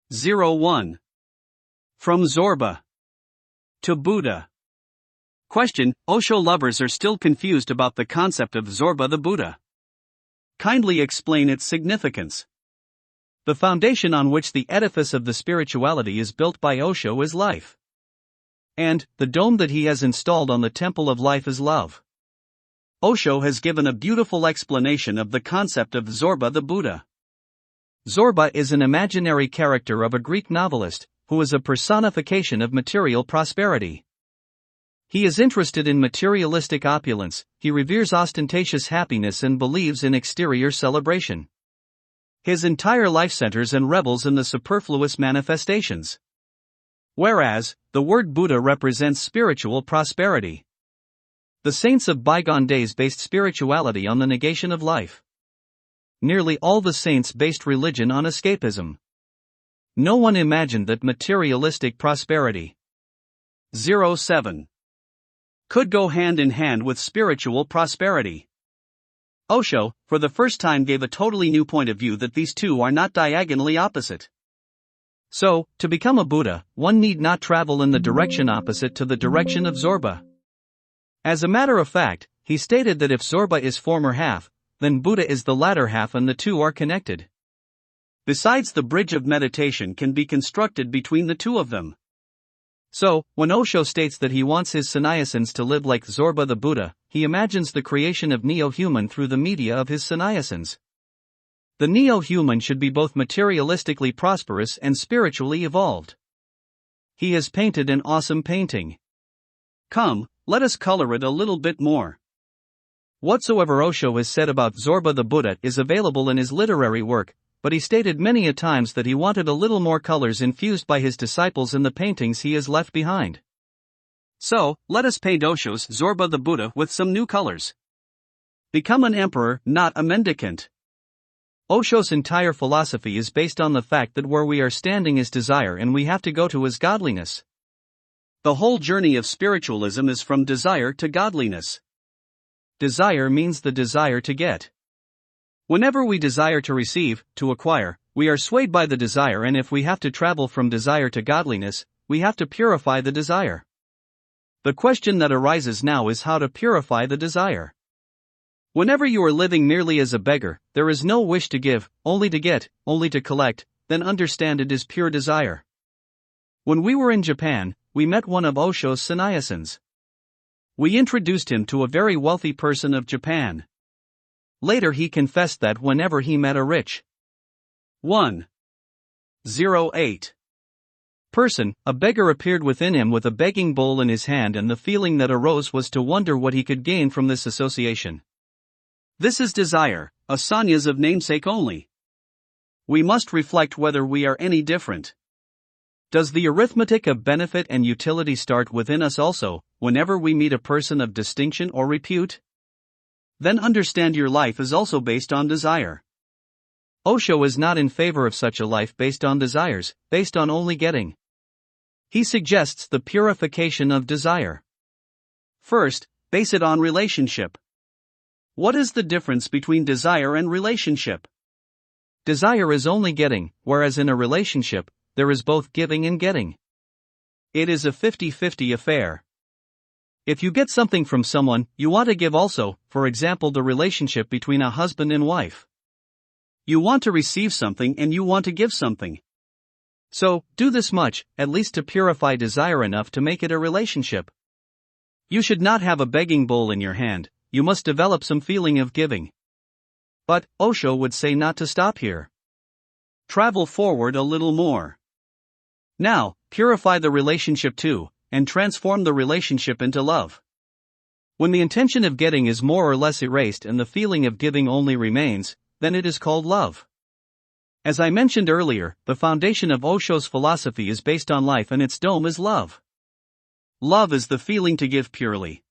01. From Zorba to Buddha. Question: Osho lovers are still confused about the concept of Zorba the Buddha. Kindly explain its significance. The foundation on which the edifice of the spirituality is built by Osho is life. And the dome that he has installed on the temple of life is love. Osho has given a beautiful explanation of the concept of Zorba the Buddha. Zorba is an imaginary character of a Greek novelist, who is a personification of material prosperity. He is interested in materialistic opulence, he reveres ostentatious happiness and believes in exterior celebration. His entire life centers and revels in the superfluous manifestations. Whereas, the word Buddha represents spiritual prosperity. The saints of bygone days based spirituality on the negation of life. Nearly all the saints based religion on escapism. No one imagined that materialistic prosperity 07 could go hand in hand with spiritual prosperity. Osho, for the first time, gave a totally new point of view that these two are not diagonally opposite. So, to become a Buddha, one need not travel in the direction opposite to the direction of Zorba. As a matter of fact, he stated that if Zorba is former half, then Buddha is the latter half and the two are connected. Besides, the bridge of meditation can be constructed between the two of them. So, when Osho states that he wants his sannyasins to live like Zorba the Buddha, he imagines the creation of neo-human through the media of his sannyasins. The neo-human should be both materialistically prosperous and spiritually evolved. He has painted an awesome painting. Come, let us color it a little bit more. Whatsoever Osho has said about Zorba the Buddha is available in his literary work, but he stated many a times that he wanted a little more colors infused by his disciples in the paintings he has left behind. So, let us paint Osho's Zorba the Buddha with some new colors. Become an emperor, not a mendicant. Osho's entire philosophy is based on the fact that where we are standing is desire and we have to go to is godliness. The whole journey of spiritualism is from desire to godliness. Desire means the desire to get. Whenever we desire to receive, to acquire, we are swayed by the desire, and if we have to travel from desire to godliness, we have to purify the desire. The question that arises now is how to purify the desire. Whenever you are living merely as a beggar, there is no wish to give, only to get, only to collect, then understand it is pure desire. When we were in Japan, we met one of Osho's sannyasins. We introduced him to a very wealthy person of Japan. Later he confessed that whenever he met a rich 108 person, a beggar appeared within him with a begging bowl in his hand, and the feeling that arose was to wonder what he could gain from this association. This is desire, a sannyas of namesake only. We must reflect whether we are any different. Does the arithmetic of benefit and utility start within us also, whenever we meet a person of distinction or repute? Then understand your life is also based on desire. Osho is not in favor of such a life based on desires, based on only getting. He suggests the purification of desire. First, base it on relationship. What is the difference between desire and relationship? Desire is only getting, whereas in a relationship, there is both giving and getting. It is a 50-50 affair. If you get something from someone, you want to give also, for example the relationship between a husband and wife. You want to receive something and you want to give something. So, do this much, at least to purify desire enough to make it a relationship. You should not have a begging bowl in your hand, you must develop some feeling of giving. But, Osho would say not to stop here. Travel forward a little more. Now, purify the relationship too, and transform the relationship into love. When the intention of getting is more or less erased and the feeling of giving only remains, then it is called love. As I mentioned earlier, the foundation of Osho's philosophy is based on life and its dome is love. Love is the feeling to give purely.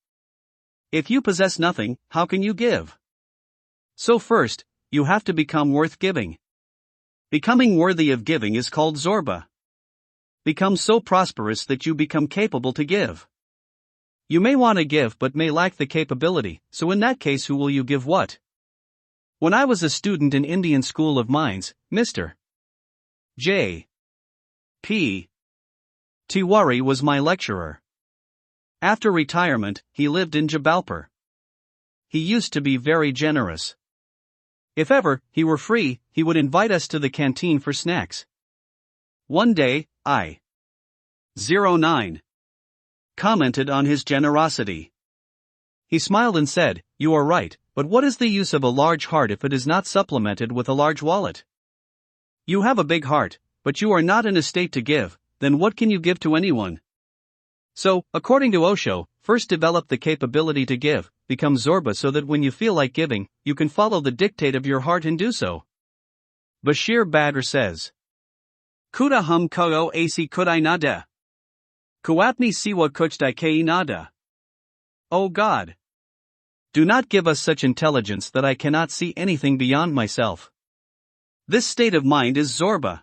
If you possess nothing, how can you give? So first, you have to become worth giving. Becoming worthy of giving is called Zorba. Become so prosperous that you become capable to give. You may want to give but may lack the capability, so in that case who will you give what? When I was a student in Indian School of Mines, Mr. J. P. Tiwari was my lecturer. After retirement, he lived in Jabalpur. He used to be very generous. If ever he were free, he would invite us to the canteen for snacks. One day, I 09 commented on his generosity. He smiled and said, "You are right, but what is the use of a large heart if it is not supplemented with a large wallet? You have a big heart, but you are not in a state to give, then what can you give to anyone?" So, according to Osho, first develop the capability to give, become Zorba so that when you feel like giving, you can follow the dictate of your heart and do so. Bashir Badr says, Kuda hum ko asi kudai nada. Kuapni siwa kuchdai kai nada. O God, do not give us such intelligence that I cannot see anything beyond myself. This state of mind is Zorba.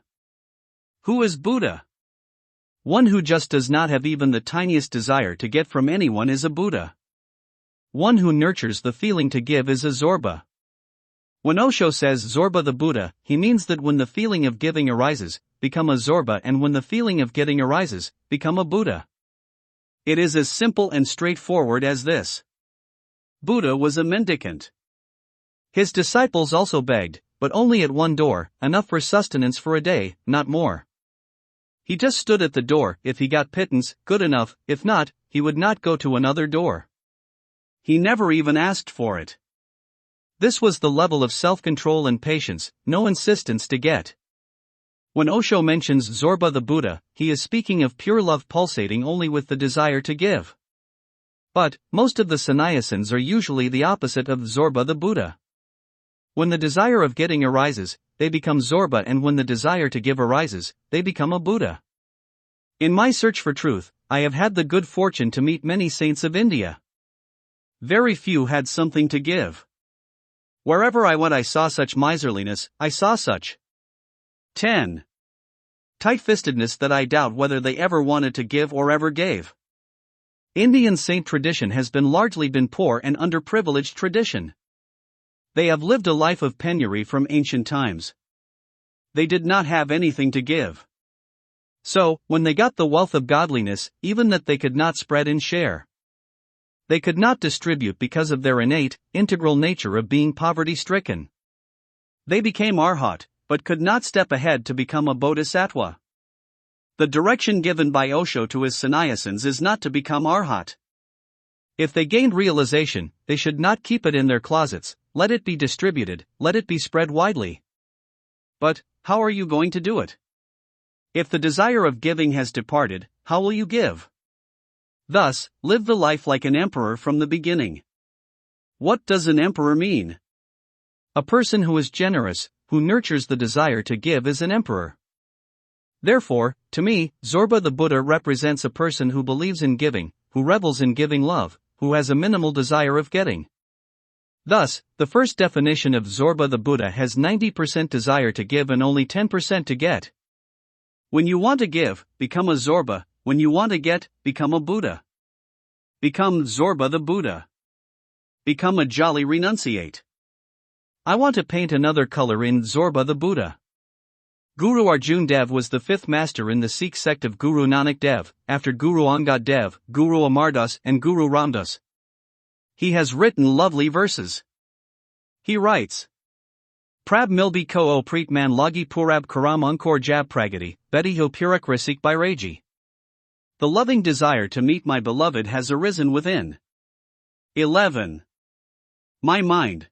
Who is Buddha? One who just does not have even the tiniest desire to get from anyone is a Buddha. One who nurtures the feeling to give is a Zorba. When Osho says Zorba the Buddha, he means that when the feeling of giving arises, become a Zorba, and when the feeling of getting arises, become a Buddha. It is as simple and straightforward as this. Buddha was a mendicant. His disciples also begged, but only at one door, enough for sustenance for a day, not more. He just stood at the door. If he got pittance, good enough; if not, he would not go to another door. He never even asked for it. This was the level of self-control and patience, no insistence to get. When Osho mentions Zorba the Buddha, he is speaking of pure love pulsating only with the desire to give. But, most of the sannyasins are usually the opposite of Zorba the Buddha. When the desire of getting arises, they become Zorba, and when the desire to give arises, they become a Buddha. In my search for truth, I have had the good fortune to meet many saints of India. Very few had something to give. Wherever I went I saw such miserliness, I saw such 10. tight-fistedness that I doubt whether they ever wanted to give or ever gave. Indian saint tradition has largely been poor and underprivileged tradition. They have lived a life of penury from ancient times. They did not have anything to give. So, when they got the wealth of godliness, even that they could not spread and share. They could not distribute because of their innate, integral nature of being poverty-stricken. They became arhat, but could not step ahead to become a bodhisattva. The direction given by Osho to his sannyasins is not to become arhat. If they gained realization, they should not keep it in their closets. Let it be distributed, let it be spread widely. But, how are you going to do it? If the desire of giving has departed, how will you give? Thus, live the life like an emperor from the beginning. What does an emperor mean? A person who is generous, who nurtures the desire to give, is an emperor. Therefore, to me, Zorba the Buddha represents a person who believes in giving, who revels in giving love, who has a minimal desire of getting. Thus, the first definition of Zorba the Buddha has 90% desire to give and only 10% to get. When you want to give, become a Zorba; when you want to get, become a Buddha. Become Zorba the Buddha. Become a jolly renunciate. I want to paint another color in Zorba the Buddha. Guru Arjun Dev was the fifth master in the Sikh sect of Guru Nanak Dev, after Guru Angad Dev, Guru Amar Das, and Guru Ramdas. He has written lovely verses. He writes, Prab milbi ko o preet man lagi purab karam ankor jab pragati, beti ho purak rasik bairaji. The loving desire to meet my beloved has arisen within. 11. My mind.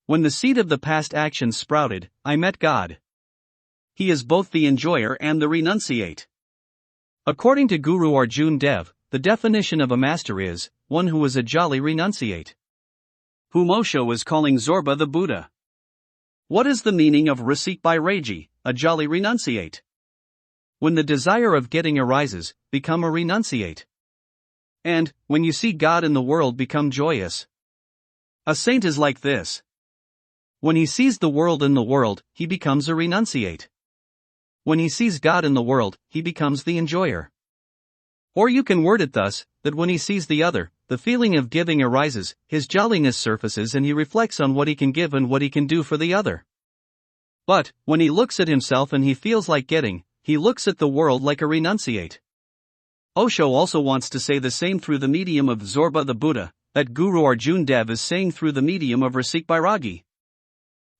When the seed of the past actions sprouted, I met God. He is both the enjoyer and the renunciate. According to Guru Arjun Dev, the definition of a master is one who is a jolly renunciate, whom Osho is calling Zorba the Buddha. What is the meaning of Rasik Bairaji, a jolly renunciate? When the desire of getting arises, become a renunciate. And, when you see God in the world, become joyous. A saint is like this. When he sees the world in the world, he becomes a renunciate. When he sees God in the world, he becomes the enjoyer. Or you can word it thus, that when he sees the other, the feeling of giving arises, his jolliness surfaces and he reflects on what he can give and what he can do for the other. But, when he looks at himself and he feels like getting, he looks at the world like a renunciate. Osho also wants to say the same through the medium of Zorba the Buddha, that Guru Arjun Dev is saying through the medium of Rasik Bairagi.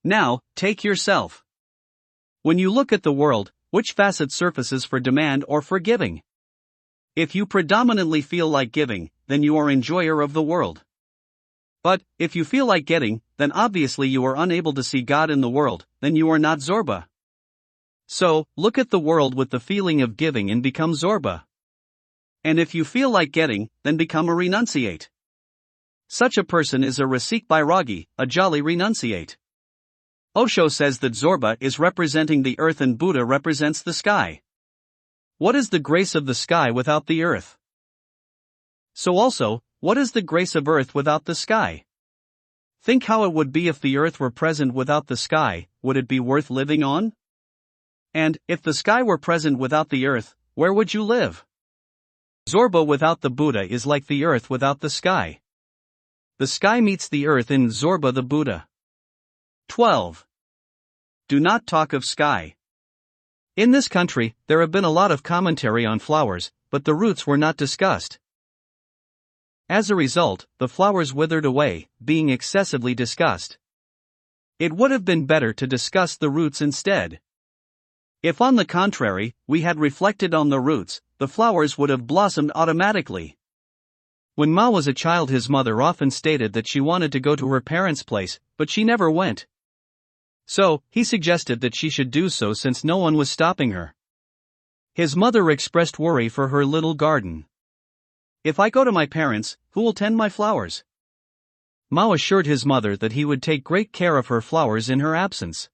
Now, take yourself. When you look at the world, which facet surfaces for demand or for giving? If you predominantly feel like giving, then you are enjoyer of the world. But, if you feel like getting, then obviously you are unable to see God in the world, then you are not Zorba. So, look at the world with the feeling of giving and become Zorba. And if you feel like getting, then become a renunciate. Such a person is a Rasik Bairagi, a jolly renunciate. Osho says that Zorba is representing the earth and Buddha represents the sky. What is the grace of the sky without the earth? So also, what is the grace of earth without the sky? Think how it would be if the earth were present without the sky, would it be worth living on? And, if the sky were present without the earth, where would you live? Zorba without the Buddha is like the earth without the sky. The sky meets the earth in Zorba the Buddha. 12. Do not talk of sky. In this country, there have been a lot of commentary on flowers, but the roots were not discussed. As a result, the flowers withered away, being excessively discussed. It would have been better to discuss the roots instead. If on the contrary, we had reflected on the roots, the flowers would have blossomed automatically. When Ma was a child, his mother often stated that she wanted to go to her parents' place, but she never went. So, he suggested that she should do so since no one was stopping her. His mother expressed worry for her little garden. If I go to my parents, who will tend my flowers? Mao assured his mother that he would take great care of her flowers in her absence.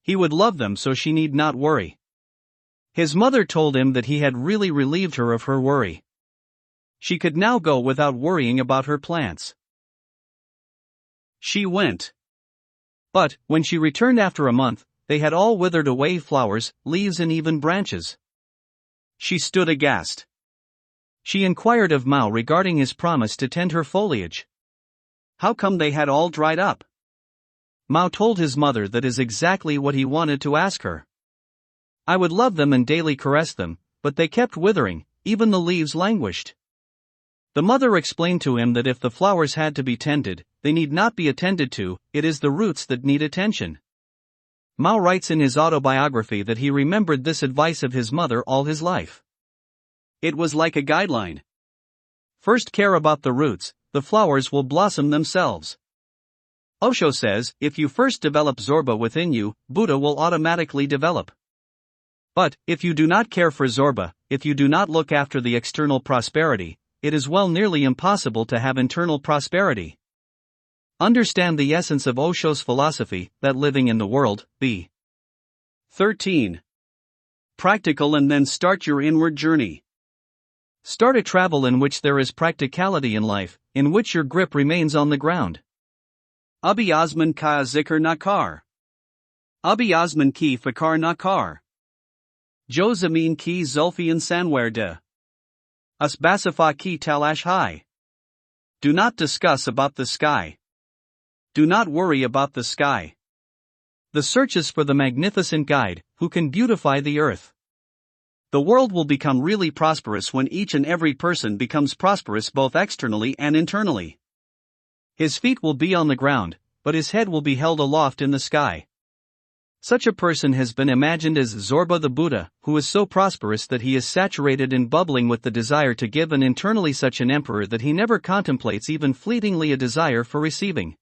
He would love them so she need not worry. His mother told him that he had really relieved her of her worry. She could now go without worrying about her plants. She went. But, when she returned after a month, they had all withered away, flowers, leaves and even branches. She stood aghast. She inquired of Mao regarding his promise to tend her foliage. How come they had all dried up? Mao told his mother that is exactly what he wanted to ask her. I would love them and daily caress them, but they kept withering, even the leaves languished. The mother explained to him that if the flowers had to be tended, they need not be attended to, it is the roots that need attention. Mao writes in his autobiography that he remembered this advice of his mother all his life. It was like a guideline. First care about the roots, the flowers will blossom themselves. Osho says, if you first develop Zorba within you, Buddha will automatically develop. But, if you do not care for Zorba, if you do not look after the external prosperity, it is nearly impossible to have internal prosperity. Understand the essence of Osho's philosophy, that living in the world, be 13. Practical and then start your inward journey. Start a travel in which there is practicality in life, in which your grip remains on the ground. Abhi Azman ka zikr nakar. Abhi Azman ki fakar nakar. Jo zamin ki zulfian sanwar de. Us basifa ki talash hai. Do not discuss about the sky. Do not worry about the sky. The search is for the magnificent guide, who can beautify the earth. The world will become really prosperous when each and every person becomes prosperous both externally and internally. His feet will be on the ground, but his head will be held aloft in the sky. Such a person has been imagined as Zorba the Buddha, who is so prosperous that he is saturated and bubbling with the desire to give, and internally such an emperor that he never contemplates even fleetingly a desire for receiving.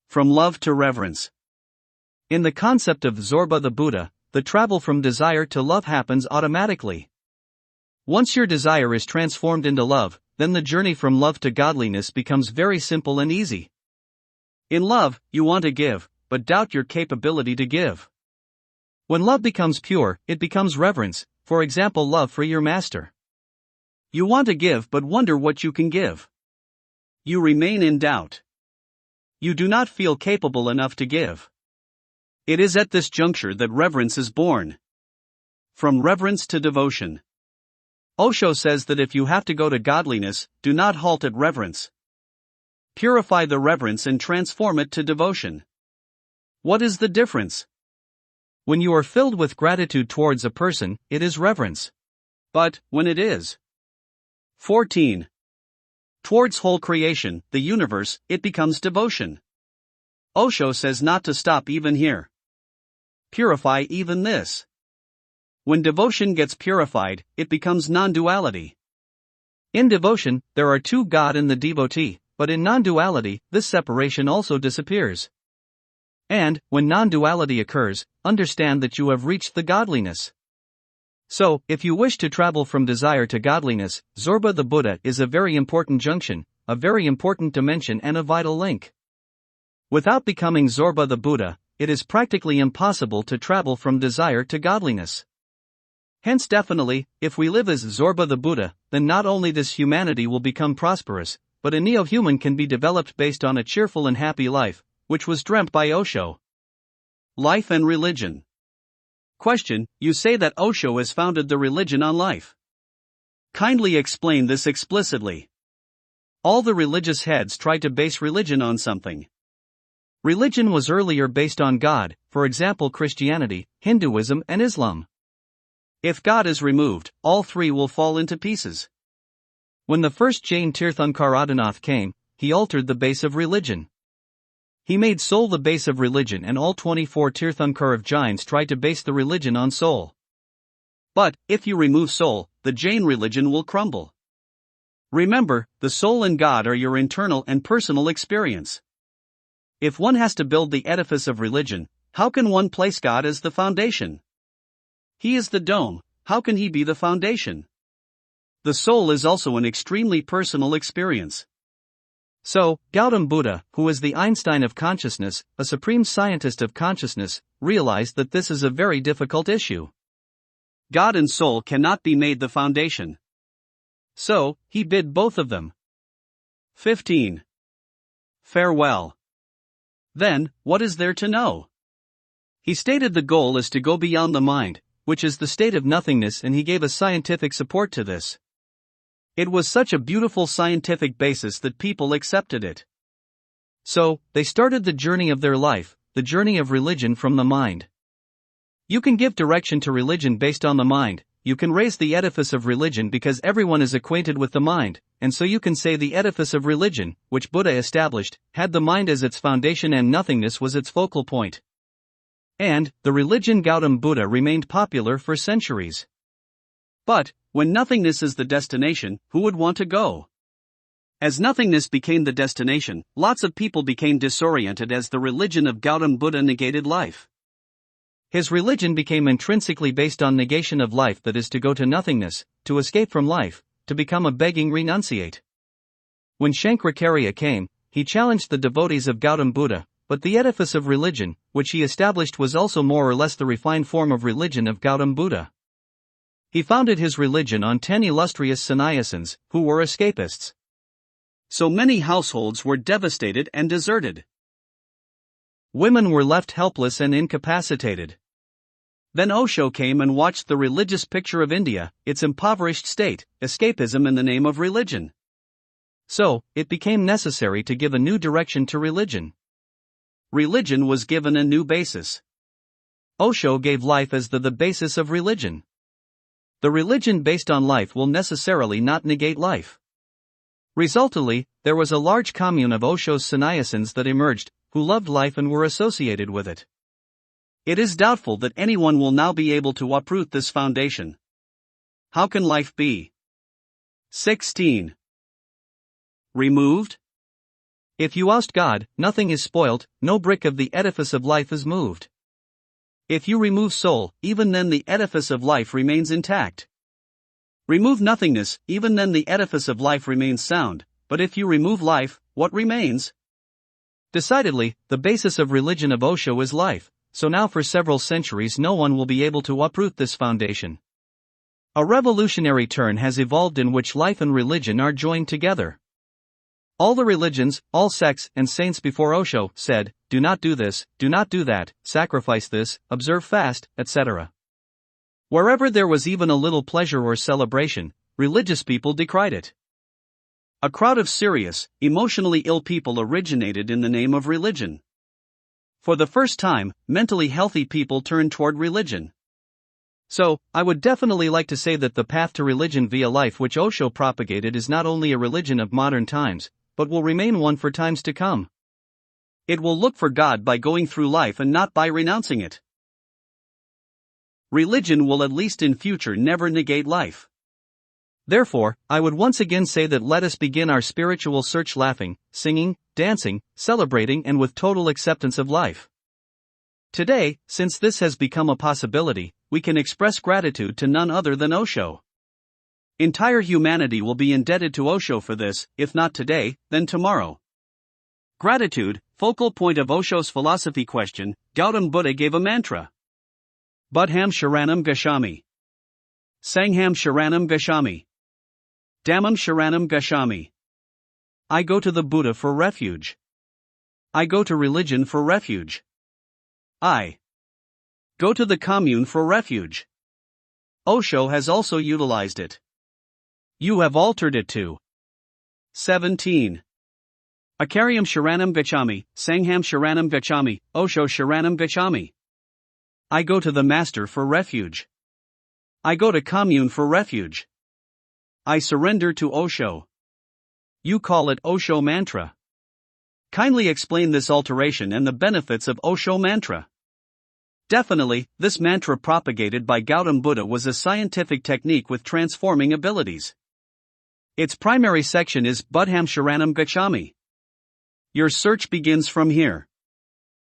From love to reverence. In the concept of Zorba the Buddha, the travel from desire to love happens automatically. Once your desire is transformed into love, then the journey from love to godliness becomes very simple and easy. In love, you want to give, but doubt your capability to give. When love becomes pure, it becomes reverence, for example, love for your master. You want to give but wonder what you can give. You remain in doubt. You do not feel capable enough to give. It is at this juncture that reverence is born. From reverence to devotion. Osho says that if you have to go to godliness, do not halt at reverence. Purify the reverence and transform it to devotion. What is the difference? When you are filled with gratitude towards a person, it is reverence. But, when it is 14. Towards whole creation, the universe, it becomes devotion. Osho says not to stop even here. Purify even this. When devotion gets purified, it becomes non-duality. In devotion, there are two God and the devotee, but in non-duality, this separation also disappears. And, when non-duality occurs, understand that you have reached the godliness. So, if you wish to travel from desire to godliness, Zorba the Buddha is a very important junction, a very important dimension and a vital link. Without becoming Zorba the Buddha, it is practically impossible to travel from desire to godliness. Hence definitely, if we live as Zorba the Buddha, then not only this humanity will become prosperous, but a neo-human can be developed based on a cheerful and happy life, which was dreamt by Osho. Life and religion. Question: you say that Osho has founded the religion on life. Kindly explain this explicitly. All the religious heads try to base religion on something. Religion was earlier based on God, for example Christianity, Hinduism and Islam. If God is removed, all three will fall into pieces. When the first Jain Tirthankar Adinath came, he altered the base of religion. He made soul the base of religion, and all 24 Tirthankar of Jains tried to base the religion on soul. But, if you remove soul, the Jain religion will crumble. Remember, the soul and God are your internal and personal experience. If one has to build the edifice of religion, how can one place God as the foundation? He is the dome, how can he be the foundation? The soul is also an extremely personal experience. So, Gautam Buddha, who is the Einstein of consciousness, a supreme scientist of consciousness, realized that this is a very difficult issue. God and soul cannot be made the foundation. So, he bid both of them. 15. Farewell. Then, what is there to know? He stated the goal is to go beyond the mind, which is the state of nothingness, and he gave a scientific support to this. It was such a beautiful scientific basis that people accepted it. So, they started the journey of their life, the journey of religion from the mind. You can give direction to religion based on the mind, you can raise the edifice of religion because everyone is acquainted with the mind, and so you can say the edifice of religion, which Buddha established, had the mind as its foundation and nothingness was its focal point. And, the religion Gautam Buddha remained popular for centuries. But, when nothingness is the destination, who would want to go? As nothingness became the destination, lots of people became disoriented as the religion of Gautam Buddha negated life. His religion became intrinsically based on negation of life, that is to go to nothingness, to escape from life, to become a begging renunciate. When Shankaracharya came, he challenged the devotees of Gautam Buddha, but the edifice of religion, which he established, was also more or less the refined form of religion of Gautam Buddha. He founded his religion on 10 illustrious sannyasins, who were escapists. So many households were devastated and deserted. Women were left helpless and incapacitated. Then Osho came and watched the religious picture of India, its impoverished state, escapism in the name of religion. So, it became necessary to give a new direction to religion. Religion was given a new basis. Osho gave life as the basis of religion. The religion based on life will necessarily not negate life. Resultantly, there was a large commune of Osho's sannyasins that emerged, who loved life and were associated with it. It is doubtful that anyone will now be able to uproot this foundation. How can life be 16. Removed? If you oust God, nothing is spoilt, no brick of the edifice of life is moved. If you remove soul, even then the edifice of life remains intact. Remove nothingness, even then the edifice of life remains sound, but if you remove life, what remains? Decidedly, the basis of religion of Osho is life, so now for several centuries no one will be able to uproot this foundation. A revolutionary turn has evolved in which life and religion are joined together. All the religions, all sects and saints before Osho said, do not do this, do not do that, sacrifice this, observe fast, etc. Wherever there was even a little pleasure or celebration, religious people decried it. A crowd of serious, emotionally ill people originated in the name of religion. For the first time, mentally healthy people turn toward religion. So, I would definitely like to say that the path to religion via life which Osho propagated is not only a religion of modern times, but will remain one for times to come. It will look for God by going through life and not by renouncing it. Religion will at least in future never negate life. Therefore, I would once again say that let us begin our spiritual search laughing, singing, dancing, celebrating and with total acceptance of life. Today, since this has become a possibility, we can express gratitude to none other than Osho. Entire humanity will be indebted to Osho for this, if not today, then tomorrow. Gratitude, focal point of Osho's philosophy question. Gautam Buddha gave a mantra. Buddham Sharanam Gacchami. Sangham Sharanam Gacchami. Dhammam Sharanam Gacchami. I go to the Buddha for refuge. I go to religion for refuge. I go to the commune for refuge. Osho has also utilized it. You have altered it to 17. Akaryam Sharanam Gacchami, Sangham Sharanam Gacchami, Osho Sharanam Gacchami. I go to the Master for refuge. I go to commune for refuge. I surrender to Osho. You call it Osho mantra. Kindly explain this alteration and the benefits of Osho mantra. Definitely, this mantra propagated by Gautam Buddha was a scientific technique with transforming abilities. Its primary section is Buddham Sharanam Gacchami. Your search begins from here.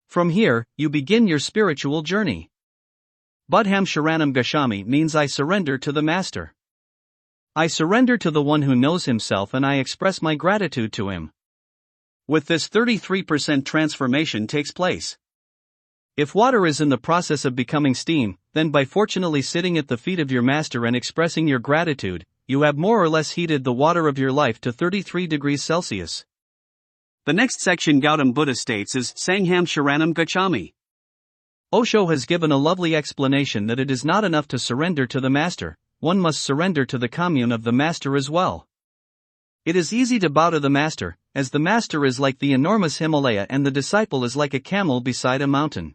From here, you begin your spiritual journey. Buddham Sharanam Gacchami means I surrender to the Master. I surrender to the one who knows himself and I express my gratitude to him. With this 33% transformation takes place. If water is in the process of becoming steam, then by fortunately sitting at the feet of your Master and expressing your gratitude, you have more or less heated the water of your life to 33 degrees Celsius. The next section Gautam Buddha states is Sangham Sharanam Gacchami. Osho has given a lovely explanation that it is not enough to surrender to the Master, one must surrender to the commune of the Master as well. It is easy to bow to the Master, as the Master is like the enormous Himalaya and the disciple is like a camel beside a mountain.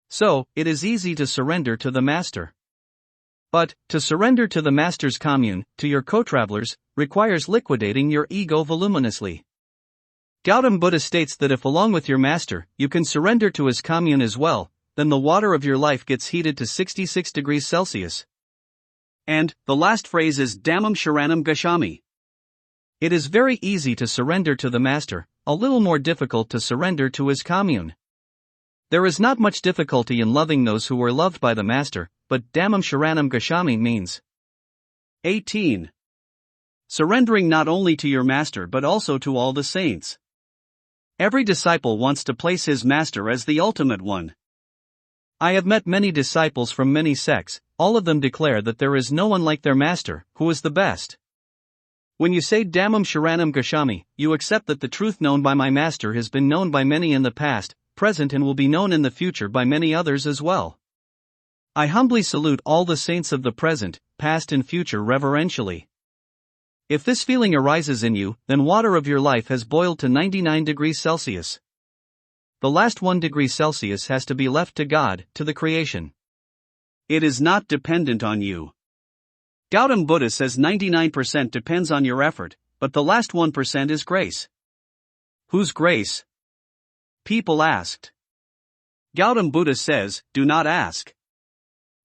So, it is easy to surrender to the Master. But, to surrender to the Master's commune, to your co-travelers, requires liquidating your ego voluminously. Gautam Buddha states that if along with your Master, you can surrender to his commune as well, then the water of your life gets heated to 66 degrees Celsius. And, the last phrase is Dhammam Sharanam Gacchami. It is very easy to surrender to the Master, a little more difficult to surrender to his commune. There is not much difficulty in loving those who were loved by the Master, but Dhammam Sharanam Gacchami means 18. Surrendering not only to your Master but also to all the saints. Every disciple wants to place his Master as the ultimate one. I have met many disciples from many sects, all of them declare that there is no one like their Master, who is the best. When you say Dhammam Sharanam Gacchami, you accept that the truth known by my Master has been known by many in the past, present and will be known in the future by many others as well. I humbly salute all the saints of the present, past and future reverentially. If this feeling arises in you, then water of your life has boiled to 99 degrees Celsius. The last 1 degree Celsius has to be left to God, to the creation. It is not dependent on you. Gautam Buddha says 99% depends on your effort, but the last 1% is grace. Whose grace? People asked. Gautam Buddha says, do not ask.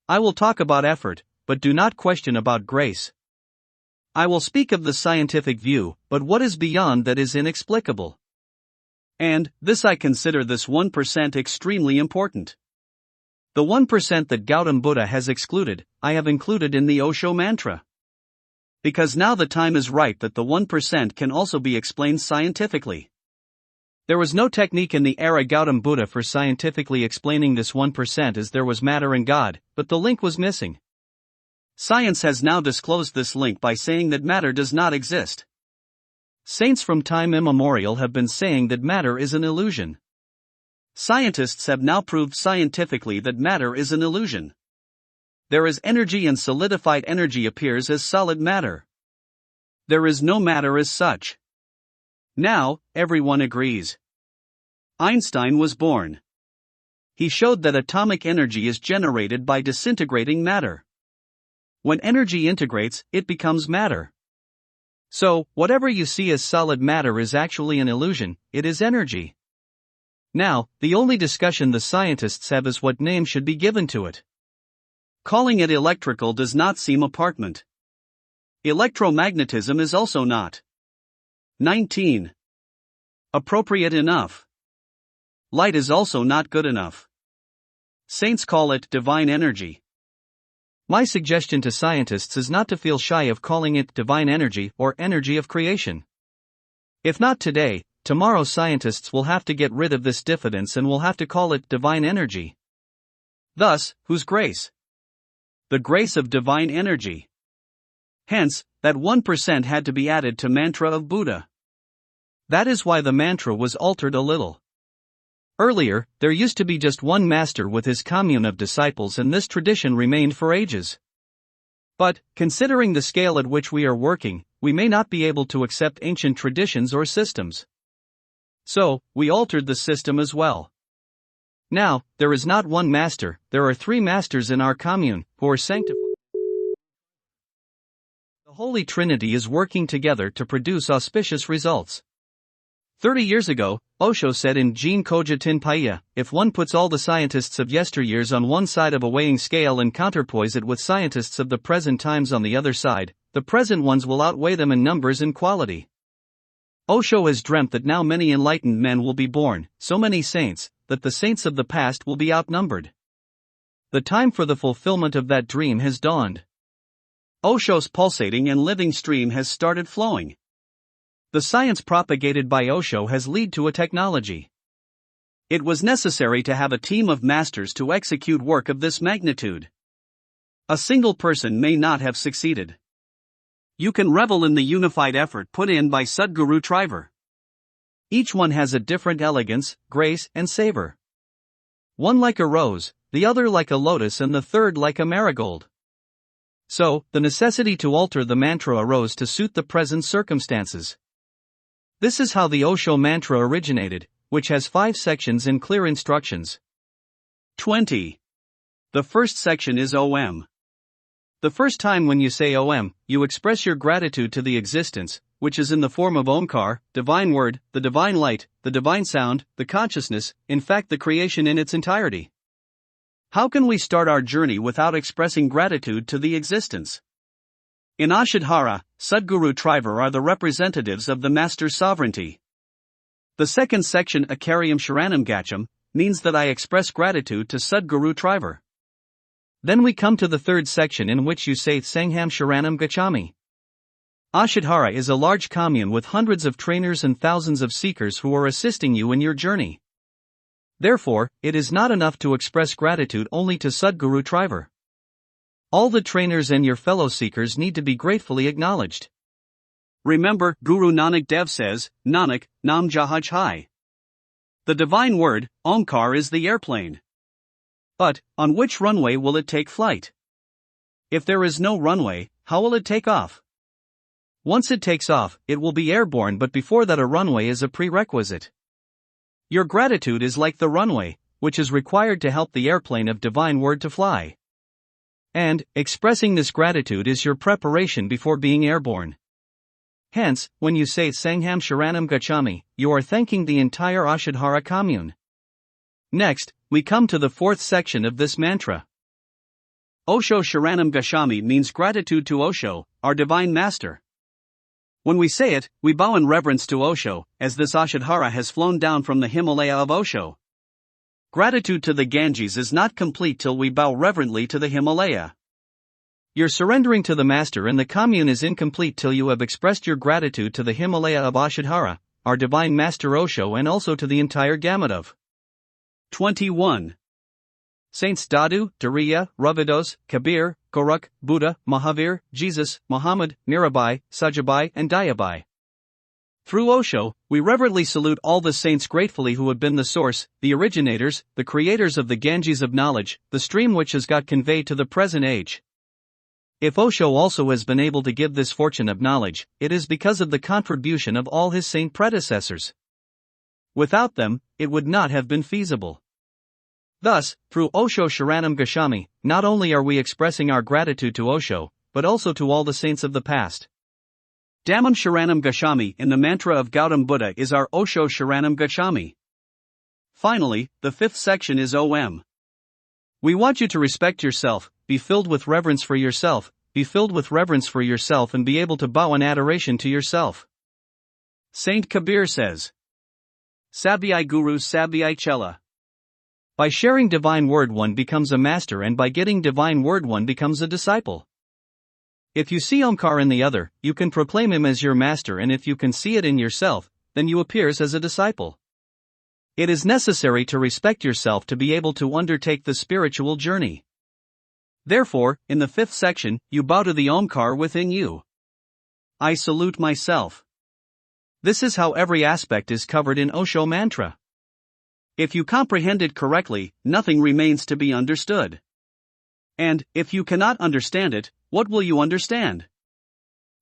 I will talk about effort, but do not question about grace. I will speak of the scientific view, but what is beyond that is inexplicable. And, this I consider this 1% extremely important. The 1% that Gautam Buddha has excluded, I have included in the Osho mantra. Because now the time is right that the 1% can also be explained scientifically. There was no technique in the era Gautam Buddha for scientifically explaining this 1% as there was matter and God, but the link was missing. Science has now disclosed this link by saying that matter does not exist. Saints from time immemorial have been saying that matter is an illusion. Scientists have now proved scientifically that matter is an illusion. There is energy and solidified energy appears as solid matter. There is no matter as such. Now, everyone agrees. Einstein was born. He showed that atomic energy is generated by disintegrating matter. When energy integrates, it becomes matter. So, whatever you see as solid matter is actually an illusion, it is energy. Now, the only discussion the scientists have is what name should be given to it. Calling it electrical does not seem appropriate. Electromagnetism is also not 19. Appropriate enough. Light is also not good enough. Saints call it divine energy. My suggestion to scientists is not to feel shy of calling it divine energy or energy of creation. If not today, tomorrow scientists will have to get rid of this diffidence and will have to call it divine energy. Thus, whose grace? The grace of divine energy. Hence, that 1% had to be added to mantra of Buddha. That is why the mantra was altered a little. Earlier, there used to be just one master with his commune of disciples, and this tradition remained for ages. But, considering the scale at which we are working, we may not be able to accept ancient traditions or systems. So, we altered the system as well. Now, there is not one master, there are 3 masters in our commune, who are sanctified. The Holy Trinity is working together to produce auspicious results. 30 years ago, Osho said in Gene Koja Tinpaya, if one puts all the scientists of yesteryears on one side of a weighing scale and counterpoise it with scientists of the present times on the other side, the present ones will outweigh them in numbers and quality. Osho has dreamt that now many enlightened men will be born, so many saints, that the saints of the past will be outnumbered. The time for the fulfillment of that dream has dawned. Osho's pulsating and living stream has started flowing. The science propagated by Osho has led to a technology. It was necessary to have a team of masters to execute work of this magnitude. A single person may not have succeeded. You can revel in the unified effort put in by Sadhguru Trivar. Each one has a different elegance, grace, and savor. One like a rose, the other like a lotus, and the third like a marigold. So, the necessity to alter the mantra arose to suit the present circumstances. This is how the Osho mantra originated, which has 5 sections and clear instructions. 20. The first section is Om. The first time when you say Om, you express your gratitude to the existence, which is in the form of Omkar, divine word, the divine light, the divine sound, the consciousness, in fact the creation in its entirety. How can we start our journey without expressing gratitude to the existence? In Ashadhara, Sadhguru Trivar are the representatives of the Master's sovereignty. The second section, Akaryam Sharanam Gacham, means that I express gratitude to Sadhguru Trivar. Then we come to the third section in which you say Sangham Sharanam Gachami. Ashadhara is a large commune with hundreds of trainers and thousands of seekers who are assisting you in your journey. Therefore, it is not enough to express gratitude only to Sadhguru Trivar. All the trainers and your fellow seekers need to be gratefully acknowledged. Remember, Guru Nanak Dev says, Nanak, Nam Jahaj Hai. The divine word, Omkar, is the airplane. But, on which runway will it take flight? If there is no runway, how will it take off? Once it takes off, it will be airborne, but before that a runway is a prerequisite. Your gratitude is like the runway, which is required to help the airplane of divine word to fly. And, expressing this gratitude is your preparation before being airborne. Hence, when you say Sangham Sharanam Gachami, you are thanking the entire Ashadhara commune. Next, we come to the fourth section of this mantra. Osho Sharanam Gachami means gratitude to Osho, our divine master. When we say it, we bow in reverence to Osho, as this Ashadhara has flown down from the Himalaya of Osho. Gratitude to the Ganges is not complete till we bow reverently to the Himalaya. Your surrendering to the Master and the commune is incomplete till you have expressed your gratitude to the Himalaya of Ashadhara, our divine Master Osho, and also to the entire gamut of 21. Saints Dadu, Dariya, Ravidas, Kabir, Gorakh, Buddha, Mahavir, Jesus, Muhammad, Mirabai, Sajabai, and Dayabai. Through Osho, we reverently salute all the saints gratefully who have been the source, the originators, the creators of the Ganges of knowledge, the stream which has got conveyed to the present age. If Osho also has been able to give this fortune of knowledge, it is because of the contribution of all his saint predecessors. Without them, it would not have been feasible. Thus, through Osho Sharanam Gacchami, not only are we expressing our gratitude to Osho, but also to all the saints of the past. Dhammam Sharanam Gacchami in the mantra of Gautam Buddha is our Osho Sharanam Gacchami. Finally, the fifth section is OM. We want you to respect yourself, be filled with reverence for yourself, be filled with reverence for yourself and be able to bow in adoration to yourself. Saint Kabir says, Sabhyai Guru Sabhyai Chela. By sharing divine word one becomes a master, and by getting divine word one becomes a disciple. If you see Omkar in the other, you can proclaim him as your master, and if you can see it in yourself, then you appears as a disciple. It is necessary to respect yourself to be able to undertake the spiritual journey. Therefore, in the fifth section, you bow to the Omkar within you. I salute myself. This is how every aspect is covered in Osho mantra. If you comprehend it correctly, nothing remains to be understood. And, if you cannot understand it, what will you understand?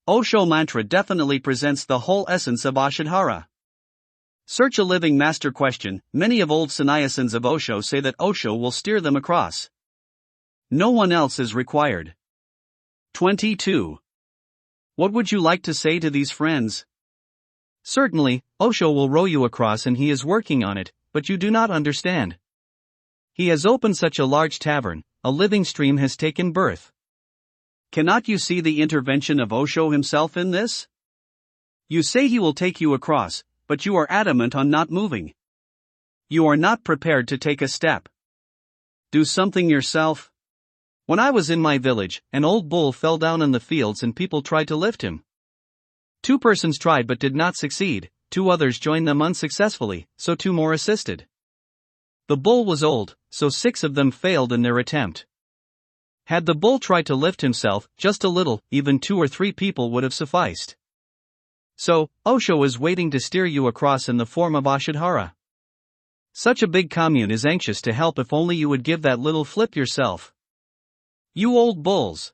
Osho mantra definitely presents the whole essence of Ashadhara. Search a living master question. Many of old sannyasins of Osho say that Osho will steer them across. No one else is required. 22. What would you like to say to these friends? Certainly, Osho will row you across, and he is working on it, but you do not understand. He has opened such a large tavern, a living stream has taken birth. Cannot you see the intervention of Osho himself in this? You say he will take you across, but you are adamant on not moving. You are not prepared to take a step. Do something yourself. When I was in my village, an old bull fell down in the fields and people tried to lift him. 2 persons tried but did not succeed, 2 others joined them unsuccessfully, so 2 more assisted. The bull was old, so 6 of them failed in their attempt. Had the bull tried to lift himself, just a little, even 2 or 3 people would have sufficed. So, Osho is waiting to steer you across in the form of Ashadhara. Such a big commune is anxious to help if only you would give that little flip yourself. You old bulls.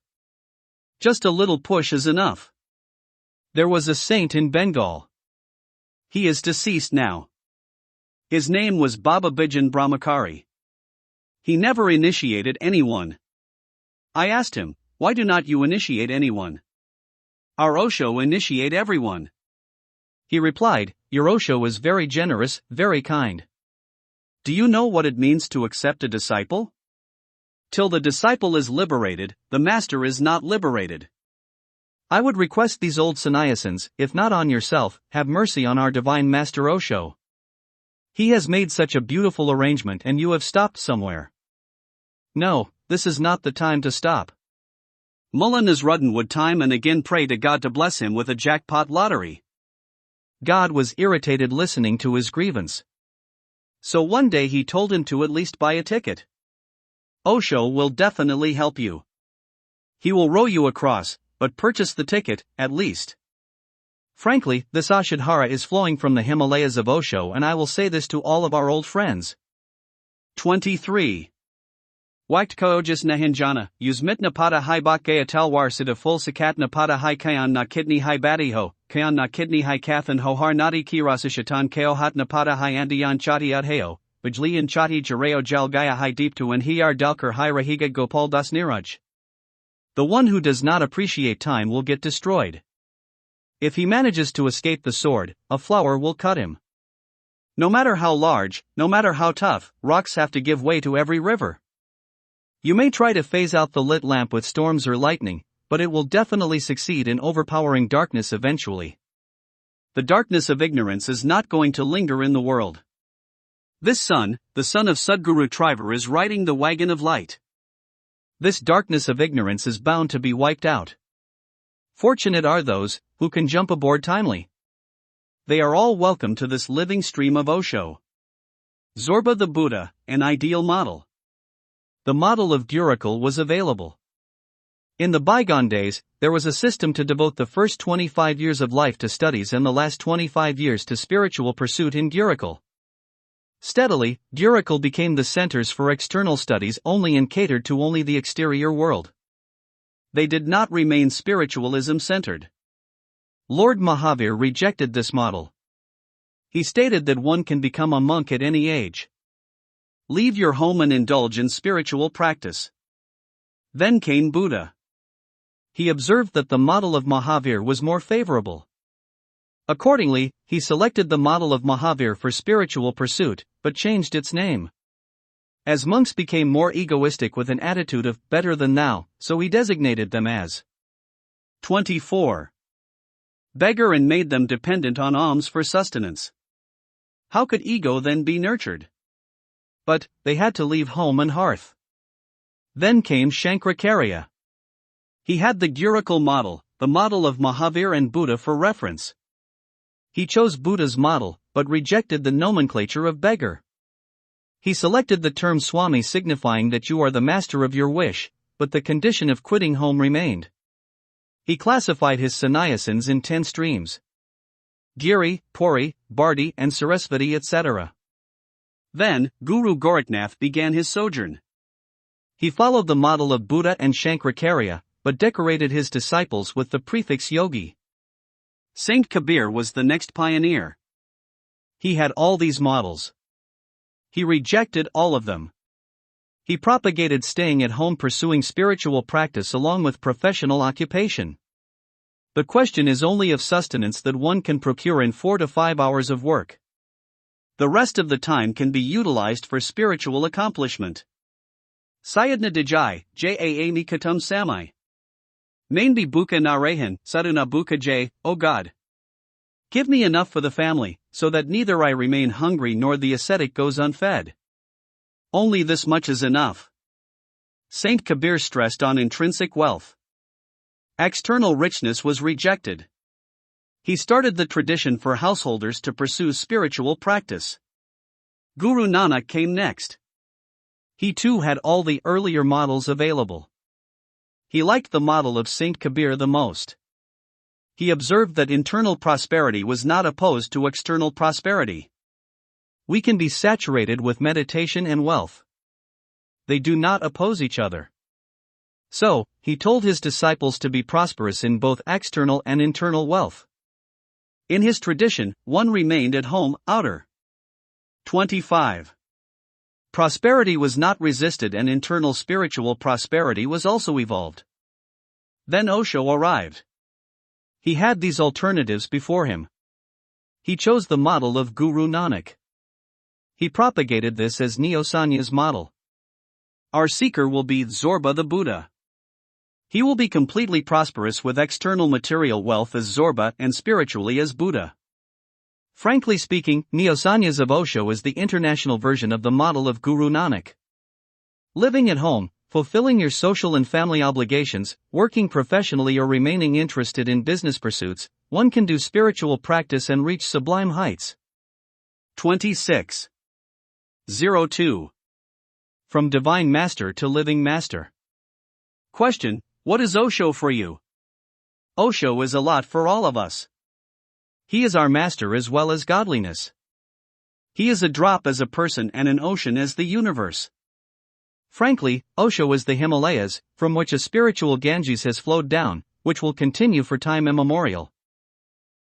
Just a little push is enough. There was a saint in Bengal. He is deceased now. His name was Baba Bijan Brahmachari. He never initiated anyone. I asked him, why do not you initiate anyone? Our Osho initiate everyone. He replied, your Osho is very generous, very kind. Do you know what it means to accept a disciple? Till the disciple is liberated, the master is not liberated. I would request these old sannyasins, if not on yourself, have mercy on our divine master Osho. He has made such a beautiful arrangement and you have stopped somewhere. No, this is not the time to stop. Mullah Nasruddin would time and again pray to God to bless him with a jackpot lottery. God was irritated listening to his grievance. So one day he told him to at least buy a ticket. Osho will definitely help you. He will row you across, but purchase the ticket, at least. Frankly, this Ashadhara is flowing from the Himalayas of Osho, and I will say this to all of our old friends. 23. Wakt koojis nahinjana, usmit napada hai bak gaya talwar sida full sakat napada hai kayan na kidney hai badiho, kayan na kidney hai kathan hohar nadi kirasishatan kao hat napada hai andiyan chati adheo, bajliyan chati jareo jal gaya hai deep to and hiyar dalkar hai rahiga gopal das niraj. The one who does not appreciate time will get destroyed. If he manages to escape the sword, a flower will cut him. No matter how large, no matter how tough, rocks have to give way to every river. You may try to phase out the lit lamp with storms or lightning, but it will definitely succeed in overpowering darkness eventually. The darkness of ignorance is not going to linger in the world. This sun, the son of Sadguru Trivar, is riding the wagon of light. This darkness of ignorance is bound to be wiped out. Fortunate are those who can jump aboard timely. They are all welcome to this living stream of Osho. Zorba the Buddha, an ideal model. The model of Gurukul was available. In the bygone days, there was a system to devote the first 25 years of life to studies and the last 25 years to spiritual pursuit in Gurukul. Steadily, Gurukul became the centers for external studies only and catered to only the exterior world. They did not remain spiritualism-centered. Lord Mahavir rejected this model. He stated that one can become a monk at any age. Leave your home and indulge in spiritual practice. Then came Buddha. He observed that the model of Mahavir was more favorable. Accordingly, he selected the model of Mahavir for spiritual pursuit, but changed its name. As monks became more egoistic with an attitude of better than thou, so he designated them as 24. Beggar and made them dependent on alms for sustenance. How could ego then be nurtured? But they had to leave home and hearth. Then came Shankaracharya. He had the Gurukul model, the model of Mahavir and Buddha for reference. He chose Buddha's model, but rejected the nomenclature of beggar. He selected the term Swami, signifying that you are the master of your wish, but the condition of quitting home remained. He classified his sannyasins in 10 streams: Giri, Puri, Bharti and Sarasvati, etc. Then, Guru Gorakhnath began his sojourn. He followed the model of Buddha and Shankaracharya, but decorated his disciples with the prefix yogi. Saint Kabir was the next pioneer. He had all these models. He rejected all of them. He propagated staying at home, pursuing spiritual practice along with professional occupation. The question is only of sustenance that one can procure in 4 to 5 hours of work. The rest of the time can be utilized for spiritual accomplishment. Sayadna Dijai, Jaami Katum Samai. Mainbi Buka Narahan, Sadhuna Buka J, O God. Give me enough for the family, so that neither I remain hungry nor the ascetic goes unfed. Only this much is enough. Saint Kabir stressed on intrinsic wealth. External richness was rejected. He started the tradition for householders to pursue spiritual practice. Guru Nanak came next. He too had all the earlier models available. He liked the model of Saint Kabir the most. He observed that internal prosperity was not opposed to external prosperity. We can be saturated with meditation and wealth. They do not oppose each other. So, he told his disciples to be prosperous in both external and internal wealth. In his tradition, one remained at home, outer. 25. Prosperity was not resisted and internal spiritual prosperity was also evolved. Then Osho arrived. He had these alternatives before him. He chose the model of Guru Nanak. He propagated this as Neo-Sanya's model. Our seeker will be Zorba the Buddha. He will be completely prosperous with external material wealth as Zorba and spiritually as Buddha. Frankly speaking, Neo-Sanyas of Osho is the international version of the model of Guru Nanak. Living at home, fulfilling your social and family obligations, working professionally or remaining interested in business pursuits, one can do spiritual practice and reach sublime heights. 26. 02. From Divine Master to Living Master. Question: what is Osho for you? Osho is a lot for all of us. He is our master as well as godliness. He is a drop as a person and an ocean as the universe. Frankly, Osho is the Himalayas, from which a spiritual Ganges has flowed down, which will continue for time immemorial.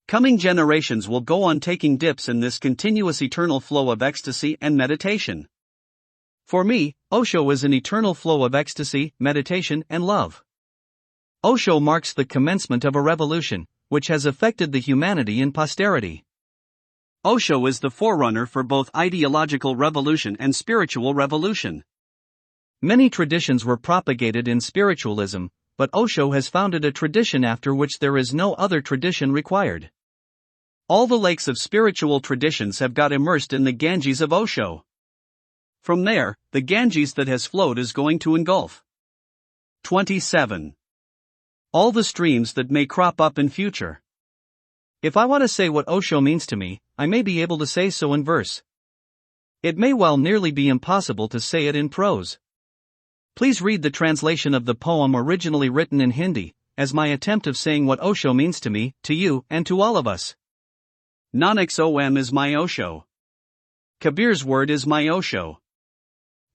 Coming generations will go on taking dips in this continuous eternal flow of ecstasy and meditation. For me, Osho is an eternal flow of ecstasy, meditation, and love. Osho marks the commencement of a revolution, which has affected the humanity in posterity. Osho is the forerunner for both ideological revolution and spiritual revolution. Many traditions were propagated in spiritualism, but Osho has founded a tradition after which there is no other tradition required. All the lakes of spiritual traditions have got immersed in the Ganges of Osho. From there, the Ganges that has flowed is going to engulf. 27. All the streams that may crop up in future. If I want to say what Osho means to me, I may be able to say so in verse. It may well nearly be impossible to say it in prose. Please read the translation of the poem originally written in Hindi, as my attempt of saying what Osho means to me, to you, and to all of us. Nanak's Om is my Osho. Kabir's word is my Osho.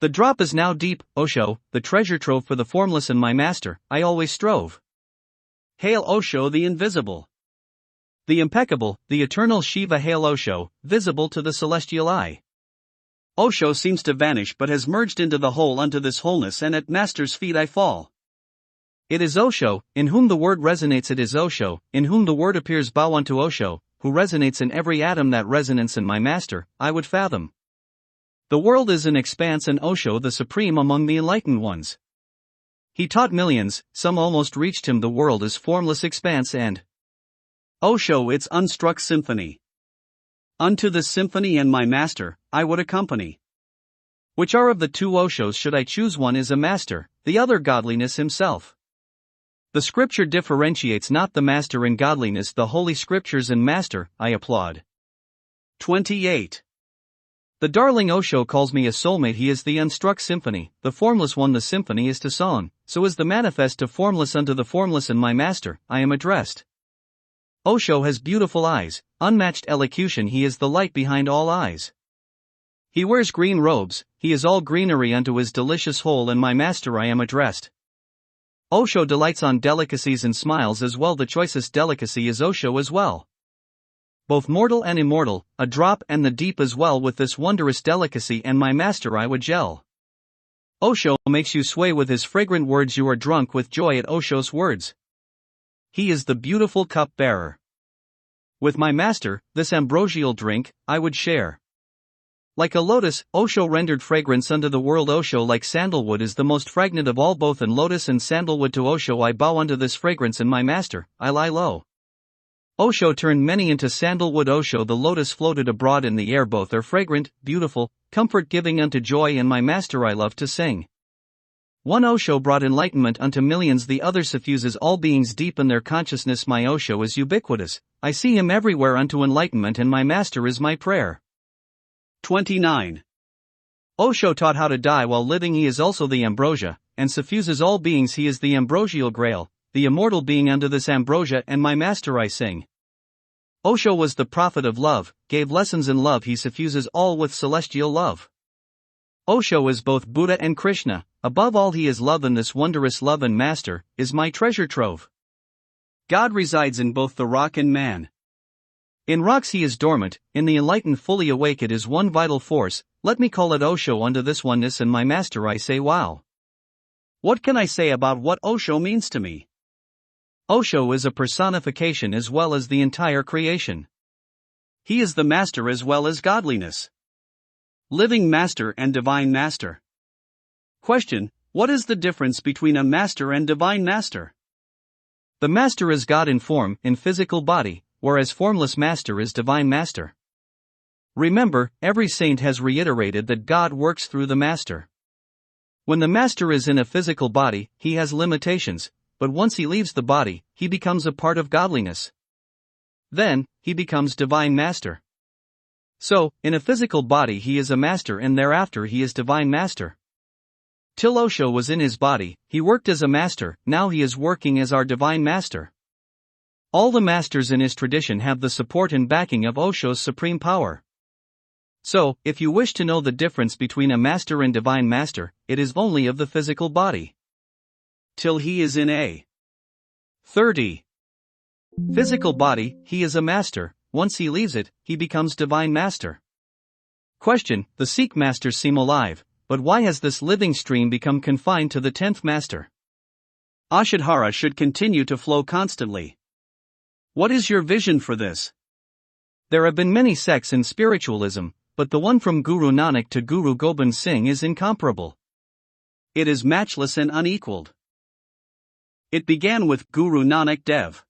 The drop is now deep, Osho, the treasure trove for the formless and my master, I always strove. Hail Osho the invisible. The impeccable, the eternal Shiva, hail Osho, visible to the celestial eye. Osho seems to vanish but has merged into the whole unto this wholeness, and at Master's feet I fall. It is Osho, in whom the word resonates. It is Osho, in whom the word appears. Bow unto Osho, who resonates in every atom. That resonance in my Master, I would fathom. The world is an expanse, and Osho the supreme among the enlightened ones. He taught millions, some almost reached him. The world is formless expanse, and Osho its unstruck symphony. Unto this symphony and my Master, I would accompany. Which are of the two Oshos should I choose? One is a master, the other godliness himself. The scripture differentiates not the master and godliness. The holy scriptures and master, I applaud. 28. The darling Osho calls me a soulmate. He is the unstruck symphony, the formless one. The symphony is to song, so is the manifest to formless. Unto the formless and my Master, I am addressed. Osho has beautiful eyes, unmatched elocution. He is the light behind all eyes. He wears green robes, he is all greenery. Unto his delicious whole and my Master I am addressed. Osho delights on delicacies and smiles as well. The choicest delicacy is Osho as well. Both mortal and immortal, a drop and the deep as well. With this wondrous delicacy and my Master I would gel. Osho makes you sway with his fragrant words. You are drunk with joy at Osho's words. He is the beautiful cup bearer. With my Master, this ambrosial drink, I would share. Like a lotus, Osho rendered fragrance unto the world. Osho like sandalwood is the most fragrant of all. Both in lotus and sandalwood to Osho I bow. Unto this fragrance and my Master, I lie low. Osho turned many into sandalwood. Osho the lotus floated abroad in the air. Both are fragrant, beautiful, comfort-giving unto joy and my Master I love to sing. One Osho brought enlightenment unto millions. The other suffuses all beings deep in their consciousness. My Osho is ubiquitous, I see him everywhere. Unto enlightenment and my Master is my prayer. 29. Osho taught how to die while living. He is also the ambrosia, and suffuses all beings. He is the ambrosial grail, the immortal being. Unto this ambrosia and my Master I sing. Osho was the prophet of love, gave lessons in love. He suffuses all with celestial love. Osho is both Buddha and Krishna, above all he is love, and this wondrous love and Master is my treasure trove. God resides in both the rock and man. In rocks he is dormant, in the enlightened fully awake. It is one vital force, let me call it Osho. Unto this oneness and my Master I say wow. What can I say about what Osho means to me? Osho is a personification as well as the entire creation. He is the Master as well as godliness. Living Master and Divine Master. Question: what is the difference between a Master and Divine Master? The Master is God in form, in physical body, whereas formless Master is Divine Master. Remember, every saint has reiterated that God works through the Master. When the Master is in a physical body, he has limitations, but once he leaves the body, he becomes a part of godliness. Then, he becomes Divine Master. So, in a physical body he is a Master, and thereafter he is Divine Master. Till Osho was in his body, he worked as a Master. Now he is working as our Divine Master. All the masters in his tradition have the support and backing of Osho's supreme power. So, if you wish to know the difference between a Master and Divine Master, it is only of the physical body. Till he is in a 30. Physical body, he is a Master. Once he leaves it, he becomes Divine Master. Question: the Sikh masters seem alive, but why has this living stream become confined to the 10th Master? Ashadhara should continue to flow constantly. What is your vision for this? There have been many sects in spiritualism, but the one from Guru Nanak to Guru Gobind Singh is incomparable. It is matchless and unequaled. It began with Guru Nanak Dev.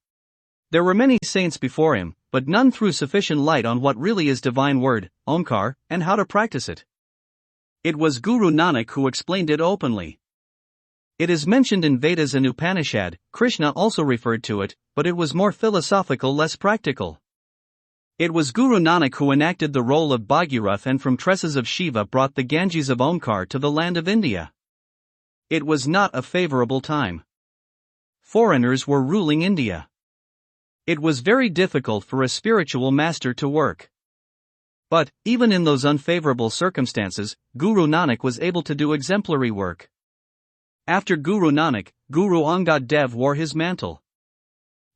There were many saints before him, but none threw sufficient light on what really is divine word, Omkar, and how to practice it. It was Guru Nanak who explained it openly. It is mentioned in Vedas and Upanishad. Krishna also referred to it, but it was more philosophical, less practical. It was Guru Nanak who enacted the role of Bhagirath and from tresses of Shiva brought the Ganges of Omkar to the land of India. It was not a favorable time. Foreigners were ruling India. It was very difficult for a spiritual master to work. But, even in those unfavorable circumstances, Guru Nanak was able to do exemplary work. After Guru Nanak, Guru Angad Dev wore his mantle.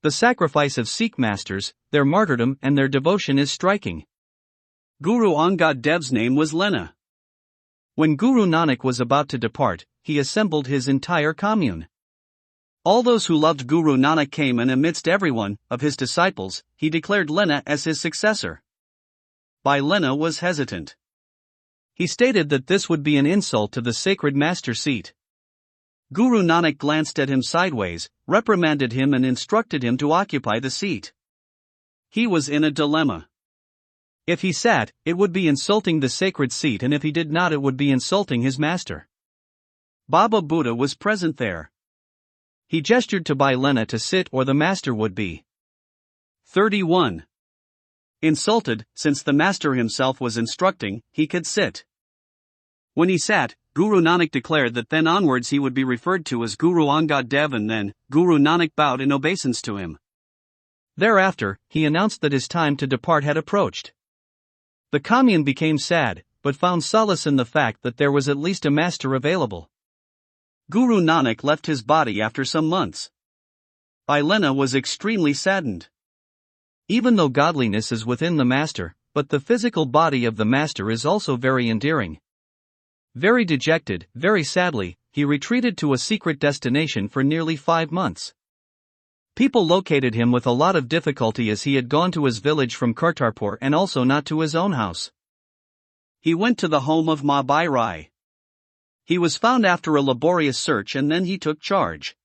The sacrifice of Sikh masters, their martyrdom and their devotion is striking. Guru Angad Dev's name was Lena. When Guru Nanak was about to depart, he assembled his entire commune. All those who loved Guru Nanak came, and amidst everyone, of his disciples, he declared Lena as his successor. Bhai Lena was hesitant. He stated that this would be an insult to the sacred master seat. Guru Nanak glanced at him sideways, reprimanded him and instructed him to occupy the seat. He was in a dilemma. If he sat, it would be insulting the sacred seat, and if he did not, it would be insulting his master. Baba Buddha was present there. He gestured to Bhai Lena to sit, or the master would be 31. Insulted, since the master himself was instructing, he could sit. When he sat, Guru Nanak declared that then onwards he would be referred to as Guru Angad Dev, and then, Guru Nanak bowed in obeisance to him. Thereafter, he announced that his time to depart had approached. The commune became sad, but found solace in the fact that there was at least a master available. Guru Nanak left his body after some months. Bhai Lena was extremely saddened. Even though godliness is within the master, but the physical body of the master is also very endearing. Very dejected, very sadly, he retreated to a secret destination for nearly 5 months. People located him with a lot of difficulty, as he had gone to his village from Kartarpur and also not to his own house. He went to the home of Ma Bai Rai. He was found after a laborious search, and then he took charge.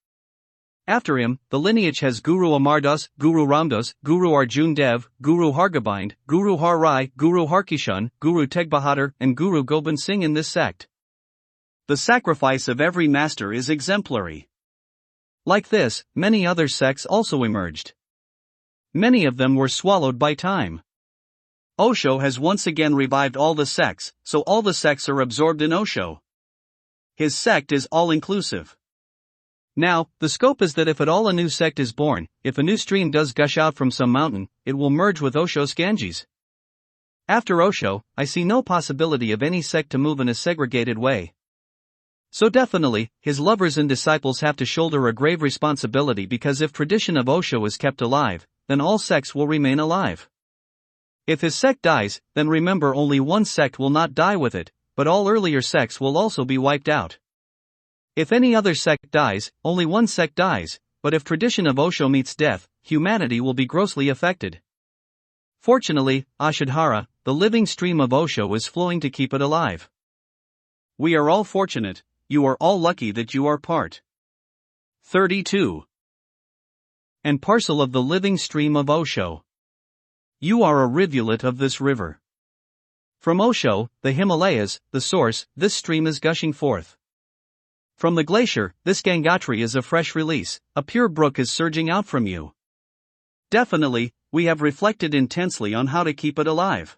After him, the lineage has Guru Amardas, Guru Ramdas, Guru Arjun Dev, Guru Hargobind, Guru Har Rai, Guru Harkishan, Guru Teg Bahadur, and Guru Gobind Singh in this sect. The sacrifice of every master is exemplary. Like this, many other sects also emerged. Many of them were swallowed by time. Osho has once again revived all the sects, so all the sects are absorbed in Osho. His sect is all-inclusive. Now, the scope is that if at all a new sect is born, if a new stream does gush out from some mountain, it will merge with Osho's Ganges. After Osho, I see no possibility of any sect to move in a segregated way. So definitely, his lovers and disciples have to shoulder a grave responsibility, because if tradition of Osho is kept alive, then all sects will remain alive. If his sect dies, then remember only one sect will not die with it, but all earlier sects will also be wiped out. If any other sect dies, only one sect dies, but if tradition of Osho meets death, humanity will be grossly affected. Fortunately, Ashadhara, the living stream of Osho, is flowing to keep it alive. We are all fortunate. You are all lucky that you are part 32 and parcel of the living stream of Osho. You are a rivulet of this river. From Osho, the Himalayas, the source, this stream is gushing forth. From the glacier, this Gangotri is a fresh release, a pure brook is surging out from you. Definitely, we have reflected intensely on how to keep it alive.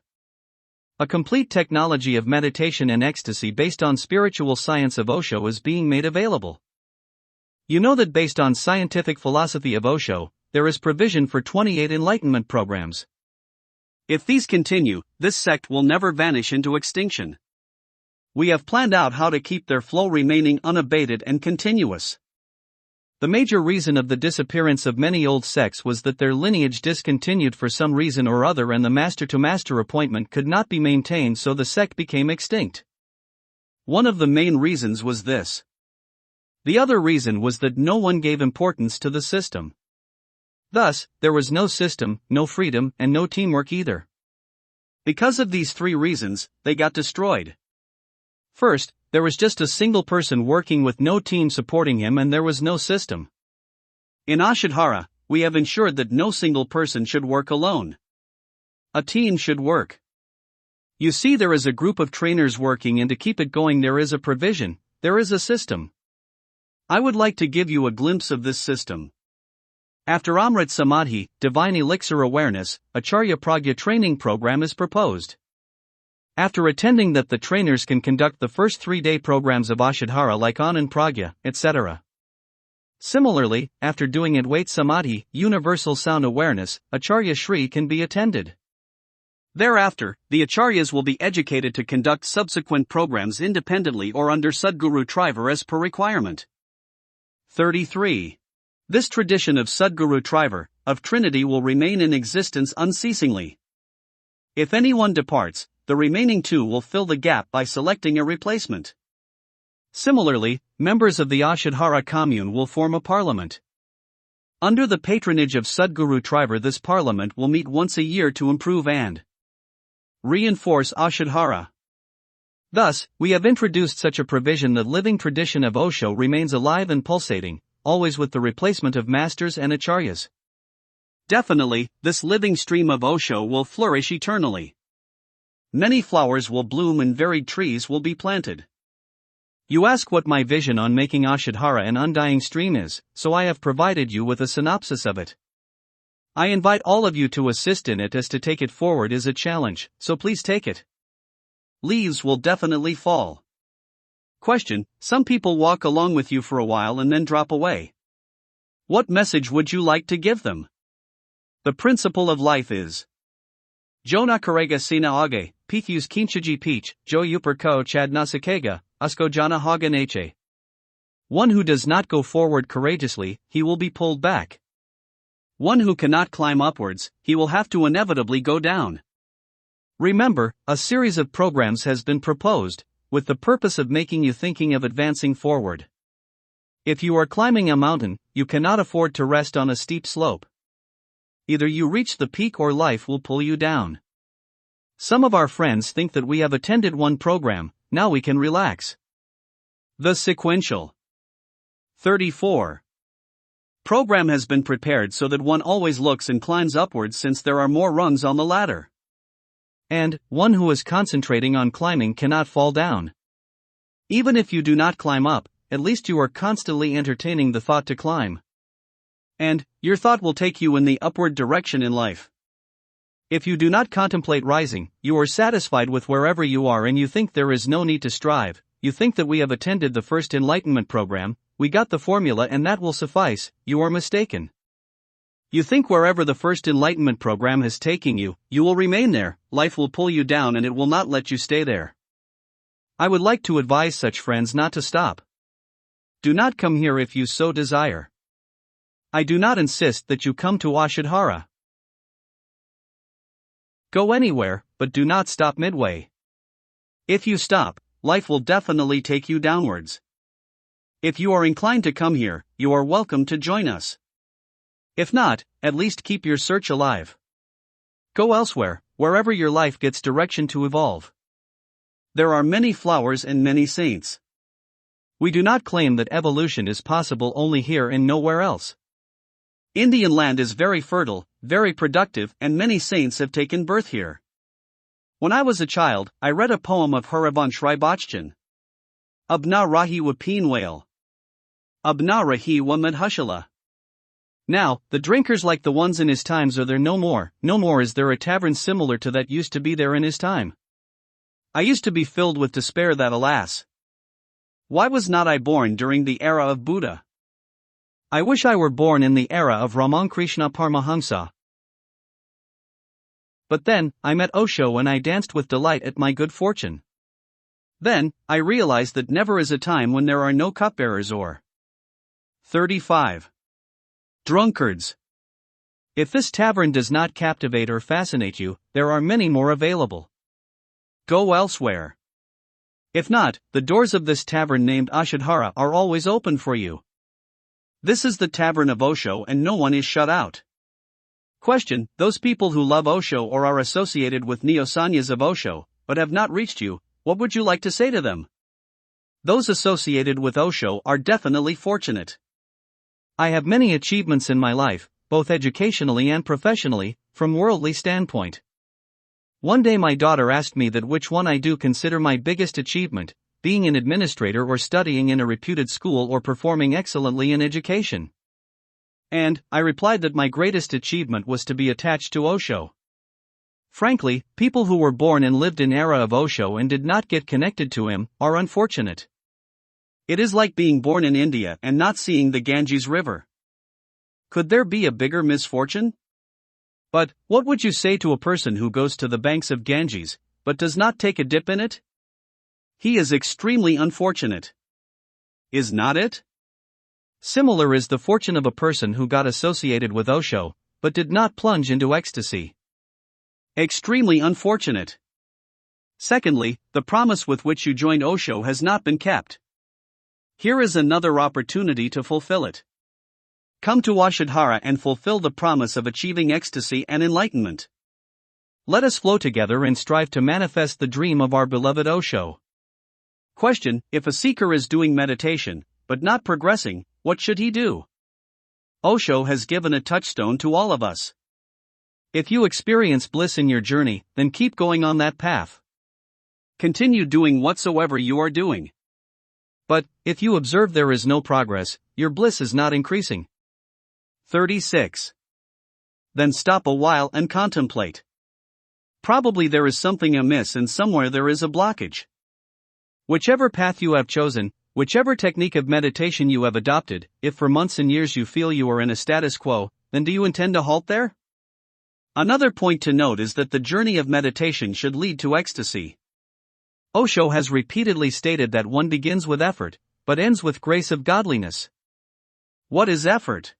A complete technology of meditation and ecstasy based on spiritual science of Osho is being made available. You know that based on scientific philosophy of Osho, there is provision for 28 enlightenment programs. If these continue, this sect will never vanish into extinction. We have planned out how to keep their flow remaining unabated and continuous. The major reason of the disappearance of many old sects was that their lineage discontinued for some reason or other, and the master-to-master appointment could not be maintained, so the sect became extinct. One of the main reasons was this. The other reason was that no one gave importance to the system. Thus, there was no system, no freedom, and no teamwork either. Because of these 3 reasons, they got destroyed. First, there was just a single person working with no team supporting him, and there was no system. In Ashadhara, we have ensured that no single person should work alone. A team should work. You see, there is a group of trainers working, and to keep it going there is a provision, there is a system. I would like to give you a glimpse of this system. After Amrit Samadhi, Divine Elixir Awareness, Acharya Pragya training program is proposed. After attending that, the trainers can conduct the first 3-day programs of Ashadhara like Anand Pragya, etc. Similarly, after doing Advait Samadhi, Universal Sound Awareness, Acharya Shri can be attended. Thereafter, the Acharyas will be educated to conduct subsequent programs independently or under Sadguru Trivar as per requirement. 33. This tradition of Sadguru Trivar, of Trinity, will remain in existence unceasingly. If anyone departs, the remaining 2 will fill the gap by selecting a replacement. Similarly, members of the Ashadhara commune will form a parliament. Under the patronage of Sadguru Trivar, this parliament will meet once a year to improve and reinforce Ashadhara. Thus, we have introduced such a provision that living tradition of Osho remains alive and pulsating, always with the replacement of masters and acharyas. Definitely, this living stream of Osho will flourish eternally. Many flowers will bloom and varied trees will be planted. You ask what my vision on making Ashadhara an undying stream is, so I have provided you with a synopsis of it. I invite all of you to assist in it, as to take it forward is a challenge, so please take it. Leaves will definitely fall. Question: some people walk along with you for a while and then drop away. What message would you like to give them? The principle of life is Jona Karega Sina Age, Pithus Kinchaji Peach, Jo Upper Ko Chad Nasakega, Usko Jana Hagan H. One who does not go forward courageously, he will be pulled back. One who cannot climb upwards, he will have to inevitably go down. Remember, a series of programs has been proposed, with the purpose of making you thinking of advancing forward. If you are climbing a mountain, you cannot afford to rest on a steep slope. Either you reach the peak or life will pull you down. Some of our friends think that we have attended one program, now we can relax. The sequential 34 program has been prepared so that one always looks and climbs upwards, since there are more rungs on the ladder. And one who is concentrating on climbing cannot fall down. Even if you do not climb up, at least you are constantly entertaining the thought to climb. And your thought will take you in the upward direction in life. If you do not contemplate rising, you are satisfied with wherever you are and you think there is no need to strive. You think that we have attended the first enlightenment program, we got the formula and that will suffice. You are mistaken. You think wherever the first enlightenment program has taken you, you will remain there. Life will pull you down and it will not let you stay there. I would like to advise such friends not to stop. Do not come here if you so desire. I do not insist that you come to Ashadhara. Go anywhere, but do not stop midway. If you stop, life will definitely take you downwards. If you are inclined to come here, you are welcome to join us. If not, at least keep your search alive. Go elsewhere, wherever your life gets direction to evolve. There are many flowers and many saints. We do not claim that evolution is possible only here and nowhere else. Indian land is very fertile, very productive, and many saints have taken birth here. When I was a child, I read a poem of Harivansh Rai Bachchan. Abna Rahi wa Peen Whale. Abna Rahi wa Madhushala. Now, the drinkers like the ones in his times are there no more is there a tavern similar to that used to be there in his time. I used to be filled with despair that alas, why was not I born during the era of Buddha? I wish I were born in the era of Ramankrishna Paramahamsa. But then, I met Osho and I danced with delight at my good fortune. Then, I realized that never is a time when there are no cupbearers or 35 drunkards. If this tavern does not captivate or fascinate you, there are many more available. Go elsewhere. If not, the doors of this tavern named Ashadhara are always open for you. This is the tavern of Osho and no one is shut out. Question: those people who love Osho or are associated with neo-sannyas of Osho, but have not reached you, what would you like to say to them? Those associated with Osho are definitely fortunate. I have many achievements in my life, both educationally and professionally, from worldly standpoint. One day my daughter asked me that which one I do consider my biggest achievement, being an administrator or studying in a reputed school or performing excellently in education. And I replied that my greatest achievement was to be attached to Osho. Frankly, people who were born and lived in era of Osho and did not get connected to him are unfortunate. It is like being born in India and not seeing the Ganges River. Could there be a bigger misfortune? But what would you say to a person who goes to the banks of Ganges, but does not take a dip in it? He is extremely unfortunate. Is not it? Similar is the fortune of a person who got associated with Osho, but did not plunge into ecstasy. Extremely unfortunate. Secondly, the promise with which you joined Osho has not been kept. Here is another opportunity to fulfill it. Come to Ashadhara and fulfill the promise of achieving ecstasy and enlightenment. Let us flow together and strive to manifest the dream of our beloved Osho. Question: if a seeker is doing meditation, but not progressing, what should he do? Osho has given a touchstone to all of us. If you experience bliss in your journey, then keep going on that path. Continue doing whatsoever you are doing. But, if you observe there is no progress, your bliss is not increasing. 36. Then stop a while and contemplate. Probably there is something amiss and somewhere there is a blockage. Whichever path you have chosen, whichever technique of meditation you have adopted, if for months and years you feel you are in a status quo, then do you intend to halt there? Another point to note is that the journey of meditation should lead to ecstasy. Osho has repeatedly stated that one begins with effort, but ends with grace of godliness. What is effort?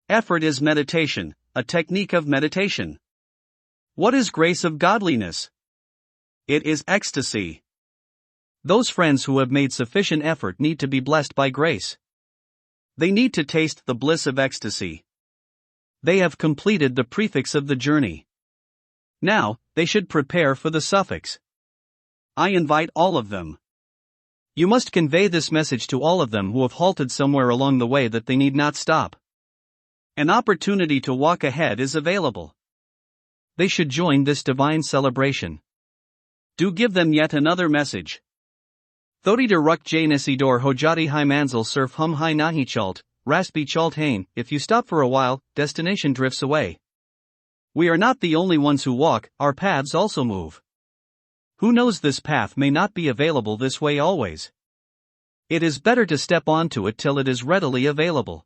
Effort is meditation, a technique of meditation. What is grace of godliness? It is ecstasy. Those friends who have made sufficient effort need to be blessed by grace. They need to taste the bliss of ecstasy. They have completed the prefix of the journey. Now, they should prepare for the suffix. I invite all of them. You must convey this message to all of them who have halted somewhere along the way that they need not stop. An opportunity to walk ahead is available. They should join this divine celebration. Do give them yet another message. Thodi der ruk janisidor hojati hi manzil surf hum hi nahi chalt, raspi chalt hain. If you stop for a while, destination drifts away. We are not the only ones who walk, our paths also move. Who knows, this path may not be available this way always. It is better to step onto it till it is readily available.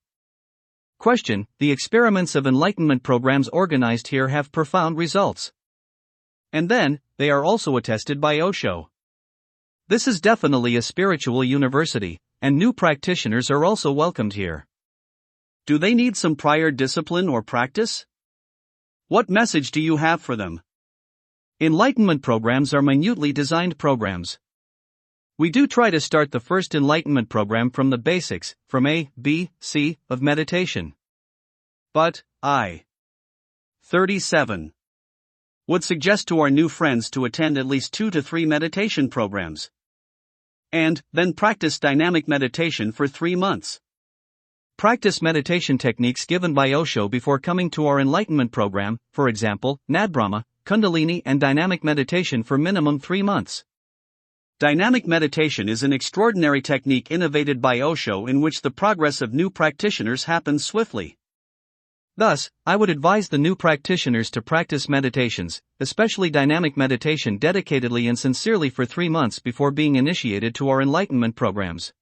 Question: the experiments of enlightenment programs organized here have profound results. And then, they are also attested by Osho. This is definitely a spiritual university, and new practitioners are also welcomed here. Do they need some prior discipline or practice? What message do you have for them? Enlightenment programs are minutely designed programs. We do try to start the first enlightenment program from the basics, from A, B, C, of meditation. But, 37. Would suggest to our new friends to attend at least 2 to 3 meditation programs. And, then practice dynamic meditation for 3 months. Practice meditation techniques given by Osho before coming to our enlightenment program, for example, Nadbrahma, Kundalini and dynamic meditation for minimum 3 months. Dynamic meditation is an extraordinary technique innovated by Osho in which the progress of new practitioners happens swiftly. Thus, I would advise the new practitioners to practice meditations, especially dynamic meditation, dedicatedly and sincerely for 3 months before being initiated to our enlightenment programs.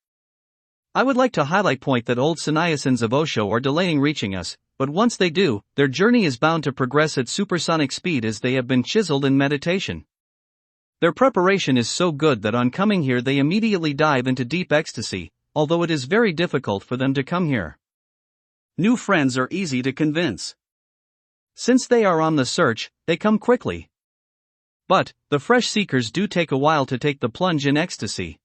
I would like to highlight point that old sannyasins of Osho are delaying reaching us, but once they do, their journey is bound to progress at supersonic speed as they have been chiseled in meditation. Their preparation is so good that on coming here they immediately dive into deep ecstasy, although it is very difficult for them to come here. New friends are easy to convince. Since they are on the search, they come quickly. But, the fresh seekers do take a while to take the plunge in ecstasy.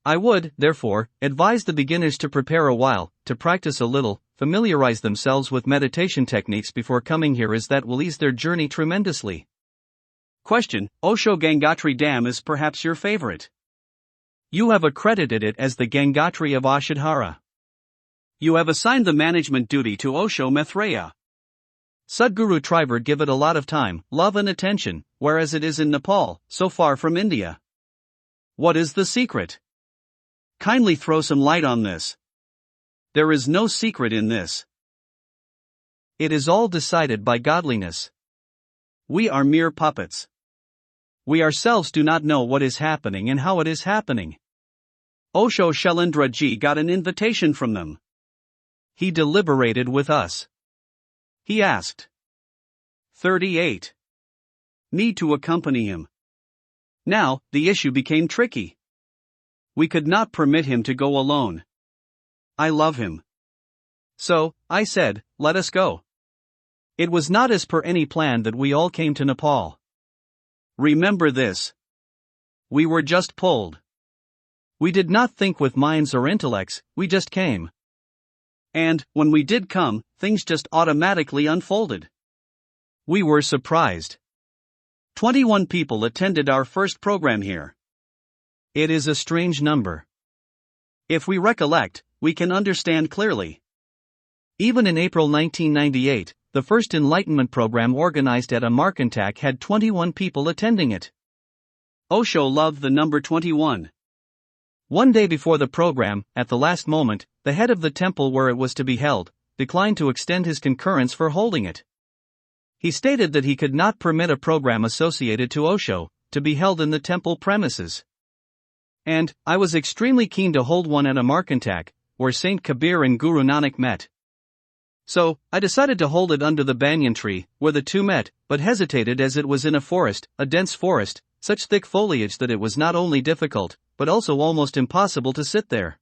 I would, therefore, advise the beginners to prepare a while, to practice a little, familiarize themselves with meditation techniques before coming here, as that will ease their journey tremendously. Question: Osho Gangotri Dam is perhaps your favorite. You have accredited it as the Gangotri of Ashadhara. You have assigned the management duty to Osho Maitreya. Sadhguru Trivard give it a lot of time, love and attention, whereas it is in Nepal, so far from India. What is the secret? Kindly throw some light on this. There is no secret in this. It is all decided by godliness. We are mere puppets. We ourselves do not know what is happening and how it is happening. Osho Shailendra Ji got an invitation from them. He deliberated with us. He asked 38. Me to accompany him. Now, the issue became tricky. We could not permit him to go alone. I love him. So, I said, let us go. It was not as per any plan that we all came to Nepal. Remember this. We were just pulled. We did not think with minds or intellects, we just came. And, when we did come, things just automatically unfolded. We were surprised. 21 people attended our first program here. It is a strange number. If we recollect, we can understand clearly. Even in April 1998, the first Enlightenment program organized at Amarkantak had 21 people attending it. Osho loved the number 21. One day before the program, at the last moment, the head of the temple where it was to be held declined to extend his concurrence for holding it. He stated that he could not permit a program associated to Osho to be held in the temple premises. And I was extremely keen to hold one at Amarkantak, where Saint Kabir and Guru Nanak met. So, I decided to hold it under the banyan tree, where the two met, but hesitated as it was in a forest, a dense forest, such thick foliage that it was not only difficult, but also almost impossible to sit there.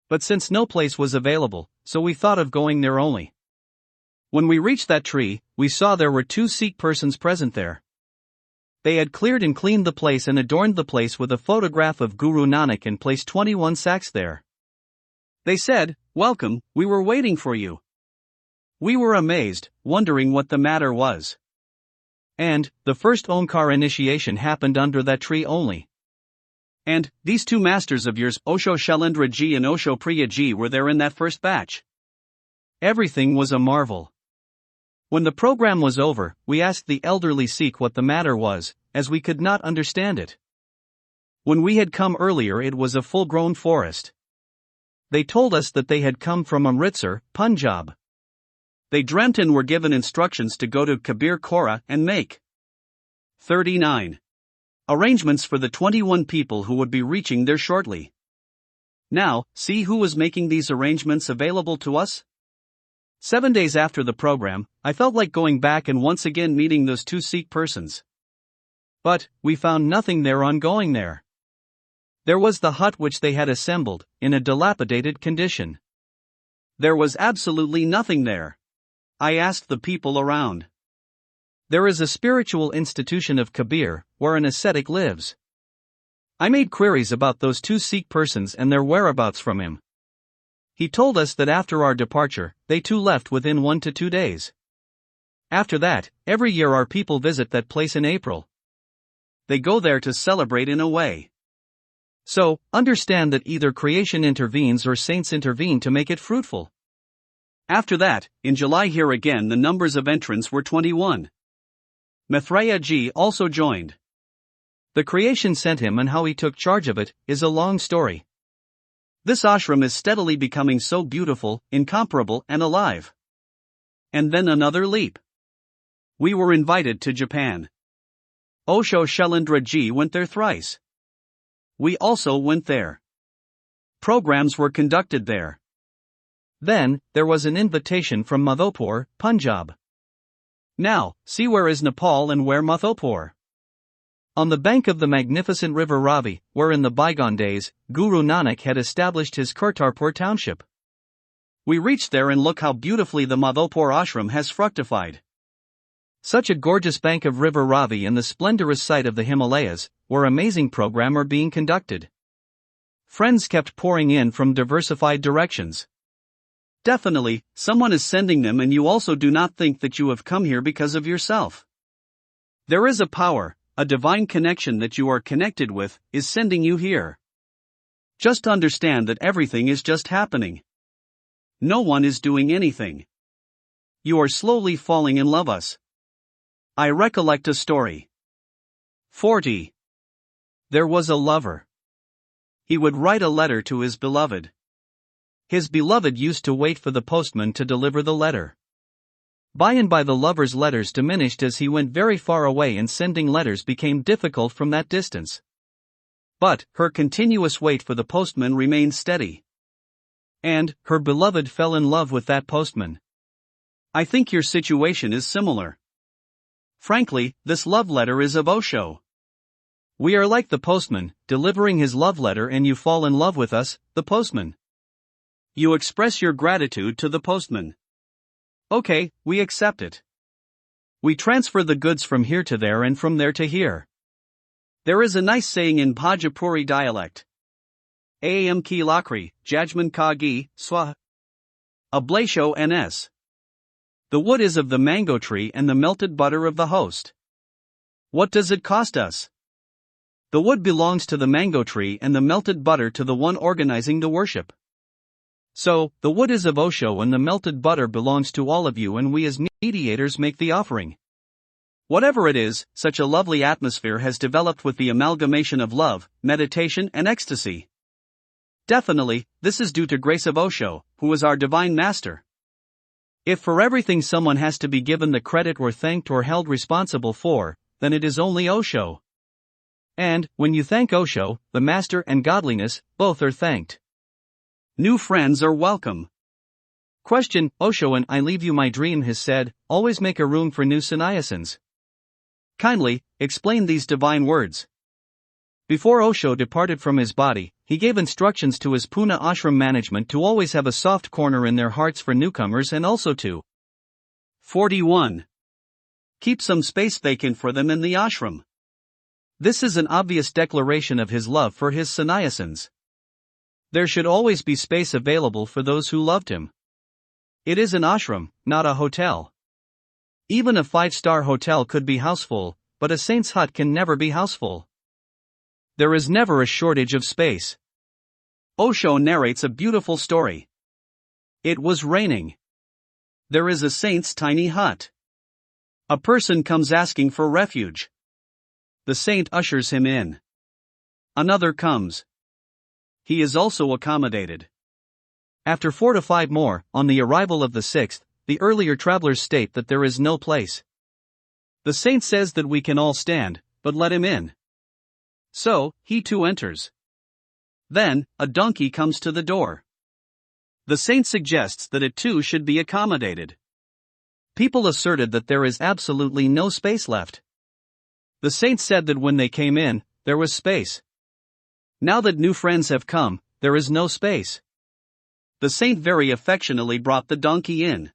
But since no place was available, so we thought of going there only. When we reached that tree, we saw there were 2 Sikh persons present there. They had cleared and cleaned the place and adorned the place with a photograph of Guru Nanak and placed 21 sacks there. They said, "Welcome, we were waiting for you." We were amazed, wondering what the matter was. And, the first Omkar initiation happened under that tree only. And, these 2 masters of yours, Osho Shailendra Ji and Osho Priya Ji, were there in that first batch. Everything was a marvel. When the program was over, we asked the elderly Sikh what the matter was, as we could not understand it. When we had come earlier, it was a full-grown forest. They told us that they had come from Amritsar, Punjab. They dreamt and were given instructions to go to Kabir Khora and make 39 arrangements for the 21 people who would be reaching there shortly. Now, see who was making these arrangements available to us? 7 days after the program, I felt like going back and once again meeting those 2 Sikh persons. But, we found nothing there on going there. There was the hut which they had assembled, in a dilapidated condition. There was absolutely nothing there. I asked the people around. There is a spiritual institution of Kabir, where an ascetic lives. I made queries about those 2 Sikh persons and their whereabouts from him. He told us that after our departure, they too left within 1 to 2 days. After that, every year our people visit that place in April. They go there to celebrate in a way. So, understand that either creation intervenes or saints intervene to make it fruitful. After that, in July here again the numbers of entrants were 21. Maitreya Ji also joined. The creation sent him, and how he took charge of it is a long story. This ashram is steadily becoming so beautiful, incomparable, and alive. And then another leap. We were invited to Japan. Osho Shailendra Ji went there thrice. We also went there. Programs were conducted there. Then, there was an invitation from Madhopur, Punjab. Now, see where is Nepal and where Madhopur. On the bank of the magnificent river Ravi, where in the bygone days, Guru Nanak had established his Kartarpur township. We reached there and look how beautifully the Madhopur ashram has fructified. Such a gorgeous bank of river Ravi and the splendorous sight of the Himalayas, where amazing program are being conducted. Friends kept pouring in from diversified directions. Definitely, someone is sending them, and you also do not think that you have come here because of yourself. There is a power, a divine connection that you are connected with, is sending you here. Just understand that everything is just happening. No one is doing anything. You are slowly falling in love us. I recollect a story. 40. There was a lover. He would write a letter to his beloved. His beloved used to wait for the postman to deliver the letter. By and by the lover's letters diminished as he went very far away, and sending letters became difficult from that distance. But, her continuous wait for the postman remained steady. And, her beloved fell in love with that postman. I think your situation is similar. Frankly, this love letter is of Osho. We are like the postman, delivering his love letter, and you fall in love with us, the postman. You express your gratitude to the postman. Okay, we accept it. We transfer the goods from here to there and from there to here. There is a nice saying in Bhojpuri dialect. Aam ki lakri, jajman ka gi, swa. Ablasho ns. The wood is of the mango tree and the melted butter of the host. What does it cost us? The wood belongs to the mango tree and the melted butter to the one organizing the worship. So, the wood is of Osho and the melted butter belongs to all of you, and we as mediators make the offering. Whatever it is, such a lovely atmosphere has developed with the amalgamation of love, meditation and ecstasy. Definitely, this is due to grace of Osho, who is our divine master. If for everything someone has to be given the credit or thanked or held responsible for, then it is only Osho. And, when you thank Osho, the master and godliness, both are thanked. New friends are welcome. Question: Osho and I leave you my dream has said, always make a room for new sannyasins. Kindly, explain these divine words. Before Osho departed from his body, he gave instructions to his Pune ashram management to always have a soft corner in their hearts for newcomers and also to 41. Keep some space vacant for them in the ashram. This is an obvious declaration of his love for his sannyasins. There should always be space available for those who loved him. It is an ashram, not a hotel. Even a 5-star hotel could be houseful, but a saint's hut can never be houseful. There is never a shortage of space. Osho narrates a beautiful story. It was raining. There is a saint's tiny hut. A person comes asking for refuge. The saint ushers him in. Another comes. He is also accommodated. After 4 to 5 more, on the arrival of the 6th, the earlier travelers state that there is no place. The saint says that we can all stand, but let him in. So, he too enters. Then, a donkey comes to the door. The saint suggests that it too should be accommodated. People asserted that there is absolutely no space left. The saint said that when they came in, there was space. Now that new friends have come, there is no space. The saint very affectionately brought the donkey in.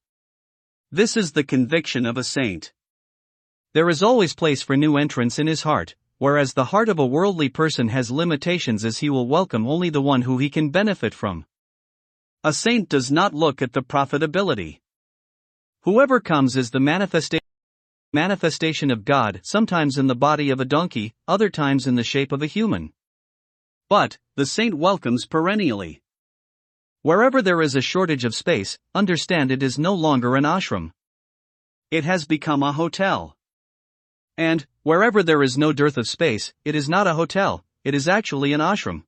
This is the conviction of a saint. There is always place for new entrants in his heart, whereas the heart of a worldly person has limitations as he will welcome only the one who he can benefit from. A saint does not look at the profitability. Whoever comes is the manifestation of God, sometimes in the body of a donkey, other times in the shape of a human. But, the saint welcomes perennially. Wherever there is a shortage of space, understand it is no longer an ashram. It has become a hotel. And, wherever there is no dearth of space, it is not a hotel, it is actually an ashram.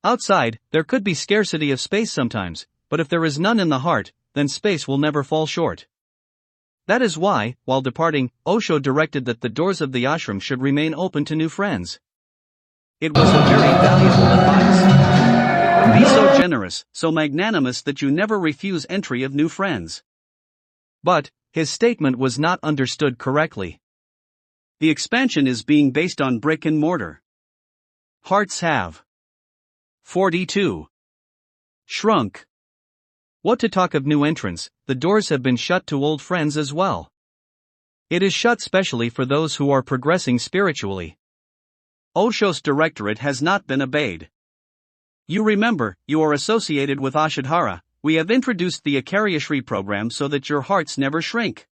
Outside, there could be scarcity of space sometimes, but if there is none in the heart, then space will never fall short. That is why, while departing, Osho directed that the doors of the ashram should remain open to new friends. It was a very valuable advice. Be so generous, so magnanimous that you never refuse entry of new friends. But, his statement was not understood correctly. The expansion is being based on brick and mortar. Hearts have 42. Shrunk. What to talk of new entrants, the doors have been shut to old friends as well. It is shut specially for those who are progressing spiritually. Osho's directorate has not been obeyed. You remember, you are associated with Ashadhara. We have introduced the Akaryashri program so that your hearts never shrink.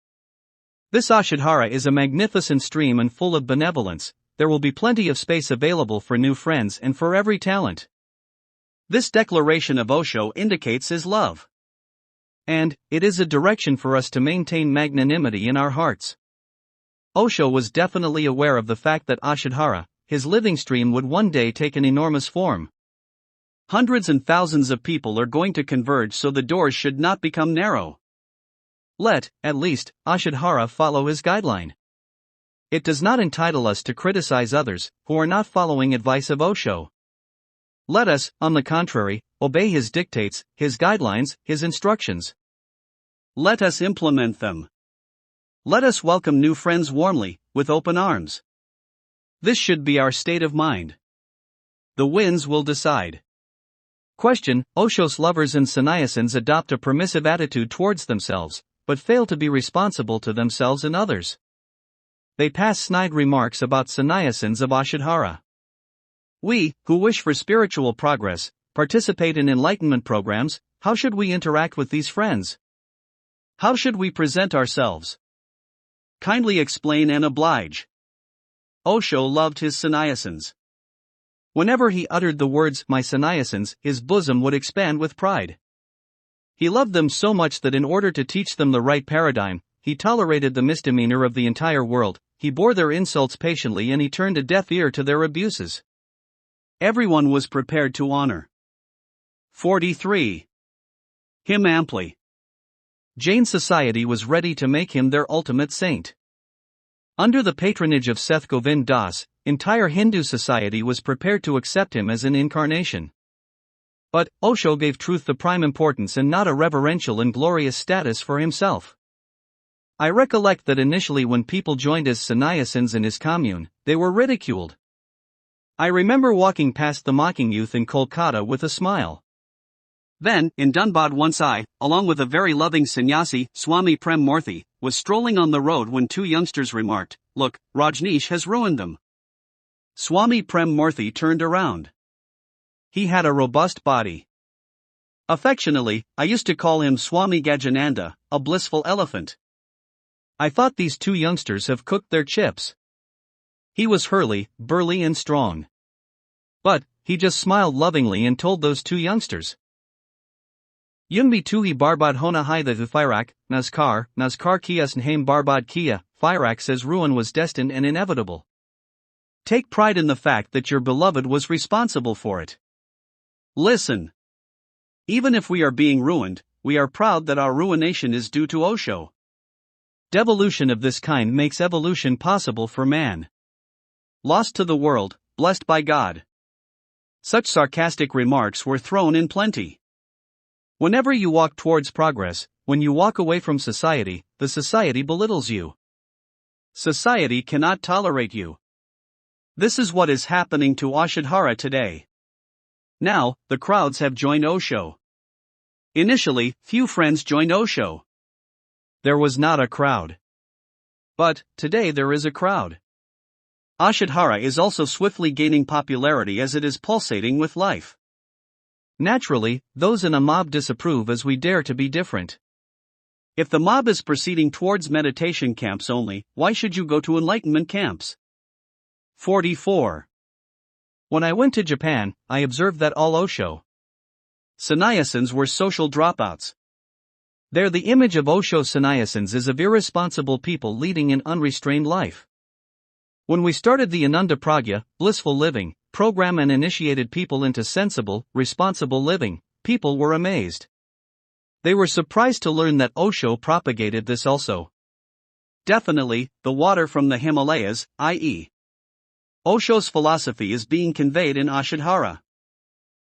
This Ashadhara is a magnificent stream and full of benevolence. There will be plenty of space available for new friends and for every talent. This declaration of Osho indicates his love. And, it is a direction for us to maintain magnanimity in our hearts. Osho was definitely aware of the fact that Ashadhara, his living stream, would one day take an enormous form. Hundreds and thousands of people are going to converge, so the doors should not become narrow. Let, at least, Ashadhara follow his guideline. It does not entitle us to criticize others who are not following advice of Osho. Let us, on the contrary, obey his dictates, his guidelines, his instructions. Let us implement them. Let us welcome new friends warmly, with open arms. This should be our state of mind. The winds will decide. Question: Osho's lovers and sannyasins adopt a permissive attitude towards themselves, but fail to be responsible to themselves and others. They pass snide remarks about sannyasins of Ashadhara. We, who wish for spiritual progress, participate in enlightenment programs, how should we interact with these friends? How should we present ourselves? Kindly explain and oblige. Osho loved his sannyasins. Whenever he uttered the words, my sannyasins, his bosom would expand with pride. He loved them so much that in order to teach them the right paradigm, he tolerated the misdemeanor of the entire world, he bore their insults patiently and he turned a deaf ear to their abuses. Everyone was prepared to honor. 43. Him amply. Jain society was ready to make him their ultimate saint. Under the patronage of Seth Govind Das, entire Hindu society was prepared to accept him as an incarnation. But Osho gave truth the prime importance and not a reverential and glorious status for himself. I recollect that initially when people joined as sannyasins in his commune, they were ridiculed. I remember walking past the mocking youth in Kolkata with a smile. Then, in Dhanbad once I, along with a very loving sannyasi, Swami Prem Murthy, was strolling on the road when two youngsters remarked, look, Rajneesh has ruined them. Swami Prem Murthy turned around. He had a robust body. Affectionately, I used to call him Swami Gajananda, a blissful elephant. I thought these two youngsters have cooked their chips. He was hurly, burly and strong. But, he just smiled lovingly and told those two youngsters. Yung bi tuhi barbad hona hai the Firak, Nazkar kias nhaim barbad kia, Firak says ruin was destined and inevitable. Take pride in the fact that your beloved was responsible for it. Listen. Even if we are being ruined, we are proud that our ruination is due to Osho. Devolution of this kind makes evolution possible for man. Lost to the world, blessed by God. Such sarcastic remarks were thrown in plenty. Whenever you walk towards progress, when you walk away from society, the society belittles you. Society cannot tolerate you. This is what is happening to Ashadhara today. Now, the crowds have joined Osho. Initially, few friends joined Osho. There was not a crowd. But, today there is a crowd. Ashadhara is also swiftly gaining popularity as it is pulsating with life. Naturally, those in a mob disapprove as we dare to be different. If the mob is proceeding towards meditation camps only, why should you go to enlightenment camps? 44. When I went to Japan, I observed that all Osho sannyasins were social dropouts. There the image of Osho sannyasins is of irresponsible people leading an unrestrained life. When we started the Ananda Pragya, blissful living, program and initiated people into sensible, responsible living, people were amazed. They were surprised to learn that Osho propagated this also. Definitely, the water from the Himalayas, i.e. Osho's philosophy is being conveyed in Ashadhara.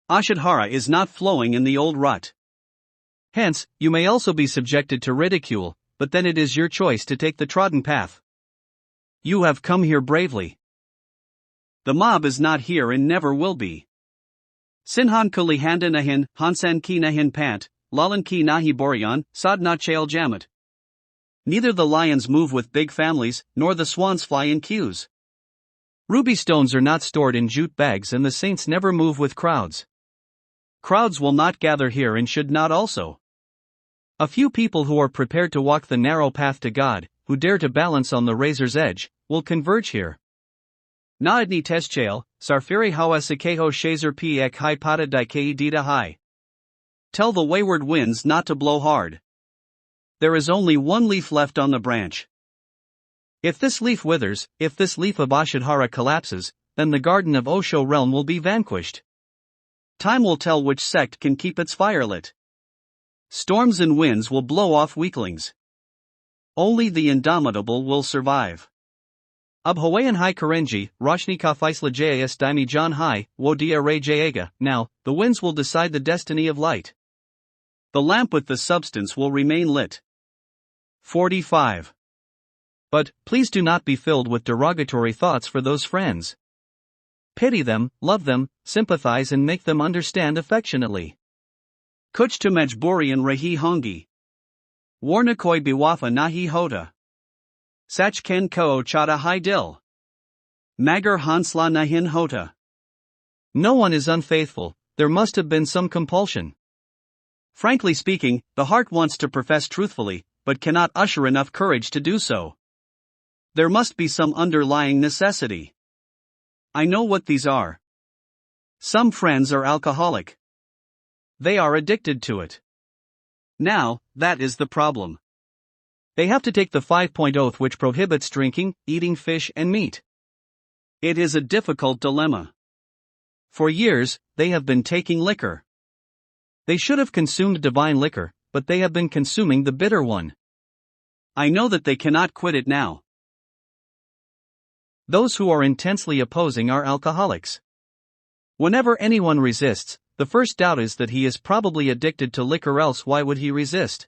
Ashadhara is not flowing in the old rut. Hence, you may also be subjected to ridicule, but then it is your choice to take the trodden path. You have come here bravely. The mob is not here and never will be. Sinhan kuli handa nahin, hansan ki nahin pant, lalan ki nahi boryan, sadna chail jamat. Neither the lions move with big families, nor the swans fly in queues. Ruby stones are not stored in jute bags and the saints never move with crowds. Crowds will not gather here and should not also. A few people who are prepared to walk the narrow path to God, who dare to balance on the razor's edge, will converge here. Naadni teschail, sarfiri hawa sakeho shazer p ek hai pada dikei dita hai. Tell the wayward winds not to blow hard. There is only one leaf left on the branch. If this leaf withers, if this leaf of Ashadhara collapses, then the garden of Osho realm will be vanquished. Time will tell which sect can keep its fire lit. Storms and winds will blow off weaklings. Only the indomitable will survive. Ab Hawayan Hai Karenji, Roshni Ka Faisla Jas Daimi John Hai, Wodia Ray Jaega. Now, the winds will decide the destiny of light. The lamp with the substance will remain lit. 45. But, please do not be filled with derogatory thoughts for those friends. Pity them, love them, sympathize and make them understand affectionately. Kuch to Majburi and Rahi Hongi. Warnakoi biwafa nahi hota. Sach ken ko chata hai dil. Magar hansla nahin hota. No one is unfaithful, there must have been some compulsion. Frankly speaking, the heart wants to profess truthfully, but cannot usher enough courage to do so. There must be some underlying necessity. I know what these are. Some friends are alcoholic. They are addicted to it. Now, that is the problem. They have to take the 5-point oath which prohibits drinking, eating fish and meat. It is a difficult dilemma. For years, they have been taking liquor. They should have consumed divine liquor, but they have been consuming the bitter one. I know that they cannot quit it now. Those who are intensely opposing are alcoholics. Whenever anyone resists, the first doubt is that he is probably addicted to liquor, else why would he resist?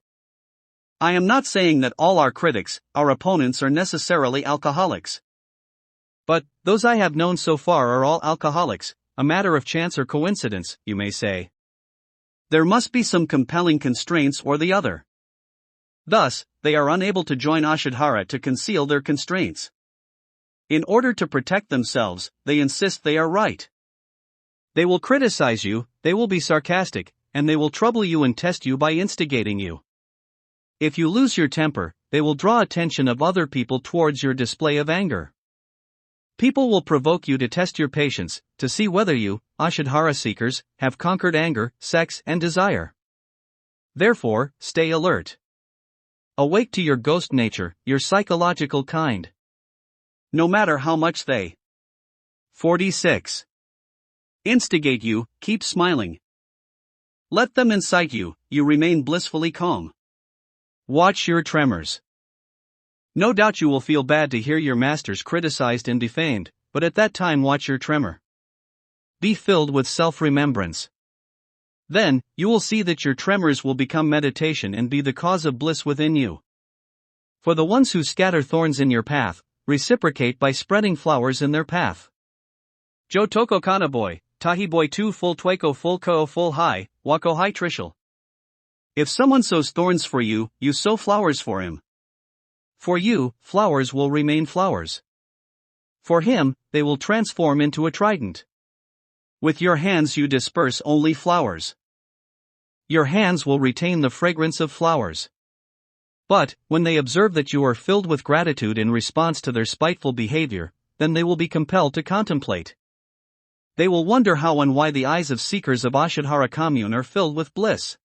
I am not saying that all our critics, our opponents, are necessarily alcoholics. But, those I have known so far are all alcoholics, a matter of chance or coincidence, you may say. There must be some compelling constraints or the other. Thus, they are unable to join Ashadhara to conceal their constraints. In order to protect themselves, they insist they are right. They will criticize you, they will be sarcastic, and they will trouble you and test you by instigating you. If you lose your temper, they will draw attention of other people towards your display of anger. People will provoke you to test your patience, to see whether you, Ashadhara seekers, have conquered anger, sex, and desire. Therefore, stay alert. Awake to your ghost nature, your psychological kind. No matter how much they 46. Instigate you, keep smiling. Let them incite you, you remain blissfully calm. Watch your tremors. No doubt you will feel bad to hear your masters criticized and defamed, but at that time watch your tremor. Be filled with self-remembrance. Then, you will see that your tremors will become meditation and be the cause of bliss within you. For the ones who scatter thorns in your path, reciprocate by spreading flowers in their path. Jo toko kana boy, tahi boy tu full twako full ko full high, wako high trishul. If someone sows thorns for you, you sow flowers for him. For you, flowers will remain flowers. For him, they will transform into a trident. With your hands you disperse only flowers. Your hands will retain the fragrance of flowers. But, when they observe that you are filled with gratitude in response to their spiteful behavior, then they will be compelled to contemplate. They will wonder how and why the eyes of seekers of Ashadhara commune are filled with bliss.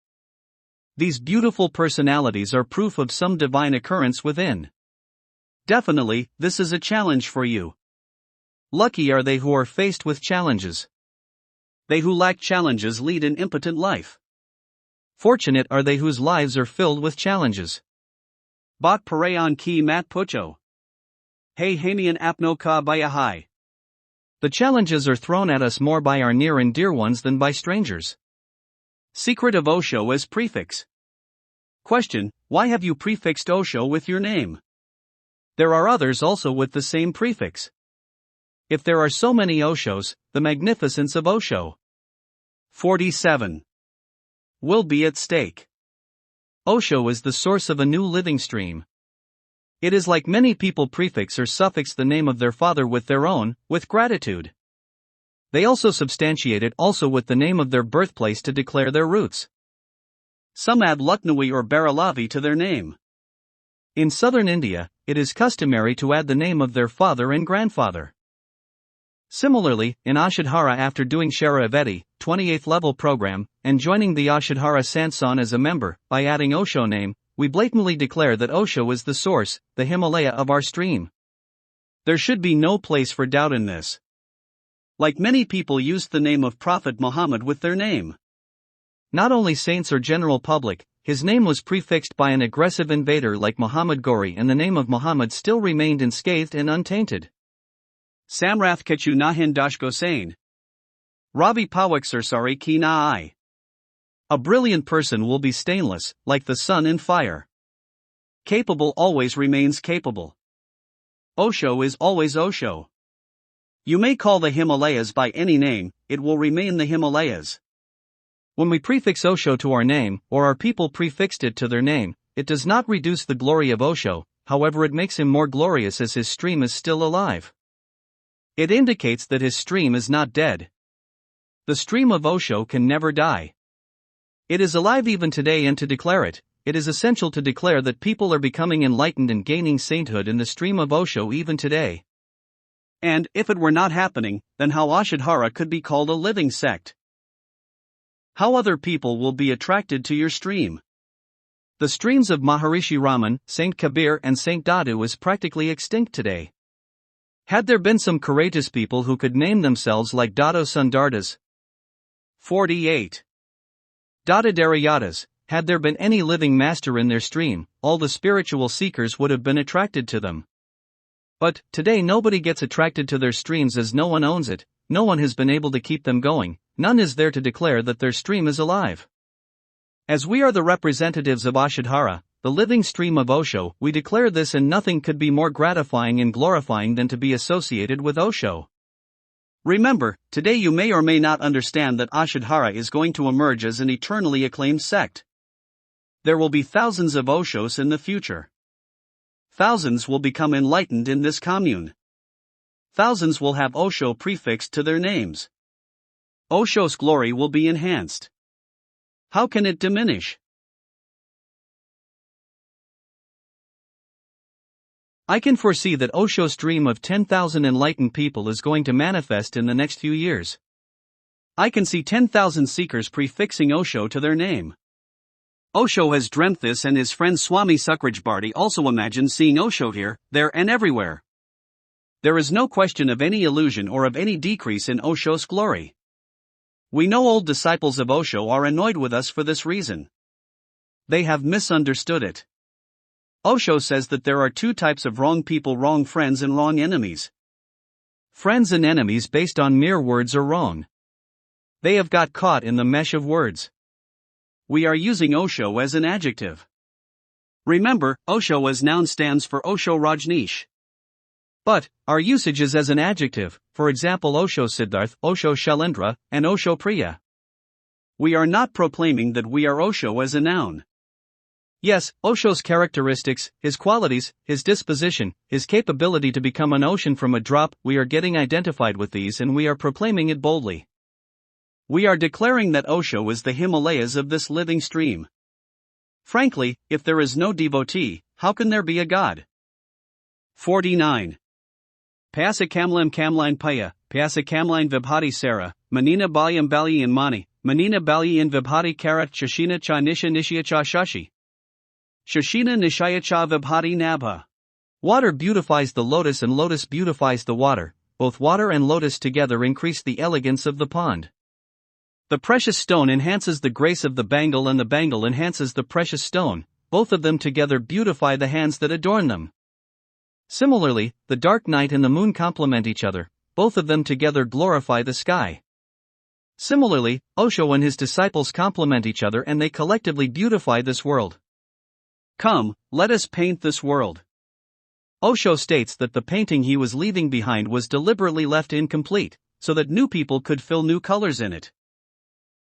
These beautiful personalities are proof of some divine occurrence within. Definitely, this is a challenge for you. Lucky are they who are faced with challenges. They who lack challenges lead an impotent life. Fortunate are they whose lives are filled with challenges. Bak parayan ki mat pucho. Hey hamian apno ka bayahai. The challenges are thrown at us more by our near and dear ones than by strangers. Secret of Osho as prefix. Question: why have you prefixed Osho with your name? There are others also with the same prefix. If there are so many Oshos, the magnificence of Osho 47 will be at stake. Osho is the source of a new living stream. It is like many people prefix or suffix the name of their father with their own, with gratitude. They also substantiate it also with the name of their birthplace to declare their roots. Some add Lucknowi or Baralavi to their name. In southern India, it is customary to add the name of their father and grandfather. Similarly, in Ashadhara, after doing Shara Avedi, 28th level program, and joining the Ashadhara Sansan as a member, by adding Osho name, we blatantly declare that Osho is the source, the Himalaya of our stream. There should be no place for doubt in this. Like many people used the name of Prophet Muhammad with their name. Not only saints or general public, his name was prefixed by an aggressive invader like Muhammad Ghori, and the name of Muhammad still remained unscathed and untainted. Samrath Kechu Nahin Dashgosain. Rabi Pawaksarsari Ki Na I. A brilliant person will be stainless, like the sun in fire. Capable always remains capable. Osho is always Osho. You may call the Himalayas by any name, it will remain the Himalayas. When we prefix Osho to our name, or our people prefixed it to their name, it does not reduce the glory of Osho, however it makes him more glorious as his stream is still alive. It indicates that his stream is not dead. The stream of Osho can never die. It is alive even today, and to declare it, it is essential to declare that people are becoming enlightened and gaining sainthood in the stream of Osho even today. And, if it were not happening, then how Ashadhara could be called a living sect? How other people will be attracted to your stream? The streams of Maharishi Raman, Saint Kabir and Saint Dadu is practically extinct today. Had there been some courageous people who could name themselves like Dado Sundardas, 48. Dadadarayadas, had there been any living master in their stream, all the spiritual seekers would have been attracted to them. But, today nobody gets attracted to their streams as no one owns it, no one has been able to keep them going, none is there to declare that their stream is alive. As we are the representatives of Ashadhara, the living stream of Osho, we declare this, and nothing could be more gratifying and glorifying than to be associated with Osho. Remember, today you may or may not understand that Ashadhara is going to emerge as an eternally acclaimed sect. There will be thousands of Oshos in the future. Thousands will become enlightened in this commune. Thousands will have Osho prefixed to their names. Osho's glory will be enhanced. How can it diminish? I can foresee that Osho's dream of 10,000 enlightened people is going to manifest in the next few years. I can see 10,000 seekers prefixing Osho to their name. Osho has dreamt this, and his friend Swami Sukrajbharti also imagined seeing Osho here, there and everywhere. There is no question of any illusion or of any decrease in Osho's glory. We know old disciples of Osho are annoyed with us for this reason. They have misunderstood it. Osho says that there are two types of wrong people: wrong friends and wrong enemies. Friends and enemies based on mere words are wrong. They have got caught in the mesh of words. We are using Osho as an adjective. Remember, Osho as noun stands for Osho Rajneesh. But, our usage is as an adjective, for example Osho Siddharth, Osho Shailendra, and Osho Priya. We are not proclaiming that we are Osho as a noun. Yes, Osho's characteristics, his qualities, his disposition, his capability to become an ocean from a drop, we are getting identified with these and we are proclaiming it boldly. We are declaring that Osho is the Himalayas of this living stream. Frankly, if there is no devotee, how can there be a God? 49. Pyasa Kamlam Kamline Paya, Pyasa Kamline Vibhati Sara, Manina Balyam Balyi and Mani, Manina Balyi in Vibhati Karat Shashina Cha Nisha Nishya Cha Shashi. Shashina Nishayacha Vibhati Nabha. Water beautifies the lotus and lotus beautifies the water, both water and lotus together increase the elegance of the pond. The precious stone enhances the grace of the bangle and the bangle enhances the precious stone, both of them together beautify the hands that adorn them. Similarly, the dark night and the moon complement each other, both of them together glorify the sky. Similarly, Osho and his disciples complement each other and they collectively beautify this world. Come, let us paint this world. Osho states that the painting he was leaving behind was deliberately left incomplete, so that new people could fill new colors in it.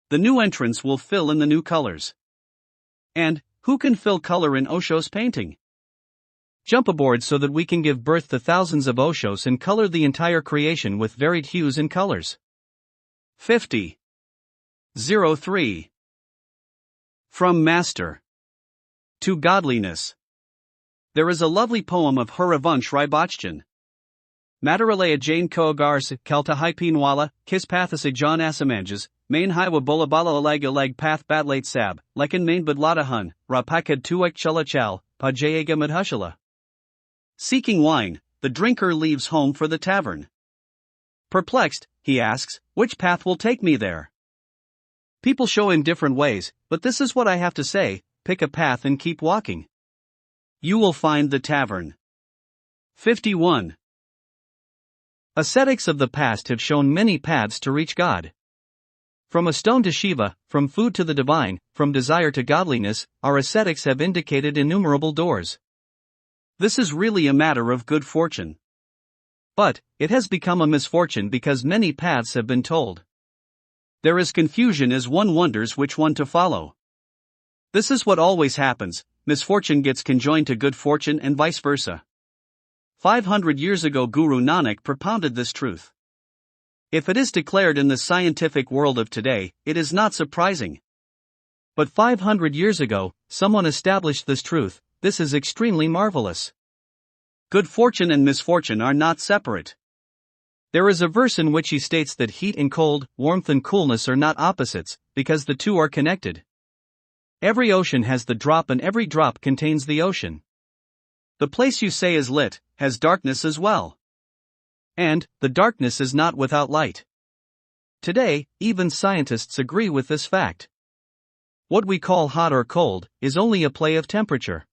The new entrants will fill in the new colors. And, who can fill color in Osho's painting? Jump aboard so that we can give birth to thousands of Oshos and color the entire creation with varied hues and colors. 50. 03. From Master to Godliness. There is a lovely poem of Harivansh Rai Bachchan. Mataralaya Jain Koagars, Kaltahai Pinwala, Kispathasa John Asamanjas, Main Highwa Bolabala Alag Alag Path Badlate Sab, Lekan Main Badlatahun, Rapakad Tuak Chalachal, Pajayaga Madhushala. Seeking wine, the drinker leaves home for the tavern. Perplexed, he asks, which path will take me there? People show in different ways, but this is what I have to say: pick a path and keep walking. You will find the tavern. 51. Ascetics of the past have shown many paths to reach God. From a stone to Shiva, from food to the divine, from desire to godliness, our ascetics have indicated innumerable doors. This is really a matter of good fortune. But, it has become a misfortune because many paths have been told. There is confusion as one wonders which one to follow. This is what always happens: misfortune gets conjoined to good fortune and vice versa. 500 years ago Guru Nanak propounded this truth. If it is declared in the scientific world of today, it is not surprising. But 500 years ago, someone established this truth. This is extremely marvelous. Good fortune and misfortune are not separate. There is a verse in which he states that heat and cold, warmth and coolness are not opposites, because the two are connected. Every ocean has the drop and every drop contains the ocean. The place you say is lit, has darkness as well. And, the darkness is not without light. Today, even scientists agree with this fact. What we call hot or cold, is only a play of temperature.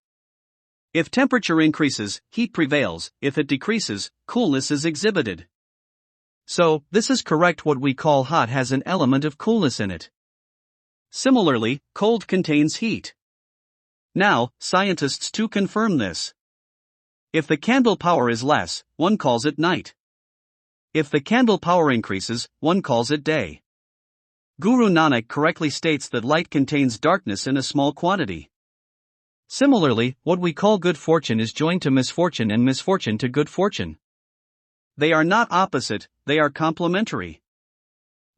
If temperature increases, heat prevails, if it decreases, coolness is exhibited. So, this is correct. What we call hot has an element of coolness in it. Similarly, cold contains heat. Now, scientists too confirm this. If the candle power is less, one calls it night. If the candle power increases, one calls it day. Guru Nanak correctly states that light contains darkness in a small quantity. Similarly, what we call good fortune is joined to misfortune and misfortune to good fortune. They are not opposite, they are complementary.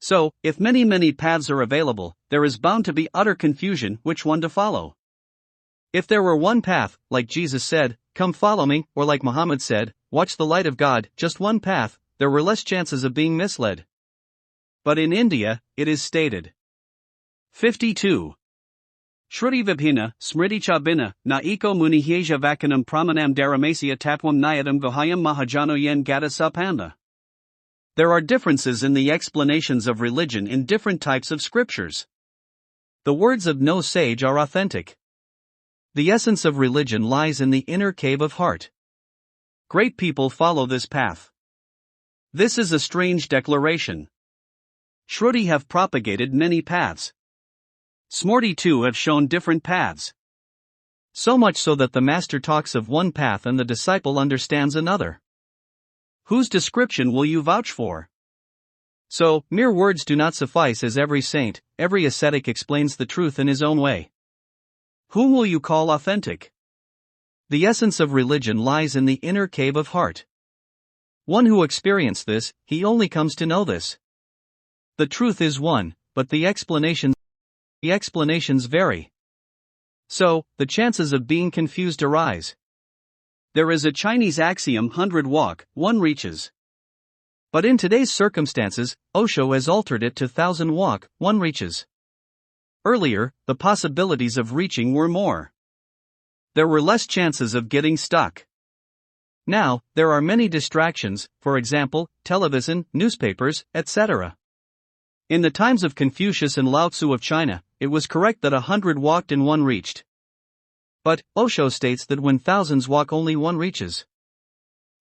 So, if many paths are available, there is bound to be utter confusion which one to follow. If there were one path, like Jesus said, "Come follow me," or like Muhammad said, "Watch the light of God," just one path, there were less chances of being misled. But in India, it is stated. 52. Shruti Vibhina, Smriti Chabina, Na Eko Munihyeja Vakanam Pramanam Daramasya Tatwam Nayadam Vahayam Mahajano Yen Gata Sapanda. There are differences in the explanations of religion in different types of scriptures. The words of no sage are authentic. The essence of religion lies in the inner cave of heart. Great people follow this path. This is a strange declaration. Shruti have propagated many paths. Smriti too have shown different paths. So much so that the master talks of one path and the disciple understands another. Whose description will you vouch for? So, mere words do not suffice, as every saint, every ascetic explains the truth in his own way. Whom will you call authentic? The essence of religion lies in the inner cave of heart. One who experienced this, he only comes to know this. The truth is one, but the explanations vary. So, the chances of being confused arise. There is a Chinese axiom: 100 walk, 1 reaches. But in today's circumstances, Osho has altered it to 1,000 walk, 1 reaches. Earlier, the possibilities of reaching were more. There were less chances of getting stuck. Now, there are many distractions, for example, television, newspapers, etc. In the times of Confucius and Lao Tzu of China, it was correct that 100 walked and 1 reached. But, Osho states that when thousands walk only 1 reaches.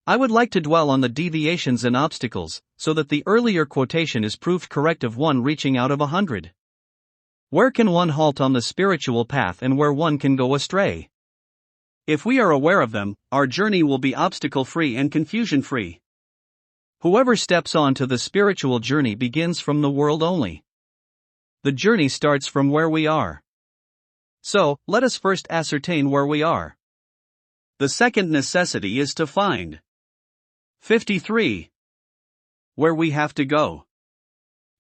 I would like to dwell on the deviations and obstacles, so that the earlier quotation is proved correct of 1 reaching out of 100. Where can one halt on the spiritual path and where one can go astray? If we are aware of them, our journey will be obstacle-free and confusion-free. Whoever steps on to the spiritual journey begins from the world only. The journey starts from where we are. So, let us first ascertain where we are. The second necessity is to find. 53. Where we have to go.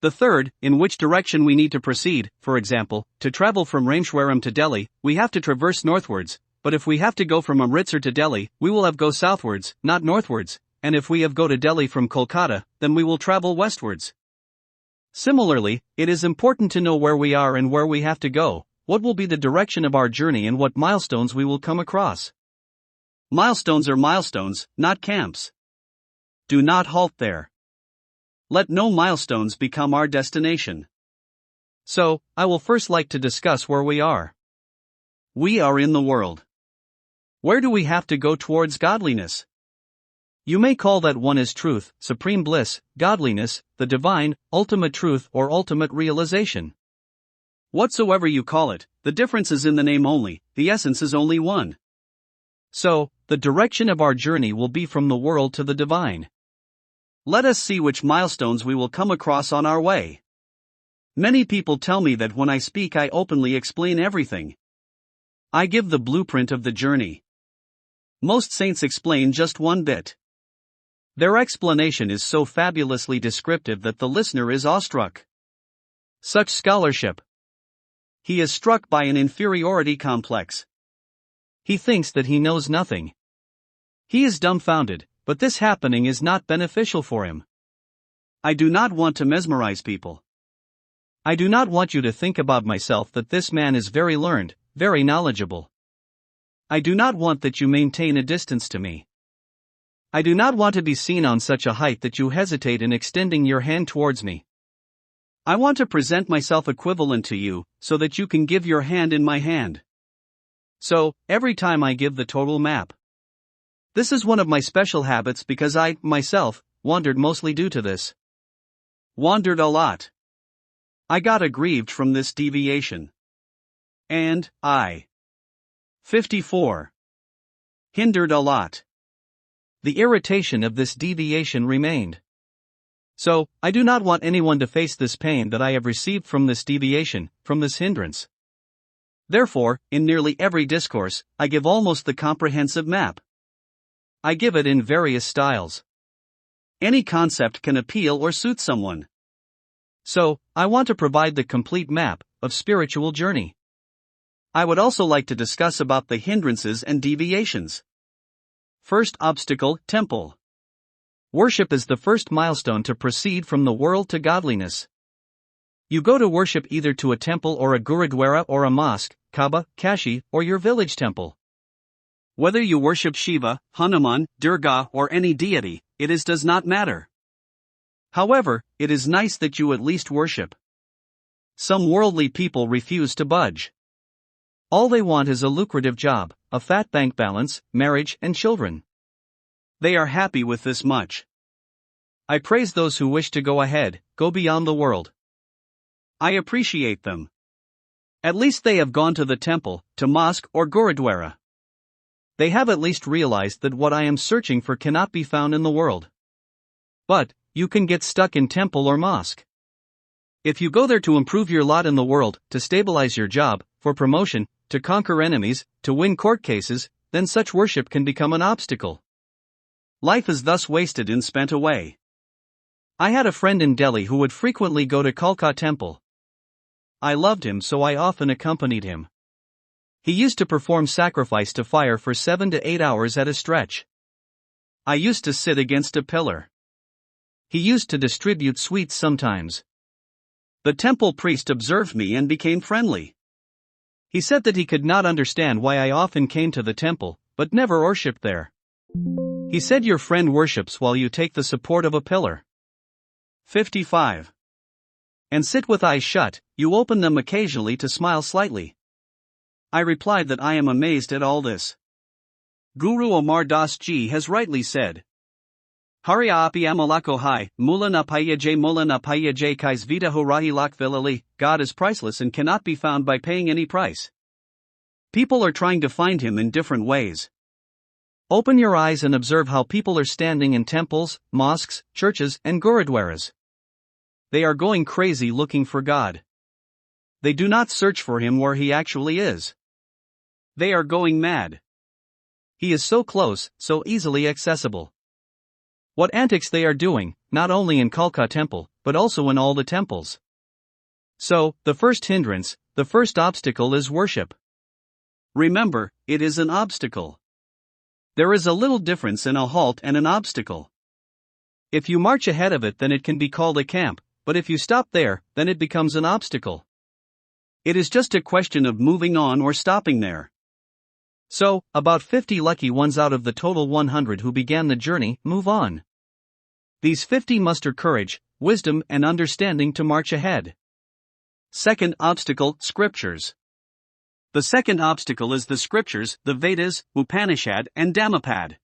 The third, in which direction we need to proceed. For example, to travel from Rameshwaram to Delhi, we have to traverse northwards, but if we have to go from Amritsar to Delhi, we will have go southwards, not northwards, and if we have go to Delhi from Kolkata, then we will travel westwards. Similarly, it is important to know where we are and where we have to go, what will be the direction of our journey and what milestones we will come across. Milestones are milestones, not camps. Do not halt there. Let no milestones become our destination. So, I will first like to discuss where we are. We are in the world. Where do we have to go towards godliness? You may call that one as truth, supreme bliss, godliness, the divine, ultimate truth or ultimate realization. Whatsoever you call it, the difference is in the name only, the essence is only one. So, the direction of our journey will be from the world to the divine. Let us see which milestones we will come across on our way. Many people tell me that when I speak I openly explain everything. I give the blueprint of the journey. Most saints explain just one bit. Their explanation is so fabulously descriptive that the listener is awestruck. Such scholarship. He is struck by an inferiority complex. He thinks that he knows nothing. He is dumbfounded, but this happening is not beneficial for him. I do not want to mesmerize people. I do not want you to think about myself that this man is very learned, very knowledgeable. I do not want that you maintain a distance to me. I do not want to be seen on such a height that you hesitate in extending your hand towards me. I want to present myself equivalent to you, so that you can give your hand in my hand. So, every time I give the total map. This is one of my special habits because I, myself, wandered mostly due to this. Wandered a lot. I got aggrieved from this deviation. And, 54. Hindered a lot. The irritation of this deviation remained. So, I do not want anyone to face this pain that I have received from this deviation, from this hindrance. Therefore, in nearly every discourse, I give almost the comprehensive map. I give it in various styles. Any concept can appeal or suit someone. So, I want to provide the complete map of spiritual journey. I would also like to discuss about the hindrances and deviations. First obstacle, temple. Worship is the first milestone to proceed from the world to godliness. You go to worship either to a temple or a gurudwara or a mosque, Kaaba, Kashi, or your village temple. Whether you worship Shiva, Hanuman, Durga, or any deity, does not matter. However, it is nice that you at least worship. Some worldly people refuse to budge. All they want is a lucrative job, a fat bank balance, marriage, and children. They are happy with this much. I praise those who wish to go ahead, go beyond the world. I appreciate them. At least they have gone to the temple, to mosque or gurudwara. They have at least realized that what I am searching for cannot be found in the world. But, you can get stuck in temple or mosque. If you go there to improve your lot in the world, to stabilize your job, for promotion, to conquer enemies, to win court cases, then such worship can become an obstacle. Life is thus wasted and spent away. I had a friend in Delhi who would frequently go to Kalka temple. I loved him, so I often accompanied him. He used to perform sacrifice to fire for 7 to 8 hours at a stretch. I used to sit against a pillar. He used to distribute sweets sometimes. The temple priest observed me and became friendly. He said that he could not understand why I often came to the temple, but never worshipped there. He said your friend worships while you take the support of a pillar. 55. And sit with eyes shut, you open them occasionally to smile slightly. I replied that I am amazed at all this. Guru Amar Das Ji has rightly said, Hari api amalako hai, mula na paya jay kais vida ho rahi lak vilali, God is priceless and cannot be found by paying any price. People are trying to find him in different ways. Open your eyes and observe how people are standing in temples, mosques, churches, and gurudwaras. They are going crazy looking for God. They do not search for him where he actually is. They are going mad. He is so close, so easily accessible. What antics they are doing, not only in Kalka temple, but also in all the temples. So, the first hindrance, the first obstacle is worship. Remember, it is an obstacle. There is a little difference in a halt and an obstacle. If you march ahead of it, then it can be called a camp, but if you stop there, then it becomes an obstacle. It is just a question of moving on or stopping there. So, about 50 lucky ones out of the total 100 who began the journey move on. These 50 muster courage, wisdom, and understanding to march ahead. Second obstacle, scriptures. The second obstacle is the scriptures, the Vedas, Upanishad, and Dhammapad.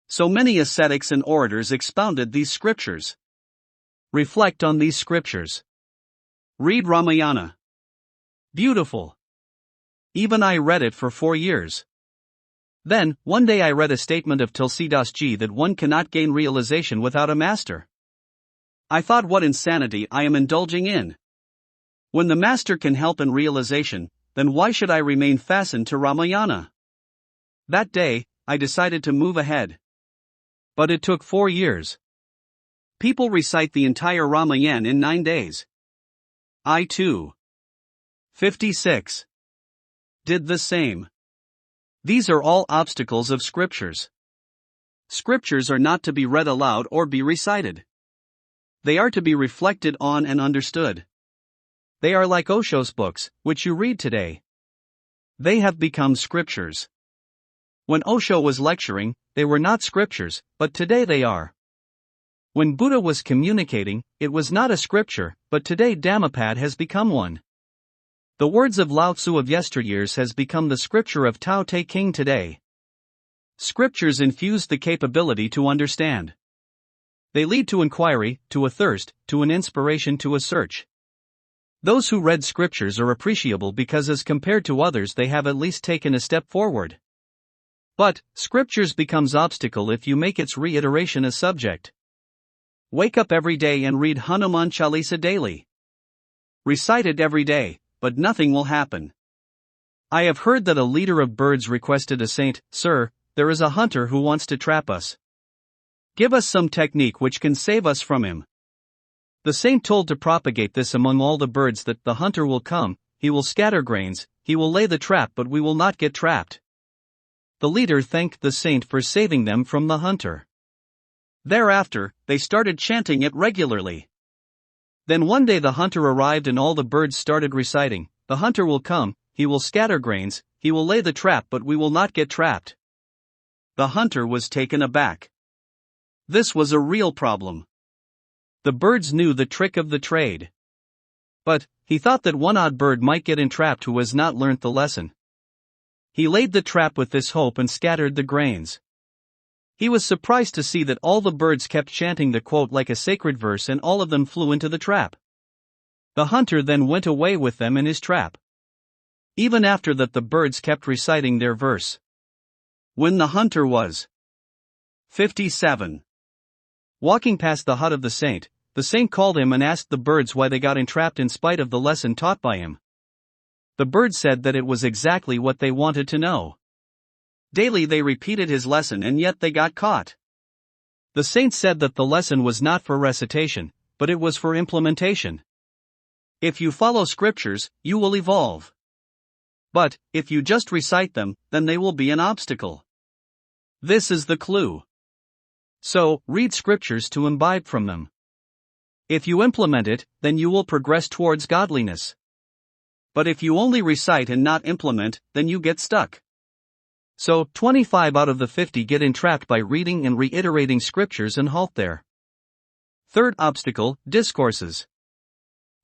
So many ascetics and orators expounded these scriptures. Reflect on these scriptures. Read Ramayana. Beautiful. Even I read it for 4 years. Then, one day I read a statement of Tulsidas Ji that one cannot gain realization without a master. I thought, what insanity I am indulging in. When the master can help in realization, then why should I remain fastened to Ramayana? That day, I decided to move ahead. But it took 4 years. People recite the entire Ramayana in 9 days. I too. 56. Did the same. These are all obstacles of scriptures. Scriptures are not to be read aloud or be recited. They are to be reflected on and understood. They are like Osho's books, which you read today. They have become scriptures. When Osho was lecturing, they were not scriptures, but today they are. When Buddha was communicating, it was not a scripture, but today Dhammapad has become one. The words of Lao Tzu of yesteryears has become the scripture of Tao Te King today. Scriptures infuse the capability to understand. They lead to inquiry, to a thirst, to an inspiration, to a search. Those who read scriptures are appreciable because as compared to others they have at least taken a step forward. But, scriptures becomes obstacle if you make its reiteration a subject. Wake up every day and read Hanuman Chalisa daily. Recite it every day, but nothing will happen. I have heard that a leader of birds requested a saint, "Sir, there is a hunter who wants to trap us. Give us some technique which can save us from him." The saint told to propagate this among all the birds that the hunter will come, he will scatter grains, he will lay the trap but we will not get trapped. The leader thanked the saint for saving them from the hunter. Thereafter, they started chanting it regularly. Then one day the hunter arrived and all the birds started reciting, "The hunter will come, he will scatter grains, he will lay the trap but we will not get trapped." The hunter was taken aback. This was a real problem. The birds knew the trick of the trade. But, he thought that one odd bird might get entrapped who has not learnt the lesson. He laid the trap with this hope and scattered the grains. He was surprised to see that all the birds kept chanting the quote like a sacred verse and all of them flew into the trap. The hunter then went away with them in his trap. Even after that the birds kept reciting their verse. When the hunter was 57. Walking past the hut of the saint called him and asked the birds why they got entrapped in spite of the lesson taught by him. The birds said that it was exactly what they wanted to know. Daily they repeated his lesson and yet they got caught. The saint said that the lesson was not for recitation, but it was for implementation. If you follow scriptures, you will evolve. But, if you just recite them, then they will be an obstacle. This is the clue. So, read scriptures to imbibe from them. If you implement it, then you will progress towards godliness. But if you only recite and not implement, then you get stuck. So, 25 out of the 50 get entrapped by reading and reiterating scriptures and halt there. Third obstacle, discourses.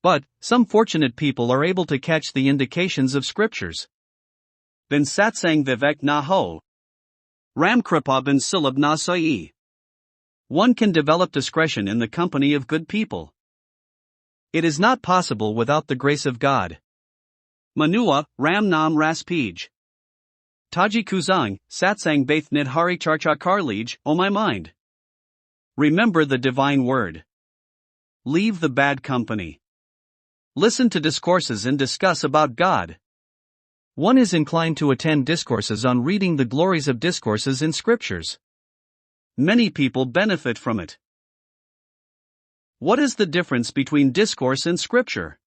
But, some fortunate people are able to catch the indications of scriptures. Bin satsang vivek na ho. Ramkripa bin silab na soyi. One can develop discretion in the company of good people. It is not possible without the grace of God. Manua, Ram Nam Raspij. Taji Kuzang, Satsang Baith Nidhari Charcha Karlij, O my mind. Remember the divine word. Leave the bad company. Listen to discourses and discuss about God. One is inclined to attend discourses on reading the glories of discourses in scriptures. Many people benefit from it. What is the difference between discourse and scripture?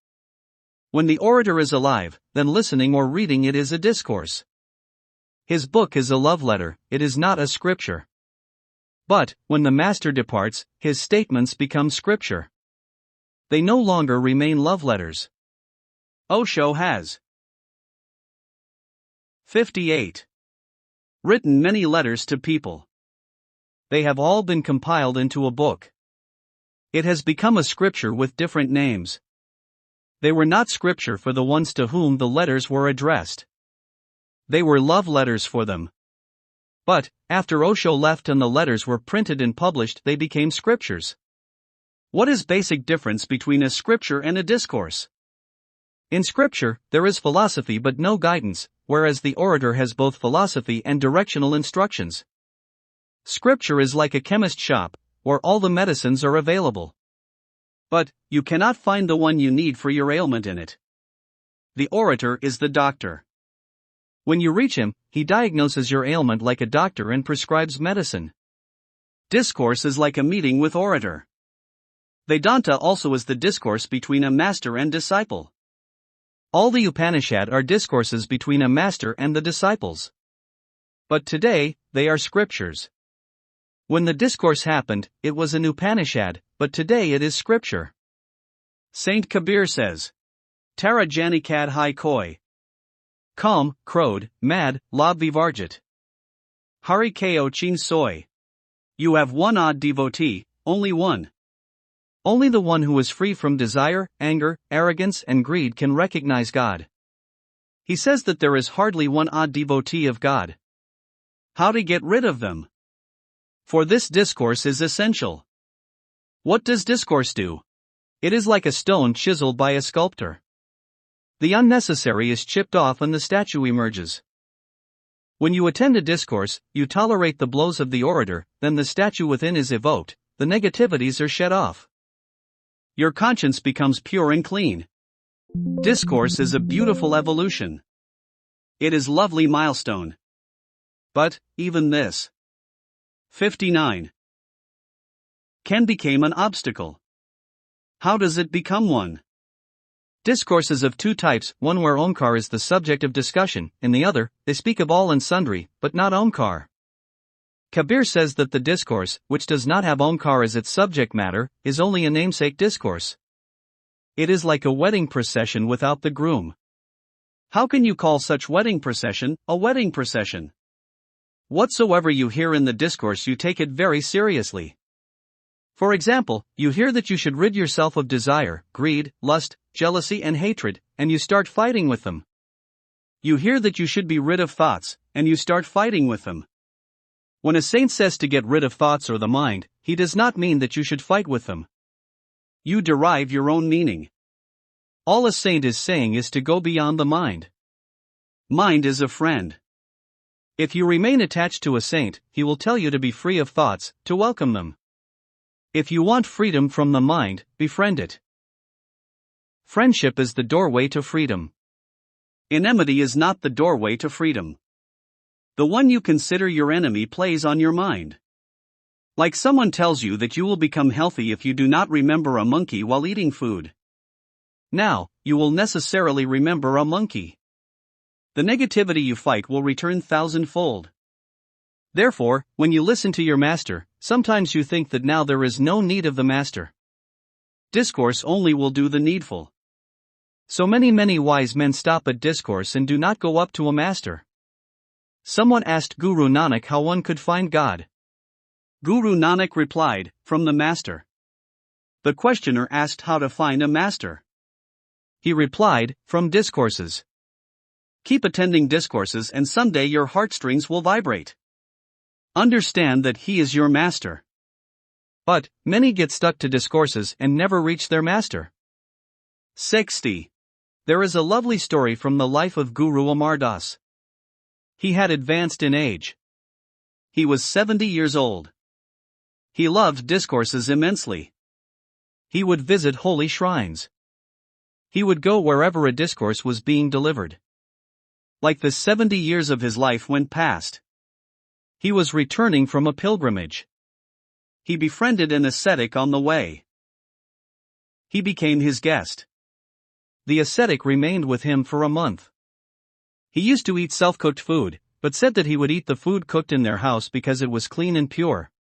When the orator is alive, then listening or reading it is a discourse. His book is a love letter, it is not a scripture. But, when the master departs, his statements become scripture. They no longer remain love letters. Osho has 58. Written many letters to people. They have all been compiled into a book. It has become a scripture with different names. They were not scripture for the ones to whom the letters were addressed. They were love letters for them. But, after Osho left and the letters were printed and published, they became scriptures. What is basic difference between a scripture and a discourse? In scripture, there is philosophy but no guidance, whereas the orator has both philosophy and directional instructions. Scripture is like a chemist shop, where all the medicines are available. But, you cannot find the one you need for your ailment in it. The orator is the doctor. When you reach him, he diagnoses your ailment like a doctor and prescribes medicine. Discourse is like a meeting with orator. Vedanta also is the discourse between a master and disciple. All the Upanishad are discourses between a master and the disciples. But today, they are scriptures. When the discourse happened, it was an Upanishad, but today it is scripture. Saint Kabir says, Tara Janikad hai koi. Calm, crowed, mad, lab vivarjit. Hari ko chin soy. You have one odd devotee, only one. Only the one who is free from desire, anger, arrogance, and greed can recognize God. He says that there is hardly one odd devotee of God. How to get rid of them? For this discourse is essential. What does discourse do? It is like a stone chiseled by a sculptor. The unnecessary is chipped off and the statue emerges. When you attend a discourse, you tolerate the blows of the orator, then the statue within is evoked, the negativities are shed off. Your conscience becomes pure and clean. Discourse is a beautiful evolution. It is lovely milestone. But, even this. 59. Can become an obstacle. How does it become one? Discourses of two types, one where Omkar is the subject of discussion, in the other, they speak of all and sundry, but not Omkar. Kabir says that the discourse, which does not have Omkar as its subject matter, is only a namesake discourse. It is like a wedding procession without the groom. How can you call such wedding procession a wedding procession? Whatsoever you hear in the discourse you take it very seriously. For example, you hear that you should rid yourself of desire, greed, lust, jealousy and hatred, and you start fighting with them. You hear that you should be rid of thoughts, and you start fighting with them. When a saint says to get rid of thoughts or the mind, he does not mean that you should fight with them. You derive your own meaning. All a saint is saying is to go beyond the mind. Mind is a friend. If you remain attached to a saint, he will tell you to be free of thoughts, to welcome them. If you want freedom from the mind, befriend it. Friendship is the doorway to freedom. Enmity is not the doorway to freedom. The one you consider your enemy plays on your mind. Like someone tells you that you will become healthy if you do not remember a monkey while eating food. Now, you will necessarily remember a monkey. The negativity you fight will return thousandfold. Therefore, when you listen to your master, sometimes you think that now there is no need of the master. Discourse only will do the needful. So many wise men stop at discourse and do not go up to a master. Someone asked Guru Nanak how one could find God. Guru Nanak replied, from the master. The questioner asked how to find a master. He replied, from discourses. Keep attending discourses and someday your heartstrings will vibrate. Understand that he is your master. But, many get stuck to discourses and never reach their master. 60. There is a lovely story from the life of Guru Amar Das. He had advanced in age. He was 70 years old. He loved discourses immensely. He would visit holy shrines. He would go wherever a discourse was being delivered. Like the 70 years of his life went past. He was returning from a pilgrimage. He befriended an ascetic on the way. He became his guest. The ascetic remained with him for a month. He used to eat self-cooked food, but said that he would eat the food cooked in their house because it was clean and pure.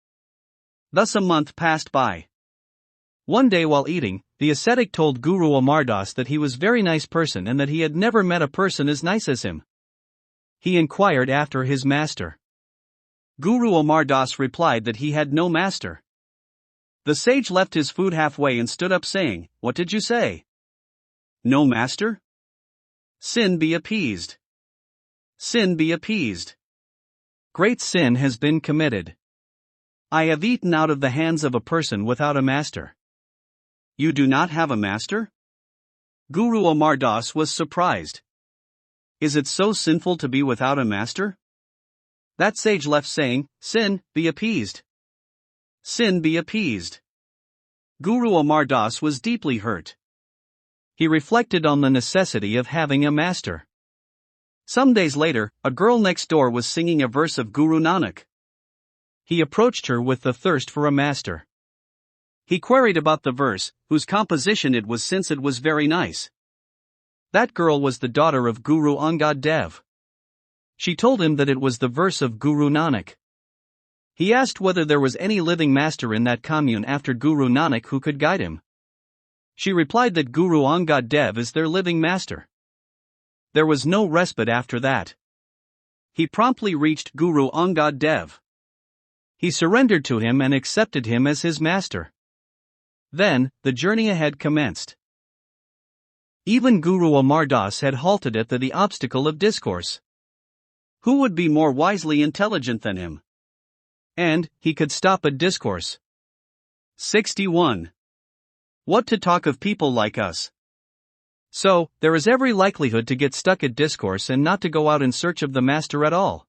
Thus a month passed by. One day while eating, the ascetic told Guru Amar Das that he was a very nice person and that he had never met a person as nice as him. He inquired after his master. Guru Amar Das replied that he had no master. The sage left his food halfway and stood up saying, "What did you say? No master? Sin be appeased. Sin be appeased. Great sin has been committed. I have eaten out of the hands of a person without a master. You do not have a master?" Guru Amar Das was surprised. Is it so sinful to be without a master? That sage left saying, "Sin, be appeased. Sin be appeased." Guru Amar Das was deeply hurt. He reflected on the necessity of having a master. Some days later, a girl next door was singing a verse of Guru Nanak. He approached her with the thirst for a master. He queried about the verse, whose composition it was, since it was very nice. That girl was the daughter of Guru Angad Dev. She told him that it was the verse of Guru Nanak. He asked whether there was any living master in that commune after Guru Nanak who could guide him. She replied that Guru Angad Dev is their living master. There was no respite after that. He promptly reached Guru Angad Dev. He surrendered to him and accepted him as his master. Then, the journey ahead commenced. Even Guru Amar Das had halted at the obstacle of discourse. Who would be more wisely intelligent than him? And he could stop a discourse. 61. What to talk of people like us? So, there is every likelihood to get stuck at discourse and not to go out in search of the master at all.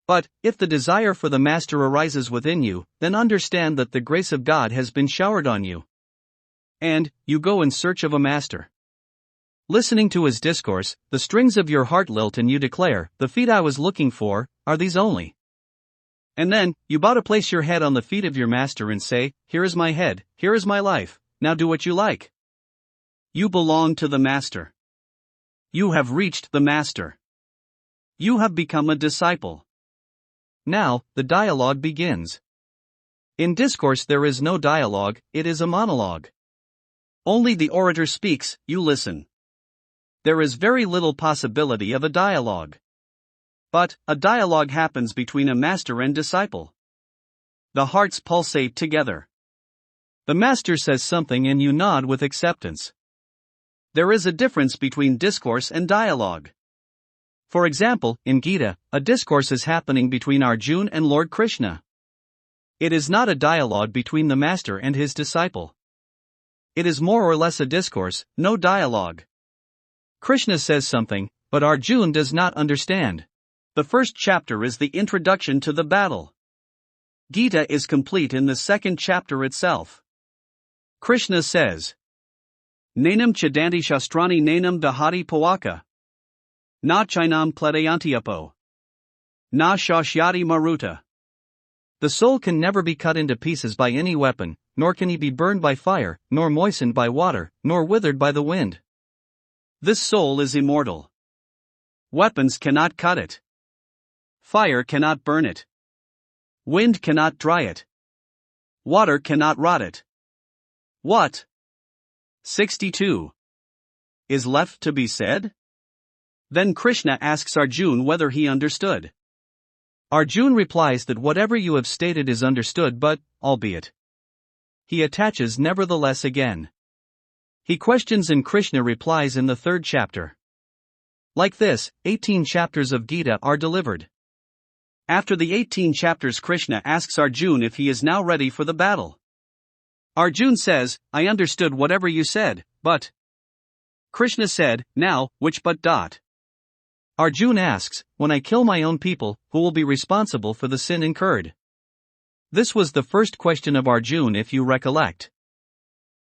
But, if the desire for the master arises within you, then understand that the grace of God has been showered on you. And, you go in search of a master. Listening to his discourse, the strings of your heart lilt and you declare, the feet I was looking for, are these only. And then, you bow to place your head on the feet of your master and say, here is my head, here is my life, now do what you like. You belong to the master. You have reached the master. You have become a disciple. Now, the dialogue begins. In discourse there is no dialogue, it is a monologue. Only the orator speaks, you listen. There is very little possibility of a dialogue. But, a dialogue happens between a master and disciple. The hearts pulsate together. The master says something and you nod with acceptance. There is a difference between discourse and dialogue. For example, in Gita, a discourse is happening between Arjuna and Lord Krishna. It is not a dialogue between the master and his disciple. It is more or less a discourse, no dialogue. Krishna says something, but Arjuna does not understand. The first chapter is the introduction to the battle. Gita is complete in the second chapter itself. Krishna says, Nanam chidanti shastrani nanam dahati pawaka. Na chinam pledayantiapo. Na shashyati maruta. The soul can never be cut into pieces by any weapon, nor can he be burned by fire, nor moistened by water, nor withered by the wind. This soul is immortal. Weapons cannot cut it. Fire cannot burn it. Wind cannot dry it. Water cannot rot it. What? 62. Is left to be said? Then Krishna asks Arjuna whether he understood. Arjuna replies that whatever you have stated is understood, but, albeit. He attaches nevertheless again. He questions and Krishna replies in the third chapter. Like this, 18 chapters of Gita are delivered. After the 18 chapters, Krishna asks Arjuna if he is now ready for the battle. Arjuna says, I understood whatever you said, but. Krishna said, now, which but dot? Arjuna asks, when I kill my own people, who will be responsible for the sin incurred? This was the first question of Arjuna, if you recollect.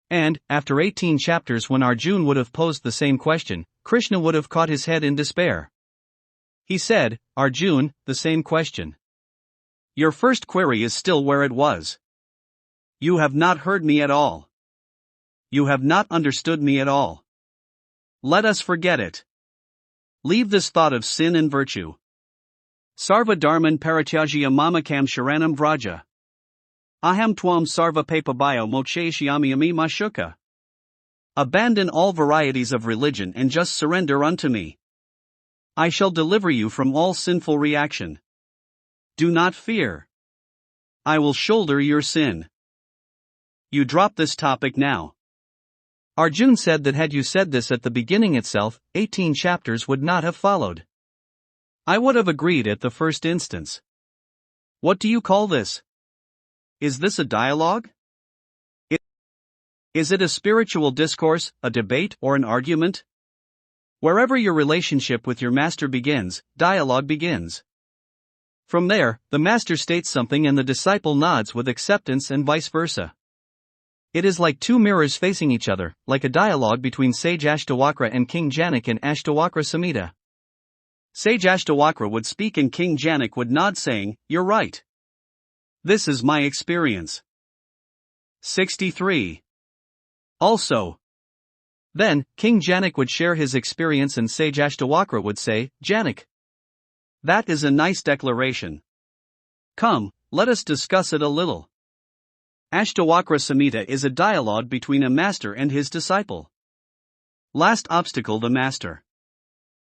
And, after 18 chapters, when Arjuna would have posed the same question, Krishna would have caught his head in despair. He said, Arjuna, the same question. Your first query is still where it was. You have not heard me at all. You have not understood me at all. Let us forget it. Leave this thought of sin and virtue. Sarva dharman parityajya mamakam sharanam vraja. Aham twam sarva papabhayo mokshayashyami mashuka. Abandon all varieties of religion and just surrender unto me. I shall deliver you from all sinful reaction. Do not fear. I will shoulder your sin. You drop this topic now. Arjuna said that had you said this at the beginning itself, 18 chapters would not have followed. I would have agreed at the first instance. What do you call this? Is this a dialogue? Is it a spiritual discourse, a debate, or an argument? Wherever your relationship with your master begins, dialogue begins. From there, the master states something and the disciple nods with acceptance and vice versa. It is like two mirrors facing each other, like a dialogue between Sage Ashtavakra and King Janak in Ashtavakra Samhita. Sage Ashtavakra would speak and King Janak would nod saying, "You're right. This is my experience." 63. Also. Then, King Janak would share his experience and Sage Ashtavakra would say, "Janak, that is a nice declaration. Come, let us discuss it a little." Ashtavakra Samhita is a dialogue between a master and his disciple. Last obstacle: the master.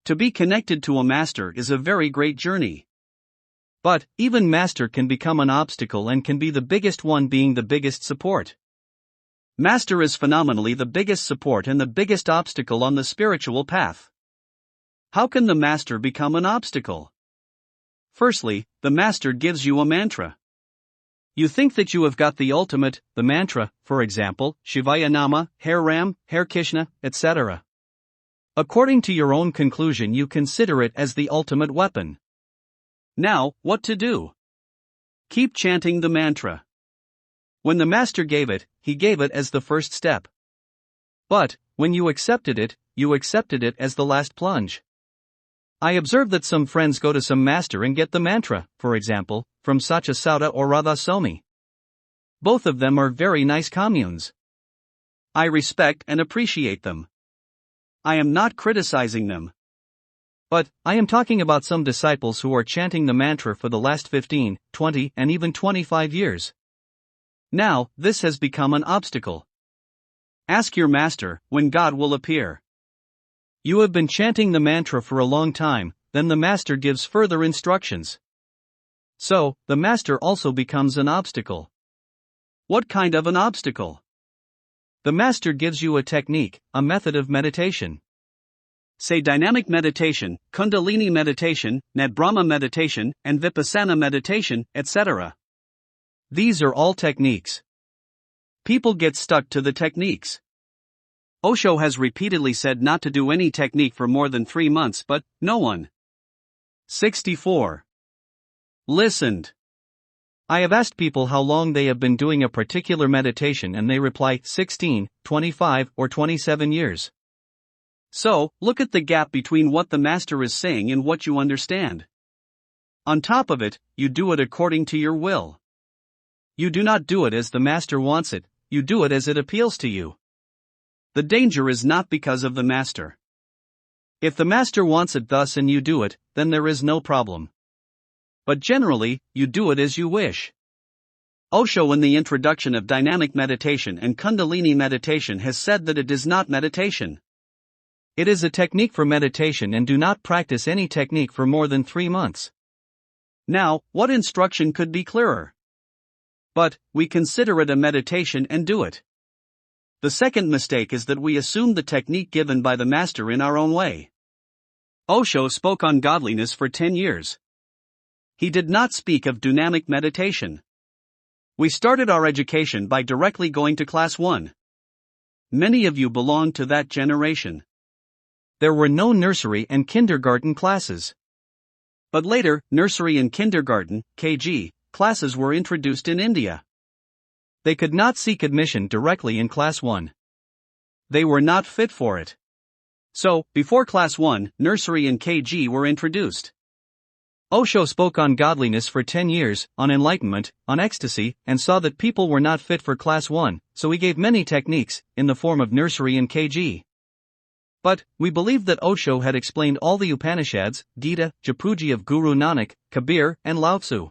To be connected to a master is a very great journey. But, even master can become an obstacle and can be the biggest one being the biggest support. Master is phenomenally the biggest support and the biggest obstacle on the spiritual path. How can the master become an obstacle? Firstly, the master gives you a mantra. You think that you have got the ultimate, the mantra, for example, Shivaya Nama, Hare Ram, Hare Krishna, etc. According to your own conclusion, you consider it as the ultimate weapon. Now, what to do? Keep chanting the mantra. When the master gave it, he gave it as the first step. But, when you accepted it as the last plunge. I observe that some friends go to some master and get the mantra, for example, from Satya Sauda or Radha Somi. Both of them are very nice communes. I respect and appreciate them. I am not criticizing them. But, I am talking about some disciples who are chanting the mantra for the last 15, 20, and even 25 years. Now, this has become an obstacle. Ask your master when God will appear. You have been chanting the mantra for a long time, then the master gives further instructions. So, the master also becomes an obstacle. What kind of an obstacle? The master gives you a technique, a method of meditation. Say dynamic meditation, Kundalini meditation, Net Brahma meditation, and Vipassana meditation, etc. These are all techniques. People get stuck to the techniques. Osho has repeatedly said not to do any technique for more than 3 months, but no one. 64. Listened. I have asked people how long they have been doing a particular meditation and they reply 16, 25, or 27 years. So, look at the gap between what the master is saying and what you understand. On top of it, you do it according to your will. You do not do it as the master wants it, you do it as it appeals to you. The danger is not because of the master. If the master wants it thus and you do it, then there is no problem. But generally, you do it as you wish. Osho in the introduction of dynamic meditation and Kundalini meditation has said that it is not meditation. It is a technique for meditation and do not practice any technique for more than 3 months. Now, what instruction could be clearer? But, we consider it a meditation and do it. The second mistake is that we assume the technique given by the master in our own way. Osho spoke on godliness for 10 years. He did not speak of dynamic meditation. We started our education by directly going to class 1. Many of you belong to that generation. There were no nursery and kindergarten classes. But later, nursery and kindergarten, KG, classes were introduced in India. They could not seek admission directly in class 1. They were not fit for it. So, before class 1, nursery and KG were introduced. Osho spoke on godliness for 10 years, on enlightenment, on ecstasy, and saw that people were not fit for class 1, so he gave many techniques, in the form of nursery and KG. But, we believe that Osho had explained all the Upanishads, Gita, Japuji of Guru Nanak, Kabir, and Lao Tzu.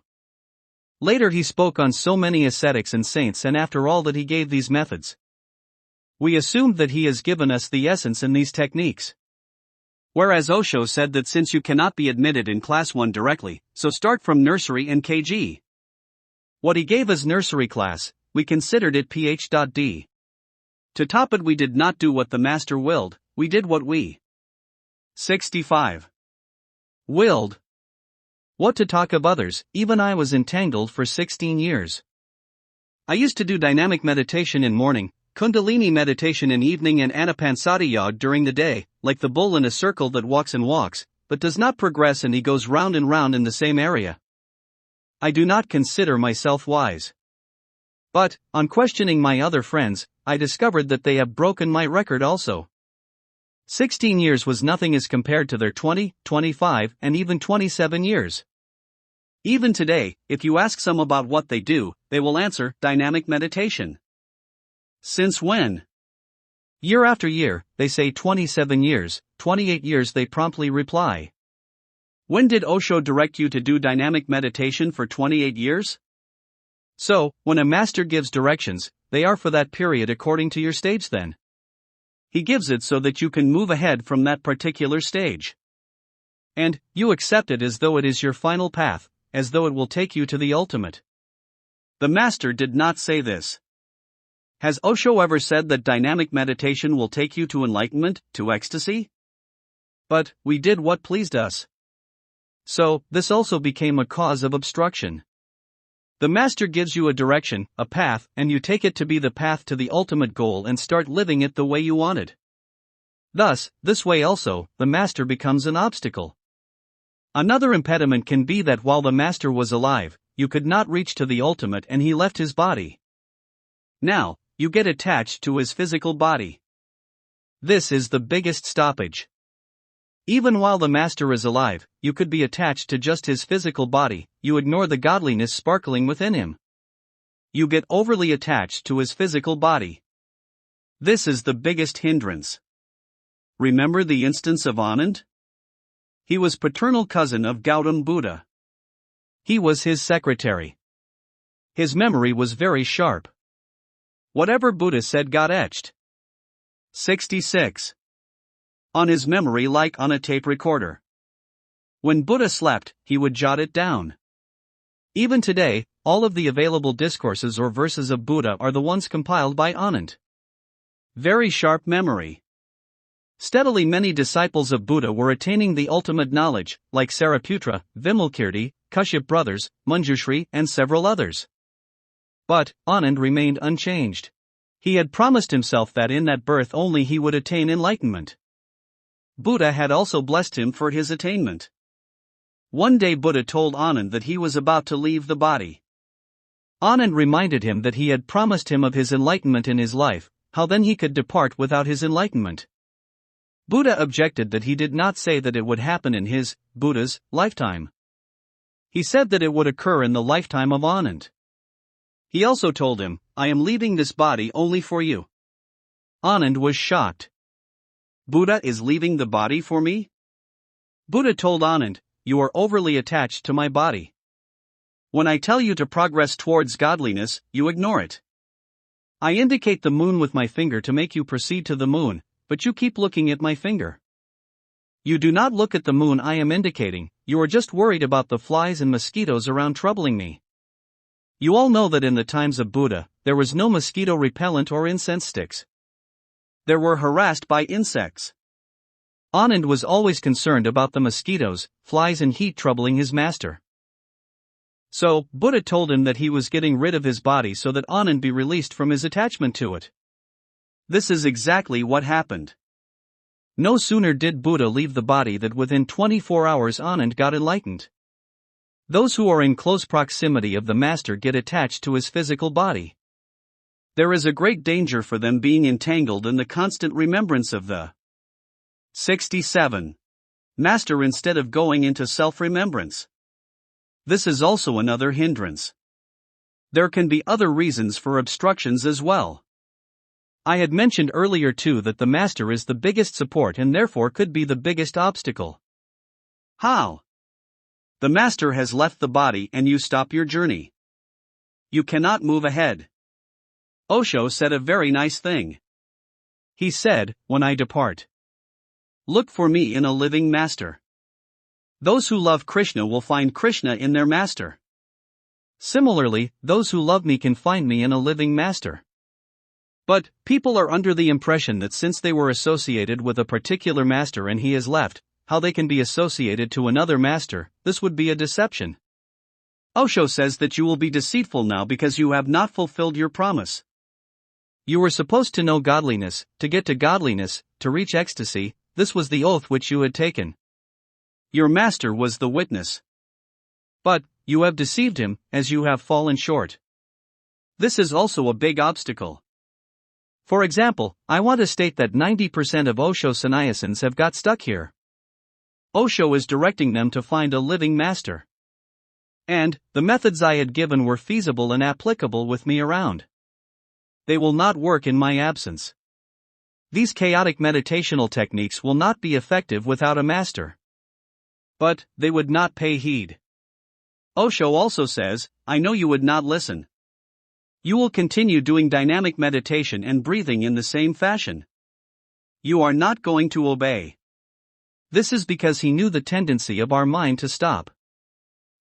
Later he spoke on so many ascetics and saints, and after all that he gave these methods. We assumed that he has given us the essence in these techniques. Whereas Osho said that since you cannot be admitted in class 1 directly, so start from nursery and KG. What he gave as nursery class, we considered it Ph.D. To top it, we did not do what the master willed, we did what we 65 willed. What to talk of others, even I was entangled for 16 years. I used to do dynamic meditation in morning, Kundalini meditation in evening, and Anapanasati yoga during the day, like the bull in a circle that walks and walks, but does not progress, and he goes round and round in the same area. I do not consider myself wise. But, on questioning my other friends, I discovered that they have broken my record also. 16 years was nothing as compared to their 20, 25, and even 27 years. Even today, if you ask some about what they do, they will answer, dynamic meditation. Since when? Year after year, they say 27 years, 28 years they promptly reply. When did Osho direct you to do dynamic meditation for 28 years? So, when a master gives directions, they are for that period according to your stage then. He gives it so that you can move ahead from that particular stage. And, you accept it as though it is your final path, as though it will take you to the ultimate. The master did not say this. Has Osho ever said that dynamic meditation will take you to enlightenment, to ecstasy? But, we did what pleased us. So, this also became a cause of obstruction. The master gives you a direction, a path, and you take it to be the path to the ultimate goal and start living it the way you want it. Thus, this way also, the master becomes an obstacle. Another impediment can be that while the master was alive, you could not reach to the ultimate and he left his body. Now, you get attached to his physical body. This is the biggest stoppage. Even while the master is alive, you could be attached to just his physical body, you ignore the godliness sparkling within him. You get overly attached to his physical body. This is the biggest hindrance. Remember the instance of Anand? He was paternal cousin of Gautam Buddha. He was his secretary. His memory was very sharp. Whatever Buddha said got etched. 66. On his memory like on a tape recorder. When Buddha slept, he would jot it down. Even today, all of the available discourses or verses of Buddha are the ones compiled by Anand. Very sharp memory. Steadily many disciples of Buddha were attaining the ultimate knowledge, like Sariputra, Vimalkirti, Kashyap brothers, Manjushri, and several others. But, Anand remained unchanged. He had promised himself that in that birth only he would attain enlightenment. Buddha had also blessed him for his attainment. One day Buddha told Anand that he was about to leave the body. Anand reminded him that he had promised him of his enlightenment in his life, how then he could depart without his enlightenment. Buddha objected that he did not say that it would happen in his, Buddha's, lifetime. He said that it would occur in the lifetime of Anand. He also told him, I am leaving this body only for you. Anand was shocked. Buddha is leaving the body for me? Buddha told Anand, you are overly attached to my body. When I tell you to progress towards godliness, you ignore it. I indicate the moon with my finger to make you proceed to the moon, but you keep looking at my finger. You do not look at the moon I am indicating, you are just worried about the flies and mosquitoes around troubling me. You all know that in the times of Buddha, there was no mosquito repellent or incense sticks. They were harassed by insects. Anand was always concerned about the mosquitoes, flies and heat troubling his master. So, Buddha told him that he was getting rid of his body so that Anand be released from his attachment to it. This is exactly what happened. No sooner did Buddha leave the body than within 24 hours Anand got enlightened. Those who are in close proximity of the master get attached to his physical body. There is a great danger for them being entangled in the constant remembrance of the 67. Master instead of going into self-remembrance. This is also another hindrance. There can be other reasons for obstructions as well. I had mentioned earlier too that the master is the biggest support and therefore could be the biggest obstacle. How? The master has left the body and you stop your journey. You cannot move ahead. Osho said a very nice thing. He said, when I depart, look for me in a living master. Those who love Krishna will find Krishna in their master. Similarly, those who love me can find me in a living master. But, people are under the impression that since they were associated with a particular master and he has left, how they can be associated to another master, this would be a deception. Osho says that you will be deceitful now because you have not fulfilled your promise. You were supposed to know godliness, to get to godliness, to reach ecstasy, this was the oath which you had taken. Your master was the witness. But, you have deceived him, as you have fallen short. This is also a big obstacle. For example, I want to state that 90% of Osho sannyasins have got stuck here. Osho is directing them to find a living master. And the methods I had given were feasible and applicable with me around. They will not work in my absence. These chaotic meditational techniques will not be effective without a master. But they would not pay heed. Osho also says, I know you would not listen. You will continue doing dynamic meditation and breathing in the same fashion. You are not going to obey. This is because he knew the tendency of our mind to stop.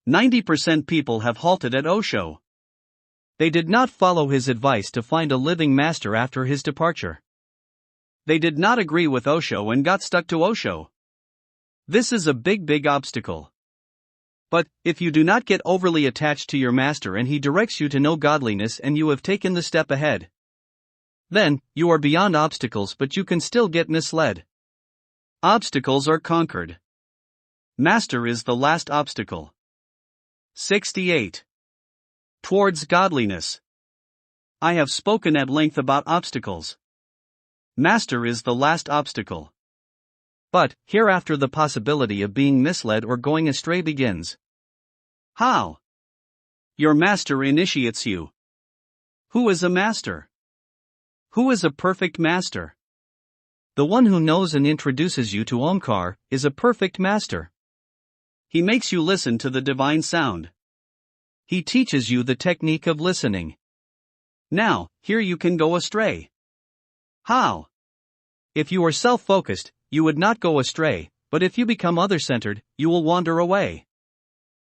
90% people have halted at Osho. They did not follow his advice to find a living master after his departure. They did not agree with Osho and got stuck to Osho. This is a big obstacle. But, if you do not get overly attached to your master and he directs you to know godliness and you have taken the step ahead, then, you are beyond obstacles but you can still get misled. Obstacles are conquered. Master is the last obstacle. 68. Towards godliness. I have spoken at length about obstacles. Master is the last obstacle. But, hereafter the possibility of being misled or going astray begins. How? Your master initiates you. Who is a master? Who is a perfect master? The one who knows and introduces you to Omkar is a perfect master. He makes you listen to the divine sound. He teaches you the technique of listening. Now, here you can go astray. How? If you are self-focused, you would not go astray, but if you become other-centered, you will wander away.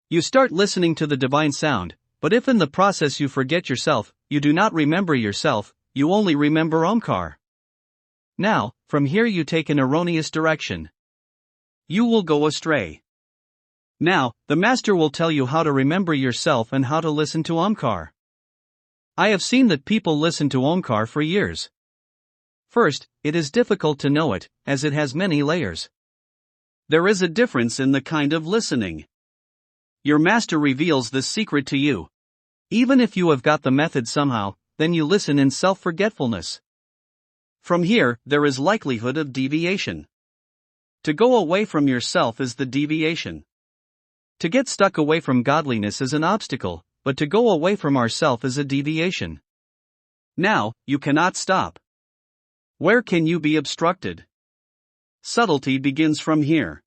You start listening to the divine sound, but if in the process you forget yourself, you do not remember yourself, you only remember Omkar. Now, from here you take an erroneous direction. You will go astray. Now, the master will tell you how to remember yourself and how to listen to Omkar. I have seen that people listen to Omkar for years. First, it is difficult to know it, as it has many layers. There is a difference in the kind of listening. Your master reveals this secret to you. Even if you have got the method somehow, then you listen in self-forgetfulness. From here, there is likelihood of deviation. To go away from yourself is the deviation. To get stuck away from godliness is an obstacle, but to go away from ourself is a deviation. Now, you cannot stop. Where can you be obstructed? Subtlety begins from here.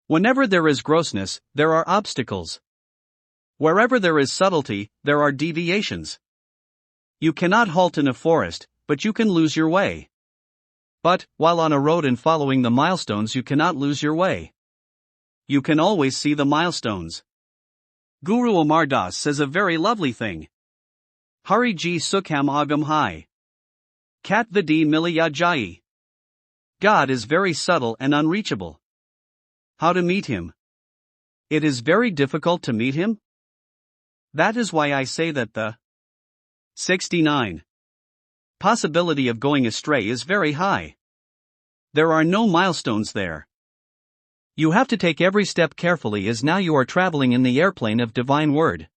Whenever there is grossness, there are obstacles. Wherever there is subtlety, there are deviations. You cannot halt in a forest, but you can lose your way. But, while on a road and following the milestones, you cannot lose your way. You can always see the milestones. Guru Amar Das says a very lovely thing. Hari ji sukham agam hai. Kat vidi miliya jai. God is very subtle and unreachable. How to meet him? It is very difficult to meet him. That is why I say that the 69. Possibility of going astray is very high. There are no milestones there. You have to take every step carefully as now you are traveling in the airplane of divine word.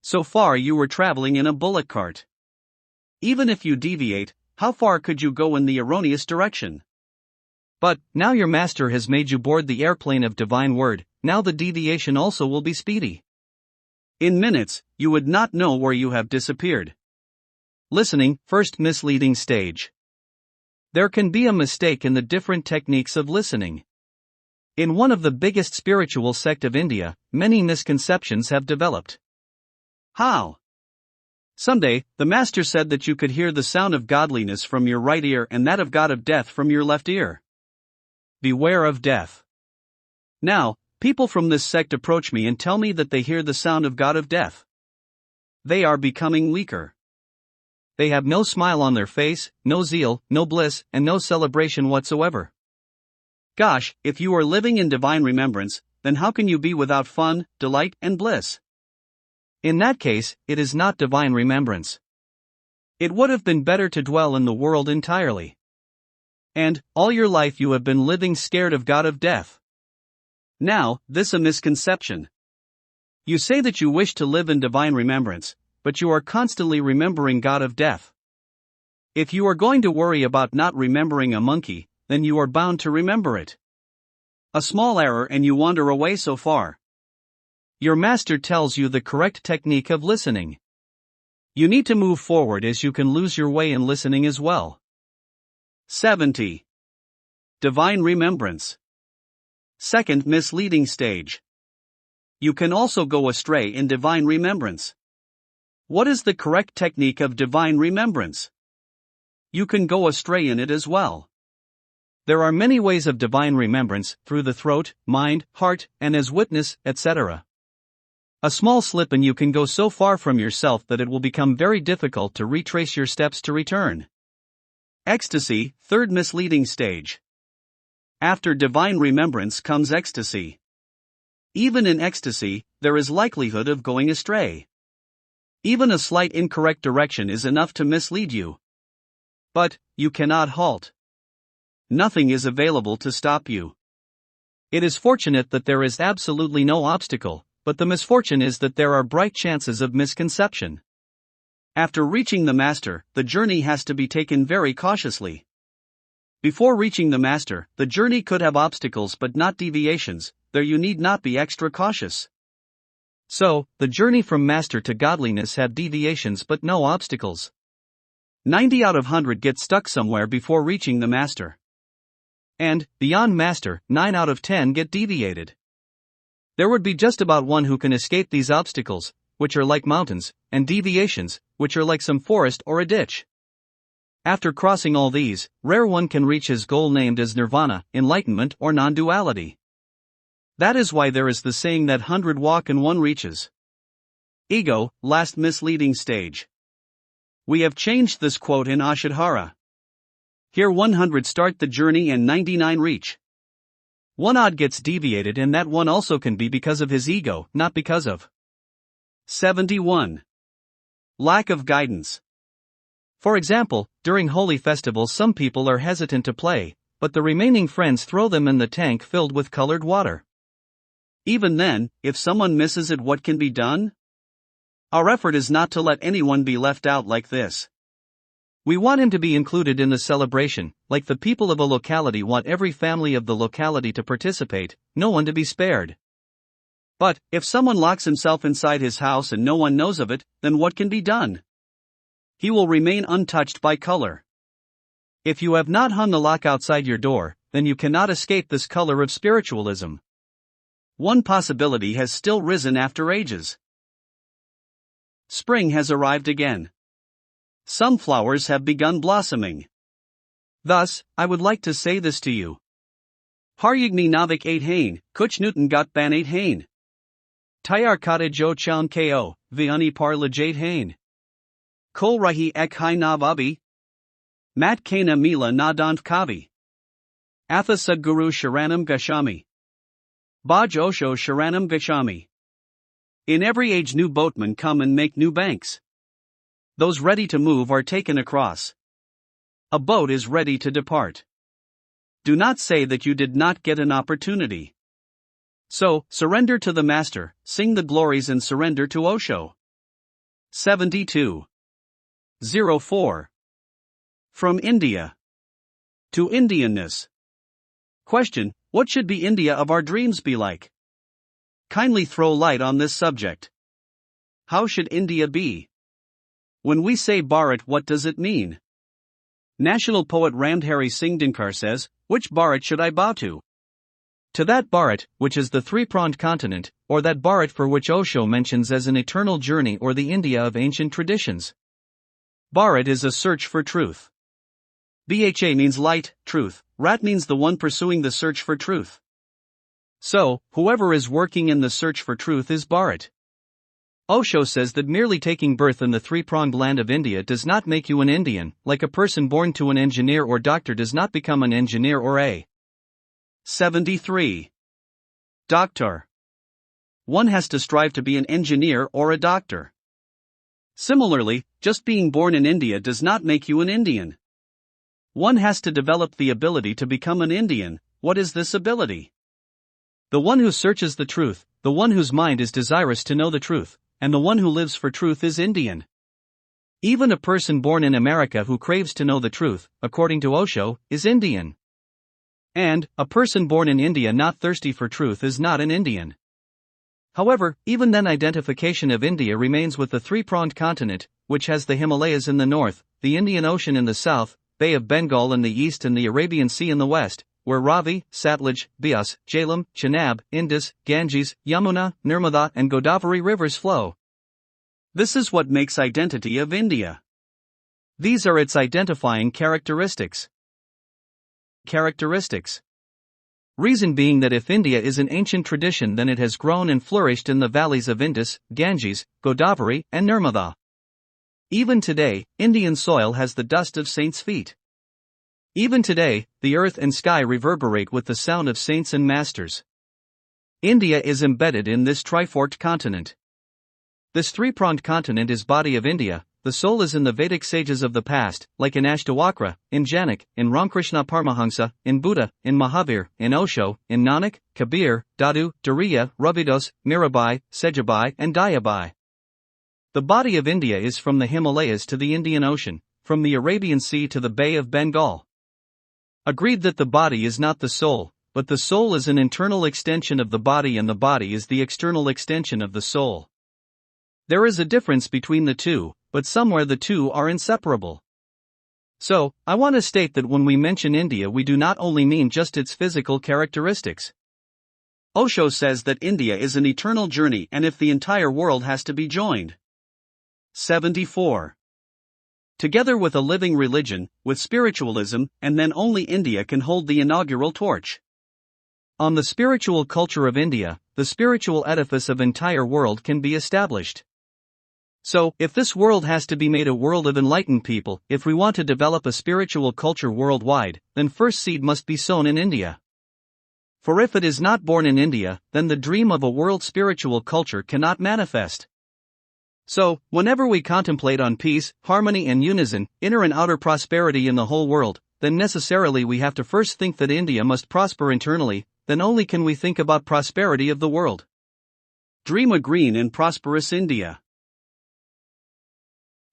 So far you were traveling in a bullock cart. Even if you deviate, how far could you go in the erroneous direction? But, now your master has made you board the airplane of divine word, now the deviation also will be speedy. In minutes, you would not know where you have disappeared. Listening, first misleading stage. There can be a mistake in the different techniques of listening. In one of the biggest spiritual sect of India, many misconceptions have developed. How? Someday, the master said that you could hear the sound of godliness from your right ear and that of God of death from your left ear. Beware of death. Now, people from this sect approach me and tell me that they hear the sound of God of death. They are becoming weaker. They have no smile on their face, no zeal, no bliss, and no celebration whatsoever. Gosh, if you are living in divine remembrance, then how can you be without fun, delight, and bliss? In that case, it is not divine remembrance. It would have been better to dwell in the world entirely. And, all your life you have been living scared of God of death. Now, this a misconception. You say that you wish to live in divine remembrance, but you are constantly remembering God of Death. If you are going to worry about not remembering a monkey, then you are bound to remember it. A small error and you wander away so far. Your master tells you the correct technique of listening. You need to move forward as you can lose your way in listening as well. 70. Divine remembrance. Second misleading stage. You can also go astray in divine remembrance. What is the correct technique of divine remembrance? You can go astray in it as well. There are many ways of divine remembrance, through the throat, mind, heart, and as witness, etc. A small slip and you can go so far from yourself that it will become very difficult to retrace your steps to return. Ecstasy, third misleading stage. After divine remembrance comes ecstasy. Even in ecstasy, there is likelihood of going astray. Even a slight incorrect direction is enough to mislead you. But you cannot halt. Nothing is available to stop you. It is fortunate that there is absolutely no obstacle, but the misfortune is that there are bright chances of misconception. After reaching the master, the journey has to be taken very cautiously. Before reaching the master, the journey could have obstacles but not deviations, there you need not be extra cautious. So, the journey from master to godliness have deviations but no obstacles. 90 out of 100 get stuck somewhere before reaching the master. And, beyond master, 9 out of 10 get deviated. There would be just about one who can escape these obstacles, which are like mountains, and deviations, which are like some forest or a ditch. After crossing all these, rare one can reach his goal named as nirvana, enlightenment or non-duality. That is why there is the saying that 100 walk and one reaches. Ego, last misleading stage. We have changed this quote in Ashadhara. Here 100 start the journey and 99 reach. One odd gets deviated and that one also can be because of his ego, not because of. 71. Lack of guidance. For example, during holy festivals some people are hesitant to play, but the remaining friends throw them in the tank filled with colored water. Even then, if someone misses it, what can be done? Our effort is not to let anyone be left out like this. We want him to be included in the celebration, like the people of a locality want every family of the locality to participate, no one to be spared. But, if someone locks himself inside his house and no one knows of it, then what can be done? He will remain untouched by color. If you have not hung the lock outside your door, then you cannot escape this color of spiritualism. One possibility has still risen after ages. Spring has arrived again. Some flowers have begun blossoming. Thus, I would like to say this to you. Haryigni Navik 8 Hain, Kuch Newton got ban 8 Hain. Tayar Kata Jo Chown Ko, Viani Par Lajate Hain. Kol Rahi Ek Hai Nav Abi. Mat Kana Mila Nadant Kavi. Atha Sadguru Sharanam Gashami. Baj Osho Sharanam Gashami. In every age new boatmen come and make new banks. Those ready to move are taken across. A boat is ready to depart. Do not say that you did not get an opportunity. So, surrender to the master, sing the glories and surrender to Osho. 72. 04. From India to Indianness. Question: what should be India of our dreams be like? Kindly throw light on this subject. How should India be? When we say Bharat, what does it mean? National poet Ramdhari Singh Dinkar says, which Bharat should I bow to? To that Bharat, which is the three-pronged continent, or that Bharat for which Osho mentions as an eternal journey, or the India of ancient traditions? Bharat is a search for truth. Bha means light, truth, Rat means the one pursuing the search for truth. So, whoever is working in the search for truth is Bharat. Osho says that merely taking birth in the three-pronged land of India does not make you an Indian, like a person born to an engineer or doctor does not become an engineer or a. 73. Doctor. One has to strive to be an engineer or a doctor. Similarly, just being born in India does not make you an Indian. One has to develop the ability to become an Indian. What is this ability? The one who searches the truth, the one whose mind is desirous to know the truth, and the one who lives for truth is Indian. Even a person born in America who craves to know the truth, according to Osho, is Indian. And a person born in India not thirsty for truth is not an Indian. However, even then identification of India remains with the three-pronged continent, which has the Himalayas in the north, the Indian Ocean in the south, Bay of Bengal in the east and the Arabian Sea in the west, where Ravi, Satluj, Beas, Jhelum, Chenab, Indus, Ganges, Yamuna, Nirmada and Godavari rivers flow. This is what makes identity of India. These are its identifying characteristics. Reason being that if India is an ancient tradition, then it has grown and flourished in the valleys of Indus, Ganges, Godavari, and Nirmada. Even today, Indian soil has the dust of saints' feet. Even today, the earth and sky reverberate with the sound of saints and masters. India is embedded in this triforked continent. This three-pronged continent is body of India. The soul is in the Vedic sages of the past, like in Ashtavakra, in Janak, in Ramkrishna Paramahansa, in Buddha, in Mahavir, in Osho, in Nanak, Kabir, Dadu, Duriya, Ravidas, Mirabai, Sejabai and Dayabai. The body of India is from the Himalayas to the Indian Ocean, from the Arabian Sea to the Bay of Bengal. Agreed that the body is not the soul, but the soul is an internal extension of the body and the body is the external extension of the soul. There is a difference between the two, but somewhere the two are inseparable. So, I want to state that when we mention India, we do not only mean just its physical characteristics. Osho says that India is an eternal journey, and if the entire world has to be joined. 74. Together with a living religion, with spiritualism, and then only India can hold the inaugural torch. On the spiritual culture of India, the spiritual edifice of entire world can be established. So, if this world has to be made a world of enlightened people, if we want to develop a spiritual culture worldwide, then first seed must be sown in India. For if it is not born in India, then the dream of a world spiritual culture cannot manifest. So, whenever we contemplate on peace, harmony and unison, inner and outer prosperity in the whole world, then necessarily we have to first think that India must prosper internally, then only can we think about prosperity of the world. Dream a green and prosperous India.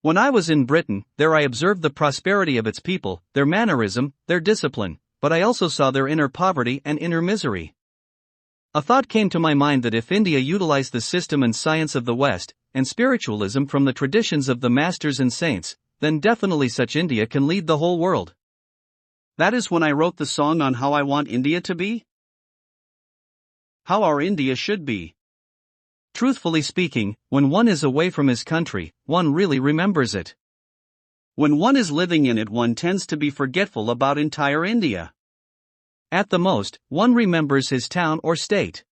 When I was in Britain, there I observed the prosperity of its people, their mannerism, their discipline, but I also saw their inner poverty and inner misery. A thought came to my mind that if India utilized the system and science of the West, and spiritualism from the traditions of the masters and saints, then definitely such India can lead the whole world. That is when I wrote the song on how I want India to be? How our India should be. Truthfully speaking, when one is away from his country, one really remembers it. When one is living in it, one tends to be forgetful about entire India. At the most, one remembers his town or state.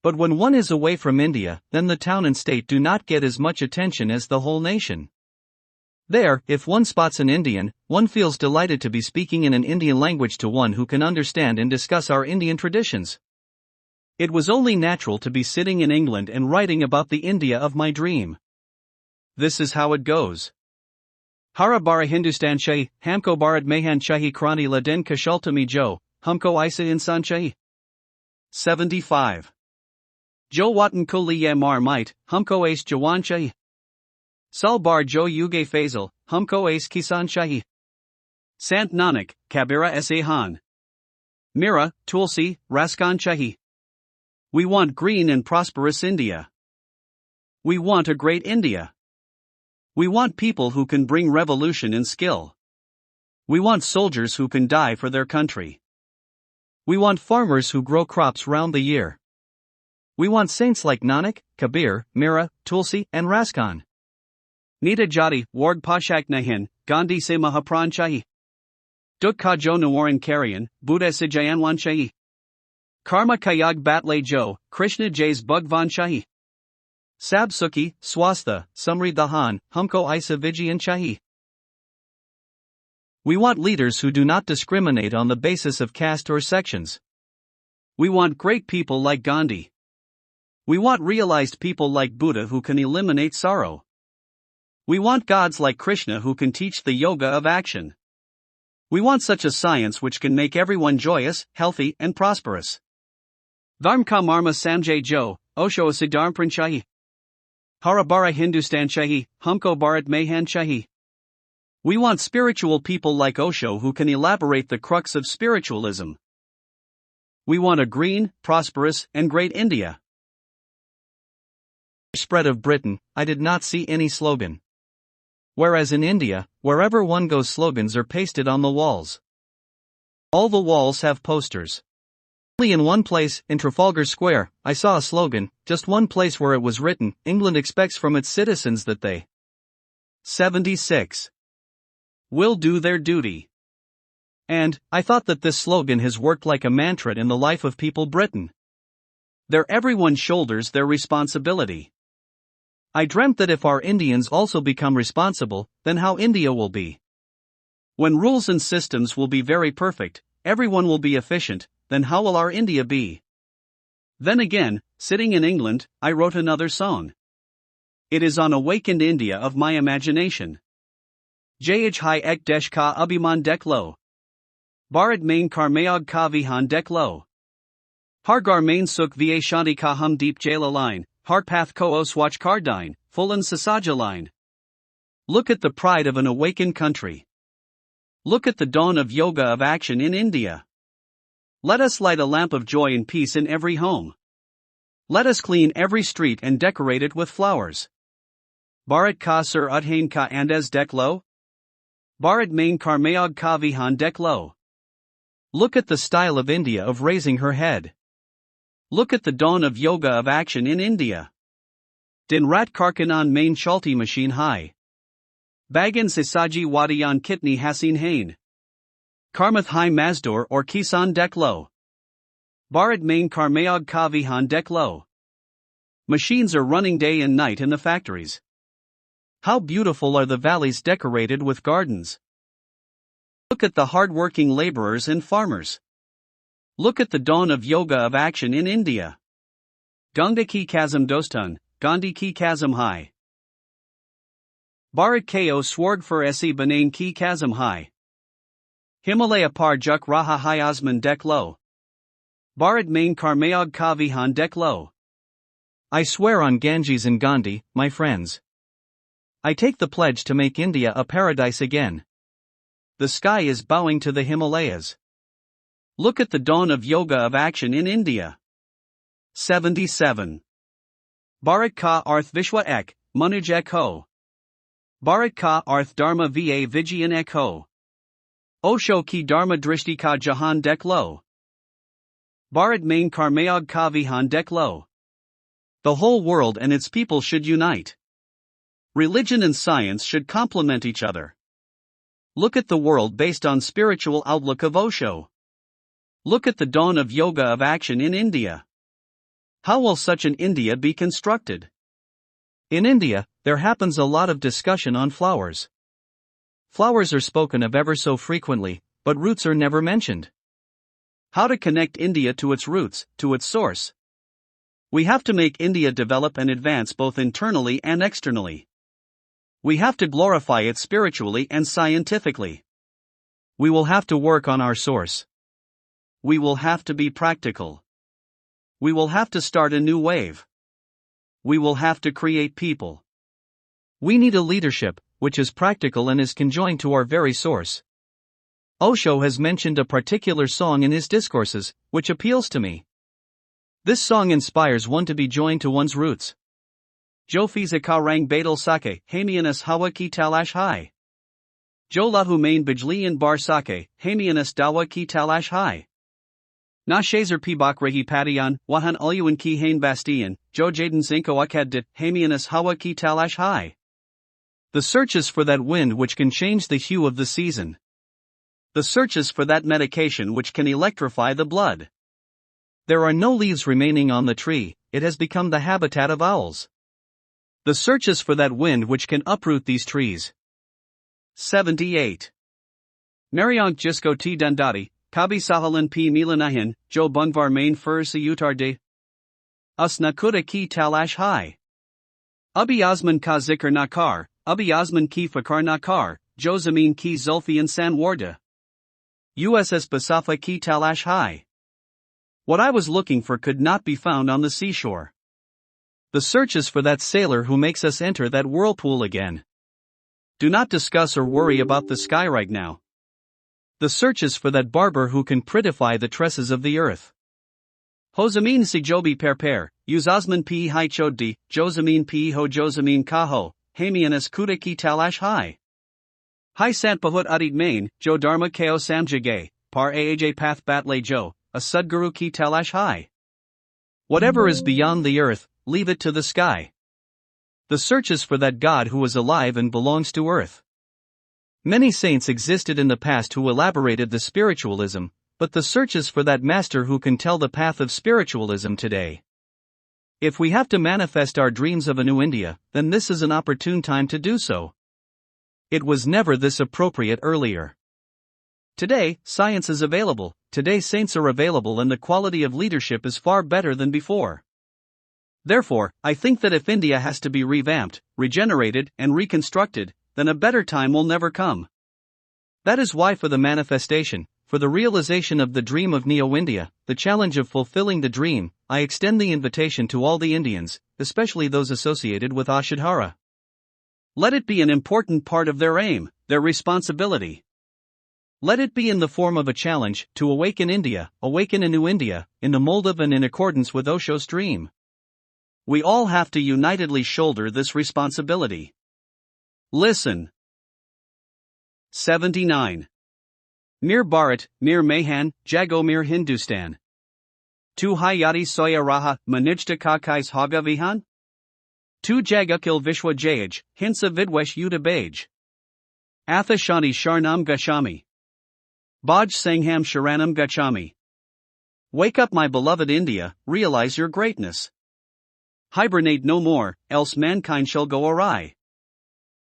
But when one is away from India, then the town and state do not get as much attention as the whole nation. There, if one spots an Indian, one feels delighted to be speaking in an Indian language to one who can understand and discuss our Indian traditions. It was only natural to be sitting in England and writing about the India of my dream. This is how it goes. Hara bara Hindustan chahi, hamko bharat mehan chahi krani laden kashaltami jo, humko isa insan chahi. 75. Jo watan ko liye mar might, humko ace jawan chahi. Sal bar jo yuge faisal, humko ace kisan chahi. Sant Nanak, Kabira Sahan. Mira, Tulsi, Raskan chahi. We want green and prosperous India. We want a great India. We want people who can bring revolution and skill. We want soldiers who can die for their country. We want farmers who grow crops round the year. We want saints like Nanak, Kabir, Mira, Tulsi, and Raskan. Nita Jati, Ward Pashak Nahin, Gandhi Se Mahapran Chahi. Duk Ka Jo Nawaran Karyan, Buddha Se Jayanwan Chahi. Karma Kayag Batle Jo, Krishna Jays Bhagwan Chahi. Sab Sukhi, Swastha, Sumri Dahan, Humko Isa Vijayan Chahi. We want leaders who do not discriminate on the basis of caste or sections. We want great people like Gandhi. We want realized people like Buddha who can eliminate sorrow. We want gods like Krishna who can teach the yoga of action. We want such a science which can make everyone joyous, healthy, and prosperous. Dharmka Marma Samjay Jo, Osho Siddharmpran Chahi. Harabara Hindustan Chahi, Humko Bharat Mehan Chahi. We want spiritual people like Osho who can elaborate the crux of spiritualism. We want a green, prosperous, and great India. Spread of Britain, I did not see any slogan. Whereas in India, wherever one goes, slogans are pasted on the walls. All the walls have posters. Only in one place, in Trafalgar Square, I saw a slogan, just one place where it was written, England expects from its citizens that they 76 will do their duty. And, I thought that this slogan has worked like a mantra in the life of people Britain. There everyone shoulders their responsibility. I dreamt that if our Indians also become responsible, then how India will be. When rules and systems will be very perfect, everyone will be efficient, then how will our India be? Then again, sitting in England, I wrote another song. It is on awakened India of my imagination. Jh hai ek desh ka abhiman deklo. Bharat main karmayog ka vihan deklo. Hargar main sukh va shanti ka hum deep jala line, harpath ko oswach kardine, fulan sasaja line. Look at the pride of an awakened country. Look at the dawn of yoga of action in India. Let us light a lamp of joy and peace in every home. Let us clean every street and decorate it with flowers. Bharat ka sur udhain ka andes deklo. Bharat main karmayog ka vihan deklo. Look at the style of India of raising her head. Look at the dawn of yoga of action in India. Din rat karkanan main shalti machine hai. Bagan sisaji wadiyan kitni hasin hain. Karmath hai mazdor or kisan deklo. Bharat main karmayog ka vihan deklo. Machines are running day and night in the factories. How beautiful are the valleys decorated with gardens. Look at the hard-working laborers and farmers. Look at the dawn of yoga of action in India. Ganga ki chasm dostun, Gandhi ki chasm hai. Bharat ko swarg for esi banain ki chasm hai. Himalaya par juk raha hai asman deklo. Bharat main karmayog ka vihan deklo. I swear on Ganges and Gandhi, my friends. I take the pledge to make India a paradise again. The sky is bowing to the Himalayas. Look at the dawn of yoga of action in India. 77. Bharat ka arth vishwa ek, manuj ek ho. Bharat ka arth dharma va vijayan ek ho. Osho ki dharma drishti ka jahan deklo. Bharat main karmayog ka vihan deklo. The whole world and its people should unite. Religion and science should complement each other. Look at the world based on spiritual outlook of Osho. Look at the dawn of yoga of action in India. How will such an India be constructed? In India, there happens a lot of discussion on flowers. Flowers are spoken of ever so frequently, but roots are never mentioned. How to connect India to its roots, to its source? We have to make India develop and advance both internally and externally. We have to glorify it spiritually and scientifically. We will have to work on our source. We will have to be practical. We will have to start a new wave. We will have to create people. We need a leadership, which is practical and is conjoined to our very source. Osho has mentioned a particular song in his discourses, which appeals to me. This song inspires one to be joined to one's roots. Jo fiza ka rang badal sake, hamianas hawa ki talash hai. Jo lahu main bijliyan bar sake, hamianas dawa ki talash hai. Na shazer pibak rehi patiyan, wahan ulyuan ki hain bastian, jo jaden zinko akad dit, hamianas hawa ki talash hai. The search is for that wind which can change the hue of the season. The search is for that medication which can electrify the blood. There are no leaves remaining on the tree, it has become the habitat of owls. The search is for that wind which can uproot these trees. 78. Mariank jisko t dandati, kabi sahalan p milanahin, jo bungvar main fur sayutarde. Us nakuda ki talash hai. Abi Osman ka zikr nakar, Abi Osman ki fakar nakar, jo zamin ki zulfian sanwarda. USS Basafa ki talash hai. What I was looking for could not be found on the seashore. The search is for that sailor who makes us enter that whirlpool again. Do not discuss or worry about the sky right now. The search is for that barber who can prettify the tresses of the earth. Hosamin si jobi perper, Uzosman pi hi choddi, Josamin pi ho Josamin kaho, Hamianus kuda ki talash hi. Hi sant bahut adit main, Jo dharma ko samjage, par aaj path batle jo, a sudguru ki talash hi. Whatever is beyond the earth, leave it to the sky. The search is for that God who is alive and belongs to earth. Many saints existed in the past who elaborated the spiritualism, but the search is for that master who can tell the path of spiritualism today. If we have to manifest our dreams of a new India, then this is an opportune time to do so. It was never this appropriate earlier. Today, science is available, today saints are available, and the quality of leadership is far better than before. Therefore, I think that if India has to be revamped, regenerated, and reconstructed, then a better time will never come. That is why, for the manifestation, for the realization of the dream of Neo India, the challenge of fulfilling the dream, I extend the invitation to all the Indians, especially those associated with Ashadhara. Let it be an important part of their aim, their responsibility. Let it be in the form of a challenge to awaken India, awaken a new India, in the mold of and in accordance with Osho's dream. We all have to unitedly shoulder this responsibility. Listen. 79. Mir Bharat, Mir Mahan, Jago Mir Hindustan. Tu Hayati Soya Raha, Manijta Kakais Hagavihan? Tu Jagakil Vishwa Jayaj, Hinsa Vidwesh Yuda Baj. Atha Shanti Sharnam Gachami. Baj Sangham Sharanam Gachami. Wake up, my beloved India, realize your greatness. Hibernate no more, else mankind shall go awry.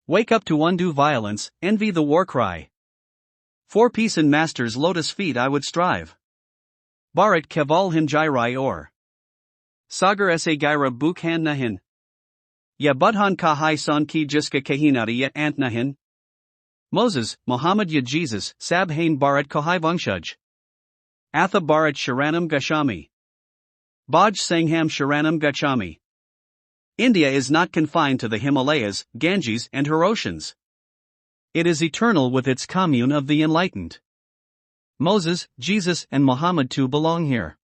Wake up to undo violence, envy the war cry. For peace and master's lotus feet I would strive. Bharat Keval Hinjairai or Sagar sa Gaira Bukhan Nahin. Ya Budhan Kahai San Ki Jiska Kahinari Ya Ant Nahin. Moses, Muhammad Ya Jesus, Sab Hain Bharat Kohai Vangshaj. Atha Bharat Sharanam Gachami. Baj Sangham Sharanam Gachami. India is not confined to the Himalayas, Ganges, and her oceans. It is eternal with its commune of the enlightened. Moses, Jesus, and Muhammad too belong here.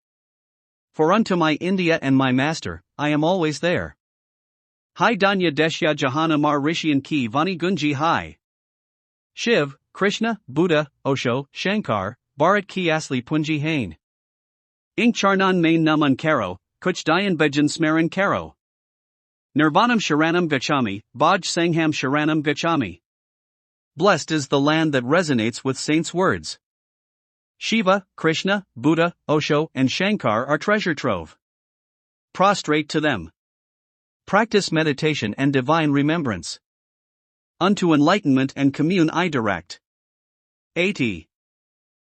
For unto my India and my master, I am always there. Hai Danya Deshya Jahana Mar Rishian Ki Vani Gunji Hai. Shiv, Krishna, Buddha, Osho, Shankar, Bharat Ki Asli Punji Hain. Ink Charnan Main Naman Karo, Kuch Dayan Bejan Smaran Karo. Nirvanam Sharanam Gachami, Baj Sangham Sharanam Gachami. Blessed is the land that resonates with saints' words. Shiva, Krishna, Buddha, Osho, and Shankar are treasure trove. Prostrate to them. Practice meditation and divine remembrance. Unto enlightenment and commune I direct. 80.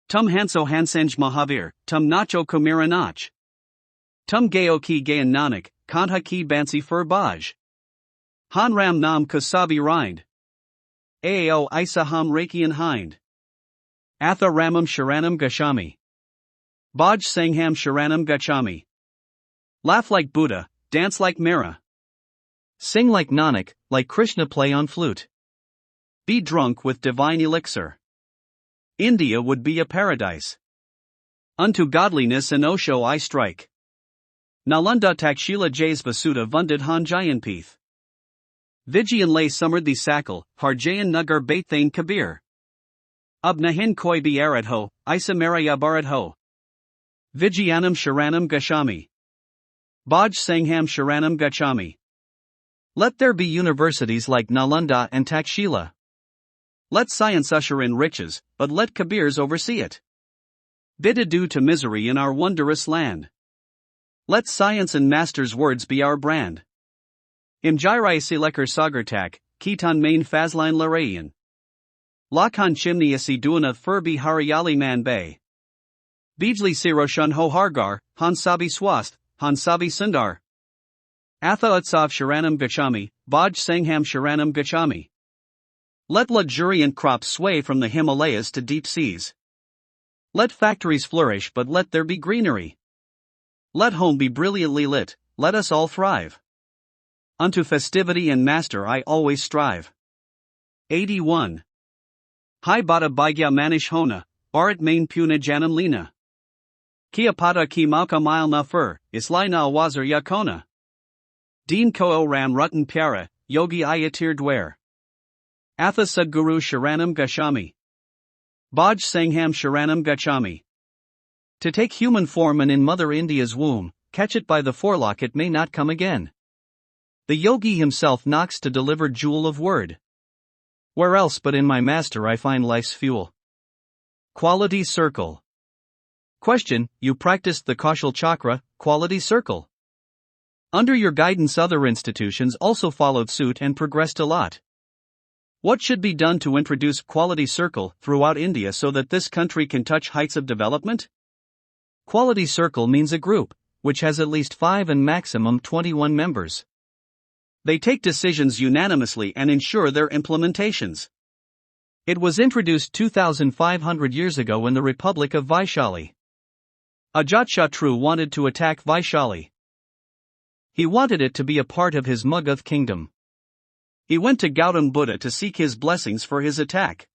Tum Hanso Hansanj Mahavir, Tum Nacho Kumira Nach. Tum Gayo Ki Gayan Nanak, Kantha Ki Bansi Fur Baj. Han Ram Nam Kasabi Rind. Ao Isa Ham Rakian Hind. Atha Ramam Sharanam Gachami. Baj Sangham Sharanam Gachami. Laugh like Buddha, dance like Mira. Sing like Nanak, like Krishna play on flute. Be drunk with divine elixir. India would be a paradise. Unto godliness and Osho I strike. Nalanda Takshila Jays Vasuda Vundad Han Jayanpith. Vijayan lay Samardhi Sakal, Harjayan Nagar Baithain Kabir. Abnahin Koi Biarat Ho, Isa Maraya Bharat Ho. Vijayanam Sharanam Gachami. Baj Sangham Sharanam Gachami. Let there be universities like Nalanda and Takshila. Let science usher in riches, but let Kabirs oversee it. Bid adieu to misery in our wondrous land. Let science and master's words be our brand. Imjirai Silekar Sagartak, Kitan Main Fazline Larayan. Lakhan Chimney Asi Duanath Furbi Harayali Man Bay. Bijli Siroshan Ho Hargar, Hansabi Swast, Hansabi Sundar. Atha Utsav Sharanam Gachami, Baj Sangham Sharanam Gachami. Let luxuriant crops sway from the Himalayas to deep seas. Let factories flourish, but let there be greenery. Let home be brilliantly lit, let us all thrive. Unto festivity and master I always strive. 81. Hai bada baigya manish hona, barat main puna janam lina. Kia pada ki mauka mile na fur, islai na awazar yakona. Deen ko ram rutan pyara, yogi ayatir dware. Atha Sadguru Sharanam Gachami. Baj Sangham Sharanam Gachami. To take human form and in Mother India's womb, catch it by the forelock it may not come again. The yogi himself knocks to deliver jewel of word. Where else but in my master I find life's fuel. Quality circle. Question, you practiced the Kaushal chakra, quality circle. Under your guidance other institutions also followed suit and progressed a lot. What should be done to introduce quality circle throughout India so that this country can touch heights of development? Quality circle means a group, which has at least 5 and maximum 21 members. They take decisions unanimously and ensure their implementations. It was introduced 2,500 years ago in the Republic of Vaishali. Ajatashatru wanted to attack Vaishali. He wanted it to be a part of his Magadha kingdom. He went to Gautam Buddha to seek his blessings for his attack.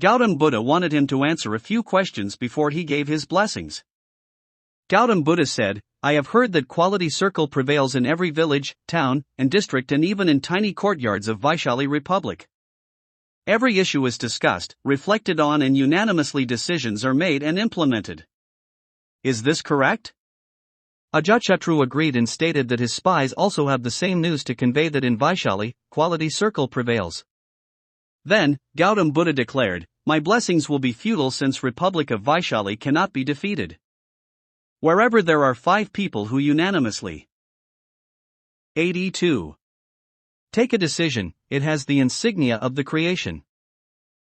Gautam Buddha wanted him to answer a few questions before he gave his blessings. Gautam Buddha said, I have heard that quality circle prevails in every village, town, and district and even in tiny courtyards of Vaishali Republic. Every issue is discussed, reflected on and unanimously decisions are made and implemented. Is this correct? Ajatashatru agreed and stated that his spies also have the same news to convey that in Vaishali, quality circle prevails. Then, Gautam Buddha declared, my blessings will be futile since Republic of Vaishali cannot be defeated. Wherever there are 5 people who unanimously. 82. Take a decision, it has the insignia of the creation.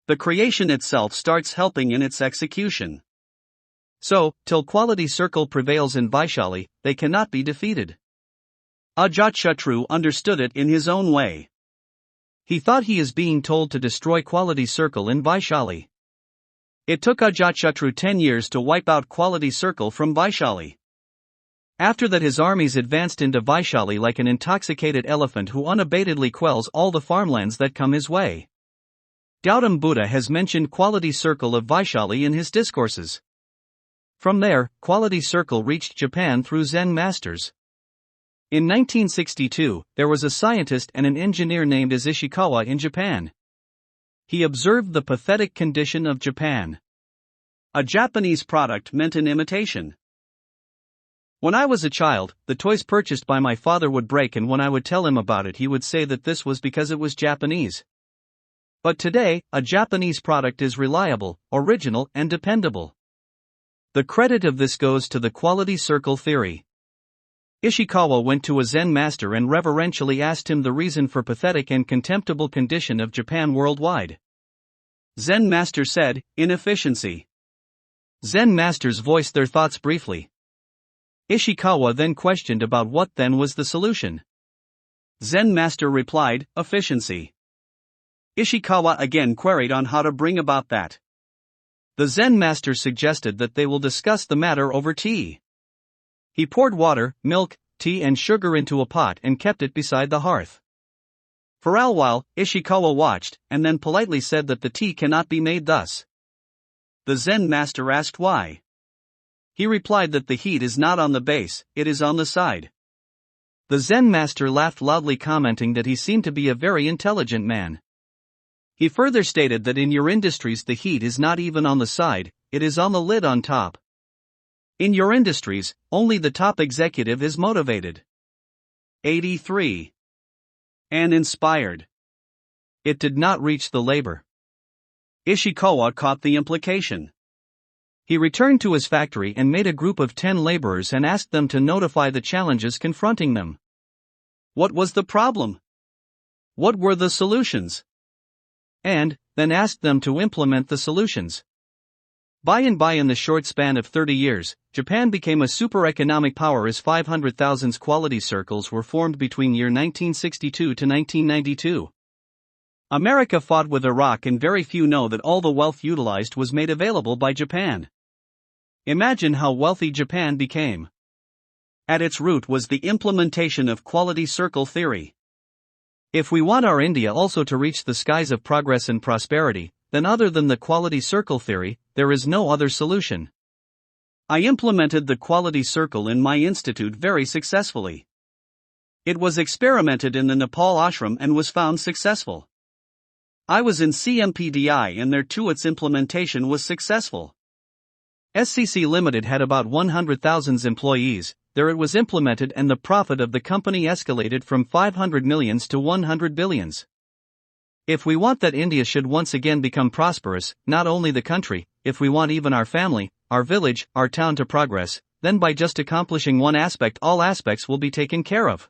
The creation itself starts helping in its execution. So, till quality circle prevails in Vaishali, they cannot be defeated. Ajatashatru understood it in his own way. He thought he is being told to destroy quality circle in Vaishali. It took Ajatashatru 10 years to wipe out quality circle from Vaishali. After that his armies advanced into Vaishali like an intoxicated elephant who unabatedly quells all the farmlands that come his way. Gautam Buddha has mentioned quality circle of Vaishali in his discourses. From there, quality circle reached Japan through Zen masters. In 1962, there was a scientist and an engineer named as Ishikawa in Japan. He observed the pathetic condition of Japan. A Japanese product meant an imitation. When I was a child, the toys purchased by my father would break, and when I would tell him about it he would say that this was because it was Japanese. But today, a Japanese product is reliable, original and dependable. The credit of this goes to the quality circle theory. Ishikawa went to a Zen master and reverentially asked him the reason for pathetic and contemptible condition of Japan worldwide. Zen master said, inefficiency. Zen masters voiced their thoughts briefly. Ishikawa then questioned about what then was the solution. Zen master replied, efficiency. Ishikawa again queried on how to bring about that. The Zen master suggested that they will discuss the matter over tea. He poured water, milk, tea and sugar into a pot and kept it beside the hearth. For a while, Ishikawa watched, and then politely said that the tea cannot be made thus. The Zen master asked why. He replied that the heat is not on the base, it is on the side. The Zen master laughed loudly, commenting that he seemed to be a very intelligent man. He further stated that in your industries the heat is not even on the side, it is on the lid on top. In your industries, only the top executive is motivated. 83. And inspired. It did not reach the labor. Ishikawa caught the implication. He returned to his factory and made a group of 10 laborers and asked them to notify the challenges confronting them. What was the problem? What were the solutions? And then asked them to implement the solutions. By and by, in the short span of 30 years, Japan became a super economic power as 500,000 quality circles were formed between year 1962 to 1992. America fought with Iraq, and very few know that all the wealth utilized was made available by Japan. Imagine how wealthy Japan became. At its root was the implementation of quality circle theory. If we want our India also to reach the skies of progress and prosperity, then other than the quality circle theory, there is no other solution. I implemented the quality circle in my institute very successfully. It was experimented in the Nepal ashram and was found successful. I was in CMPDI and there too its implementation was successful. SCC Limited had about 100,000 employees. There it was implemented and the profit of the company escalated from 500 millions to 100 billions. If we want that India should once again become prosperous, not only the country, if we want even our family, our village, our town to progress, then by just accomplishing one aspect all aspects will be taken care of.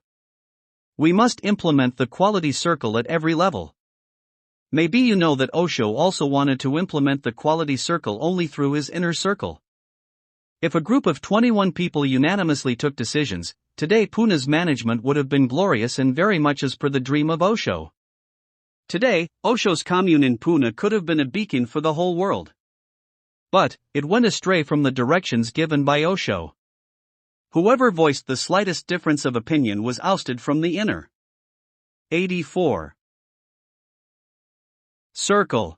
We must implement the quality circle at every level. Maybe you know that Osho also wanted to implement the quality circle only through his inner circle. If a group of 21 people unanimously took decisions, today Pune's management would have been glorious and very much as per the dream of Osho. Today, Osho's commune in Pune could have been a beacon for the whole world. But, it went astray from the directions given by Osho. Whoever voiced the slightest difference of opinion was ousted from the inner 84 circle.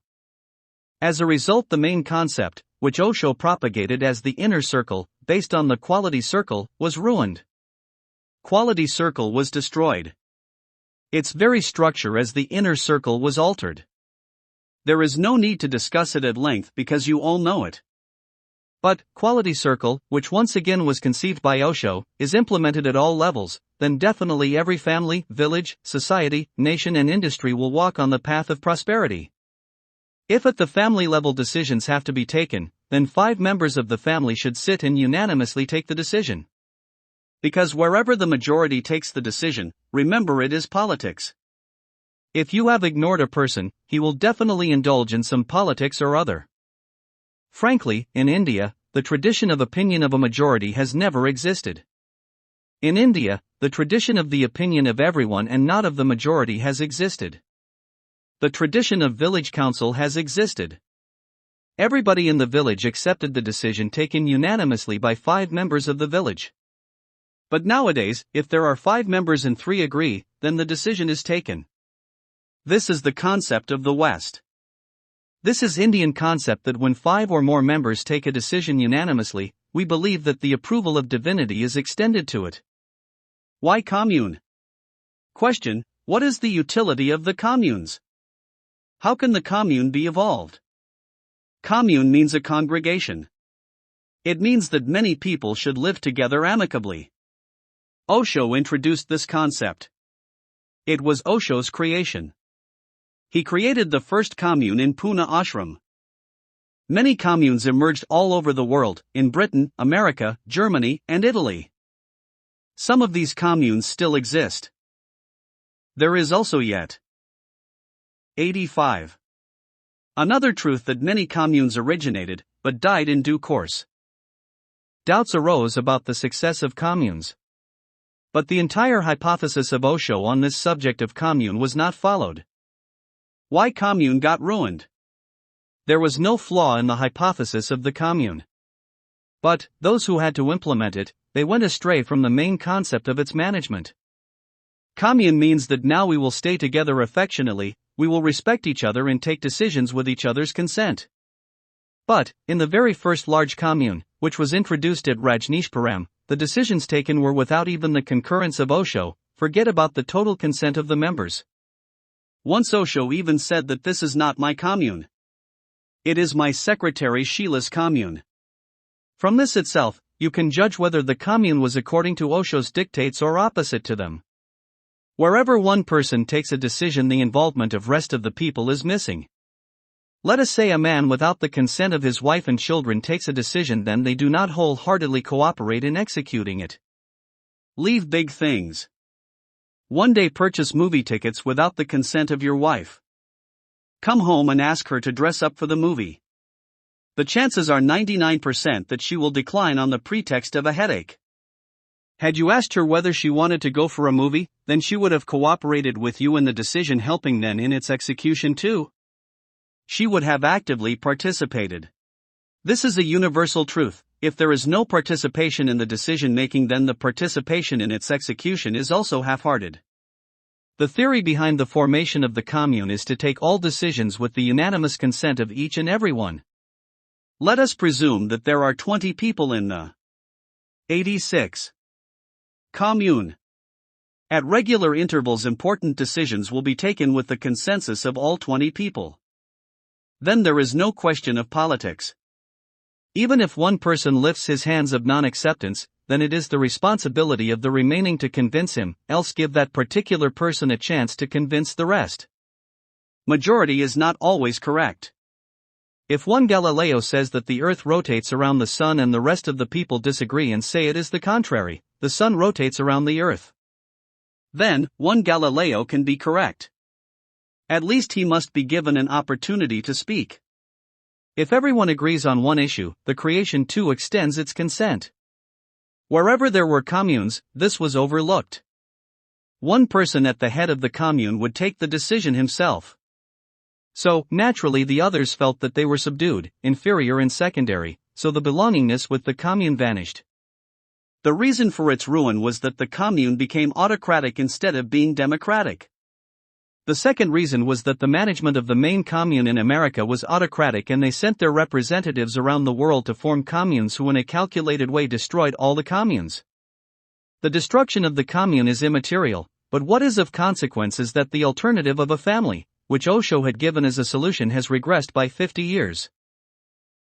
As a result, the main concept, which Osho propagated as the inner circle, based on the quality circle, was ruined. Quality circle was destroyed. Its very structure as the inner circle was altered. There is no need to discuss it at length because you all know it. But, quality circle, which once again was conceived by Osho, is implemented at all levels, then definitely every family, village, society, nation and industry will walk on the path of prosperity. If at the family level decisions have to be taken, then 5 members of the family should sit and unanimously take the decision. Because wherever the majority takes the decision, remember it is politics. If you have ignored a person, he will definitely indulge in some politics or other. Frankly, in India, the tradition of opinion of a majority has never existed. In India, the tradition of the opinion of everyone and not of the majority has existed. The tradition of village council has existed. Everybody in the village accepted the decision taken unanimously by 5 members of the village. But nowadays, if there are 5 members and 3 agree, then the decision is taken. This is the concept of the West. This is Indian concept that when 5 or more members take a decision unanimously, we believe that the approval of divinity is extended to it. Why commune? Question: what is the utility of the communes? How can the commune be evolved? Commune means a congregation. It means that many people should live together amicably. Osho introduced this concept. It was Osho's creation. He created the first commune in Pune ashram. Many communes emerged all over the world, in Britain, America, Germany, and Italy. Some of these communes still exist. There is also yet 85. Another truth that many communes originated, but died in due course. Doubts arose about the success of communes. But the entire hypothesis of Osho on this subject of commune was not followed. Why commune got ruined? There was no flaw in the hypothesis of the commune. But, those who had to implement it, they went astray from the main concept of its management. Commune means that now we will stay together affectionately, we will respect each other and take decisions with each other's consent. But, in the very first large commune, which was introduced at Rajneeshpuram, the decisions taken were without even the concurrence of Osho, forget about the total consent of the members. Once Osho even said that this is not my commune. It is my secretary Sheila's commune. From this itself, you can judge whether the commune was according to Osho's dictates or opposite to them. Wherever one person takes a decision, the involvement of rest of the people is missing. Let us say a man without the consent of his wife and children takes a decision, then they do not wholeheartedly cooperate in executing it. Leave big things. One day purchase movie tickets without the consent of your wife. Come home and ask her to dress up for the movie. The chances are 99% that she will decline on the pretext of a headache. Had you asked her whether she wanted to go for a movie, then she would have cooperated with you in the decision, helping then in its execution too. She would have actively participated. This is a universal truth, if there is no participation in the decision-making, then the participation in its execution is also half-hearted. The theory behind the formation of the commune is to take all decisions with the unanimous consent of each and everyone. Let us presume that there are 20 people in the 86 commune. At regular intervals, important decisions will be taken with the consensus of all 20 people. Then there is no question of politics. Even if one person lifts his hands of non-acceptance, then it is the responsibility of the remaining to convince him, else give that particular person a chance to convince the rest. Majority is not always correct. If one Galileo says that the earth rotates around the sun and the rest of the people disagree and say it is the contrary, the sun rotates around the earth, then one Galileo can be correct. At least he must be given an opportunity to speak. If everyone agrees on one issue, the creation too extends its consent. Wherever there were communes, this was overlooked. One person at the head of the commune would take the decision himself. So, naturally, the others felt that they were subdued, inferior and secondary, so the belongingness with the commune vanished. The reason for its ruin was that the commune became autocratic instead of being democratic. The second reason was that the management of the main commune in America was autocratic, and they sent their representatives around the world to form communes who in a calculated way destroyed all the communes. The destruction of the commune is immaterial, but what is of consequence is that the alternative of a family, which Osho had given as a solution, has regressed by 50 years.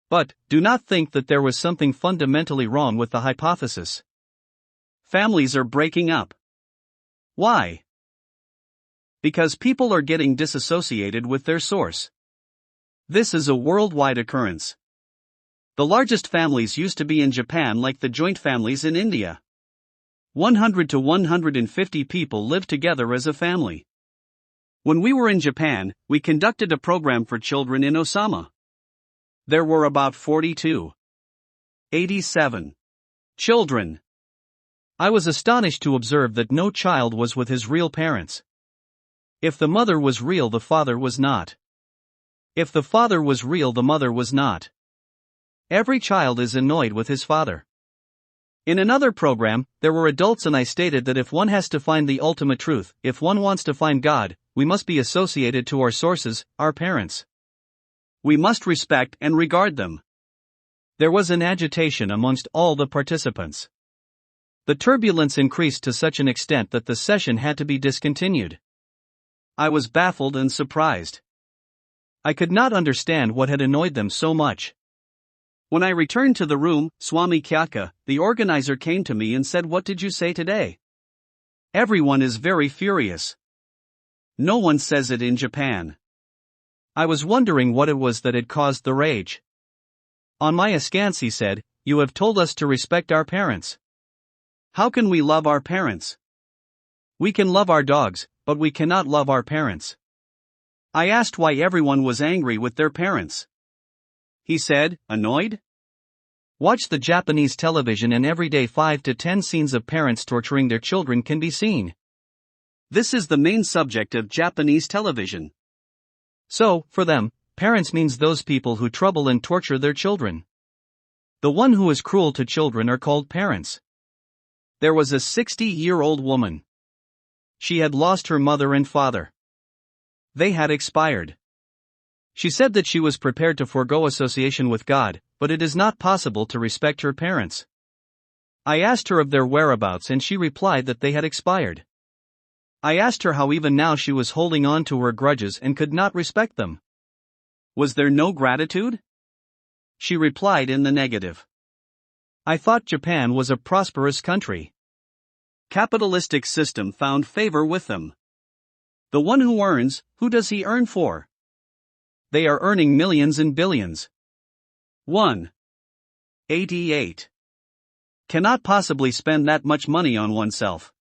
But, do not think that there was something fundamentally wrong with the hypothesis. Families are breaking up. Why? Because people are getting disassociated with their source. This is a worldwide occurrence. The largest families used to be in Japan, like the joint families in India. 100 to 150 people live together as a family. When we were in Japan, we conducted a program for children in Osama. There were about 87 children. I was astonished to observe that no child was with his real parents. If the mother was real, the father was not. If the father was real, the mother was not. Every child is annoyed with his father. In another program, there were adults, and I stated that if one has to find the ultimate truth, if one wants to find God, we must be associated to our sources, our parents. We must respect and regard them. There was an agitation amongst all the participants. The turbulence increased to such an extent that the session had to be discontinued. I was baffled and surprised. I could not understand what had annoyed them so much. When I returned to the room, Swami Kyaka, the organizer, came to me and said, "What did you say today? Everyone is very furious. No one says it in Japan." I was wondering what it was that had caused the rage. On my askance, he said, "You have told us to respect our parents. How can we love our parents? We can love our dogs, but we cannot love our parents." I asked why everyone was angry with their parents. He said, "Annoyed? Watch the Japanese television and every day 5 to 10 scenes of parents torturing their children can be seen. This is the main subject of Japanese television." So, for them, parents means those people who trouble and torture their children. The one who is cruel to children are called parents. There was a 60-year-old woman. She had lost her mother and father. They had expired. She said that she was prepared to forego association with God, but it is not possible to respect her parents. I asked her of their whereabouts, and she replied that they had expired. I asked her how even now she was holding on to her grudges and could not respect them. Was there no gratitude? She replied in the negative. I thought Japan was a prosperous country. Capitalistic system found favor with them. The one who earns, who does he earn for? They are earning millions and billions. 188 cannot possibly spend that much money on oneself.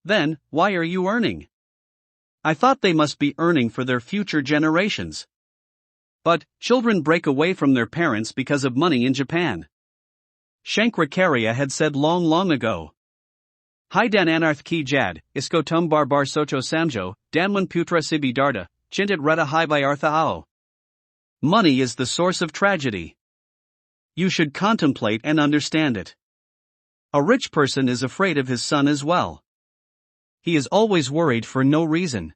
Then, why are you earning? I thought they must be earning for their future generations. But, children break away from their parents because of money in Japan. Shankaracharya had said long ago. Hidan anarth ki jad, isko tum barbar socho samjo, danman putra sibidarda, chintit reta hi vyartha ao. Money is the source of tragedy. You should contemplate and understand it. A rich person is afraid of his son as well. He is always worried for no reason.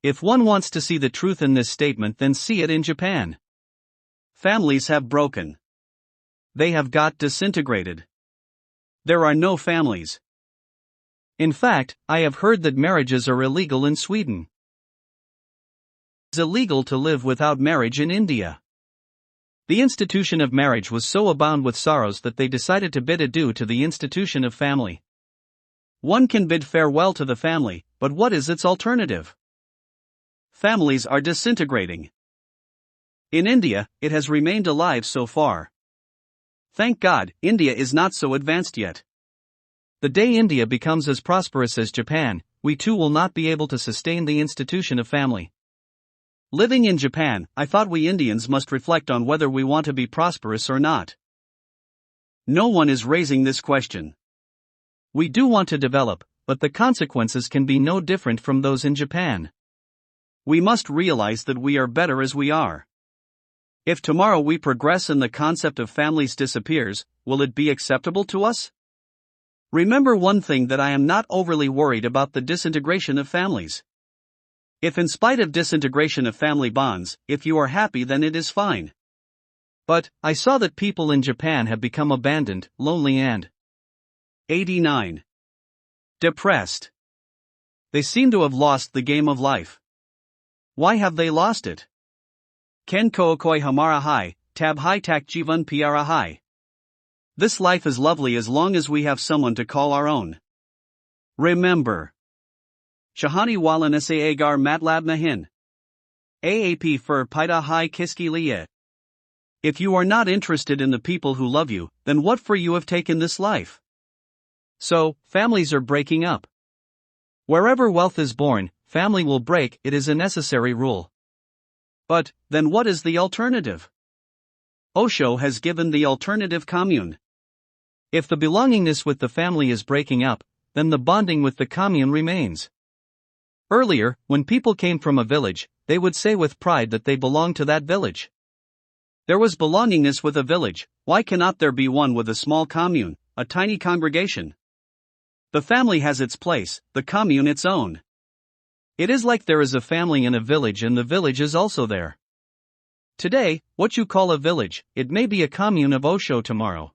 If one wants to see the truth in this statement, then see it in Japan. Families have broken. They have got disintegrated. There are no families. In fact, I have heard that marriages are illegal in Sweden. It's illegal to live without marriage in India. The institution of marriage was so abound with sorrows that they decided to bid adieu to the institution of family. One can bid farewell to the family, but what is its alternative? Families are disintegrating. In India, it has remained alive so far. Thank God, India is not so advanced yet. The day India becomes as prosperous as Japan, we too will not be able to sustain the institution of family. Living in Japan, I thought we Indians must reflect on whether we want to be prosperous or not. No one is raising this question. We do want to develop, but the consequences can be no different from those in Japan. We must realize that we are better as we are. If tomorrow we progress and the concept of families disappears, will it be acceptable to us? Remember one thing, that I am not overly worried about the disintegration of families. If in spite of disintegration of family bonds, if you are happy, then it is fine. But, I saw that people in Japan have become abandoned, lonely and 89. Depressed. They seem to have lost the game of life. Why have they lost it? Ken kookoi hamara hai, tab hai tak jivan piara hai. This life is lovely as long as we have someone to call our own. Remember. Shahani walan sa agar matlab nahin. Aap fur paida hai kiski liya. If you are not interested in the people who love you, then what for you have taken this life? So, families are breaking up. Wherever wealth is born, family will break, it is a necessary rule. But, then what is the alternative? Osho has given the alternative: commune. If the belongingness with the family is breaking up, then the bonding with the commune remains. Earlier, when people came from a village, they would say with pride that they belonged to that village. There was belongingness with a village, why cannot there be one with a small commune, a tiny congregation? The family has its place, the commune its own. It is like there is a family in a village and the village is also there. Today, what you call a village, it may be a commune of Osho tomorrow.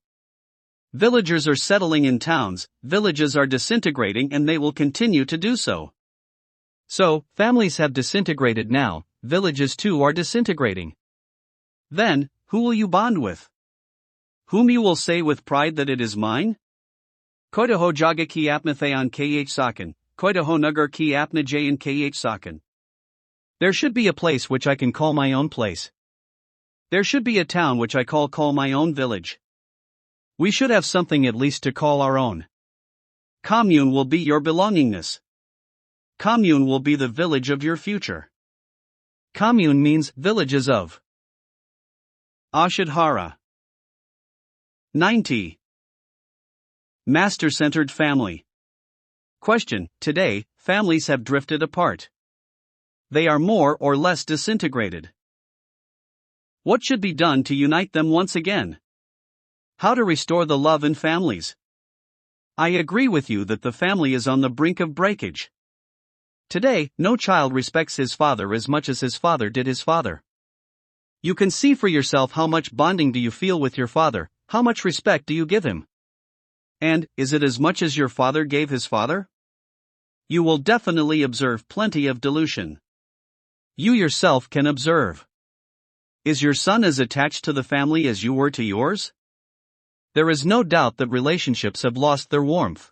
Villagers are settling in towns, villages are disintegrating and they will continue to do so. So, families have disintegrated now, villages too are disintegrating. Then, who will you bond with? Whom you will say with pride that it is mine? Koidaho jaga ki apnathayan kh sakan, koidaho nagar ki apna jayan kh sakan. There should be a place which I can call my own place. There should be a town which I call my own village. We should have something at least to call our own. Commune will be your belongingness. Commune will be the village of your future. Commune means villages of. Ashadhara. 90. Master-centered family. Question: today, families have drifted apart. They are more or less disintegrated. What should be done to unite them once again? How to restore the love in families? I agree with you that the family is on the brink of breakage. Today, no child respects his father as much as his father did his father. You can see for yourself how much bonding do you feel with your father, how much respect do you give him? And, is it as much as your father gave his father? You will definitely observe plenty of dilution. You yourself can observe. Is your son as attached to the family as you were to yours? There is no doubt that relationships have lost their warmth.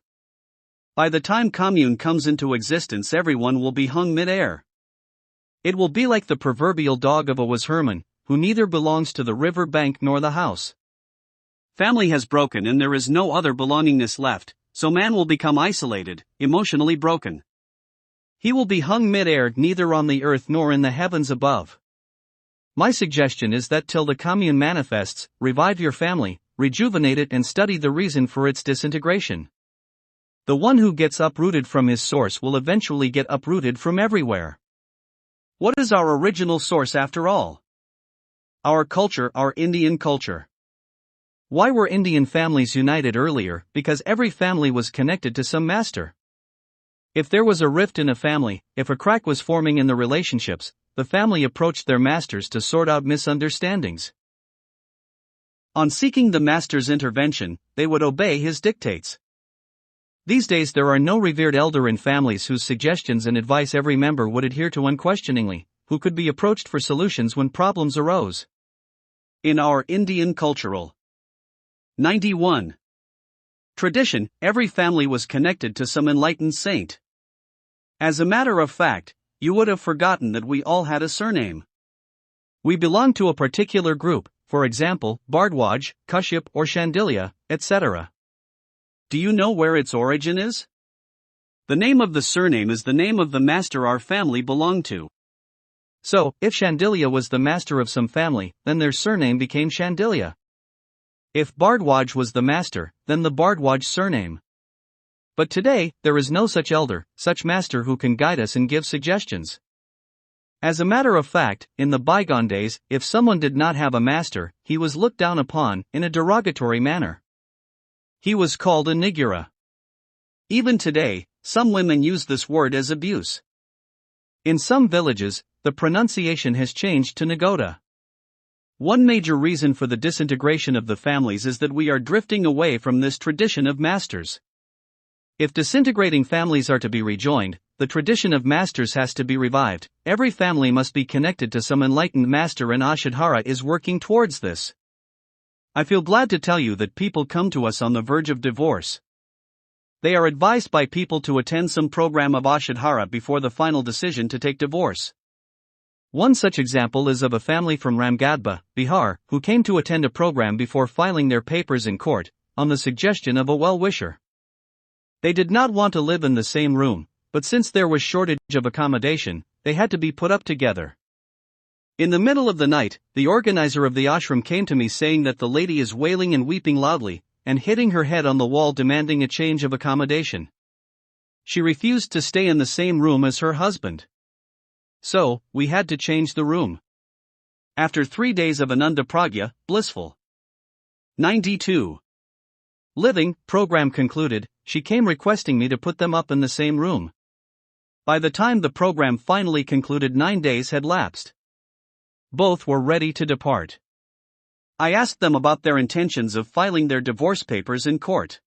By the time commune comes into existence, everyone will be hung mid-air. It will be like the proverbial dog of a was Herman, who neither belongs to the river bank nor the house. Family has broken and there is no other belongingness left, so man will become isolated, emotionally broken. He will be hung mid-air, neither on the earth nor in the heavens above. My suggestion is that till the commune manifests, revive your family, rejuvenate it and study the reason for its disintegration. The one who gets uprooted from his source will eventually get uprooted from everywhere. What is our original source after all? Our culture, our Indian culture. Why were Indian families united earlier? Because every family was connected to some master. If there was a rift in a family, if a crack was forming in the relationships, the family approached their masters to sort out misunderstandings. On seeking the master's intervention, they would obey his dictates. These days there are no revered elder in families whose suggestions and advice every member would adhere to unquestioningly, who could be approached for solutions when problems arose. In our Indian cultural 91 tradition, every family was connected to some enlightened saint. As a matter of fact, you would have forgotten that we all had a surname. We belonged to a particular group, for example, Bhardwaj, Kashyap or Shandilya, etc. Do you know where its origin is? The name of the surname is the name of the master our family belonged to. So, if Shandilya was the master of some family, then their surname became Shandilya. If Bhardwaj was the master, then the Bhardwaj surname. But today, there is no such elder, such master who can guide us and give suggestions. As a matter of fact, in the bygone days, if someone did not have a master, he was looked down upon, in a derogatory manner. He was called a nigura. Even today, some women use this word as abuse. In some villages, the pronunciation has changed to Nagoda. One major reason for the disintegration of the families is that we are drifting away from this tradition of masters. If disintegrating families are to be rejoined, the tradition of masters has to be revived. Every family must be connected to some enlightened master, and Ashadhara is working towards this. I feel glad to tell you that people come to us on the verge of divorce. They are advised by people to attend some program of Ashadhara before the final decision to take divorce. One such example is of a family from Ramgadba, Bihar, who came to attend a program before filing their papers in court, on the suggestion of a well-wisher. They did not want to live in the same room, but since there was shortage of accommodation, they had to be put up together. In the middle of the night, the organizer of the ashram came to me saying that the lady is wailing and weeping loudly, and hitting her head on the wall demanding a change of accommodation. She refused to stay in the same room as her husband. So, we had to change the room. After 3 days of Ananda Pragya, blissful 92 living program concluded, she came requesting me to put them up in the same room. By the time the program finally concluded, 9 days had lapsed. Both were ready to depart. I asked them about their intentions of filing their divorce papers in court.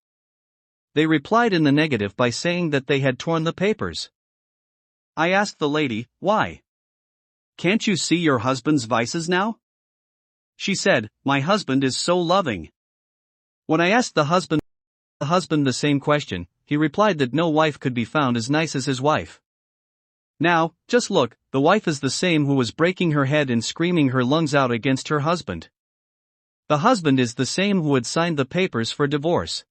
They replied in the negative by saying that they had torn the papers. I asked the lady, why? Can't you see your husband's vices now? She said, my husband is so loving. When I asked the husband the same question, he replied that no wife could be found as nice as his wife. Now, just look, the wife is the same who was breaking her head and screaming her lungs out against her husband. The husband is the same who had signed the papers for divorce.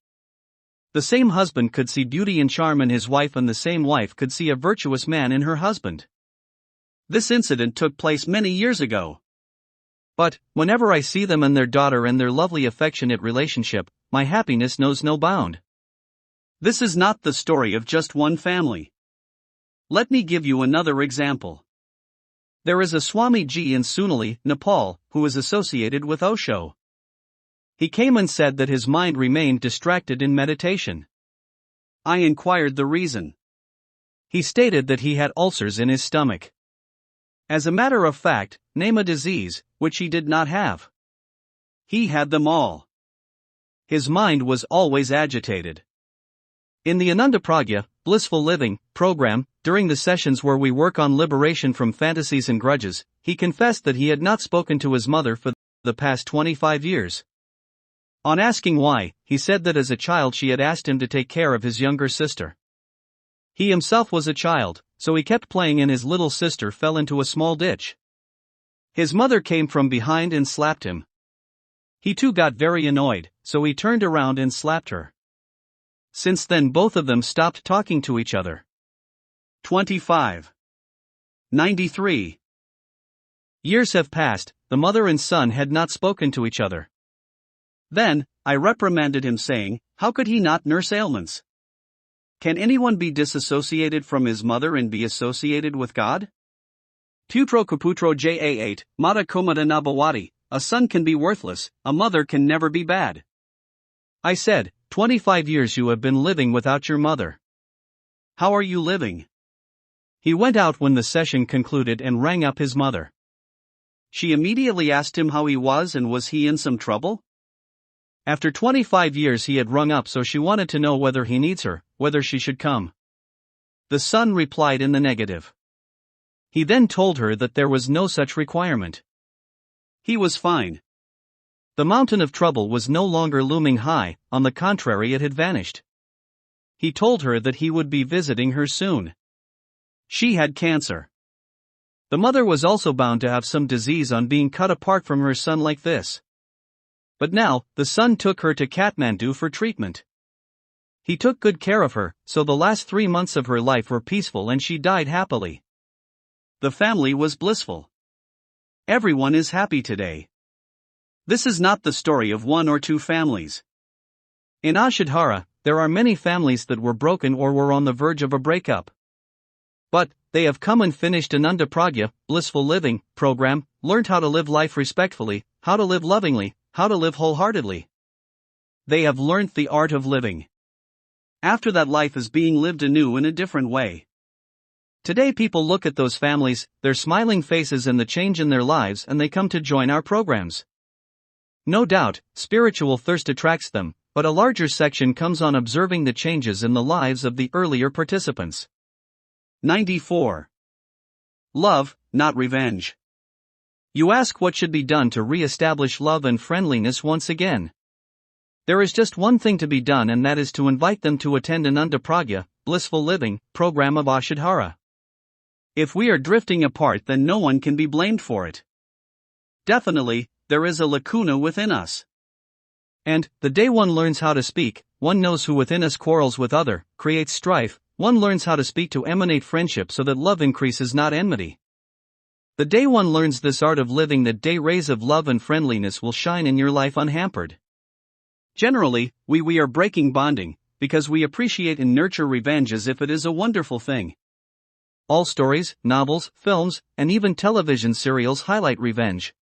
The same husband could see beauty and charm in his wife, and the same wife could see a virtuous man in her husband. This incident took place many years ago. But, whenever I see them and their daughter and their lovely affectionate relationship, my happiness knows no bound. This is not the story of just one family. Let me give you another example. There is a Swamiji in Sunali, Nepal, who is associated with Osho. He came and said that his mind remained distracted in meditation. I inquired the reason. He stated that he had ulcers in his stomach. As a matter of fact, name a disease, which he did not have. He had them all. His mind was always agitated. In the Ananda Pragya, Blissful Living, program, during the sessions where we work on liberation from fantasies and grudges, he confessed that he had not spoken to his mother for the past 25 years. On asking why, he said that as a child she had asked him to take care of his younger sister. He himself was a child, so he kept playing and his little sister fell into a small ditch. His mother came from behind and slapped him. He too got very annoyed, so he turned around and slapped her. Since then both of them stopped talking to each other. 25. 93. Years have passed, the mother and son had not spoken to each other. Then, I reprimanded him saying, how could he not nurse ailments? Can anyone be disassociated from his mother and be associated with God? Putro Kaputro Ja8, Mata Komada Nabawati, a son can be worthless, a mother can never be bad. I said, 25 years you have been living without your mother. How are you living? He went out when the session concluded and rang up his mother. She immediately asked him how he was and was he in some trouble? After 25 years he had rung up, so she wanted to know whether he needs her, whether she should come. The son replied in the negative. He then told her that there was no such requirement. He was fine. The mountain of trouble was no longer looming high, on the contrary it had vanished. He told her that he would be visiting her soon. She had cancer. The mother was also bound to have some disease on being cut apart from her son like this. But now, the son took her to Kathmandu for treatment. He took good care of her, so the last 3 months of her life were peaceful and she died happily. The family was blissful. Everyone is happy today. This is not the story of 1 or 2 families. In Ashadhara, there are many families that were broken or were on the verge of a breakup. But, they have come and finished an Andapragya, blissful living, program, learned how to live life respectfully, how to live lovingly, how to live wholeheartedly. They have learnt the art of living. After that, life is being lived anew in a different way. Today people look at those families, their smiling faces and the change in their lives, and they come to join our programs. No doubt, spiritual thirst attracts them, but a larger section comes on observing the changes in the lives of the earlier participants. 94. Love, not revenge. You ask what should be done to re-establish love and friendliness once again. There is just one thing to be done, and that is to invite them to attend an Andapragya, blissful living, program of Ashadhara. If we are drifting apart, then no one can be blamed for it. Definitely, there is a lacuna within us. And, the day one learns how to speak, one knows who within us quarrels with other, creates strife, one learns how to speak to emanate friendship so that love increases, not enmity. The day one learns this art of living, that day rays of love and friendliness will shine in your life unhampered. Generally, we are breaking bonding, because we appreciate and nurture revenge as if it is a wonderful thing. All stories, novels, films, and even television serials highlight revenge.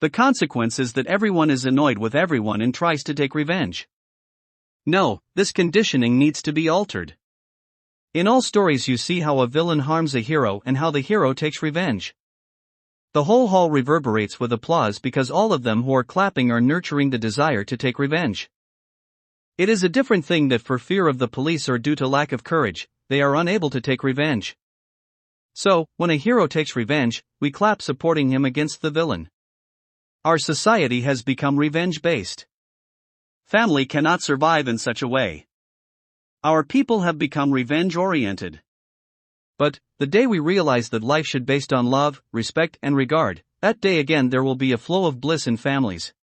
The consequence is that everyone is annoyed with everyone and tries to take revenge. No, this conditioning needs to be altered. In all stories you see how a villain harms a hero and how the hero takes revenge. The whole hall reverberates with applause because all of them who are clapping are nurturing the desire to take revenge. It is a different thing that for fear of the police or due to lack of courage, they are unable to take revenge. So, when a hero takes revenge, we clap supporting him against the villain. Our society has become revenge-based. Family cannot survive in such a way. Our people have become revenge-oriented. But, the day we realize that life should be based on love, respect and regard, that day again there will be a flow of bliss in families.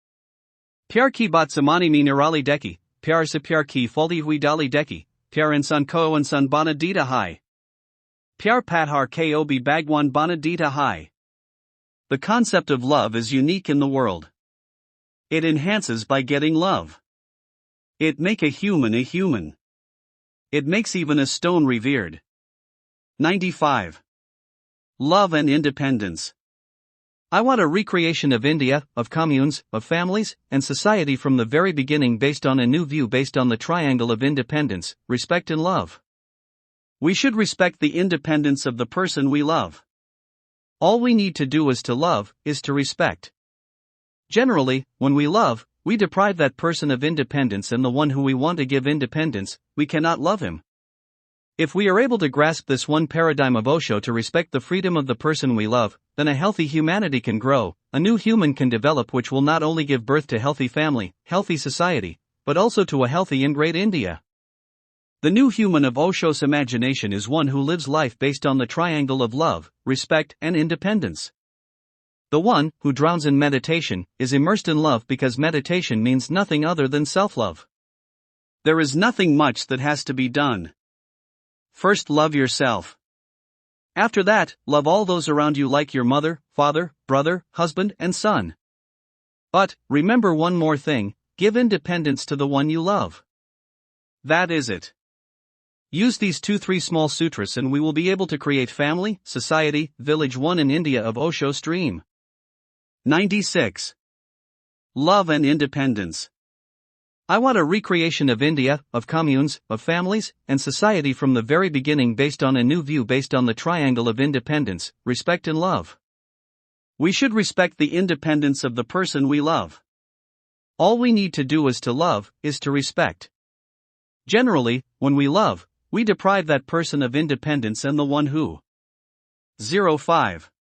Pyar ki baat samani mi nirali deki, pyar se pyar ki faldi hui dali deki, pyar insan ko insan bana dita hai. Pyar pathar ko bi bagwan bana dita hai. The concept of love is unique in the world. It enhances by getting love. It make a human a human. It makes even a stone revered. 95. Love and independence. I want a recreation of India, of communes, of families, and society from the very beginning, based on a new view, based on the triangle of independence, respect and love. We should respect the independence of the person we love. All we need to do is to respect. Generally, when we love, we deprive that person of independence, and the one who we want to give independence, we cannot love him. If we are able to grasp this one paradigm of Osho to respect the freedom of the person we love, then a healthy humanity can grow, a new human can develop, which will not only give birth to healthy family, healthy society, but also to a healthy and great India. The new human of Osho's imagination is one who lives life based on the triangle of love, respect, and independence. The one who drowns in meditation is immersed in love, because meditation means nothing other than self-love. There is nothing much that has to be done. First, love yourself. After that, love all those around you, like your mother, father, brother, husband, and son. But, remember one more thing: give independence to the one you love. That is it. Use these 2-3 small sutras and we will be able to create family, society, village one in India of Osho's dream. 96. Love and independence. I want a recreation of India, of communes, of families, and society from the very beginning based on a new view based on the triangle of independence, respect and love. We should respect the independence of the person we love. All we need to do is to love, is to respect. Generally, when we love, we deprive that person of independence and the one who. 05.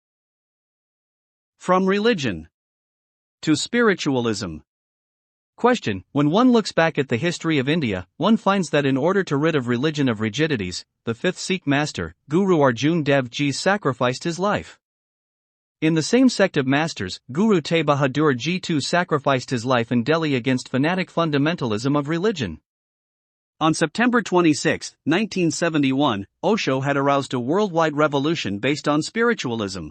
From religion to spiritualism. Question: when one looks back at the history of India, one finds that in order to rid of religion of rigidities, the fifth Sikh master, Guru Arjan Dev Ji, sacrificed his life. In the same sect of masters, Guru Tegh Bahadur Ji too sacrificed his life in Delhi against fanatic fundamentalism of religion. On September 26, 1971, Osho had aroused a worldwide revolution based on spiritualism.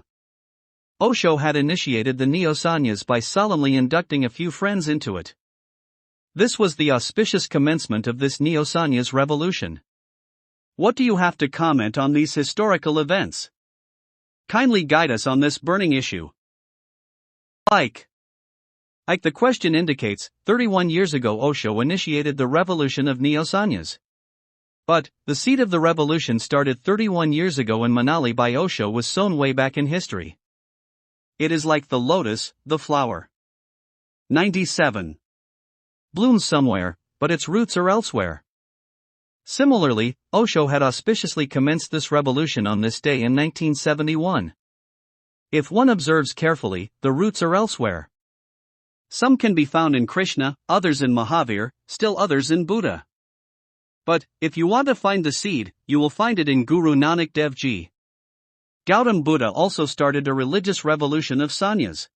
Osho had initiated the Neo-Sannyas by solemnly inducting a few friends into it. This was the auspicious commencement of this Neo-Sannyas revolution. What do you have to comment on these historical events? Kindly guide us on this burning issue. Like the question indicates, 31 years ago Osho initiated the revolution of Neo-Sannyas. But, the seed of the revolution started 31 years ago in Manali by Osho was sown way back in history. It is like the lotus, the flower. 97. Blooms somewhere, but its roots are elsewhere. Similarly, Osho had auspiciously commenced this revolution on this day in 1971. If one observes carefully, the roots are elsewhere. Some can be found in Krishna, others in Mahavir, still others in Buddha. But, if you want to find the seed, you will find it in Guru Nanak Dev Ji. Gautam Buddha also started a religious revolution of sannyas.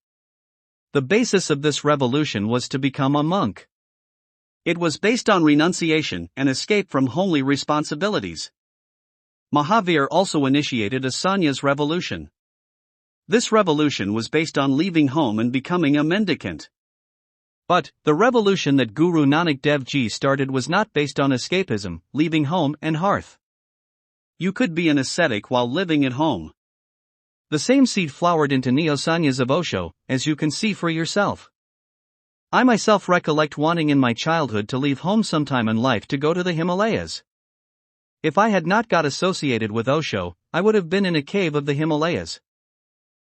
The basis of this revolution was to become a monk. It was based on renunciation and escape from homely responsibilities. Mahavir also initiated a sannyas revolution. This revolution was based on leaving home and becoming a mendicant. But, the revolution that Guru Nanak Dev Ji started was not based on escapism, leaving home and hearth. You could be an ascetic while living at home. The same seed flowered into Neo-Sannyas of Osho, as you can see for yourself. I myself recollect wanting in my childhood to leave home sometime in life to go to the Himalayas. If I had not got associated with Osho, I would have been in a cave of the Himalayas.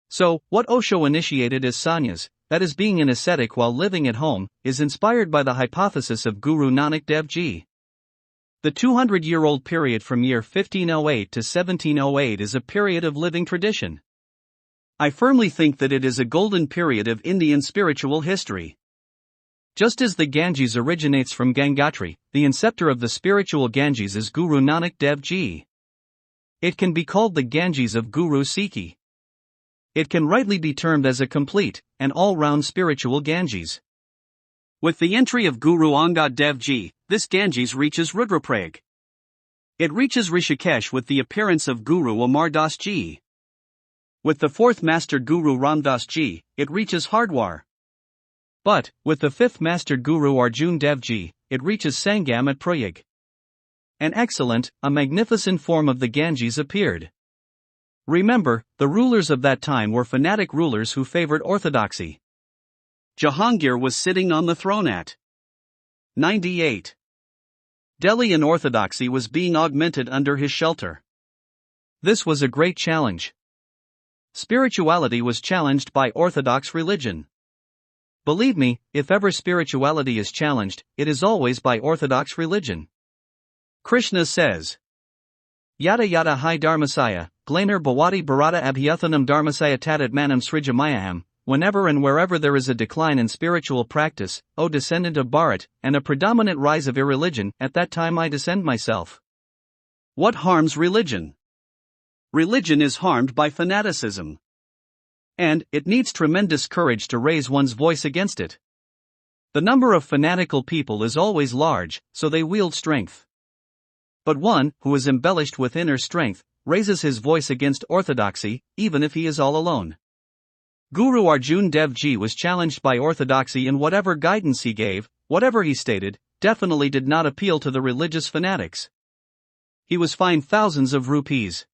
So, what Osho initiated as sannyas, that is being an ascetic while living at home, is inspired by the hypothesis of Guru Nanak Dev Ji. The 200-year-old period from year 1508 to 1708 is a period of living tradition. I firmly think that it is a golden period of Indian spiritual history. Just as the Ganges originates from Gangotri, the inceptor of the spiritual Ganges is Guru Nanak Dev Ji. It can be called the Ganges of Guru Sikhi. It can rightly be termed as a complete and all-round spiritual Ganges. With the entry of Guru Angad Dev Ji, this Ganges reaches Rudraprayag. It reaches Rishikesh with the appearance of Guru Amar Das Ji. With the fourth master Guru Ramdas Ji, it reaches Hardwar. But, with the fifth master Guru Arjan Dev Ji, it reaches Sangam at Prayag. An excellent, a magnificent form of the Ganges appeared. Remember, the rulers of that time were fanatic rulers who favored orthodoxy. Jahangir was sitting on the throne at 98. Delhi in orthodoxy was being augmented under his shelter. This was a great challenge. Spirituality was challenged by orthodox religion. Believe me, if ever spirituality is challenged, it is always by orthodox religion. Krishna says, Yada yada hi dharmasaya, glaner bhavati bharata abhyathanam dharmasaya tadat manam srijamayaham. Whenever and wherever there is a decline in spiritual practice, O descendant of Bharat, and a predominant rise of irreligion, at that time I descend myself. What harms religion? Religion is harmed by fanaticism. And, it needs tremendous courage to raise one's voice against it. The number of fanatical people is always large, so they wield strength. But one, who is embellished with inner strength, raises his voice against orthodoxy, even if he is all alone. Guru Arjan Dev Ji was challenged by orthodoxy, and whatever guidance he gave, whatever he stated, definitely did not appeal to the religious fanatics. He was fined thousands of rupees.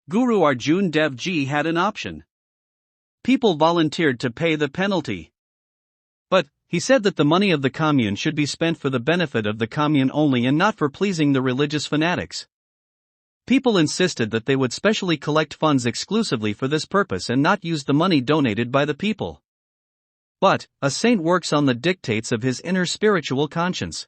Guru Arjan Dev Ji had an option. People volunteered to pay the penalty. But, he said that the money of the commune should be spent for the benefit of the commune only and not for pleasing the religious fanatics. People insisted that they would specially collect funds exclusively for this purpose and not use the money donated by the people. But, a saint works on the dictates of his inner spiritual conscience.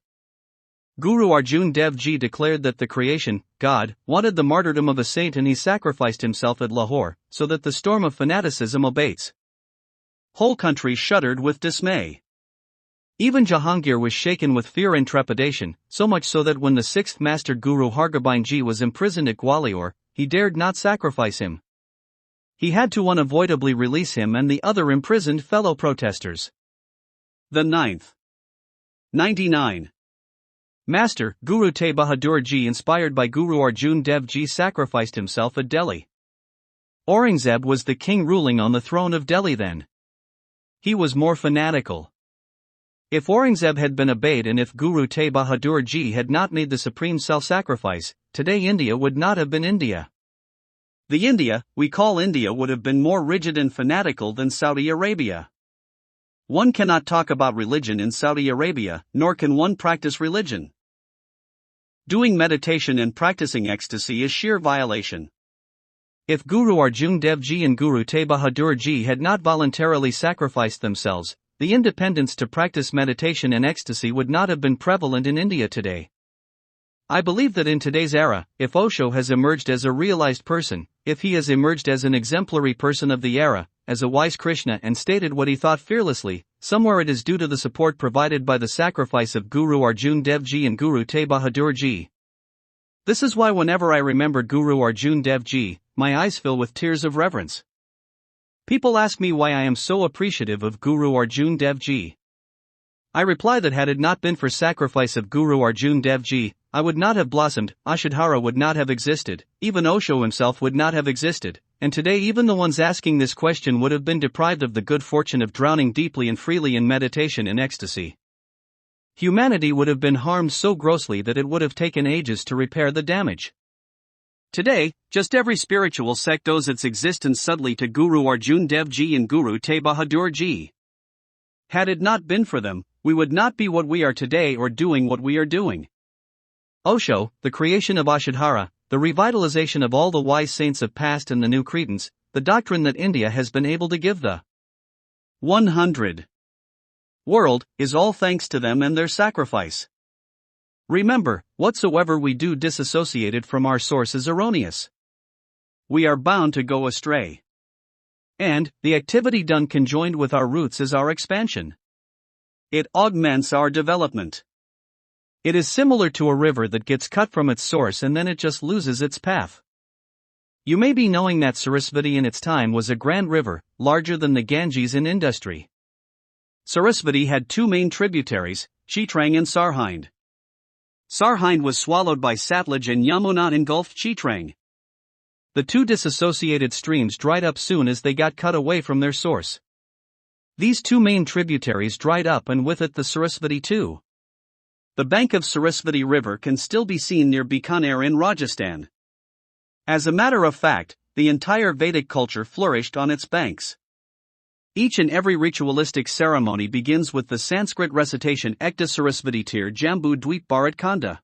Guru Arjan Dev Ji declared that the creation, God, wanted the martyrdom of a saint and he sacrificed himself at Lahore, so that the storm of fanaticism abates. Whole country shuddered with dismay. Even Jahangir was shaken with fear and trepidation, so much so that when the sixth master Guru Hargobind Ji was imprisoned at Gwalior, he dared not sacrifice him. He had to unavoidably release him and the other imprisoned fellow protesters. The 9th. 99. Master, Guru Tegh Bahadur Ji, inspired by Guru Arjan Dev Ji, sacrificed himself at Delhi. Aurangzeb was the king ruling on the throne of Delhi then. He was more fanatical. If Aurangzeb had been obeyed and if Guru Tegh Bahadur Ji had not made the supreme self-sacrifice, today India would not have been India. The India we call India would have been more rigid and fanatical than Saudi Arabia. One cannot talk about religion in Saudi Arabia, nor can one practice religion. Doing meditation and practicing ecstasy is sheer violation. If Guru Arjan Dev Ji and Guru Tegh Bahadur Ji had not voluntarily sacrificed themselves, the independence to practice meditation and ecstasy would not have been prevalent in India today. I believe that in today's era, if Osho has emerged as a realized person, if he has emerged as an exemplary person of the era, as a wise Krishna and stated what he thought fearlessly, somewhere it is due to the support provided by the sacrifice of Guru Arjan Dev Ji and Guru Tegh Bahadur Ji. This is why whenever I remember Guru Arjan Dev Ji, my eyes fill with tears of reverence. People ask me why I am so appreciative of Guru Arjan Dev Ji. I reply that had it not been for sacrifice of Guru Arjan Dev Ji, I would not have blossomed, Ashadhara would not have existed, even Osho himself would not have existed, and today even the ones asking this question would have been deprived of the good fortune of drowning deeply and freely in meditation and ecstasy. Humanity would have been harmed so grossly that it would have taken ages to repair the damage. Today, just every spiritual sect owes its existence subtly to Guru Arjan Dev Ji and Guru Tegh Bahadur Ji. Had it not been for them, we would not be what we are today or doing what we are doing. Osho, the creation of Ashadhara, the revitalization of all the wise saints of past and the new credence, the doctrine that India has been able to give the 100 world, is all thanks to them and their sacrifice. Remember, whatsoever we do disassociated from our source is erroneous. We are bound to go astray. And, the activity done conjoined with our roots is our expansion. It augments our development. It is similar to a river that gets cut from its source and then it just loses its path. You may be knowing that Sarasvati in its time was a grand river, larger than the Ganges in industry. Sarasvati had two main tributaries, Chitrang and Sarhind. Sarhind was swallowed by Satluj and Yamuna engulfed Chitrang. The two disassociated streams dried up soon as they got cut away from their source. These two main tributaries dried up and with it the Sarasvati too. The bank of Sarasvati River can still be seen near Bikaner in Rajasthan. As a matter of fact, the entire Vedic culture flourished on its banks. Each and every ritualistic ceremony begins with the Sanskrit recitation Ekta Sarasvati Tir Jambu Dweep Bharat Khanda.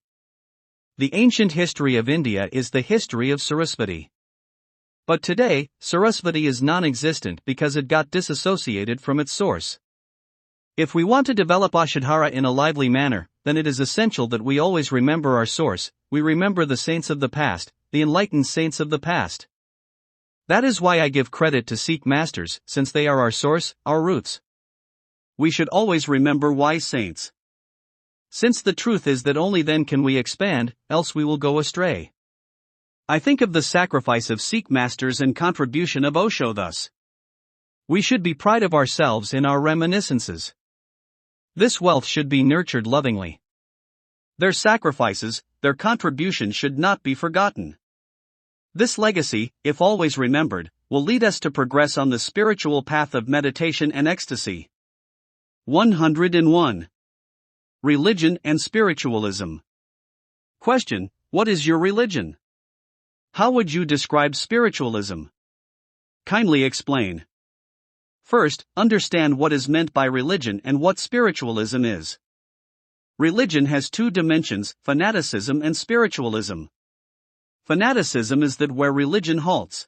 The ancient history of India is the history of Sarasvati. But today, Sarasvati is non-existent because it got disassociated from its source. If we want to develop Ashadhara in a lively manner, then it is essential that we always remember our source, we remember the saints of the past, the enlightened saints of the past. That is why I give credit to Sikh masters, since they are our source, our roots. We should always remember wise saints. Since the truth is that only then can we expand, else we will go astray. I think of the sacrifice of Sikh masters and contribution of Osho thus. We should be proud of ourselves in our reminiscences. This wealth should be nurtured lovingly. Their sacrifices, their contribution should not be forgotten. This legacy, if always remembered, will lead us to progress on the spiritual path of meditation and ecstasy. 101. Religion and spiritualism. Question: what is your religion? How would you describe spiritualism? Kindly explain. First, understand what is meant by religion and what spiritualism is. Religion has two dimensions, fanaticism and spiritualism. Fanaticism is that where religion halts.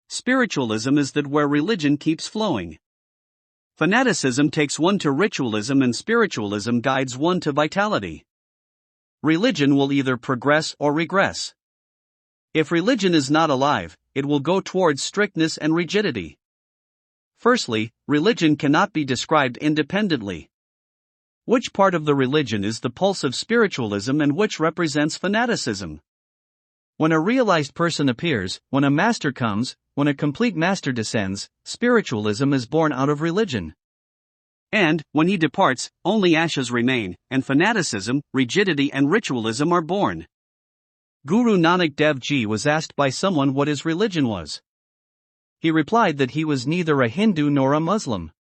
Spiritualism is that where religion keeps flowing. Fanaticism takes one to ritualism and spiritualism guides one to vitality. Religion will either progress or regress. If religion is not alive, it will go towards strictness and rigidity. Firstly, religion cannot be described independently. Which part of the religion is the pulse of spiritualism and which represents fanaticism? When a realized person appears, when a master comes, when a complete master descends, spiritualism is born out of religion. And, when he departs, only ashes remain, and fanaticism, rigidity and ritualism are born. Guru Nanak Dev Ji was asked by someone what his religion was. He replied that he was neither a Hindu nor a Muslim.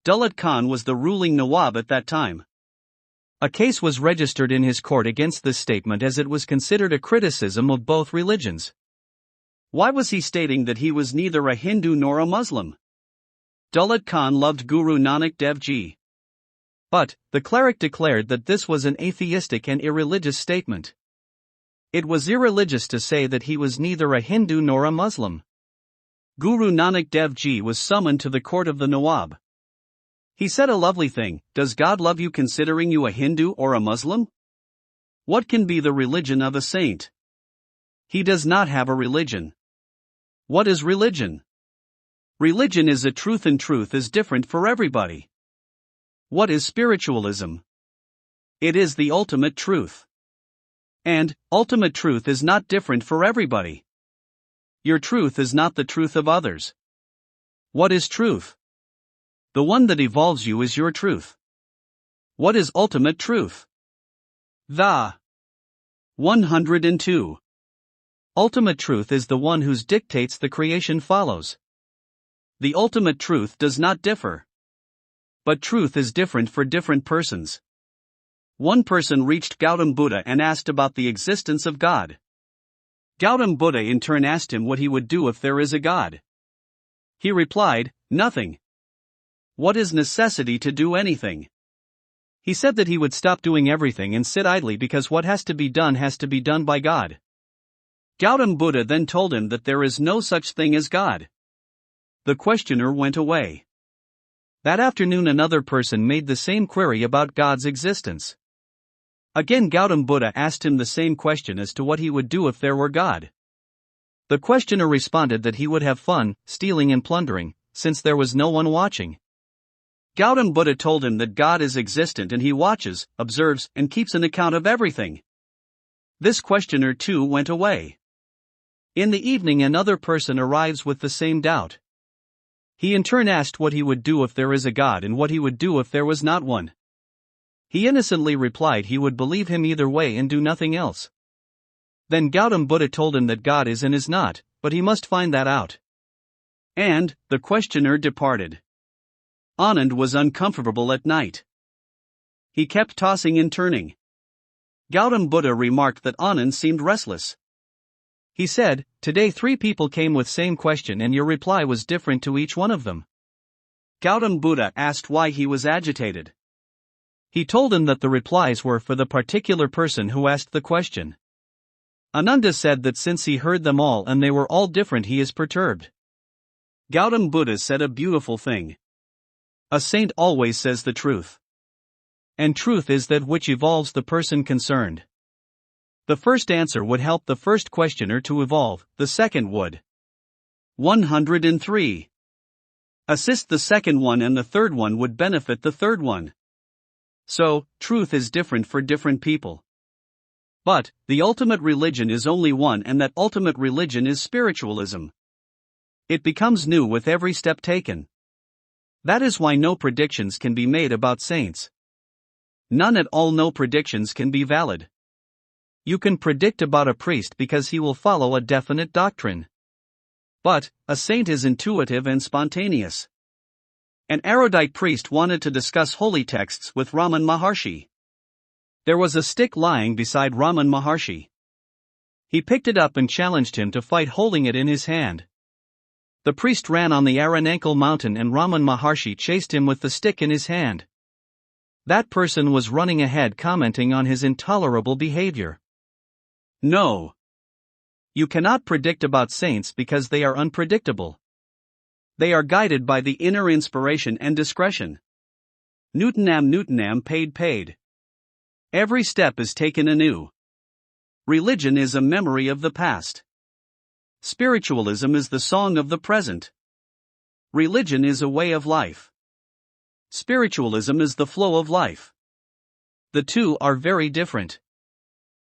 Daulat Khan was the ruling Nawab at that time. A case was registered in his court against this statement as it was considered a criticism of both religions. Why was he stating that he was neither a Hindu nor a Muslim? Daulat Khan loved Guru Nanak Dev Ji. But, the cleric declared that this was an atheistic and irreligious statement. It was irreligious to say that he was neither a Hindu nor a Muslim. Guru Nanak Dev Ji was summoned to the court of the Nawab. He said a lovely thing, does God love you considering you a Hindu or a Muslim? What can be the religion of a saint? He does not have a religion. What is religion? Religion is a truth and truth is different for everybody. What is spiritualism? It is the ultimate truth. And, ultimate truth is not different for everybody. Your truth is not the truth of others. What is truth? The one that evolves you is your truth. What is ultimate truth? The 102. Ultimate truth is the one whose dictates the creation follows. The ultimate truth does not differ. But truth is different for different persons. One person reached Gautam Buddha and asked about the existence of God. Gautam Buddha in turn asked him what he would do if there is a God. He replied, nothing. What is necessity to do anything? He said that he would stop doing everything and sit idly because what has to be done by God. Gautam Buddha then told him that there is no such thing as God. The questioner went away. That afternoon another person made the same query about God's existence. Again Gautam Buddha asked him the same question as to what he would do if there were God. The questioner responded that he would have fun, stealing and plundering, since there was no one watching. Gautam Buddha told him that God is existent and he watches, observes, and keeps an account of everything. This questioner too went away. In the evening another person arrives with the same doubt. He in turn asked what he would do if there is a God and what he would do if there was not one. He innocently replied he would believe him either way and do nothing else. Then Gautam Buddha told him that God is and is not, but he must find that out. And, the questioner departed. Anand was uncomfortable at night. He kept tossing and turning. Gautam Buddha remarked that Anand seemed restless. He said, today 3 people came with same question and your reply was different to each one of them. Gautam Buddha asked why he was agitated. He told him that the replies were for the particular person who asked the question. Ananda said that since he heard them all and they were all different he is perturbed. Gautam Buddha said a beautiful thing. A saint always says the truth. And truth is that which evolves the person concerned. The first answer would help the first questioner to evolve, the second would. 103. Assist the second one and the third one would benefit the third one. So, truth is different for different people. But, the ultimate religion is only one and that ultimate religion is spiritualism. It becomes new with every step taken. That is why no predictions can be made about saints. None at all, no predictions can be valid. You can predict about a priest because he will follow a definite doctrine. But, a saint is intuitive and spontaneous. An erudite priest wanted to discuss holy texts with Raman Maharshi. There was a stick lying beside Raman Maharshi. He picked it up and challenged him to fight holding it in his hand. The priest ran on the Aranankal mountain and Raman Maharshi chased him with the stick in his hand. That person was running ahead commenting on his intolerable behavior. No. You cannot predict about saints because they are unpredictable. They are guided by the inner inspiration and discretion. Newtonam paid. Every step is taken anew. Religion is a memory of the past. Spiritualism is the song of the present. Religion is a way of life. Spiritualism is the flow of life. The two are very different.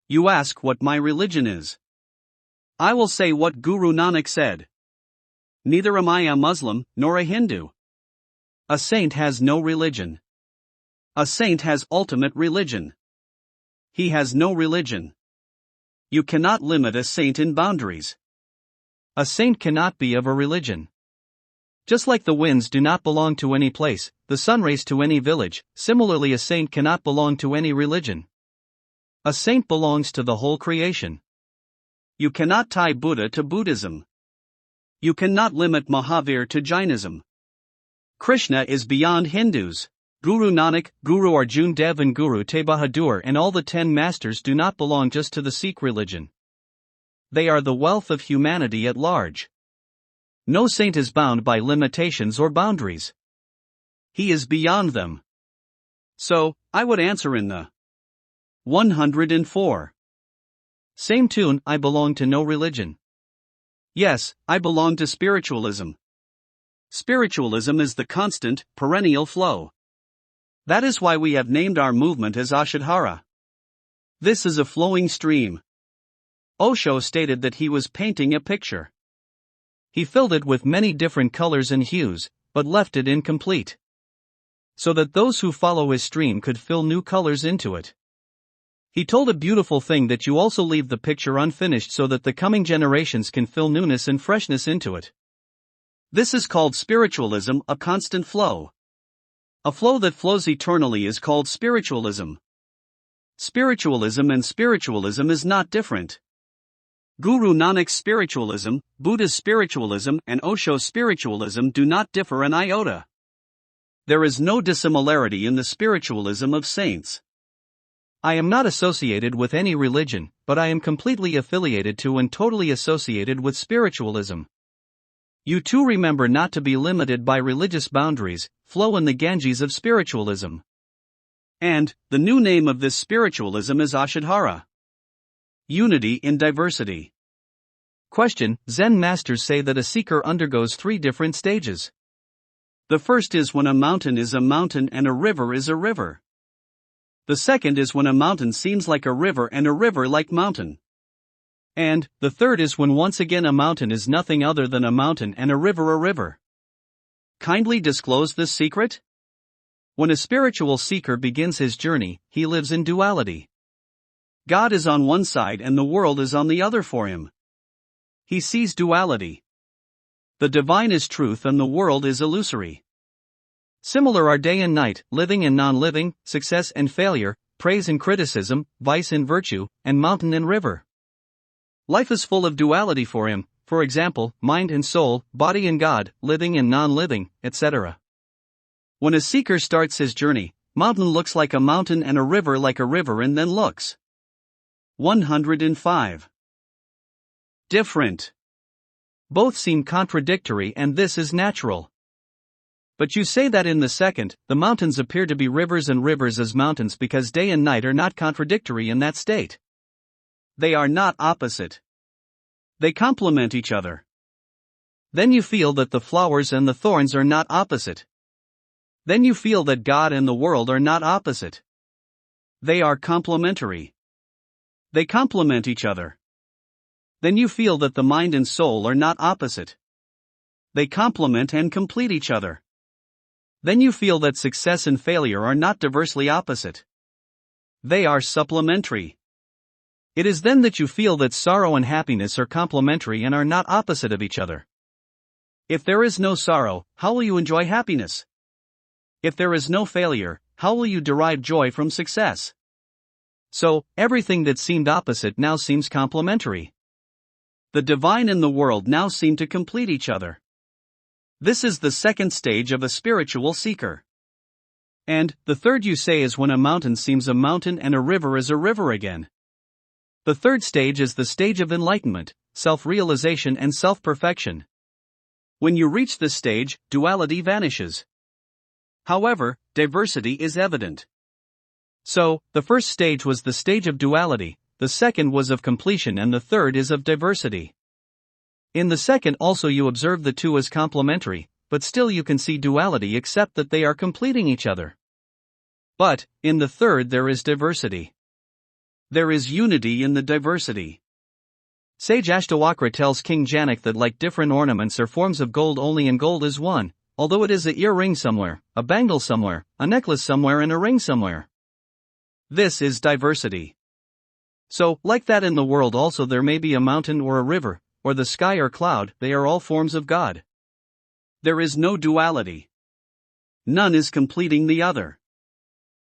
You ask what my religion is. I will say what Guru Nanak said. Neither am I a Muslim nor a Hindu. A saint has no religion. A saint has ultimate religion. He has no religion. You cannot limit a saint in boundaries. A saint cannot be of a religion. Just like the winds do not belong to any place, the sunrays to any village, similarly a saint cannot belong to any religion. A saint belongs to the whole creation. You cannot tie Buddha to Buddhism. You cannot limit Mahavir to Jainism. Krishna is beyond Hindus. Guru Nanak, Guru Arjun Dev and Guru Tegh Bahadur and all the 10 masters do not belong just to the Sikh religion. They are the wealth of humanity at large. No saint is bound by limitations or boundaries. He is beyond them. So, I would answer in the 104. Same tune, I belong to no religion. Yes, I belong to spiritualism. Spiritualism is the constant, perennial flow. That is why we have named our movement as Ashadhara. This is a flowing stream. Osho stated that he was painting a picture. He filled it with many different colors and hues, but left it incomplete, so that those who follow his stream could fill new colors into it. He told a beautiful thing that you also leave the picture unfinished so that the coming generations can fill newness and freshness into it. This is called spiritualism, a constant flow. A flow that flows eternally is called spiritualism. Spiritualism and spiritualism is not different. Guru Nanak's spiritualism, Buddha's spiritualism, and Osho's spiritualism do not differ an iota. There is no dissimilarity in the spiritualism of saints. I am not associated with any religion, but I am completely affiliated to and totally associated with spiritualism. You too remember not to be limited by religious boundaries, flow in the Ganges of spiritualism. And, the new name of this spiritualism is Ashadhara. Unity in diversity. Question: Zen masters say that a seeker undergoes 3 different stages. The first is when a mountain is a mountain and a river is a river. The second is when a mountain seems like a river and a river like mountain. And, the third is when once again a mountain is nothing other than a mountain and a river a river. Kindly disclose this secret? When a spiritual seeker begins his journey, he lives in duality. God is on one side and the world is on the other for him. He sees duality. The divine is truth and the world is illusory. Similar are day and night, living and non-living, success and failure, praise and criticism, vice and virtue, and mountain and river. Life is full of duality for him, for example, mind and soul, body and God, living and non-living, etc. When a seeker starts his journey, mountain looks like a mountain and a river like a river and then looks 105. Different. Both seem contradictory and this is natural. But you say that in the second, the mountains appear to be rivers and rivers as mountains because day and night are not contradictory in that state. They are not opposite. They complement each other. Then you feel that the flowers and the thorns are not opposite. Then you feel that God and the world are not opposite. They are complementary. They complement each other. Then you feel that the mind and soul are not opposite. They complement and complete each other. Then you feel that success and failure are not diversely opposite. They are supplementary. It is then that you feel that sorrow and happiness are complementary and are not opposite of each other. If there is no sorrow, how will you enjoy happiness? If there is no failure, how will you derive joy from success? So, everything that seemed opposite now seems complementary. The divine and the world now seem to complete each other. This is the second stage of a spiritual seeker. And the third you say is when a mountain seems a mountain and a river is a river again. The third stage is the stage of enlightenment, self-realization and self-perfection. When you reach this stage, duality vanishes. However, diversity is evident. So, the first stage was the stage of duality, the second was of completion and the third is of diversity. In the second also you observe the two as complementary, but still you can see duality except that they are completing each other. But, in the third there is diversity. There is unity in the diversity. Sage Ashtavakra tells King Janak that like different ornaments are forms of gold only and gold is one, although it is a earring somewhere, a bangle somewhere, a necklace somewhere and a ring somewhere. This is diversity. So, like that in the world also there may be a mountain or a river, or the sky or cloud, they are all forms of God. There is no duality. None is completing the other.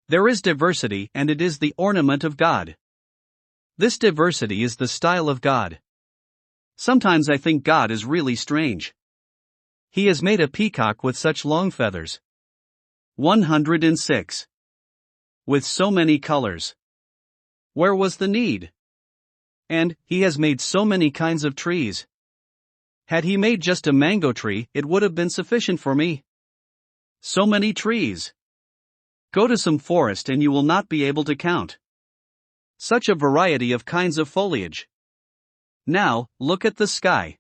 There is diversity and it is the ornament of God. This diversity is the style of God. Sometimes I think God is really strange. He has made a peacock with such long feathers. 106. With so many colors. Where was the need? And he has made so many kinds of trees. Had he made just a mango tree, it would have been sufficient for me. So many trees. Go to some forest and you will not be able to count. Such a variety of kinds of foliage. Now, look at the sky.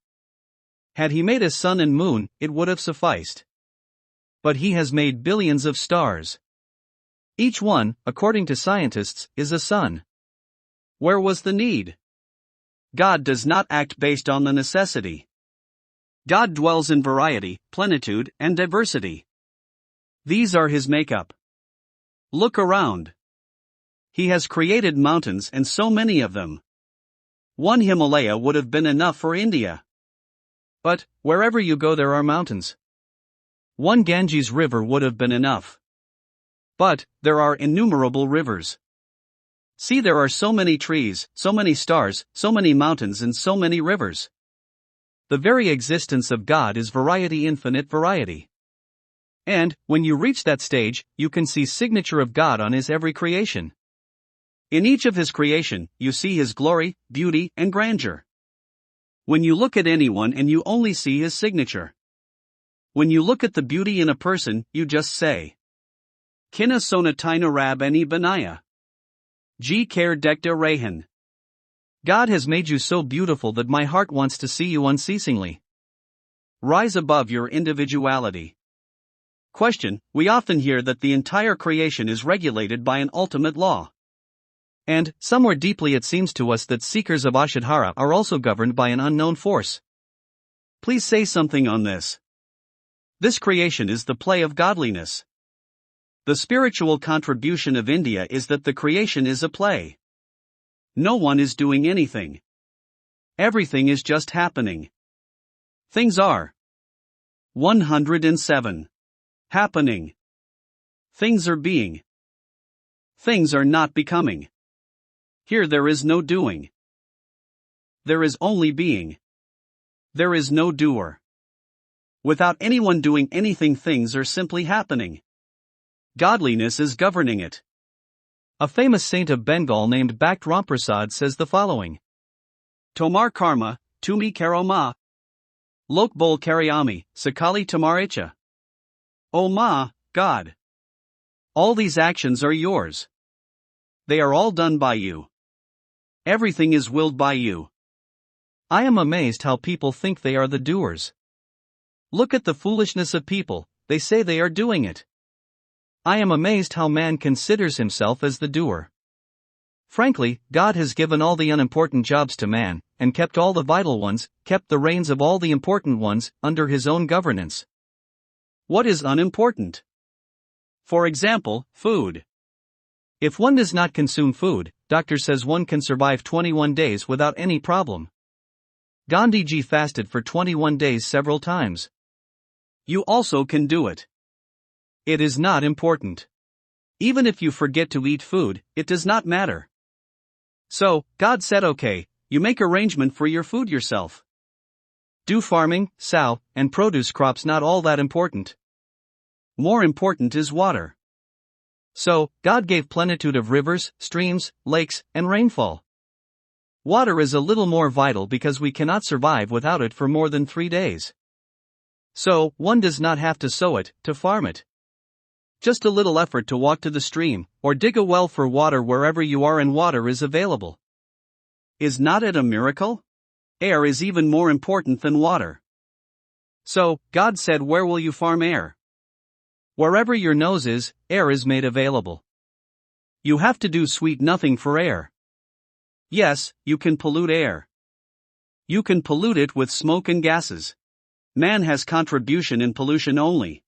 Had he made a sun and moon, it would have sufficed. But he has made billions of stars. Each one, according to scientists, is a sun. Where was the need? God does not act based on the necessity. God dwells in variety, plenitude, and diversity. These are his makeup. Look around. He has created mountains and so many of them. One Himalaya would have been enough for India. But, wherever you go there are mountains. One Ganges river would have been enough. But, there are innumerable rivers. See, there are so many trees, so many stars, so many mountains and so many rivers. The very existence of God is variety, infinite variety. And, when you reach that stage, you can see signature of God on his every creation. In each of his creation, you see his glory, beauty, and grandeur. When you look at anyone and you only see his signature. When you look at the beauty in a person, you just say, Kina sonatina rab ani banaya. G care dekta rehan. God has made you so beautiful that my heart wants to see you unceasingly. Rise above your individuality. Question: we often hear that the entire creation is regulated by an ultimate law. And, somewhere deeply it seems to us that seekers of Ashadhara are also governed by an unknown force. Please say something on this. This creation is the play of godliness. The spiritual contribution of India is that the creation is a play. No one is doing anything. Everything is just happening. Things are 107. Happening. Things are being. Things are not becoming. Here there is no doing. There is only being. There is no doer. Without anyone doing anything, things are simply happening. Godliness is governing it. A famous saint of Bengal named Bhakt Ramprasad says the following. Tomar karma, tumi karo ma. Lok bol karyami, sakali tamaricha. O ma, God. All these actions are yours. They are all done by you. Everything is willed by you. I am amazed how people think they are the doers. Look at the foolishness of people, they say they are doing it. I am amazed how man considers himself as the doer. Frankly, God has given all the unimportant jobs to man, and kept all the vital ones, kept the reins of all the important ones, under his own governance. What is unimportant? For example, food. If one does not consume food, doctor says one can survive 21 days without any problem. Gandhiji fasted for 21 days several times. You also can do it. It is not important. Even if you forget to eat food, it does not matter. So, God said okay, you make arrangement for your food yourself. Do farming, sow, and produce crops not all that important? More important is water. So, God gave plenitude of rivers, streams, lakes, and rainfall. Water is a little more vital because we cannot survive without it for more than 3 days. So, one does not have to sow it, to farm it. Just a little effort to walk to the stream, or dig a well for water wherever you are and water is available. Is not it a miracle? Air is even more important than water. So, God said, where will you farm air? Wherever your nose is, air is made available. You have to do sweet nothing for air. Yes, you can pollute air. You can pollute it with smoke and gases. Man has contribution in pollution only.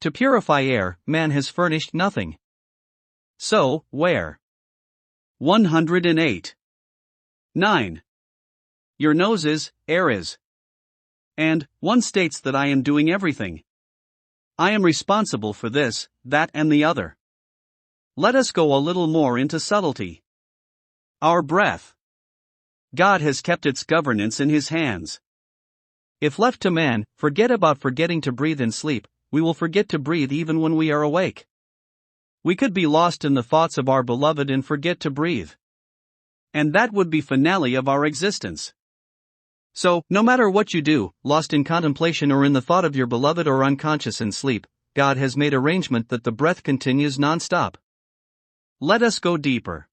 To purify air, man has furnished nothing. So, where? 108. 9. Your nose is, air is. And, one states that I am doing everything. I am responsible for this, that and the other. Let us go a little more into subtlety. Our breath. God has kept its governance in His hands. If left to man, forget about forgetting to breathe in sleep, we will forget to breathe even when we are awake. We could be lost in the thoughts of our beloved and forget to breathe. And that would be finale of our existence. So, no matter what you do, lost in contemplation or in the thought of your beloved or unconscious in sleep, God has made arrangement that the breath continues non-stop. Let us go deeper.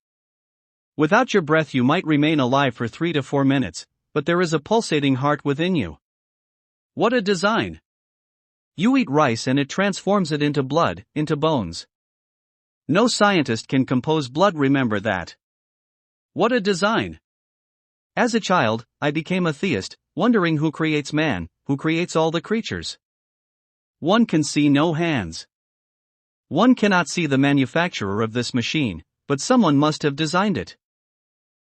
Without your breath you might remain alive for 3 to 4 minutes, but there is a pulsating heart within you. What a design! You eat rice and it transforms it into blood, into bones. No scientist can compose blood, remember that. What a design! As a child, I became a theist, wondering who creates man, who creates all the creatures. One can see no hands. One cannot see the manufacturer of this machine, but someone must have designed it.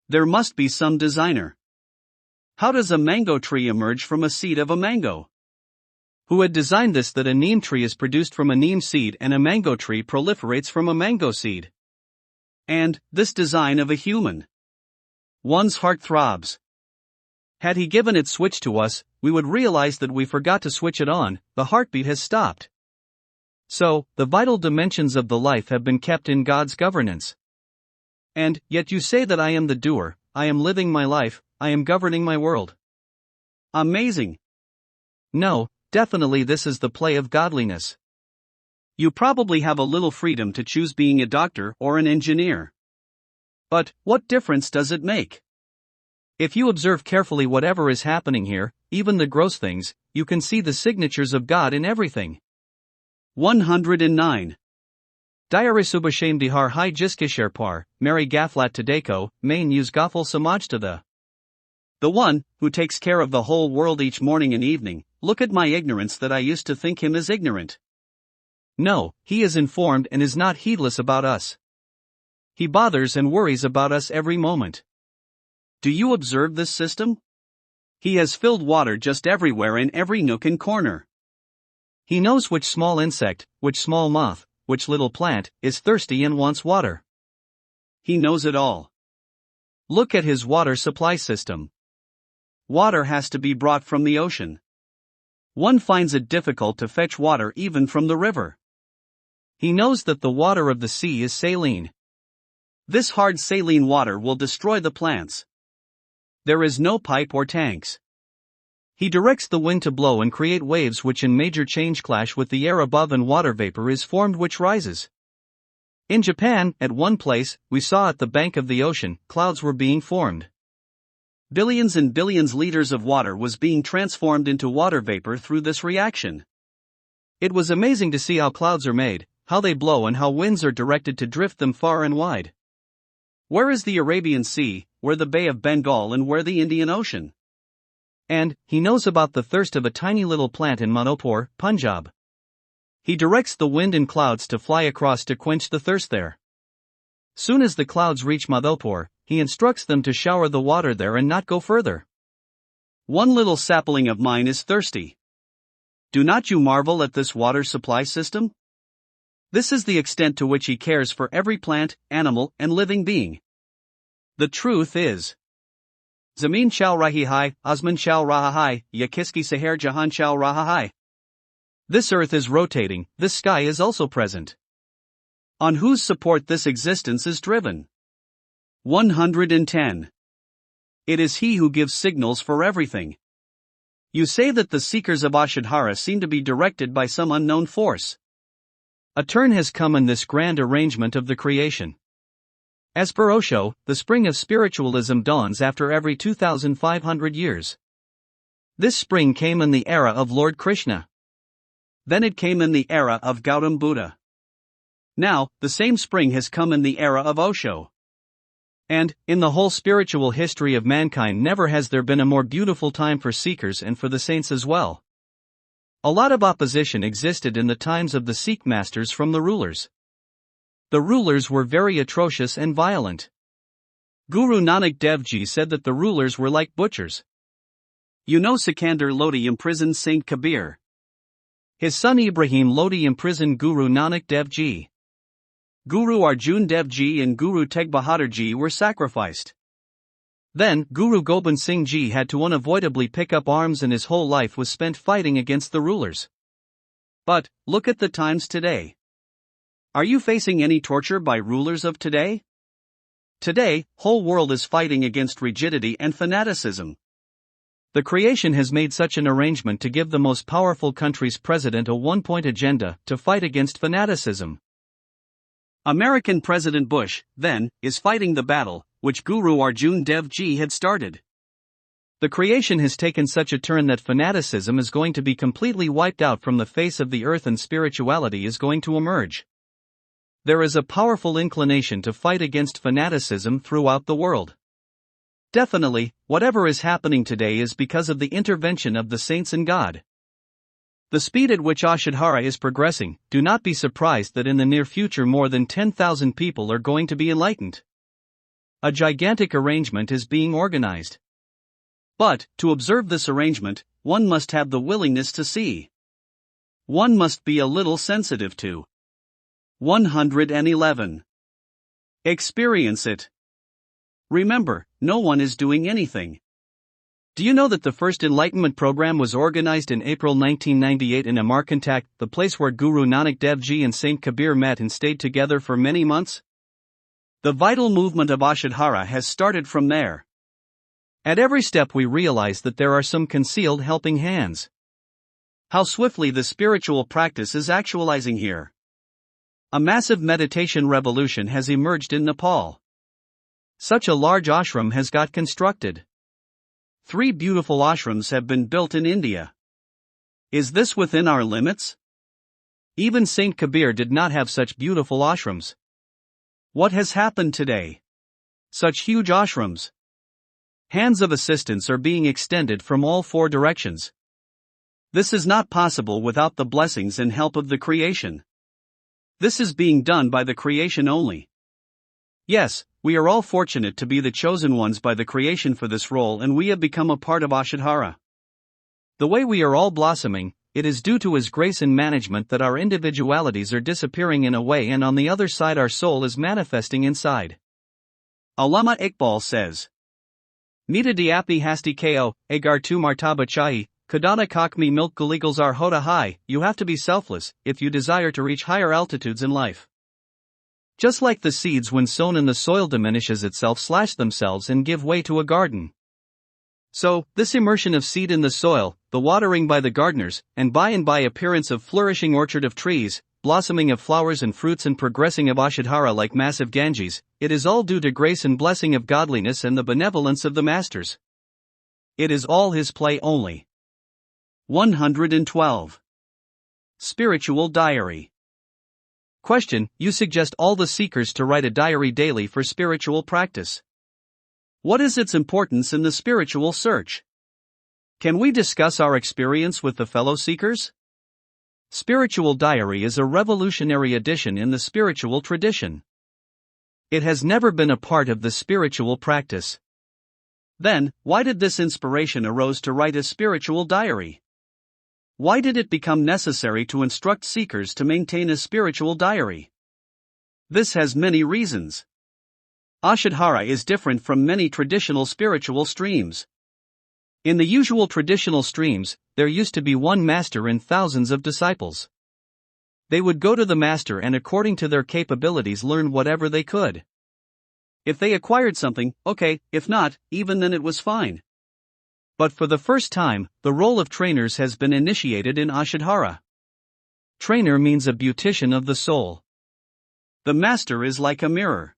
There must be some designer. How does a mango tree emerge from a seed of a mango? Who had designed this, that a neem tree is produced from a neem seed and a mango tree proliferates from a mango seed? And, this design of a human. One's heart throbs. Had He given it switch to us, we would realize that we forgot to switch it on, the heartbeat has stopped. So, the vital dimensions of the life have been kept in God's governance. And, yet you say that I am the doer, I am living my life, I am governing my world. Amazing. No, definitely this is the play of godliness. You probably have a little freedom to choose being a doctor or an engineer. But, what difference does it make? If you observe carefully whatever is happening here, even the gross things, you can see the signatures of God in everything. 109. Diarisubashame dihar hi jiskishar par, Mary Gaflat Tadeko, main use Gafal Samajtada. The one, who takes care of the whole world each morning and evening, look at my ignorance that I used to think Him as ignorant. No, He is informed and is not heedless about us. He bothers and worries about us every moment. Do you observe this system? He has filled water just everywhere in every nook and corner. He knows which small insect, which small moth, which little plant, is thirsty and wants water. He knows it all. Look at His water supply system. Water has to be brought from the ocean. One finds it difficult to fetch water even from the river. He knows that the water of the sea is saline. This hard saline water will destroy the plants. There is no pipe or tanks. He directs the wind to blow and create waves which in major change clash with the air above, and water vapor is formed which rises. In Japan, at one place, we saw at the bank of the ocean, clouds were being formed. Billions and billions liters of water was being transformed into water vapor through this reaction. It was amazing to see how clouds are made, how they blow and how winds are directed to drift them far and wide. Where is the Arabian Sea, where the Bay of Bengal, and where the Indian Ocean? And, He knows about the thirst of a tiny little plant in Manopur, Punjab. He directs the wind and clouds to fly across to quench the thirst there. Soon as the clouds reach Madhopur, He instructs them to shower the water there and not go further. One little sapling of mine is thirsty. Do not you marvel at this water supply system? This is the extent to which He cares for every plant, animal, and living being. The truth is, Zamin chao rahi hai, Asman chao raha hai, ya kiski seher jahan chao raha hai. This earth is rotating, this sky is also present. On whose support this existence is driven? 110. It is he who gives signals for everything. You say that the seekers of Ashadhara seem to be directed by some unknown force. A turn has come in this grand arrangement of the creation. As per Osho, the spring of spiritualism dawns after every 2,500 years. This spring came in the era of Lord Krishna. Then it came in the era of Gautam Buddha. Now, the same spring has come in the era of Osho. And, in the whole spiritual history of mankind, never has there been a more beautiful time for seekers and for the saints as well. A lot of opposition existed in the times of the Sikh masters from the rulers. The rulers were very atrocious and violent. Guru Nanak Dev Ji said that the rulers were like butchers. You know Sikandar Lodi imprisoned Saint Kabir. His son Ibrahim Lodi imprisoned Guru Nanak Dev Ji. Guru Arjun Dev Ji and Guru Tegh Bahadur Ji were sacrificed. Then, Guru Gobind Singh Ji had to unavoidably pick up arms and his whole life was spent fighting against the rulers. But, look at the times today. Are you facing any torture by rulers of today? Today, whole world is fighting against rigidity and fanaticism. The creation has made such an arrangement to give the most powerful country's president a one-point agenda to fight against fanaticism. American President Bush, then, is fighting the battle, which Guru Arjun Dev Ji had started. The creation has taken such a turn that fanaticism is going to be completely wiped out from the face of the earth and spirituality is going to emerge. There is a powerful inclination to fight against fanaticism throughout the world. Definitely, whatever is happening today is because of the intervention of the saints and God. The speed at which Ashadhara is progressing, do not be surprised that in the near future more than 10,000 people are going to be enlightened. A gigantic arrangement is being organized. But, to observe this arrangement, one must have the willingness to see. One must be a little sensitive to. 111. Experience it. Remember, no one is doing anything. Do you know that the first Enlightenment program was organized in April 1998 in Amarkantak, the place where Guru Nanak Dev Ji and Saint Kabir met and stayed together for many months? The vital movement of Ashadhara has started from there. At every step we realize that there are some concealed helping hands. How swiftly the spiritual practice is actualizing here. A massive meditation revolution has emerged in Nepal. Such a large ashram has got constructed. 3 beautiful ashrams have been built in India. Is this within our limits? Even Saint Kabir did not have such beautiful ashrams. What has happened today? Such huge ashrams. Hands of assistance are being extended from all 4 directions. This is not possible without the blessings and help of the creation. This is being done by the creation only. Yes, we are all fortunate to be the chosen ones by the creation for this role, and we have become a part of Ashadhara. The way we are all blossoming, it is due to His grace and management that our individualities are disappearing in a way, and on the other side our soul is manifesting inside. Allama Iqbal says, Mita diapi hasti ko, agar tu martaba chahi, kadana kakmi milk guligals are hoda hai. You have to be selfless if you desire to reach higher altitudes in life. Just like the seeds when sown in the soil diminishes itself, slash themselves and give way to a garden. So, this immersion of seed in the soil, the watering by the gardeners, and by appearance of flourishing orchard of trees, blossoming of flowers and fruits and progressing of Ashadhara like massive Ganges, it is all due to grace and blessing of godliness and the benevolence of the masters. It is all His play only. 112. Spiritual Diary. Question: You suggest all the seekers to write a diary daily for spiritual practice. What is its importance in the spiritual search? Can we discuss our experience with the fellow seekers? Spiritual diary is a revolutionary addition in the spiritual tradition. It has never been a part of the spiritual practice. Then, why did this inspiration arose to write a spiritual diary? Why did it become necessary to instruct seekers to maintain a spiritual diary? This has many reasons. Ashadhara is different from many traditional spiritual streams. In the usual traditional streams, there used to be one master and thousands of disciples. They would go to the master and according to their capabilities learn whatever they could. If they acquired something, okay, if not, even then it was fine. But for the first time, the role of trainers has been initiated in Ashadhara. Trainer means a beautician of the soul. The master is like a mirror.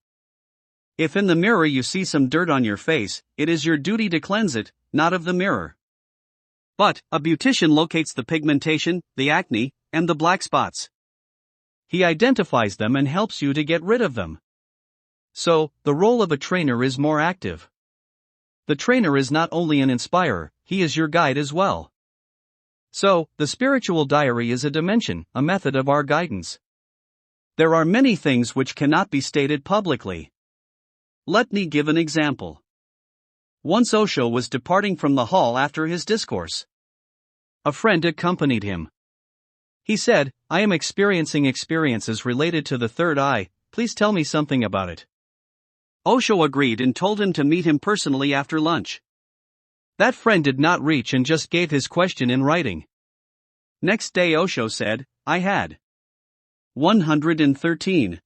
If in the mirror you see some dirt on your face, it is your duty to cleanse it, not of the mirror. But a beautician locates the pigmentation, the acne, and the black spots. He identifies them and helps you to get rid of them. So, the role of a trainer is more active. The trainer is not only an inspirer, he is your guide as well. So, the spiritual diary is a dimension, a method of our guidance. There are many things which cannot be stated publicly. Let me give an example. Once Osho was departing from the hall after his discourse. A friend accompanied him. He said, "I am experiencing experiences related to the third eye, please tell me something about it." Osho agreed and told him to meet him personally after lunch. That friend did not reach and just gave his question in writing. Next day Osho said, "I had 113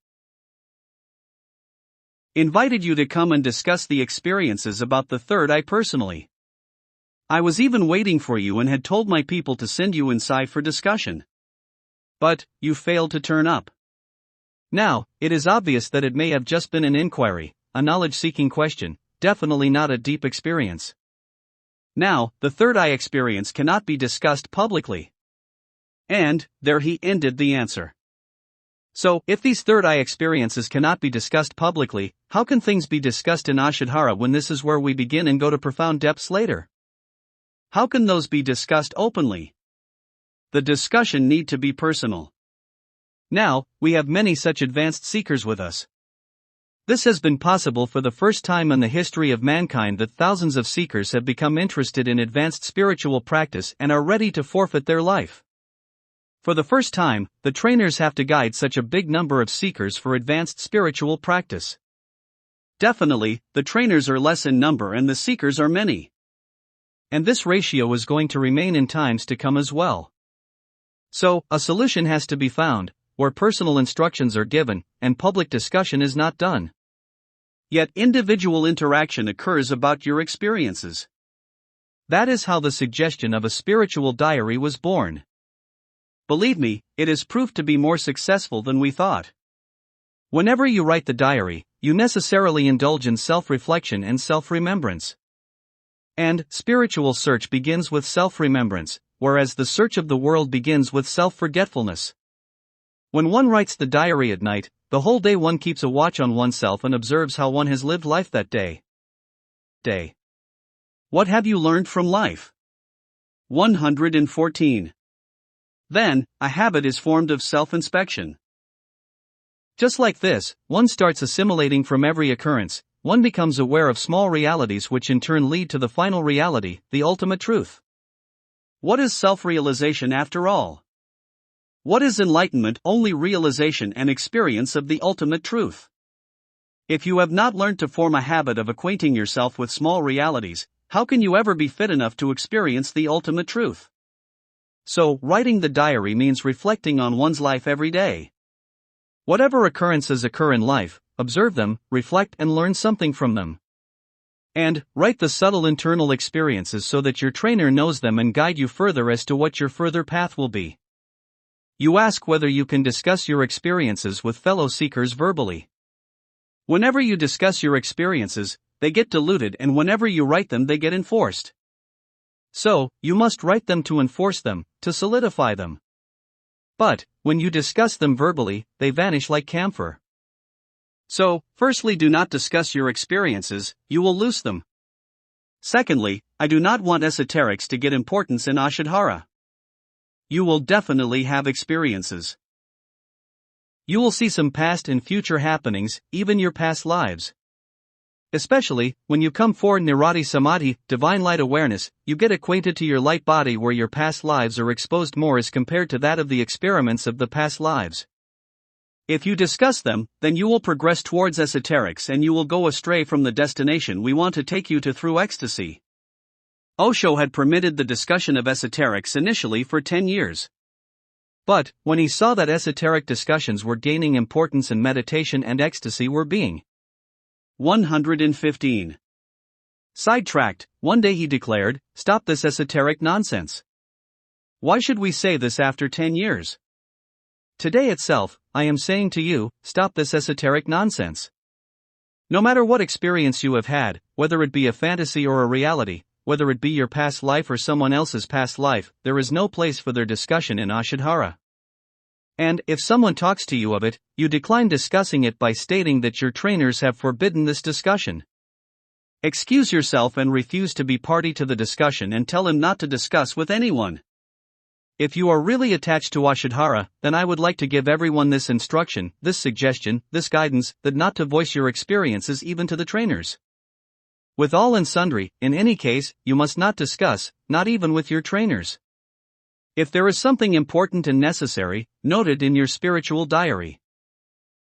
invited you to come and discuss the experiences about the third eye personally. I was even waiting for you and had told my people to send you inside for discussion. But, you failed to turn up. Now, it is obvious that it may have just been an inquiry, a knowledge-seeking question, definitely not a deep experience. Now, the third eye experience cannot be discussed publicly." And, there he ended the answer. So, if these third eye experiences cannot be discussed publicly, how can things be discussed in Ashadhara when this is where we begin and go to profound depths later? How can those be discussed openly? The discussion need to be personal. Now, we have many such advanced seekers with us. This has been possible for the first time in the history of mankind that thousands of seekers have become interested in advanced spiritual practice and are ready to forfeit their life. For the first time, the trainers have to guide such a big number of seekers for advanced spiritual practice. Definitely, the trainers are less in number and the seekers are many. And this ratio is going to remain in times to come as well. So, a solution has to be found, where personal instructions are given, and public discussion is not done. Yet individual interaction occurs about your experiences. That is how the suggestion of a spiritual diary was born. Believe me, it has proved to be more successful than we thought. Whenever you write the diary, you necessarily indulge in self-reflection and self-remembrance. And, spiritual search begins with self-remembrance, whereas the search of the world begins with self-forgetfulness. When one writes the diary at night, the whole day one keeps a watch on oneself and observes how one has lived life that day. What have you learned from life? 114. Then, a habit is formed of self-inspection. Just like this, one starts assimilating from every occurrence, one becomes aware of small realities which in turn lead to the final reality, the ultimate truth. What is self-realization after all? What is enlightenment? Only realization and experience of the ultimate truth. If you have not learned to form a habit of acquainting yourself with small realities, how can you ever be fit enough to experience the ultimate truth? So, writing the diary means reflecting on one's life every day. Whatever occurrences occur in life, observe them, reflect and learn something from them. And, write the subtle internal experiences so that your trainer knows them and guide you further as to what your further path will be. You ask whether you can discuss your experiences with fellow seekers verbally. Whenever you discuss your experiences, they get diluted, and whenever you write them, they get enforced. So, you must write them to enforce them, to solidify them. But, when you discuss them verbally, they vanish like camphor. So, firstly, do not discuss your experiences, you will lose them. Secondly, I do not want esoterics to get importance in Ashadhara. You will definitely have experiences. You will see some past and future happenings, even your past lives. Especially, when you come for Nirati Samadhi, divine light awareness, you get acquainted to your light body where your past lives are exposed more as compared to that of the experiments of the past lives. If you discuss them, then you will progress towards esoterics and you will go astray from the destination we want to take you to through ecstasy. Osho had permitted the discussion of esoterics initially for 10 years. But, when he saw that esoteric discussions were gaining importance and meditation and ecstasy were being 115 sidetracked, one day he declared, "Stop this esoteric nonsense." Why should we say this after 10 years? Today itself, I am saying to you, stop this esoteric nonsense. No matter what experience you have had, whether it be a fantasy or a reality, whether it be your past life or someone else's past life, there is no place for their discussion in Ashadhara. And, if someone talks to you of it, you decline discussing it by stating that your trainers have forbidden this discussion. Excuse yourself and refuse to be party to the discussion and tell him not to discuss with anyone. If you are really attached to Ashadhara, then I would like to give everyone this instruction, this suggestion, this guidance, that not to voice your experiences even to the trainers. With all and sundry, in any case, you must not discuss, not even with your trainers. If there is something important and necessary, note it in your spiritual diary.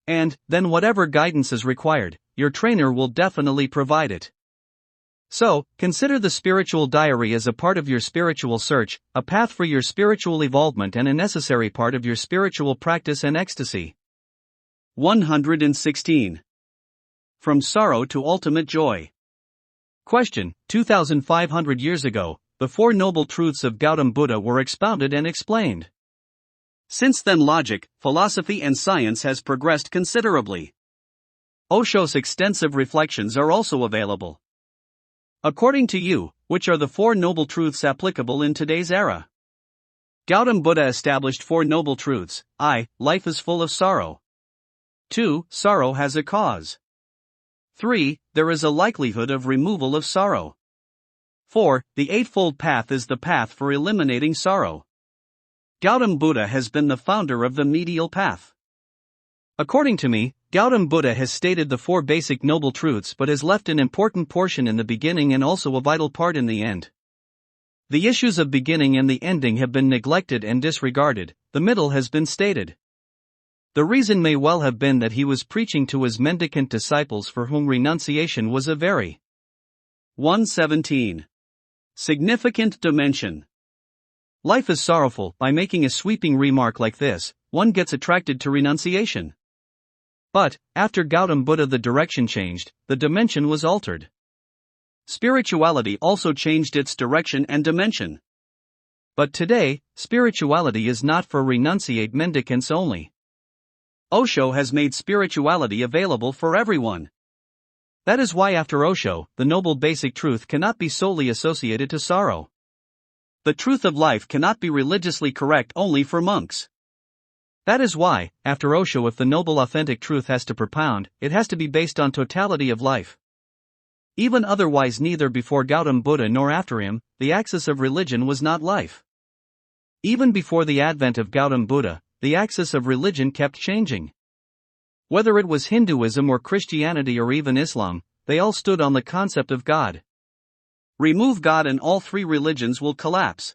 And, then whatever guidance is required, your trainer will definitely provide it. So, consider the spiritual diary as a part of your spiritual search, a path for your spiritual evolvement and a necessary part of your spiritual practice and ecstasy. 116. From sorrow to ultimate joy. Question: 2,500 years ago, the Four Noble Truths of Gautam Buddha were expounded and explained. Since then logic, philosophy and science has progressed considerably. Osho's extensive reflections are also available. According to you, which are the Four Noble Truths applicable in today's era? Gautam Buddha established Four Noble Truths. I. Life is full of sorrow. 2. Sorrow has a cause. 3. There is a likelihood of removal of sorrow. 4. The Eightfold Path is the path for eliminating sorrow. Gautam Buddha has been the founder of the medial path. According to me, Gautam Buddha has stated the four basic noble truths but has left an important portion in the beginning and also a vital part in the end. The issues of beginning and the ending have been neglected and disregarded, the middle has been stated. The reason may well have been that he was preaching to his mendicant disciples for whom renunciation was a very 117. Significant dimension. Life is sorrowful. By making a sweeping remark like this, one gets attracted to renunciation. But, after Gautam Buddha the direction changed, the dimension was altered. Spirituality also changed its direction and dimension. But today, spirituality is not for renunciate mendicants only. Osho has made spirituality available for everyone. That is why after Osho, the noble basic truth cannot be solely associated to sorrow. The truth of life cannot be religiously correct only for monks. That is why, after Osho, if the noble authentic truth has to propound, it has to be based on totality of life. Even otherwise, neither before Gautam Buddha nor after him, the axis of religion was not life. Even before the advent of Gautam Buddha, the axis of religion kept changing. Whether it was Hinduism or Christianity or even Islam, they all stood on the concept of God. Remove God and all three religions will collapse.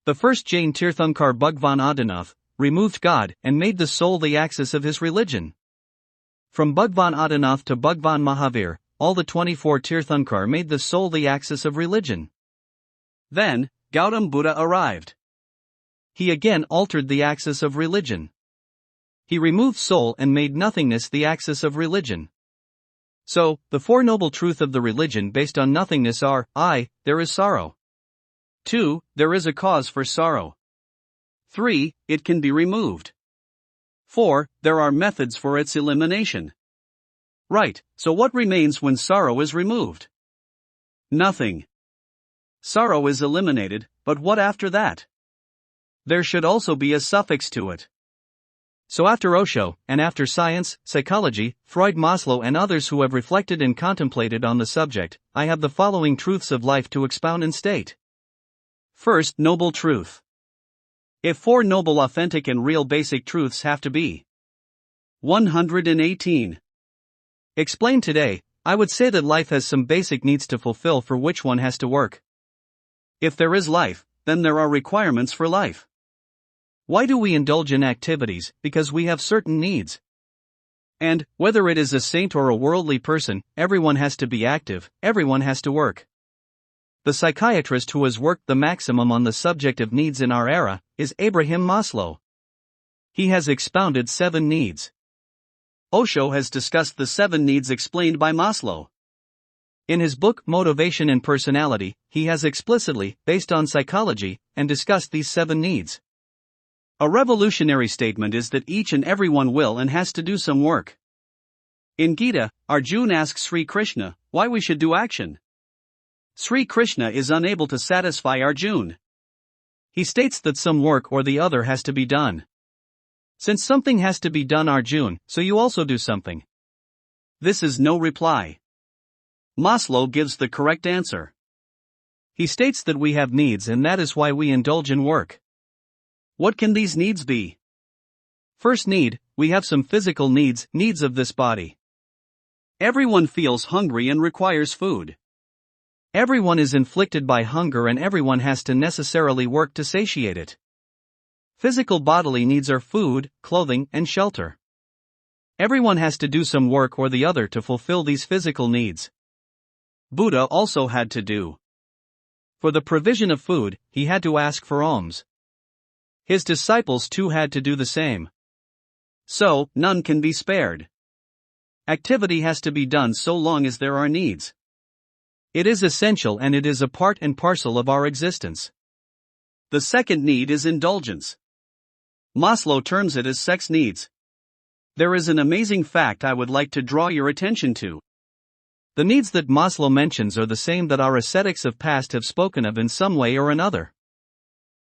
The first Jain Tirthankar Bhagwan Adinath removed God and made the soul the axis of his religion. From Bhagwan Adinath to Bhagwan Mahavir, all the 24 Tirthankar made the soul the axis of religion. Then, Gautam Buddha arrived. He again altered the axis of religion. He removed soul and made nothingness the axis of religion. So, the Four Noble Truths of the religion based on nothingness are: I. There is sorrow. 2. There is a cause for sorrow. 3. It can be removed. 4. There are methods for its elimination. Right, so what remains when sorrow is removed? Nothing. Sorrow is eliminated, but what after that? There should also be a suffix to it. So after Osho, and after science, psychology, Freud, Maslow and others who have reflected and contemplated on the subject, I have the following truths of life to expound and state. First noble truth. If four noble authentic and real basic truths have to be 118 explained today, I would say that life has some basic needs to fulfill for which one has to work. If there is life, then there are requirements for life. Why do we indulge in activities? Because we have certain needs. And, whether it is a saint or a worldly person, everyone has to be active, everyone has to work. The psychiatrist who has worked the maximum on the subject of needs in our era is Abraham Maslow. He has expounded 7 needs. Osho has discussed the 7 needs explained by Maslow. In his book Motivation and Personality, he has explicitly, based on psychology, and discussed these 7 needs. A revolutionary statement is that each and everyone will and has to do some work. In Gita, Arjuna asks Sri Krishna why we should do action. Sri Krishna is unable to satisfy Arjuna. He states that some work or the other has to be done. Since something has to be done, Arjuna, so you also do something. This is no reply. Maslow gives the correct answer. He states that we have needs and that is why we indulge in work. What can these needs be? First need, we have some physical needs of this body. Everyone feels hungry and requires food. Everyone is inflicted by hunger and everyone has to necessarily work to satiate it. Physical bodily needs are food, clothing, and shelter. Everyone has to do some work or the other to fulfill these physical needs. Buddha also had to do. For the provision of food, he had to ask for alms. His disciples too had to do the same. So, none can be spared. Activity has to be done so long as there are needs. It is essential and it is a part and parcel of our existence. The second need is indulgence. Maslow terms it as sex needs. There is an amazing fact I would like to draw your attention to. The needs that Maslow mentions are the same that our ascetics of past have spoken of in some way or another.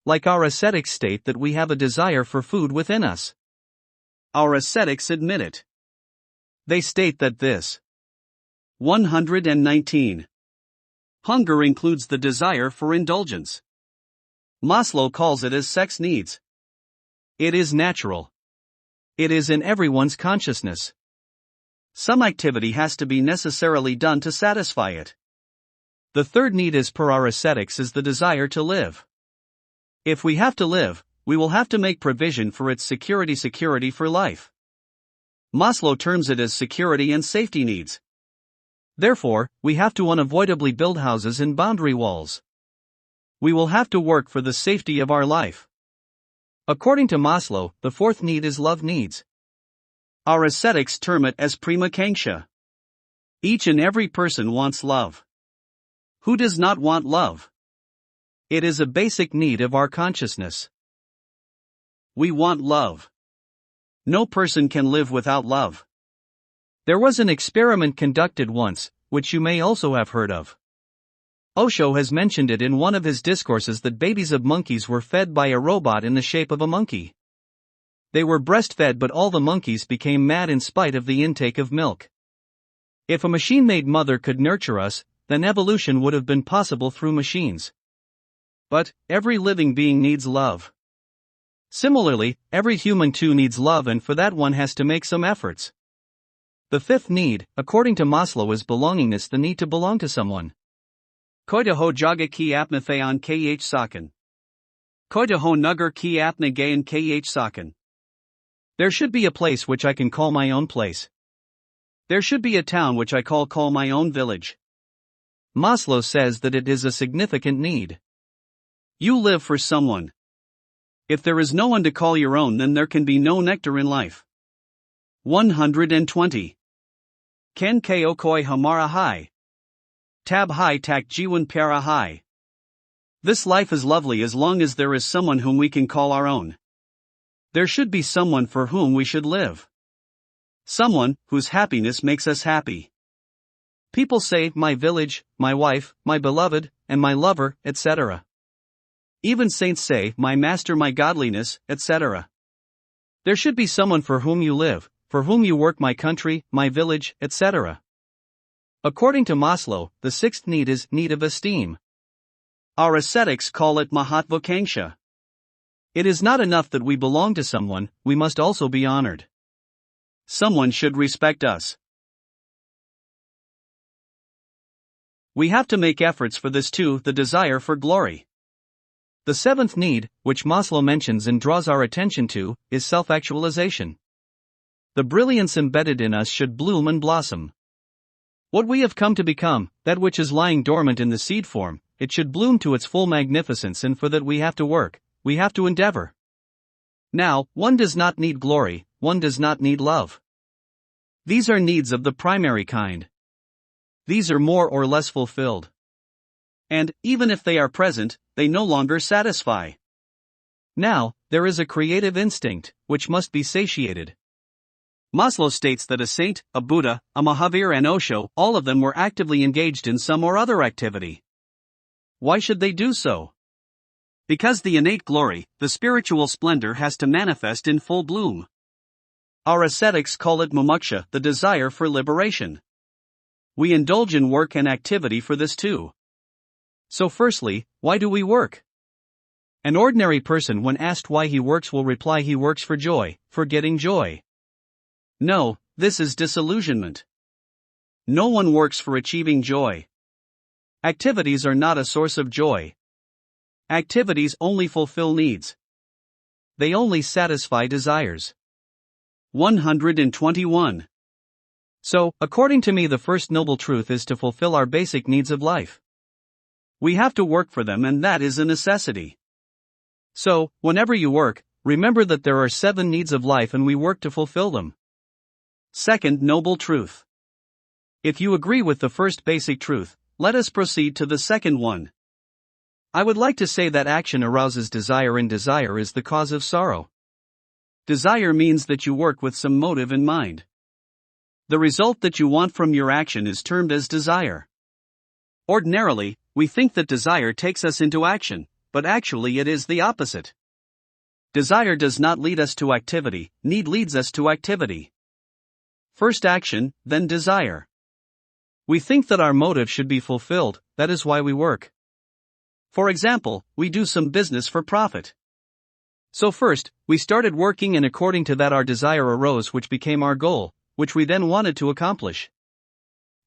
Like our ascetics state that we have a desire for food within us. Our ascetics admit it. They state that this 119. Hunger includes the desire for indulgence. Maslow calls it as sex needs. It is natural. It is in everyone's consciousness. Some activity has to be necessarily done to satisfy it. The third need as per our ascetics is the desire to live. If we have to live, we will have to make provision for its security for life. Maslow terms it as security and safety needs. Therefore, we have to unavoidably build houses and boundary walls. We will have to work for the safety of our life. According to Maslow, the fourth need is love needs. Our ascetics term it as prima-kanksha. Each and every person wants love. Who does not want love? It is a basic need of our consciousness. We want love. No person can live without love. There was an experiment conducted once, which you may also have heard of. Osho has mentioned it in one of his discourses that babies of monkeys were fed by a robot in the shape of a monkey. They were breastfed but all the monkeys became mad in spite of the intake of milk. If a machine-made mother could nurture us, then evolution would have been possible through machines. But, every living being needs love. Similarly, every human too needs love and for that one has to make some efforts. The fifth need, according to Maslow, is belongingness, the need to belong to someone. Koita ho jaga ki apna thayan kh sakan. Koita ho nagar ki apna gayan kh sakan. There should be a place which I can call my own place. There should be a town which I call my own village. Maslow says that it is a significant need. You live for someone. If there is no one to call your own, then there can be no nectar in life. 120. Ken ko koi hamara hai. Tab hai tak jiwan pyara hai. This life is lovely as long as there is someone whom we can call our own. There should be someone for whom we should live. Someone whose happiness makes us happy. People say, my village, my wife, my beloved, and my lover, etc. Even saints say, my master, my godliness, etc. There should be someone for whom you live, for whom you work, my country, my village, etc. According to Maslow, the sixth need is need of esteem. Our ascetics call it mahatvakanksha. It is not enough that we belong to someone, we must also be honored. Someone should respect us. We have to make efforts for this too, the desire for glory. The seventh need, which Maslow mentions and draws our attention to, is self-actualization. The brilliance embedded in us should bloom and blossom. What we have come to become, that which is lying dormant in the seed form, it should bloom to its full magnificence, and for that we have to work, we have to endeavor. Now, one does not need glory, one does not need love. These are needs of the primary kind. These are more or less fulfilled. And, even if they are present, they no longer satisfy. Now, there is a creative instinct, which must be satiated. Maslow states that a saint, a Buddha, a Mahavir and Osho, all of them were actively engaged in some or other activity. Why should they do so? Because the innate glory, the spiritual splendor has to manifest in full bloom. Our ascetics call it mumuksha, the desire for liberation. We indulge in work and activity for this too. So firstly, why do we work? An ordinary person when asked why he works will reply he works for joy, for getting joy. No, this is disillusionment. No one works for achieving joy. Activities are not a source of joy. Activities only fulfill needs. They only satisfy desires. 121. So, according to me, the first noble truth is to fulfill our basic needs of life. We have to work for them, and that is a necessity. So, whenever you work, remember that there are 7 needs of life and we work to fulfill them. Second noble truth. If you agree with the first basic truth, let us proceed to the second one. I would like to say that action arouses desire, and desire is the cause of sorrow. Desire means that you work with some motive in mind. The result that you want from your action is termed as desire. Ordinarily, we think that desire takes us into action, but actually it is the opposite. Desire does not lead us to activity, need leads us to activity. First action, then desire. We think that our motive should be fulfilled, that is why we work. For example, we do some business for profit. So first, we started working, and according to that our desire arose, which became our goal, which we then wanted to accomplish.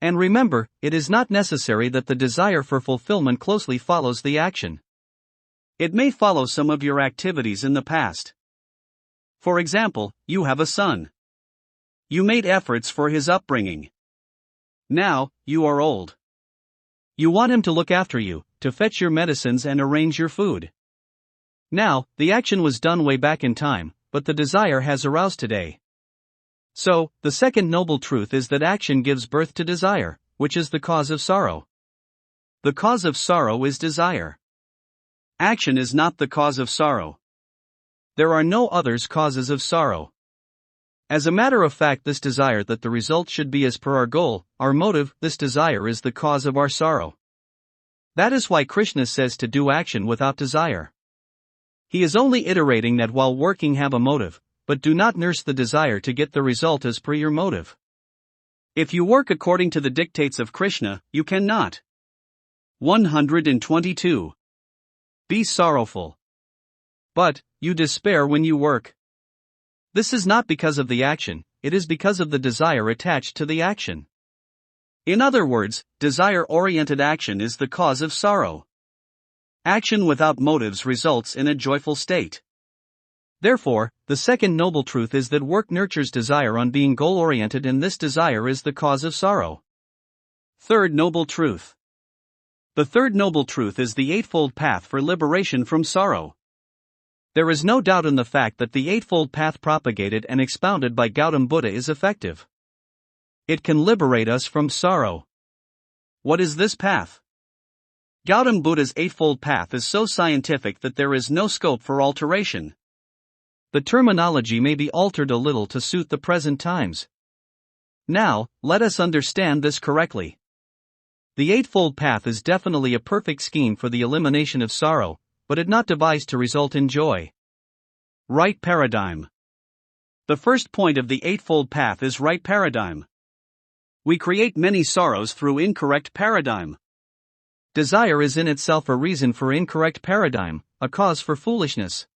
And remember, it is not necessary that the desire for fulfillment closely follows the action. It may follow some of your activities in the past. For example, you have a son. You made efforts for his upbringing. Now, you are old. You want him to look after you, to fetch your medicines and arrange your food. Now, the action was done way back in time, but the desire has aroused today. So, the second noble truth is that action gives birth to desire, which is the cause of sorrow. The cause of sorrow is desire. Action is not the cause of sorrow. There are no others causes of sorrow. As a matter of fact, this desire that the result should be as per our goal, our motive, this desire is the cause of our sorrow. That is why Krishna says to do action without desire. He is only iterating that while working have a motive, but do not nurse the desire to get the result as per your motive. If you work according to the dictates of Krishna, you cannot. 122. Be sorrowful. But, you despair when you work. This is not because of the action, it is because of the desire attached to the action. In other words, desire-oriented action is the cause of sorrow. Action without motives results in a joyful state. Therefore, the second noble truth is that work nurtures desire on being goal-oriented, and this desire is the cause of sorrow. Third noble truth. The third noble truth is the eightfold path for liberation from sorrow. There is no doubt in the fact that the eightfold path propagated and expounded by Gautam Buddha is effective. It can liberate us from sorrow. What is this path? Gautam Buddha's eightfold path is so scientific that there is no scope for alteration. The terminology may be altered a little to suit the present times. Now, let us understand this correctly. The eightfold path is definitely a perfect scheme for the elimination of sorrow, but it not devised to result in joy. Right paradigm. The first point of the eightfold path is right paradigm. We create many sorrows through incorrect paradigm. Desire is in itself a reason for incorrect paradigm, a cause for foolishness.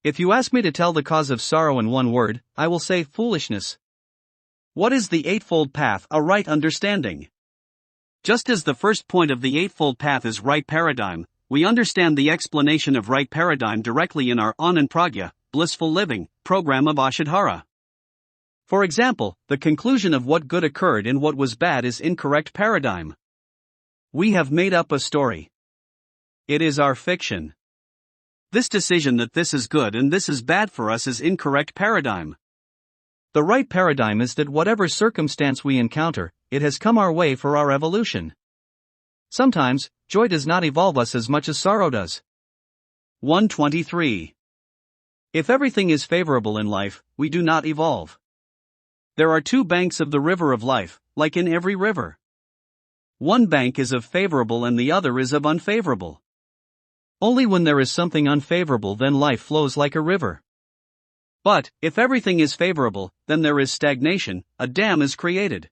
If you ask me to tell the cause of sorrow in one word, I will say foolishness. What is the eightfold path? A right understanding. Just as the first point of the eightfold path is right paradigm, we understand the explanation of right paradigm directly in our Anand-pragya, blissful living, program of Ashadhara. For example, the conclusion of what good occurred and what was bad is incorrect paradigm. We have made up a story. It is our fiction. This decision that this is good and this is bad for us is incorrect paradigm. The right paradigm is that whatever circumstance we encounter, it has come our way for our evolution. Sometimes, joy does not evolve us as much as sorrow does. 123. If everything is favorable in life, we do not evolve. There are two banks of the river of life, like in every river. One bank is of favorable and the other is of unfavorable. Only when there is something unfavorable then life flows like a river. But, if everything is favorable, then there is stagnation, a dam is created.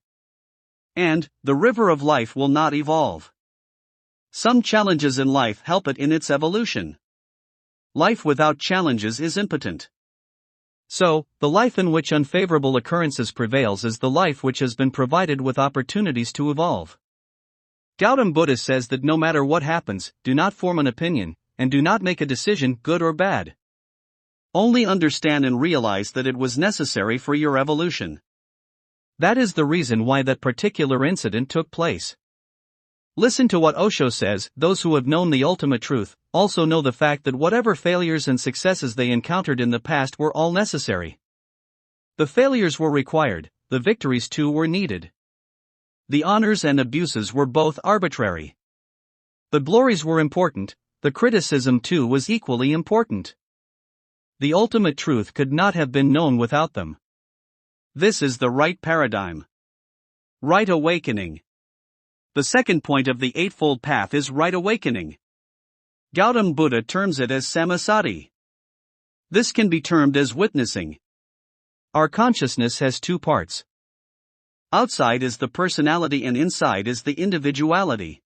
And, the river of life will not evolve. Some challenges in life help it in its evolution. Life without challenges is impotent. So, the life in which unfavorable occurrences prevails is the life which has been provided with opportunities to evolve. Gautam Buddha says that no matter what happens, do not form an opinion, and do not make a decision, good or bad. Only understand and realize that it was necessary for your evolution. That is the reason why that particular incident took place. Listen to what Osho says: those who have known the ultimate truth also know the fact that whatever failures and successes they encountered in the past were all necessary. The failures were required, the victories too were needed. The honors and abuses were both arbitrary. The glories were important, the criticism too was equally important. The ultimate truth could not have been known without them. This is the right paradigm. Right awakening. The second point of the Eightfold Path is right awakening. Gautam Buddha terms it as samasati. This can be termed as witnessing. Our consciousness has two parts. Outside is the personality and inside is the individuality.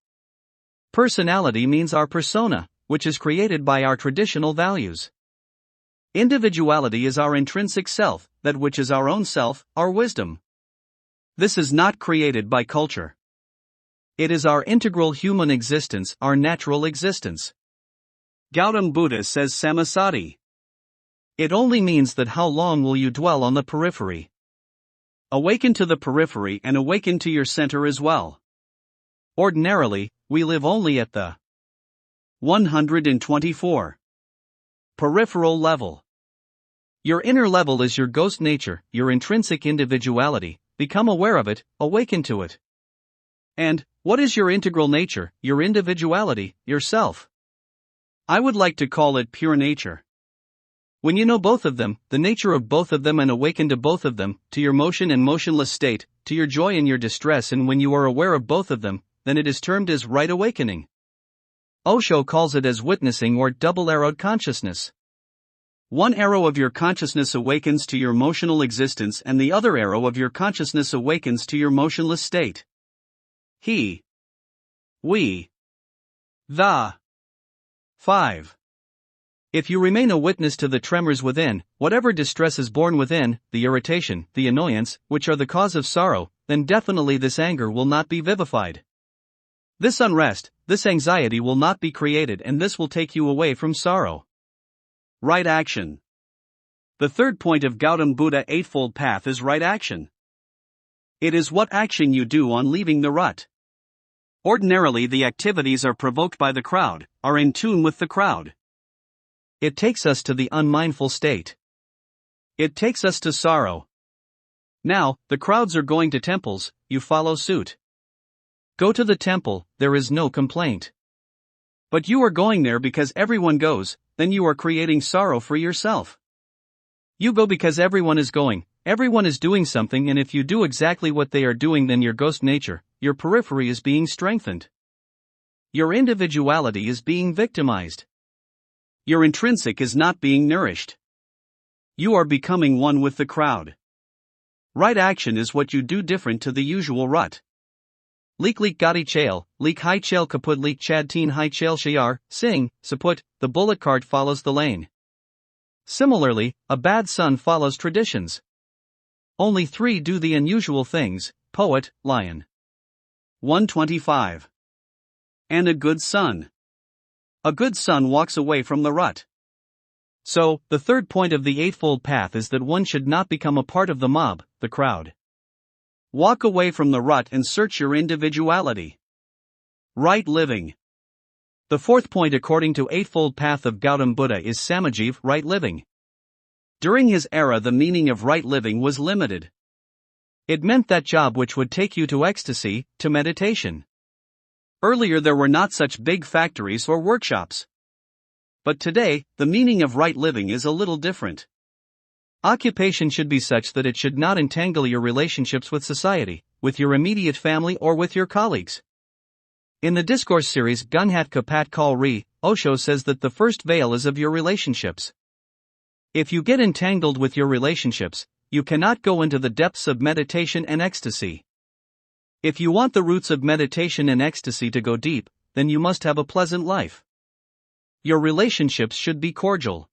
Personality means our persona, which is created by our traditional values. Individuality is our intrinsic self, that which is our own self, our wisdom. This is not created by culture. It is our integral human existence, our natural existence. Gautam Buddha says samasati. It only means that how long will you dwell on the periphery? Awaken to the periphery and awaken to your center as well. Ordinarily, we live only at the 124 peripheral level. Your inner level is your ghost nature, your intrinsic individuality. Become aware of it, awaken to it. And, what is your integral nature, your individuality, yourself? I would like to call it pure nature. When you know both of them, the nature of both of them, and awaken to both of them, to your motion and motionless state, to your joy and your distress, and when you are aware of both of them, then it is termed as right awakening. Osho calls it as witnessing or double-arrowed consciousness. One arrow of your consciousness awakens to your motional existence and the other arrow of your consciousness awakens to your motionless state. He. We. The. 5. If you remain a witness to the tremors within, whatever distress is born within, the irritation, the annoyance, which are the cause of sorrow, then definitely this anger will not be vivified. This unrest, this anxiety will not be created, and this will take you away from sorrow. Right action. The third point of Gautam Buddha Eightfold Path is right action. It is what action you do on leaving the rut. Ordinarily the activities are provoked by the crowd, are in tune with the crowd. It takes us to the unmindful state. It takes us to sorrow. Now, the crowds are going to temples, you follow suit. Go to the temple, there is no complaint. But you are going there because everyone goes, then you are creating sorrow for yourself. You go because everyone is going, everyone is doing something, and if you do exactly what they are doing, then your ghost nature, your periphery is being strengthened. Your individuality is being victimized. Your intrinsic is not being nourished. You are becoming one with the crowd. Right action is what you do different to the usual rut. Leek leek gadi chail, leek high chail kaput leek chad teen high chail shayar, sing, saput, the bullet cart follows the lane. Similarly, a bad son follows traditions. Only 3 do the unusual things, poet, lion. 125. And a good son. A good son walks away from the rut. So, the third point of the Eightfold Path is that one should not become a part of the mob, the crowd. Walk away from the rut and search your individuality. Right living. The fourth point according to Eightfold Path of Gautam Buddha is Samajiv, right living. During his era, the meaning of right living was limited. It meant that job which would take you to ecstasy, to meditation. Earlier there were not such big factories or workshops. But today, the meaning of right living is a little different. Occupation should be such that it should not entangle your relationships with society, with your immediate family or with your colleagues. In the discourse series Gunhat Kapat Kal Ri, Osho says that the first veil is of your relationships. If you get entangled with your relationships, you cannot go into the depths of meditation and ecstasy. If you want the roots of meditation and ecstasy to go deep, then you must have a pleasant life. Your relationships should be cordial.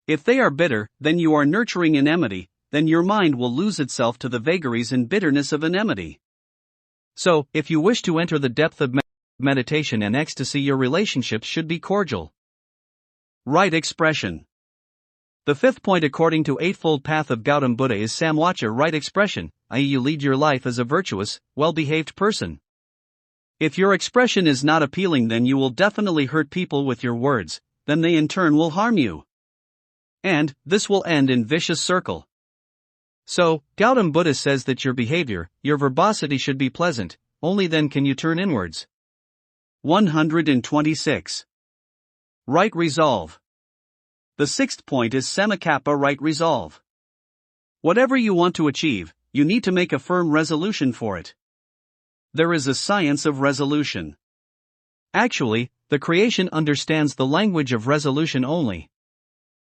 If they are bitter, then you are nurturing enmity, then your mind will lose itself to the vagaries and bitterness of enmity. So, if you wish to enter the depth of meditation and ecstasy, your relationships should be cordial. Right expression. The fifth point according to Eightfold Path of Gautam Buddha is Samvacha, right expression, i.e. you lead your life as a virtuous, well-behaved person. If your expression is not appealing, then you will definitely hurt people with your words, then they in turn will harm you. And this will end in vicious circle. So, Gautam Buddha says that your behavior, your verbosity should be pleasant, only then can you turn inwards. 126. Right resolve. The sixth point is Samakappa, right resolve. Whatever you want to achieve, you need to make a firm resolution for it. There is a science of resolution. Actually, the creation understands the language of resolution only.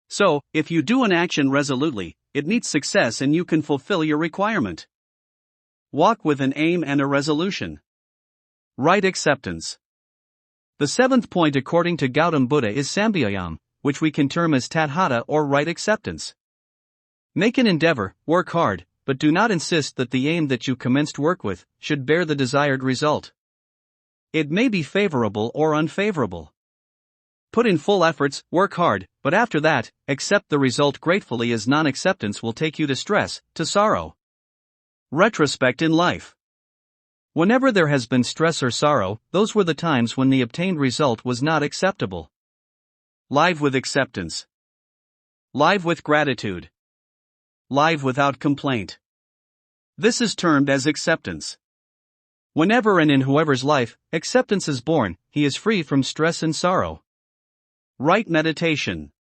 So, if you do an action resolutely, it meets success and you can fulfill your requirement. Walk with an aim and a resolution. Right acceptance. The seventh point according to Gautam Buddha is Sambhyayam, which we can term as Tathata or right acceptance. Make an endeavor, work hard, but do not insist that the aim that you commenced work with should bear the desired result. It may be favorable or unfavorable. Put in full efforts, work hard, but after that, accept the result gratefully, as non-acceptance will take you to stress, to sorrow. Retrospect in life. Whenever there has been stress or sorrow, those were the times when the obtained result was not acceptable. Live with acceptance. Live with gratitude. Live without complaint. This is termed as acceptance. Whenever and in whoever's life, acceptance is born, he is free from stress and sorrow. Right meditation.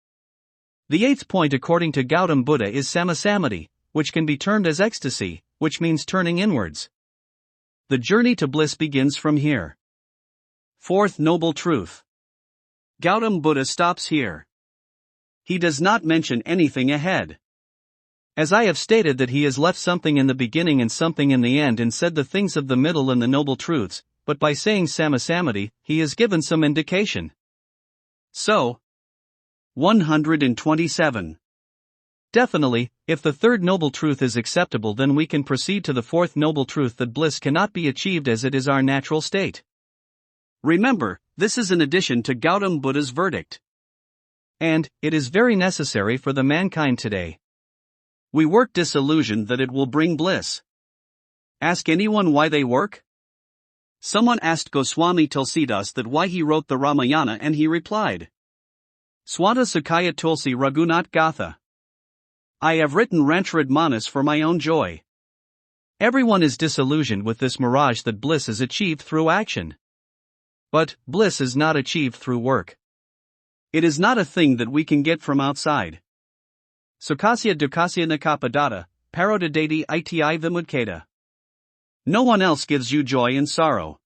The eighth point according to Gautam Buddha is Samasamadhi, which can be termed as ecstasy, which means turning inwards. The journey to bliss begins from here. Fourth noble truth. Gautam Buddha stops here. He does not mention anything ahead. As I have stated that he has left something in the beginning and something in the end and said the things of the middle and the noble truths, but by saying Samasamadhi, he has given some indication. So, 127. Definitely, if the third noble truth is acceptable, then we can proceed to the fourth noble truth, that bliss cannot be achieved as it is our natural state. Remember, this is in addition to Gautam Buddha's verdict. And it is very necessary for the mankind today. We work disillusioned that it will bring bliss. Ask anyone why they work? Someone asked Goswami Tulsidas that why he wrote the Ramayana, and he replied, Swata Sukhaya Tulsi Raghunath Gatha. I have written Rantrad Manas for my own joy. Everyone is disillusioned with this mirage that bliss is achieved through action. But bliss is not achieved through work. It is not a thing that we can get from outside. Sukasya dukasya nakapadata, parodadati iti vimudkata. No one else gives you joy and sorrow.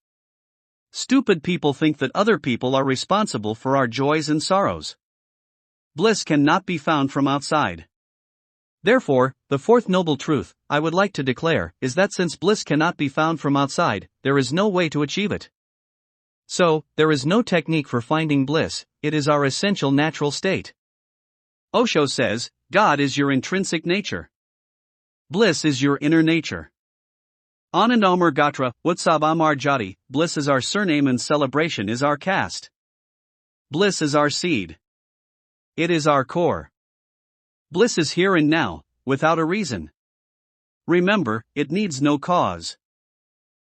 Stupid people think that other people are responsible for our joys and sorrows. Bliss cannot be found from outside. Therefore, the fourth noble truth, I would like to declare, is that since bliss cannot be found from outside, there is no way to achieve it. So, there is no technique for finding bliss, it is our essential natural state. Osho says, God is your intrinsic nature. Bliss is your inner nature. Anand Amar Gatra, Utsab Amar Jati, bliss is our surname and celebration is our caste. Bliss is our seed. It is our core. Bliss is here and now, without a reason. Remember, it needs no cause.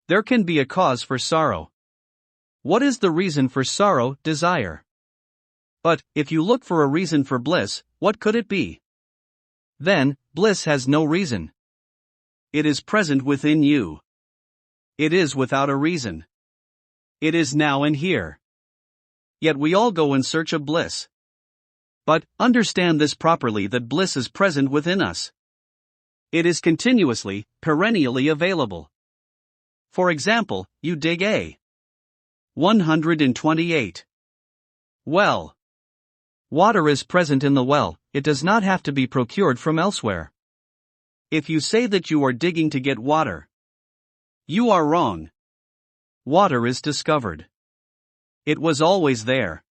There can be a cause for sorrow. What is the reason for sorrow? Desire. But, if you look for a reason for bliss, what could it be? Then, bliss has no reason. It is present within you. It is without a reason. It is now and here. Yet we all go in search of bliss. But, understand this properly, that bliss is present within us. It is continuously, perennially available. For example, you dig a 128 well. Water is present in the well, it does not have to be procured from elsewhere. If you say that you are digging to get water, you are wrong. Water is discovered. It was always there.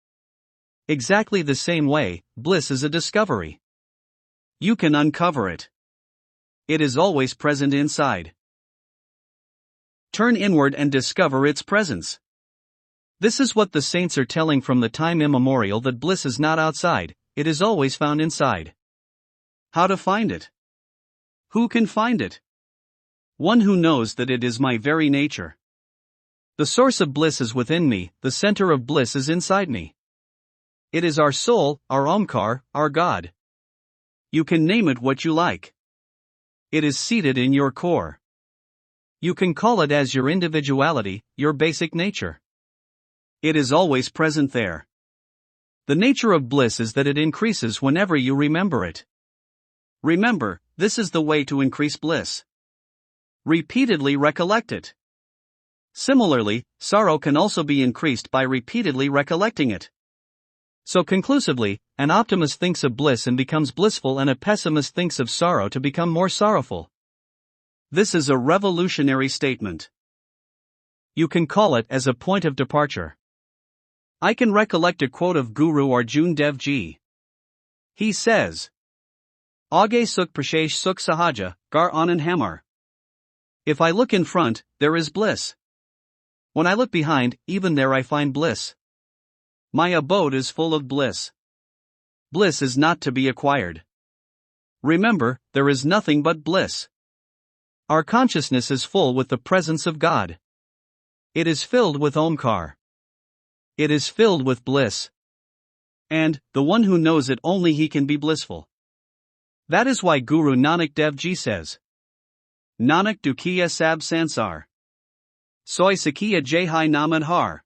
Exactly the same way, bliss is a discovery. You can uncover it. It is always present inside. Turn inward and discover its presence. This is what the saints are telling from the time immemorial, that bliss is not outside, it is always found inside. How to find it? Who can find it? One who knows that it is my very nature. The source of bliss is within me, the center of bliss is inside me. It is our soul, our Omkar, our God. You can name it what you like. It is seated in your core. You can call it as your individuality, your basic nature. It is always present there. The nature of bliss is that it increases whenever you remember it. Remember, this is the way to increase bliss. Repeatedly recollect it. Similarly, sorrow can also be increased by repeatedly recollecting it. So conclusively, an optimist thinks of bliss and becomes blissful, and a pessimist thinks of sorrow to become more sorrowful. This is a revolutionary statement. You can call it as a point of departure. I can recollect a quote of Guru Arjun Dev Ji. He says, Aage sukh prashesh sukh sahaja, gar anand hamar. If I look in front, there is bliss. When I look behind, even there I find bliss. My abode is full of bliss. Bliss is not to be acquired. Remember, there is nothing but bliss. Our consciousness is full with the presence of God. It is filled with Omkar. It is filled with bliss. And, the one who knows it, only he can be blissful. That is why Guru Nanak Dev Ji says, Nanak dukhiya sab sansar. Soi sakhiya jai namad har.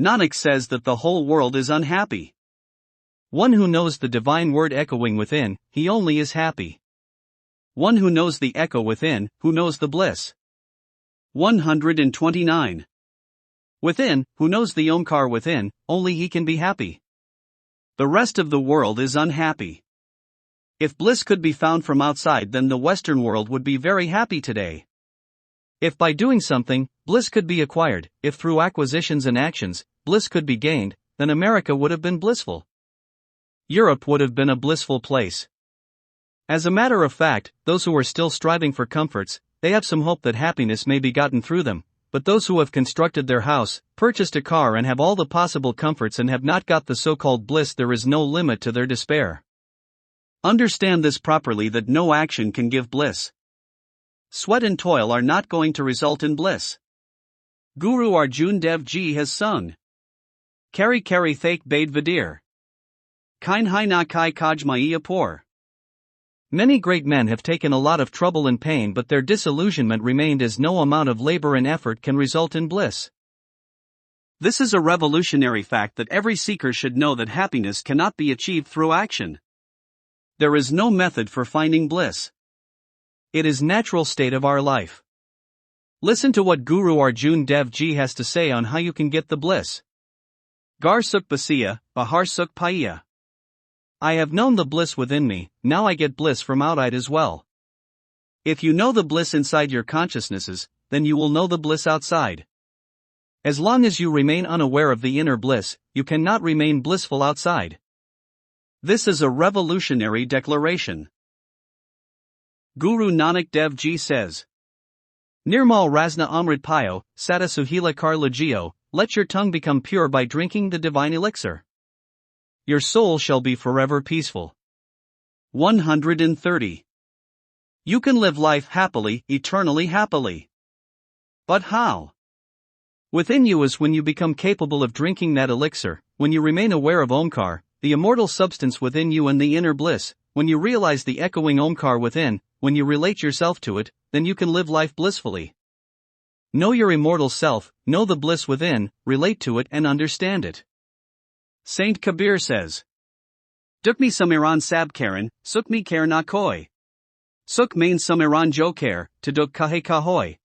Nanak says that the whole world is unhappy. One who knows the divine word echoing within, he only is happy. One who knows the echo within, who knows the bliss. 129. Within, who knows the Omkar within, only he can be happy. The rest of the world is unhappy. If bliss could be found from outside, then the Western world would be very happy today. If by doing something, bliss could be acquired, if through acquisitions and actions, bliss could be gained, then America would have been blissful. Europe would have been a blissful place. As a matter of fact, those who are still striving for comforts, they have some hope that happiness may be gotten through them, but those who have constructed their house, purchased a car and have all the possible comforts and have not got the so-called bliss, there is no limit to their despair. Understand this properly, that no action can give bliss. Sweat and toil are not going to result in bliss. Guru Arjun Dev Ji has sung, Kari Kari Thake Bade Vadir. Kain Hai Na Kai Kaj Mai Apor. Many great men have taken a lot of trouble and pain, but their disillusionment remained, as no amount of labor and effort can result in bliss. This is a revolutionary fact that every seeker should know, that happiness cannot be achieved through action. There is no method for finding bliss. It is natural state of our life. Listen to what Guru Arjun Dev Ji has to say on how you can get the bliss. Gar sukh basiya, bahar sukh paiya. I have known the bliss within me, now I get bliss from outside as well. If you know the bliss inside your consciousnesses, then you will know the bliss outside. As long as you remain unaware of the inner bliss, you cannot remain blissful outside. This is a revolutionary declaration. Guru Nanak Dev Ji says, Nirmal Rasna Amrit Payo, Sada Suhila Kar Lagio, let your tongue become pure by drinking the divine elixir. Your soul shall be forever peaceful. 130. You can live life happily, eternally happily. But how? Within you is when you become capable of drinking that elixir, when you remain aware of Omkar, the immortal substance within you and the inner bliss, when you realize the echoing Omkar within, when you relate yourself to it, then you can live life blissfully. Know your immortal self, know the bliss within, relate to it and understand it. Saint Kabir says, Dukmi samiran sabkaran, sukmi kare na koi. Suk main samiran joker, to duk kahe kahoy.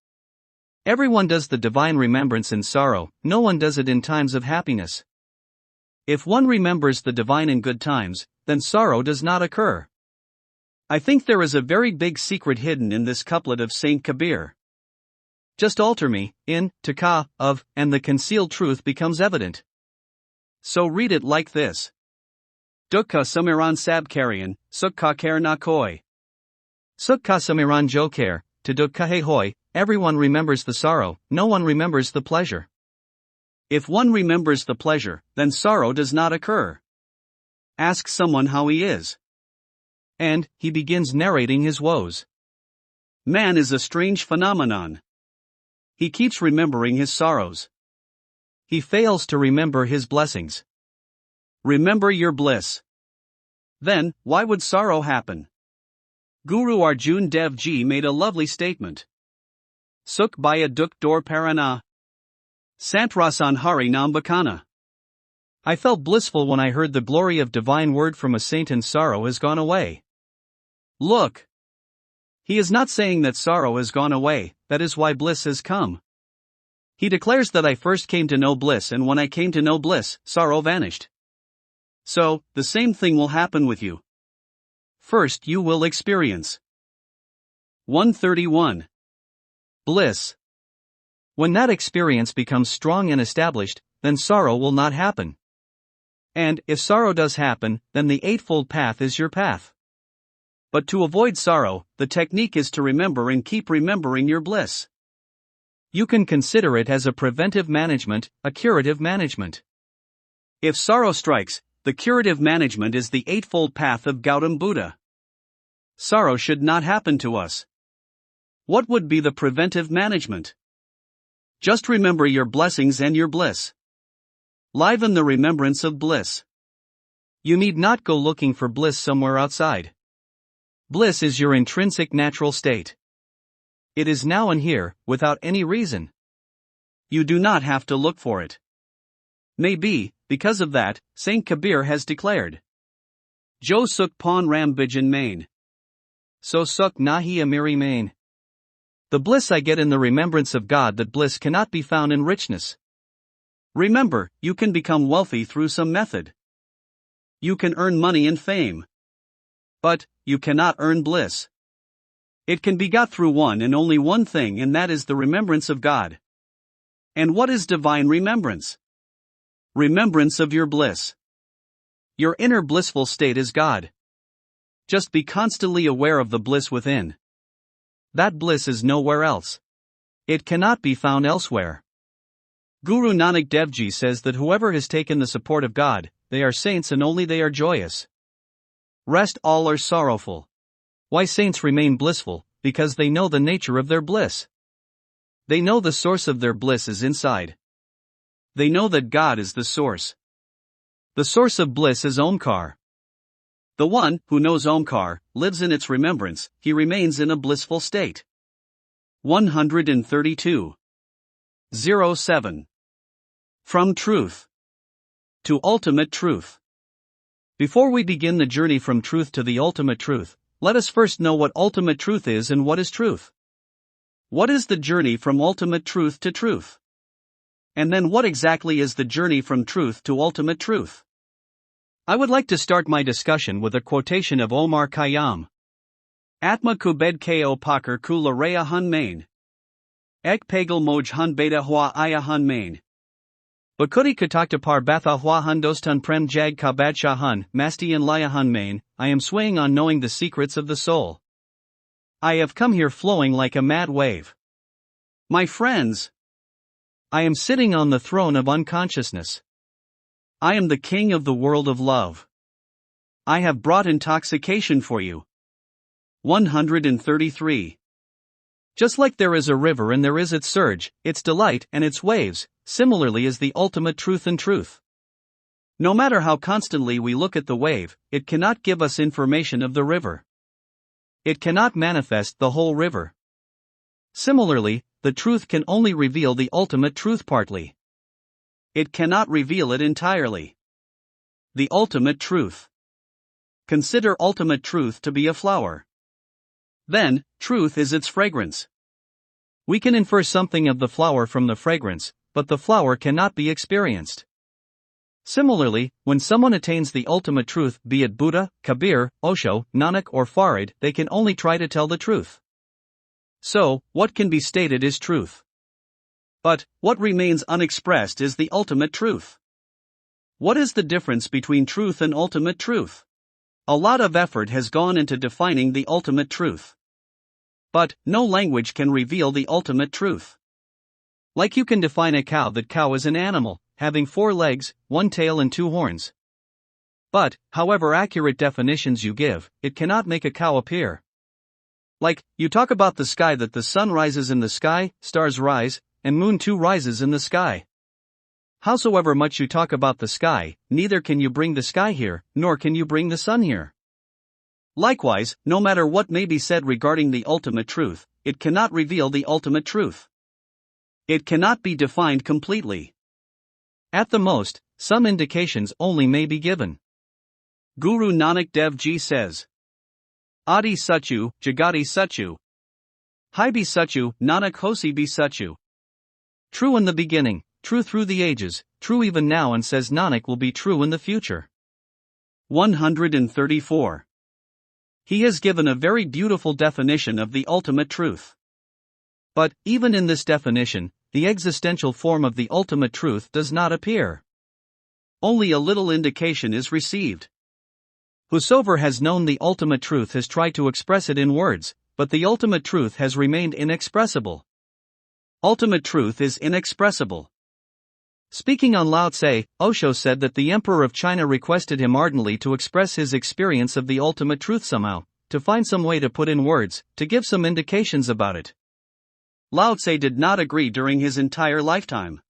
Everyone does the divine remembrance in sorrow, no one does it in times of happiness. If one remembers the divine in good times, then sorrow does not occur. I think there is a very big secret hidden in this couplet of Saint Kabir. Just alter me, in, to ka, of, and the concealed truth becomes evident. So read it like this. Dukka samiran sabkarian, sukka kare na koi. Sukka samiran joker, to duk kahe hoy, everyone remembers the sorrow, no one remembers the pleasure. If one remembers the pleasure, then sorrow does not occur. Ask someone how he is. And he begins narrating his woes. Man is a strange phenomenon. He keeps remembering his sorrows. He fails to remember his blessings. Remember your bliss. Then, why would sorrow happen? Guru Arjun Dev Ji made a lovely statement. Sukh baya duk dor parana. Santrasan Hari Nam Bakana. I felt blissful when I heard the glory of divine word from a saint, and sorrow has gone away. Look. He is not saying that sorrow has gone away, that is why bliss has come. He declares that I first came to know bliss, and when I came to know bliss, sorrow vanished. So, the same thing will happen with you. First you will experience 131. Bliss. When that experience becomes strong and established, then sorrow will not happen. And, if sorrow does happen, then the Eightfold Path is your path. But to avoid sorrow, the technique is to remember and keep remembering your bliss. You can consider it as a preventive management, a curative management. If sorrow strikes, the curative management is the Eightfold Path of Gautam Buddha. Sorrow should not happen to us. What would be the preventive management? Just remember your blessings and your bliss. Liven the remembrance of bliss. You need not go looking for bliss somewhere outside. Bliss is your intrinsic natural state. It is now and here, without any reason. You do not have to look for it. Maybe, because of that, Saint Kabir has declared, Jo suk pon ram bijan main. So suk nahi amiri main. The bliss I get in the remembrance of God, that bliss cannot be found in richness. Remember, you can become wealthy through some method. You can earn money and fame. But, you cannot earn bliss. It can be got through one and only one thing, and that is the remembrance of God. And what is divine remembrance? Remembrance of your bliss. Your inner blissful state is God. Just be constantly aware of the bliss within. That bliss is nowhere else. It cannot be found elsewhere. Guru Nanak Dev Ji says that whoever has taken the support of God, they are saints and only they are joyous. Rest all are sorrowful. Why saints remain blissful? Because they know the nature of their bliss. They know the source of their bliss is inside. They know that God is the source. The source of bliss is Omkar. The one who knows Omkar lives in its remembrance, he remains in a blissful state. 132. 07. From truth to ultimate truth. Before we begin the journey from truth to the ultimate truth, let us first know what ultimate truth is and what is truth. What is the journey from ultimate truth to truth? And then what exactly is the journey from truth to ultimate truth? I would like to start my discussion with a quotation of Omar Khayyam. Atma kubed ko pakar ku laraya hun main. Ek pagal moj hun beta hua aya hun main. Bakudi katakta par batha hua hun dostun prem jag ka badsha hun, masti and laya hun main. I am swaying on knowing the secrets of the soul. I have come here flowing like a mad wave. My friends, I am sitting on the throne of unconsciousness. I am the king of the world of love. I have brought intoxication for you. 133. Just like there is a river and there is its surge, its delight and its waves, similarly is the ultimate truth and truth. No matter how constantly we look at the wave, it cannot give us information of the river. It cannot manifest the whole river. Similarly, the truth can only reveal the ultimate truth partly. It cannot reveal it entirely. The ultimate truth. Consider ultimate truth to be a flower. Then, truth is its fragrance. We can infer something of the flower from the fragrance, but the flower cannot be experienced. Similarly, when someone attains the ultimate truth, be it Buddha, Kabir, Osho, Nanak or Farid, they can only try to tell the truth. So, what can be stated is truth. But, what remains unexpressed is the ultimate truth. What is the difference between truth and ultimate truth? A lot of effort has gone into defining the ultimate truth. But, no language can reveal the ultimate truth. Like you can define a cow, that cow is an animal, having 4 legs, 1 tail and 2 horns. But, however accurate definitions you give, it cannot make a cow appear. Like, you talk about the sky, that the sun rises in the sky, stars rise, and moon too rises in the sky. Howsoever much you talk about the sky, neither can you bring the sky here, nor can you bring the sun here. Likewise, no matter what may be said regarding the ultimate truth, it cannot reveal the ultimate truth. It cannot be defined completely. At the most, some indications only may be given. Guru Nanak Dev Ji says, Adi Sachu, Jagati Sachu. Hai Bi Sachu, Nanak Hosi Bi Sachu. True in the beginning, true through the ages, true even now, and says Nanak will be true in the future. 134. He has given a very beautiful definition of the ultimate truth. But, even in this definition, the existential form of the ultimate truth does not appear. Only a little indication is received. Whosoever has known the ultimate truth has tried to express it in words, but the ultimate truth has remained inexpressible. Ultimate truth is inexpressible. Speaking on Lao Tse, Osho said that the Emperor of China requested him ardently to express his experience of the ultimate truth somehow, to find some way to put in words, to give some indications about it. Lao Tse did not agree during his entire lifetime.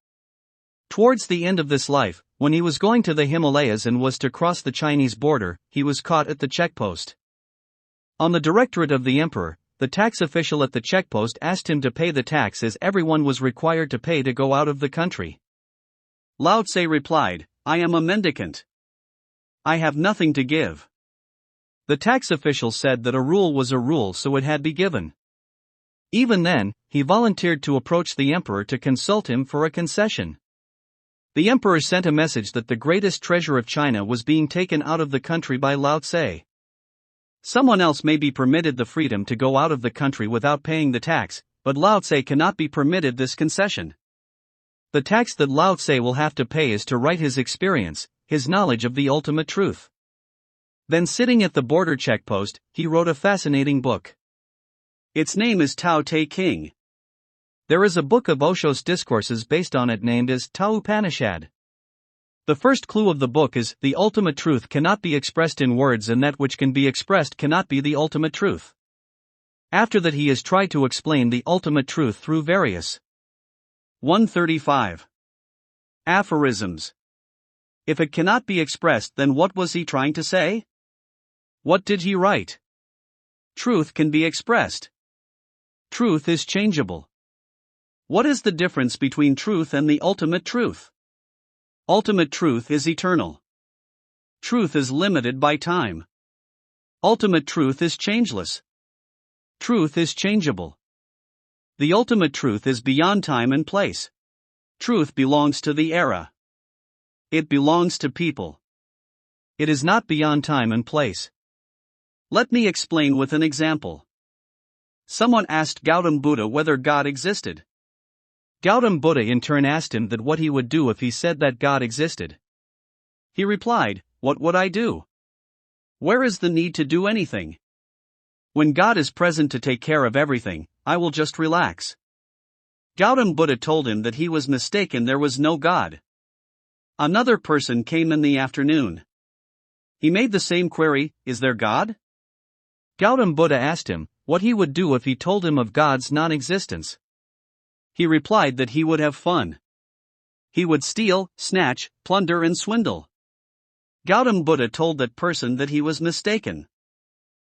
Towards the end of this life, when he was going to the Himalayas and was to cross the Chinese border, he was caught at the checkpost. On the directorate of the emperor, the tax official at the checkpost asked him to pay the tax as everyone was required to pay to go out of the country. Lao Tse replied, I am a mendicant. I have nothing to give. The tax official said that a rule was a rule, so it had be given. Even then, he volunteered to approach the emperor to consult him for a concession. The emperor sent a message that the greatest treasure of China was being taken out of the country by Lao Tse. Someone else may be permitted the freedom to go out of the country without paying the tax, but Lao Tse cannot be permitted this concession. The tax that Lao Tse will have to pay is to write his experience, his knowledge of the ultimate truth. Then, sitting at the border checkpost, he wrote a fascinating book. Its name is Tao Te King. There is a book of Osho's discourses based on it named as Tao Upanishad. The first clue of the book is, the ultimate truth cannot be expressed in words, and that which can be expressed cannot be the ultimate truth. After that, he has tried to explain the ultimate truth through various 135 aphorisms. If it cannot be expressed, then what was he trying to say? What did he write? Truth can be expressed. Truth is changeable. What is the difference between truth and the ultimate truth? Ultimate truth is eternal. Truth is limited by time. Ultimate truth is changeless. Truth is changeable. The ultimate truth is beyond time and place. Truth belongs to the era. It belongs to people. It is not beyond time and place. Let me explain with an example. Someone asked Gautam Buddha whether God existed. Gautam Buddha in turn asked him that what he would do if he said that God existed. He replied, what would I do? Where is the need to do anything? When God is present to take care of everything, I will just relax. Gautam Buddha told him that he was mistaken, there was no God. Another person came in the afternoon. He made the same query, is there God? Gautam Buddha asked him what he would do if he told him of God's non-existence. He replied that he would have fun. He would steal, snatch, plunder and swindle. Gautam Buddha told that person that he was mistaken.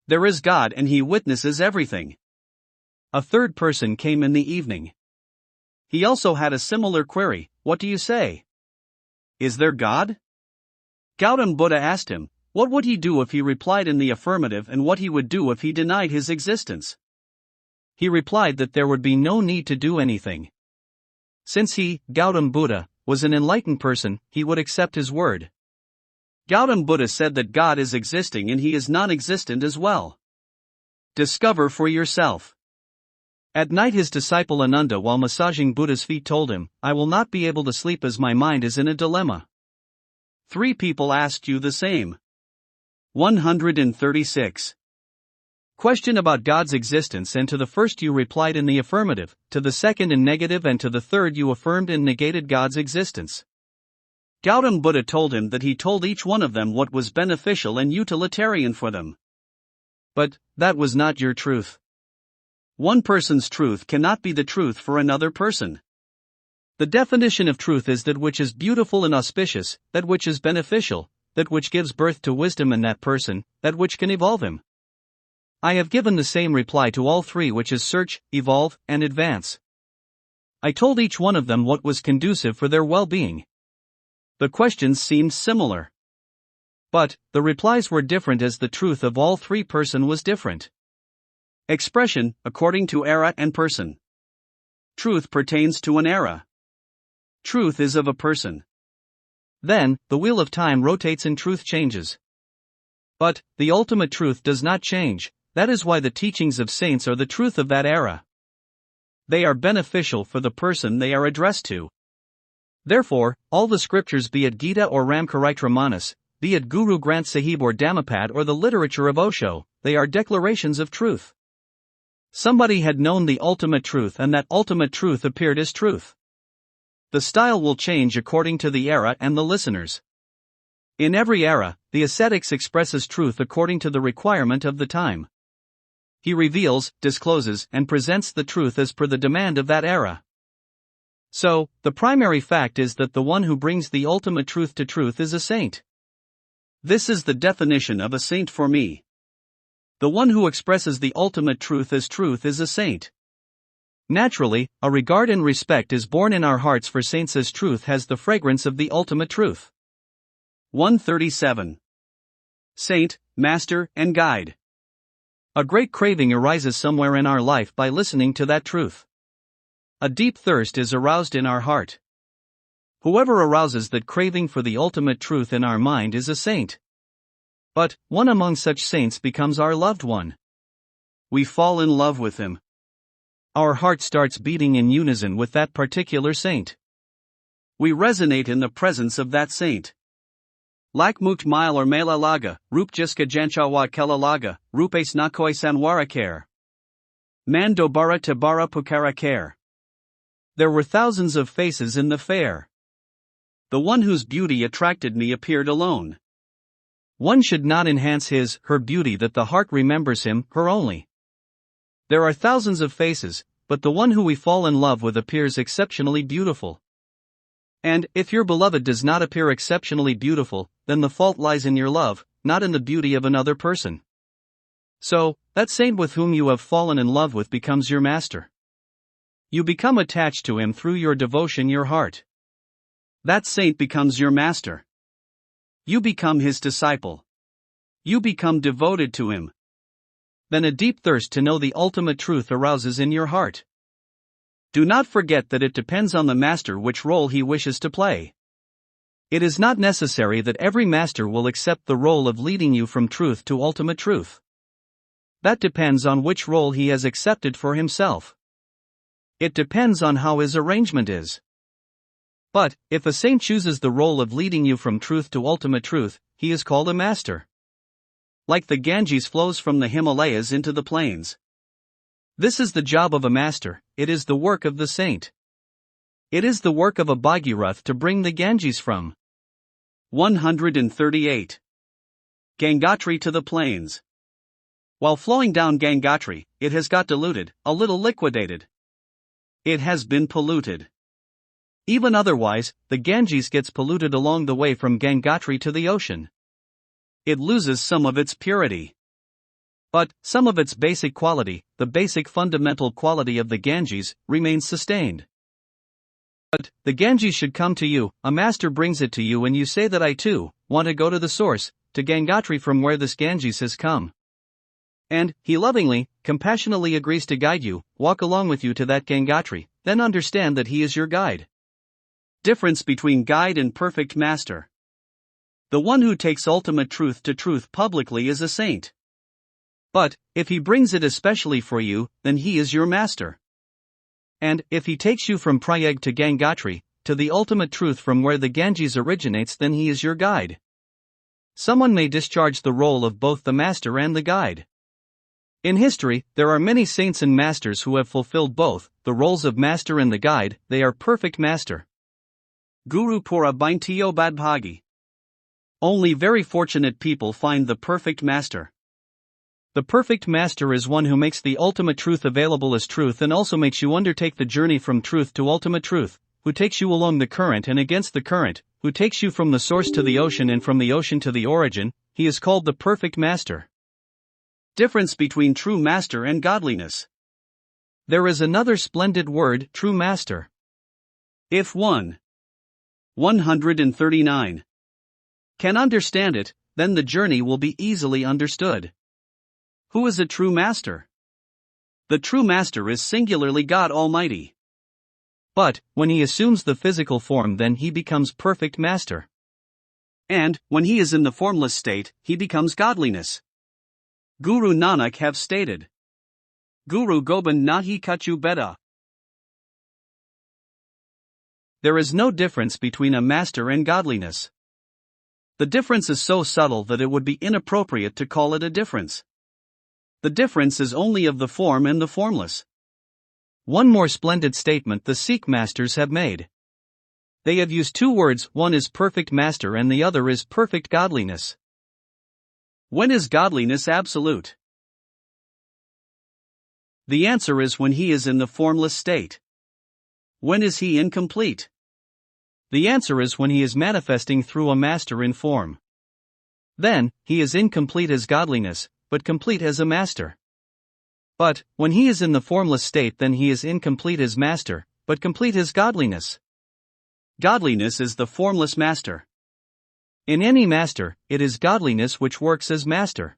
There is God and he witnesses everything. A third person came in the evening. He also had a similar query, what do you say? Is there God? Gautam Buddha asked him, what would he do if he replied in the affirmative and what he would do if he denied his existence. He replied that there would be no need to do anything. Since he, Gautam Buddha, was an enlightened person, he would accept his word. Gautam Buddha said that God is existing and he is non-existent as well. Discover for yourself. At night his disciple Ananda, while massaging Buddha's feet, told him, I will not be able to sleep as my mind is in a dilemma. 3 people asked you the same. 136. Question about God's existence, and to the first you replied in the affirmative, to the second in negative, and to the third you affirmed and negated God's existence. Gautam Buddha told him that he told each one of them what was beneficial and utilitarian for them. But that was not your truth. One person's truth cannot be the truth for another person. The definition of truth is that which is beautiful and auspicious, that which is beneficial, that which gives birth to wisdom in that person, that which can evolve him. I have given the same reply to all 3, which is search, evolve, and advance. I told each one of them what was conducive for their well-being. The questions seemed similar. But the replies were different, as the truth of all 3 person was different. Expression, according to era and person. Truth pertains to an era. Truth is of a person. Then, the wheel of time rotates and truth changes. But the ultimate truth does not change, that is why the teachings of saints are the truth of that era. They are beneficial for the person they are addressed to. Therefore, all the scriptures, be it Gita or Ramcharitra Manas, be it Guru Granth Sahib or Dhammapad or the literature of Osho, they are declarations of truth. Somebody had known the ultimate truth, and that ultimate truth appeared as truth. The style will change according to the era and the listeners. In every era, the ascetics expresses truth according to the requirement of the time. He reveals, discloses, and presents the truth as per the demand of that era. So, the primary fact is that the one who brings the ultimate truth to truth is a saint. This is the definition of a saint for me. The one who expresses the ultimate truth as truth is a saint. Naturally, a regard and respect is born in our hearts for saints, as truth has the fragrance of the ultimate truth. 137. Saint, Master, and Guide. A great craving arises somewhere in our life by listening to that truth. A deep thirst is aroused in our heart. Whoever arouses that craving for the ultimate truth in our mind is a saint. But one among such saints becomes our loved one. We fall in love with him. Our heart starts beating in unison with that particular saint. We resonate in the presence of that saint. Lakmukt mile or mela laga, rup jiska janchawa kela laga, rupes nakoi sanwara care. Man dobara tabara pukara care. There were thousands of faces in the fair. The one whose beauty attracted me appeared alone. One should not enhance his, her beauty, that the heart remembers him, her only. There are thousands of faces, but the one who we fall in love with appears exceptionally beautiful. And, if your beloved does not appear exceptionally beautiful, then the fault lies in your love, not in the beauty of another person. So, that saint with whom you have fallen in love with becomes your master. You become attached to him through your devotion, your heart. That saint becomes your master. You become his disciple. You become devoted to him. Then a deep thirst to know the ultimate truth arouses in your heart. Do not forget that it depends on the master which role he wishes to play. It is not necessary that every master will accept the role of leading you from truth to ultimate truth. That depends on which role he has accepted for himself. It depends on how his arrangement is. But, if a saint chooses the role of leading you from truth to ultimate truth, he is called a master. Like the Ganges flows from the Himalayas into the plains. This is the job of a master, it is the work of the saint. It is the work of a Bhagirath to bring the Ganges from 138. Gangotri to the plains. While flowing down Gangotri, it has got diluted, a little liquidated. It has been polluted. Even otherwise, the Ganges gets polluted along the way from Gangotri to the ocean. It loses some of its purity. But some of its basic quality, the basic fundamental quality of the Ganges, remains sustained. But the Ganges should come to you, a master brings it to you and you say that I too want to go to the source, to Gangotri from where this Ganges has come. And he lovingly, compassionately agrees to guide you, walk along with you to that Gangotri, then understand that he is your guide. Difference between guide and perfect master. The one who takes ultimate truth to truth publicly is a saint. But, if he brings it especially for you, then he is your master. And, if he takes you from Prayag to Gangotri, to the ultimate truth from where the Ganges originates, then he is your guide. Someone may discharge the role of both the master and the guide. In history, there are many saints and masters who have fulfilled both, the roles of master and the guide, they are perfect master. Guru Pura Baintiyo Badbhagi. Only very fortunate people find the perfect master. The perfect master is one who makes the ultimate truth available as truth and also makes you undertake the journey from truth to ultimate truth, who takes you along the current and against the current, who takes you from the source to the ocean and from the ocean to the origin, he is called the perfect master. Difference between true master and godliness. There is another splendid word, true master. If 139 can understand it, then the journey will be easily understood. Who is a true master? The true master is singularly God Almighty. But, when he assumes the physical form, then he becomes perfect master. And, when he is in the formless state, he becomes godliness. Guru Nanak have stated, Guru Gobind Nahi Kachu Beda. There is no difference between a master and godliness. The difference is so subtle that it would be inappropriate to call it a difference. The difference is only of the form and the formless. One more splendid statement the Sikh masters have made. They have used two words, one is perfect master and the other is perfect godliness. When is godliness absolute? The answer is when he is in the formless state. When is he incomplete? The answer is when he is manifesting through a master in form. Then, he is incomplete as godliness, but complete as a master. But, when he is in the formless state, then he is incomplete as master, but complete as godliness. Godliness is the formless master. In any master, it is godliness which works as master.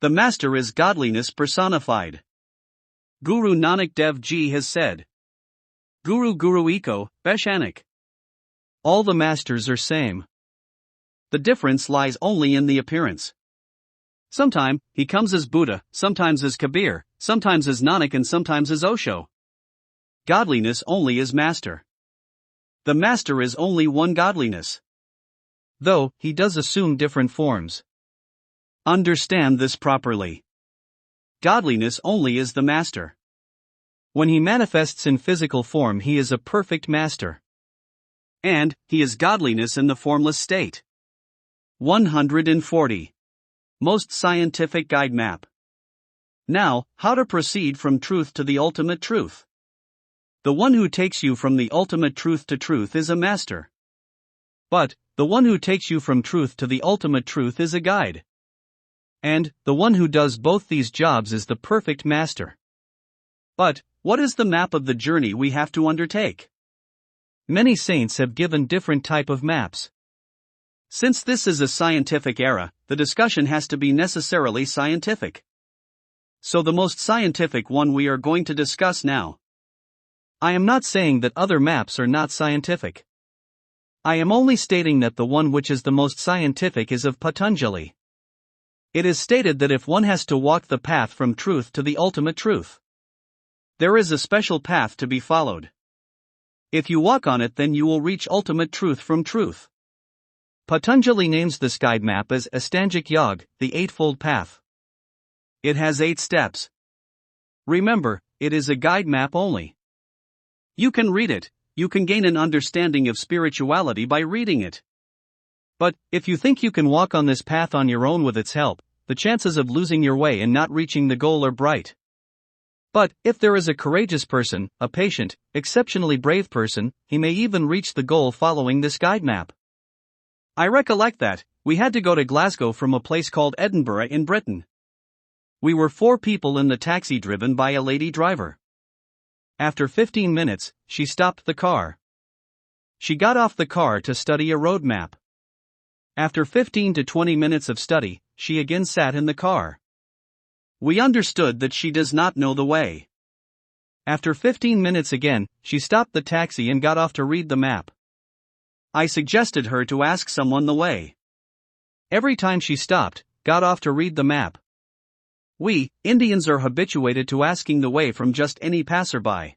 The master is godliness personified. Guru Nanak Dev Ji has said, Guru Guru Eko, Beshanak. All the masters are same. The difference lies only in the appearance. Sometime, he comes as Buddha, sometimes as Kabir, sometimes as Nanak and sometimes as Osho. Godliness only is master. The master is only one godliness. Though, he does assume different forms. Understand this properly. Godliness only is the master. When he manifests in physical form, he is a perfect master. And, he is godliness in the formless state. 140. Most scientific guide map. Now, how to proceed from truth to the ultimate truth. The one who takes you from the ultimate truth to truth is a master. But, the one who takes you from truth to the ultimate truth is a guide. And, the one who does both these jobs is the perfect master. But, what is the map of the journey we have to undertake? Many saints have given different type of maps. Since this is a scientific era, the discussion has to be necessarily scientific. So the most scientific one we are going to discuss now. I am not saying that other maps are not scientific. I am only stating that the one which is the most scientific is of Patanjali. It is stated that if one has to walk the path from truth to the ultimate truth, there is a special path to be followed. If you walk on it, then you will reach ultimate truth from truth. Patanjali names this guide map as Astangic Yog, the Eightfold Path. It has 8 steps. Remember, it is a guide map only. You can read it, you can gain an understanding of spirituality by reading it. But, if you think you can walk on this path on your own with its help, the chances of losing your way and not reaching the goal are bright. But, if there is a courageous person, a patient, exceptionally brave person, he may even reach the goal following this guide map. I recollect that, we had to go to Glasgow from a place called Edinburgh in Britain. We were 4 people in the taxi driven by a lady driver. After 15 minutes, she stopped the car. She got off the car to study a road map. After 15 to 20 minutes of study, she again sat in the car. We understood that she does not know the way. After 15 minutes again, she stopped the taxi and got off to read the map. I suggested her to ask someone the way. Every time she stopped, got off to read the map. We, Indians, are habituated to asking the way from just any passerby.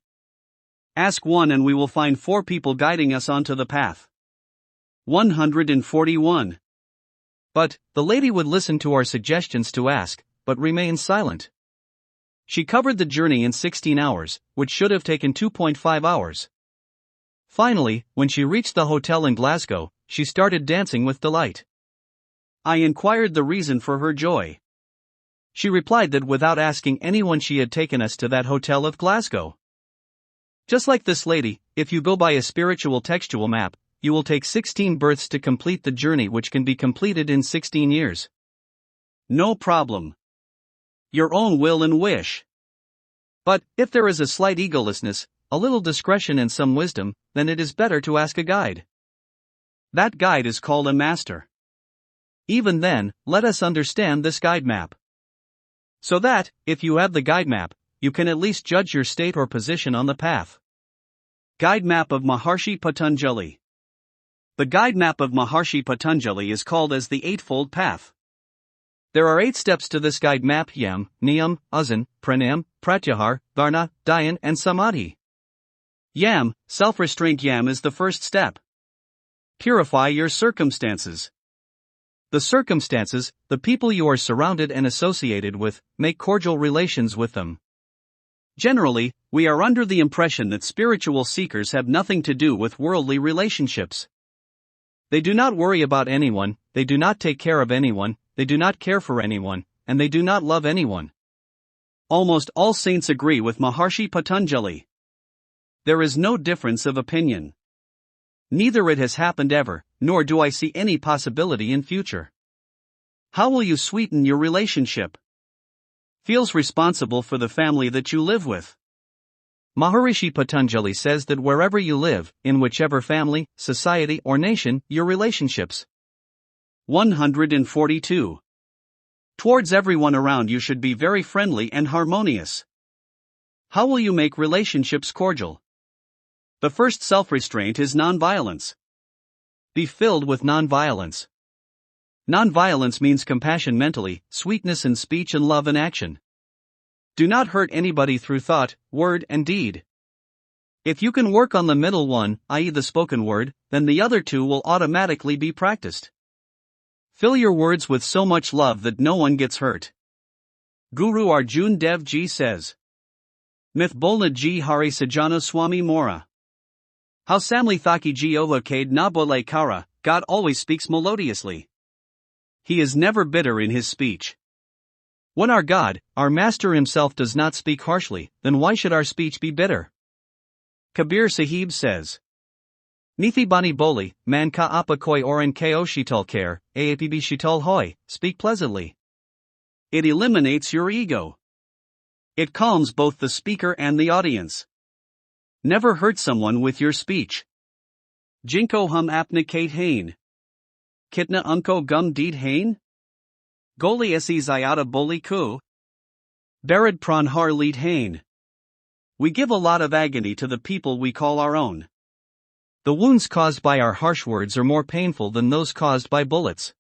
Ask one and we will find 4 people guiding us onto the path. 141. But, the lady would listen to our suggestions to ask, but remain silent. She covered the journey in 16 hours, which should have taken 2.5 hours. Finally, when she reached the hotel in Glasgow, she started dancing with delight. I inquired the reason for her joy. She replied that without asking anyone she had taken us to that hotel of Glasgow. Just like this lady, if you go by a spiritual textual map, you will take 16 births to complete the journey, which can be completed in 16 years. No problem. Your own will and wish. But, if there is a slight egolessness, a little discretion and some wisdom, then it is better to ask a guide. That guide is called a master. Even then, let us understand this guide map. So that, if you have the guide map, you can at least judge your state or position on the path. Guide map of Maharshi Patanjali. The guide map of Maharshi Patanjali is called as the Eightfold Path. There are 8 steps to this guide map: Yam, Niyam, Asan, Pranam, Pratyahar, Dharana, Dhyan and Samadhi. Yam, self-restraint. Yam is the first step. Purify your circumstances. The circumstances, the people you are surrounded and associated with, make cordial relations with them. Generally, we are under the impression that spiritual seekers have nothing to do with worldly relationships. They do not worry about anyone, they do not take care of anyone, they do not care for anyone, and they do not love anyone. Almost all saints agree with Maharshi Patanjali. There is no difference of opinion. Neither it has happened ever, nor do I see any possibility in future. How will you sweeten your relationship? Feels responsible for the family that you live with. Maharishi Patanjali says that wherever you live, in whichever family, society or nation, your relationships. 142. Towards everyone around you should be very friendly and harmonious. How will you make relationships cordial? The first self-restraint is nonviolence. Be filled with nonviolence. Nonviolence means compassion mentally, sweetness in speech and love in action. Do not hurt anybody through thought, word and deed. If you can work on the middle one, i.e. the spoken word, then the other 2 will automatically be practiced. Fill your words with so much love that no one gets hurt. Guru Arjun Dev Ji says. Myth bolna ji hari sajana swami mora. How samli thaki ji ola kade na bole kara, God always speaks melodiously. He is never bitter in his speech. When our God, our Master himself does not speak harshly, then why should our speech be bitter? Kabir Sahib says. Nithi bani boli, man ka apa koi oran ko shital care, aapb shital hoy, speak pleasantly. It eliminates your ego. It calms both the speaker and the audience. Never hurt someone with your speech. Jinko hum apna kate hain. Kitna unko gum deed hain? Goli esi zayata boli ku. Barad pranhar lead hain. We give a lot of agony to the people we call our own. The wounds caused by our harsh words are more painful than those caused by bullets.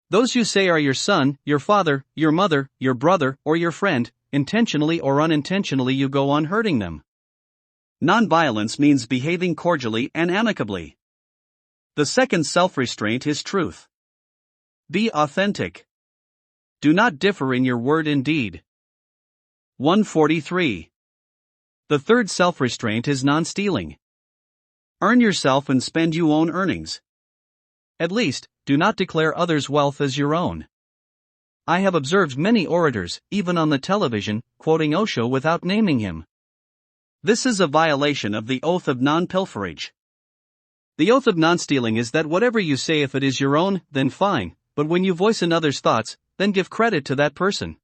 Those you say are your son, your father, your mother, your brother, or your friend, intentionally or unintentionally you go on hurting them. Nonviolence means behaving cordially and amicably. The second self-restraint is truth. Be authentic. Do not differ in your word and deed. 143. The third self-restraint is non-stealing. Earn yourself and spend your own earnings. At least, do not declare others' wealth as your own. I have observed many orators, even on the television, quoting Osho without naming him. This is a violation of the oath of non-pilferage. The oath of non-stealing is that whatever you say, if it is your own, then fine, but when you voice another's thoughts, then give credit to that person.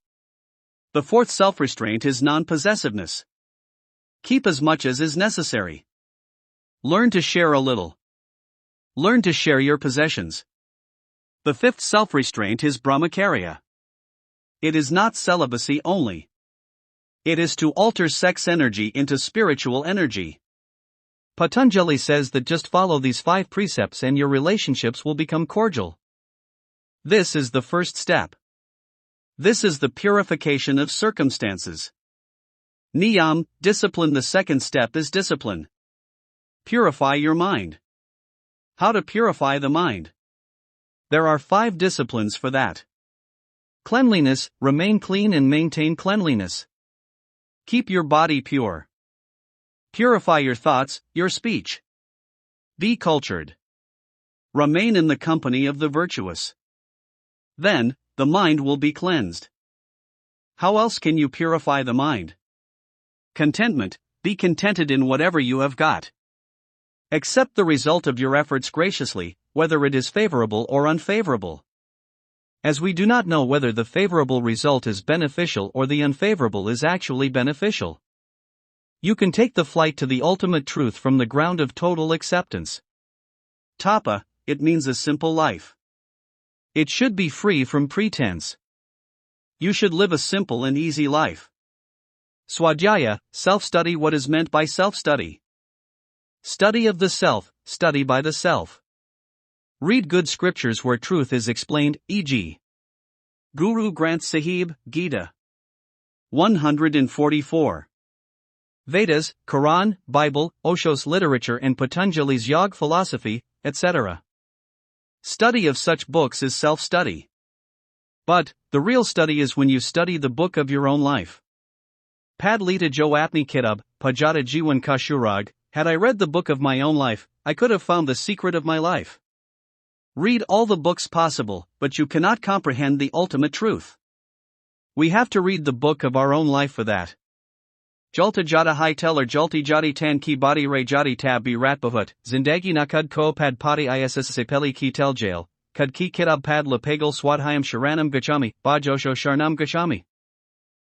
The fourth self-restraint is non-possessiveness. Keep as much as is necessary. Learn to share a little. Learn to share your possessions. The fifth self-restraint is brahmacharya. It is not celibacy only. It is to alter sex energy into spiritual energy. Patanjali says that just follow these 5 precepts and your relationships will become cordial. This is the first step. This is the purification of circumstances. Niyam, discipline. The second step is discipline. Purify your mind. How to purify the mind? There are 5 disciplines for that. Cleanliness, remain clean and maintain cleanliness. Keep your body pure. Purify your thoughts, your speech. Be cultured. Remain in the company of the virtuous. Then, the mind will be cleansed. How else can you purify the mind? Contentment, be contented in whatever you have got. Accept the result of your efforts graciously, whether it is favorable or unfavorable. As we do not know whether the favorable result is beneficial or the unfavorable is actually beneficial. You can take the flight to the ultimate truth from the ground of total acceptance. Tapa, it means a simple life. It should be free from pretense. You should live a simple and easy life. Swadhyaya, self-study. What is meant by self-study? Study of the self, study by the self. Read good scriptures where truth is explained, e.g. Guru Granth Sahib, Gita. 144. Vedas, Quran, Bible, Osho's literature and Patanjali's yoga philosophy, etc. Study of such books is self-study. But, the real study is when you study the book of your own life. Padlita Jo Apni Kitab, Pajata Jiwan Kashurag, had I read the book of my own life, I could have found the secret of my life. Read all the books possible, but you cannot comprehend the ultimate truth. We have to read the book of our own life for that. Jalta Jata Hai Teller Jalti Jati Tan Ki Badi Re Jati Tab Bi Ratbhavat, Zindagi Nakud Ko Pad Padi Iss Peli Ki Tel Jail, Kud Ki Kitab Pad Lapagal Swadhyam Sharanam Gachami, Bajosho Sharnam Gachami.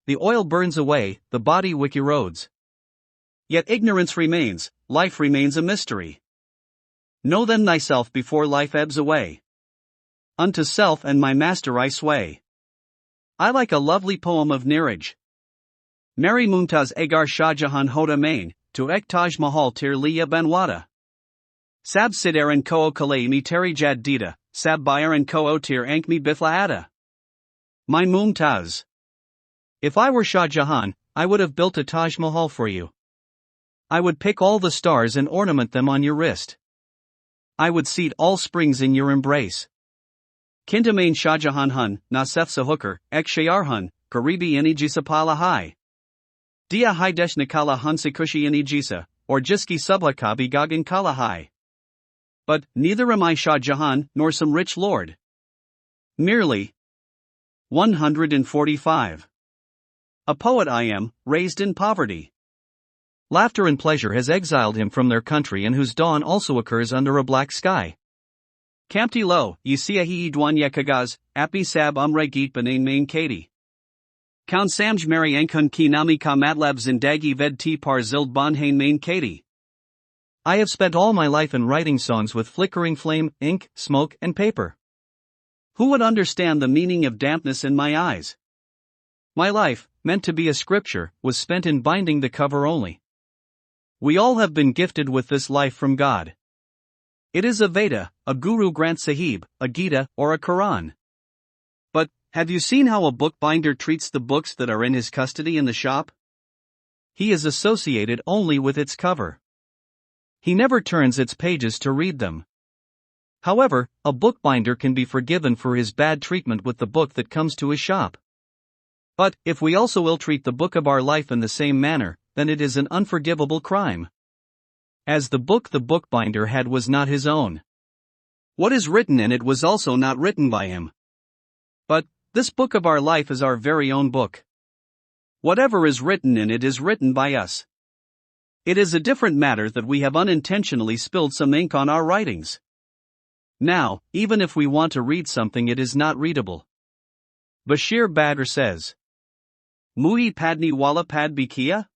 The oil burns away, the body wiki roads. Yet ignorance remains, life remains a mystery. Know then thyself before life ebbs away. Unto self and my master I sway. I like a lovely poem of Niraj. Mary Mumtaz Agar Shah Jahan Hoda Main, to Ek Taj Mahal Tir Liya Banwada. Sab Sidaran Ko Kalei Mi Teri Jad Dita, Sab Bayaran Ko Tir Ankmi Biflaada. My Mumtaz. If I were Shah Jahan, I would have built a Taj Mahal for you. I would pick all the stars and ornament them on your wrist. I would seat all springs in your embrace. Kintamain Shah Jahan Hun, Nasef Sahukar, Ek Shayar Hun, Karibi Inijisa Pala Hai. Dia Hidesh Nikala Hun Sikushi Inijisa, or Jiski Sublakabi Gagan Kala Hai. But, neither am I Shah Jahan, nor some rich lord. Merely 145. A poet I am, raised in poverty. Laughter and pleasure has exiled him from their country and whose dawn also occurs under a black sky. Kampti lo, Yisiahi Idwanya Kagaz, Api Sab Umre Geet Banain Main Kati. Kaun Samj Mary Ankun Ki Nami Ka Matlab Zindagi Ved T Par Zild Bonhain Main Kati. I have spent all my life in writing songs with flickering flame, ink, smoke, and paper. Who would understand the meaning of dampness in my eyes? My life, meant to be a scripture, was spent in binding the cover only. We all have been gifted with this life from God. It is a Veda, a Guru Granth Sahib, a Gita, or a Quran. But, have you seen how a bookbinder treats the books that are in his custody in the shop? He is associated only with its cover. He never turns its pages to read them. However, a bookbinder can be forgiven for his bad treatment with the book that comes to his shop. But, if we also ill-treat the book of our life in the same manner, then it is an unforgivable crime. As the book the bookbinder had was not his own. What is written in it was also not written by him. But, this book of our life is our very own book. Whatever is written in it is written by us. It is a different matter that we have unintentionally spilled some ink on our writings. Now, even if we want to read something, it is not readable. Bashir Badr says, Mui padni wala pad bikia?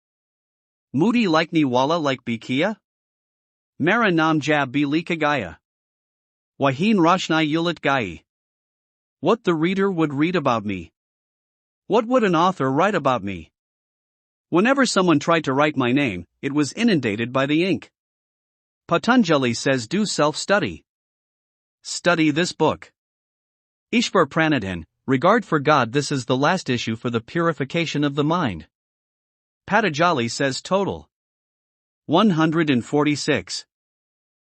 Mudi likni wala like bikia? Mara nam jab bi likagaya. Wahin roshnai yulit gai. What the reader would read about me. What would an author write about me? Whenever someone tried to write my name, it was inundated by the ink. Patanjali says do self-study. Study this book. Ishvar Pranadhan, regard for God. This is the last issue for the purification of the mind. Patanjali says total. 146.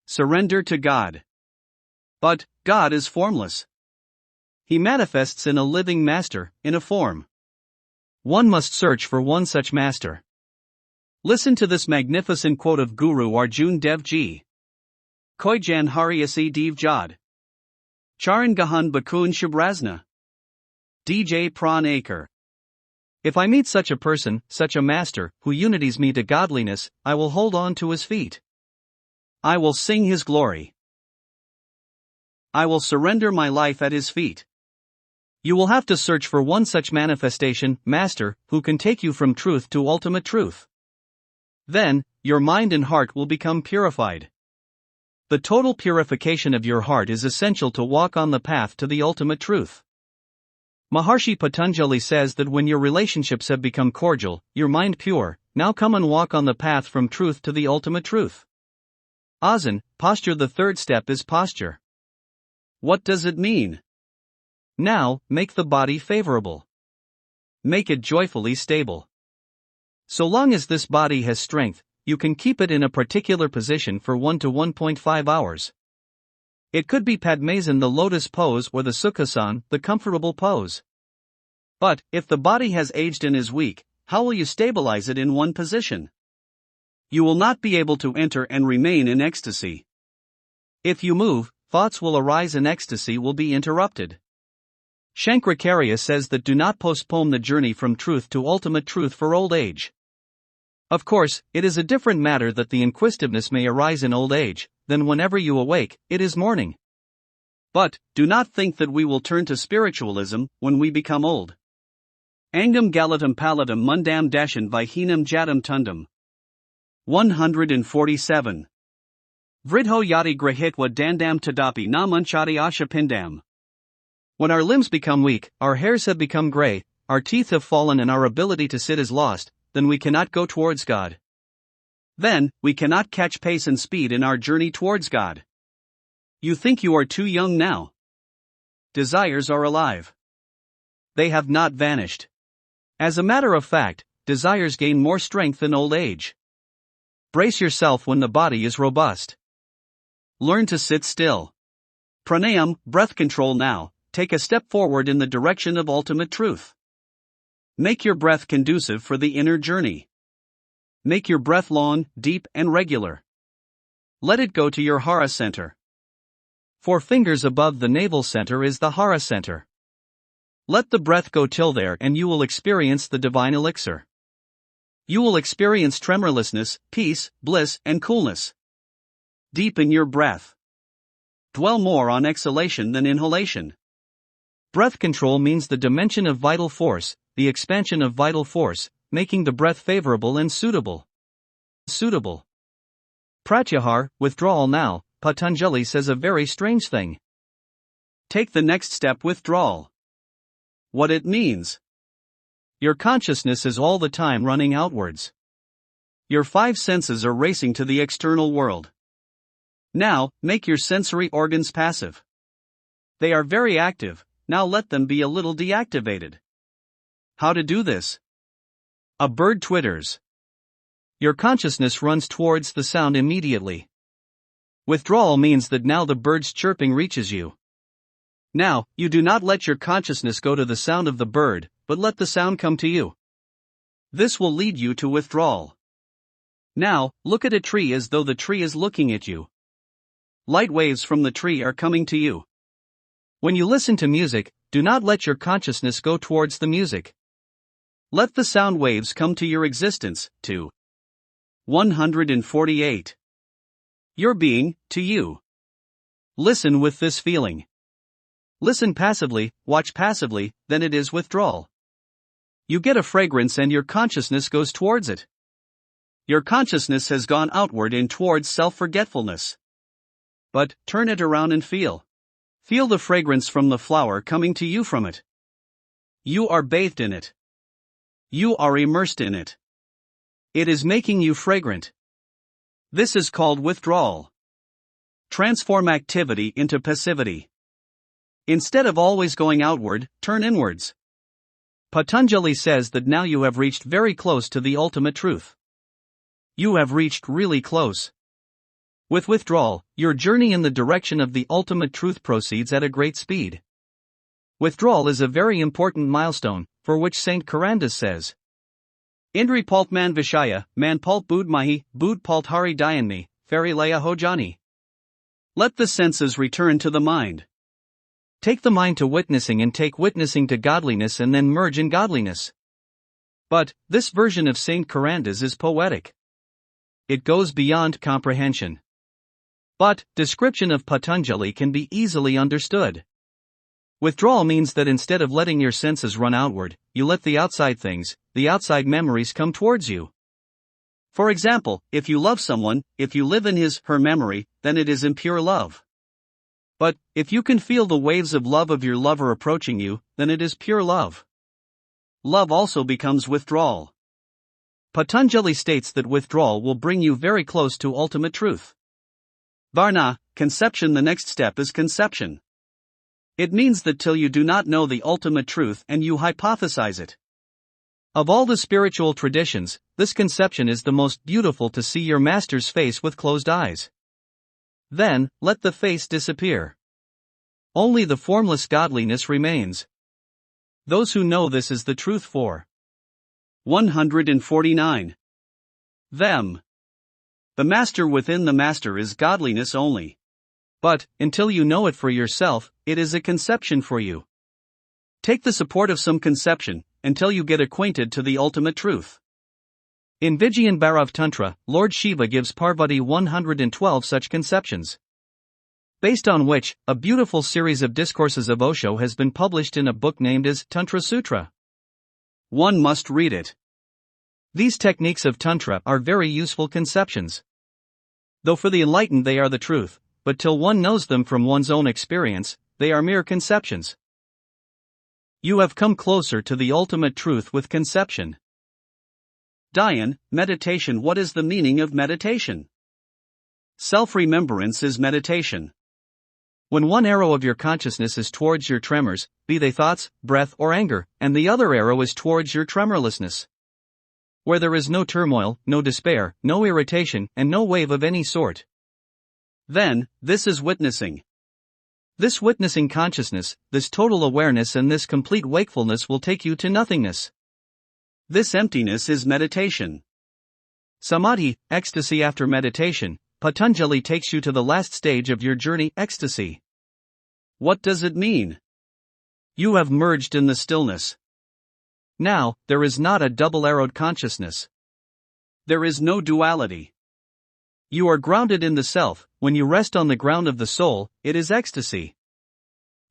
Surrender to God. But, God is formless. He manifests in a living master, in a form. One must search for one such master. Listen to this magnificent quote of Guru Arjun Dev Ji. Koijan Hariasi Dev Jad. Charan Gahan Bakun Shabrazna. DJ Pran Akar. If I meet such a person, such a master, who unites me to godliness, I will hold on to his feet. I will sing his glory. I will surrender my life at his feet. You will have to search for one such manifestation, master, who can take you from truth to ultimate truth. Then, your mind and heart will become purified. The total purification of your heart is essential to walk on the path to the ultimate truth. Maharshi Patanjali says that when your relationships have become cordial, your mind pure, now come and walk on the path from truth to the ultimate truth. Asana, posture. The third step is posture. What does it mean? Now, make the body favorable. Make it joyfully stable. So long as this body has strength, you can keep it in a particular position for 1 to 1.5 hours. It could be Padmasana, the lotus pose, or the Sukhasana, the comfortable pose. But, if the body has aged and is weak, how will you stabilize it in one position? You will not be able to enter and remain in ecstasy. If you move, thoughts will arise and ecstasy will be interrupted. Shankaracharya says that do not postpone the journey from truth to ultimate truth for old age. Of course, it is a different matter that the inquisitiveness may arise in old age, then whenever you awake, it is morning. But, do not think that we will turn to spiritualism when we become old. Angam galatam palatam mundam dashan vihinam jatam tundam. 147. Vridho yati grahitwa dandam tadapi na munchati ashapindam. When our limbs become weak, our hairs have become gray, our teeth have fallen and our ability to sit is lost, then we cannot go towards God. Then, we cannot catch pace and speed in our journey towards God. You think you are too young now. Desires are alive. They have not vanished. As a matter of fact, desires gain more strength in old age. Brace yourself when the body is robust. Learn to sit still. Pranayam, breath control now, take a step forward in the direction of ultimate truth. Make your breath conducive for the inner journey. Make your breath long, deep, and regular. Let it go to your hara center. 4 fingers above the navel center is the hara center. Let the breath go till there and you will experience the divine elixir. You will experience tremorlessness, peace, bliss, and coolness. Deepen your breath. Dwell more on exhalation than inhalation. Breath control means the dimension of vital force, the expansion of vital force, making the breath favorable and suitable. Pratyahar, withdrawal. Now, Patanjali says a very strange thing. Take the next step, withdrawal. What it means? Your consciousness is all the time running outwards. Your 5 senses are racing to the external world. Now, make your sensory organs passive. They are very active, now let them be a little deactivated. How to do this? A bird twitters. Your consciousness runs towards the sound immediately. Withdrawal means that now the bird's chirping reaches you. Now, you do not let your consciousness go to the sound of the bird, but let the sound come to you. This will lead you to withdrawal. Now, look at a tree as though the tree is looking at you. Light waves from the tree are coming to you. When you listen to music, do not let your consciousness go towards the music. Let the sound waves come to your existence, to 148. Your being, to you. Listen with this feeling. Listen passively, watch passively, then it is withdrawal. You get a fragrance and your consciousness goes towards it. Your consciousness has gone outward and towards self-forgetfulness. But, turn it around and feel. Feel the fragrance from the flower coming to you from it. You are bathed in it. You are immersed in it. It is making you fragrant. This is called withdrawal. Transform activity into passivity. Instead of always going outward, turn inwards. Patanjali says that now you have reached very close to the ultimate truth. You have reached really close. With withdrawal, your journey in the direction of the ultimate truth proceeds at a great speed. Withdrawal is a very important milestone, for which Saint Karandas says, Indri palt man vishaya, man palt bud mahi, bud palt hari dayanmi, feri laya hojani. Let the senses return to the mind. Take the mind to witnessing and take witnessing to godliness and then merge in godliness. But, this version of Saint Karandas is poetic. It goes beyond comprehension. But, description of Patanjali can be easily understood. Withdrawal means that instead of letting your senses run outward, you let the outside things, the outside memories come towards you. For example, if you love someone, if you live in his/her memory, then it is impure love. But, if you can feel the waves of love of your lover approaching you, then it is pure love. Love also becomes withdrawal. Patanjali states that withdrawal will bring you very close to ultimate truth. Varna, conception. The next step is conception. It means that till you do not know the ultimate truth and you hypothesize it. Of all the spiritual traditions, this conception is the most beautiful, to see your master's face with closed eyes. Then, let the face disappear. Only the formless godliness remains. Those who know this is the truth for 149. Them. The master within the master is godliness only. But, until you know it for yourself, it is a conception for you. Take the support of some conception, until you get acquainted to the ultimate truth. In Vijayan Bhairav Tantra, Lord Shiva gives Parvati 112 such conceptions. Based on which, a beautiful series of discourses of Osho has been published in a book named as Tantra Sutra. One must read it. These techniques of Tantra are very useful conceptions. Though for the enlightened they are the truth, but till one knows them from one's own experience, they are mere conceptions. You have come closer to the ultimate truth with conception. Dhyan, meditation. What is the meaning of meditation? Self-remembrance is meditation. When one arrow of your consciousness is towards your tremors, be they thoughts, breath, or anger, and the other arrow is towards your tremorlessness. Where there is no turmoil, no despair, no irritation, and no wave of any sort. Then, this is witnessing. This witnessing consciousness, this total awareness and this complete wakefulness will take you to nothingness. This emptiness is meditation. Samadhi, ecstasy. After meditation, Patanjali takes you to the last stage of your journey, ecstasy. What does it mean? You have merged in the stillness. Now, there is not a double-arrowed consciousness. There is no duality. You are grounded in the self. When you rest on the ground of the soul, it is ecstasy.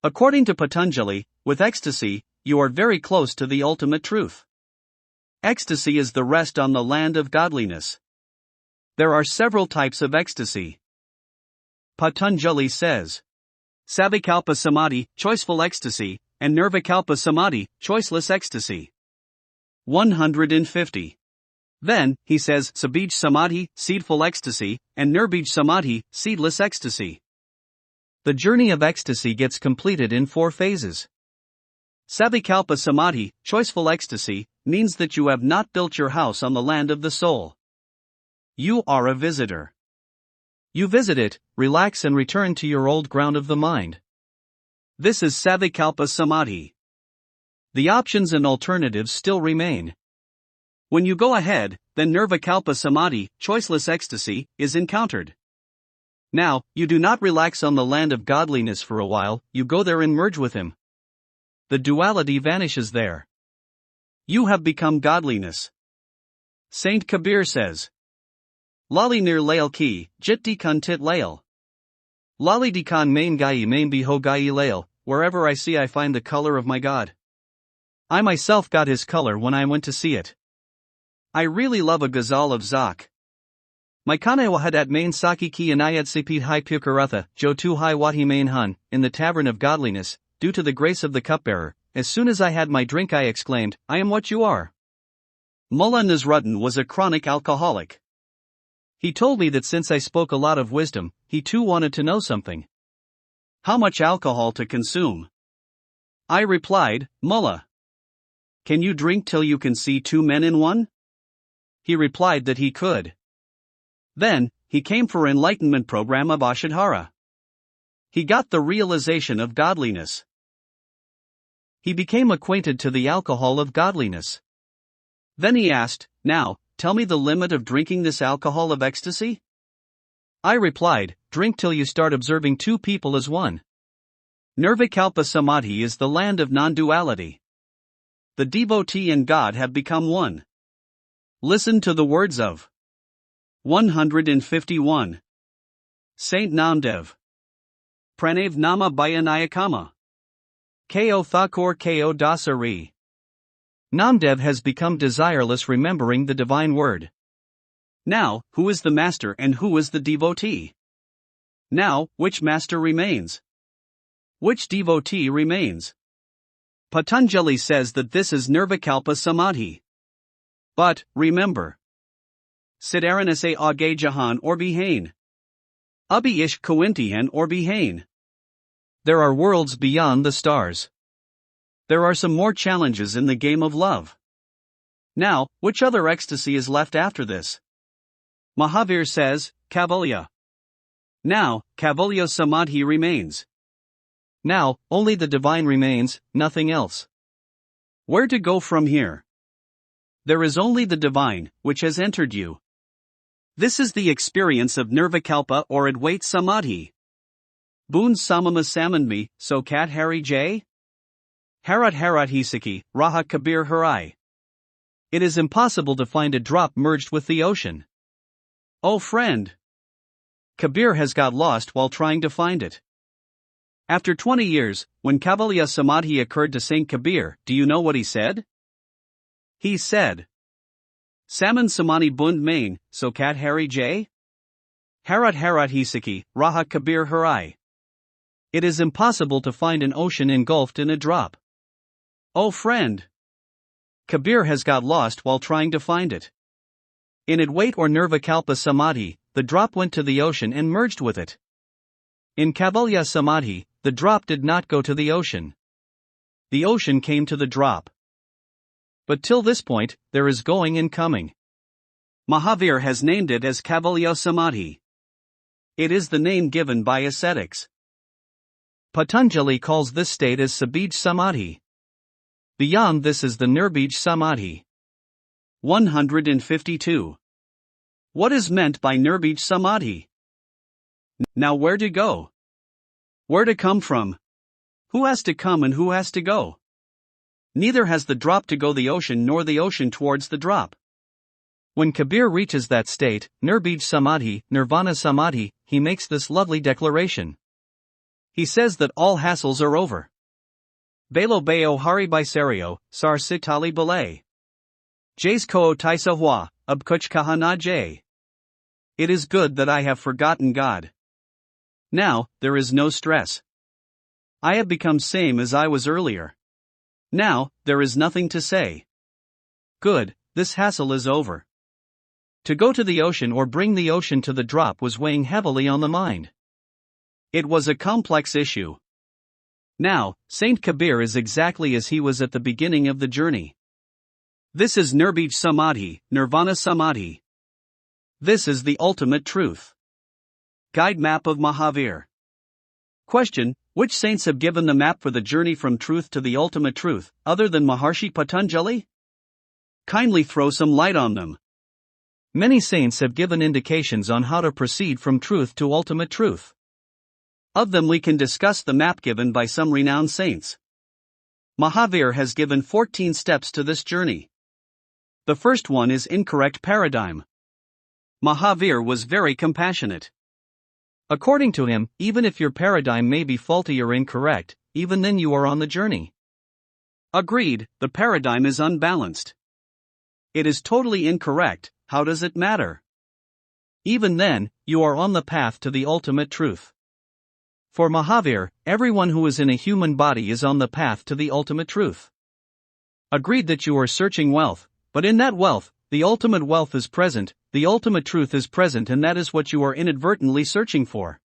According to Patanjali, with ecstasy, you are very close to the ultimate truth. Ecstasy is the rest on the land of godliness. There are several types of ecstasy. Patanjali says, Savikalpa Samadhi, choiceful ecstasy, and Nirvikalpa Samadhi, choiceless ecstasy. 150. Then, he says Sabij Samadhi, seedful ecstasy, and Nirbij Samadhi, seedless ecstasy. The journey of ecstasy gets completed in 4 phases. Savikalpa Samadhi, choiceful ecstasy, means that you have not built your house on the land of the soul. You are a visitor. You visit it, relax and return to your old ground of the mind. This is Savikalpa Samadhi. The options and alternatives still remain. When you go ahead, then Nirvikalpa Samadhi, choiceless ecstasy, is encountered. Now, you do not relax on the land of godliness for a while, you go there and merge with him. The duality vanishes there. You have become godliness. Saint Kabir says, Lali nir lail ki, jit dikan tit lail. Lali dikan main gayi main biho gayi lail, wherever I see I find the color of my God. I myself got his color when I went to see it. I really love a ghazal of Zak. My kanewahad at main saki ki anayad sipit hai pukaratha, jo tu hai wati main hun, in the tavern of godliness, due to the grace of the cupbearer. As soon as I had my drink I exclaimed, I am what you are. Mullah Nasruddin was a chronic alcoholic. He told me that since I spoke a lot of wisdom, he too wanted to know something. How much alcohol to consume? I replied, Mullah, can you drink till you can see two men in one? He replied that he could. Then, he came for enlightenment program of Ashadhara. He got the realization of godliness. He became acquainted to the alcohol of godliness. Then he asked, now, tell me the limit of drinking this alcohol of ecstasy? I replied, drink till you start observing two people as one. Nirvikalpa Samadhi is the land of non-duality. The devotee and God have become one. Listen to the words of 151. Saint Namdev. Pranav Nama Bayanayakama. Ko Thakur Ko Dasari. Namdev has become desireless remembering the divine word. Now, who is the master and who is the devotee? Now, which master remains? Which devotee remains? Patanjali says that this is Nirvikalpa Samadhi. But, remember. Siddharanase Age Jahan or Bihain. Abhi Ishq Kuintihan or Bihain. There are worlds beyond the stars. There are some more challenges in the game of love. Now, which other ecstasy is left after this? Mahavir says, Kavalya. Now, Kavalya Samadhi remains. Now, only the divine remains, nothing else. Where to go from here? There is only the divine, which has entered you. This is the experience of Nirvikalpa or Advait Samadhi. Boon Samama Samanmi, so Kat Hari J? Harat Harat Hisaki, Raha Kabir Harai. It is impossible to find a drop merged with the ocean. Oh friend! Kabir has got lost while trying to find it. After 20 years, when Kavalya Samadhi occurred to Saint Kabir, do you know what he said? He said, Saman Samani Bund Main, so Kat Hari J? Harat Harat Hisaki, Raha Kabir Harai. It is impossible to find an ocean engulfed in a drop. Oh friend! Kabir has got lost while trying to find it. In Advait or Nirvikalpa Samadhi, the drop went to the ocean and merged with it. In Kavalya Samadhi, the drop did not go to the ocean. The ocean came to the drop. But till this point, there is going and coming. Mahavir has named it as Kavalya Samadhi. It is the name given by ascetics. Patanjali calls this state as Sabij Samadhi. Beyond this is the Nirbij Samadhi. 152. What is meant by Nirbij Samadhi? Now where to go? Where to come from? Who has to come and who has to go? Neither has the drop to go the ocean nor the ocean towards the drop. When Kabir reaches that state, Nirbij Samadhi, Nirvana Samadhi, he makes this lovely declaration. He says that all hassles are over. Belo Bayo Hari Bisario, Sar Sitali Balay. Jays Ko Taisa Hua, Abkuch Kahana Jay. It is good that I have forgotten God. Now, there is no stress. I have become same as I was earlier. Now, there is nothing to say. Good, this hassle is over. To go to the ocean or bring the ocean to the drop was weighing heavily on the mind. It was a complex issue. Now, Saint Kabir is exactly as he was at the beginning of the journey. This is Nirbij Samadhi, Nirvana Samadhi. This is the ultimate truth. Guide map of Mahavir. Question: Which saints have given the map for the journey from truth to the ultimate truth, other than Maharshi Patanjali? Kindly throw some light on them. Many saints have given indications on how to proceed from truth to ultimate truth. Of them we can discuss the map given by some renowned saints. Mahavir has given 14 steps to this journey. The first one is incorrect paradigm. Mahavir was very compassionate. According to him, even if your paradigm may be faulty or incorrect, even then you are on the journey. Agreed, the paradigm is unbalanced. It is totally incorrect, how does it matter? Even then, you are on the path to the ultimate truth. For Mahavir, everyone who is in a human body is on the path to the ultimate truth. Agreed that you are searching wealth, but in that wealth, the ultimate wealth is present, the ultimate truth is present, and that is what you are inadvertently searching for.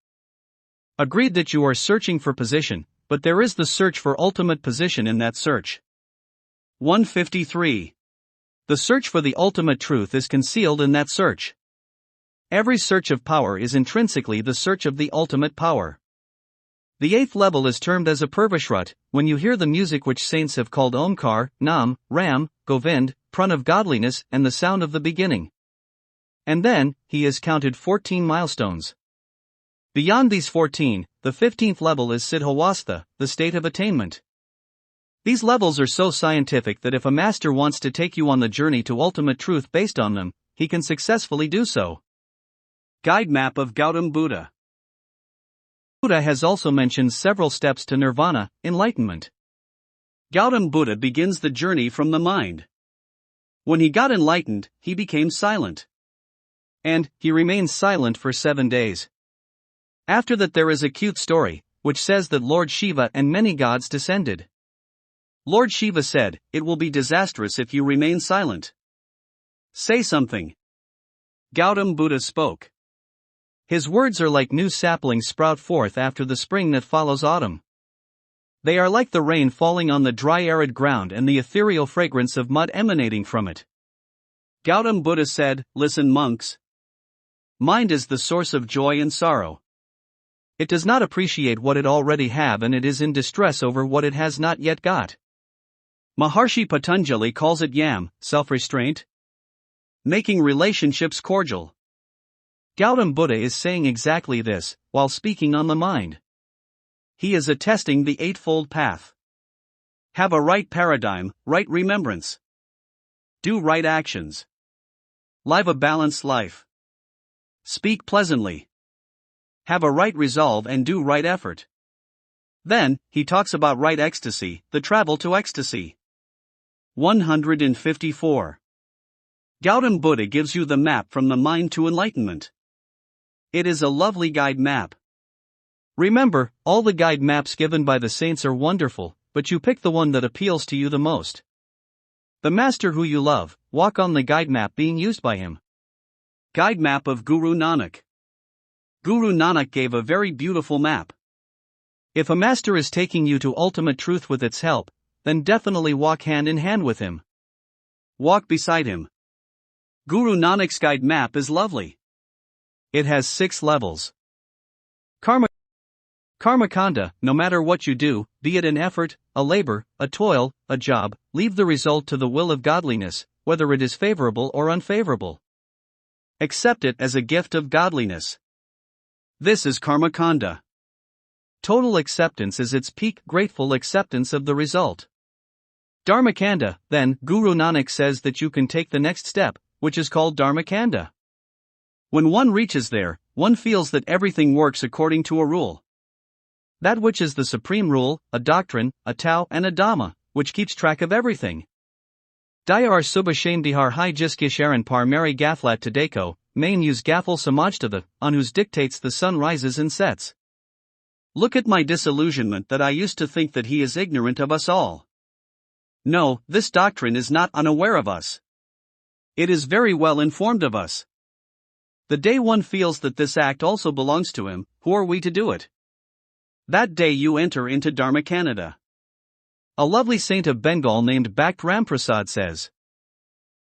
Agreed that you are searching for position, but there is the search for ultimate position in that search. 153. The search for the ultimate truth is concealed in that search. Every search of power is intrinsically the search of the ultimate power. The 8th level is termed as a Purvashrut, when you hear the music which saints have called Omkar, Nam, Ram, Govind, Prana of godliness, and the sound of the beginning. And then, he has counted 14 milestones. Beyond these 14, the 15th level is Siddhavastha, the state of attainment. These levels are so scientific that if a master wants to take you on the journey to ultimate truth based on them, he can successfully do so. Guide map of Gautam Buddha. Buddha has also mentioned several steps to nirvana, enlightenment. Gautam Buddha begins the journey from the mind. When he got enlightened, he became silent. And he remained silent for 7 days. After that there is a cute story, which says that Lord Shiva and many gods descended. Lord Shiva said, "It will be disastrous if you remain silent. Say something." Gautam Buddha spoke. His words are like new saplings sprout forth after the spring that follows autumn. They are like the rain falling on the dry arid ground and the ethereal fragrance of mud emanating from it. Gautam Buddha said, "Listen, monks. Mind is the source of joy and sorrow. It does not appreciate what it already have, and it is in distress over what it has not yet got." Maharshi Patanjali calls it yam, self-restraint, making relationships cordial. Gautam Buddha is saying exactly this, while speaking on the mind. He is attesting the Eightfold Path. Have a right paradigm, right remembrance. Do right actions. Live a balanced life. Speak pleasantly. Have a right resolve and do right effort. Then, he talks about right ecstasy, the travel to ecstasy. 154. Gautam Buddha gives you the map from the mind to enlightenment. It is a lovely guide map. Remember, all the guide maps given by the saints are wonderful, but you pick the one that appeals to you the most. The master who you love, walk on the guide map being used by him. Guide map of Guru Nanak. Guru Nanak gave a very beautiful map. If a master is taking you to ultimate truth with its help, then definitely walk hand in hand with him. Walk beside him. Guru Nanak's guide map is lovely. It has 6 levels. Karmakanda, no matter what you do, be it an effort, a labor, a toil, a job, leave the result to the will of godliness, whether it is favorable or unfavorable. Accept it as a gift of godliness. This is Karmakanda. Total acceptance is its peak, grateful acceptance of the result. Dharmakanda, then, Guru Nanak says that you can take the next step, which is called Dharmakanda. When one reaches there, one feels that everything works according to a rule. That which is the supreme rule, a doctrine, a Tao and a Dhamma, which keeps track of everything. Dayar subashame dihar hai jiskisharan par mary gathlat tadeko, main use gaffel samajtava, on whose dictates the sun rises and sets. Look at my disillusionment that I used to think that he is ignorant of us all. No, this doctrine is not unaware of us. It is very well informed of us. The day one feels that this act also belongs to him, who are we to do it? That day you enter into Dharmakanda. A lovely saint of Bengal named Bhakt Ramprasad says,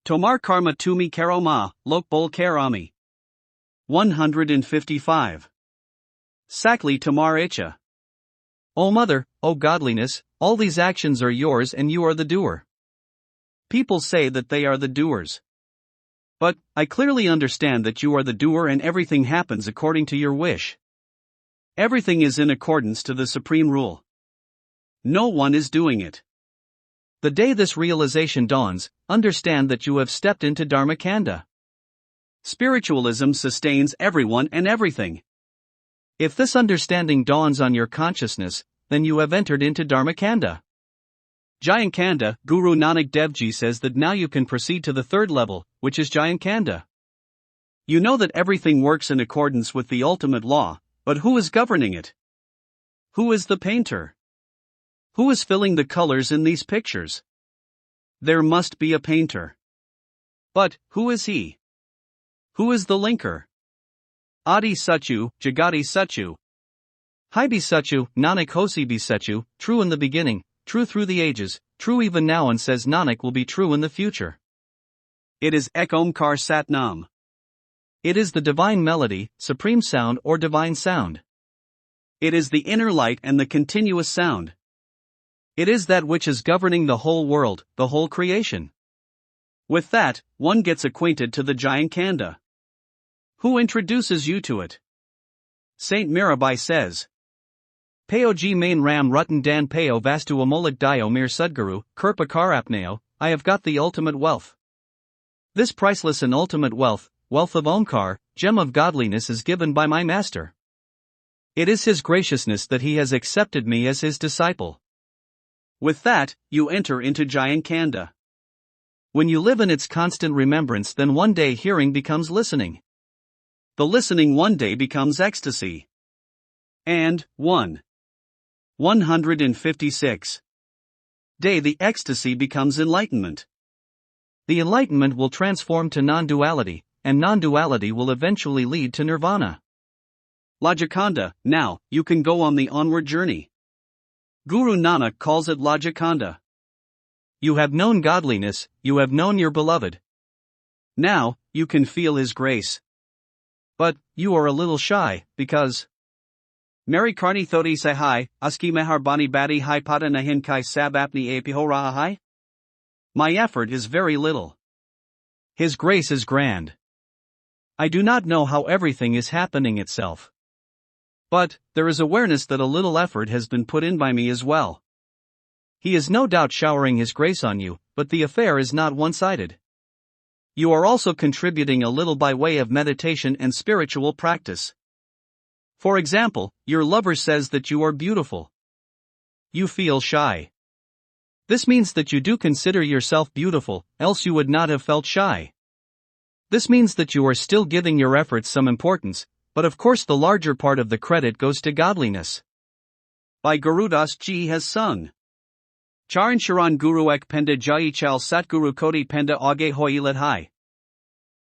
Tomar karma tumi karo ma, lok bol karami. 155. Sakli tomar icha. O Mother, O godliness, all these actions are yours and you are the doer. People say that they are the doers. But, I clearly understand that you are the doer and everything happens according to your wish. Everything is in accordance to the supreme rule. No one is doing it. The day this realization dawns, understand that you have stepped into Dharmakanda. Spiritualism sustains everyone and everything. If this understanding dawns on your consciousness, then you have entered into Dharmakanda. Jayankanda, Guru Nanak Dev Ji says that now you can proceed to the third level, which is Jayankanda. You know that everything works in accordance with the ultimate law, but who is governing it? Who is the painter? Who is filling the colors in these pictures? There must be a painter. But, who is he? Who is the linker? Adi Satchu, Jagati Satchu. Hi Satchu, Nanak Hosi Satchu, true in the beginning, true through the ages, true even now and says Nanak will be true in the future. It is Ek Omkar Sat Nam. It is the divine melody, supreme sound or divine sound. It is the inner light and the continuous sound. It is that which is governing the whole world, the whole creation. With that, one gets acquainted to the Jayankanda. Who introduces you to it? Saint Mirabai says, Peo G main ram rutan dan peo vastu amolik dio mir Sadguru, Kirpa Karapneo, I have got the ultimate wealth. This priceless and ultimate wealth, wealth of Omkar, gem of godliness is given by my master. It is his graciousness that he has accepted me as his disciple. With that, you enter into Jayankanda. When you live in its constant remembrance, then one day hearing becomes listening. The listening one day becomes ecstasy. And, 156. Day the ecstasy becomes enlightenment. The enlightenment will transform to non-duality, and non-duality will eventually lead to nirvana. Lajikanda, now, you can go on the onward journey. Guru Nanak calls it Lajikanda. You have known godliness, you have known your beloved. Now, you can feel his grace. But, you are a little shy, because Mary Karni Thodi Sahai, Aski Meharbani Badi Hai Pada Nahin Kai Sab Apni Apihora Hai? My effort is very little. His grace is grand. I do not know how everything is happening itself. But, there is awareness that a little effort has been put in by me as well. He is no doubt showering his grace on you, but the affair is not one-sided. You are also contributing a little by way of meditation and spiritual practice. For example, your lover says that you are beautiful. You feel shy. This means that you do consider yourself beautiful, else you would not have felt shy. This means that you are still giving your efforts some importance, but of course the larger part of the credit goes to godliness. By Gurudas Ji has sung. Charan Sharan Guru Ek Penda Jai Chal Satguru Koti Penda Age Hoilet Hai.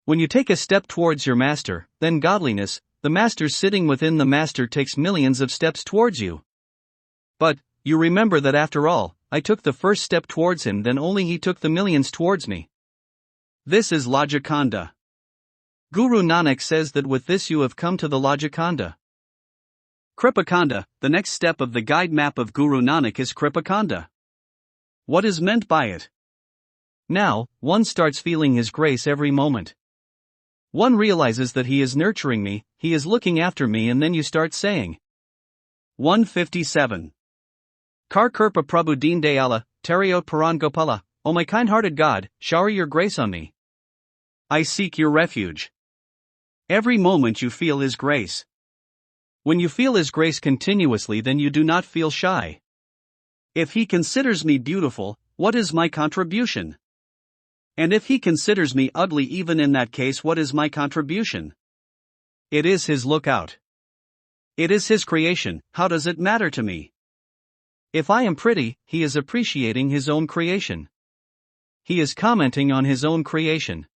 When you take a step towards your master, then godliness, the master sitting within the master takes millions of steps towards you. But, you remember that after all, I took the first step towards him, then only he took the millions towards me. This is Lajikanda. Guru Nanak says that with this you have come to the Lajikanda. Kripakanda, the next step of the guide map of Guru Nanak is Kripakanda. What is meant by it? Now, one starts feeling his grace every moment. One realizes that he is nurturing me, he is looking after me, and then you start saying. 157. Kar Kirpa Prabhu Deen Dayala, Tariot Paran Gopala, O my kind-hearted God, shower your grace on me. I seek your refuge. Every moment you feel his grace. When you feel his grace continuously, then you do not feel shy. If he considers me beautiful, what is my contribution? And if he considers me ugly, even in that case, what is my contribution? It is his lookout. It is his creation, how does it matter to me? If I am pretty, he is appreciating his own creation. He is commenting on his own creation.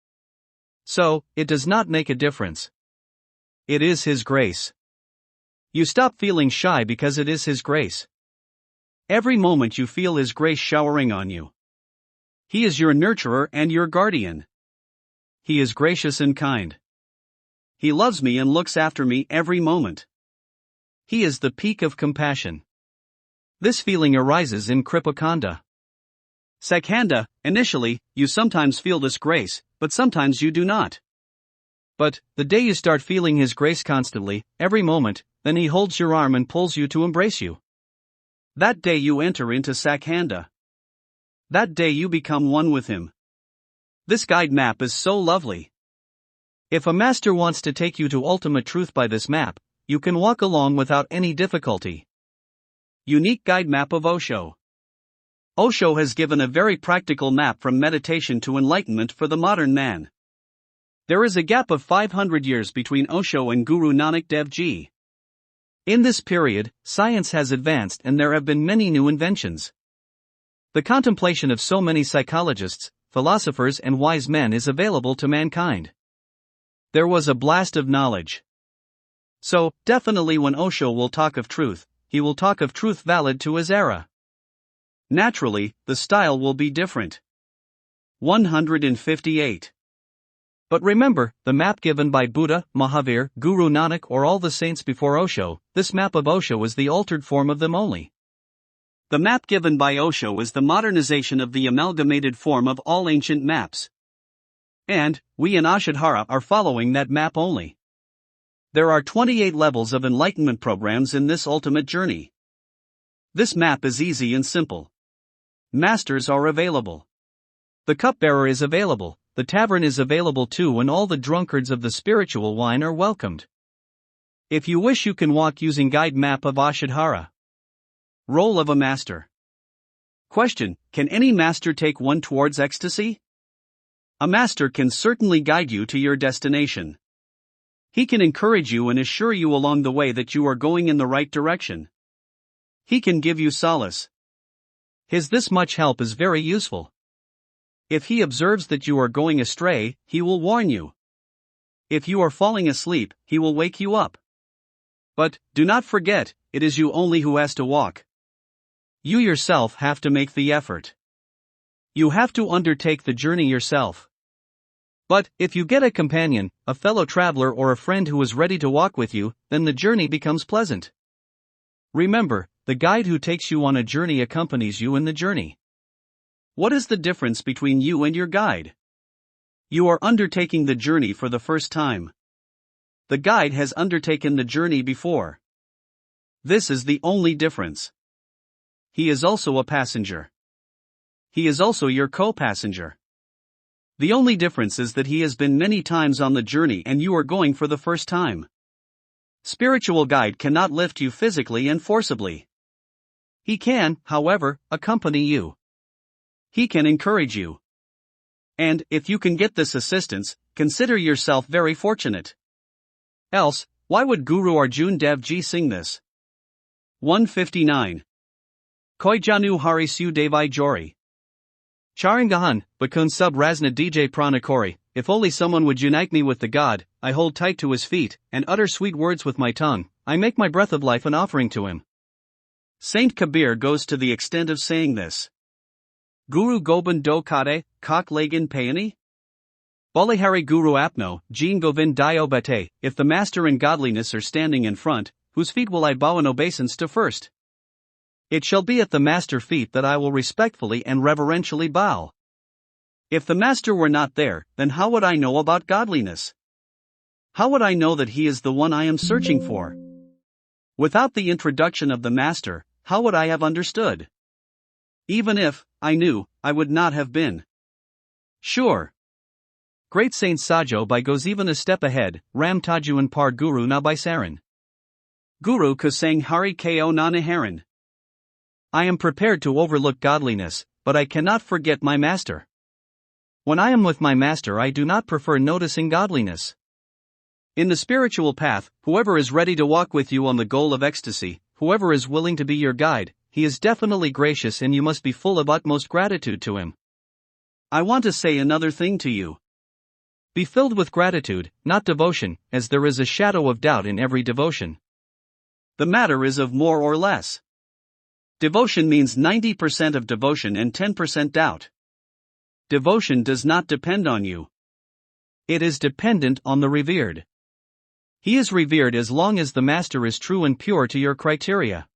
So, it does not make a difference. It is his grace. You stop feeling shy because it is his grace. Every moment you feel his grace showering on you. He is your nurturer and your guardian. He is gracious and kind. He loves me and looks after me every moment. He is the peak of compassion. This feeling arises in Kripakanda. Sakhanda, initially, you sometimes feel this grace, but sometimes you do not. But, the day you start feeling his grace constantly, every moment, then he holds your arm and pulls you to embrace you. That day you enter into Sakhanda. That day you become one with him. This guide map is so lovely. If a master wants to take you to ultimate truth by this map, you can walk along without any difficulty. Unique guide map of Osho. Osho has given a very practical map from meditation to enlightenment for the modern man. There is a gap of 500 years between Osho and Guru Nanak Dev Ji. In this period, science has advanced and there have been many new inventions. The contemplation of so many psychologists, philosophers and wise men is available to mankind. There was a blast of knowledge. So, definitely when Osho will talk of truth, he will talk of truth valid to his era. Naturally, the style will be different. 158. But remember, the map given by Buddha, Mahavir, Guru Nanak or all the saints before Osho, this map of Osho is the altered form of them only. The map given by Osho is the modernization of the amalgamated form of all ancient maps. And, we in Ashadhara are following that map only. There are 28 levels of enlightenment programs in this ultimate journey. This map is easy and simple. Masters are available. The cupbearer is available, the tavern is available too, and all the drunkards of the spiritual wine are welcomed. If you wish, you can walk using guide map of Ashadhara. Role of a master. Question: can any master take one towards ecstasy? A master can certainly guide you to your destination. He can encourage you and assure you along the way that you are going in the right direction. He can give you solace. His this much help is very useful. If he observes that you are going astray, he will warn you. If you are falling asleep, he will wake you up. But, do not forget, it is you only who has to walk. You yourself have to make the effort. You have to undertake the journey yourself. But, if you get a companion, a fellow traveler or a friend who is ready to walk with you, then the journey becomes pleasant. Remember, the guide who takes you on a journey accompanies you in the journey. What is the difference between you and your guide? You are undertaking the journey for the first time. The guide has undertaken the journey before. This is the only difference. He is also a passenger. He is also your co-passenger. The only difference is that he has been many times on the journey and you are going for the first time. Spiritual guide cannot lift you physically and forcibly. He can, however, accompany you. He can encourage you. And, if you can get this assistance, consider yourself very fortunate. Else, why would Guru Arjun Dev Ji sing this? 159. Koi Janu Hari Su Devai Jori. Charangahan, Bakun Sub Rasna DJ Pranakori, if only someone would unite me with the God, I hold tight to his feet, and utter sweet words with my tongue, I make my breath of life an offering to him. Saint Kabir goes to the extent of saying this. Guru Gobind Do Kade, Kak Lagan Payani? Balihari Guru Apno, Jean Govind Dio Bate, if the master and godliness are standing in front, whose feet will I bow in obeisance to first? It shall be at the master feet that I will respectfully and reverentially bow. If the master were not there, then how would I know about godliness? How would I know that he is the one I am searching for? Without the introduction of the master, how would I have understood? Even if I knew, I would not have been sure. Great Saint Sajo by goes even a step ahead, Ram Tajuan Par Guru na by Saran. Guru Kusang Hari Ko Nanaharan. I am prepared to overlook godliness, but I cannot forget my master. When I am with my master, I do not prefer noticing godliness. In the spiritual path, whoever is ready to walk with you on the goal of ecstasy, whoever is willing to be your guide, he is definitely gracious and you must be full of utmost gratitude to him. I want to say another thing to you. Be filled with gratitude, not devotion, as there is a shadow of doubt in every devotion. The matter is of more or less. Devotion means 90% of devotion and 10% doubt. Devotion does not depend on you. It is dependent on the revered. He is revered as long as the master is true and pure to your criteria.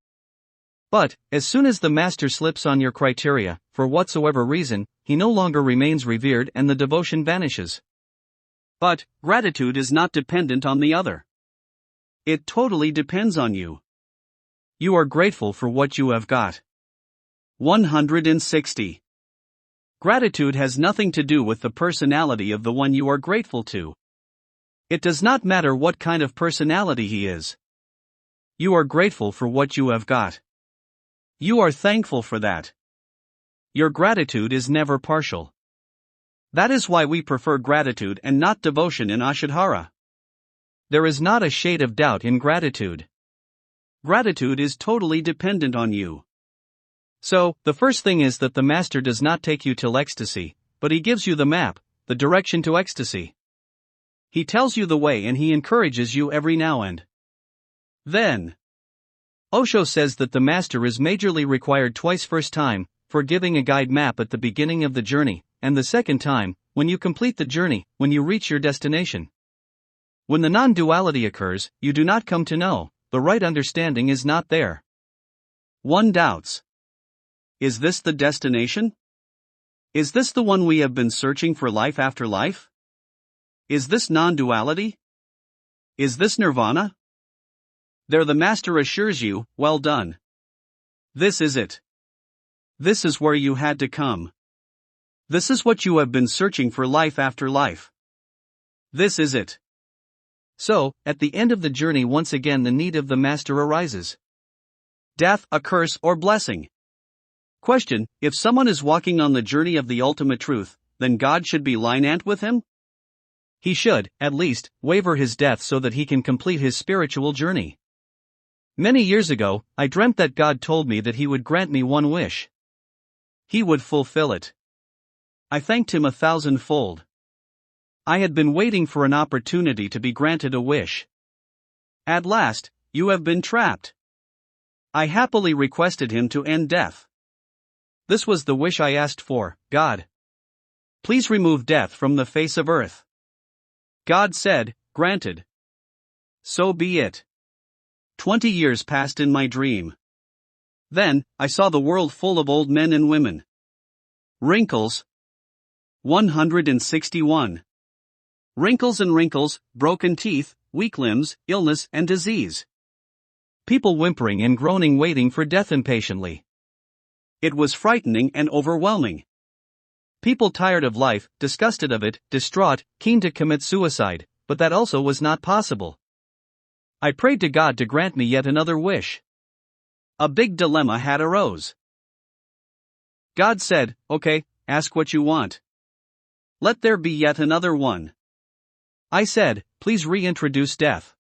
But, as soon as the master slips on your criteria, for whatsoever reason, he no longer remains revered and the devotion vanishes. But, gratitude is not dependent on the other. It totally depends on you. You are grateful for what you have got. 160. Gratitude has nothing to do with the personality of the one you are grateful to. It does not matter what kind of personality he is. You are grateful for what you have got. You are thankful for that. Your gratitude is never partial. That is why we prefer gratitude and not devotion in Ashadhara. There is not a shade of doubt in gratitude. Gratitude is totally dependent on you. So, the first thing is that the master does not take you till ecstasy, but he gives you the map, the direction to ecstasy. He tells you the way and he encourages you every now and then. Osho says that the master is majorly required twice: first time, for giving a guide map at the beginning of the journey, and the second time, when you complete the journey, when you reach your destination. When the non-duality occurs, you do not come to know, the right understanding is not there. One doubts. Is this the destination? Is this the one we have been searching for life after life? Is this non-duality? Is this nirvana? There the master assures you, well done. This is it. This is where you had to come. This is what you have been searching for life after life. This is it. So, at the end of the journey, once again the need of the master arises. Death, a curse or blessing. Question: if someone is walking on the journey of the ultimate truth, then God should be lenient with him? He should, at least, waiver his death so that he can complete his spiritual journey. Many years ago, I dreamt that God told me that he would grant me one wish. He would fulfill it. I thanked him 1,000-fold. I had been waiting for an opportunity to be granted a wish. At last, you have been trapped. I happily requested him to end death. This was the wish I asked for: God, please remove death from the face of earth. God said, granted. So be it. 20 years passed in my dream. Then, I saw the world full of old men and women. Wrinkles. 161. Wrinkles and wrinkles, broken teeth, weak limbs, illness and disease. People whimpering and groaning, waiting for death impatiently. It was frightening and overwhelming. People tired of life, disgusted of it, distraught, keen to commit suicide, but that also was not possible. I prayed to God to grant me yet another wish. A big dilemma had arose. God said, okay, ask what you want. Let there be yet another one. I said, please reintroduce death.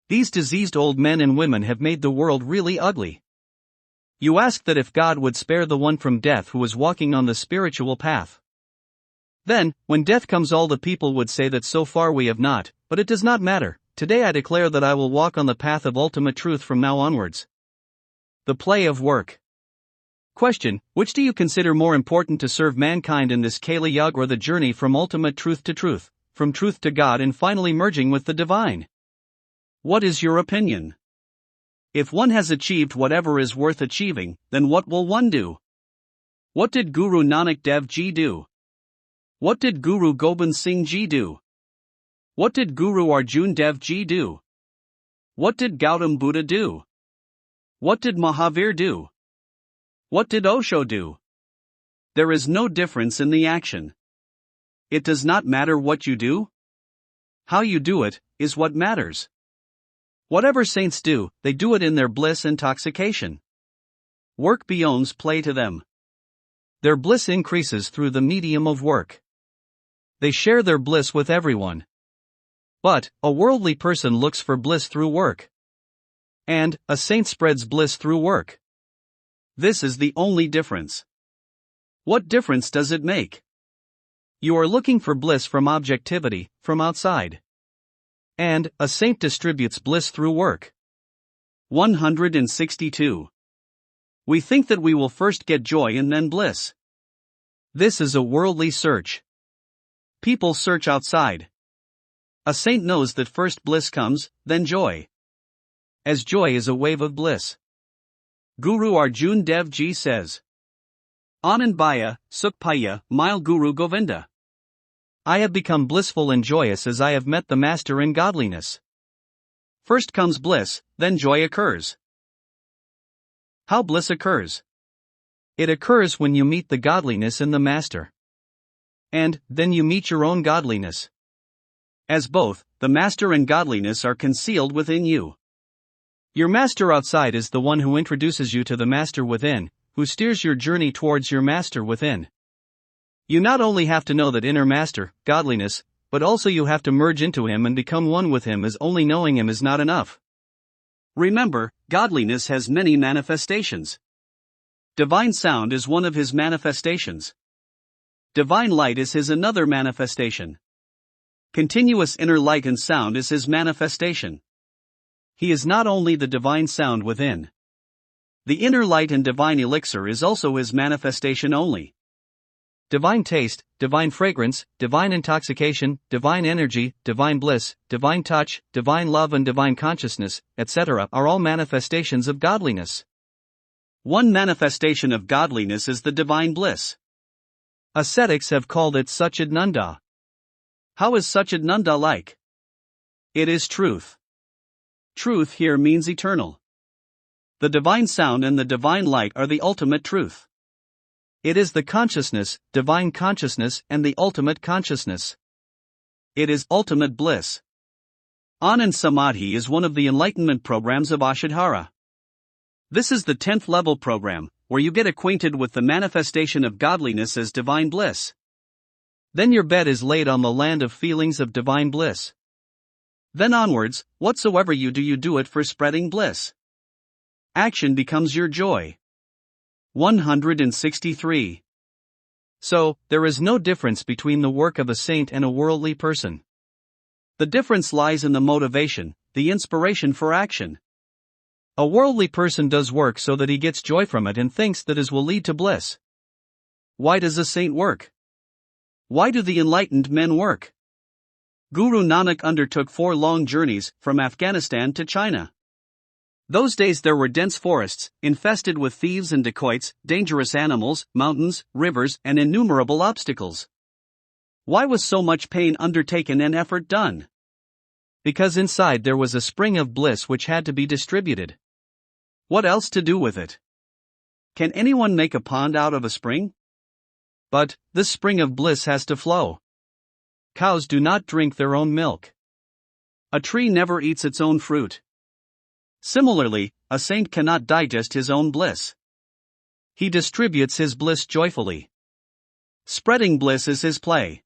These diseased old men and women have made the world really ugly. You asked that if God would spare the one from death who was walking on the spiritual path. Then, when death comes, all the people would say that so far we have not, but it does not matter. Today I declare that I will walk on the path of ultimate truth from now onwards. The play of work. Question: which do you consider more important to serve mankind in this Kali Yuga, or the journey from ultimate truth to truth, from truth to God, and finally merging with the divine? What is your opinion? If one has achieved whatever is worth achieving, then what will one do? What did Guru Nanak Dev Ji do? What did Guru Gobind Singh Ji do? What did Guru Arjun Dev Ji do? What did Gautam Buddha do? What did Mahavir do? What did Osho do? There is no difference in the action. It does not matter what you do. How you do it is what matters. Whatever saints do, they do it in their bliss intoxication. Work beyonds play to them. Their bliss increases through the medium of work. They share their bliss with everyone. But, a worldly person looks for bliss through work. And, a saint spreads bliss through work. This is the only difference. What difference does it make? You are looking for bliss from objectivity, from outside. And, a saint distributes bliss through work. 162. We think that we will first get joy and then bliss. This is a worldly search. People search outside. A saint knows that first bliss comes, then joy. As joy is a wave of bliss. Guru Arjun Dev Ji says. Anand Bhaya, Sukhpaya, Mile Guru Govinda. I have become blissful and joyous as I have met the Master in godliness. First comes bliss, then joy occurs. How bliss occurs? It occurs when you meet the godliness in the Master. And then you meet your own godliness. As both, the Master and godliness are concealed within you. Your Master outside is the one who introduces you to the Master within, who steers your journey towards your Master within. You not only have to know that inner Master, godliness, but also you have to merge into Him and become one with Him, as only knowing Him is not enough. Remember, godliness has many manifestations. Divine sound is one of His manifestations. Divine light is His another manifestation. Continuous inner light and sound is His manifestation. He is not only the divine sound within. The inner light and divine elixir is also His manifestation only. Divine taste, divine fragrance, divine intoxication, divine energy, divine bliss, divine touch, divine love and divine consciousness, etc. are all manifestations of godliness. One manifestation of godliness is the divine bliss. Ascetics have called it Satchidananda. How is Satchidananda like? It is truth. Truth here means eternal. The divine sound and the divine light are the ultimate truth. It is the consciousness, divine consciousness, and the ultimate consciousness. It is ultimate bliss. Anand Samadhi is one of the enlightenment programs of Ashadhara. This is the 10th level program, where you get acquainted with the manifestation of godliness as divine bliss. Then your bed is laid on the land of feelings of divine bliss. Then onwards, whatsoever you do it for spreading bliss. Action becomes your joy. 163. So, there is no difference between the work of a saint and a worldly person. The difference lies in the motivation, the inspiration for action. A worldly person does work so that he gets joy from it and thinks that it will lead to bliss. Why does a saint work? Why do the enlightened men work? Guru Nanak undertook 4 long journeys, from Afghanistan to China. Those days there were dense forests, infested with thieves and dacoits, dangerous animals, mountains, rivers, and innumerable obstacles. Why was so much pain undertaken and effort done? Because inside there was a spring of bliss which had to be distributed. What else to do with it? Can anyone make a pond out of a spring? But, this spring of bliss has to flow. Cows do not drink their own milk. A tree never eats its own fruit. Similarly, a saint cannot digest his own bliss. He distributes his bliss joyfully. Spreading bliss is his play.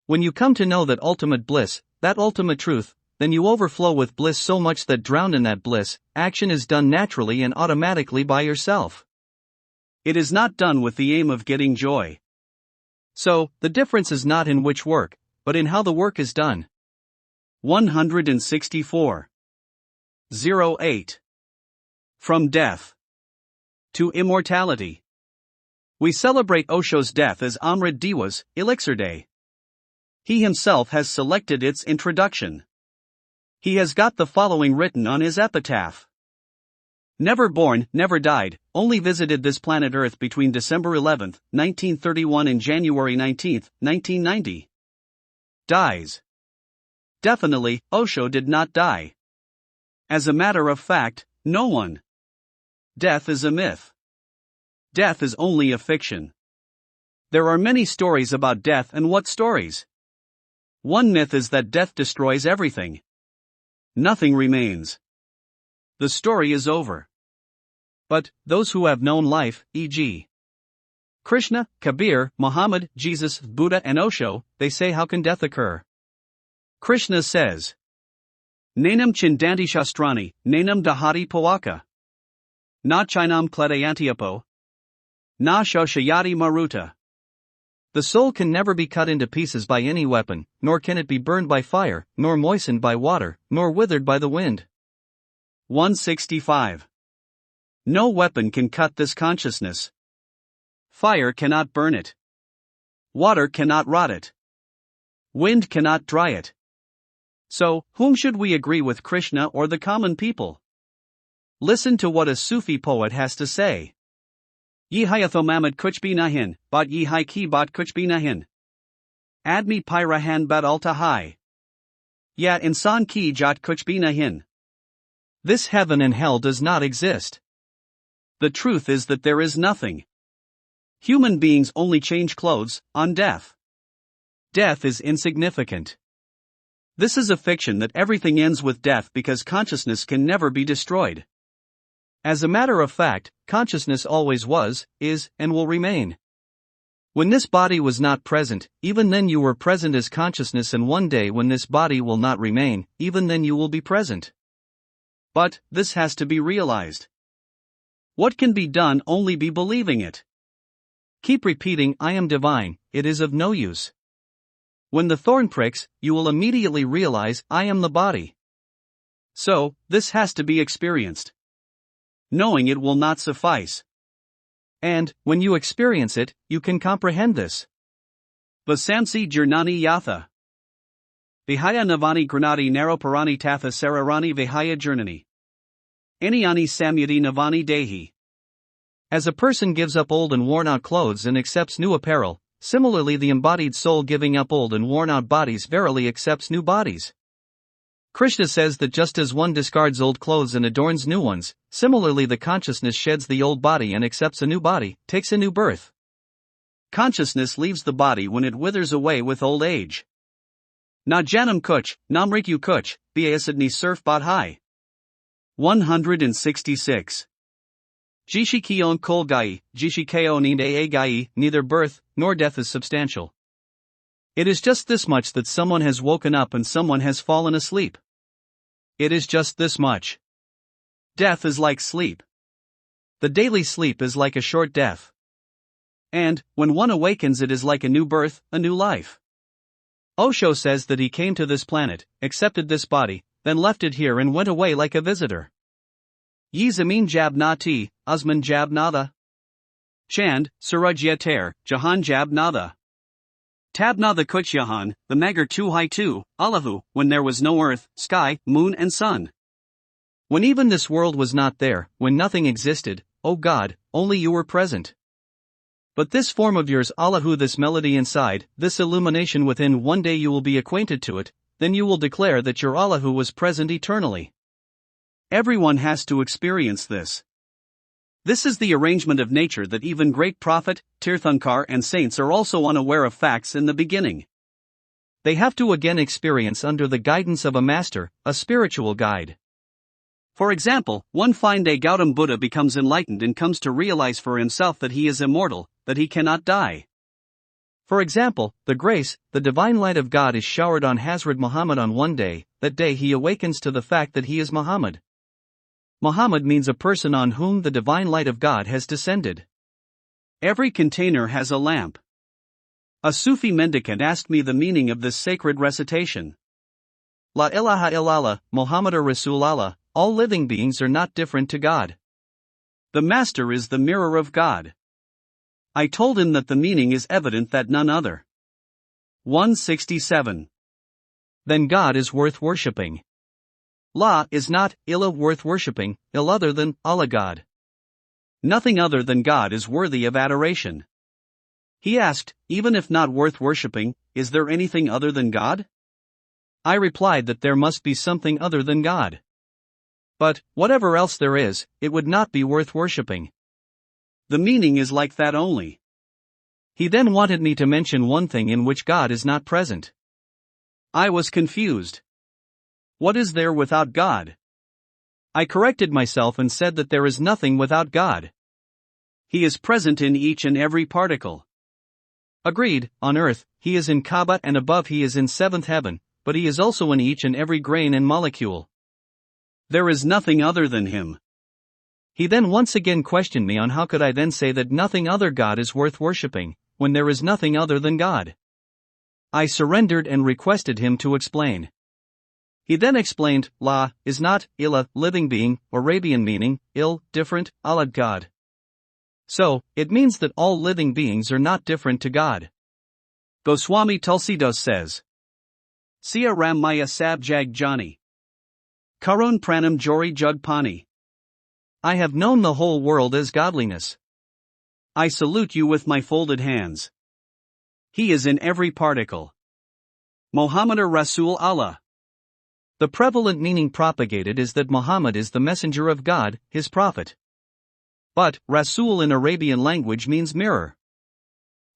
When you come to know that ultimate bliss, that ultimate truth, then you overflow with bliss so much that drowned in that bliss, action is done naturally and automatically by yourself. It is not done with the aim of getting joy. So, the difference is not in which work, but in how the work is done. 164. 08. From death to immortality. We celebrate Osho's death as Amrit Diwas, Elixir Day. He himself has selected its introduction. He has got the following written on his epitaph. Never born, never died, only visited this planet Earth between December 11, 1931 and January 19, 1990. Dies. Definitely, Osho did not die. As a matter of fact, no one. Death is a myth. Death is only a fiction. There are many stories about death, and what stories? One myth is that death destroys everything. Nothing remains. The story is over. But, those who have known life, e.g. Krishna, Kabir, Muhammad, Jesus, Buddha and Osho, they say how can death occur? Krishna says, Nanam chindanti shastrani, nanam dahati pawaka. Na chinam kledayantiapo. Na shoshayati maruta. The soul can never be cut into pieces by any weapon, nor can it be burned by fire, nor moistened by water, nor withered by the wind. 165. No weapon can cut this consciousness. Fire cannot burn it. Water cannot rot it. Wind cannot dry it. So, whom should we agree with, Krishna or the common people? Listen to what a Sufi poet has to say. Ye hayathomamat kuch bhi nahin, bat ye hai ki bat kuch bhi nahin. Admi pyrahan bat alta hai. Ya insan ki jat kuch bhi nahin. This heaven and hell does not exist. The truth is that there is nothing. Human beings only change clothes on death. Death is insignificant. This is a fiction that everything ends with death because consciousness can never be destroyed. As a matter of fact, consciousness always was, is, and will remain. When this body was not present, even then you were present as consciousness, and one day when this body will not remain, even then you will be present. But, this has to be realized. What can be done? Only be believing it. Keep repeating, I am divine, it is of no use. When the thorn pricks, you will immediately realize, I am the body. So, this has to be experienced. Knowing it will not suffice. And, when you experience it, you can comprehend this. Vasamsi Jurnani Yatha. Vihaya Navani Granati Naroparani Tatha Sararani Vihaya Jurnani. Anyani Samyati Navani Dehi. As a person gives up old and worn out clothes and accepts new apparel, similarly the embodied soul giving up old and worn out bodies verily accepts new bodies. Krishna says that just as one discards old clothes and adorns new ones, similarly the consciousness sheds the old body and accepts a new body, takes a new birth. Consciousness leaves the body when it withers away with old age. Na janam kuch, namrikyu kuch, biasadni surf bat hai. 166. Jishikion kol gai, jishikeon inde gai, neither birth nor death is substantial. It is just this much that someone has woken up and someone has fallen asleep. It is just this much. Death is like sleep. The daily sleep is like a short death. And, when one awakens, it is like a new birth, a new life. Osho says that he came to this planet, accepted this body, then left it here and went away like a visitor. Ye zamin jab nati, Usman jab nada. Chand, Suraj yeter, Jahan jab nada. Tabna the Kuch Yahan, the Magar tu hai tu, Allahu, when there was no earth, sky, moon and sun. When even this world was not there, when nothing existed, O God, only you were present. But this form of yours, Allahu, this melody inside, this illumination within, one day you will be acquainted to it, then you will declare that your Allahu was present eternally. Everyone has to experience this. This is the arrangement of nature that even great prophet, Tirthankar and saints are also unaware of facts in the beginning. They have to again experience under the guidance of a master, a spiritual guide. For example, one fine day Gautam Buddha becomes enlightened and comes to realize for himself that he is immortal, that he cannot die. For example, the grace, the divine light of God is showered on Hazrat Muhammad on one day. That day he awakens to the fact that he is Muhammad. Muhammad means a person on whom the divine light of God has descended. Every container has a lamp. A Sufi mendicant asked me the meaning of this sacred recitation. La ilaha illallah, Muhammadur Rasulallah, all living beings are not different to God. The Master is the mirror of God. I told him that the meaning is evident, that none other. 167. Then God is worth worshipping. La is not, illa worth worshipping, ill other than, Allah God. Nothing other than God is worthy of adoration. He asked, even if not worth worshipping, is there anything other than God? I replied that there must be something other than God. But, whatever else there is, it would not be worth worshipping. The meaning is like that only. He then wanted me to mention one thing in which God is not present. I was confused. What is there without God? I corrected myself and said that there is nothing without God. He is present in each and every particle. Agreed, on earth, he is in Kaaba and above he is in seventh heaven, but he is also in each and every grain and molecule. There is nothing other than him. He then once again questioned me on how could I then say that nothing other God is worth worshipping, when there is nothing other than God. I surrendered and requested him to explain. He then explained, La is not, illa, living being, Arabian meaning, ill, different, Allah God. So, it means that all living beings are not different to God. Goswami Tulsidas says, Siya Ram Maya Sab Jag Jani. Karun Pranam Jori Jug Pani. I have known the whole world as godliness. I salute you with my folded hands. He is in every particle. Muhammadur Rasul Allah. The prevalent meaning propagated is that Muhammad is the messenger of God, his prophet. But, Rasul in Arabian language means mirror.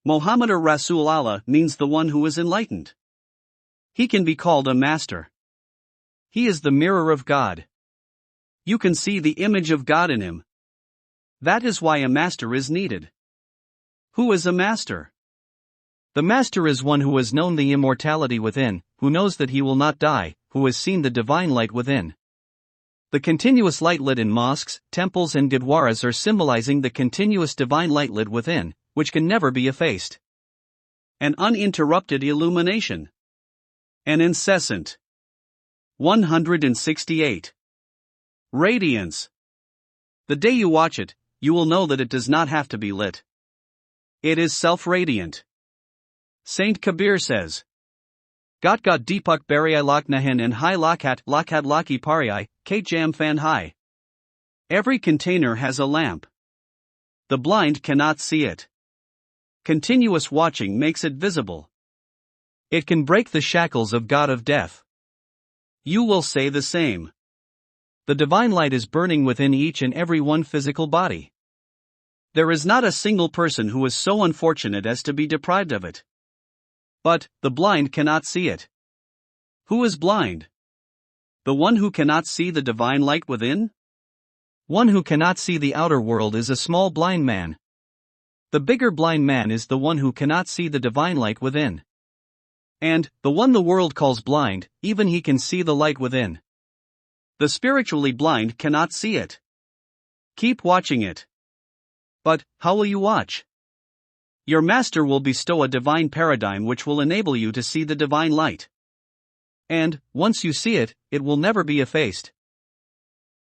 Muhammadur Rasul Allah means the one who is enlightened. He can be called a master. He is the mirror of God. You can see the image of God in him. That is why a master is needed. Who is a master? The master is one who has known the immortality within, who knows that he will not die, who has seen the divine light within. The continuous light lit in mosques, temples and gurdwaras are symbolizing the continuous divine light lit within, which can never be effaced. An uninterrupted illumination. An incessant. 168. Radiance. The day you watch it, you will know that it does not have to be lit. It is self-radiant. Saint Kabir says, Got Deepak Bari Lak Nahin and Hai Lakhat Laki Pari, Kate Jam Fan Hai. Every container has a lamp. The blind cannot see it. Continuous watching makes it visible. It can break the shackles of God of death. You will say the same. The divine light is burning within each and every one physical body. There is not a single person who is so unfortunate as to be deprived of it. But, the blind cannot see it. Who is blind? The one who cannot see the divine light within? One who cannot see the outer world is a small blind man. The bigger blind man is the one who cannot see the divine light within. And, the one the world calls blind, even he can see the light within. The spiritually blind cannot see it. Keep watching it. But, how will you watch? Your master will bestow a divine paradigm which will enable you to see the divine light. And, once you see it, it will never be effaced.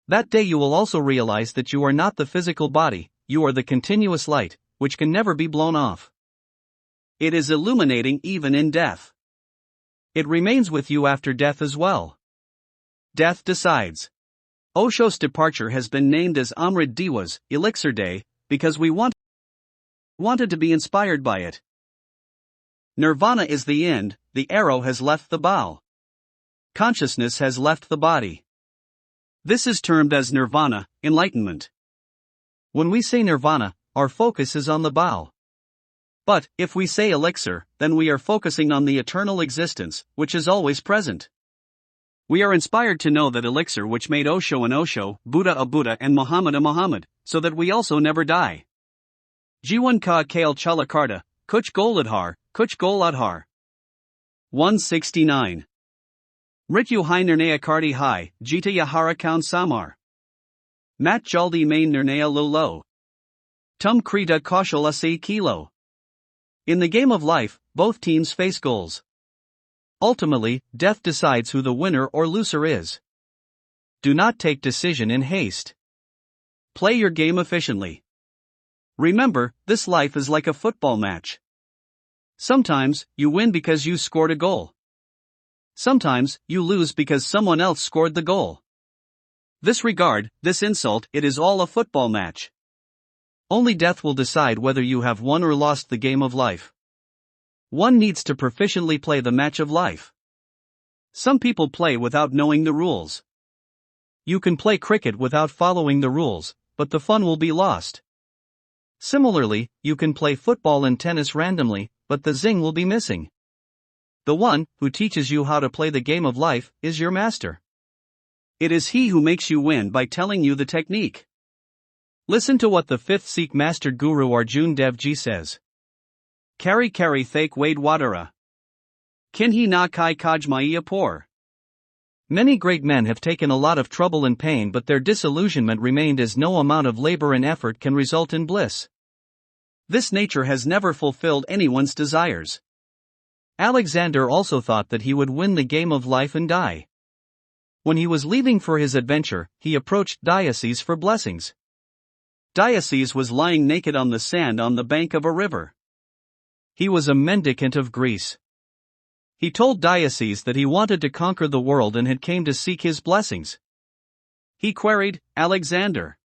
That day you will also realize that you are not the physical body, you are the continuous light, which can never be blown off. It is illuminating even in death. It remains with you after death as well. Death decides. Osho's departure has been named as Amrit Diwa's Elixir Day, because we wanted to be inspired by it. Nirvana is the end, the arrow has left the bow. Consciousness has left the body. This is termed as nirvana, enlightenment. When we say nirvana, our focus is on the bow. But, if we say elixir, then we are focusing on the eternal existence, which is always present. We are inspired to know that elixir which made Osho an Osho, Buddha a Buddha and Muhammad a Muhammad, so that we also never die. Jiwan ka kale chalakarta, kuch goladhar, kuch goladhar. 169. Mrityu hai nirnaya karti hai, jita yahara kaun samar. Mat jaldi main nirnaya lo. Tum krita kaushala se kilo. In the game of life, both teams face goals. Ultimately, death decides who the winner or loser is. Do not take decision in haste. Play your game efficiently. Remember, this life is like a football match. Sometimes, you win because you scored a goal. Sometimes, you lose because someone else scored the goal. This regard, this insult, it is all a football match. Only death will decide whether you have won or lost the game of life. One needs to proficiently play the match of life. Some people play without knowing the rules. You can play cricket without following the rules, but the fun will be lost. Similarly, you can play football and tennis randomly, but the zing will be missing. The one who teaches you how to play the game of life is your master. It is he who makes you win by telling you the technique. Listen to what the fifth Sikh master Guru Arjun Dev Ji says. Kari kari thake wade wadara. Kinhi na kai kajmaiya por. Many great men have taken a lot of trouble and pain, but their disillusionment remained, as no amount of labor and effort can result in bliss. This nature has never fulfilled anyone's desires. Alexander also thought that he would win the game of life and die. When he was leaving for his adventure, he approached Diocles for blessings. Diocles was lying naked on the sand on the bank of a river. He was a mendicant of Greece. He told Diocles that he wanted to conquer the world and had came to seek his blessings. He queried, Alexander,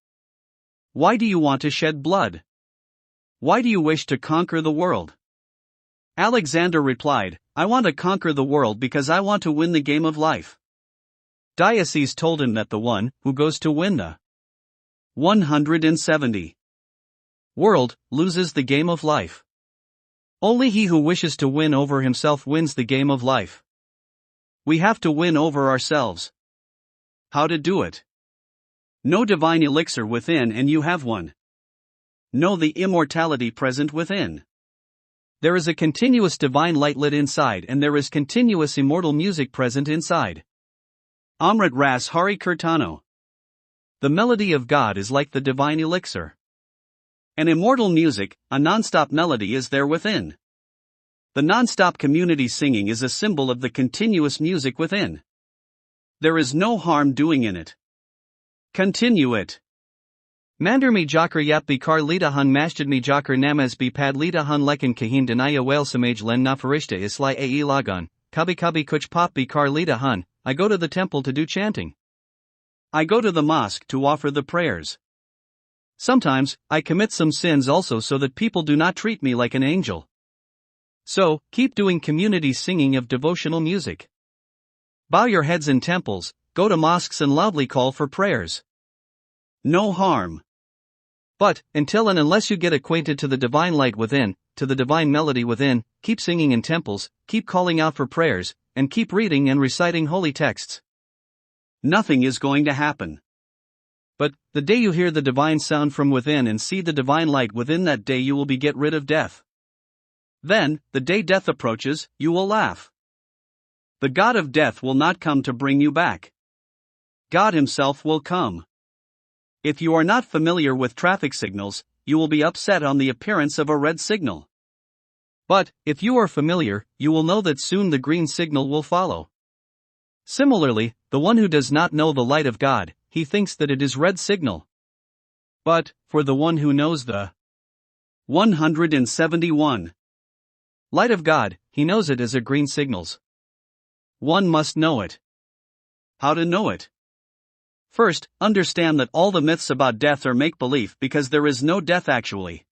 Why do you want to shed blood? Why do you wish to conquer the world? Alexander replied, I want to conquer the world because I want to win the game of life. Diocese told him that the one who goes to win the 170 world loses the game of life. Only he who wishes to win over himself wins the game of life. We have to win over ourselves. How to do it? Know divine elixir within and you have one. Know the immortality present within. There is a continuous divine light lit inside and there is continuous immortal music present inside. Amrit Ras Hari Kirtano. The melody of God is like the divine elixir. An immortal music, a non-stop melody is there within. The non-stop community singing is a symbol of the continuous music within. There is no harm doing in it. Continue it. Mandarmi Jakar Yapbi Kar Litahan Masjidmi Jakar Namazbi Pad Litahan Lekan Kahin Denaya Whale Samaj Len Nafarishta Islai Ae Lagan, Kabi Kabi Kuch Papbi Kar Litahan. I go to the temple to do chanting. I go to the mosque to offer the prayers. Sometimes, I commit some sins also so that people do not treat me like an angel. So, keep doing community singing of devotional music. Bow your heads in temples, go to mosques and loudly call for prayers. No harm. But, until and unless you get acquainted to the divine light within, to the divine melody within, keep singing in temples, keep calling out for prayers, and keep reading and reciting holy texts. Nothing is going to happen. But, the day you hear the divine sound from within and see the divine light within, that day you will be get rid of death. Then, the day death approaches, you will laugh. The God of death will not come to bring you back. God himself will come. If you are not familiar with traffic signals, you will be upset on the appearance of a red signal. But, if you are familiar, you will know that soon the green signal will follow. Similarly, the one who does not know the light of God, he thinks that it is red signal. But, for the one who knows the 171 light of God, he knows it as a green signals. One must know it. How to know it? First, understand that all the myths about death are make-believe because there is no death actually.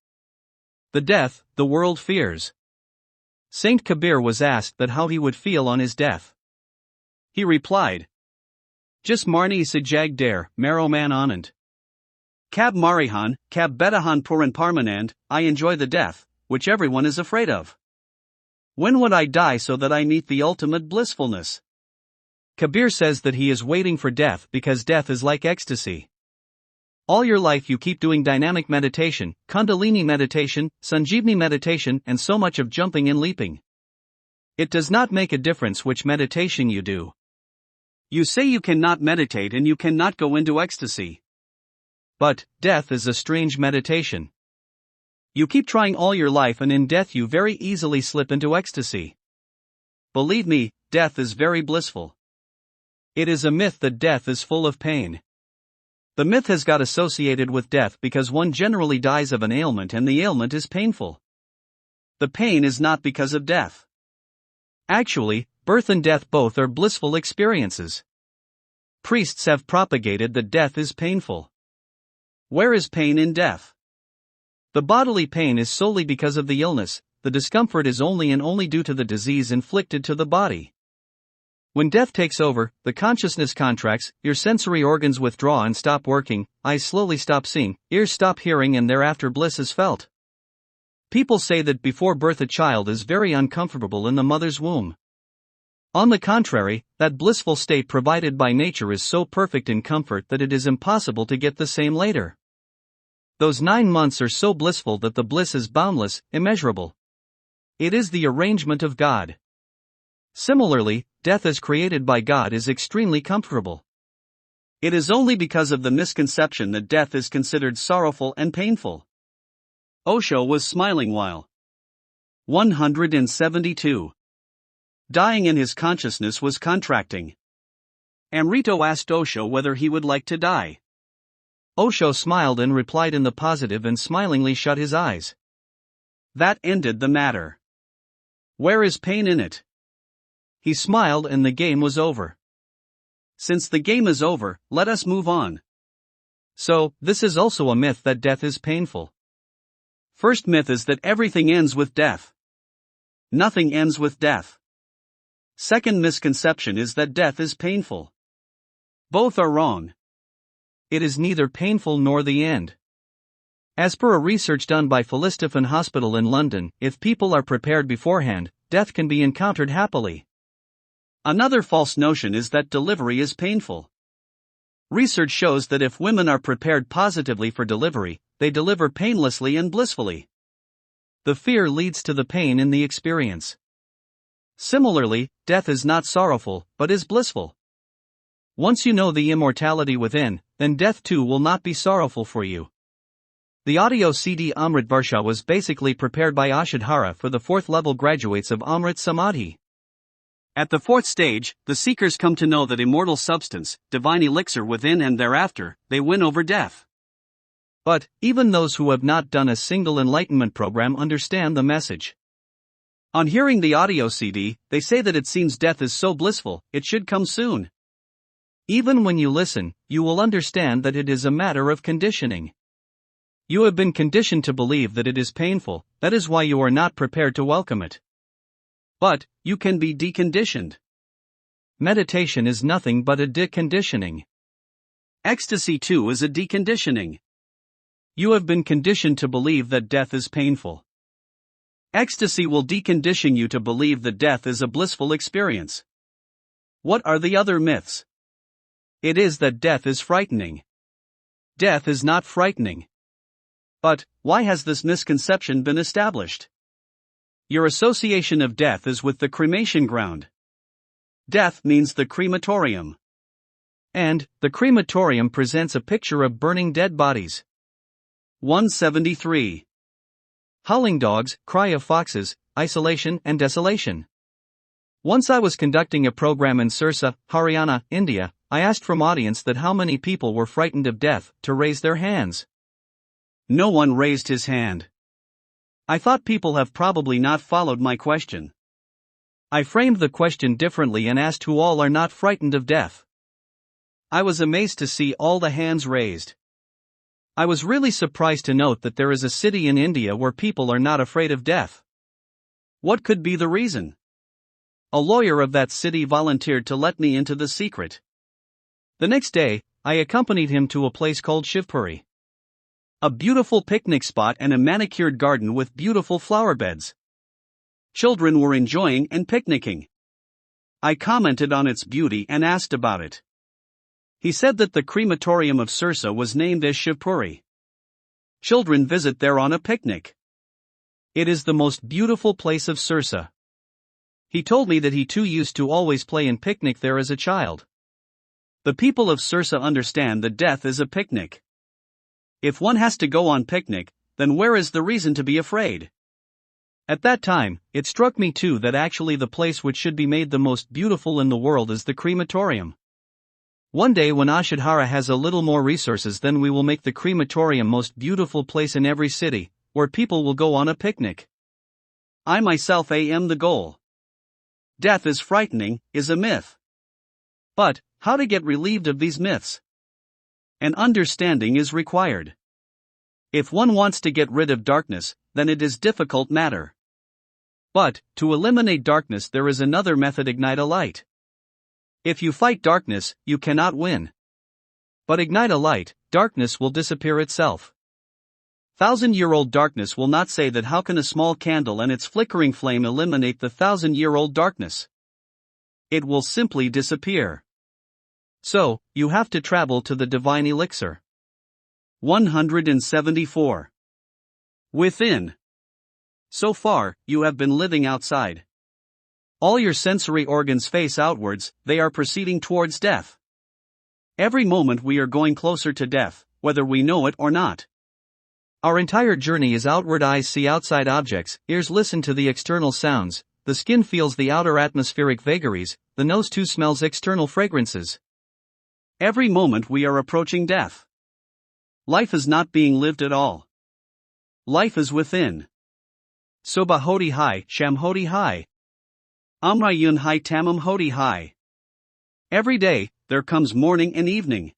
The death, the world fears. Saint Kabir was asked that how he would feel on his death. He replied, Jis marni se jag dare, maro man anand. Kab marihan, kab betahan puran parmanand, I enjoy the death, which everyone is afraid of. When would I die so that I meet the ultimate blissfulness? Kabir says that he is waiting for death because death is like ecstasy. All your life you keep doing dynamic meditation, Kundalini meditation, Sanjeevani meditation, and so much of jumping and leaping. It does not make a difference which meditation you do. You say you cannot meditate and you cannot go into ecstasy. But, death is a strange meditation. You keep trying all your life and in death you very easily slip into ecstasy. Believe me, death is very blissful. It is a myth that death is full of pain. The myth has got associated with death because one generally dies of an ailment and the ailment is painful. The pain is not because of death. Actually, birth and death both are blissful experiences. Priests have propagated that death is painful. Where is pain in death? The bodily pain is solely because of the illness, the discomfort is only and only due to the disease inflicted to the body. When death takes over, the consciousness contracts, your sensory organs withdraw and stop working, eyes slowly stop seeing, ears stop hearing, and thereafter bliss is felt. People say that before birth a child is very uncomfortable in the mother's womb. On the contrary, that blissful state provided by nature is so perfect in comfort that it is impossible to get the same later. Those 9 months are so blissful that the bliss is boundless, immeasurable. It is the arrangement of God. Similarly, death as created by God is extremely comfortable. It is only because of the misconception that death is considered sorrowful and painful. Osho was smiling while 172 dying and his consciousness was contracting. Amrito asked Osho whether he would like to die. Osho smiled and replied in the positive and smilingly shut his eyes. That ended the matter. Where is pain in it? He smiled and the game was over. Since the game is over, let us move on. So, this is also a myth that death is painful. First myth is that everything ends with death. Nothing ends with death. Second misconception is that death is painful. Both are wrong. It is neither painful nor the end. As per a research done by Fullest Hospital in London, if people are prepared beforehand, death can be encountered happily. Another false notion is that delivery is painful. Research shows that if women are prepared positively for delivery, they deliver painlessly and blissfully. The fear leads to the pain in the experience. Similarly, death is not sorrowful, but is blissful. Once you know the immortality within, then death too will not be sorrowful for you. The audio CD Amrit Varsha was basically prepared by Ashadhara for the 4th level graduates of Amrit Samadhi. At the 4th stage, the seekers come to know that immortal substance, divine elixir within, and thereafter, they win over death. But, even those who have not done a single enlightenment program understand the message. On hearing the audio CD, they say that it seems death is so blissful, it should come soon. Even when you listen, you will understand that it is a matter of conditioning. You have been conditioned to believe that it is painful, that is why you are not prepared to welcome it. But, you can be deconditioned. Meditation is nothing but a deconditioning. Ecstasy too is a deconditioning. You have been conditioned to believe that death is painful. Ecstasy will decondition you to believe that death is a blissful experience. What are the other myths? It is that death is frightening. Death is not frightening. But, why has this misconception been established? Your association of death is with the cremation ground. Death means the crematorium. And, the crematorium presents a picture of burning dead bodies. 173. Howling dogs, cry of foxes, isolation and desolation. Once I was conducting a program in Sirsa, Haryana, India. I asked from audience that how many people were frightened of death, to raise their hands. No one raised his hand. I thought people have probably not followed my question. I framed the question differently and asked who all are not frightened of death. I was amazed to see all the hands raised. I was really surprised to note that there is a city in India where people are not afraid of death. What could be the reason? A lawyer of that city volunteered to let me into the secret. The next day, I accompanied him to a place called Shivpuri. A beautiful picnic spot and a manicured garden with beautiful flower beds. Children were enjoying and picnicking. I commented on its beauty and asked about it. He said that the crematorium of Sirsa was named as Shivpuri. Children visit there on a picnic. It is the most beautiful place of Sirsa. He told me that he too used to always play and picnic there as a child. The people of Sirsa understand that death is a picnic. If one has to go on picnic, then where is the reason to be afraid? At that time, it struck me too that actually the place which should be made the most beautiful in the world is the crematorium. One day when Ashadhara has a little more resources, then we will make the crematorium most beautiful place in every city, where people will go on a picnic. I myself am the goal. Death is frightening, is a myth. But, how to get relieved of these myths? An understanding is required. If one wants to get rid of darkness, then it is difficult matter. But, to eliminate darkness there is another method: ignite a light. If you fight darkness, you cannot win. But ignite a light, darkness will disappear itself. 1,000-year-old darkness will not say that how can a small candle and its flickering flame eliminate the 1,000-year-old darkness. It will simply disappear. So, you have to travel to the divine elixir. 174. Within. So far, you have been living outside. All your sensory organs face outwards, they are proceeding towards death. Every moment we are going closer to death, whether we know it or not. Our entire journey is outward. Eyes see outside objects, ears listen to the external sounds, the skin feels the outer atmospheric vagaries, the nose too smells external fragrances. Every moment we are approaching death. Life is not being lived at all. Life is within. Soba hodi hai, sham hodi hai. Amrayun hai tamam hodi hai. Every day, there comes morning and evening.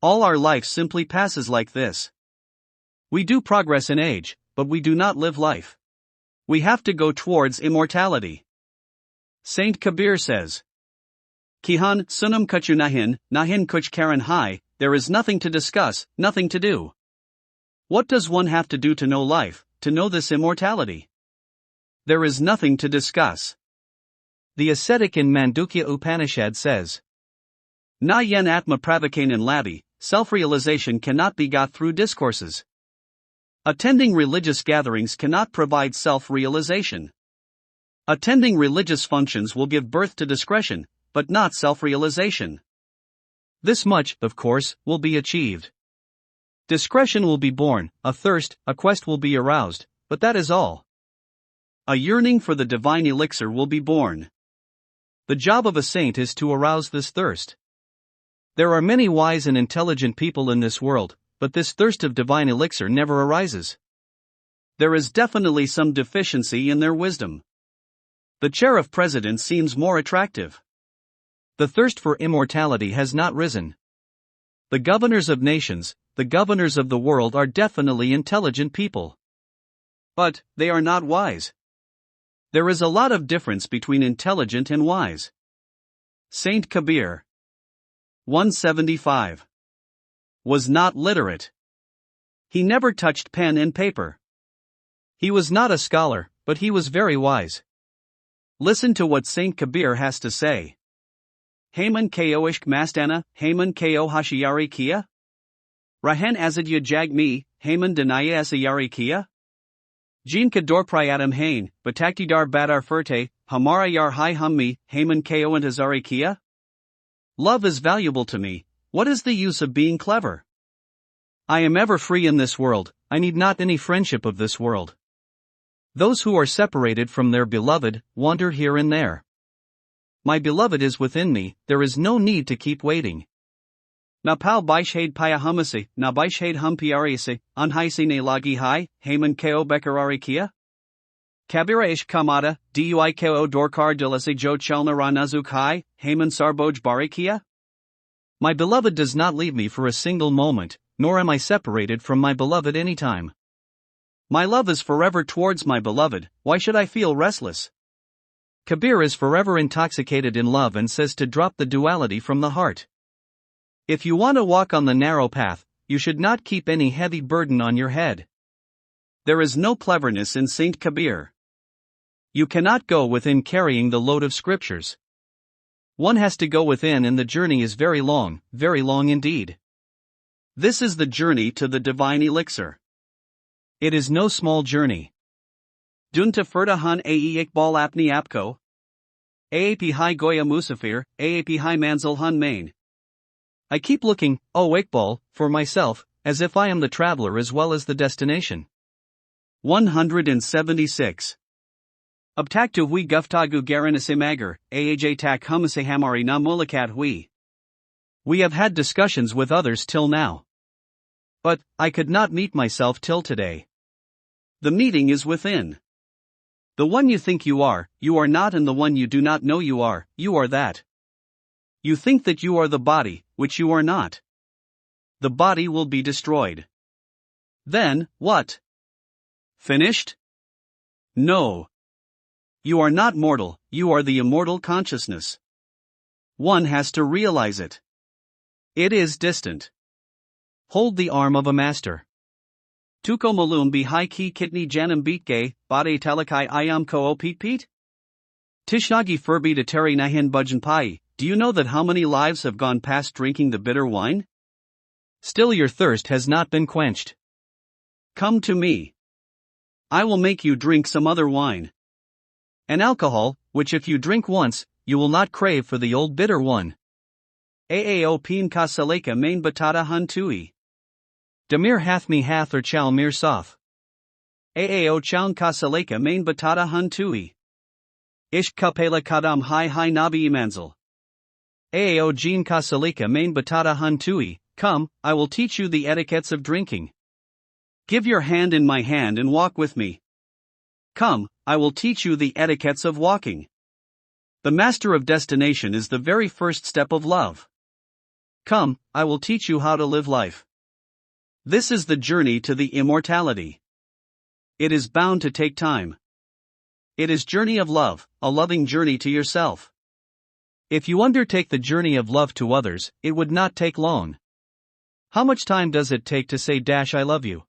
All our life simply passes like this. We do progress in age, but we do not live life. We have to go towards immortality. Saint Kabir says, Kihan sunam kuchu nahin kuch karan hai, there is nothing to discuss, nothing to do. What does one have to do to know life, to know this immortality? There is nothing to discuss. The ascetic in Mandukya Upanishad says, Na yen atma pravakanan labi, self-realization cannot be got through discourses. Attending religious gatherings cannot provide self-realization. Attending religious functions will give birth to discretion, but not self-realization. This much, of course, will be achieved. Discretion will be born, a thirst, a quest will be aroused, but that is all. A yearning for the divine elixir will be born. The job of a saint is to arouse this thirst. There are many wise and intelligent people in this world, but this thirst of divine elixir never arises. There is definitely some deficiency in their wisdom. The chair of president seems more attractive. The thirst for immortality has not risen. The governors of nations, the governors of the world are definitely intelligent people. But they are not wise. There is a lot of difference between intelligent and wise. Saint Kabir 175 was not literate. He never touched pen and paper. He was not a scholar, but he was very wise. Listen to what Saint Kabir has to say. Haman ko ishk mastana, Haman ko hashiyari kia? Rahan azadya jagmi, Haman danaya asayari kia? Jeen kador priyatam hain, bataktidar badar ferte, hamara yar hai hummi, Haman ko antazari kia? Love is valuable to me, what is the use of being clever? I am ever free in this world, I need not any friendship of this world. Those who are separated from their beloved, wander here and there. My beloved is within me, there is no need to keep waiting. Na pal baishade payahumase, na baishade humpiariase, unhaise ne lagi hai, Haman ko bekarari kia? Kabira ish kamada, dui ko dorkar dilase jo chalna ranazuk hai, Haman sarboj bari kia? My beloved does not leave me for a single moment, nor am I separated from my beloved any time. My love is forever towards my beloved, why should I feel restless? Kabir is forever intoxicated in love and says to drop the duality from the heart. If you want to walk on the narrow path, you should not keep any heavy burden on your head. There is no cleverness in Saint Kabir. You cannot go within carrying the load of scriptures. One has to go within, and the journey is very long indeed. This is the journey to the divine elixir. It is no small journey. Dunta furta hun ae ikbal apni apko. Aap hi goya musafir, aap hi manzil hun main. I keep looking, oh Iqbal, for myself, as if I am the traveler as well as the destination. 176. Abtaktu hui guftagu garanasimagar, aaj tak humase hamari na mulakat hui. We have had discussions with others till now. But I could not meet myself till today. The meeting is within. The one you think you are not, and the one you do not know you are that. You think that you are the body, which you are not. The body will be destroyed. Then, what? Finished? No. You are not mortal, you are the immortal consciousness. One has to realize it. It is distant. Hold the arm of a master. Tuko malum bihai ki kitni janam beatgay, bade talakai ayam ko peet? Tishnagi furbi de teri nahin budjan pai, do you know that how many lives have gone past drinking the bitter wine? Still your thirst has not been quenched. Come to me. I will make you drink some other wine. An alcohol, which if you drink once, you will not crave for the old bitter one. Aao peen ka saleka main batata hun tui. Damir hath me hath or chal mir soth. Aao chown ka saleka main batata hun tui. Ish kapela kadam hi nabi imanzil. Aao jeen ka saleka main batata hun tui, come, I will teach you the etiquettes of drinking. Give your hand in my hand and walk with me. Come, I will teach you the etiquettes of walking. The master of destination is the very first step of love. Come, I will teach you how to live life. This is the journey to the immortality. It is bound to take time. It is journey of love, a loving journey to yourself. If you undertake the journey of love to others, it would not take long. How much time does it take to say "I love you"?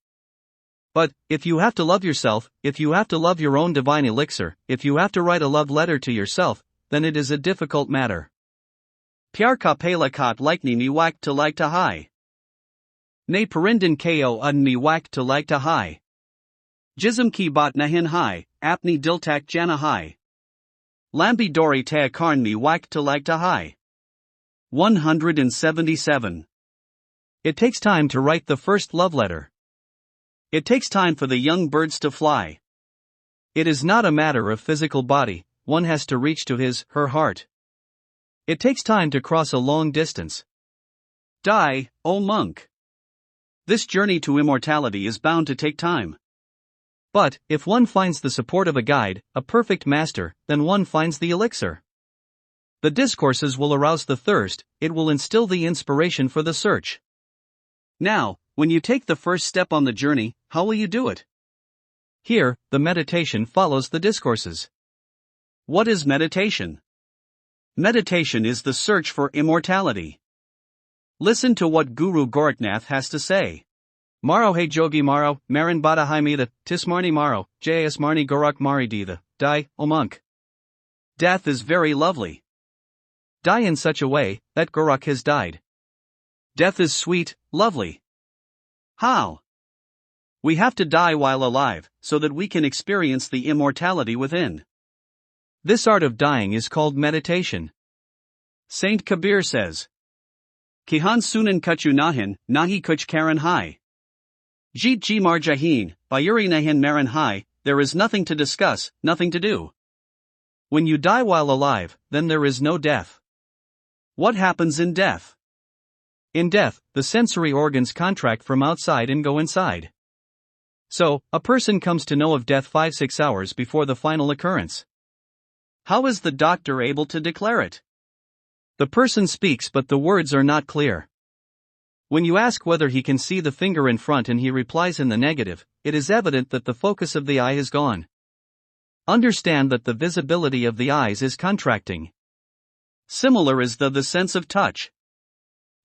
But, if you have to love yourself, if you have to love your own divine elixir, if you have to write a love letter to yourself, then it is a difficult matter. Pyar ka pehla khat likni ni wak to like to hai. Ne parindan ko admi wak to like to hai. Jism ki bat nahin hai, apni diltak jana hai. Lambi dori ta karn mi wak to like to hai. 177. It takes time to write the first love letter. It takes time for the young birds to fly. It is not a matter of physical body, one has to reach to her heart. It takes time to cross a long distance. Die, O monk. This journey to immortality is bound to take time. But, if one finds the support of a guide, a perfect master, then one finds the elixir. The discourses will arouse the thirst, it will instill the inspiration for the search. Now, when you take the first step on the journey, how will you do it? Here, the meditation follows the discourses. What is meditation? Meditation is the search for immortality. Listen to what Guru Gorakhnath has to say. Maro he jogi maro, marin bada haimida, tismarni maro, jas marni gorak mari dida, die, O monk. Death is very lovely. Die in such a way that Gorak has died. Death is sweet, lovely. How? We have to die while alive, so that we can experience the immortality within. This art of dying is called meditation. Saint Kabir says, Kihan sunan kuchu nahin, nahi kuch karan hai. Jeet ji mar jahin, bayuri nahin maran hai, there is nothing to discuss, nothing to do. When you die while alive, then there is no death. What happens in death? In death, the sensory organs contract from outside and go inside. So, a person comes to know of death 5-6 hours before the final occurrence. How is the doctor able to declare it? The person speaks but the words are not clear. When you ask whether he can see the finger in front and he replies in the negative, it is evident that the focus of the eye is gone. Understand that the visibility of the eyes is contracting. Similar is the sense of touch.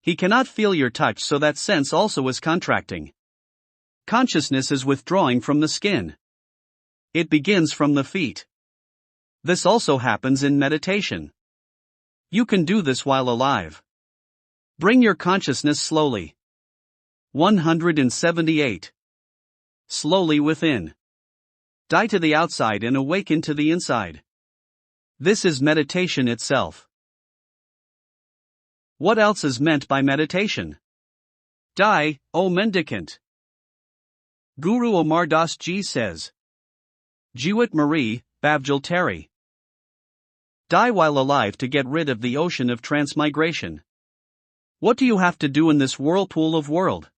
He cannot feel your touch, so that sense also is contracting. Consciousness is withdrawing from the skin. It begins from the feet. This also happens in meditation. You can do this while alive. Bring your consciousness slowly. 178. Slowly within. Die to the outside and awaken to the inside. This is meditation itself. What else is meant by meditation? Die, O mendicant. Guru Omar Das Ji says, Jiwat Marie, Bavjal Teri. Die while alive to get rid of the ocean of transmigration. What do you have to do in this whirlpool of world?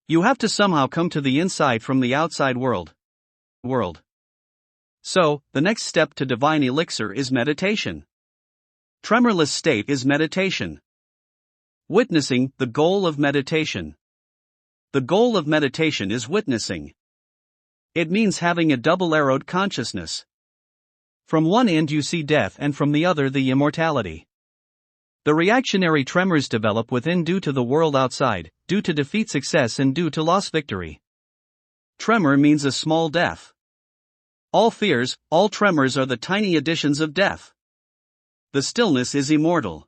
You have to somehow come to the inside from the outside world. So, the next step to divine elixir is meditation. Tremorless state is meditation. Witnessing, the goal of meditation. The goal of meditation is witnessing. It means having a double-arrowed consciousness. From one end you see death and from the other the immortality. The reactionary tremors develop within due to the world outside, due to defeat success and due to loss victory. Tremor means a small death. All fears, all tremors are the tiny additions of death. The stillness is immortal.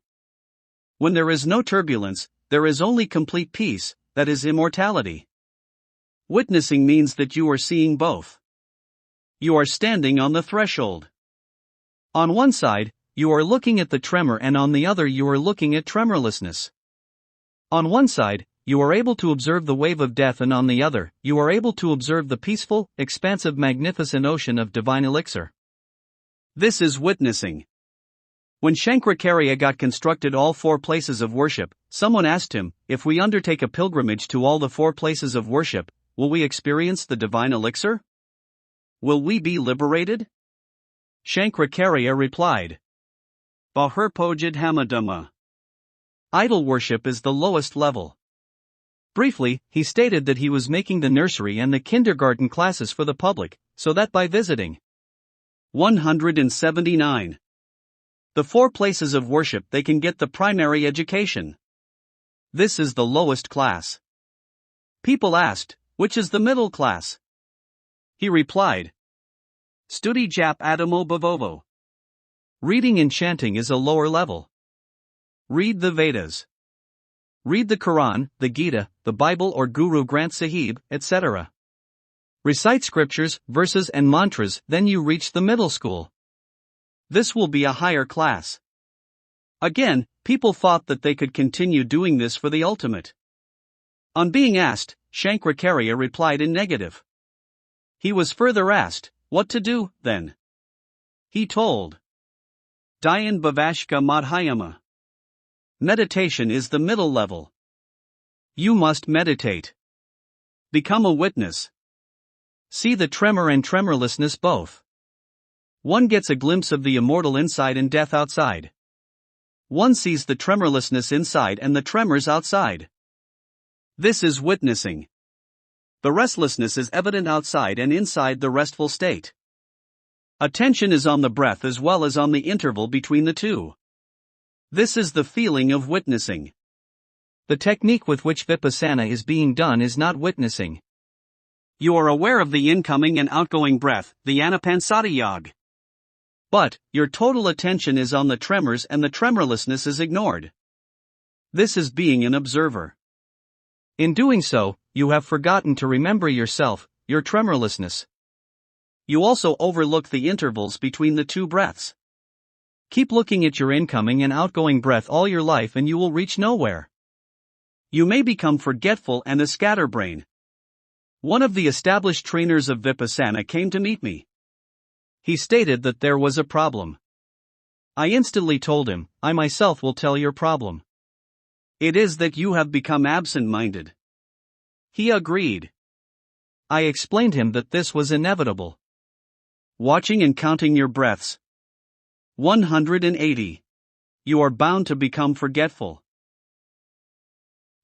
When there is no turbulence, there is only complete peace, that is immortality. Witnessing means that you are seeing both. You are standing on the threshold. On one side, you are looking at the tremor, and on the other you are looking at tremorlessness. On one side, you are able to observe the wave of death, and on the other, you are able to observe the peaceful, expansive, magnificent ocean of divine elixir. This is witnessing. When Shankaracharya got constructed all 4 places of worship, someone asked him, if we undertake a pilgrimage to all the 4 places of worship, will we experience the divine elixir? Will we be liberated? Shankaracharya replied, Bahur Pojid Hamadama. Idol worship is the lowest level. Briefly, he stated that he was making the nursery and the kindergarten classes for the public, so that by visiting 179. The 4 places of worship they can get the primary education. This is the lowest class. People asked, which is the middle class? He replied, Studi Jap Adamo Bavovo. Reading and chanting is a lower level. Read the Vedas. Read the Quran, the Gita, the Bible or Guru Granth Sahib, etc. Recite scriptures, verses and mantras, then you reach the middle school. This will be a higher class. Again, people thought that they could continue doing this for the ultimate. On being asked, Shankaracharya replied in negative. He was further asked, what to do, then? He told, Dhyan Bhavashka Madhyama. Meditation is the middle level. You must meditate. Become a witness. See the tremor and tremorlessness both. One gets a glimpse of the immortal inside and death outside. One sees the tremorlessness inside and the tremors outside. This is witnessing. The restlessness is evident outside and inside the restful state. Attention is on the breath as well as on the interval between the two. This is the feeling of witnessing. The technique with which vipassana is being done is not witnessing. You are aware of the incoming and outgoing breath, the anapanasati yoga. But, your total attention is on the tremors and the tremorlessness is ignored. This is being an observer. In doing so, you have forgotten to remember yourself, your tremorlessness. You also overlook the intervals between the two breaths. Keep looking at your incoming and outgoing breath all your life and you will reach nowhere. You may become forgetful and a scatterbrain. One of the established trainers of Vipassana came to meet me. He stated that there was a problem. I instantly told him, I myself will tell your problem. It is that you have become absent-minded. He agreed. I explained him that this was inevitable. Watching and counting your breaths. 180. You are bound to become forgetful.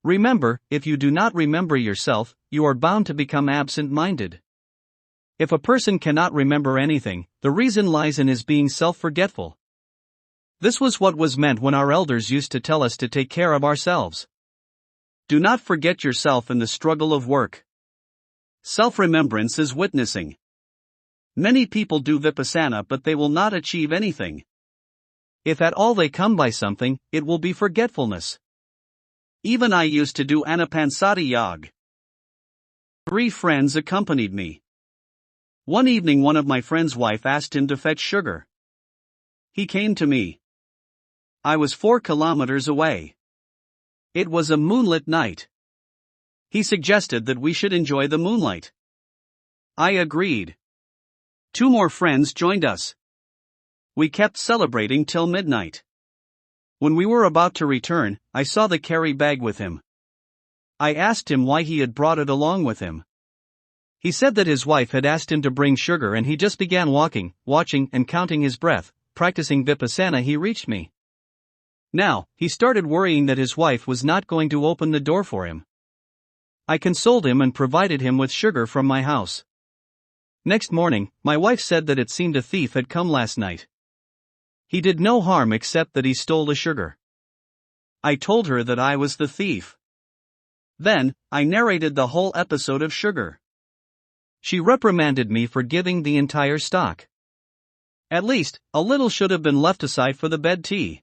Remember, if you do not remember yourself, you are bound to become absent-minded. If a person cannot remember anything, the reason lies in his being self-forgetful. This was what was meant when our elders used to tell us to take care of ourselves. Do not forget yourself in the struggle of work. Self-remembrance is witnessing. Many people do Vipassana but they will not achieve anything. If at all they come by something, it will be forgetfulness. Even I used to do anapanasati yoga. 3 friends accompanied me. One evening one of my friend's wife asked him to fetch sugar. He came to me. I was 4 kilometers away. It was a moonlit night. He suggested that we should enjoy the moonlight. I agreed. 2 more friends joined us. We kept celebrating till midnight. When we were about to return, I saw the carry bag with him. I asked him why he had brought it along with him. He said that his wife had asked him to bring sugar and he just began walking, watching and counting his breath, practicing Vipassana. He reached me. Now, he started worrying that his wife was not going to open the door for him. I consoled him and provided him with sugar from my house. Next morning, my wife said that it seemed a thief had come last night. He did no harm except that he stole the sugar. I told her that I was the thief. Then, I narrated the whole episode of sugar. She reprimanded me for giving the entire stock. At least, a little should have been left aside for the bed tea.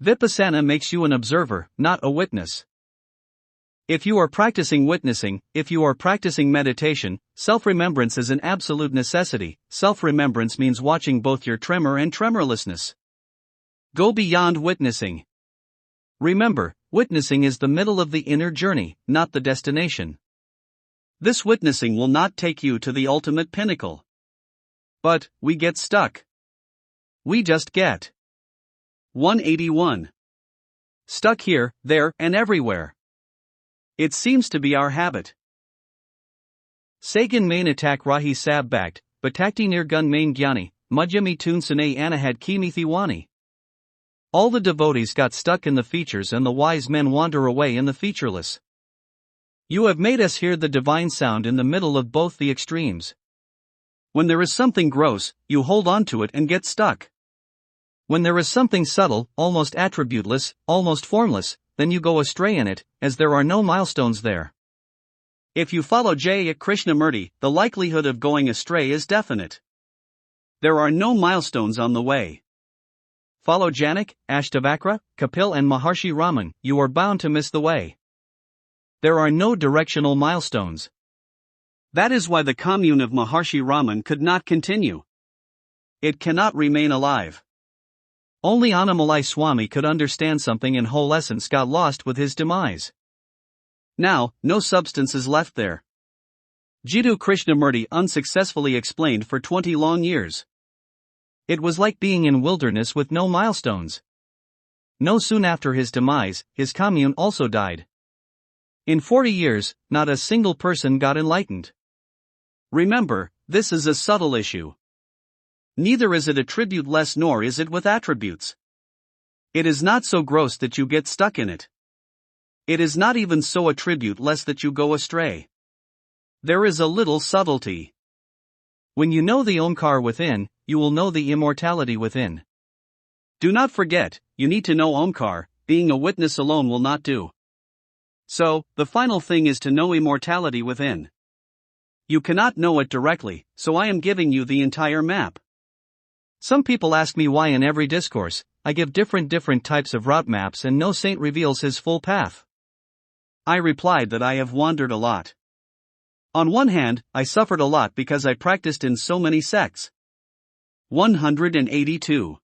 Vipassana makes you an observer, not a witness. If you are practicing witnessing, if you are practicing meditation, self-remembrance is an absolute necessity. Self-remembrance means watching both your tremor and tremorlessness. Go beyond witnessing. Remember, witnessing is the middle of the inner journey, not the destination. This witnessing will not take you to the ultimate pinnacle. But, we get stuck. We just get 181. Stuck here, there, and everywhere. It seems to be our habit. Sagan main attack rahi sab bakt, batakti nirgun main gyani, mujyami tun sane anahad kimi thiwani. All the devotees got stuck in the features and the wise men wander away in the featureless. You have made us hear the divine sound in the middle of both the extremes. When there is something gross, you hold on to it and get stuck. When there is something subtle, almost attributeless, almost formless, then you go astray in it, as there are no milestones there. If you follow J. Krishnamurti, the likelihood of going astray is definite. There are no milestones on the way. Follow Janak, Ashtavakra, Kapil and Maharshi Raman, you are bound to miss the way. There are no directional milestones. That is why the commune of Maharshi Raman could not continue. It cannot remain alive. Only Annamalai Swami could understand something and whole essence got lost with his demise. Now, no substance is left there. Jiddu Krishnamurti unsuccessfully explained for 20 long years. It was like being in wilderness with no milestones. No soon after his demise, his commune also died. In 40 years, not a single person got enlightened. Remember, this is a subtle issue. Neither is it attributeless nor is it with attributes. It is not so gross that you get stuck in it. It is not even so attributeless that you go astray. There is a little subtlety. When you know the Omkar within, you will know the immortality within. Do not forget, you need to know Omkar, being a witness alone will not do. So, the final thing is to know immortality within. You cannot know it directly, so I am giving you the entire map. Some people ask me why in every discourse, I give different types of route maps and no saint reveals his full path. I replied that I have wandered a lot. On one hand, I suffered a lot because I practiced in so many sects. 182.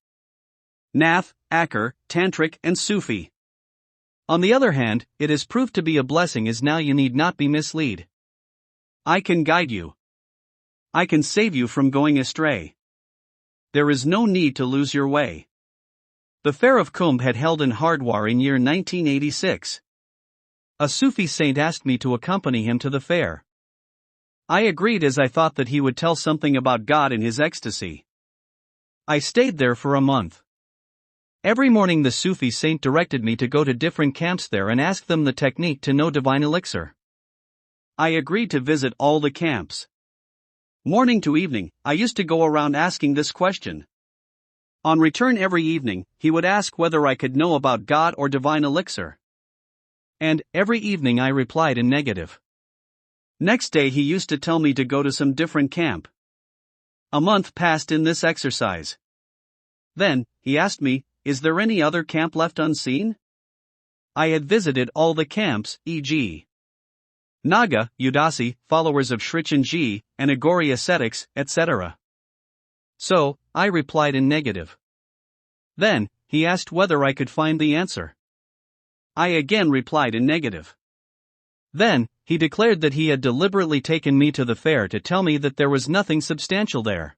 Nath, Akar, Tantric and Sufi. On the other hand, it has proved to be a blessing as now you need not be misled. I can guide you. I can save you from going astray. There is no need to lose your way. The Fair of Kumbh had held in Hardwar in year 1986. A Sufi saint asked me to accompany him to the fair. I agreed as I thought that he would tell something about God in his ecstasy. I stayed there for a month. Every morning the Sufi saint directed me to go to different camps there and ask them the technique to know divine elixir. I agreed to visit all the camps. Morning to evening, I used to go around asking this question. On return every evening, he would ask whether I could know about God or divine elixir. And, every evening I replied in negative. Next day he used to tell me to go to some different camp. A month passed in this exercise. Then, he asked me, is there any other camp left unseen? I had visited all the camps, e.g. Naga, Udasi, followers of Shrichanji, and Agori ascetics, etc. So, I replied in negative. Then, he asked whether I could find the answer. I again replied in negative. Then, he declared that he had deliberately taken me to the fair to tell me that there was nothing substantial there.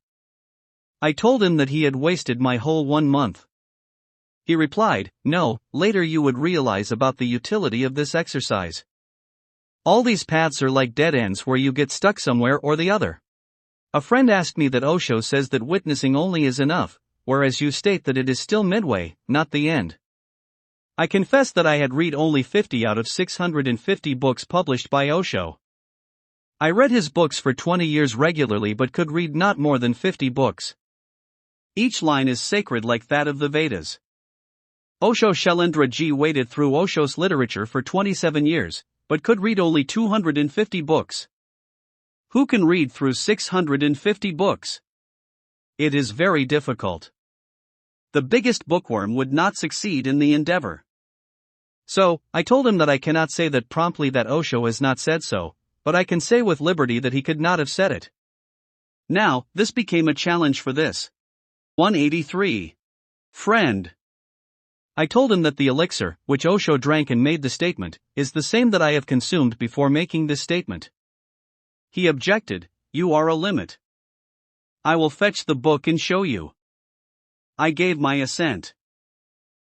I told him that he had wasted my whole 1 month. He replied, no, later you would realize about the utility of this exercise. All these paths are like dead ends where you get stuck somewhere or the other. A friend asked me that Osho says that witnessing only is enough, whereas you state that it is still midway, not the end. I confess that I had read only 50 out of 650 books published by Osho. I read his books for 20 years regularly but could read not more than 50 books. Each line is sacred like that of the Vedas. Osho Shailendra Ji waded through Osho's literature for 27 years, but could read only 250 books. Who can read through 650 books? It is very difficult. The biggest bookworm would not succeed in the endeavor. So, I told him that I cannot say that promptly that Osho has not said so, but I can say with liberty that he could not have said it. Now, this became a challenge for this. 183. Friend. I told him that the elixir, which Osho drank and made the statement, is the same that I have consumed before making this statement. He objected, you are a limit. I will fetch the book and show you. I gave my assent.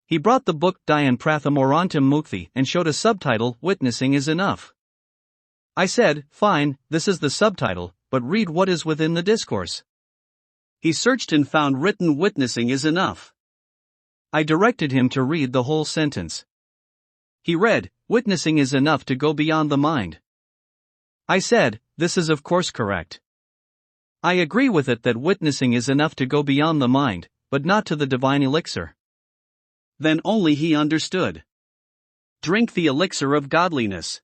He brought the book Dhyan Prathamorantam Mukti and showed a subtitle, Witnessing is Enough. I said, fine, this is the subtitle, but read what is within the discourse. He searched and found written Witnessing is Enough. I directed him to read the whole sentence. He read, "Witnessing is enough to go beyond the mind." I said, "This is of course correct. I agree with it that witnessing is enough to go beyond the mind, but not to the divine elixir." Then only he understood. Drink the elixir of godliness.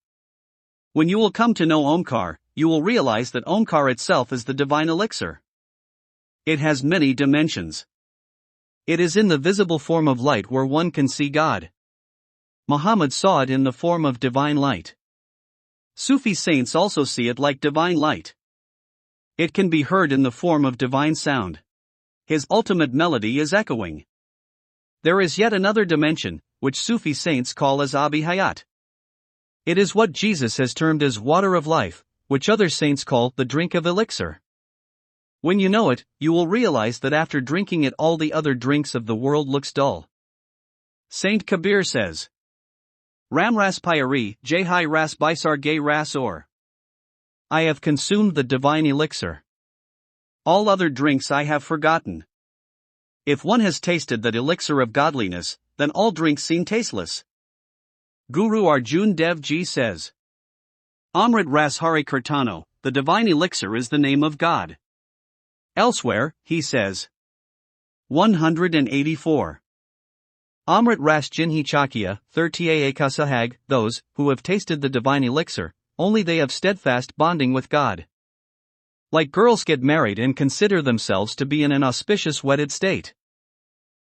When you will come to know Omkar, you will realize that Omkar itself is the divine elixir. It has many dimensions. It is in the visible form of light where one can see God. Muhammad saw it in the form of divine light. Sufi saints also see it like divine light. It can be heard in the form of divine sound. His ultimate melody is echoing. There is yet another dimension, which Sufi saints call as Abi Hayat. It is what Jesus has termed as water of life, which other saints call the drink of elixir. When you know it, you will realize that after drinking it all the other drinks of the world looks dull. Saint Kabir says, Ram ras pyari, jai ras bisar gay ras or. I have consumed the divine elixir. All other drinks I have forgotten. If one has tasted that elixir of godliness, then all drinks seem tasteless. Guru Arjun Dev Ji says, Amrit ras Hari Kirtano, the divine elixir is the name of God. Elsewhere, he says, 184. Amrit ras Jinhi Chakia, 30 Kasahag, those who have tasted the divine elixir, only they have steadfast bonding with God. Like girls get married and consider themselves to be in an auspicious wedded state.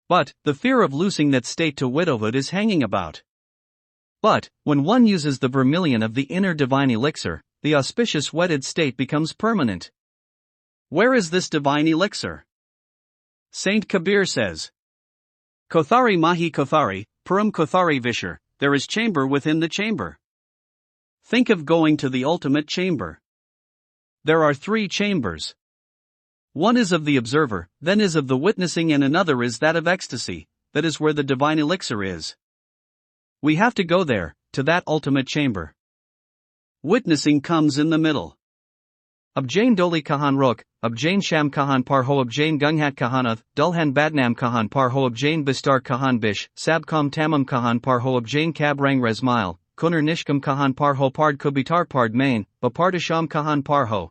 But, the fear of losing that state to widowhood is hanging about. But, when one uses the vermilion of the inner divine elixir, the auspicious wedded state becomes permanent. Where is this divine elixir? Saint Kabir says, Kothari Mahi Kothari, Puram Kothari Vishar, there is chamber within the chamber. Think of going to the ultimate chamber. There are 3 chambers. One is of the observer, then is of the witnessing, and another is that of ecstasy, that is where the divine elixir is. We have to go there, to that ultimate chamber. Witnessing comes in the middle. Abjain Doli Kahan Rok, Abjain Sham Kahan Parho Abjain Gunghat Kahanath, Dulhan Badnam Kahan Parho Abjain Bistar Kahan Bish, Sabkam Tamam Kahan Parho Abjain Kabrang Resmile, Kunar Nishkam Kahan Parho Pard Kubitar Pard Main, Bapardasham Kahan Parho.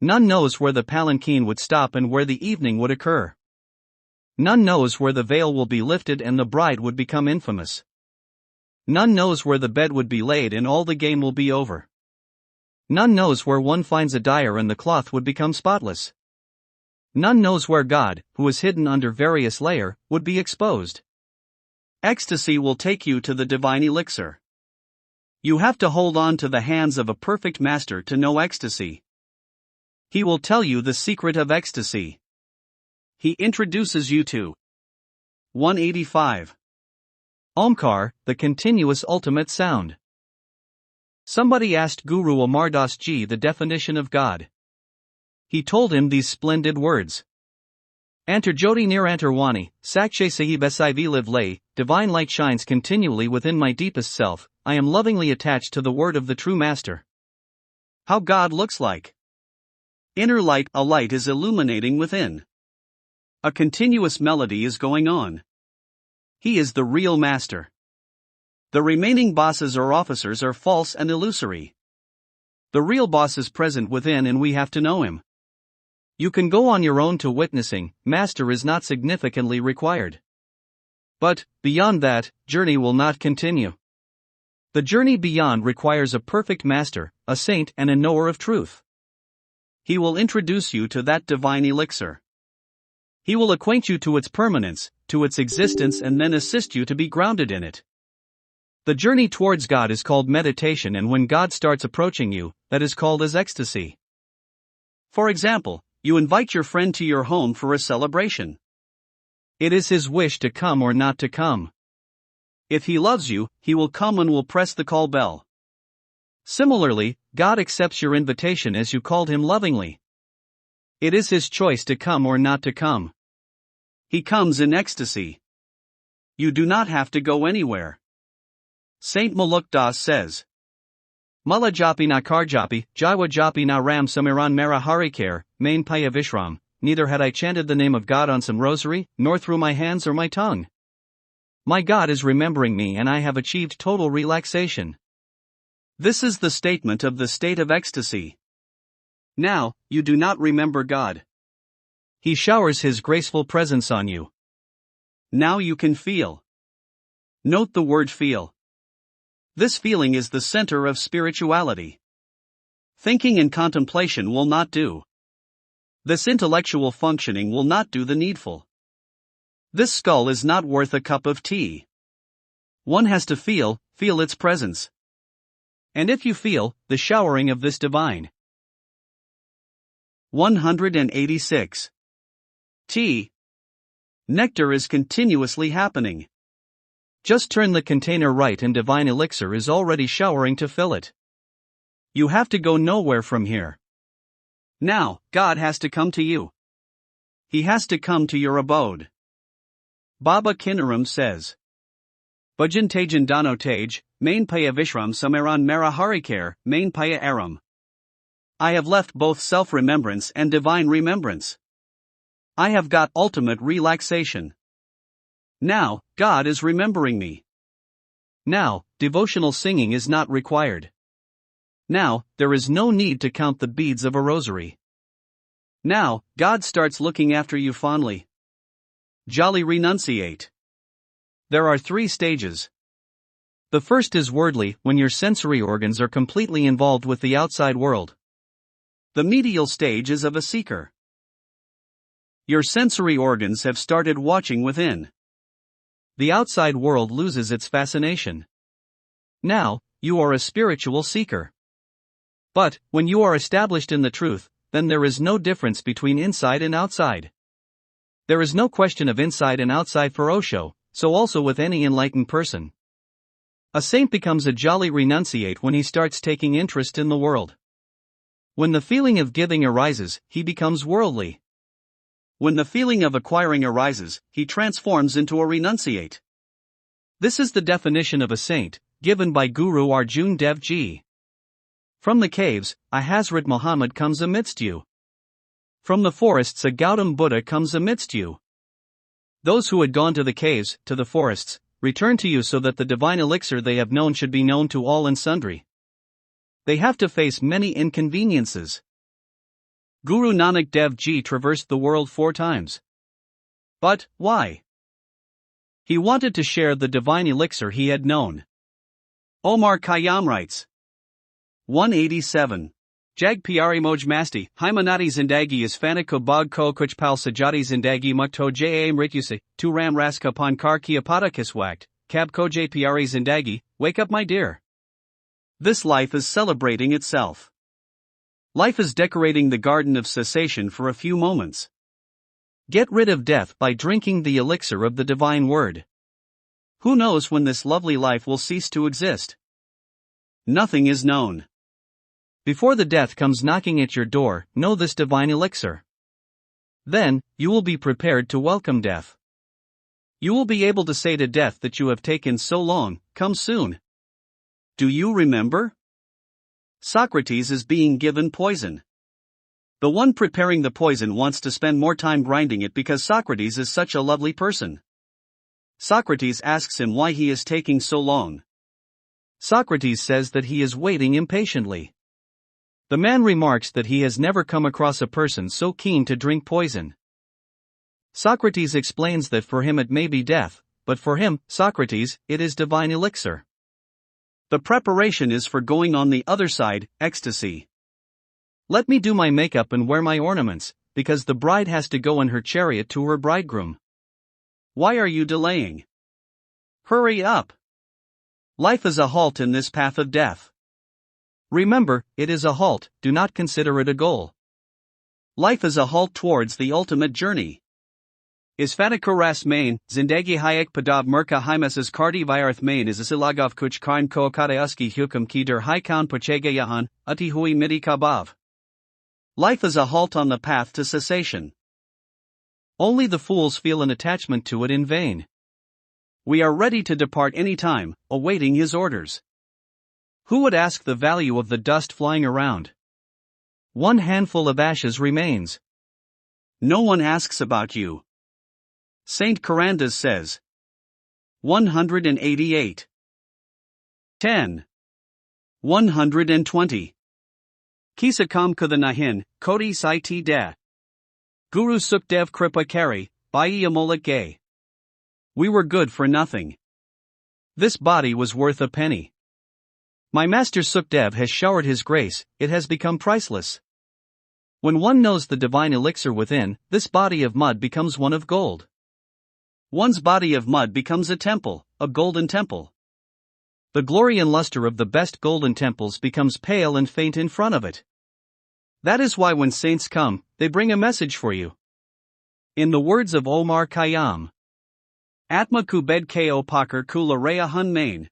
None knows where the palanquin would stop and where the evening would occur. None knows where the veil will be lifted and the bride would become infamous. None knows where the bed would be laid and all the game will be over. None knows where one finds a dyer and the cloth would become spotless. None knows where God, who is hidden under various layers, would be exposed. Ecstasy will take you to the divine elixir. You have to hold on to the hands of a perfect master to know ecstasy. He will tell you the secret of ecstasy. He introduces you to 185. Omkar, the continuous ultimate sound. Somebody asked Guru Amar Das Ji the definition of God. He told him these splendid words. Antarjoti near Antarwani, Sakshay Sahib Siv live lay, divine light shines continually within my deepest self, I am lovingly attached to the word of the true master. How God looks like. Inner light, a light is illuminating within. A continuous melody is going on. He is the real master. The remaining bosses or officers are false and illusory. The real boss is present within and we have to know him. You can go on your own to witnessing, master is not significantly required. But, beyond that, journey will not continue. The journey beyond requires a perfect master, a saint and a knower of truth. He will introduce you to that divine elixir. He will acquaint you to its permanence, to its existence and then assist you to be grounded in it. The journey towards God is called meditation, and when God starts approaching you, that is called as ecstasy. For example, you invite your friend to your home for a celebration. It is his wish to come or not to come. If he loves you, he will come and will press the call bell. Similarly, God accepts your invitation as you called him lovingly. It is his choice to come or not to come. He comes in ecstasy. You do not have to go anywhere. Saint Maluk Das says, Mula Japi na Karjapi, Jaiwa Japi na Ram Samiran Mera Harikare, Main Paya Vishram, neither had I chanted the name of God on some rosary, nor through my hands or my tongue. My God is remembering me and I have achieved total relaxation. This is the statement of the state of ecstasy. Now, you do not remember God. He showers His graceful presence on you. Now you can feel. Note the word feel. This feeling is the center of spirituality. Thinking and contemplation will not do. This intellectual functioning will not do the needful. This skull is not worth a cup of tea. One has to feel its presence. And if you feel the showering of this divine. 186. Tea. Nectar is continuously happening. Just turn the container right and divine elixir is already showering to fill it. You have to go nowhere from here. Now, God has to come to you. He has to come to your abode. Baba Kinaram says, Bhajan Tajan Dano Taj, Main Paya Vishram Samaran Mara Harikare, Main Paya Aram. I have left both self-remembrance and divine remembrance. I have got ultimate relaxation. Now, God is remembering me. Now, devotional singing is not required. Now, there is no need to count the beads of a rosary. Now, God starts looking after you fondly. Jolly renunciate. There are 3 stages. The first is wordly, when your sensory organs are completely involved with the outside world. The medial stage is of a seeker. Your sensory organs have started watching within. The outside world loses its fascination. Now, you are a spiritual seeker. But, when you are established in the truth, then there is no difference between inside and outside. There is no question of inside and outside for Osho, so also with any enlightened person. A saint becomes a jolly renunciate when he starts taking interest in the world. When the feeling of giving arises, he becomes worldly. When the feeling of acquiring arises, he transforms into a renunciate. This is the definition of a saint, given by Guru Arjun Dev Ji. From the caves, a Hazrat Muhammad comes amidst you. From the forests, a Gautam Buddha comes amidst you. Those who had gone to the caves, to the forests, return to you so that the divine elixir they have known should be known to all and sundry. They have to face many inconveniences. Guru Nanak Dev Ji traversed the world 4 times. But, why? He wanted to share the divine elixir he had known. Omar Khayyam writes. 187. Jag Pyari Moj Masti, Hymanati Zindagi is Fana ko Bog ko Kuch Pal Sajati Zindagi Mukto Ja Mrityuse, Tu Ram Raska Pankar Kiapada Kiswakt, Kab Koje Pyari Zindagi, wake up my dear. This life is celebrating itself. Life is decorating the garden of cessation for a few moments. Get rid of death by drinking the elixir of the divine word. Who knows when this lovely life will cease to exist? Nothing is known. Before the death comes knocking at your door, know this divine elixir. Then, you will be prepared to welcome death. You will be able to say to death that you have taken so long, come soon. Do you remember? Socrates is being given poison. The one preparing the poison wants to spend more time grinding it because Socrates is such a lovely person. Socrates asks him why he is taking so long. Socrates says that he is waiting impatiently. The man remarks that he has never come across a person so keen to drink poison. Socrates explains that for him it may be death, but for him, Socrates, it is divine elixir. The preparation is for going on the other side, ecstasy. Let me do my makeup and wear my ornaments, because the bride has to go in her chariot to her bridegroom. Why are you delaying? Hurry up. Life is a halt in this path of death. Remember, it is a halt, do not consider it a goal. Life is a halt towards the ultimate journey. Isfatakuras main, Zindagi Hayek Padab Merka Hymeses Kardi Vyarth main is Isilagov Kuch Karn Kookade Uski Hukum Kider Haikon Pachegayahan, Uti Hui Midi Kabav. Life is a halt on the path to cessation. Only the fools feel an attachment to it in vain. We are ready to depart any time, awaiting his orders. Who would ask the value of the dust flying around? One handful of ashes remains. No one asks about you. Saint Carandas says, 188. 10. 120. Kisa kam nahin, koti sai ti de. Guru Sukdev Kripa Kari, Bayi Amolik Gay. We were good for nothing. This body was worth a penny. My master Sukdev has showered his grace, it has become priceless. When one knows the divine elixir within, this body of mud becomes one of gold. One's body of mud becomes a temple, a golden temple. The glory and luster of the best golden temples becomes pale and faint in front of it. That is why when saints come, they bring a message for you. In the words of Omar Khayyam, Atma kubed ko pakar ku laraya hun main.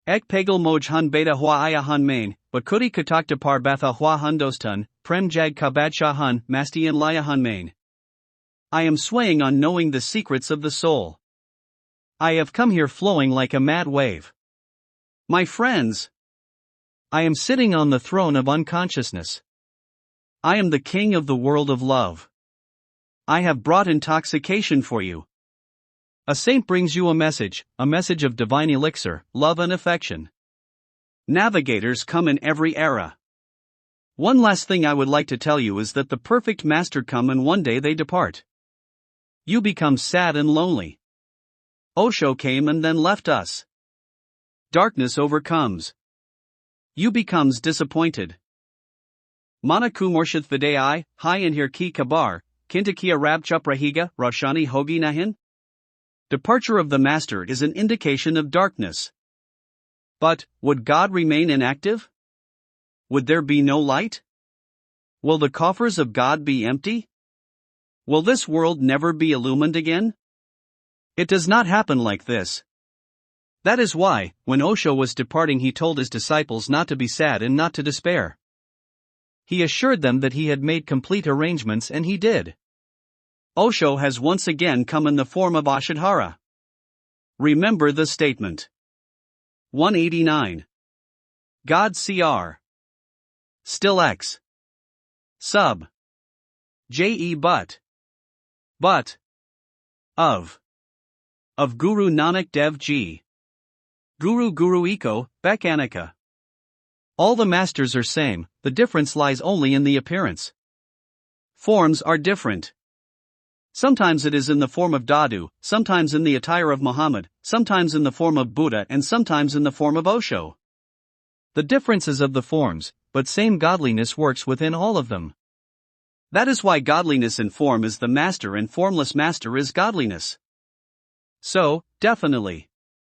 Ek pagal moj hun beta hua aya hun main, but kudi katakta par batha hua hun dostun, prem jag kabadsha hun, mastian laya hun main. I am swaying on knowing the secrets of the soul. I have come here flowing like a mad wave. My friends, I am sitting on the throne of unconsciousness. I am the king of the world of love. I have brought intoxication for you. A saint brings you a message of divine elixir, love and affection. Navigators come in every era. One last thing I would like to tell you is that the perfect master come and one day they depart. You become sad and lonely. Osho came and then left us. Darkness overcomes. You becomes disappointed. Manaku morshith vidai, hi and here ki kabar, kintakia rab chuprahiga, roshani hogi nahin? Departure of the master is an indication of darkness. But, would God remain inactive? Would there be no light? Will the coffers of God be empty? Will this world never be illumined again? It does not happen like this. That is why, when Osho was departing, he told his disciples not to be sad and not to despair. He assured them that he had made complete arrangements, and he did. Osho has once again come in the form of Ashadhara. Remember the statement. 189. God Cr. Still X. Sub. Je but. Of Guru Nanak Dev Ji. Guru Eko, Bekanika. All the masters are same, the difference lies only in the appearance. Forms are different. Sometimes it is in the form of Dadu, sometimes in the attire of Muhammad, sometimes in the form of Buddha, and sometimes in the form of Osho. The difference is of the forms, but same godliness works within all of them. That is why godliness in form is the master and formless master is godliness. So, definitely.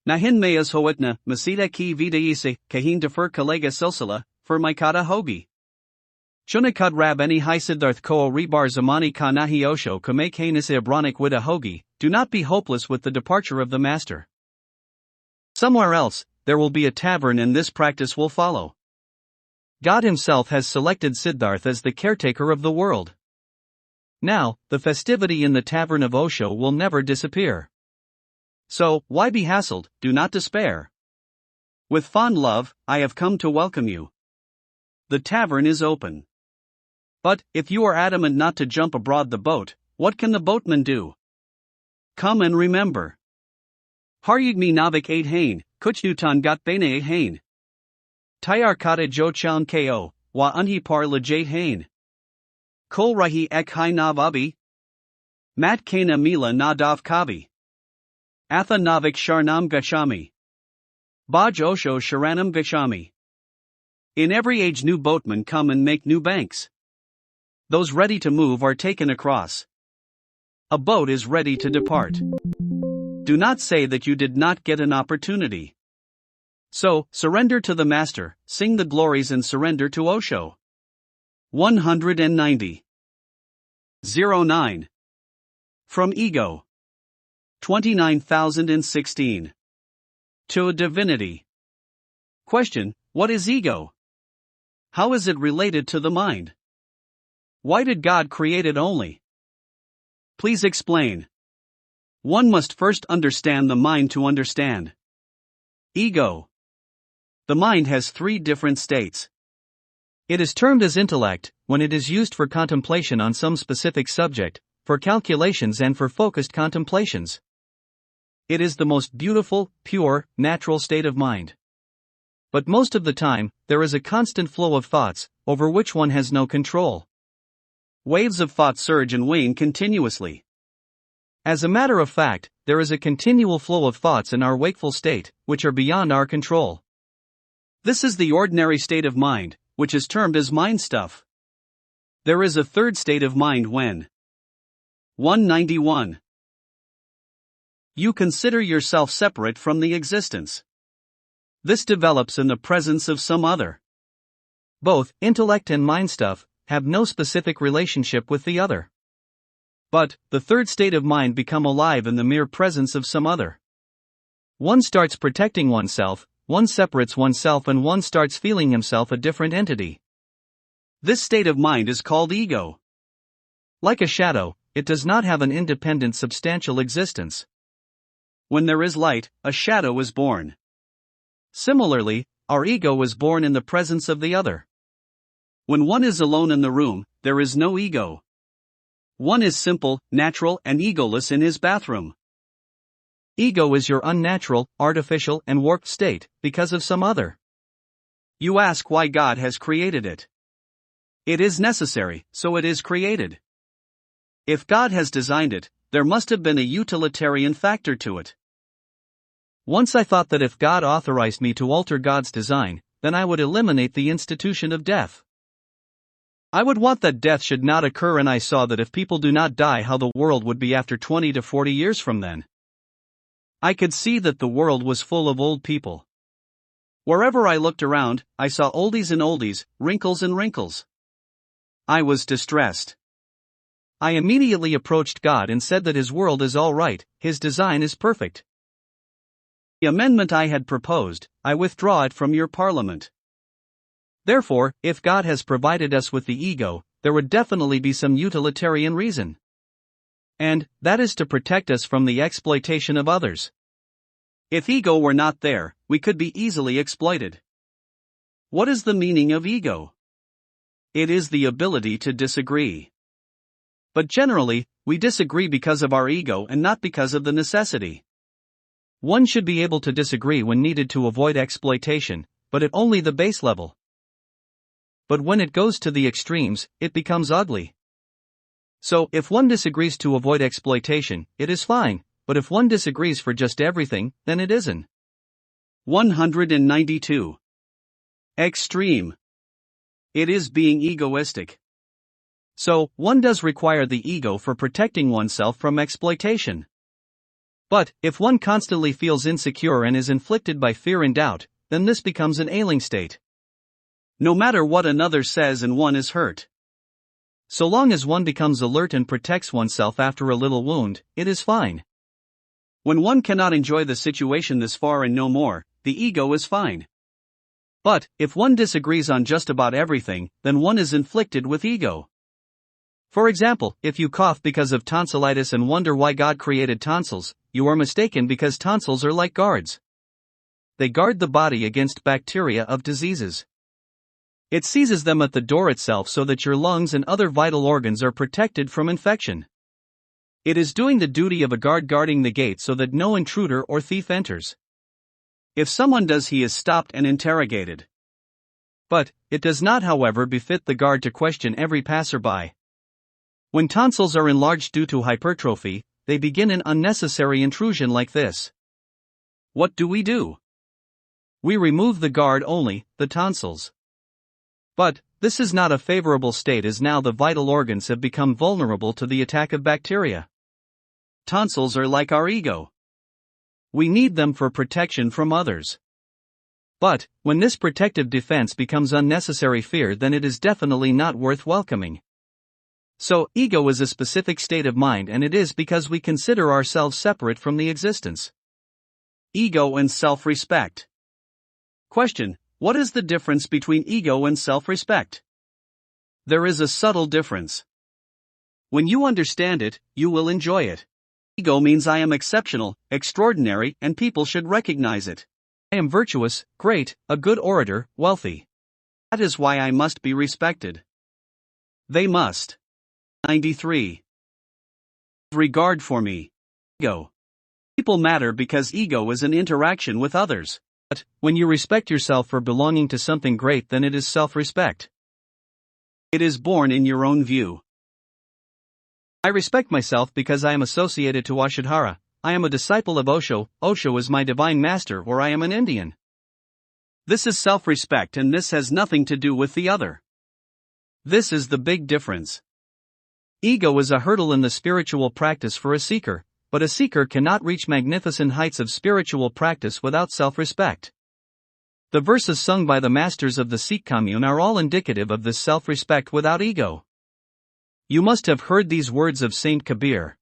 Nahin mayas hoitna, masita ki vidaise, kahin defer kalega silsila, for maikata hogi. Chunakud rab any high siddharth ko rebar zamani ka nahi osho kamake hanis abronic wida hogi, do not be hopeless with the departure of the master. Somewhere else, there will be a tavern and this practice will follow. God himself has selected Siddharth as the caretaker of the world. Now, the festivity in the tavern of Osho will never disappear. So, why be hassled, do not despair. With fond love, I have come to welcome you. The tavern is open. But, if you are adamant not to jump aboard the boat, what can the boatman do? Come and remember. Haryigmi Navik 8 Hain, Kuchnutan Gat Bene Hain. Tayar Kata Jo Chan Ko, Wa Unhi Par Lajate Hain. Kol Rahi Ek Hai Nav Abi. Mat Kana Mila Nadav Kabi. Atha Navik Sharnam Gachami. Baj Osho Sharanam Gachami. In every age new boatmen come and make new banks. Those ready to move are taken across. A boat is ready to depart. Do not say that you did not get an opportunity. So, surrender to the master, sing the glories and surrender to Osho. 190. 09. From Ego. 29,016. To a divinity. Question: what is ego? How is it related to the mind? Why did God create it only? Please explain. One must first understand the mind to understand. Ego. The mind has three different states. It is termed as intellect, when it is used for contemplation on some specific subject, for calculations and for focused contemplations. It is the most beautiful, pure, natural state of mind. But most of the time, there is a constant flow of thoughts, over which one has no control. Waves of thought surge and wane continuously. As a matter of fact, there is a continual flow of thoughts in our wakeful state, which are beyond our control. This is the ordinary state of mind, which is termed as mind stuff. There is a third state of mind when 191. You consider yourself separate from the existence. This develops in the presence of some other. Both intellect and mind stuff have no specific relationship with the other. But the third state of mind become alive in the mere presence of some other. One starts protecting oneself, one separates oneself, and one starts feeling himself a different entity. This state of mind is called ego. Like a shadow, it does not have an independent substantial existence. When there is light, a shadow is born. Similarly, our ego was born in the presence of the other. When one is alone in the room, there is no ego. One is simple, natural, and egoless in his bathroom. Ego is your unnatural, artificial, and warped state, because of some other. You ask why God has created it. It is necessary, so it is created. If God has designed it, there must have been a utilitarian factor to it. Once I thought that if God authorized me to alter God's design, then I would eliminate the institution of death. I would want that death should not occur, and I saw that if people do not die, how the world would be after 20 to 40 years from then. I could see that the world was full of old people. Wherever I looked around, I saw oldies and oldies, wrinkles and wrinkles. I was distressed. I immediately approached God and said that His world is all right, His design is perfect. The amendment I had proposed, I withdraw it from your parliament. Therefore, if God has provided us with the ego, there would definitely be some utilitarian reason. And that is to protect us from the exploitation of others. If ego were not there, we could be easily exploited. What is the meaning of ego? It is the ability to disagree. But generally, we disagree because of our ego and not because of the necessity. One should be able to disagree when needed to avoid exploitation, but at only the base level. But when it goes to the extremes, it becomes ugly. So, if one disagrees to avoid exploitation, it is fine, but if one disagrees for just everything, then it isn't. 192. Extreme. It is being egoistic. So, one does require the ego for protecting oneself from exploitation. But, if one constantly feels insecure and is inflicted by fear and doubt, then this becomes an ailing state. No matter what another says and one is hurt. So long as one becomes alert and protects oneself after a little wound, it is fine. When one cannot enjoy the situation this far and no more, the ego is fine. But, if one disagrees on just about everything, then one is inflicted with ego. For example, if you cough because of tonsillitis and wonder why God created tonsils, you are mistaken because tonsils are like guards. They guard the body against bacteria of diseases. It seizes them at the door itself so that your lungs and other vital organs are protected from infection. It is doing the duty of a guard guarding the gate so that no intruder or thief enters. If someone does, he is stopped and interrogated. But, it does not, however, befit the guard to question every passerby. When tonsils are enlarged due to hypertrophy, they begin an unnecessary intrusion like this. What do? We remove the guard only, the tonsils. But, this is not a favorable state, as now the vital organs have become vulnerable to the attack of bacteria. Tonsils are like our ego. We need them for protection from others. But, when this protective defense becomes unnecessary fear, then it is definitely not worth welcoming. So, ego is a specific state of mind, and it is because we consider ourselves separate from the existence. Ego and self-respect. Question: what is the difference between ego and self-respect? There is a subtle difference. When you understand it, you will enjoy it. Ego means I am exceptional, extraordinary, and people should recognize it. I am virtuous, great, a good orator, wealthy. That is why I must be respected. They must. 93. Regard for me. Ego. People matter because ego is an interaction with others. But when you respect yourself for belonging to something great, then it is self-respect. It is born in your own view. I respect myself because I am associated to Ashadhara. I am a disciple of Osho. Osho is my divine master, or I am an Indian. This is self-respect, and this has nothing to do with the other. This is the big difference. Ego is a hurdle in the spiritual practice for a seeker, but a seeker cannot reach magnificent heights of spiritual practice without self-respect. The verses sung by the masters of the Sikh commune are all indicative of this self-respect without ego. You must have heard these words of Saint Kabir.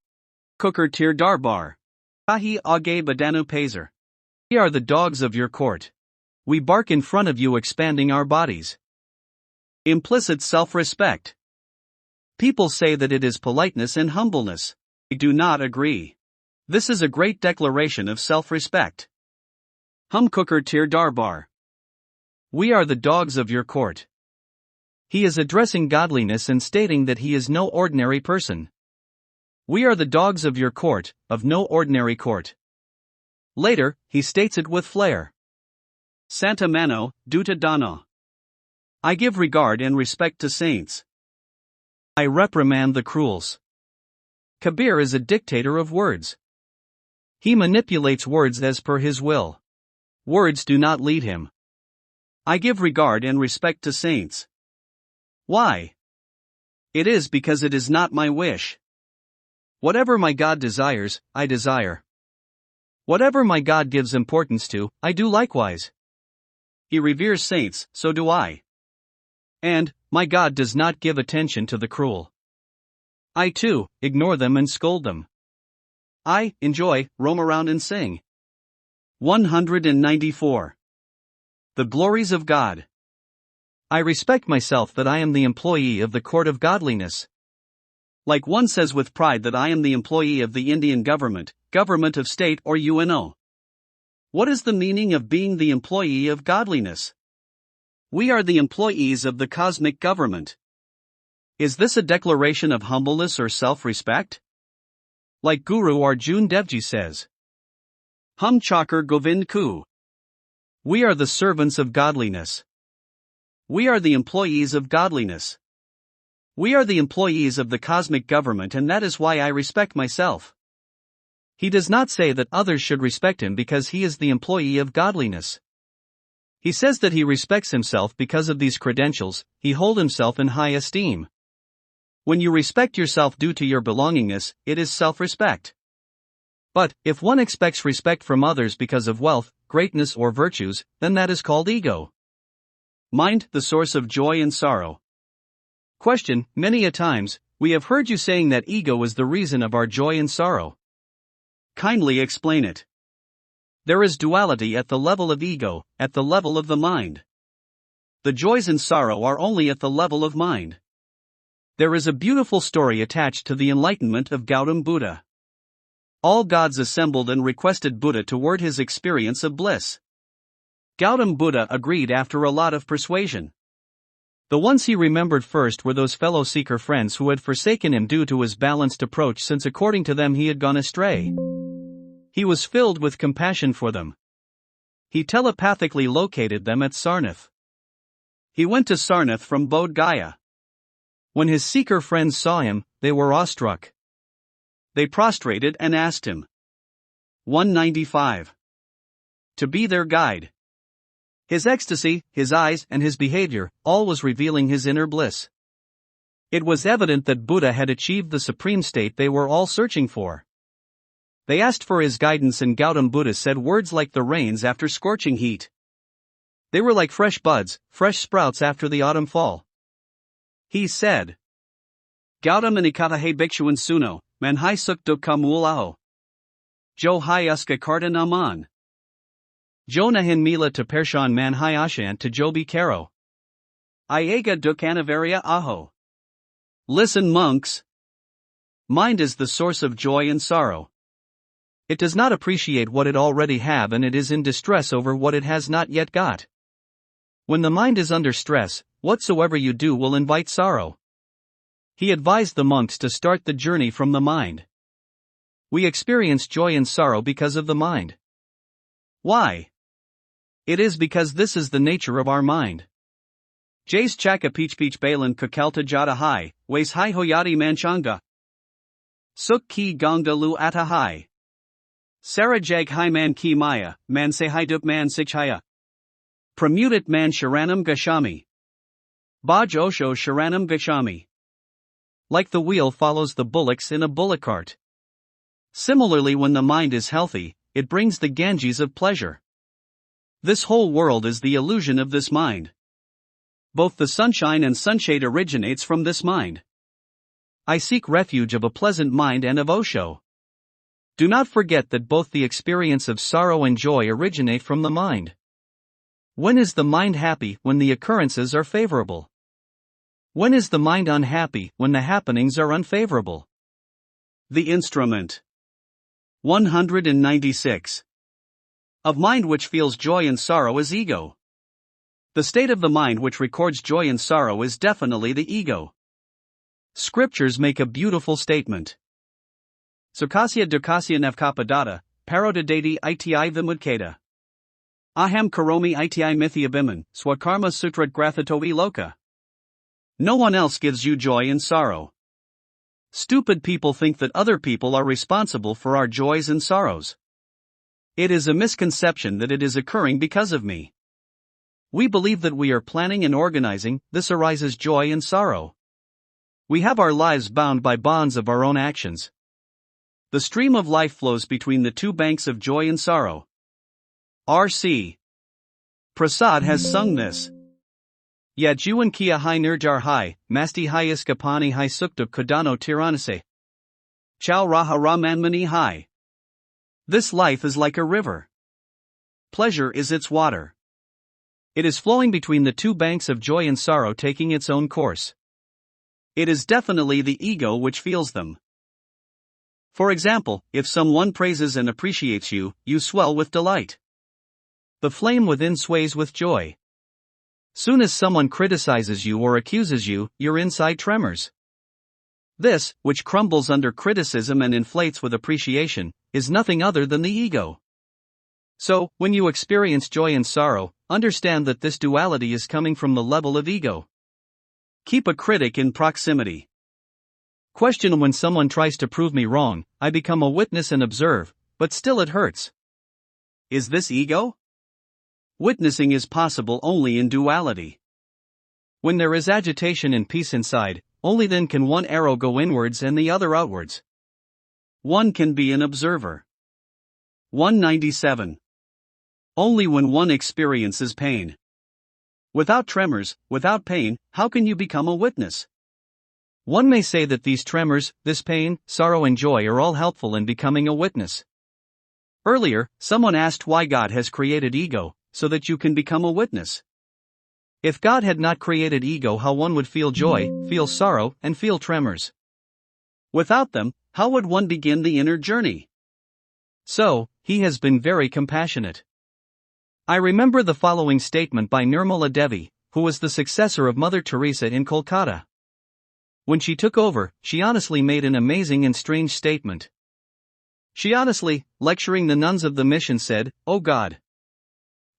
Cooker tir darbar. Kahi aage badanu pazer. We are the dogs of your court. We bark in front of you, expanding our bodies. Implicit self-respect. People say that it is politeness and humbleness. I do not agree. This is a great declaration of self-respect. Hum cooker tir darbar. We are the dogs of your court. He is addressing godliness and stating that he is no ordinary person. We are the dogs of your court, of no ordinary court. Later, he states it with flair. Santa Mano, Duta Dana. I give regard and respect to saints. I reprimand the cruels. Kabir is a dictator of words. He manipulates words as per his will. Words do not lead him. I give regard and respect to saints. Why? It is because it is not my wish. Whatever my God desires, I desire. Whatever my God gives importance to, I do likewise. He reveres saints, so do I. And, my God does not give attention to the cruel. I too, ignore them and scold them. I enjoy, roam around and sing. 194. The glories of God. I respect myself that I am the employee of the court of godliness. Like one says with pride that I am the employee of the Indian government, government of state or UNO. What is the meaning of being the employee of godliness? We are the employees of the cosmic government. Is this a declaration of humbleness or self-respect? Like Guru Arjun Devji says, Hum chakar Govind Ku. We are the servants of godliness. We are the employees of godliness. We are the employees of the cosmic government, and that is why I respect myself. He does not say that others should respect him because he is the employee of godliness. He says that he respects himself because of these credentials. He holds himself in high esteem. When you respect yourself due to your belongingness, it is self-respect. But, if one expects respect from others because of wealth, greatness or virtues, then that is called ego. Mind, the source of joy and sorrow. Question: many a times, we have heard you saying that ego is the reason of our joy and sorrow. Kindly explain it. There is duality at the level of ego, at the level of the mind. The joys and sorrow are only at the level of mind. There is a beautiful story attached to the enlightenment of Gautam Buddha. All gods assembled and requested Buddha to word his experience of bliss. Gautam Buddha agreed after a lot of persuasion. The ones he remembered first were those fellow seeker friends who had forsaken him due to his balanced approach, since according to them he had gone astray. He was filled with compassion for them. He telepathically located them at Sarnath. He went to Sarnath from Bodh Gaya. When his seeker friends saw him, they were awestruck. They prostrated and asked him. 195. To be their guide. His ecstasy, his eyes, and his behavior, all was revealing his inner bliss. It was evident that Buddha had achieved the supreme state they were all searching for. They asked for his guidance, and Gautam Buddha said words like the rains after scorching heat. They were like fresh buds, fresh sprouts after the autumn fall. He said, Gautam anikatahe bhikshuen suno, manhai suk dukka mulaho. Jo hai uska karta naman. Jo nahin mila to pershan man hai ashant to jobi karo. Iaga dukkanavaria aho. Listen, monks. Mind is the source of joy and sorrow. It does not appreciate what it already have, and it is in distress over what it has not yet got. When the mind is under stress, whatsoever you do will invite sorrow. He advised the monks to start the journey from the mind. We experience joy and sorrow because of the mind. Why? It is because this is the nature of our mind. Jace chaka peach balan kukalta jata hai, ways hai hoyati manchanga. Suk ki gongda lu ata hai. Sarah jag hai man ki maya, man se hai duk man sichaya. Pramutit man sharanam gashami. Baj osho sharanam gashami. Like the wheel follows the bullocks in a bullock cart. Similarly, when the mind is healthy, it brings the Ganges of pleasure. This whole world is the illusion of this mind. Both the sunshine and sunshade originates from this mind. I seek refuge of a pleasant mind and of Osho. Do not forget that both the experience of sorrow and joy originate from the mind. When is the mind happy? When the occurrences are favorable. When is the mind unhappy? When the happenings are unfavorable. The instrument. 196. Of mind which feels joy and sorrow is ego. The state of the mind which records joy and sorrow is definitely the ego. Scriptures make a beautiful statement. Sukasya dukasya navkapadata, parodadati iti vimudkata. Aham karomi iti mithyabhiman, swakarma sutrat grathato loka. No one else gives you joy and sorrow. Stupid people think that other people are responsible for our joys and sorrows. It is a misconception that it is occurring because of me. We believe that we are planning and organizing, this arises joy and sorrow. We have our lives bound by bonds of our own actions. The stream of life flows between the two banks of joy and sorrow. R.C. Prasad has sung this. Yajuan kia hai nirjar hai, masti hai iskapani hai suktuk kodano tiranase. Chau raha ramanmani hai. This life is like a river. Pleasure is its water. It is flowing between the two banks of joy and sorrow, taking its own course. It is definitely the ego which feels them. For example, if someone praises and appreciates you, you swell with delight. The flame within sways with joy. Soon as someone criticizes you or accuses you, your inside tremors. This, which crumbles under criticism and inflates with appreciation, is nothing other than the ego. So, when you experience joy and sorrow, understand that this duality is coming from the level of ego. Keep a critic in proximity. Question: when someone tries to prove me wrong, I become a witness and observe, but still it hurts. Is this ego? Witnessing is possible only in duality. When there is agitation and peace inside, only then can one arrow go inwards and the other outwards. One can be an observer. 197. Only when one experiences pain. Without tremors, without pain, how can you become a witness? One may say that these tremors, this pain, sorrow and joy are all helpful in becoming a witness. Earlier, someone asked why God has created ego, so that you can become a witness. If God had not created ego, how one would feel joy, feel sorrow, and feel tremors? Without them, how would one begin the inner journey? So, he has been very compassionate. I remember the following statement by Nirmala Devi, who was the successor of Mother Teresa in Kolkata. When she took over, she honestly made an amazing and strange statement. She honestly, lecturing the nuns of the mission, said, "Oh God,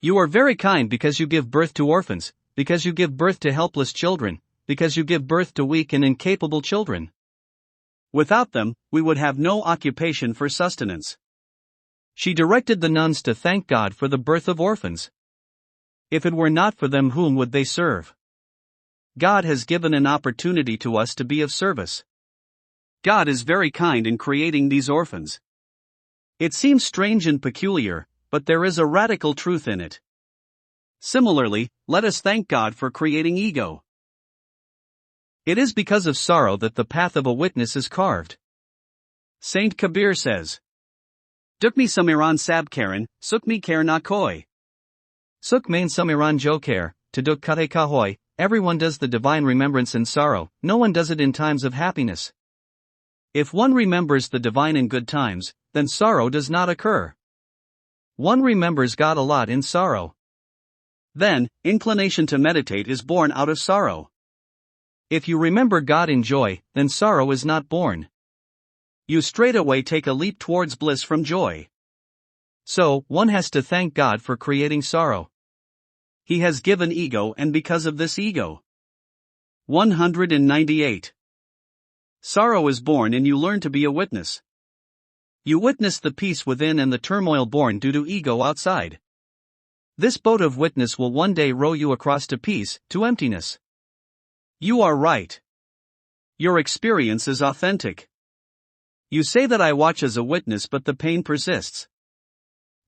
you are very kind because you give birth to orphans, because you give birth to helpless children, because you give birth to weak and incapable children. Without them, we would have no occupation for sustenance." She directed the nuns to thank God for the birth of orphans. If it were not for them, whom would they serve? God has given an opportunity to us to be of service. God is very kind in creating these orphans. It seems strange and peculiar, but there is a radical truth in it. Similarly, let us thank God for creating ego. It is because of sorrow that the path of a witness is carved. Saint Kabir says, "Dukmi samiran sab karan, sukmi kar na koi. Suk main samiran jo kar, to duk kate kahoy." Everyone does the divine remembrance in sorrow, no one does it in times of happiness. If one remembers the divine in good times, then sorrow does not occur. One remembers God a lot in sorrow. Then, inclination to meditate is born out of sorrow. If you remember God in joy, then sorrow is not born. you straightaway take a leap towards bliss from joy. So, one has to thank God for creating sorrow. He has given ego, and because of this ego. 198. Sorrow is born and you learn to be a witness. You witness the peace within and the turmoil born due to ego outside. This boat of witness will one day row you across to peace, to emptiness. You are right. Your experience is authentic. You say that I watch as a witness, but the pain persists.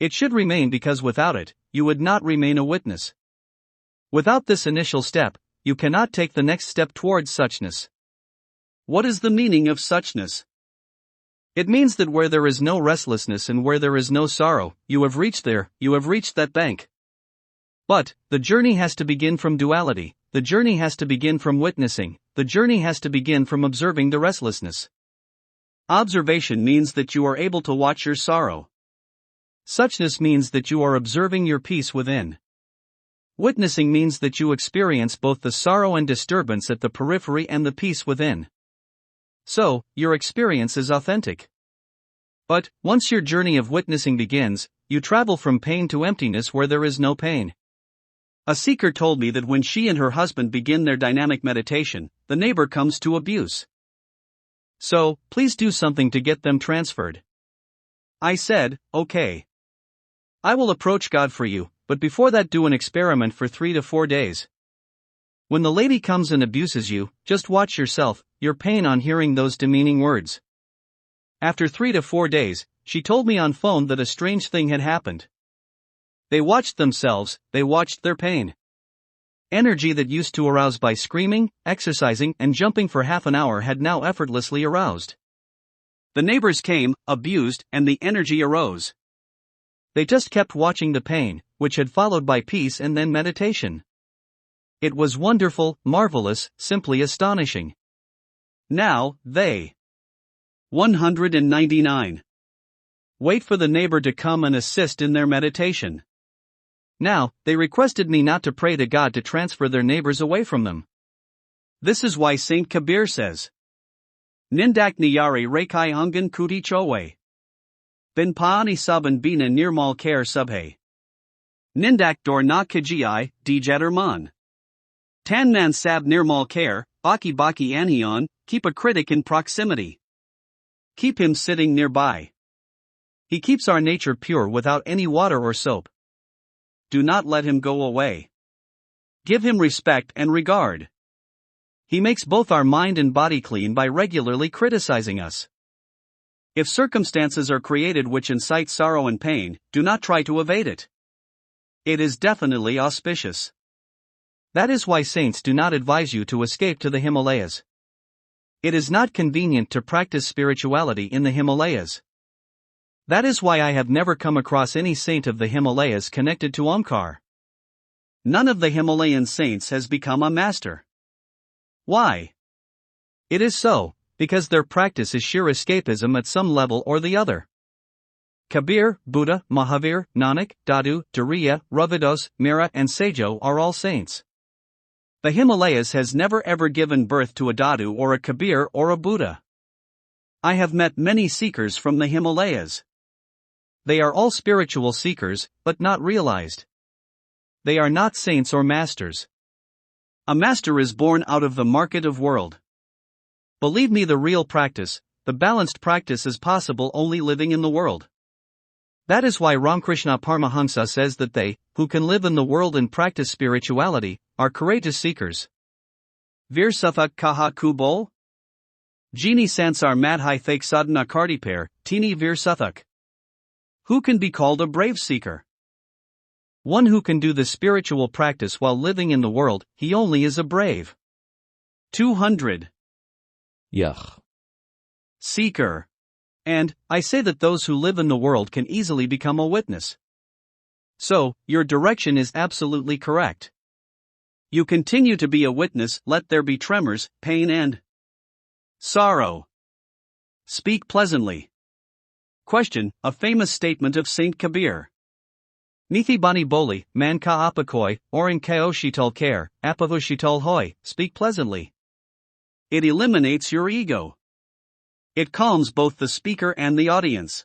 It should remain because without it, you would not remain a witness. Without this initial step, you cannot take the next step towards suchness. What is the meaning of suchness? It means that where there is no restlessness and where there is no sorrow, you have reached there, you have reached that bank. But, the journey has to begin from duality, the journey has to begin from witnessing, the journey has to begin from observing the restlessness. Observation means that you are able to watch your sorrow. Suchness means that you are observing your peace within. Witnessing means that you experience both the sorrow and disturbance at the periphery and the peace within. So, your experience is authentic. But, once your journey of witnessing begins, you travel from pain to emptiness where there is no pain. A seeker told me that when she and her husband begin their dynamic meditation, the neighbor comes to abuse. So, please do something to get them transferred. I said, okay. I will approach God for you, but before that do an experiment for 3 to 4 days. When the lady comes and abuses you, just watch yourself, your pain on hearing those demeaning words. After 3 to 4 days, she told me on phone that a strange thing had happened. They watched themselves, they watched their pain. Energy that used to arouse by screaming, exercising, and jumping for half an hour had now effortlessly aroused. The neighbors came, abused, and the energy arose. They just kept watching the pain, which had followed by peace and then meditation. It was wonderful, marvelous, simply astonishing. Now, they. 199. Wait for the neighbor to come and assist in their meditation. Now, they requested me not to pray to God to transfer their neighbors away from them. This is why Saint Kabir says, Nindak niyari rekai angan kuti chowe. Bin paani saban bina nirmal care subhe. Nindak dor na kajiai, dijatar man. Tan man sab nirmal care, baki baki anhion, keep a critic in proximity. Keep him sitting nearby. He keeps our nature pure without any water or soap. Do not let him go away. Give him respect and regard. He makes both our mind and body clean by regularly criticizing us. If circumstances are created which incite sorrow and pain, do not try to evade it. It is definitely auspicious. That is why saints do not advise you to escape to the Himalayas. It is not convenient to practice spirituality in the Himalayas. That is why I have never come across any saint of the Himalayas connected to Omkar. None of the Himalayan saints has become a master. Why? It is so, because their practice is sheer escapism at some level or the other. Kabir, Buddha, Mahavir, Nanak, Dadu, Duriya, Ravidas, Mira and Sejo are all saints. The Himalayas has never ever given birth to a Dadu or a Kabir or a Buddha. I have met many seekers from the Himalayas. They are all spiritual seekers, but not realized. They are not saints or masters. A master is born out of the market of world. Believe me, the real practice, the balanced practice is possible only living in the world. That is why Ramakrishna Paramahansa says that they, who can live in the world and practice spirituality, are courageous seekers. Vir Suffolk Kaha Kubol? Genie Sansar Madhai Thake Sadhana Kardipair, Tini Vir Suffolk. Who can be called a brave seeker? One who can do the spiritual practice while living in the world, he only is a brave. 200. Yuck. Seeker. And, I say that those who live in the world can easily become a witness. So, your direction is absolutely correct. You continue to be a witness, let there be tremors, pain and sorrow. Speak pleasantly. Question, a famous statement of Saint Kabir. Nithi bani boli, man ka apakoi, orin kao shital care, apavu shital hoi, speak pleasantly. It eliminates your ego. It calms both the speaker and the audience.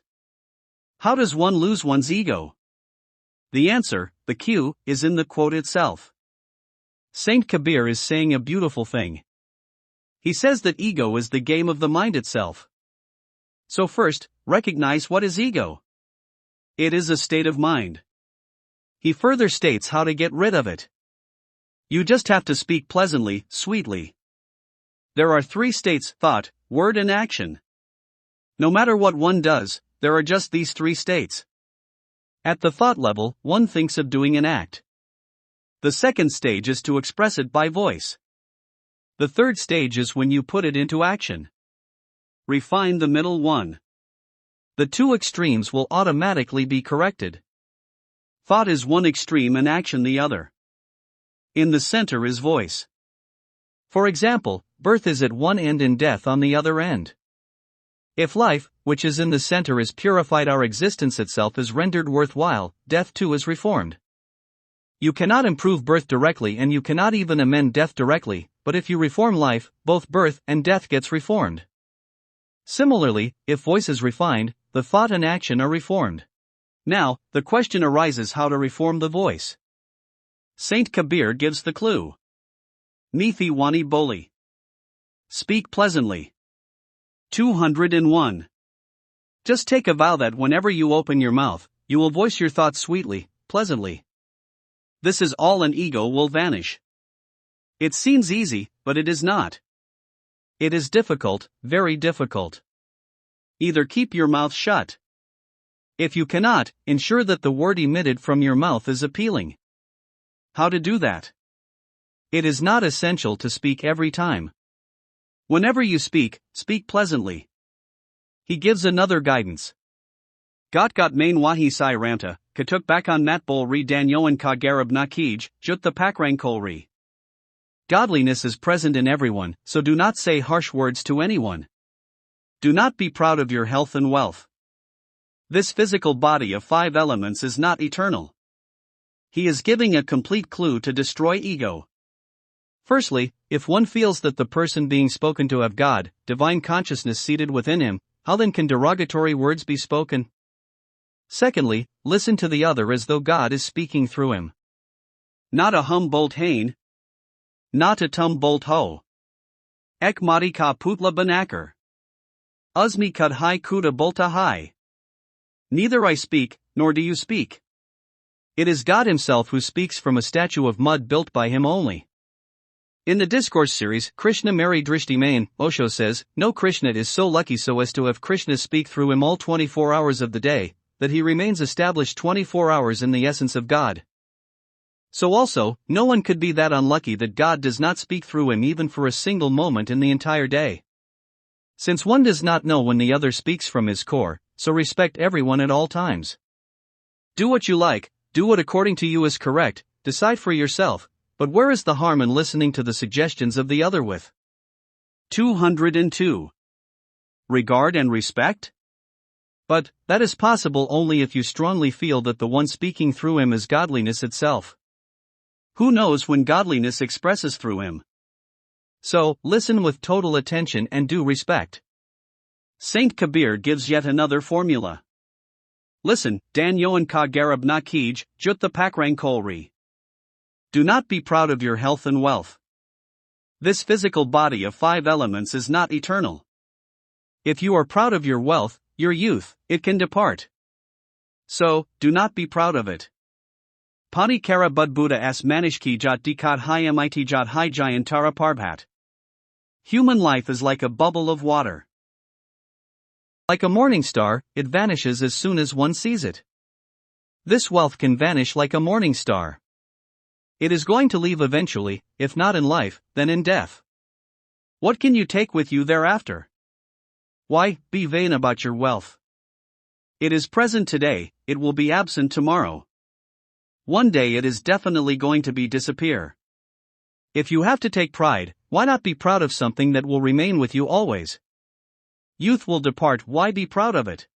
How does one lose one's ego? The answer, the cue, is in the quote itself. Saint Kabir is saying a beautiful thing. He says that ego is the game of the mind itself. So first, recognize what is ego. It is a state of mind. He further states how to get rid of it. You just have to speak pleasantly, sweetly. There are 3 states: thought, word and action. No matter what one does, there are just these 3 states. At the thought level, one thinks of doing an act. The second stage is to express it by voice. The third stage is when you put it into action. Refine the middle one. The 2 extremes will automatically be corrected. Thought is one extreme and action the other. In the center is voice. For example, birth is at one end and death on the other end. If life, which is in the center, is purified, our existence itself is rendered worthwhile, death too is reformed. You cannot improve birth directly and you cannot even amend death directly, but if you reform life, both birth and death gets reformed. Similarly, if voice is refined, the thought and action are reformed. Now, the question arises how to reform the voice. Saint Kabir gives the clue. Nithi Wani Boli. Speak pleasantly. 201. Just take a vow that whenever you open your mouth, you will voice your thoughts sweetly, pleasantly. This is all, and ego will vanish. It seems easy, but it is not. It is difficult, very difficult. Either keep your mouth shut. If you cannot, ensure that the word emitted from your mouth is appealing. How to do that? It is not essential to speak every time. Whenever you speak, speak pleasantly. He gives another guidance. Got main wahi sai ramta, katuk bakon matbol ri danyoan ka garab nakij, jut the pakrang kolri. Godliness is present in everyone, so do not say harsh words to anyone. Do not be proud of your health and wealth. This physical body of 5 elements is not eternal. He is giving a complete clue to destroy ego. Firstly, if one feels that the person being spoken to have God, divine consciousness seated within him, how then can derogatory words be spoken? Secondly, listen to the other as though God is speaking through him. Not a hum-bolt hain. Not a tum-bolt ho. Ek mati ka putla banakar. Uzmi kud hai kuda bolta hai. Neither I speak, nor do you speak. It is God himself who speaks from a statue of mud built by him only. In the discourse series, Krishna Mary Drishti Main, Osho says, no Krishna is so lucky so as to have Krishna speak through him all 24 hours of the day, that he remains established 24 hours in the essence of God. So also, no one could be that unlucky that God does not speak through him even for a single moment in the entire day. Since one does not know when the other speaks from his core, so respect everyone at all times. Do what you like, do what according to you is correct, decide for yourself, but where is the harm in listening to the suggestions of the other with? 202. Regard and respect? But, that is possible only if you strongly feel that the one speaking through him is godliness itself. Who knows when godliness expresses through him? So, listen with total attention and due respect. Saint Kabir gives yet another formula. Listen, Dan Yoan Ka Garab Na Kij, Jut the Pakrang Kolri. Do not be proud of your health and wealth. This physical body of 5 elements is not eternal. If you are proud of your wealth, your youth, it can depart. So, do not be proud of it. Pani Kara Bud Buddha as Manishki Jat Dikat Hai Mit Jat Hai Jayantara Parbhat. Human life is like a bubble of water. Like a morning star, it vanishes as soon as one sees it. This wealth can vanish like a morning star. It is going to leave eventually, if not in life, then in death. What can you take with you thereafter? Why, be vain about your wealth. It is present today, it will be absent tomorrow. One day it is definitely going to be disappear. If you have to take pride, why not be proud of something that will remain with you always? Youth will depart, why be proud of it?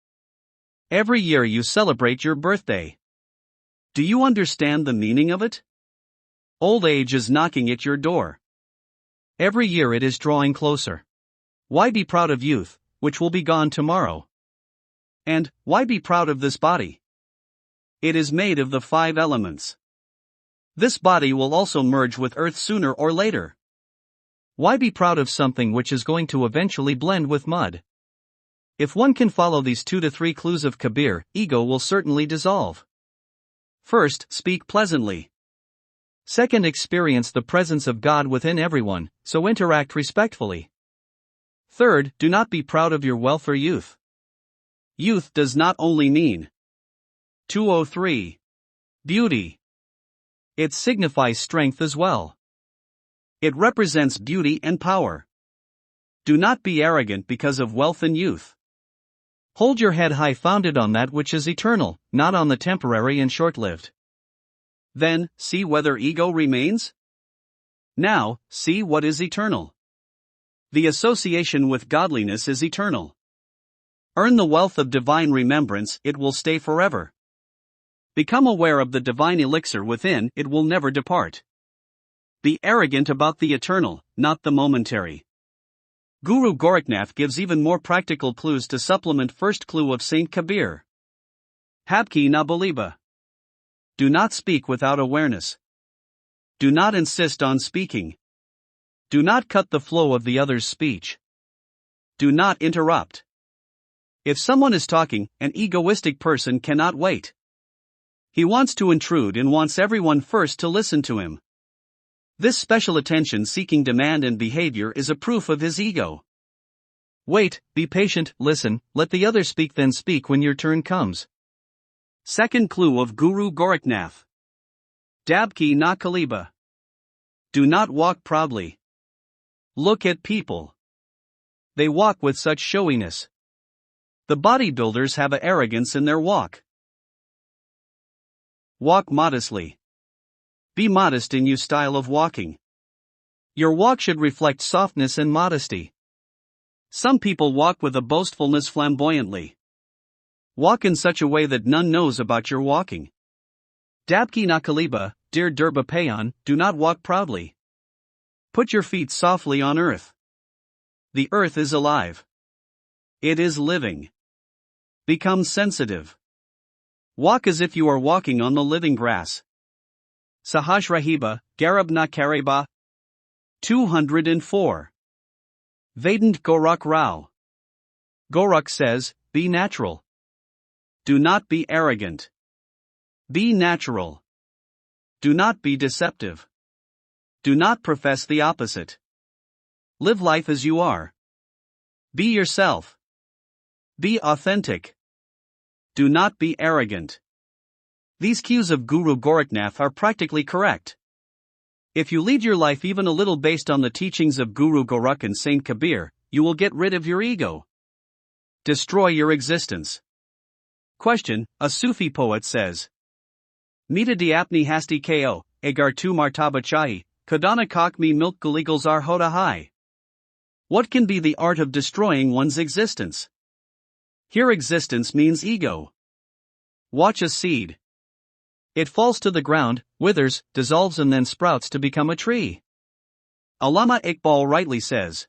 Every year you celebrate your birthday. Do you understand the meaning of it? Old age is knocking at your door. Every year it is drawing closer. Why be proud of youth, which will be gone tomorrow. And, why be proud of this body? It is made of the 5 elements. This body will also merge with earth sooner or later. Why be proud of something which is going to eventually blend with mud? If one can follow these 2 to 3 clues of Kabir, ego will certainly dissolve. First, speak pleasantly. Second, experience the presence of God within everyone, so interact respectfully. Third, do not be proud of your wealth or youth. Youth does not only mean 203. Beauty. It signifies strength as well. It represents beauty and power. Do not be arrogant because of wealth and youth. Hold your head high, founded on that which is eternal, not on the temporary and short-lived. Then, see whether ego remains? Now, see what is eternal. The association with godliness is eternal. Earn the wealth of divine remembrance, it will stay forever. Become aware of the divine elixir within, it will never depart. Be arrogant about the eternal, not the momentary. Guru Gorakhnath gives even more practical clues to supplement first clue of Saint Kabir. Habki na boliba. Do not speak without awareness. Do not insist on speaking. Do not cut the flow of the other's speech. Do not interrupt. If someone is talking, an egoistic person cannot wait. He wants to intrude and wants everyone first to listen to him. This special attention-seeking demand and behavior is a proof of his ego. Wait, be patient, listen, let the other speak, then speak when your turn comes. Second clue of Guru Gorakhnath. Dabki na kaliba. Do not walk proudly. Look at people. They walk with such showiness. The bodybuilders have an arrogance in their walk. Walk modestly. Be modest in your style of walking. Your walk should reflect softness and modesty. Some people walk with a boastfulness flamboyantly. Walk in such a way that none knows about your walking. Dabki na kaliba, dear Durba Payan, do not walk proudly. Put your feet softly on earth. The earth is alive. It is living. Become sensitive. Walk as if you are walking on the living grass. Sahaj Rahiba, Garab na Kareba. 204. Vedant Gorakh Rao. Gorakh says, be natural. Do not be arrogant. Be natural. Do not be deceptive. Do not profess the opposite. Live life as you are. Be yourself. Be authentic. Do not be arrogant. These cues of Guru Gorakhnath are practically correct. If you lead your life even a little based on the teachings of Guru Gorakh and Saint Kabir, you will get rid of your ego. Destroy your existence. Question, a Sufi poet says. Mita diapni hasti ko, agar tu martaba chahi, kadana kakmi milk guligals ar hoda hai. What can be the art of destroying one's existence? Here existence means ego. Watch a seed. It falls to the ground, withers, dissolves and then sprouts to become a tree. Allama Iqbal rightly says.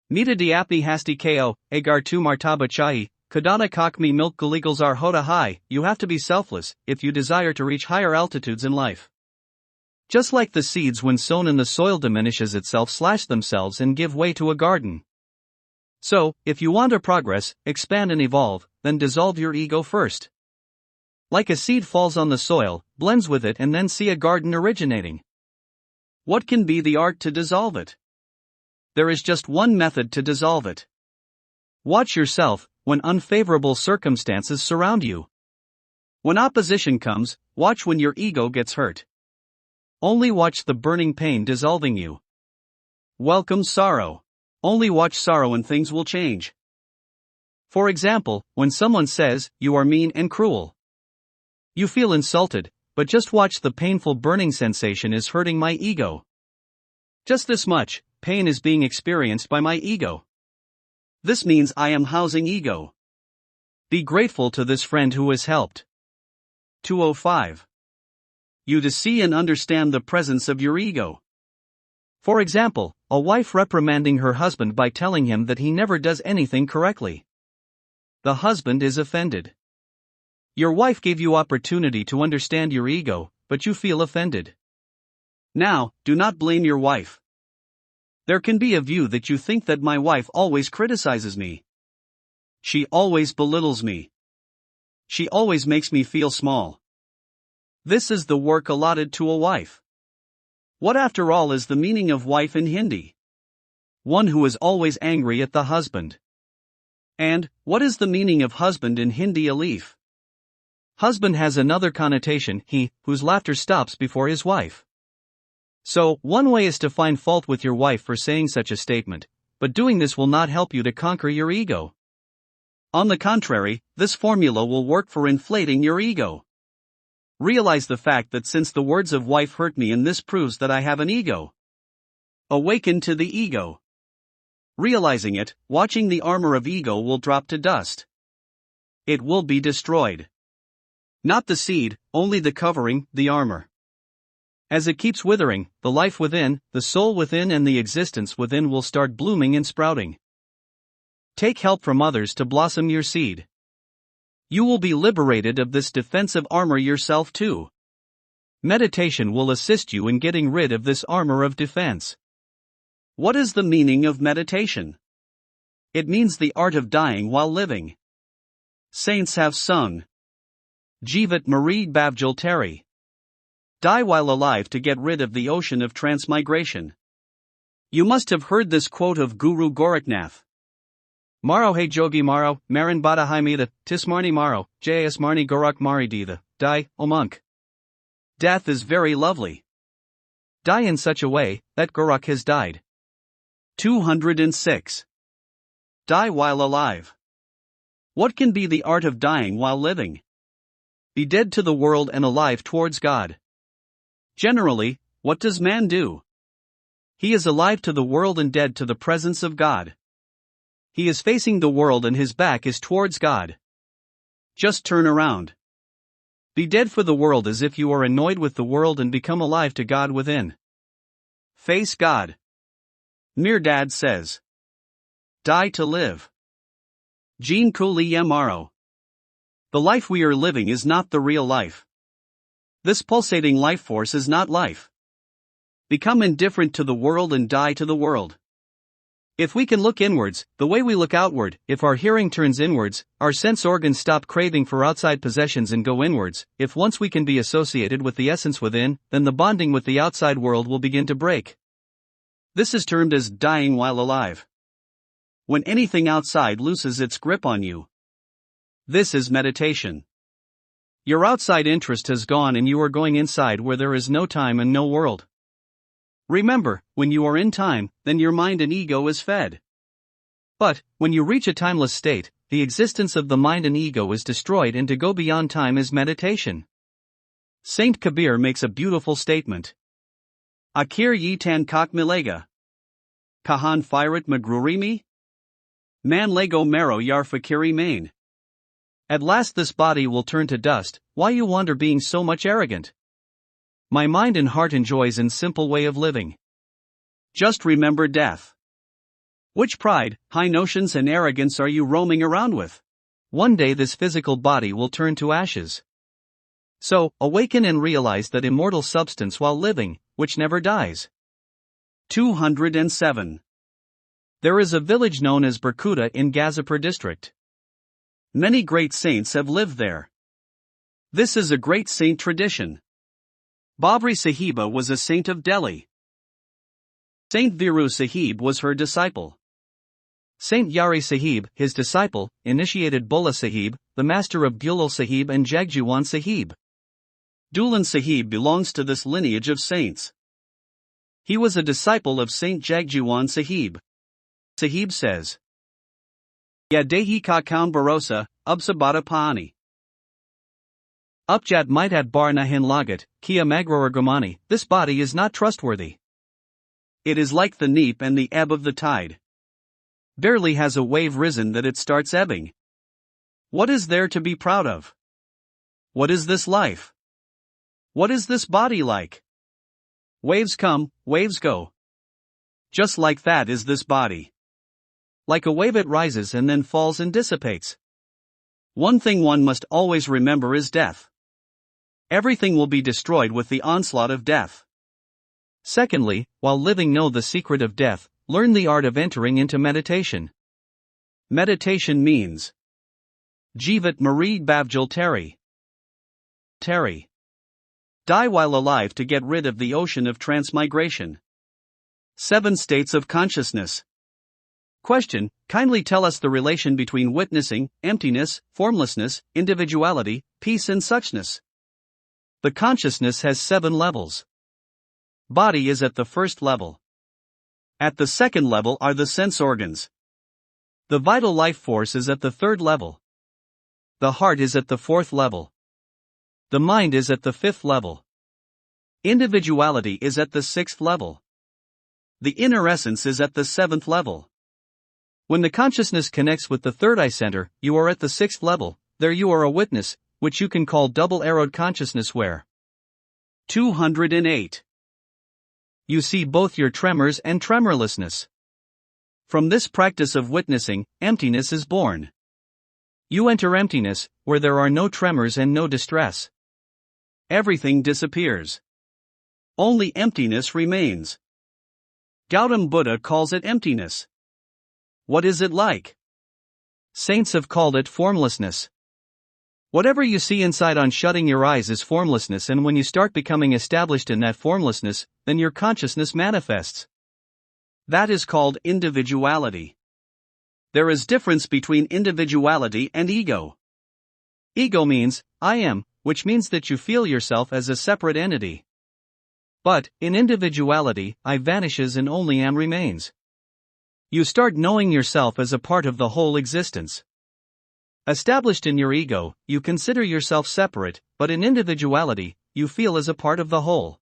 Mita diapni hasti ko, agar tu martaba chahi, kadana kakmi milk guligals ar hoda hai. You have to be selfless if you desire to reach higher altitudes in life. Just like the seeds when sown in the soil diminishes itself, slash themselves and give way to a garden. So, if you want to progress, expand and evolve, then dissolve your ego first. Like a seed falls on the soil, blends with it and then see a garden originating. What can be the art to dissolve it? There is just one method to dissolve it. Watch yourself when unfavorable circumstances surround you. When opposition comes, watch when your ego gets hurt. Only watch the burning pain dissolving you. Welcome sorrow. Only watch sorrow and things will change. For example, when someone says, you are mean and cruel. You feel insulted, but just watch the painful burning sensation is hurting my ego. Just this much, pain is being experienced by my ego. This means I am housing ego. Be grateful to this friend who has helped. 205. You to see and understand the presence of your ego. For example, a wife reprimanding her husband by telling him that he never does anything correctly. The husband is offended. Your wife gave you opportunity to understand your ego, but you feel offended. Now, do not blame your wife. There can be a view that you think that my wife always criticizes me. She always belittles me. She always makes me feel small. This is the work allotted to a wife. What after all is the meaning of wife in Hindi? One who is always angry at the husband. And, what is the meaning of husband in Hindi Alif? Husband has another connotation, he, whose laughter stops before his wife. So, one way is to find fault with your wife for saying such a statement, but doing this will not help you to conquer your ego. On the contrary, this formula will work for inflating your ego. Realize the fact that since the words of wife hurt me and this proves that I have an ego. Awaken to the ego. Realizing it, watching the armor of ego will drop to dust. It will be destroyed. Not the seed, only the covering, the armor. As it keeps withering, the life within, the soul within and the existence within will start blooming and sprouting. Take help from others to blossom your seed. You will be liberated of this defensive armor yourself too. Meditation will assist you in getting rid of this armor of defense. What is the meaning of meditation? It means the art of dying while living. Saints have sung. Jeevat Marie Bavjal Teri. Die while alive to get rid of the ocean of transmigration. You must have heard this quote of Guru Gorakhnath. Maro hey jogi maro, marin bada haimida, tismarni maro, jas marni gorak maridida, die, O monk. Death is very lovely. Die in such a way, that Gorak has died. 206. Die while alive. What can be the art of dying while living? Be dead to the world and alive towards God. Generally, what does man do? He is alive to the world and dead to the presence of God. He is facing the world and his back is towards God. Just turn around. Be dead for the world as if you are annoyed with the world and become alive to God within. Face God. Mirdad says. Die to live. Jean Kuli Yamaro. The life we are living is not the real life. This pulsating life force is not life. Become indifferent to the world and die to the world. If we can look inwards, the way we look outward, if our hearing turns inwards, our sense organs stop craving for outside possessions and go inwards, if once we can be associated with the essence within, then the bonding with the outside world will begin to break. This is termed as dying while alive. When anything outside loses its grip on you. This is meditation. Your outside interest has gone and you are going inside where there is no time and no world. Remember, when you are in time, then your mind and ego is fed. But, when you reach a timeless state, the existence of the mind and ego is destroyed and to go beyond time is meditation. Saint Kabir makes a beautiful statement. Akir yi tan kak milega. Kahan firat magrurimi? Man lego maro yar fakiri main. At last this body will turn to dust, why you wander being so much arrogant? My mind and heart enjoys in simple way of living. Just remember death. Which pride, high notions and arrogance are you roaming around with? One day this physical body will turn to ashes. So, awaken and realize that immortal substance while living, which never dies. 207. There is a village known as Berkuta in Gazipur district. Many great saints have lived there. This is a great saint tradition. Babri Sahiba was a saint of Delhi. Saint Viru Sahib was her disciple. Saint Yari Sahib, his disciple, initiated Bola Sahib, the master of Gulal Sahib and Jagjiwan Sahib. Dulan Sahib belongs to this lineage of saints. He was a disciple of Saint Jagjiwan Sahib. Sahib says, Ya dehi ka kaun barosa, absabata paani. Upjat might bar nahin lagat, kia magror gumani, this body is not trustworthy. It is like the neap and the ebb of the tide. Barely has a wave risen that it starts ebbing. What is there to be proud of? What is this life? What is this body like? Waves come, waves go. Just like that is this body. Like a wave, it rises and then falls and dissipates. One thing one must always remember is death. Everything will be destroyed with the onslaught of death. Secondly, while living, know the secret of death, learn the art of entering into meditation. Meditation means Jivat Marie Bavjal Terry. Die while alive to get rid of the ocean of transmigration. 7 states of consciousness. Question: kindly tell us the relation between witnessing, emptiness, formlessness, individuality, peace and suchness. The consciousness has 7 levels. Body is at the first level. At the second level are the sense organs. The vital life force is at the third level. The heart is at the fourth level. The mind is at the fifth level. Individuality is at the sixth level. The inner essence is at the seventh level. When the consciousness connects with the third eye center, you are at the sixth level. There you are a witness, which you can call double-arrowed consciousness, where 208. You see both your tremors and tremorlessness. From this practice of witnessing, emptiness is born. You enter emptiness, where there are no tremors and no distress. Everything disappears. Only emptiness remains. Gautam Buddha calls it emptiness. What is it like? Saints have called it formlessness. Whatever you see inside on shutting your eyes is formlessness, and when you start becoming established in that formlessness, then your consciousness manifests. That is called individuality. There is difference between individuality and ego. Ego means, I am, which means that you feel yourself as a separate entity. But, in individuality, I vanishes and only am remains. You start knowing yourself as a part of the whole existence. Established in your ego, you consider yourself separate, but in individuality, you feel as a part of the whole.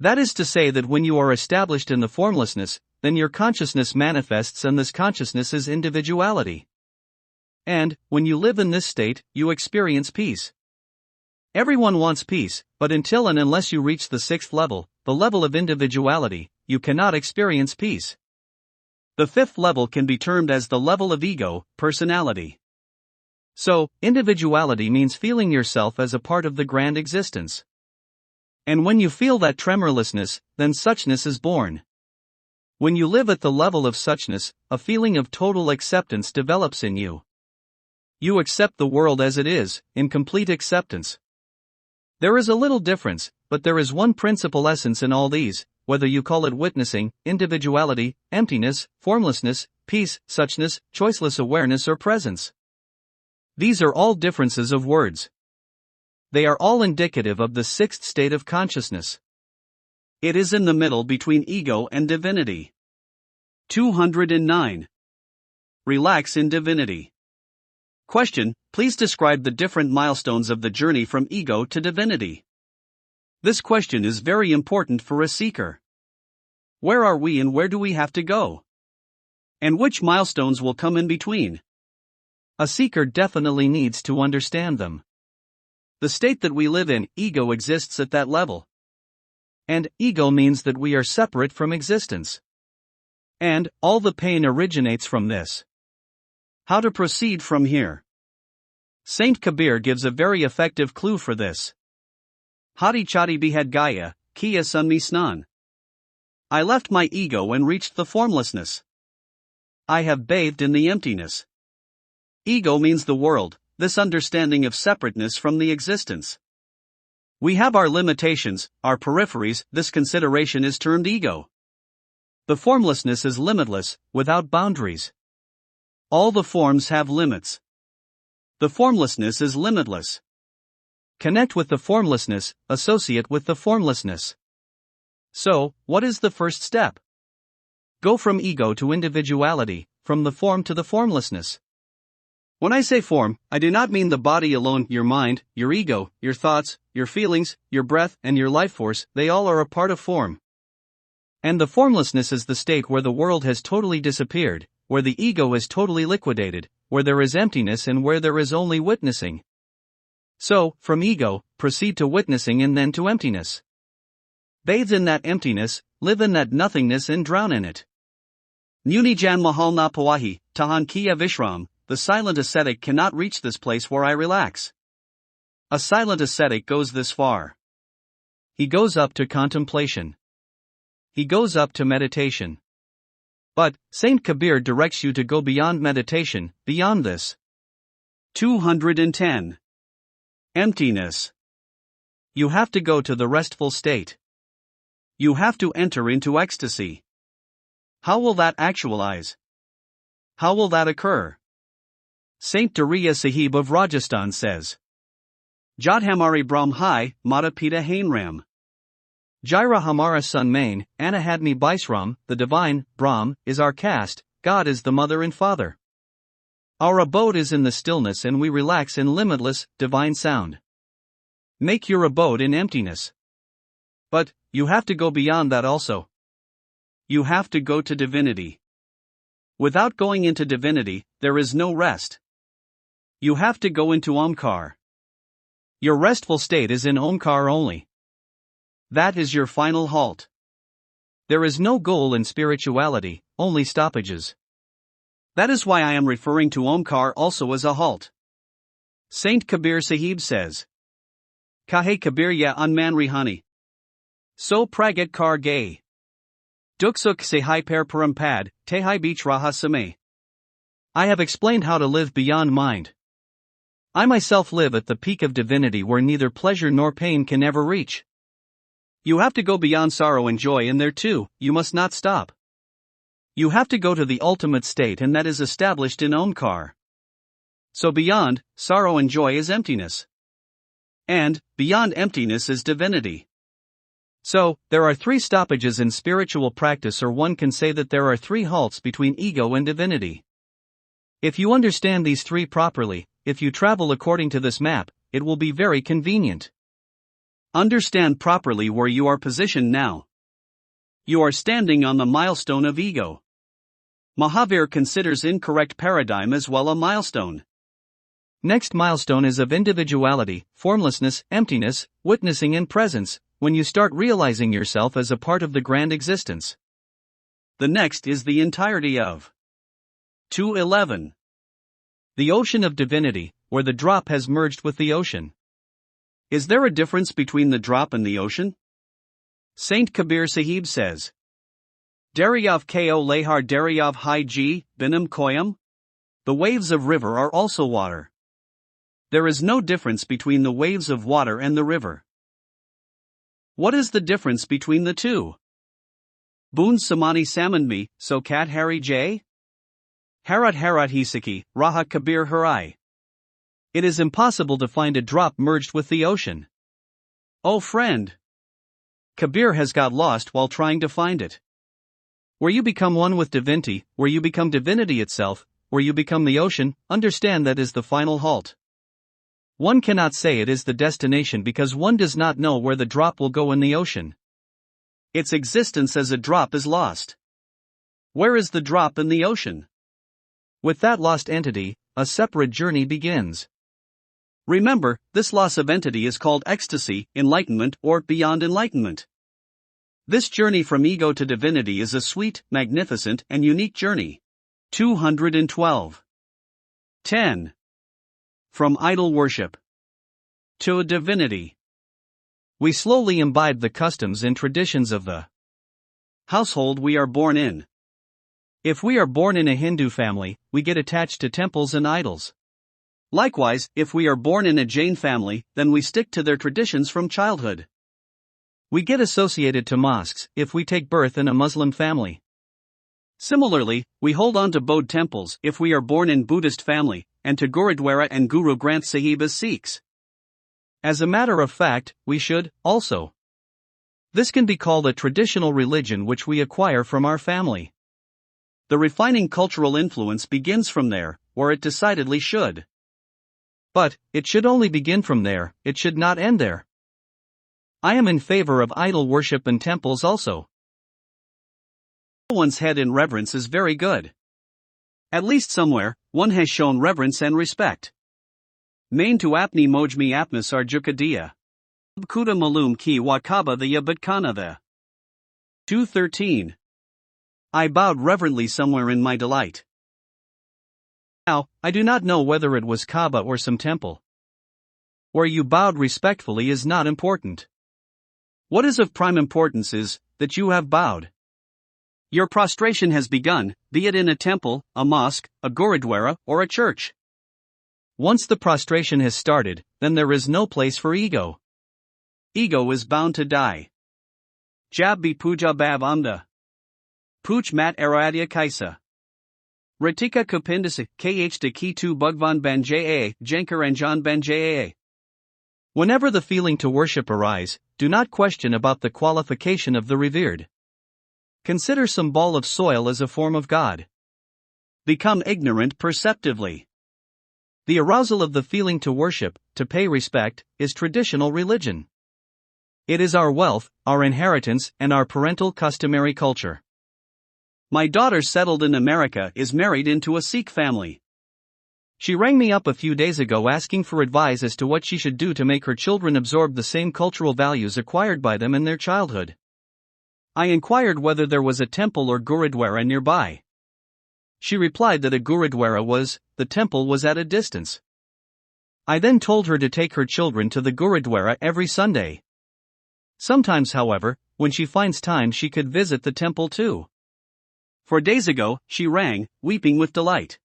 That is to say that when you are established in the formlessness, then your consciousness manifests, and this consciousness is individuality. And, when you live in this state, you experience peace. Everyone wants peace, but until and unless you reach the sixth level, the level of individuality, you cannot experience peace. The fifth level can be termed as the level of ego, personality. So, individuality means feeling yourself as a part of the grand existence. And when you feel that tremorlessness, then suchness is born. When you live at the level of suchness, a feeling of total acceptance develops in you. You accept the world as it is, in complete acceptance. There is a little difference, but there is one principal essence in all these, whether you call it witnessing, individuality, emptiness, formlessness, peace, suchness, choiceless awareness or presence. These are all differences of words. They are all indicative of the sixth state of consciousness. It is in the middle between ego and divinity. 209. Relax in divinity. Question: please describe the different milestones of the journey from ego to divinity. This question is very important for a seeker. Where are we and where do we have to go? And which milestones will come in between? A seeker definitely needs to understand them. The state that we live in, ego exists at that level. And ego means that we are separate from existence. And all the pain originates from this. How to proceed from here? Saint Kabir gives a very effective clue for this. Hadi chadi bihad gaya, kiya sunmi snan. I left my ego and reached the formlessness. I have bathed in the emptiness. Ego means the world, this understanding of separateness from the existence. We have our limitations, our peripheries, this consideration is termed ego. The formlessness is limitless, without boundaries. All the forms have limits. The formlessness is limitless. Connect with the formlessness, associate with the formlessness. So, what is the first step? Go from ego to individuality, from the form to the formlessness. When I say form, I do not mean the body alone, your mind, your ego, your thoughts, your feelings, your breath, and your life force, they all are a part of form. And the formlessness is the state where the world has totally disappeared, where the ego is totally liquidated, where there is emptiness and where there is only witnessing. So, from ego, proceed to witnessing and then to emptiness. Bathe in that emptiness, live in that nothingness and drown in it. Munijan Mahal na Pawahi, Tahan Kiya Vishram, the silent ascetic cannot reach this place where I relax. A silent ascetic goes this far. He goes up to contemplation. He goes up to meditation. But, Saint Kabir directs you to go beyond meditation, beyond this. 210. Emptiness. You have to go to the restful state. You have to enter into ecstasy. How will that actualize? How will that occur? Saint Dariya Sahib of Rajasthan says, Jadhamari Brahmhai, Mata Pita Hainram. Jaira Hamara Sun Main, Anahadmi Baisram, the divine, Brahm, is our caste, God is the mother and father. Our abode is in the stillness and we relax in limitless, divine sound. Make your abode in emptiness. But, you have to go beyond that also. You have to go to divinity. Without going into divinity, there is no rest. You have to go into Omkar. Your restful state is in Omkar only. That is your final halt. There is no goal in spirituality, only stoppages. That is why I am referring to Omkar also as a halt. Saint Kabir Sahib says, Kahe Kabir ya unman rihani. So pragat kar gay. Duksuk se hai per parampad, te hai beach raha same. I have explained how to live beyond mind. I myself live at the peak of divinity where neither pleasure nor pain can ever reach. You have to go beyond sorrow and joy, and there too, you must not stop. You have to go to the ultimate state, and that is established in Omkar. So beyond sorrow and joy is emptiness. And beyond emptiness is divinity. So, there are three stoppages in spiritual practice, or one can say that there are three halts between ego and divinity. If you understand these three properly, if you travel according to this map, it will be very convenient. Understand properly where you are positioned now. You are standing on the milestone of ego. Mahavir considers incorrect paradigm as well a milestone. Next milestone is of individuality, formlessness, emptiness, witnessing and presence, when you start realizing yourself as a part of the grand existence. The next is the entirety of 211. The ocean of divinity, where the drop has merged with the ocean. Is there a difference between the drop and the ocean? Saint Kabir Sahib says, Daryav ko lehar Daryav hai ji, binam koyam. The waves of river are also water. There is no difference between the waves of water and the river. What is the difference between the two? Boon samani samanmi, so kat hari j? Harat harat hisaki, raha kabir harai. It is impossible to find a drop merged with the ocean. Oh friend! Kabir has got lost while trying to find it. Where you become one with divinity, where you become divinity itself, where you become the ocean, understand that is the final halt. One cannot say it is the destination because one does not know where the drop will go in the ocean. Its existence as a drop is lost. Where is the drop in the ocean? With that lost entity, a separate journey begins. Remember, this loss of entity is called ecstasy, enlightenment, or beyond enlightenment. This journey from ego to divinity is a sweet, magnificent, and unique journey. 212. 10. From idol worship to divinity. We slowly imbibe the customs and traditions of the household we are born in. If we are born in a Hindu family, we get attached to temples and idols. Likewise, if we are born in a Jain family, then we stick to their traditions from childhood. We get associated to mosques if we take birth in a Muslim family. Similarly, we hold on to Bodh temples if we are born in Buddhist family, and to Gurudwara and Guru Granth Sahib as Sikhs. As a matter of fact, we should, also. This can be called a traditional religion which we acquire from our family. The refining cultural influence begins from there, or it decidedly should. But, it should only begin from there, it should not end there. I am in favor of idol worship and temples also. One's head in reverence is very good. At least somewhere, one has shown reverence and respect. Main tu apni mojmi apnas arjukadiya. Kuda malum ki wakaba the yabatkana the. 213. I bowed reverently somewhere in my delight. Now, I do not know whether it was Kaaba or some temple. Where you bowed respectfully is not important. What is of prime importance is that you have bowed. Your prostration has begun, be it in a temple, a mosque, a gurudwara, or a church. Once the prostration has started, then there is no place for ego. Ego is bound to die. Jab bi puja bab amda. Puch mat aradia kaisa. Ratika kupindasa kh de ki tu bhagvan banjaa, jankar anjan banjaa. Whenever the feeling to worship arise, do not question about the qualification of the revered. Consider some ball of soil as a form of God. Become ignorant perceptively. The arousal of the feeling to worship, to pay respect, is traditional religion. It is our wealth, our inheritance, and our parental customary culture. My daughter settled in America is married into a Sikh family. She rang me up a few days ago asking for advice as to what she should do to make her children absorb the same cultural values acquired by them in their childhood. I inquired whether there was a temple or gurudwara nearby. She replied that a gurudwara was, the temple was at a distance. I then told her to take her children to the gurudwara every Sunday. Sometimes, however, when she finds time, she could visit the temple too. 4 days ago, she rang, weeping with delight.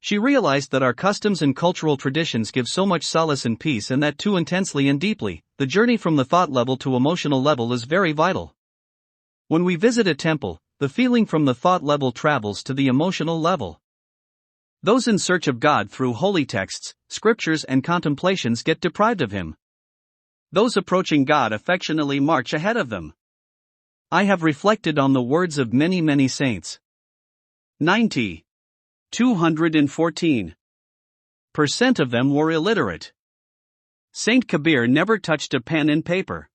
She realized that our customs and cultural traditions give so much solace and peace, and that too intensely and deeply, the journey from the thought level to emotional level is very vital. When we visit a temple, the feeling from the thought level travels to the emotional level. Those in search of God through holy texts, scriptures, and contemplations get deprived of Him. Those approaching God affectionately march ahead of them. I have reflected on the words of many saints. 90. 214% of them were illiterate. Saint Kabir never touched a pen and paper.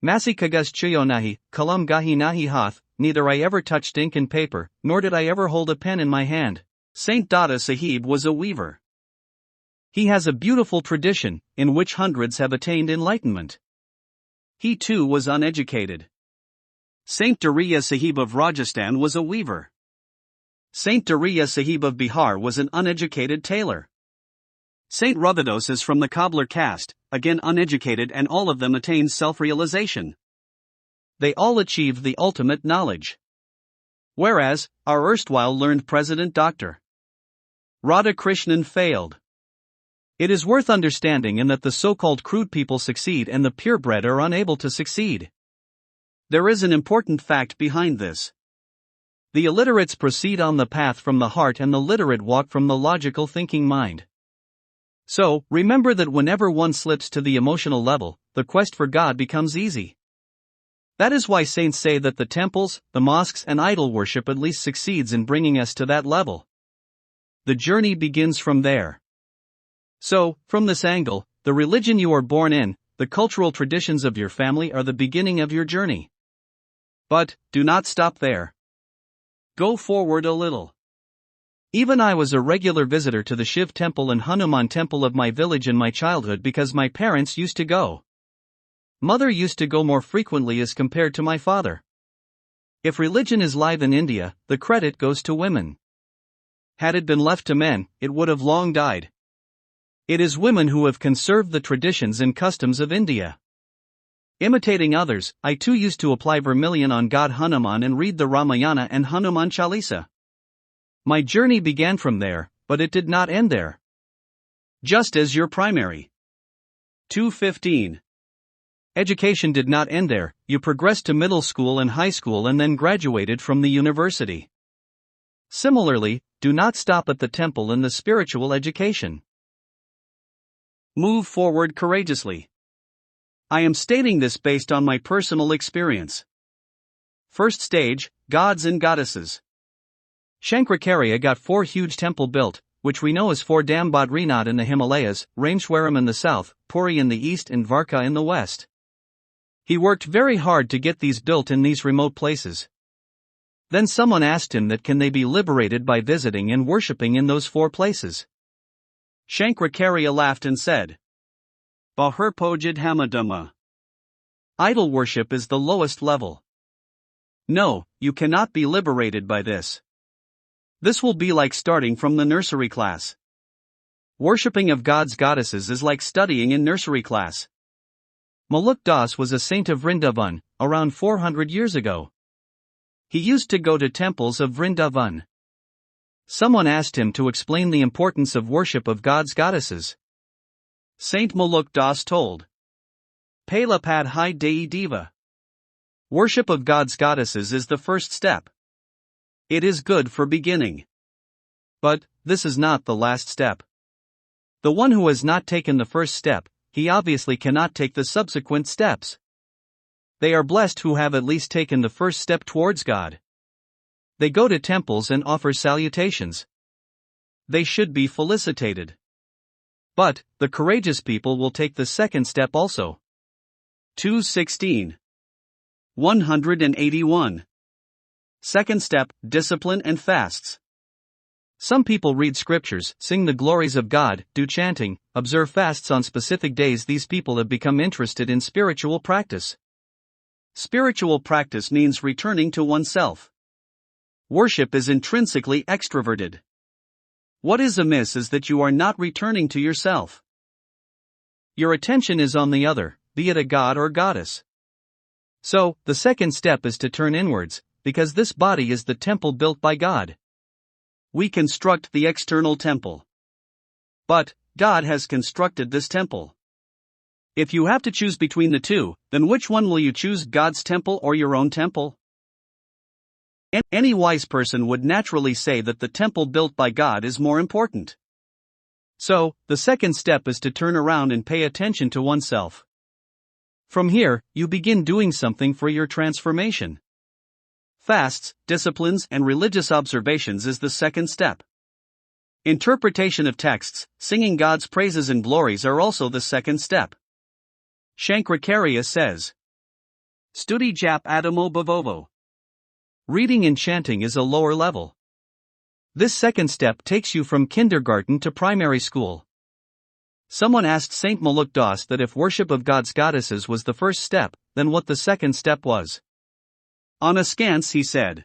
Masi kagas chuyo nahi, kalam gahi nahi hath, neither I ever touched ink and paper, nor did I ever hold a pen in my hand. Saint Dada Sahib was a weaver. He has a beautiful tradition, in which hundreds have attained enlightenment. He too was uneducated. Saint Dariya Sahib of Rajasthan was a weaver. Saint Dariya Sahib of Bihar was an uneducated tailor. Saint Ravidas is from the cobbler caste, again uneducated, and all of them attained self-realization. They all achieved the ultimate knowledge. Whereas, our erstwhile learned President Dr. Radhakrishnan failed. It is worth understanding in that the so-called crude people succeed and the purebred are unable to succeed. There is an important fact behind this. The illiterates proceed on the path from the heart and the literate walk from the logical thinking mind. So, remember that whenever one slips to the emotional level, the quest for God becomes easy. That is why saints say that the temples, the mosques, and idol worship at least succeeds in bringing us to that level. The journey begins from there. So, from this angle, the religion you are born in, the cultural traditions of your family are the beginning of your journey. But, do not stop there. Go forward a little. Even I was a regular visitor to the Shiv temple and Hanuman temple of my village in my childhood because my parents used to go. Mother used to go more frequently as compared to my father. If religion is live in India, the credit goes to women. Had it been left to men, it would have long died. It is women who have conserved the traditions and customs of India. Imitating others, I too used to apply vermilion on God Hanuman and read the Ramayana and Hanuman Chalisa. My journey began from there, but it did not end there. Just as your primary 215 education did not end there, you progressed to middle school and high school and then graduated from the university. Similarly, do not stop at the temple in the spiritual education. Move forward courageously. I am stating this based on my personal experience. First stage, gods and goddesses. Shankaracharya got 4 huge temple built, which we know as 4 Dam Badrinath in the Himalayas, Rameshwaram in the south, Puri in the east, and Dwarka in the west. He worked very hard to get these built in these remote places. Then someone asked him that can they be liberated by visiting and worshipping in those 4 places. Shankaracharya laughed and said, Bahar Pojid Hamadama. Idol worship is the lowest level. No, you cannot be liberated by this. This will be like starting from the nursery class. Worshipping of gods goddesses is like studying in nursery class. Maluk Das was a saint of Vrindavan, around 400 years ago. He used to go to temples of Vrindavan. Someone asked him to explain the importance of worship of gods goddesses. Saint Maluk Das told, Pela Pad Hai Dei Diva. Worship of gods goddesses is the first step. It is good for beginning. But, this is not the last step. The one who has not taken the first step, he obviously cannot take the subsequent steps. They are blessed who have at least taken the first step towards God. They go to temples and offer salutations. They should be felicitated. But, the courageous people will take the second step also. 2:16. 181. Second step, discipline and fasts. Some people read scriptures, sing the glories of God, do chanting, observe fasts on specific days. These people have become interested in spiritual practice. Spiritual practice means returning to oneself. Worship is intrinsically extroverted. What is amiss is that you are not returning to yourself. Your attention is on the other, be it a god or goddess. So, the second step is to turn inwards, because this body is the temple built by God. We construct the external temple. But, God has constructed this temple. If you have to choose between the two, then which one will you choose, God's temple or your own temple? Any wise person would naturally say that the temple built by God is more important. So, the second step is to turn around and pay attention to oneself. From here, you begin doing something for your transformation. Fasts, disciplines, and religious observations is the second step. Interpretation of texts, singing God's praises and glories are also the second step. Shankaracharya says, Studi jap adamo bhavovo. Reading and chanting is a lower level. This second step takes you from kindergarten to primary school. Someone asked Saint Maluk Das that if worship of gods goddesses was the first step, then what the second step was. On askance he said,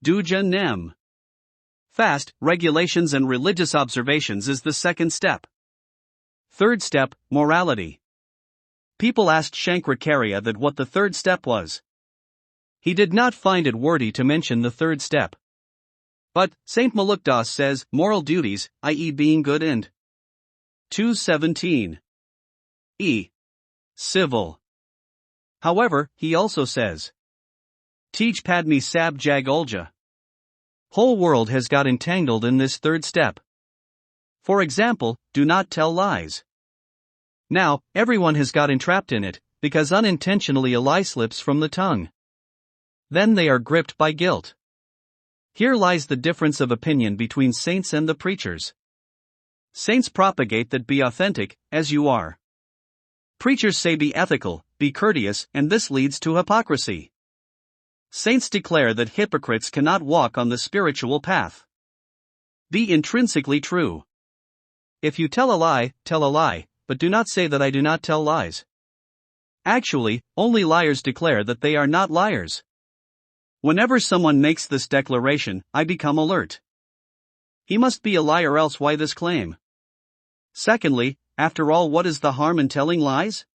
Duja Nem. Fast, regulations and religious observations is the second step. Third step, morality. People asked Shankaracharya that what the third step was. He did not find it worthy to mention the third step. But, Saint Maluk Das says, moral duties, i.e. being good and 2:17. Civil. However, he also says, Teach Padmi Sab Jag Ulja. Whole world has got entangled in this third step. For example, do not tell lies. Now, everyone has got entrapped in it, because unintentionally a lie slips from the tongue. Then they are gripped by guilt. Here lies the difference of opinion between saints and the preachers. Saints propagate that be authentic, as you are. Preachers say be ethical, be courteous, and this leads to hypocrisy. Saints declare that hypocrites cannot walk on the spiritual path. Be intrinsically true. If you tell a lie, but do not say that I do not tell lies. Actually, only liars declare that they are not liars. Whenever someone makes this declaration, I become alert. He must be a liar, else why this claim? Secondly, after all, what is the harm in telling lies?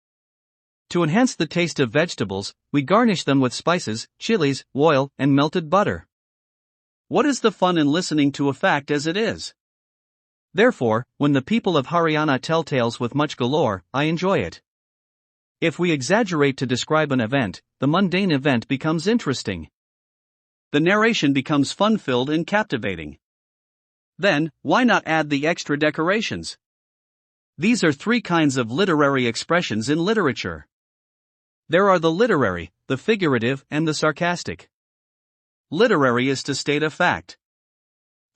To enhance the taste of vegetables, we garnish them with spices, chilies, oil, and melted butter. What is the fun in listening to a fact as it is? Therefore, when the people of Haryana tell tales with much galore, I enjoy it. If we exaggerate to describe an event, the mundane event becomes interesting. The narration becomes fun-filled and captivating. Then, why not add the extra decorations? These are three kinds of literary expressions in literature. There are the literary, the figurative, and the sarcastic. Literary is to state a fact.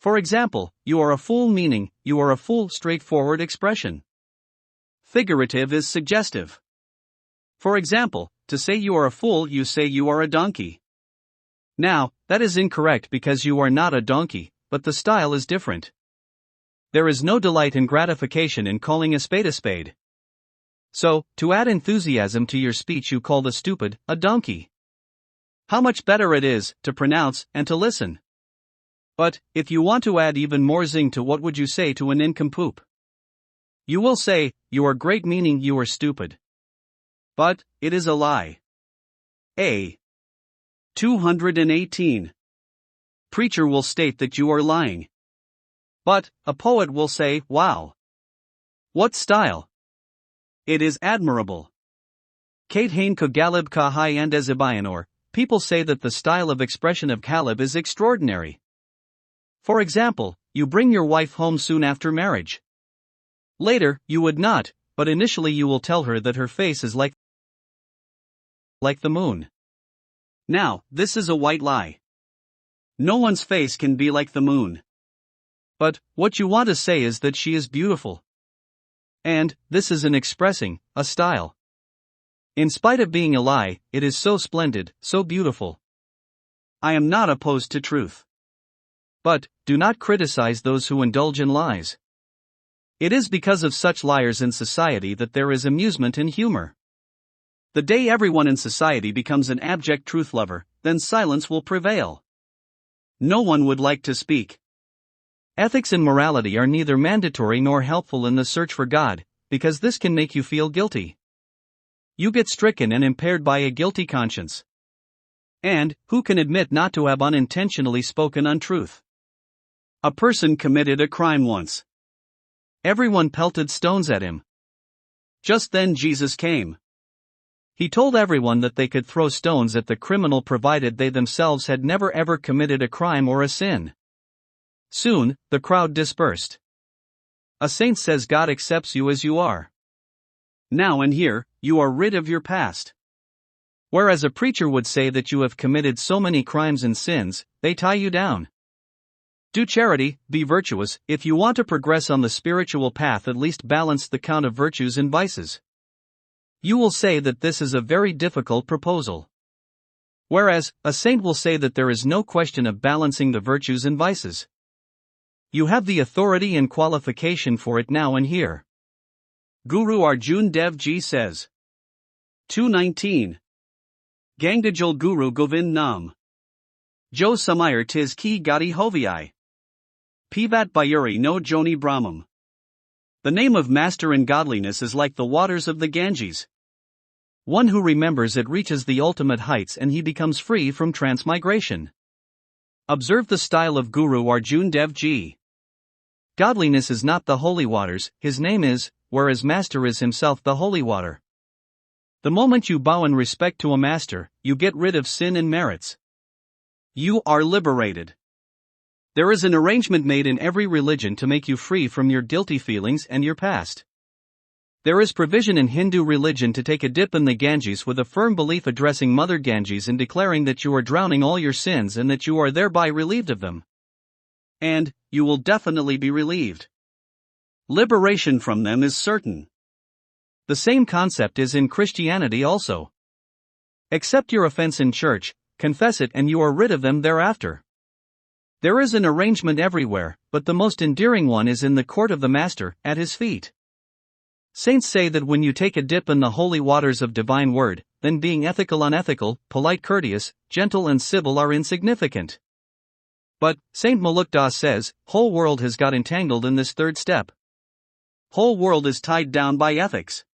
For example, you are a fool, meaning, you are a fool, straightforward expression. Figurative is suggestive. For example, to say you are a fool, you say you are a donkey. Now, that is incorrect because you are not a donkey, but the style is different. There is no delight and gratification in calling a spade a spade. So, to add enthusiasm to your speech, you call the stupid a donkey. How much better it is to pronounce and to listen. But, if you want to add even more zing to what would you say to an nincompoop? You will say, you are great, meaning you are stupid. But, it is a lie. A. 218. Preacher will state that you are lying. But, a poet will say, wow. What style! It is admirable. Kate Hain Kogalib ka hai and ezibayanor, people say that the style of expression of Caleb is extraordinary. For example, you bring your wife home soon after marriage. Later, you would not, but initially you will tell her that her face is like the moon. Now, this is a white lie. No one's face can be like the moon. But, what you want to say is that she is beautiful. And, this is an expressing, a style. In spite of being a lie, it is so splendid, so beautiful. I am not opposed to truth. But, do not criticize those who indulge in lies. It is because of such liars in society that there is amusement and humor. The day everyone in society becomes an abject truth lover, then silence will prevail. No one would like to speak. Ethics and morality are neither mandatory nor helpful in the search for God, because this can make you feel guilty. You get stricken and impaired by a guilty conscience. And, who can admit not to have unintentionally spoken untruth? A person committed a crime once. Everyone pelted stones at him. Just then Jesus came. He told everyone that they could throw stones at the criminal provided they themselves had never ever committed a crime or a sin. Soon, the crowd dispersed. A saint says God accepts you as you are. Now and here, you are rid of your past. Whereas a preacher would say that you have committed so many crimes and sins, they tie you down. Do charity, be virtuous. If you want to progress on the spiritual path, at least balance the count of virtues and vices. You will say that this is a very difficult proposal. Whereas, a saint will say that there is no question of balancing the virtues and vices. You have the authority and qualification for it now and here. Guru Arjun Dev Ji says. 219. Gangdajul Guru Govind Nam. Jo Samayar Tis Ki Gadi Hoviai. Pivat Bayuri no Joni Brahmam. The name of master in godliness is like the waters of the Ganges. One who remembers it reaches the ultimate heights and he becomes free from transmigration. Observe the style of Guru Arjun Dev Ji. Godliness is not the holy waters, his name is, whereas master is himself the holy water. The moment you bow in respect to a master, you get rid of sin and merits. You are liberated. There is an arrangement made in every religion to make you free from your guilty feelings and your past. There is provision in Hindu religion to take a dip in the Ganges with a firm belief, addressing Mother Ganges and declaring that you are drowning all your sins and that you are thereby relieved of them. And, you will definitely be relieved. Liberation from them is certain. The same concept is in Christianity also. Accept your offense in church, confess it, and you are rid of them thereafter. There is an arrangement everywhere, but the most endearing one is in the court of the Master, at his feet. Saints say that when you take a dip in the holy waters of divine word, then being ethical, unethical, polite, courteous, gentle and civil are insignificant. But, Saint Maluk Das says, whole world has got entangled in this third step. Whole world is tied down by ethics.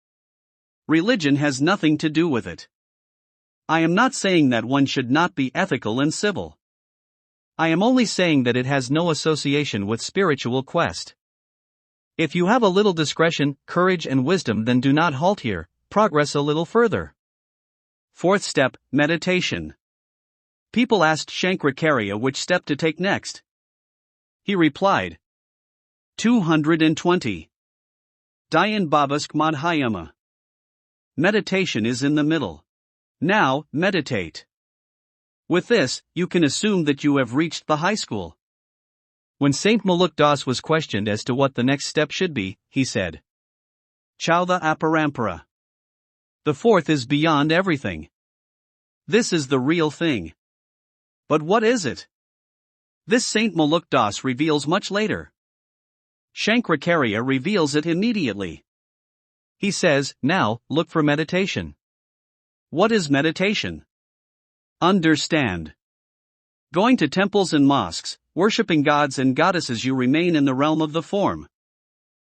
Religion has nothing to do with it. I am not saying that one should not be ethical and civil. I am only saying that it has no association with spiritual quest. If you have a little discretion, courage and wisdom, then do not halt here, progress a little further. Fourth step, meditation. People asked Shankaracharya which step to take next. He replied. 220. Dayan Babask Madhyama. Meditation is in the middle. Now, meditate. With this, you can assume that you have reached the high school. When Saint Maluk Das was questioned as to what the next step should be, he said, Chautha Aparampara. The fourth is beyond everything. This is the real thing. But what is it? This Saint Maluk Das reveals much later. Shankaracharya reveals it immediately. He says, now, look for meditation. What is meditation? Understand. Going to temples and mosques, worshipping gods and goddesses, you remain in the realm of the form.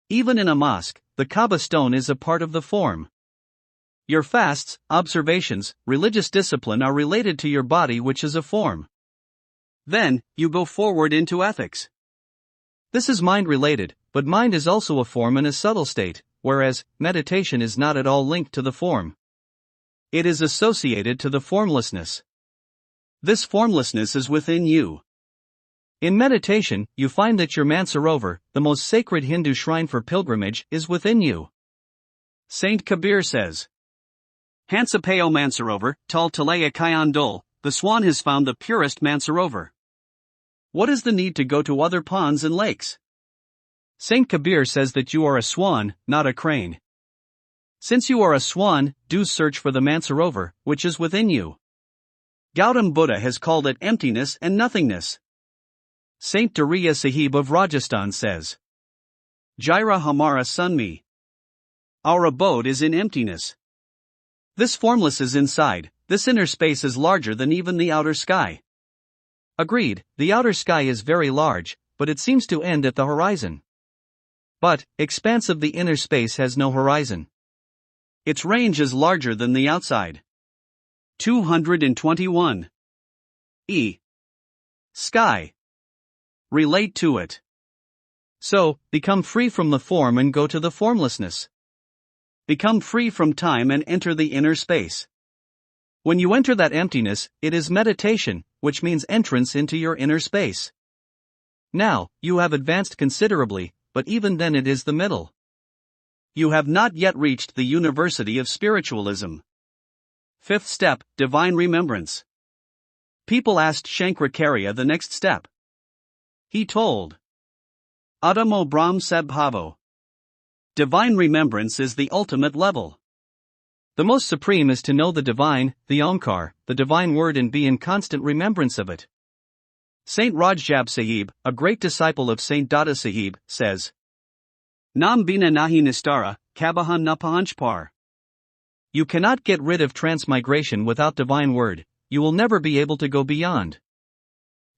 Even in a mosque, the Kaaba stone is a part of the form. Your fasts, observations, religious discipline are related to your body, which is a form. Then, you go forward into ethics. This is mind-related, but mind is also a form in a subtle state, whereas meditation is not at all linked to the form. It is associated to the formlessness. This formlessness is within you. In meditation, you find that your Mansarovar, the most sacred Hindu shrine for pilgrimage, is within you. Saint Kabir says, Hansapeo Mansarovar, Tal Talaya Kayandol, the swan has found the purest Mansarovar. What is the need to go to other ponds and lakes? Saint Kabir says that you are a swan, not a crane. Since you are a swan, do search for the Mansarovar, which is within you. Gautam Buddha has called it emptiness and nothingness. Saint Dariya Sahib of Rajasthan says, Jaira Hamara Sunmi. Our abode is in emptiness. This formless is inside, this inner space is larger than even the outer sky. Agreed, the outer sky is very large, but it seems to end at the horizon. But, expanse of the inner space has no horizon. Its range is larger than the outside. 221. E. Sky. Relate to it. So, become free from the form and go to the formlessness. Become free from time and enter the inner space. When you enter that emptiness, it is meditation, which means entrance into your inner space. Now, you have advanced considerably, but even then it is the middle. You have not yet reached the university of spiritualism. Fifth step, divine remembrance. People asked Shankaracharya the next step. He told, Adamo Brahm Sabhavo. Divine remembrance is the ultimate level. The most supreme is to know the divine, the Omkar, the divine word, and be in constant remembrance of it. Saint Rajjab Sahib, a great disciple of Saint Dada Sahib, says, Nam bina nahi nistara, kabahan napahanchpar. You cannot get rid of transmigration without divine word, you will never be able to go beyond.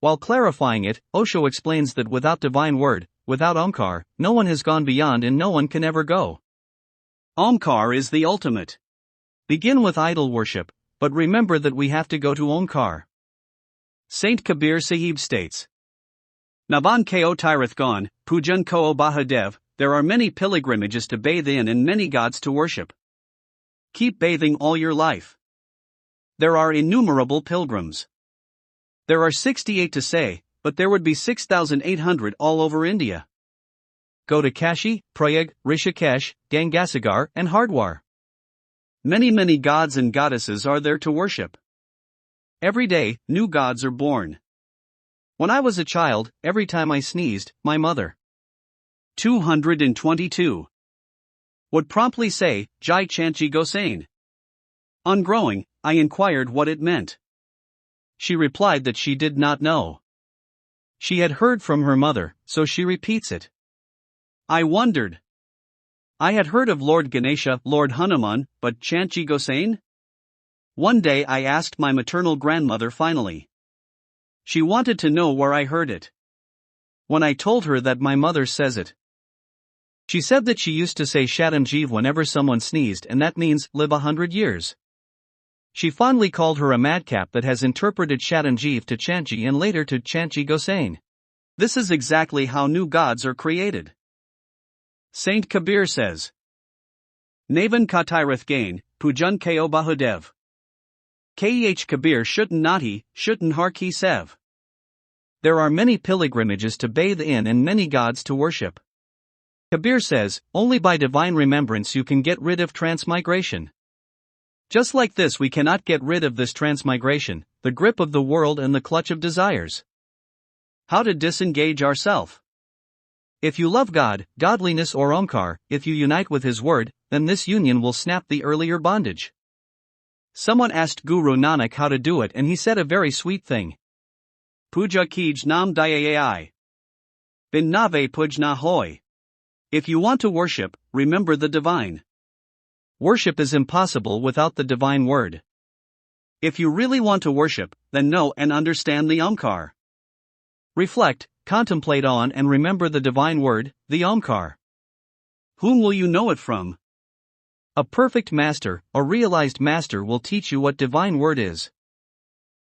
While clarifying it, Osho explains that without divine word, without Omkar, no one has gone beyond and no one can ever go. Omkar is the ultimate. Begin with idol worship, but remember that we have to go to Omkar. Saint Kabir Sahib states, Navan ko Tirathgan, Pujan ko Bahadev, there are many pilgrimages to bathe in and many gods to worship. Keep bathing all your life. There are innumerable pilgrims. There are 68 to say, but there would be 6,800 all over India. Go to Kashi, Prayag, Rishikesh, Gangasagar, and Hardwar. Many gods and goddesses are there to worship. Every day, new gods are born. When I was a child, every time I sneezed, my mother 222 would promptly say, Jai Chanchi Gosain. On growing, I inquired what it meant. She replied that she did not know. She had heard from her mother, so she repeats it. I wondered. I had heard of Lord Ganesha, Lord Hanuman, but Chanchi Gosain? One day I asked my maternal grandmother finally. She wanted to know where I heard it. When I told her that my mother says it, she said that she used to say Shatamjeev whenever someone sneezed, and that means live 100 years. She fondly called her a madcap that has interpreted Shatamjeev to Chanchi and later to Chanchi Gosain. This is exactly how new gods are created. Saint Kabir says, Navan Katirath Gain, Pujan Ko Bahudev. Keh Kabir Shutan Nati, Shutan Harki Sev. There are many pilgrimages to bathe in and many gods to worship. Kabir says, only by divine remembrance you can get rid of transmigration. Just like this, we cannot get rid of this transmigration, the grip of the world and the clutch of desires. How to disengage ourself? If you love God, godliness or Omkar, if you unite with His word, then this union will snap the earlier bondage. Someone asked Guru Nanak how to do it and he said a very sweet thing. Puja kij nam dayai. Bin nave pujna hoy. If you want to worship, remember the divine. Worship is impossible without the divine word. If you really want to worship, then know and understand the Omkar. Reflect, contemplate on and remember the divine word, the Omkar. Whom will you know it from? A perfect master, a realized master will teach you what divine word is.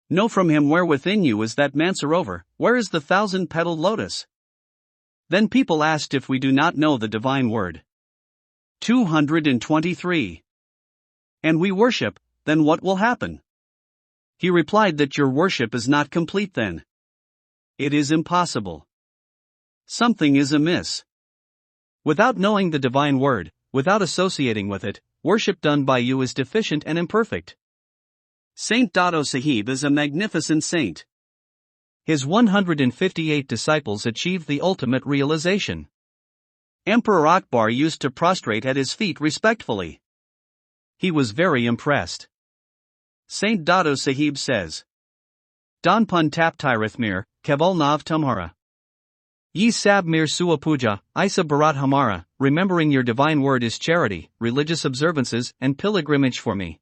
Know from him where within you is that Mansarovar, where is the thousand-petaled lotus? Then people asked if we do not know the divine word. 223. And we worship, then what will happen? He replied that your worship is not complete then. It is impossible. Something is amiss. Without knowing the divine word, without associating with it, worship done by you is deficient and imperfect. Saint Dado Sahib is a magnificent saint. His 158 disciples achieved the ultimate realization. Emperor Akbar used to prostrate at his feet respectfully. He was very impressed. Saint Dado Sahib says, Donpun tap tirithmir, keval nav tumhara. Ye sab mir sua puja, isa bharat hamara, remembering your divine word is charity, religious observances, and pilgrimage for me.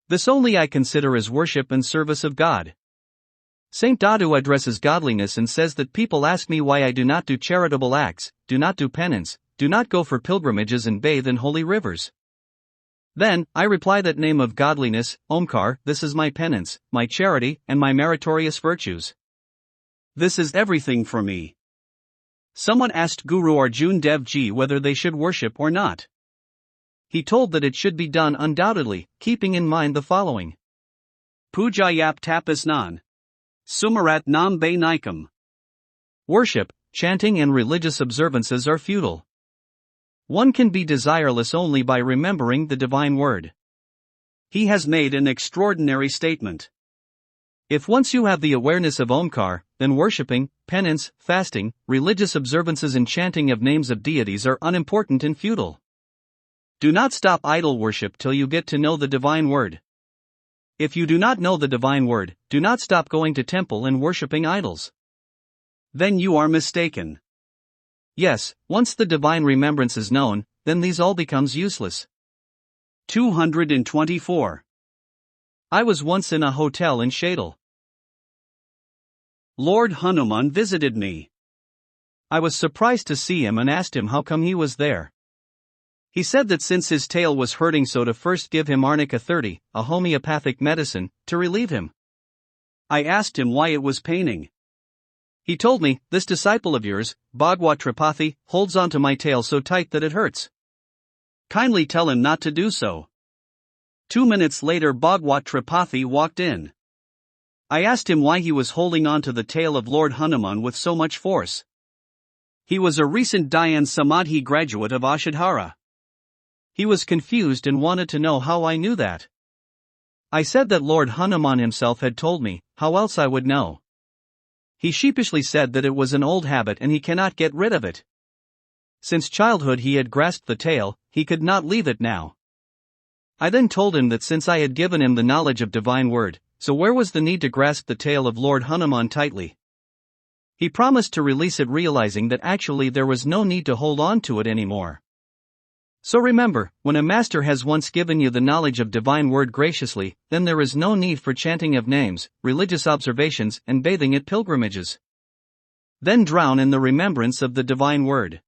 This only I consider as worship and service of God. Saint Dadu addresses godliness and says that people ask me why I do not do charitable acts, do not do penance, do not go for pilgrimages and bathe in holy rivers. Then, I reply that name of godliness, Omkar, this is my penance, my charity, and my meritorious virtues. This is everything for me. Someone asked Guru Arjun Dev Ji whether they should worship or not. He told that it should be done undoubtedly, keeping in mind the following. Puja yap tapisnan. Sumarat nam be nikam. Worship, chanting and religious observances are futile. One can be desireless only by remembering the divine word. He has made an extraordinary statement. If once you have the awareness of Omkar, then worshipping, penance, fasting, religious observances and chanting of names of deities are unimportant and futile. Do not stop idol worship till you get to know the divine word. If you do not know the divine word, do not stop going to temple and worshipping idols. Then you are mistaken. Yes, once the divine remembrance is known, then these all becomes useless. 224. I was once in a hotel in Shadal. Lord Hanuman visited me. I was surprised to see him and asked him how come he was there. He said that since his tail was hurting so to first give him Arnica 30, a homeopathic medicine, to relieve him. I asked him why it was paining. He told me, this disciple of yours, Bhagwat Tripathi, holds onto my tail so tight that it hurts. Kindly tell him not to do so. 2 minutes later Bhagwat Tripathi walked in. I asked him why he was holding on to the tail of Lord Hanuman with so much force. He was a recent Dhyan Samadhi graduate of Ashadhara. He was confused and wanted to know how I knew that. I said that Lord Hanuman himself had told me, how else I would know. He sheepishly said that it was an old habit and he cannot get rid of it. Since childhood he had grasped the tail, he could not leave it now. I then told him that since I had given him the knowledge of divine word, so where was the need to grasp the tail of Lord Hanuman tightly? He promised to release it, realizing that actually there was no need to hold on to it anymore. So remember, when a master has once given you the knowledge of divine word graciously, then there is no need for chanting of names, religious observations, and bathing at pilgrimages. Then drown in the remembrance of the divine word.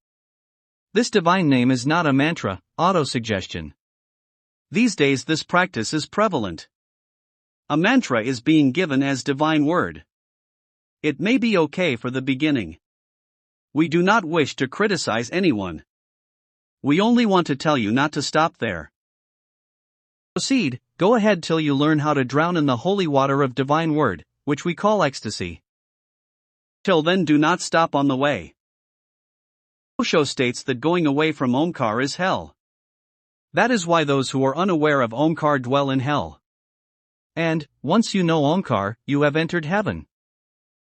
This divine name is not a mantra, auto-suggestion. These days this practice is prevalent. A mantra is being given as divine word. It may be okay for the beginning. We do not wish to criticize anyone. We only want to tell you not to stop there. Proceed, go ahead till you learn how to drown in the holy water of divine word, which we call ecstasy. Till then do not stop on the way. Osho states that going away from Omkar is hell. That is why those who are unaware of Omkar dwell in hell. And, once you know Omkar, you have entered heaven.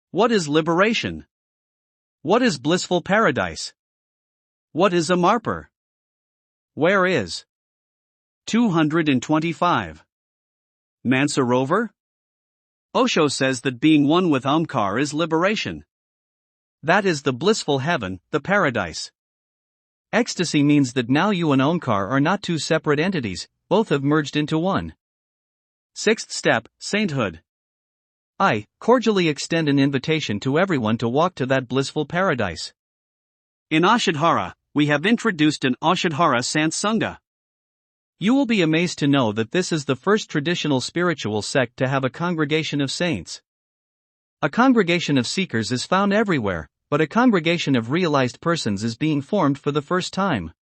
What is liberation? What is blissful paradise? What is Amarpur? Where is 225. Mansarovar? Osho says that being one with Omkar is liberation. That is the blissful heaven, the paradise. Ecstasy means that now you and Omkar are not two separate entities, both have merged into one. Sixth step, sainthood. I cordially extend an invitation to everyone to walk to that blissful paradise. In Ashadhara, we have introduced an Ashadhara Sant Sangha. You will be amazed to know that this is the first traditional spiritual sect to have a congregation of saints. A congregation of seekers is found everywhere, but a congregation of realized persons is being formed for the first time.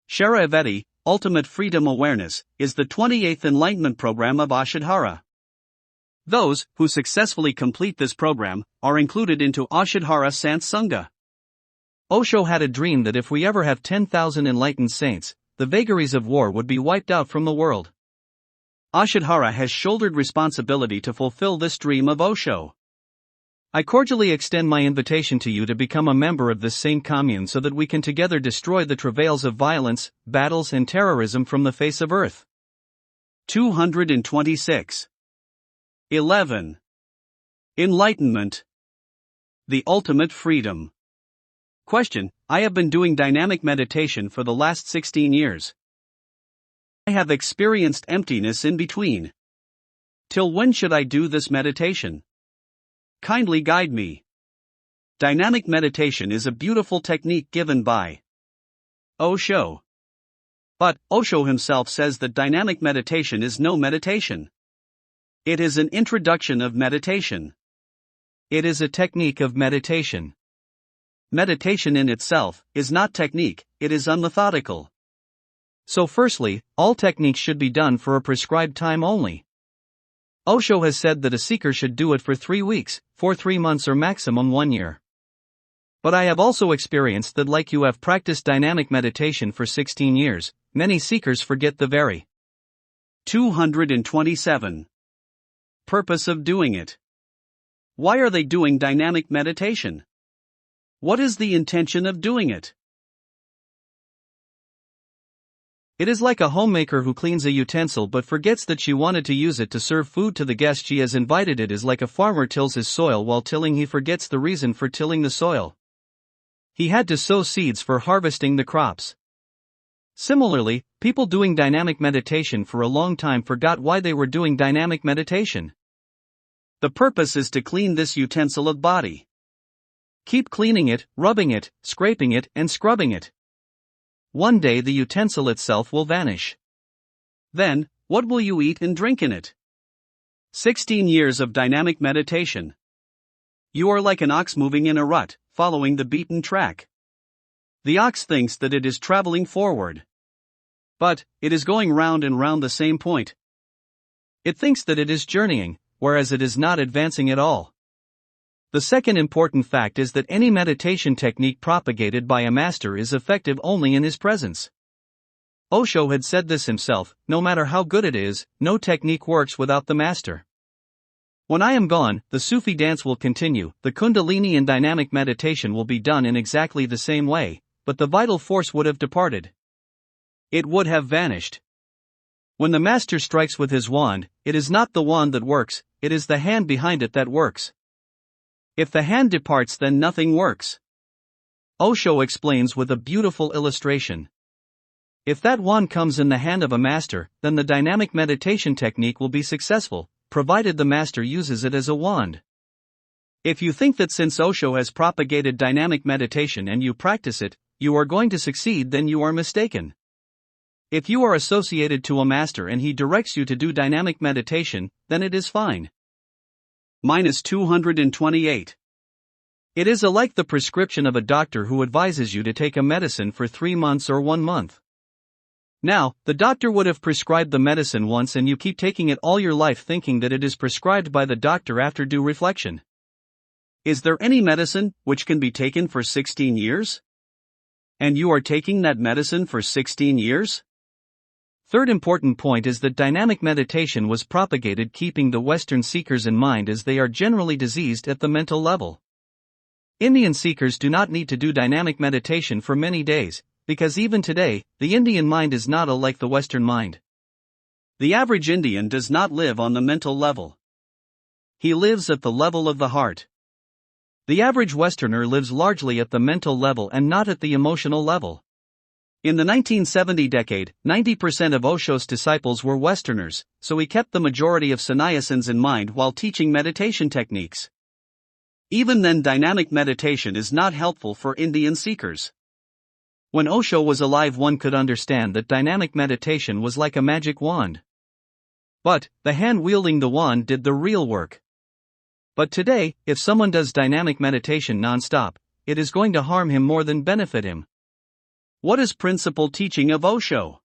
Shara Eveti, Ultimate Freedom Awareness, is the 28th Enlightenment Program of Ashadhara. Those who successfully complete this program are included into Ashadhara Sant Sangha. Osho had a dream that if we ever have 10,000 enlightened saints, the vagaries of war would be wiped out from the world. Ashadhara has shouldered responsibility to fulfill this dream of Osho. I cordially extend my invitation to you to become a member of this saint commune so that we can together destroy the travails of violence, battles and terrorism from the face of earth. 226. 11. Enlightenment. The ultimate freedom. Question: I have been doing dynamic meditation for the last 16 years. I have experienced emptiness in between. Till when should I do this meditation? Kindly guide me. Dynamic meditation is a beautiful technique given by Osho. But Osho himself says that dynamic meditation is no meditation. It is an introduction of meditation. It is a technique of meditation. Meditation in itself is not technique, it is unmethodical. So firstly, all techniques should be done for a prescribed time only. Osho has said that a seeker should do it for 3 weeks, for 3 months or maximum 1 year. But I have also experienced that like you have practiced dynamic meditation for 16 years, many seekers forget the very 227. Purpose of doing it. Why are they doing dynamic meditation? What is the intention of doing it? It is like a homemaker who cleans a utensil but forgets that she wanted to use it to serve food to the guest she has invited. It is like a farmer tills his soil while tilling he forgets the reason for tilling the soil. He had to sow seeds for harvesting the crops. Similarly, people doing dynamic meditation for a long time forgot why they were doing dynamic meditation. The purpose is to clean this utensil of body. Keep cleaning it, rubbing it, scraping it, and scrubbing it. One day the utensil itself will vanish. Then, what will you eat and drink in it? 16 years of dynamic meditation. You are like an ox moving in a rut, following the beaten track. The ox thinks that it is traveling forward. But, it is going round and round the same point. It thinks that it is journeying, whereas it is not advancing at all. The second important fact is that any meditation technique propagated by a master is effective only in his presence. Osho had said this himself: no matter how good it is, no technique works without the master. When I am gone, the Sufi dance will continue, the Kundalini and dynamic meditation will be done in exactly the same way, but the vital force would have departed. It would have vanished. When the master strikes with his wand, it is not the wand that works, it is the hand behind it that works. If the hand departs, then nothing works. Osho explains with a beautiful illustration. If that wand comes in the hand of a master, then the dynamic meditation technique will be successful, provided the master uses it as a wand. If you think that since Osho has propagated dynamic meditation and you practice it, you are going to succeed, then you are mistaken. If you are associated to a master and he directs you to do dynamic meditation, then it is fine. Minus 228. It is like the prescription of a doctor who advises you to take a medicine for 3 months or 1 month. Now, the doctor would have prescribed the medicine once and you keep taking it all your life thinking that it is prescribed by the doctor after due reflection. Is there any medicine which can be taken for 16 years? And you are taking that medicine for 16 years? Third important point is that dynamic meditation was propagated keeping the Western seekers in mind, as they are generally diseased at the mental level. Indian seekers do not need to do dynamic meditation for many days, because even today, the Indian mind is not like the Western mind. The average Indian does not live on the mental level. He lives at the level of the heart. The average Westerner lives largely at the mental level and not at the emotional level. In the 1970 decade, 90% of Osho's disciples were Westerners, so he kept the majority of sannyasins in mind while teaching meditation techniques. Even then, dynamic meditation is not helpful for Indian seekers. When Osho was alive, one could understand that dynamic meditation was like a magic wand. But the hand wielding the wand did the real work. But today, if someone does dynamic meditation non-stop, it is going to harm him more than benefit him. What is principal teaching of Osho?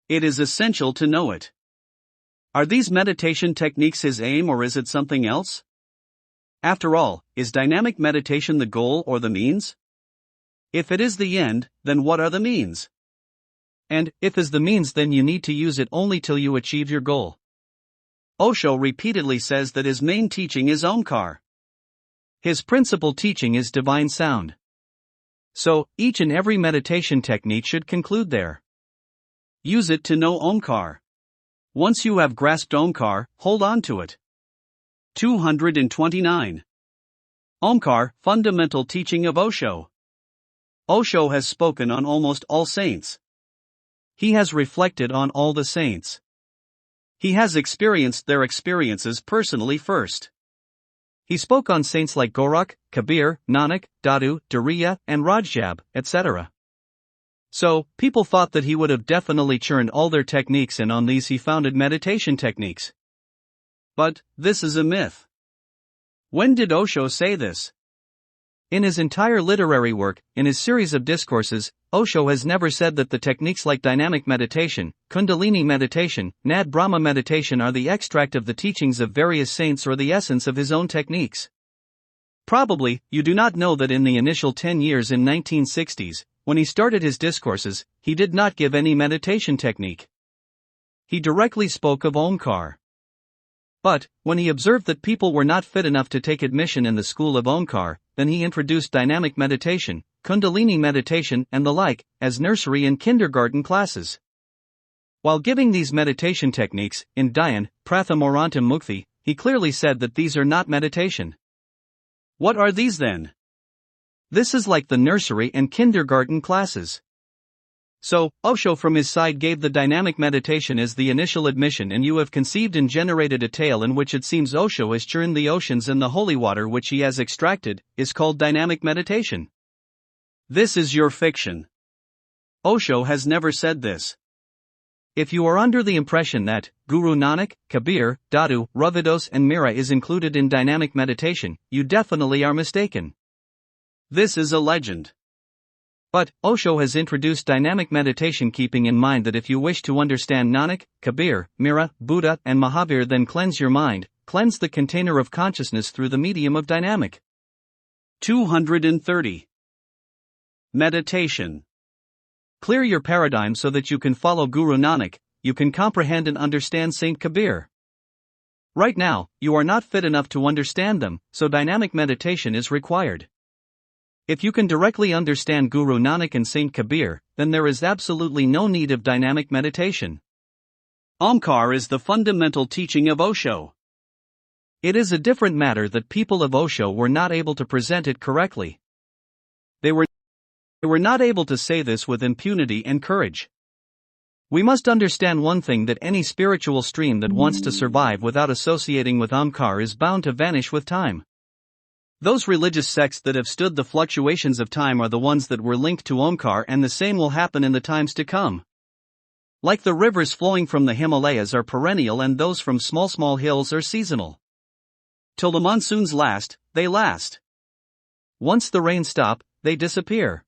It is essential to know it. Are these meditation techniques his aim, or is it something else? After all, is dynamic meditation the goal or the means? If it is the end, then what are the means? And, if is the means, then you need to use it only till you achieve your goal. Osho repeatedly says that his main teaching is Omkar. His principal teaching is divine sound. So, each and every meditation technique should conclude there. Use it to know Omkar. Once you have grasped Omkar, hold on to it. 229. Omkar, fundamental teaching of Osho. Osho has spoken on almost all saints. He has reflected on all the saints. He has experienced their experiences personally first. He spoke on saints like Gorakh, Kabir, Nanak, Dadu, Duriya, and Rajab, etc. So, people thought that he would have definitely churned all their techniques, and on these he founded meditation techniques. But, this is a myth. When did Osho say this? In his entire literary work, in his series of discourses, Osho has never said that the techniques like dynamic meditation, Kundalini meditation, Nad Brahma meditation are the extract of the teachings of various saints or the essence of his own techniques. Probably, you do not know that in the initial 10 years in 1960s, when he started his discourses, he did not give any meditation technique. He directly spoke of Omkar. But, when he observed that people were not fit enough to take admission in the school of Omkar, then he introduced dynamic meditation, Kundalini meditation and the like, as nursery and kindergarten classes. While giving these meditation techniques, in Dhyan, Prathamorantam Mukti, he clearly said that these are not meditation. What are these then? This is like the nursery and kindergarten classes. So, Osho from his side gave the dynamic meditation as the initial admission, and you have conceived and generated a tale in which it seems Osho has churned the oceans, and the holy water which he has extracted is called dynamic meditation. This is your fiction. Osho has never said this. If you are under the impression that Guru Nanak, Kabir, Dadu, Ravidas and Mira is included in dynamic meditation, you definitely are mistaken. This is a legend. But, Osho has introduced dynamic meditation keeping in mind that if you wish to understand Nanak, Kabir, Mira, Buddha and Mahavir, then cleanse your mind, cleanse the container of consciousness through the medium of dynamic. 230. Meditation. Clear your paradigm so that you can follow Guru Nanak, you can comprehend and understand Saint Kabir. Right now, you are not fit enough to understand them, so dynamic meditation is required. If you can directly understand Guru Nanak and Saint Kabir, then there is absolutely no need of dynamic meditation. Omkar is the fundamental teaching of Osho. It is a different matter that people of Osho were not able to present it correctly. They were not able to say this with impunity and courage. We must understand one thing, that any spiritual stream that wants to survive without associating with Omkar is bound to vanish with time. Those religious sects that have stood the fluctuations of time are the ones that were linked to Omkar, and the same will happen in the times to come. Like the rivers flowing from the Himalayas are perennial, and those from small hills are seasonal. Till the monsoons last, they last. Once the rains stop, they disappear.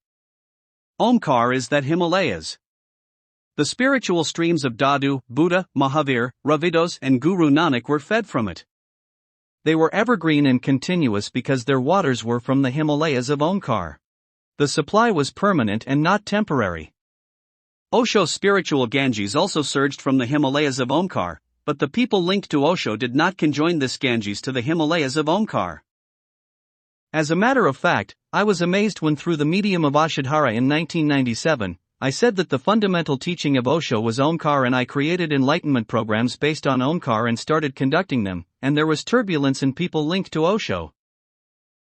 Omkar is that Himalayas. The spiritual streams of Dadu, Buddha, Mahavir, Ravidas and Guru Nanak were fed from it. They were evergreen and continuous because their waters were from the Himalayas of Omkar. The supply was permanent and not temporary. Osho's spiritual Ganges also surged from the Himalayas of Omkar, but the people linked to Osho did not conjoin this Ganges to the Himalayas of Omkar. As a matter of fact, I was amazed when through the medium of Ashadhara in 1997, I said that the fundamental teaching of Osho was Omkar, and I created enlightenment programs based on Omkar and started conducting them, and there was turbulence in people linked to Osho.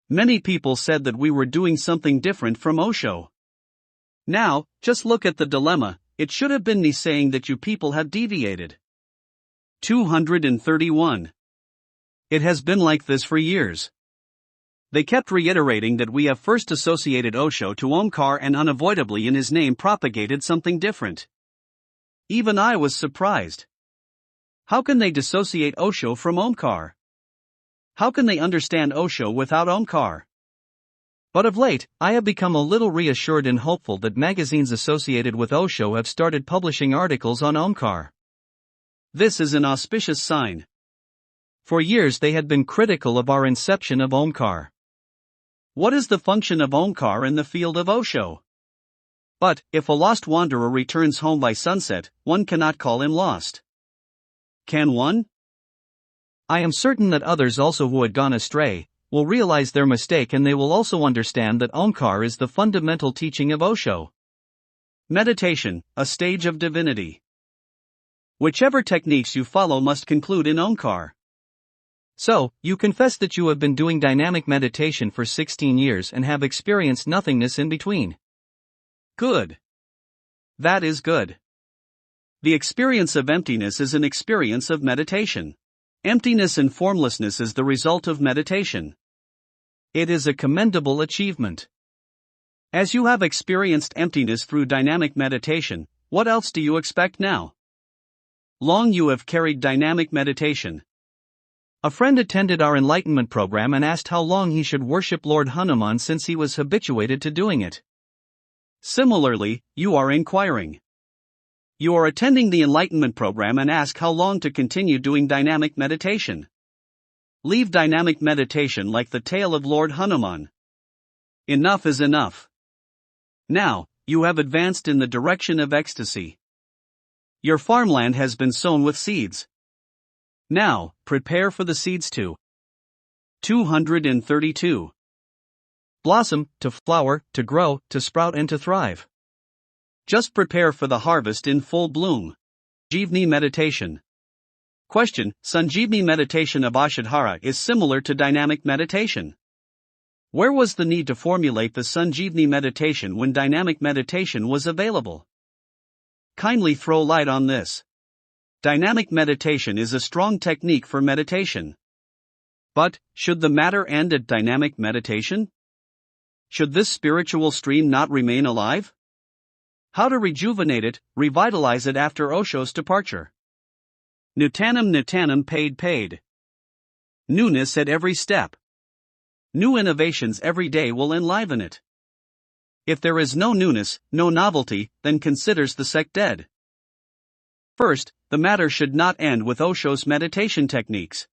Many people said that we were doing something different from Osho. Now, just look at the dilemma. It should have been me saying that you people have deviated. 231. It has been like this for years. They kept reiterating that we have first associated Osho to Omkar and unavoidably in his name propagated something different. Even I was surprised. How can they dissociate Osho from Omkar? How can they understand Osho without Omkar? But of late, I have become a little reassured and hopeful that magazines associated with Osho have started publishing articles on Omkar. This is an auspicious sign. For years they had been critical of our inception of Omkar. What is the function of Omkar in the field of Osho? But, if a lost wanderer returns home by sunset, one cannot call him lost. Can one? I am certain that others also who had gone astray will realize their mistake, and they will also understand that Omkar is the fundamental teaching of Osho. Meditation, a stage of divinity. Whichever techniques you follow must conclude in Omkar. So, you confess that you have been doing dynamic meditation for 16 years and have experienced nothingness in between. Good. That is good. The experience of emptiness is an experience of meditation. Emptiness and formlessness is the result of meditation. It is a commendable achievement. As you have experienced emptiness through dynamic meditation, what else do you expect now? Long you have carried dynamic meditation. A friend attended our enlightenment program and asked how long he should worship Lord Hanuman since he was habituated to doing it. Similarly, you are inquiring. You are attending the enlightenment program and ask how long to continue doing dynamic meditation. Leave dynamic meditation like the tale of Lord Hanuman. Enough is enough. Now, you have advanced in the direction of ecstasy. Your farmland has been sown with seeds. Now, prepare for the seeds to 232. Blossom, to flower, to grow, to sprout and to thrive. Just prepare for the harvest in full bloom. Sanjeevani meditation. Question: Sanjeevani meditation of Ashadhara is similar to dynamic meditation. Where was the need to formulate the Sanjeevani meditation when dynamic meditation was available? Kindly throw light on this. Dynamic meditation is a strong technique for meditation. But, should the matter end at dynamic meditation? Should this spiritual stream not remain alive? How to rejuvenate it, revitalize it after Osho's departure? Nutanam paid. Newness at every step. New innovations every day will enliven it. If there is no newness, no novelty, then considers the sect dead. First, the matter should not end with Osho's meditation techniques.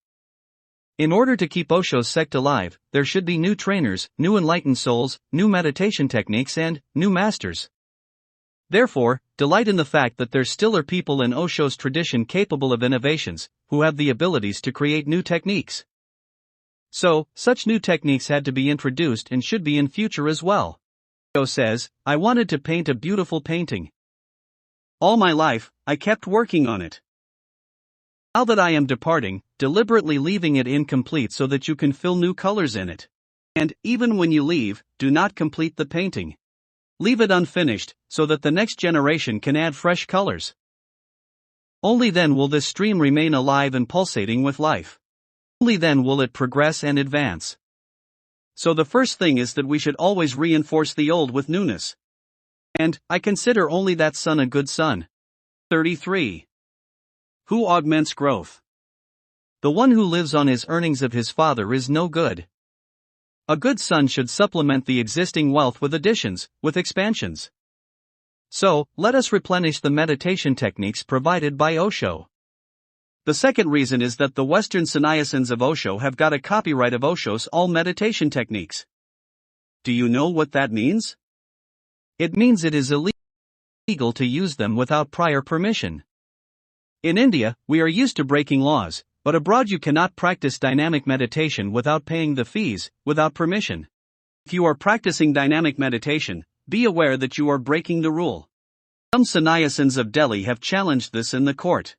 In order to keep Osho's sect alive, there should be new trainers, new enlightened souls, new meditation techniques and new masters. Therefore, delight in the fact that there still are people in Osho's tradition capable of innovations, who have the abilities to create new techniques. So, such new techniques had to be introduced and should be in future as well. Osho says, I wanted to paint a beautiful painting. All my life, I kept working on it. Now that I am departing, deliberately leaving it incomplete so that you can fill new colors in it. And, even when you leave, do not complete the painting. Leave it unfinished, so that the next generation can add fresh colors. Only then will this stream remain alive and pulsating with life. Only then will it progress and advance. So the first thing is that we should always reinforce the old with newness. And, I consider only that son a good son. 33. Who augments growth? The one who lives on his earnings of his father is no good. A good son should supplement the existing wealth with additions, with expansions. So, let us replenish the meditation techniques provided by Osho. The second reason is that the Western sannyasins of Osho have got a copyright of Osho's all meditation techniques. Do you know what that means? It means it is illegal to use them without prior permission. In India, we are used to breaking laws, but abroad you cannot practice dynamic meditation without paying the fees, without permission. If you are practicing dynamic meditation, be aware that you are breaking the rule. Some sannyasins of Delhi have challenged this in the court.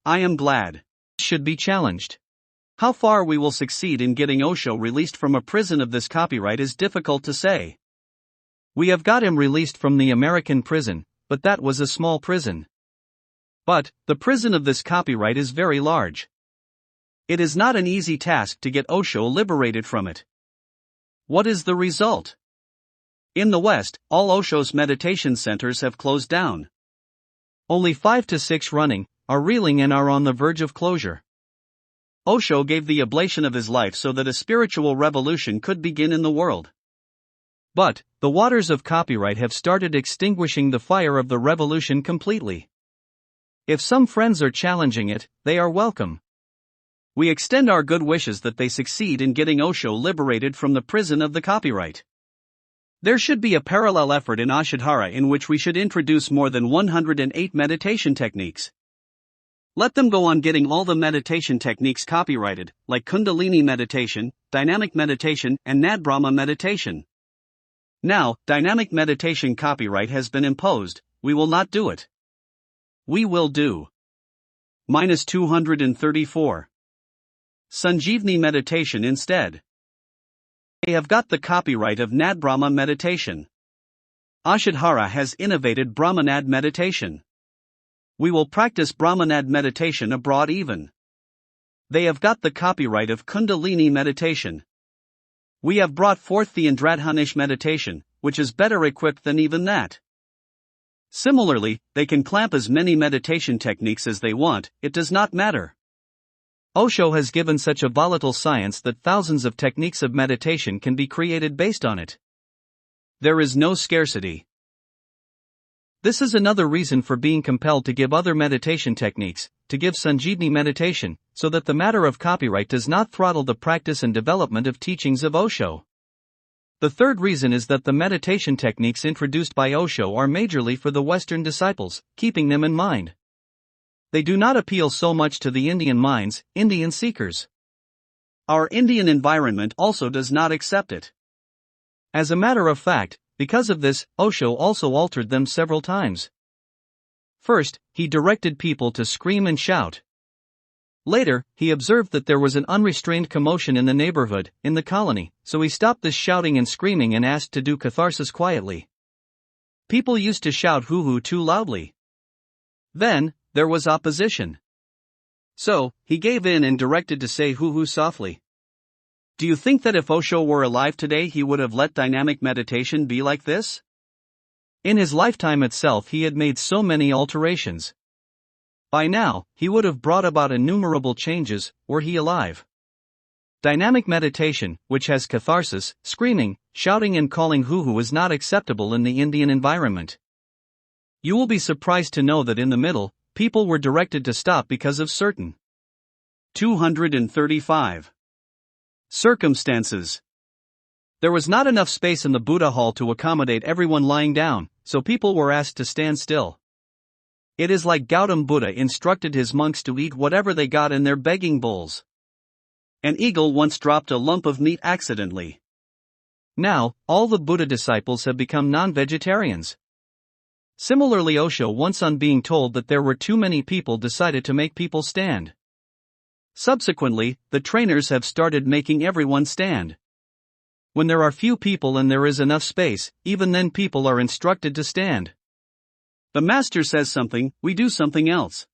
I am glad. It should be challenged. How far we will succeed in getting Osho released from a prison of this copyright is difficult to say. We have got him released from the American prison, but that was a small prison. But, the prison of this copyright is very large. It is not an easy task to get Osho liberated from it. What is the result? In the West, all Osho's meditation centers have closed down. Only 5 to 6 running, are reeling and are on the verge of closure. Osho gave the oblation of his life so that a spiritual revolution could begin in the world. But, the waters of copyright have started extinguishing the fire of the revolution completely. If some friends are challenging it, they are welcome. We extend our good wishes that they succeed in getting Osho liberated from the prison of the copyright. There should be a parallel effort in Ashadhara in which we should introduce more than 108 meditation techniques. Let them go on getting all the meditation techniques copyrighted, like Kundalini meditation, dynamic meditation, and Nadbrahma meditation. Now, dynamic meditation copyright has been imposed, we will not do it. We will do. -234. Sanjeevani meditation instead. They have got the copyright of Nadbrahma meditation. Ashadhara has innovated Brahmanad meditation. We will practice Brahmanad meditation abroad even. They have got the copyright of Kundalini meditation. We have brought forth the Indradhanish meditation, which is better equipped than even that. Similarly, they can clamp as many meditation techniques as they want, it does not matter. Osho has given such a volatile science that thousands of techniques of meditation can be created based on it. There is no scarcity. This is another reason for being compelled to give other meditation techniques, to give Sanjeevani meditation, so that the matter of copyright does not throttle the practice and development of teachings of Osho. The third reason is that the meditation techniques introduced by Osho are majorly for the Western disciples, keeping them in mind. They do not appeal so much to the Indian minds, Indian seekers. Our Indian environment also does not accept it. As a matter of fact, because of this, Osho also altered them several times. First, he directed people to scream and shout. Later, he observed that there was an unrestrained commotion in the neighborhood, in the colony, so he stopped this shouting and screaming and asked to do catharsis quietly. People used to shout hoo-hoo too loudly. Then, there was opposition. So, he gave in and directed to say hoo-hoo softly. Do you think that if Osho were alive today he would have let dynamic meditation be like this? In his lifetime itself he had made so many alterations. By now, he would have brought about innumerable changes, were he alive. Dynamic meditation, which has catharsis, screaming, shouting and calling hoo-hoo is not acceptable in the Indian environment. You will be surprised to know that in the middle, people were directed to stop because of certain 235 circumstances. There was not enough space in the Buddha hall to accommodate everyone lying down, so people were asked to stand still. It is like Gautam Buddha instructed his monks to eat whatever they got in their begging bowls. An eagle once dropped a lump of meat accidentally. Now, all the Buddha disciples have become non-vegetarians. Similarly, Osho once on being told that there were too many people decided to make people stand. Subsequently, the trainers have started making everyone stand. When there are few people and there is enough space, even then people are instructed to stand. The master says something, we do something else.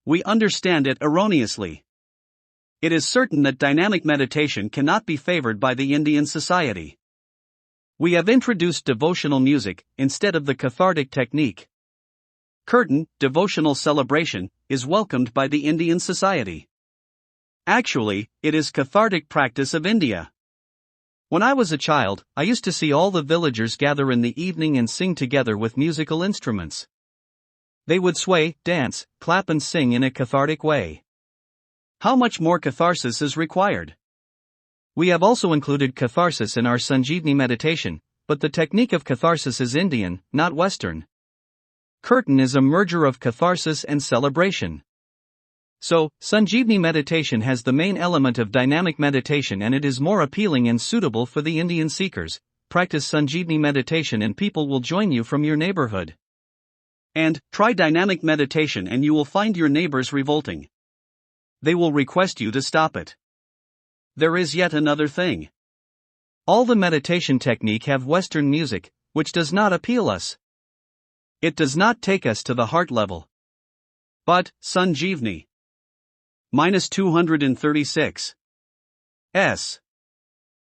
We understand it erroneously. It is certain that dynamic meditation cannot be favored by the Indian society. We have introduced devotional music, instead of the cathartic technique. Kirtan, devotional celebration, is welcomed by the Indian society. Actually, it is cathartic practice of India. When I was a child, I used to see all the villagers gather in the evening and sing together with musical instruments. They would sway, dance, clap and sing in a cathartic way. How much more catharsis is required? We have also included catharsis in our Sanjeevani meditation, but the technique of catharsis is Indian, not Western. Kirtan is a merger of catharsis and celebration. So, Sanjeevani meditation has the main element of dynamic meditation and it is more appealing and suitable for the Indian seekers. Practice Sanjeevani meditation and people will join you from your neighborhood. And, try dynamic meditation and you will find your neighbors revolting. They will request you to stop it. There is yet another thing. All the meditation technique have Western music, which does not appeal us. It does not take us to the heart level. But, Sanjeevani. -236. S.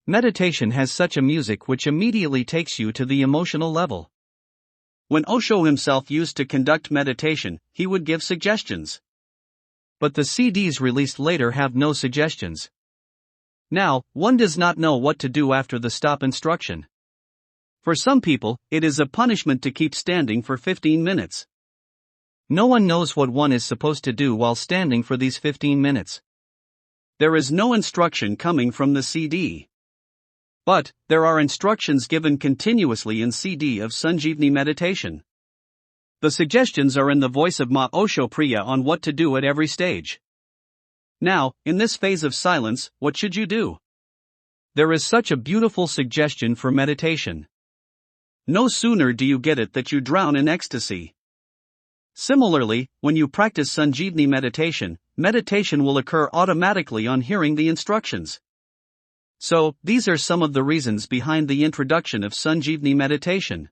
Meditation has such a music which immediately takes you to the emotional level. When Osho himself used to conduct meditation, he would give suggestions. But the CDs released later have no suggestions. Now, one does not know what to do after the stop instruction. For some people, it is a punishment to keep standing for 15 minutes. No one knows what one is supposed to do while standing for these 15 minutes. There is no instruction coming from the CD. But, there are instructions given continuously in CD of Sanjeevani meditation. The suggestions are in the voice of Ma Osho Priya on what to do at every stage. Now, in this phase of silence, what should you do? There is such a beautiful suggestion for meditation. No sooner do you get it that you drown in ecstasy. Similarly, when you practice Sanjeevani meditation, meditation will occur automatically on hearing the instructions. So, these are some of the reasons behind the introduction of Sanjeevani meditation.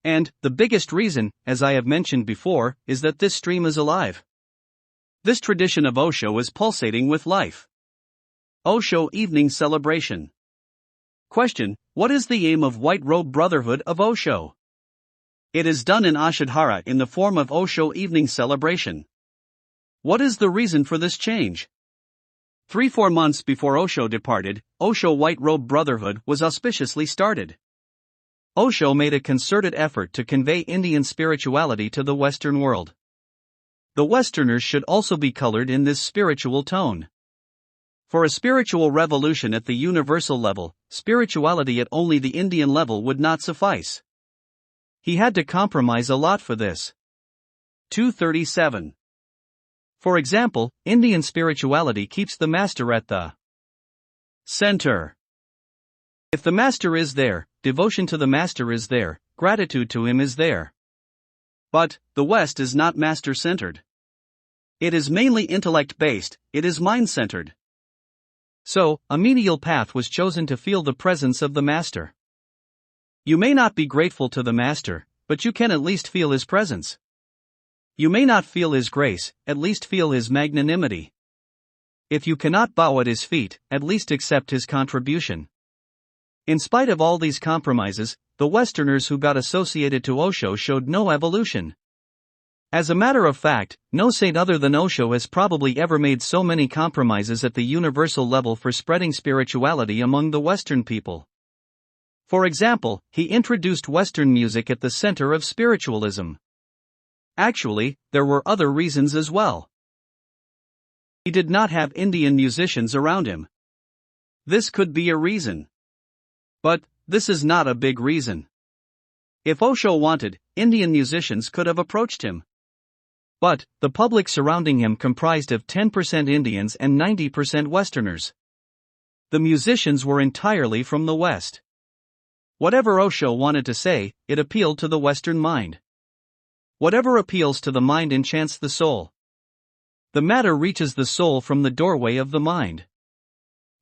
And, the biggest reason, as I have mentioned before, is that this stream is alive. This tradition of Osho is pulsating with life. Osho Evening Celebration. Question: what is the aim of White Robe Brotherhood of Osho? It is done in Ashadhara in the form of Osho Evening Celebration. What is the reason for this change? 3-4 months before Osho departed, Osho White Robe Brotherhood was auspiciously started. Osho made a concerted effort to convey Indian spirituality to the Western world. The Westerners should also be colored in this spiritual tone. For a spiritual revolution at the universal level, spirituality at only the Indian level would not suffice. He had to compromise a lot for this. 237. For example, Indian spirituality keeps the master at the center. If the master is there, devotion to the master is there, gratitude to him is there. But, the West is not master-centered. It is mainly intellect-based, it is mind-centered. So, a menial path was chosen to feel the presence of the master. You may not be grateful to the master, but you can at least feel his presence. You may not feel his grace, at least feel his magnanimity. If you cannot bow at his feet, at least accept his contribution. In spite of all these compromises, the Westerners who got associated to Osho showed no evolution. As a matter of fact, no saint other than Osho has probably ever made so many compromises at the universal level for spreading spirituality among the Western people. For example, he introduced Western music at the center of spiritualism. Actually, there were other reasons as well. He did not have Indian musicians around him. This could be a reason. But, this is not a big reason. If Osho wanted, Indian musicians could have approached him. But, the public surrounding him comprised of 10% Indians and 90% Westerners. The musicians were entirely from the West. Whatever Osho wanted to say, it appealed to the Western mind. Whatever appeals to the mind enchants the soul. The matter reaches the soul from the doorway of the mind.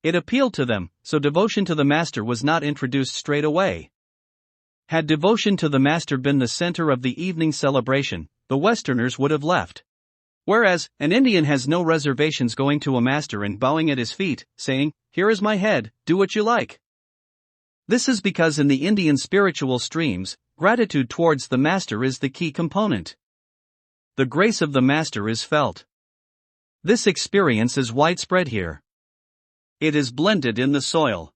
It appealed to them, so devotion to the master was not introduced straight away. Had devotion to the master been the center of the evening celebration, the Westerners would have left. Whereas, an Indian has no reservations going to a master and bowing at his feet, saying, "Here is my head, do what you like." This is because in the Indian spiritual streams, gratitude towards the master is the key component. The grace of the master is felt. This experience is widespread here. It is blended in the soil.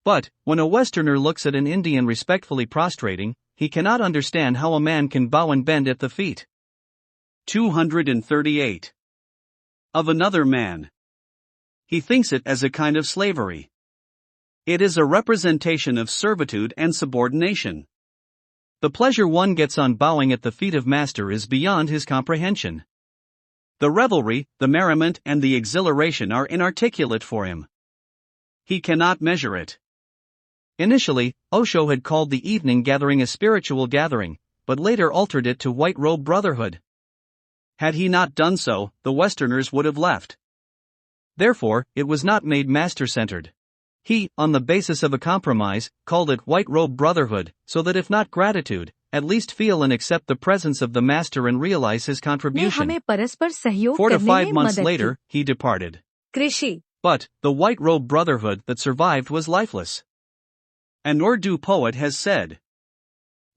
But, when a Westerner looks at an Indian respectfully prostrating, he cannot understand how a man can bow and bend at the feet. 238. Of another man. He thinks it as a kind of slavery. It is a representation of servitude and subordination. The pleasure one gets on bowing at the feet of master is beyond his comprehension. The revelry, the merriment and the exhilaration are inarticulate for him. He cannot measure it. Initially, Osho had called the evening gathering a spiritual gathering, but later altered it to White Robe Brotherhood. Had he not done so, the Westerners would have left. Therefore, it was not made master-centered. He, on the basis of a compromise, called it White Robe Brotherhood, so that if not gratitude, at least feel and accept the presence of the Master and realize his contribution. 4 to 5 months later, he departed. कृषि But, the White Robe Brotherhood that survived was lifeless. An Urdu poet has said,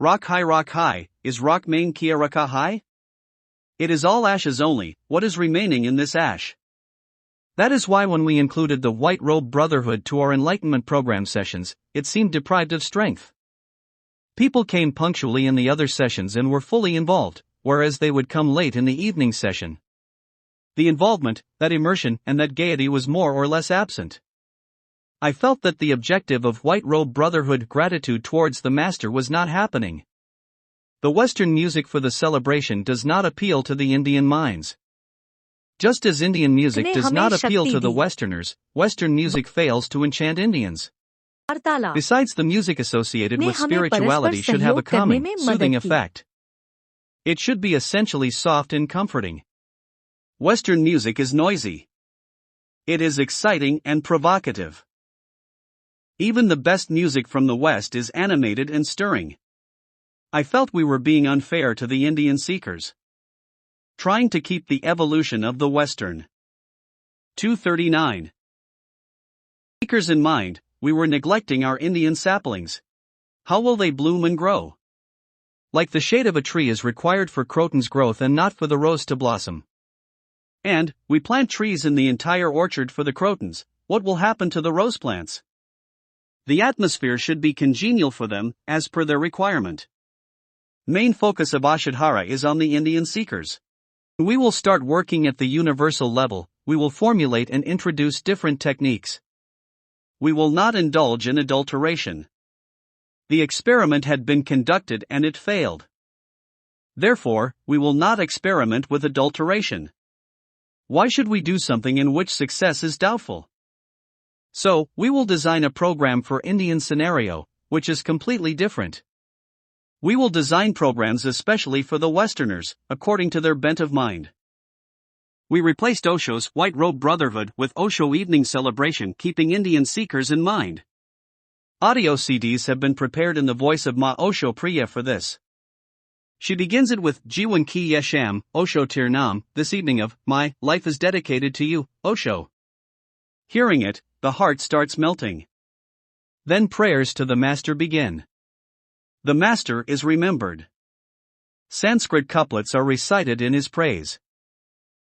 Rock high, is rock main kia raka high? It is all ashes only, what is remaining in this ash? That is why when we included the White Robe Brotherhood to our Enlightenment program sessions, it seemed deprived of strength. People came punctually in the other sessions and were fully involved, whereas they would come late in the evening session. The involvement, that immersion, and that gaiety was more or less absent. I felt that the objective of White Robe Brotherhood gratitude towards the Master was not happening. The Western music for the celebration does not appeal to the Indian minds. Just as Indian music does not appeal to the Westerners, Western music fails to enchant Indians. Besides, the music associated with spirituality should have a calming, soothing effect. It should be essentially soft and comforting. Western music is noisy. It is exciting and provocative. Even the best music from the West is animated and stirring. I felt we were being unfair to the Indian seekers, trying to keep the evolution of the Western. 239. Seekers in mind, we were neglecting our Indian saplings. How will they bloom and grow? Like the shade of a tree is required for croton's growth and not for the rose to blossom. And, we plant trees in the entire orchard for the crotons, what will happen to the rose plants? The atmosphere should be congenial for them, as per their requirement. Main focus of Ashadhara is on the Indian seekers. We will start working at the universal level, we will formulate and introduce different techniques. We will not indulge in adulteration. The experiment had been conducted and it failed. Therefore, we will not experiment with adulteration. Why should we do something in which success is doubtful? So, we will design a program for Indian scenario, which is completely different. We will design programs especially for the Westerners, according to their bent of mind. We replaced Osho's White Robe Brotherhood with Osho Evening Celebration, keeping Indian seekers in mind. Audio CDs have been prepared in the voice of Ma Osho Priya for this. She begins it with Jiwan Ki Yesham, Osho Tir Nam, this evening of, my life is dedicated to you, Osho. Hearing it, the heart starts melting. Then prayers to the Master begin. The Master is remembered. Sanskrit couplets are recited in his praise.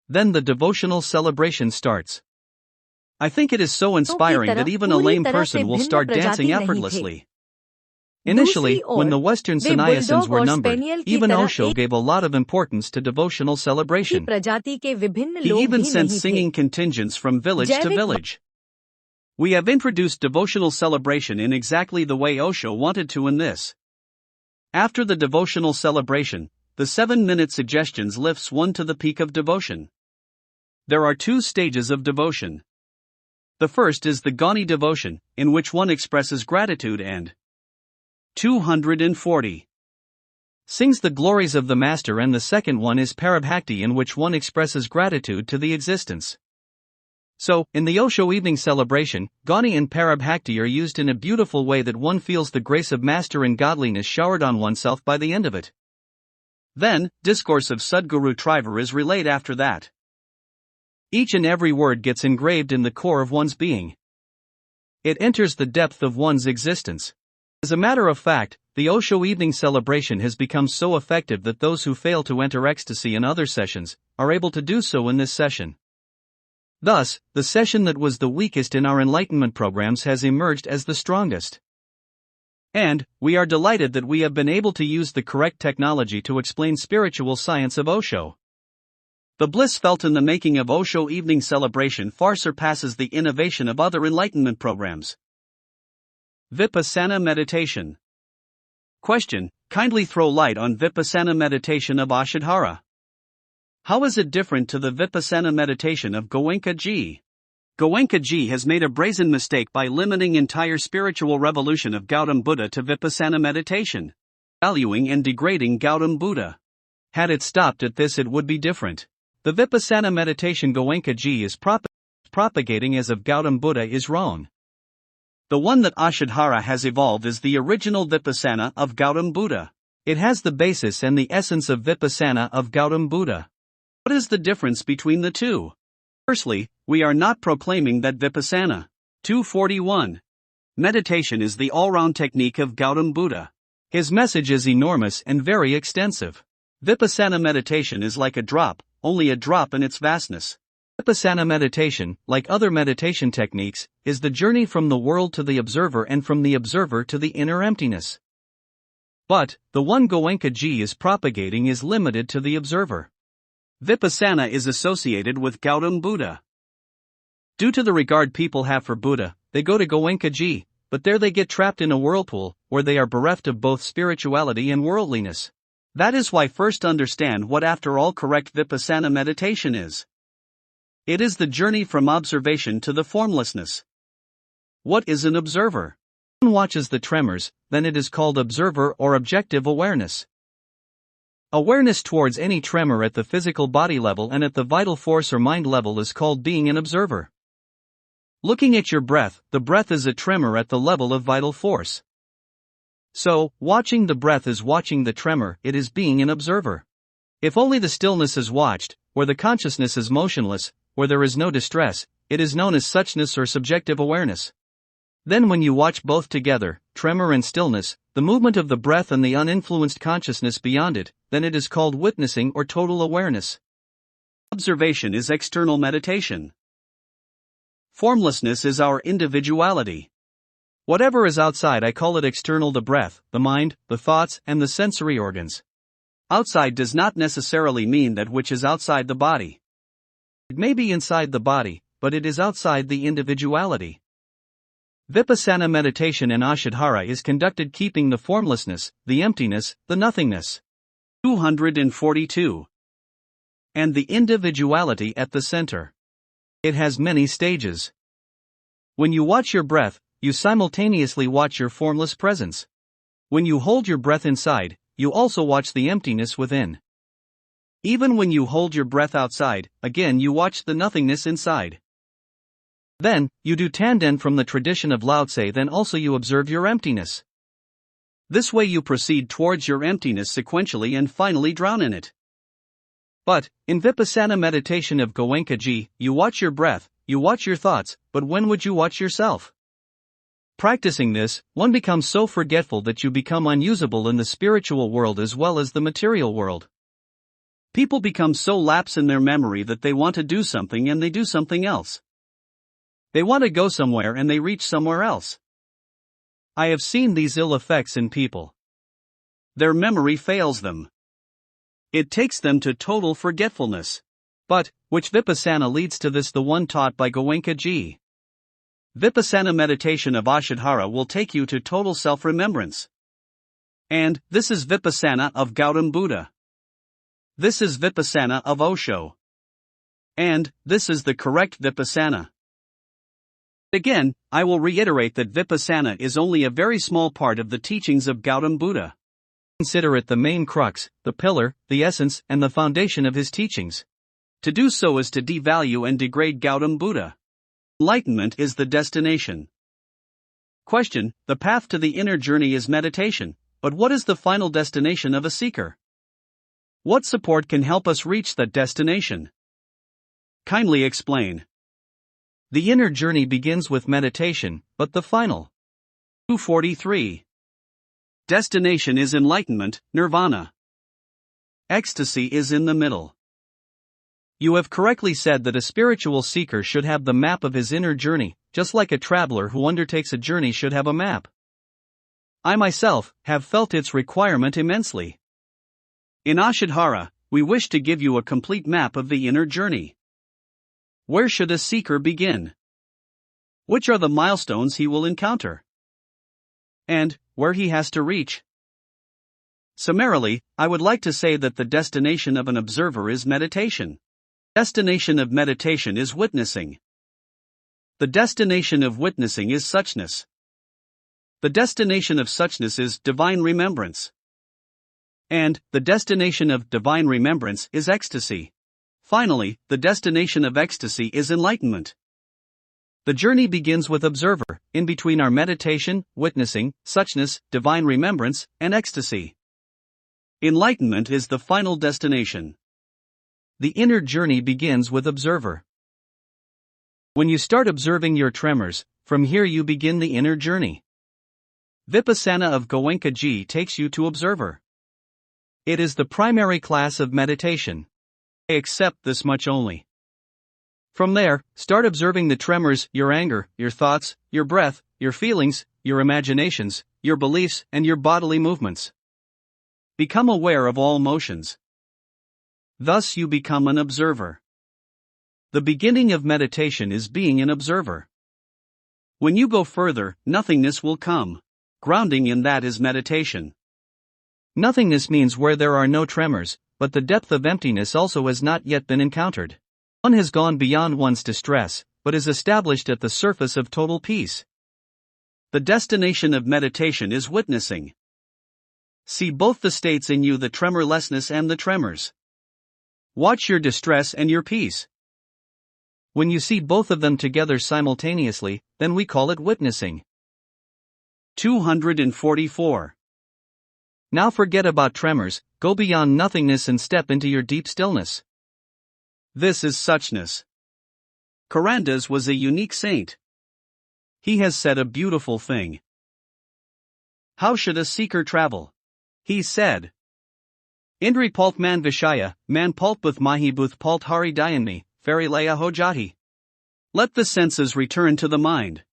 Then the devotional celebration starts. I think it is so inspiring that even a lame person will start dancing effortlessly. Initially, when the Western sannyasins were numbered, even Osho gave a lot of importance to devotional celebration. He even sent singing contingents from village to village. We have introduced devotional celebration in exactly the way Osho wanted to in this. After the devotional celebration, the 7-minute suggestions lifts one to the peak of devotion. There are 2 stages of devotion. The first is the Gani devotion, in which one expresses gratitude and 240 sings the glories of the Master, and the second one is Parabhakti, in which one expresses gratitude to the existence. So, in the Osho evening celebration, Gani and Parabhakti are used in a beautiful way that one feels the grace of Master and godliness showered on oneself by the end of it. Then, discourse of Sadguru Trivar is relayed after that. Each and every word gets engraved in the core of one's being. It enters the depth of one's existence. As a matter of fact, the Osho evening celebration has become so effective that those who fail to enter ecstasy in other sessions are able to do so in this session. Thus, the session that was the weakest in our enlightenment programs has emerged as the strongest. And, we are delighted that we have been able to use the correct technology to explain spiritual science of Osho. The bliss felt in the making of Osho evening celebration far surpasses the innovation of other enlightenment programs. Vipassana meditation. Question: kindly throw light on Vipassana meditation of Ashadhara. How is it different to the Vipassana meditation of Goenka Ji? Goenka Ji has made a brazen mistake by limiting entire spiritual revolution of Gautam Buddha to Vipassana meditation, valuing and degrading Gautam Buddha. Had it stopped at this, it would be different. The Vipassana meditation Goenka Ji is propagating as of Gautam Buddha is wrong. The one that Ashadhara has evolved is the original Vipassana of Gautam Buddha. It has the basis and the essence of Vipassana of Gautam Buddha. What is the difference between the two? Firstly, we are not proclaiming that Vipassana. 241. Meditation is the all-round technique of Gautam Buddha. His message is enormous and very extensive. Vipassana meditation is like a drop, only a drop in its vastness. Vipassana meditation, like other meditation techniques, is the journey from the world to the observer and from the observer to the inner emptiness. But, the one Goenka-ji is propagating is limited to the observer. Vipassana is associated with Gautam Buddha. Due to the regard people have for Buddha, they go to Goenka-ji, but there they get trapped in a whirlpool, where they are bereft of both spirituality and worldliness. That is why first understand what after all correct Vipassana meditation is. It is the journey from observation to the formlessness. What is an observer? When one watches the tremors, then it is called observer or objective awareness. Awareness towards any tremor at the physical body level and at the vital force or mind level is called being an observer. Looking at your breath, the breath is a tremor at the level of vital force. So, watching the breath is watching the tremor, it is being an observer. If only the stillness is watched, where the consciousness is motionless, where there is no distress, it is known as suchness or subjective awareness. Then when you watch both together, tremor and stillness, the movement of the breath and the uninfluenced consciousness beyond it, then it is called witnessing or total awareness. Observation is external meditation. Formlessness is our individuality. Whatever is outside, I call it external: the breath, the mind, the thoughts, and the sensory organs. Outside does not necessarily mean that which is outside the body. It may be inside the body, but it is outside the individuality. Vipassana meditation in Ashadhara is conducted keeping the formlessness, the emptiness, the nothingness. 242. And the individuality at the center. It has many stages. When you watch your breath, you simultaneously watch your formless presence. When you hold your breath inside, you also watch the emptiness within. Even when you hold your breath outside, again you watch the nothingness inside. Then, you do tanden from the tradition of Lao Tse, then also you observe your emptiness. This way you proceed towards your emptiness sequentially and finally drown in it. But, in Vipassana meditation of Goenka-ji, you watch your breath, you watch your thoughts, but when would you watch yourself? Practicing this, one becomes so forgetful that you become unusable in the spiritual world as well as the material world. People become so lapse in their memory that they want to do something and they do something else. They want to go somewhere and they reach somewhere else. I have seen these ill effects in people. Their memory fails them. It takes them to total forgetfulness. But, which Vipassana leads to this, the one taught by Goenka-ji? Vipassana meditation of Ashadhara will take you to total self-remembrance. And, this is Vipassana of Gautam Buddha. This is Vipassana of Osho. And, this is the correct Vipassana. Again, I will reiterate that Vipassana is only a very small part of the teachings of Gautam Buddha. Consider it the main crux, the pillar, the essence, and the foundation of his teachings. To do so is to devalue and degrade Gautam Buddha. Enlightenment is the destination. Question: the path to the inner journey is meditation, but what is the final destination of a seeker? What support can help us reach that destination? Kindly explain. The inner journey begins with meditation, but the final. 243. Destination is enlightenment, nirvana. Ecstasy is in the middle. You have correctly said that a spiritual seeker should have the map of his inner journey, just like a traveler who undertakes a journey should have a map. I myself have felt its requirement immensely. In Ashadhara, we wish to give you a complete map of the inner journey. Where should a seeker begin? Which are the milestones he will encounter? And, where he has to reach? Summarily, I would like to say that the destination of an observer is meditation. Destination of meditation is witnessing. The destination of witnessing is suchness. The destination of suchness is divine remembrance. And, the destination of divine remembrance is ecstasy. Finally, the destination of ecstasy is enlightenment. The journey begins with observer, in between are meditation, witnessing, suchness, divine remembrance, and ecstasy. Enlightenment is the final destination. The inner journey begins with observer. When you start observing your tremors, from here you begin the inner journey. Vipassana of Goenka-ji takes you to observer. It is the primary class of meditation. I accept this much only. From there, start observing the tremors, your anger, your thoughts, your breath, your feelings, your imaginations, your beliefs, and your bodily movements. Become aware of all motions. Thus you become an observer. The beginning of meditation is being an observer. When you go further, nothingness will come. Grounding in that is meditation. Nothingness means where there are no tremors, but the depth of emptiness also has not yet been encountered. One has gone beyond one's distress, but is established at the surface of total peace. The destination of meditation is witnessing. See both the states in you, the tremorlessness and the tremors. Watch your distress and your peace. When you see both of them together simultaneously, then we call it witnessing. 244. Now forget about tremors, go beyond nothingness and step into your deep stillness. This is suchness. Karandas was a unique saint. He has said a beautiful thing. How should a seeker travel? He said, Indri palt man vishaya, man palt buth mahi buth palt hari dayanmi, feri laya hojati. Let the senses return to the mind.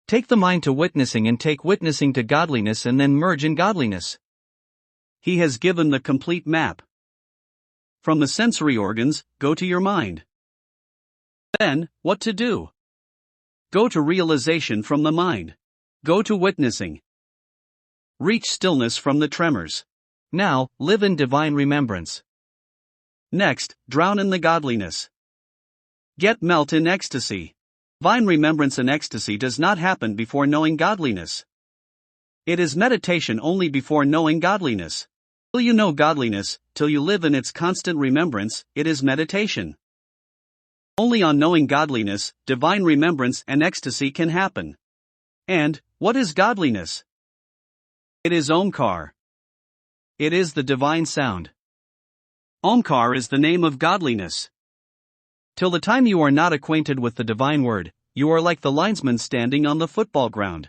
Take the mind to witnessing and take witnessing to godliness and then merge in godliness. He has given the complete map. From the sensory organs, go to your mind. Then, what to do? Go to realization from the mind. Go to witnessing. Reach stillness from the tremors. Now, live in divine remembrance. Next, drown in the godliness. Get melt in ecstasy. Divine remembrance and ecstasy does not happen before knowing godliness. It is meditation only before knowing godliness. Till you know godliness, till you live in its constant remembrance, it is meditation. Only on knowing godliness, divine remembrance and ecstasy can happen. And, what is godliness? It is Omkar. It is the divine sound. Omkar is the name of godliness. Till the time you are not acquainted with the divine word, you are like the linesman standing on the football ground.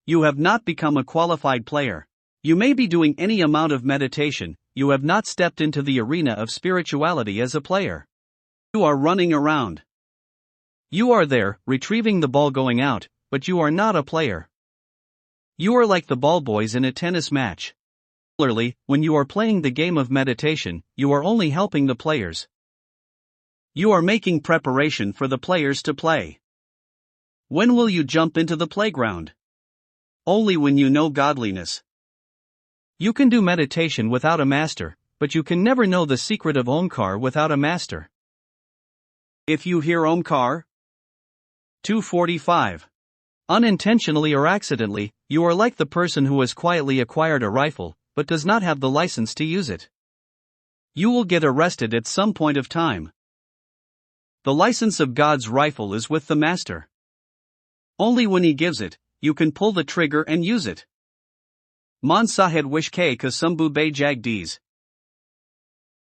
You have not become a qualified player. You may be doing any amount of meditation, you have not stepped into the arena of spirituality as a player. You are running around. You are there, retrieving the ball going out, but you are not a player. You are like the ball boys in a tennis match. Similarly, when you are playing the game of meditation, you are only helping the players. You are making preparation for the players to play. When will you jump into the playground? Only when you know godliness. You can do meditation without a master, but you can never know the secret of Omkar without a master. If you hear Omkar, 245. Unintentionally or accidentally, you are like the person who has quietly acquired a rifle, but does not have the license to use it. You will get arrested at some point of time. The license of God's rifle is with the master. Only when he gives it, you can pull the trigger and use it. Man Sahed Wishke Kasambu Bay Jagdiz.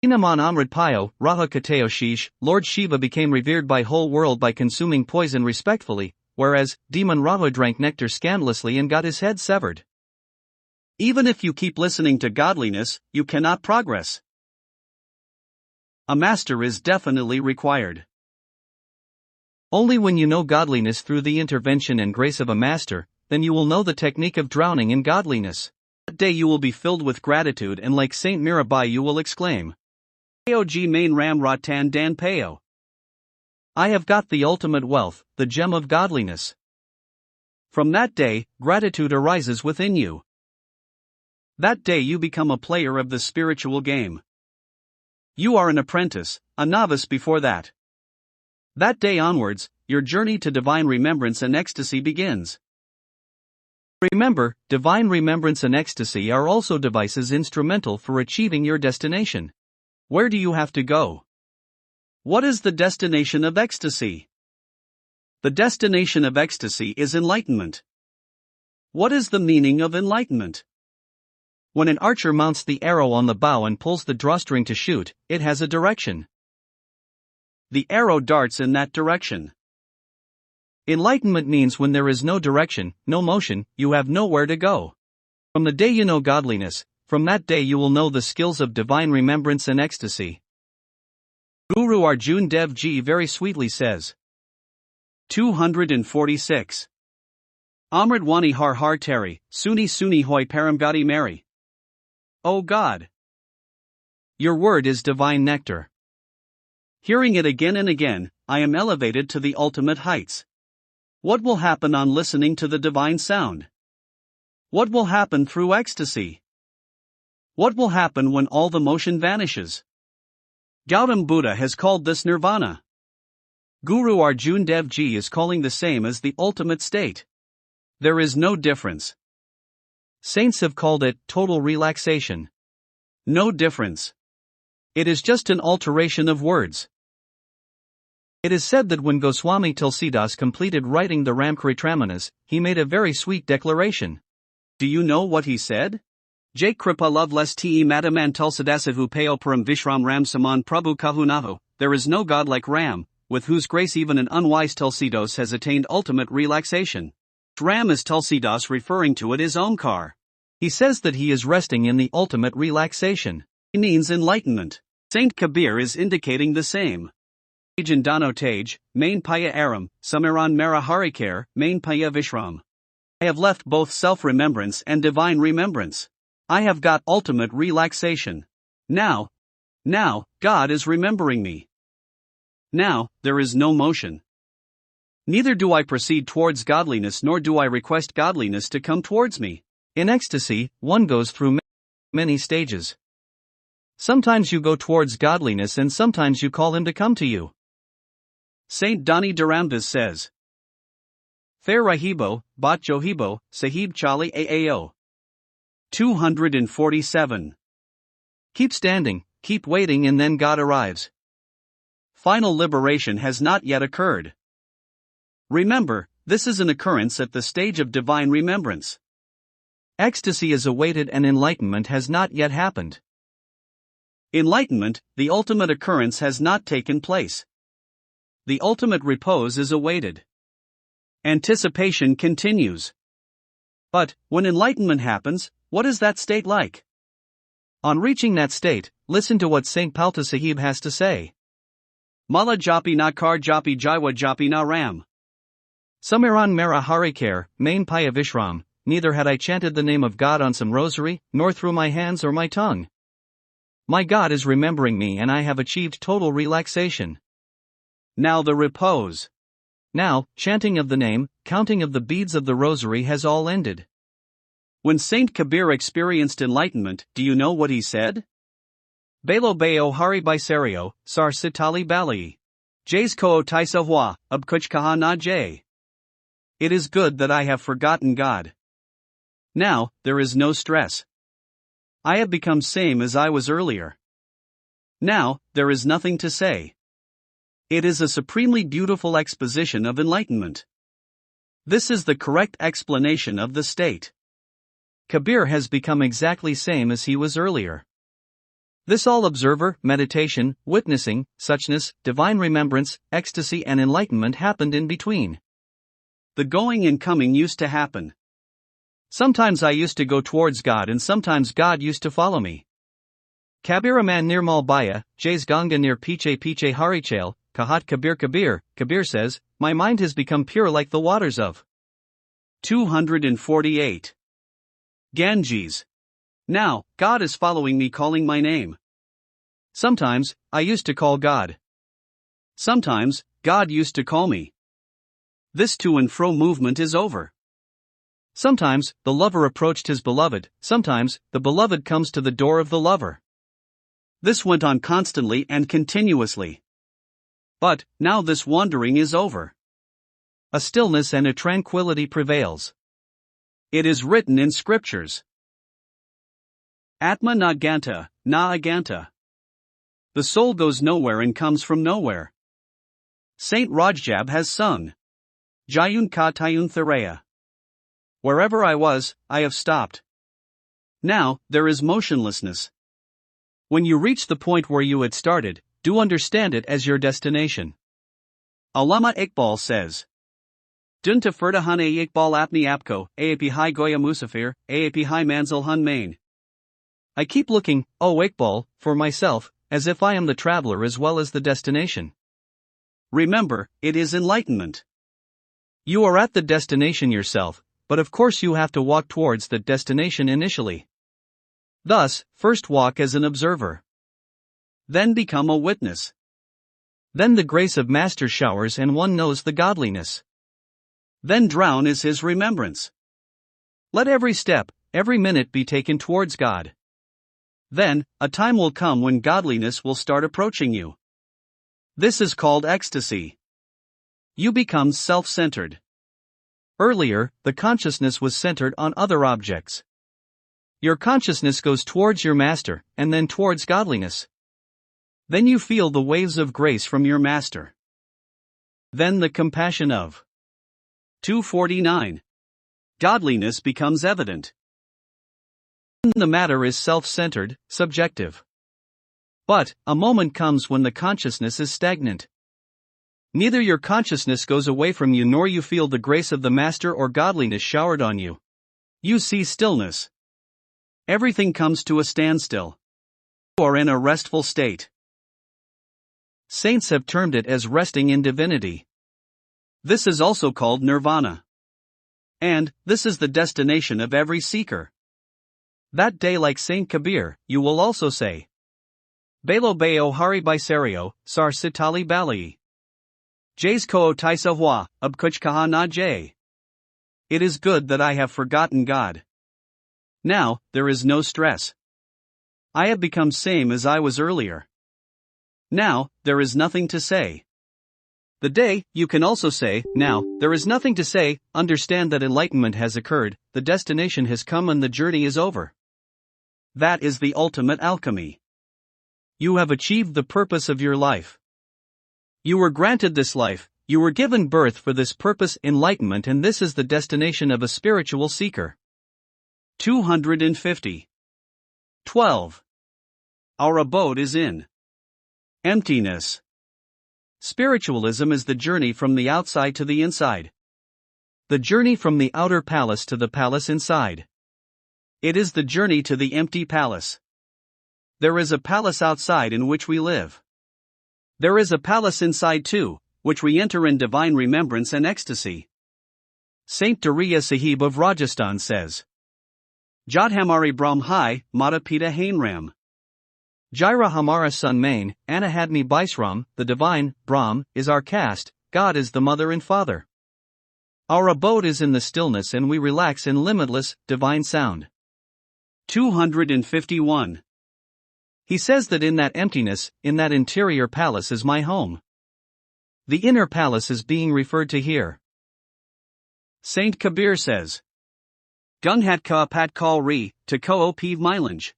Inaman Amrit Payo, Raha Kateo Shish, Lord Shiva became revered by whole world by consuming poison respectfully, whereas, demon Raha drank nectar scandalously and got his head severed. Even if you keep listening to godliness, you cannot progress. A master is definitely required. Only when you know godliness through the intervention and grace of a master, then you will know the technique of drowning in godliness. That day you will be filled with gratitude and like Saint Mirabai you will exclaim, Peo G Main Ram Ratan Dan Peo. I have got the ultimate wealth, the gem of godliness. From that day, gratitude arises within you. That day you become a player of the spiritual game. You are an apprentice, a novice before that. That day onwards, your journey to divine remembrance and ecstasy begins. Remember, divine remembrance and ecstasy are also devices instrumental for achieving your destination. Where do you have to go? What is the destination of ecstasy? The destination of ecstasy is enlightenment. What is the meaning of enlightenment? When an archer mounts the arrow on the bow and pulls the drawstring to shoot, it has a direction. The arrow darts in that direction. Enlightenment means when there is no direction, no motion, you have nowhere to go. From the day you know godliness, from that day you will know the skills of divine remembrance and ecstasy. Guru Arjun Dev Ji very sweetly says. 246. Amrit Wani Har Har Teri, Suni Suni Hoi Paramgati Mary. O God! Your word is divine nectar. Hearing it again and again, I am elevated to the ultimate heights. What will happen on listening to the divine sound? What will happen through ecstasy? What will happen when all the motion vanishes? Gautam Buddha has called this nirvana. Guru Arjun Dev Ji is calling the same as the ultimate state. There is no difference. Saints have called it total relaxation. No difference. It is just an alteration of words. It is said that when Goswami Tulsidas completed writing the Ramcharitamanas, he made a very sweet declaration. Do you know what he said? Jai Kripa Loveless Te Madaman Tulsidasavu Pao Param Vishram Ram Saman Prabhu Kahunahu, there is no God like Ram, with whose grace even an unwise Tulsidas has attained ultimate relaxation. Ram is Tulsidas referring to it as Omkar. He says that he is resting in the ultimate relaxation. He means enlightenment. Saint Kabir is indicating the same. Tej Dano Tej, Main Paya Aram, Samiran Mara Harikare, Main Paya Vishram. I have left both self-remembrance and divine remembrance. I have got ultimate relaxation. Now, God is remembering me. Now, there is no motion. Neither do I proceed towards godliness nor do I request godliness to come towards me. In ecstasy, one goes through many stages. Sometimes you go towards godliness and sometimes you call him to come to you. Saint Dani Dharamdas says. Fair Rahibo, Bat Johibo, Sahib Chali Aao. 247. Keep standing, keep waiting and then God arrives. Final liberation has not yet occurred. Remember, this is an occurrence at the stage of divine remembrance. Ecstasy is awaited and enlightenment has not yet happened. Enlightenment, the ultimate occurrence, has not taken place. The ultimate repose is awaited. Anticipation continues. But, when enlightenment happens, what is that state like? On reaching that state, listen to what Saint Palta Sahib has to say. Mala Japi na Kar Japi Jaiwa Japi na Ram. Samiran Mera Harikare, Main Paya Vishram, neither had I chanted the name of God on some rosary, nor through my hands or my tongue. My God is remembering me and I have achieved total relaxation. Now the repose. Now, chanting of the name, counting of the beads of the rosary has all ended. When Saint Kabir experienced enlightenment, do you know what he said? Balo Bayo Hari Bisario, Sar Sitali Bali. Jays Ko Taisa Hua, Abkuch Kaha Na Jay. It is good that I have forgotten God. Now, there is no stress. I have become same as I was earlier. Now, there is nothing to say. It is a supremely beautiful exposition of enlightenment. This is the correct explanation of the state. Kabir has become exactly same as he was earlier. This all-observer, meditation, witnessing, suchness, divine remembrance, ecstasy and enlightenment happened in between. The going and coming used to happen. Sometimes I used to go towards God and sometimes God used to follow me. Kabiraman Nirmal Baya, Jays Ganga near Piche Piche Harichail, Kahat Kabir Kabir, Kabir says, my mind has become pure like the waters of 248. Ganges. Now, God is following me calling my name. Sometimes, I used to call God. Sometimes, God used to call me. This to and fro movement is over. Sometimes, the lover approached his beloved, sometimes, the beloved comes to the door of the lover. This went on constantly and continuously. But, now this wandering is over. A stillness and a tranquility prevails. It is written in scriptures. Atma na ganta, na aganta. The soul goes nowhere and comes from nowhere. Saint Rajab has sung. Jayun ka tayun tharaya. Wherever I was, I have stopped. Now, there is motionlessness. When you reach the point where you had started, do understand it as your destination. Allama Iqbal says. Dun ta furdahan a Iqbal apni apko, aapi hai goya musafir, aapi hai manzil hun main. I keep looking, oh Iqbal, for myself, as if I am the traveler as well as the destination. Remember, it is enlightenment. You are at the destination yourself, but of course you have to walk towards that destination initially. Thus, first walk as an observer. Then become a witness. Then the grace of Master showers and one knows the godliness. Then drown is his remembrance. Let every step, every minute be taken towards God. Then, a time will come when godliness will start approaching you. This is called ecstasy. You become self-centered. Earlier, the consciousness was centered on other objects. Your consciousness goes towards your Master, and then towards godliness. Then you feel the waves of grace from your Master. Then the compassion of 249. Godliness becomes evident. The matter is self-centered, subjective. But, a moment comes when the consciousness is stagnant. Neither your consciousness goes away from you nor you feel the grace of the Master or godliness showered on you. You see stillness. Everything comes to a standstill. You are in a restful state. Saints have termed it as resting in divinity. This is also called nirvana. And, this is the destination of every seeker. That day, like Saint Kabir, you will also say, Balo bayo hari bisario, sar sitali balai. Jays ko taisa hua, ab kuch kaha na jay. It is good that I have forgotten God. Now, there is no stress. I have become same as I was earlier. Now, there is nothing to say. The day, you can also say, now, there is nothing to say, understand that enlightenment has occurred, the destination has come and the journey is over. That is the ultimate alchemy. You have achieved the purpose of your life. You were granted this life, you were given birth for this purpose, enlightenment, and this is the destination of a spiritual seeker. 250. 12. Our abode is in emptiness. Spiritualism is the journey from the outside to the inside. The journey from the outer palace to the palace inside. It is the journey to the empty palace. There is a palace outside in which we live. There is a palace inside too, which we enter in divine remembrance and ecstasy. Saint Dariya Sahib of Rajasthan says, Jat hamari Brahm hai, Mata Pita Hainram. Jaira Hamara Sun Main, Anahadmi Baisram, the divine, Brahm, is our caste, God is the mother and father. Our abode is in the stillness and we relax in limitless, divine sound. 251. He says that in that emptiness, in that interior palace is my home. The inner palace is being referred to here. Saint Kabir says, Gunghat ka pat kal ri, to ko piv milange.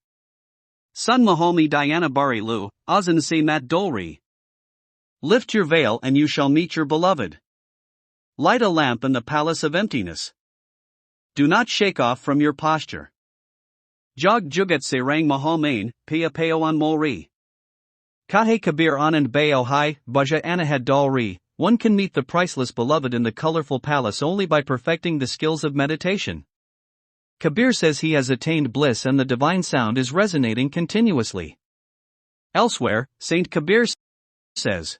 Sun Mahomi Diana Bari Lu, Azan se mat dolri. Lift your veil and you shall meet your beloved. Light a lamp in the palace of emptiness. Do not shake off from your posture. Jog jugat se rang Mahomain, pia peo an molri. Kahe Kabir Anand Bayo Hai, Baja Anahad Dalri. One can meet the priceless beloved in the colorful palace only by perfecting the skills of meditation. Kabir says he has attained bliss and the divine sound is resonating continuously. Elsewhere, Saint Kabir says,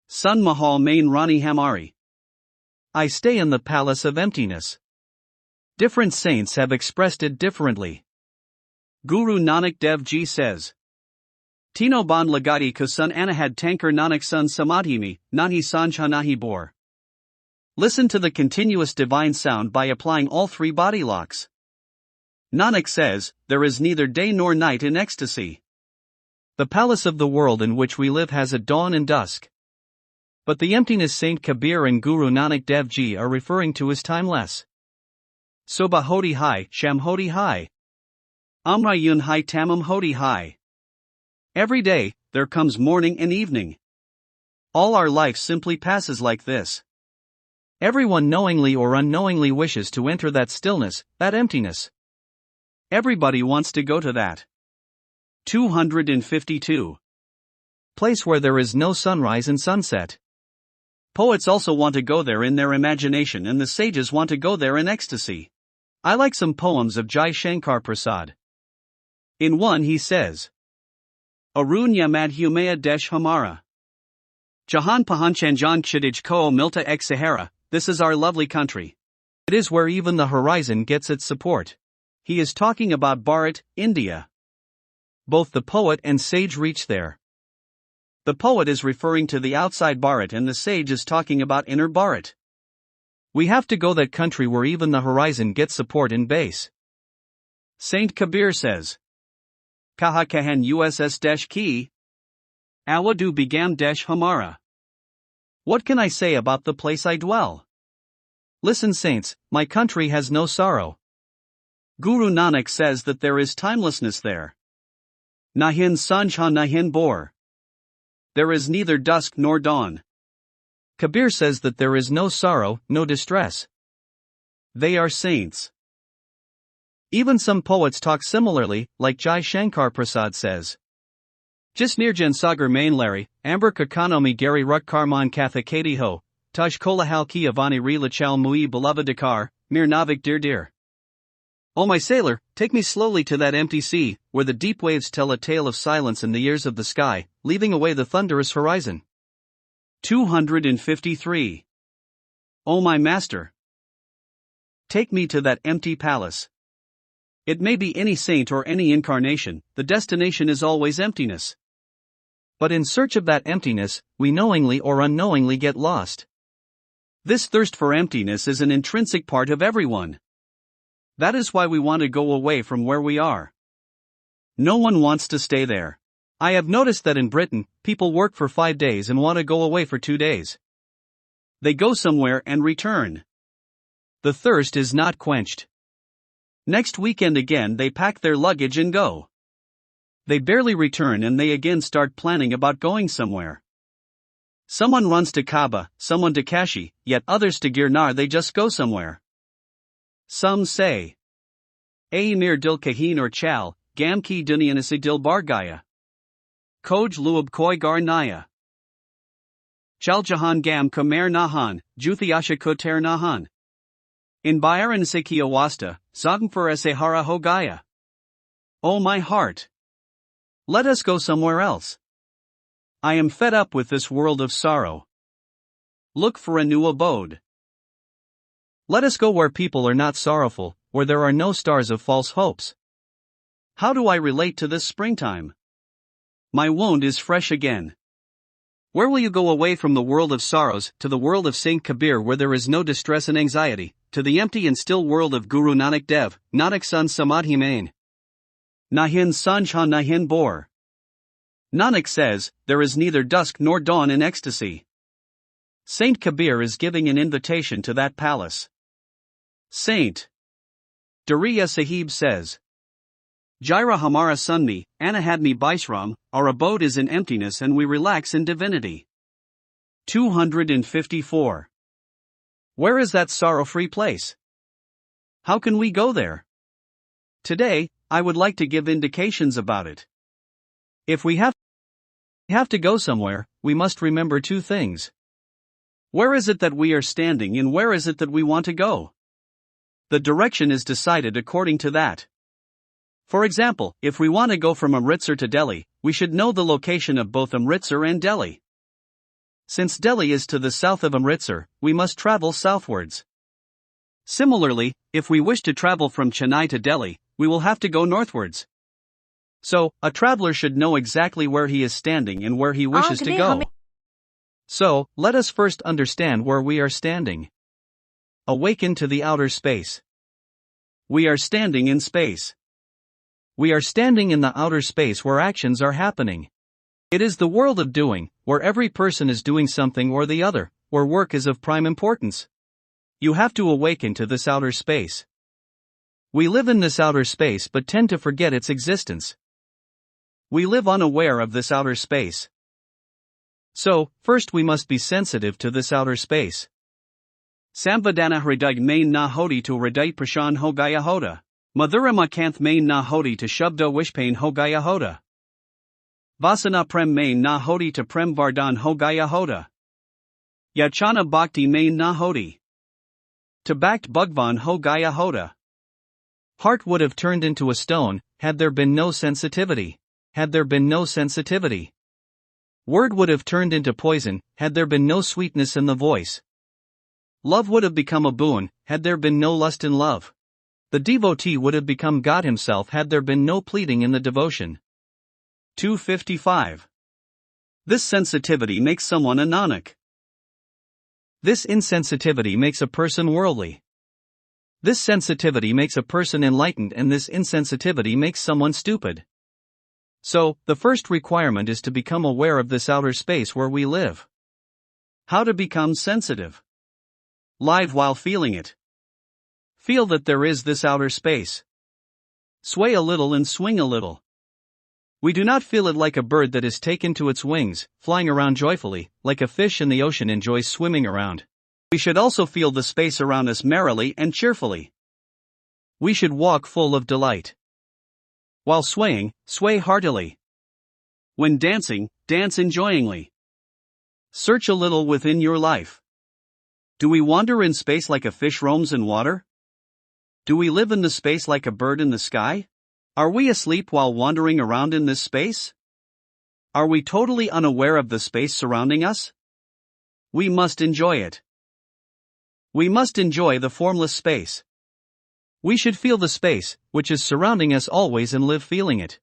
Sun Mahal Main Rani Hamari. I stay in the palace of emptiness. Different saints have expressed it differently. Guru Nanak Dev Ji says, Tino Ban Lagati ko sun anahad tankar Nanak sun samadhimi, nahi sancha nahi bor. Listen to the continuous divine sound by applying all three body locks. Nanak says, there is neither day nor night in ecstasy. The palace of the world in which we live has a dawn and dusk. But the emptiness Saint Kabir and Guru Nanak Dev Ji are referring to is timeless. Soba hodi hai, sham hodi hai. Amra yun hai tamam hodi hai. Every day, there comes morning and evening. All our life simply passes like this. Everyone knowingly or unknowingly wishes to enter that stillness, that emptiness. Everybody wants to go to that. 252. Place where there is no sunrise and sunset. Poets also want to go there in their imagination, and the sages want to go there in ecstasy. I like some poems of Jai Shankar Prasad. In one he says, Arunya madhumaya desh hamara. Jahan pahanchanjan kshitij ko milta ek Sahara, this is our lovely country. It is where even the horizon gets its support. He is talking about Bharat, India. Both the poet and sage reach there. The poet is referring to the outside Bharat and the sage is talking about inner Bharat. We have to go that country where even the horizon gets support in base. Saint Kabir says, Kaha kahan uss desh ki awadu begam desh hamara. What can I say about the place I dwell? Listen, saints, my country has no sorrow. Guru Nanak says that there is timelessness there. Nahin sanjha nahin bor. There is neither dusk nor dawn. Kabir says that there is no sorrow, no distress. They are saints. Even some poets talk similarly, like Jai Shankar Prasad says. Just near Jansagar Mainlari, Amber Kakanomi Gary Ruk Karman Katha Kati Ho, Taj Kolahal Ki Avani Re Lachal Mui Beloved Dakar, Mir Navik Dear Dear. O my sailor, take me slowly to that empty sea, where the deep waves tell a tale of silence in the ears of the sky, leaving away the thunderous horizon. 253. O my master, take me to that empty palace. It may be any saint or any incarnation, the destination is always emptiness. But in search of that emptiness, we knowingly or unknowingly get lost. This thirst for emptiness is an intrinsic part of everyone. That is why we want to go away from where we are. No one wants to stay there. I have noticed that in Britain, people work for 5 days and want to go away for 2 days. They go somewhere and return. The thirst is not quenched. Next weekend again they pack their luggage and go. They barely return and they again start planning about going somewhere. Someone runs to Kaaba, someone to Kashi, yet others to Girnar, they just go somewhere. Some say, Ae mir dil kahin or chal, gam ki dunyanasi dil bar gaya. Koj luab koi gar naya. Chal jahan gam kamer nahan, juthiasha koter nahan. In bayaran se ki awasta, zagmfur se hara ho gaya. Oh my heart! Let us go somewhere else. I am fed up with this world of sorrow. Look for a new abode. Let us go where people are not sorrowful, where there are no stars of false hopes. How do I relate to this springtime? My wound is fresh again. Where will you go away from the world of sorrows, to the world of Saint Kabir where there is no distress and anxiety, to the empty and still world of Guru Nanak Dev, Nanak San Samadhi Main? Nahin sanjha nahin bor. Nanak says, there is neither dusk nor dawn in ecstasy. Saint Kabir is giving an invitation to that palace. Saint Dariya Sahib says, Jaira Hamara Sunni, Anahadmi Baisram, our abode is in emptiness and we relax in divinity. 254. Where is that sorrow-free place? How can we go there? Today, I would like to give indications about it. If we have to go somewhere, we must remember 2 things. Where is it that we are standing and where is it that we want to go? The direction is decided according to that. For example, if we want to go from Amritsar to Delhi, we should know the location of both Amritsar and Delhi. Since Delhi is to the south of Amritsar, we must travel southwards. Similarly, if we wish to travel from Chennai to Delhi, we will have to go northwards. So, a traveler should know exactly where he is standing and where he wishes to go. So, let us first understand where we are standing. Awaken to the outer space. We are standing in space. We are standing in the outer space where actions are happening. It is the world of doing, where every person is doing something or the other, where work is of prime importance. You have to awaken to this outer space. We live in this outer space but tend to forget its existence. We live unaware of this outer space. So, first we must be sensitive to this outer space. Samvadana hriday main na hodi to hriday prashan ho gaya hoda. Madhurama kanth main na hodi to shubda wishpain ho gaya hoda. Vasana prem main na hodi to prem vardhan ho gaya hoda. Yachana bhakti main na hodi to bhakt bhagwan ho gaya hoda. Heart would have turned into a stone, had there been no sensitivity. Had there been no sensitivity. Word would have turned into poison, had there been no sweetness in the voice. Love would have become a boon, had there been no lust in love. The devotee would have become God himself had there been no pleading in the devotion. 255. This sensitivity makes someone a Nanak. This insensitivity makes a person worldly. This sensitivity makes a person enlightened, and this insensitivity makes someone stupid. So, the first requirement is to become aware of this outer space where we live. How to become sensitive? Live while feeling it. Feel that there is this outer space. Sway a little and swing a little. We do not feel it like a bird that is taken to its wings, flying around joyfully, like a fish in the ocean enjoys swimming around. We should also feel the space around us merrily and cheerfully. We should walk full of delight. While swaying, sway heartily. When dancing, dance enjoyingly. Search a little within your life. Do we wander in space like a fish roams in water? Do we live in the space like a bird in the sky? Are we asleep while wandering around in this space? Are we totally unaware of the space surrounding us? We must enjoy it. We must enjoy the formless space. We should feel the space, which is surrounding us always, and live feeling it.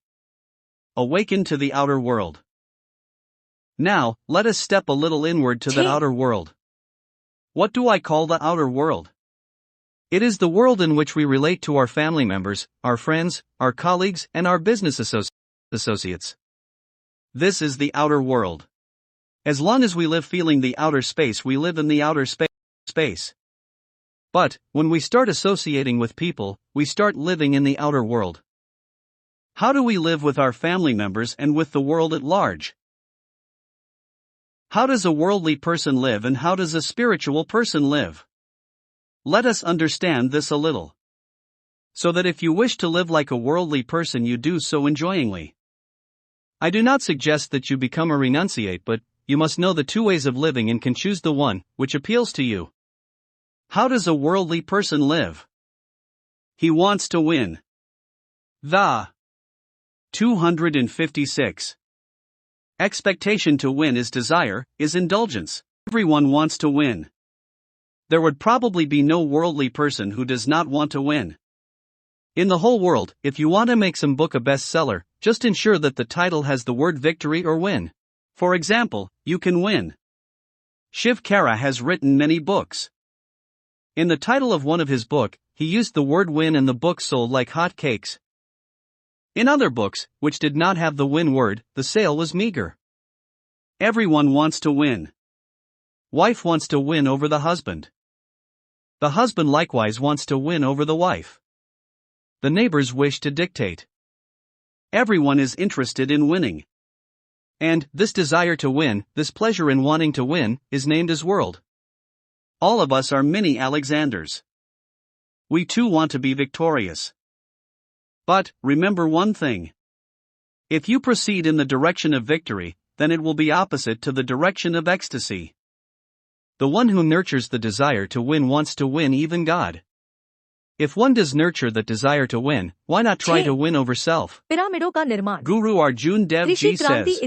Awaken to the outer world. Now, let us step a little inward to that outer world. What do I call the outer world? It is the world in which we relate to our family members, our friends, our colleagues, and our business associates. This is the outer world. As long as we live feeling the outer space, we live in the outer space. But, when we start associating with people, we start living in the outer world. How do we live with our family members and with the world at large? How does a worldly person live, and how does a spiritual person live? Let us understand this a little. So that if you wish to live like a worldly person, you do so enjoyingly. I do not suggest that you become a renunciate, but you must know the two ways of living and can choose the one which appeals to you. How does a worldly person live? He wants to win. The 256. Expectation to win is desire, is indulgence. Everyone wants to win. There would probably be no worldly person who does not want to win. In the whole world, if you want to make some book a bestseller, just ensure that the title has the word victory or win. For example, You Can Win. Shiv Khera has written many books. In the title of one of his books, he used the word win, and the book sold like hot cakes. In other books, which did not have the win word, the sale was meager. Everyone wants to win. Wife wants to win over the husband. The husband likewise wants to win over the wife. The neighbors wish to dictate. Everyone is interested in winning. And this desire to win, this pleasure in wanting to win, is named as world. All of us are mini Alexanders. We too want to be victorious. But, remember one thing. If you proceed in the direction of victory, then it will be opposite to the direction of ecstasy. The one who nurtures the desire to win wants to win even God. If one does nurture that desire to win, why not try to win over self? Guru Arjun Dev Ji says,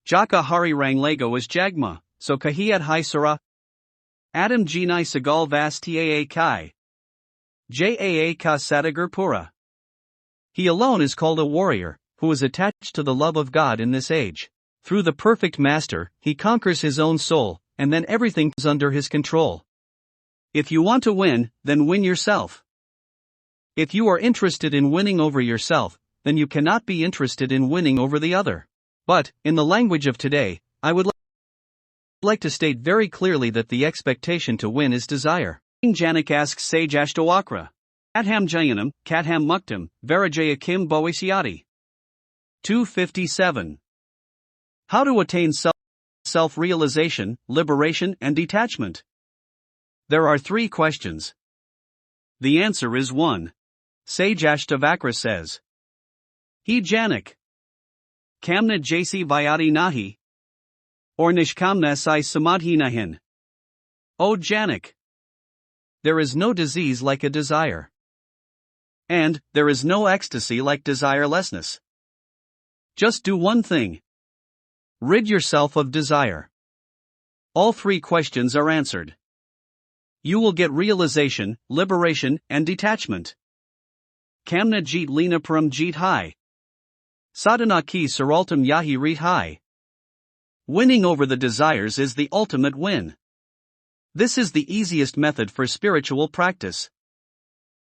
Jaka Hari Rang Lego is Jagma, so Kahiyat Hai Sura Adam Jinai Sagal Vas Taa Kai Jaa Ka Sadagur Pura. He alone is called a warrior, who is attached to the love of God in this age. Through the perfect master, he conquers his own soul, and then everything is under his control. If you want to win, then win yourself. If you are interested in winning over yourself, then you cannot be interested in winning over the other. But, in the language of today, I would like to state very clearly that the expectation to win is desire. King Janak asks Sage Ashtawakra. Katham Jayanam, Katham Muktam, Varajaya Kim Boisyati. 257. How to attain self-realization, liberation, and detachment. There are 3 questions. The answer is 1. Sage Ashtavakra says. He Janak. Kamna Jasi Vyati Nahi. Or Nishkamna Sai Samadhi Nahin. O Janak. There is no disease like a desire. And, there is no ecstasy like desirelessness. Just do one thing. Rid yourself of desire. All 3 questions are answered. You will get realization, liberation, and detachment. Kamna Jeet Lina Param Jeet Hai. Sadhana Ki Saraltam Yahi Reet Hai. Winning over the desires is the ultimate win. This is the easiest method for spiritual practice.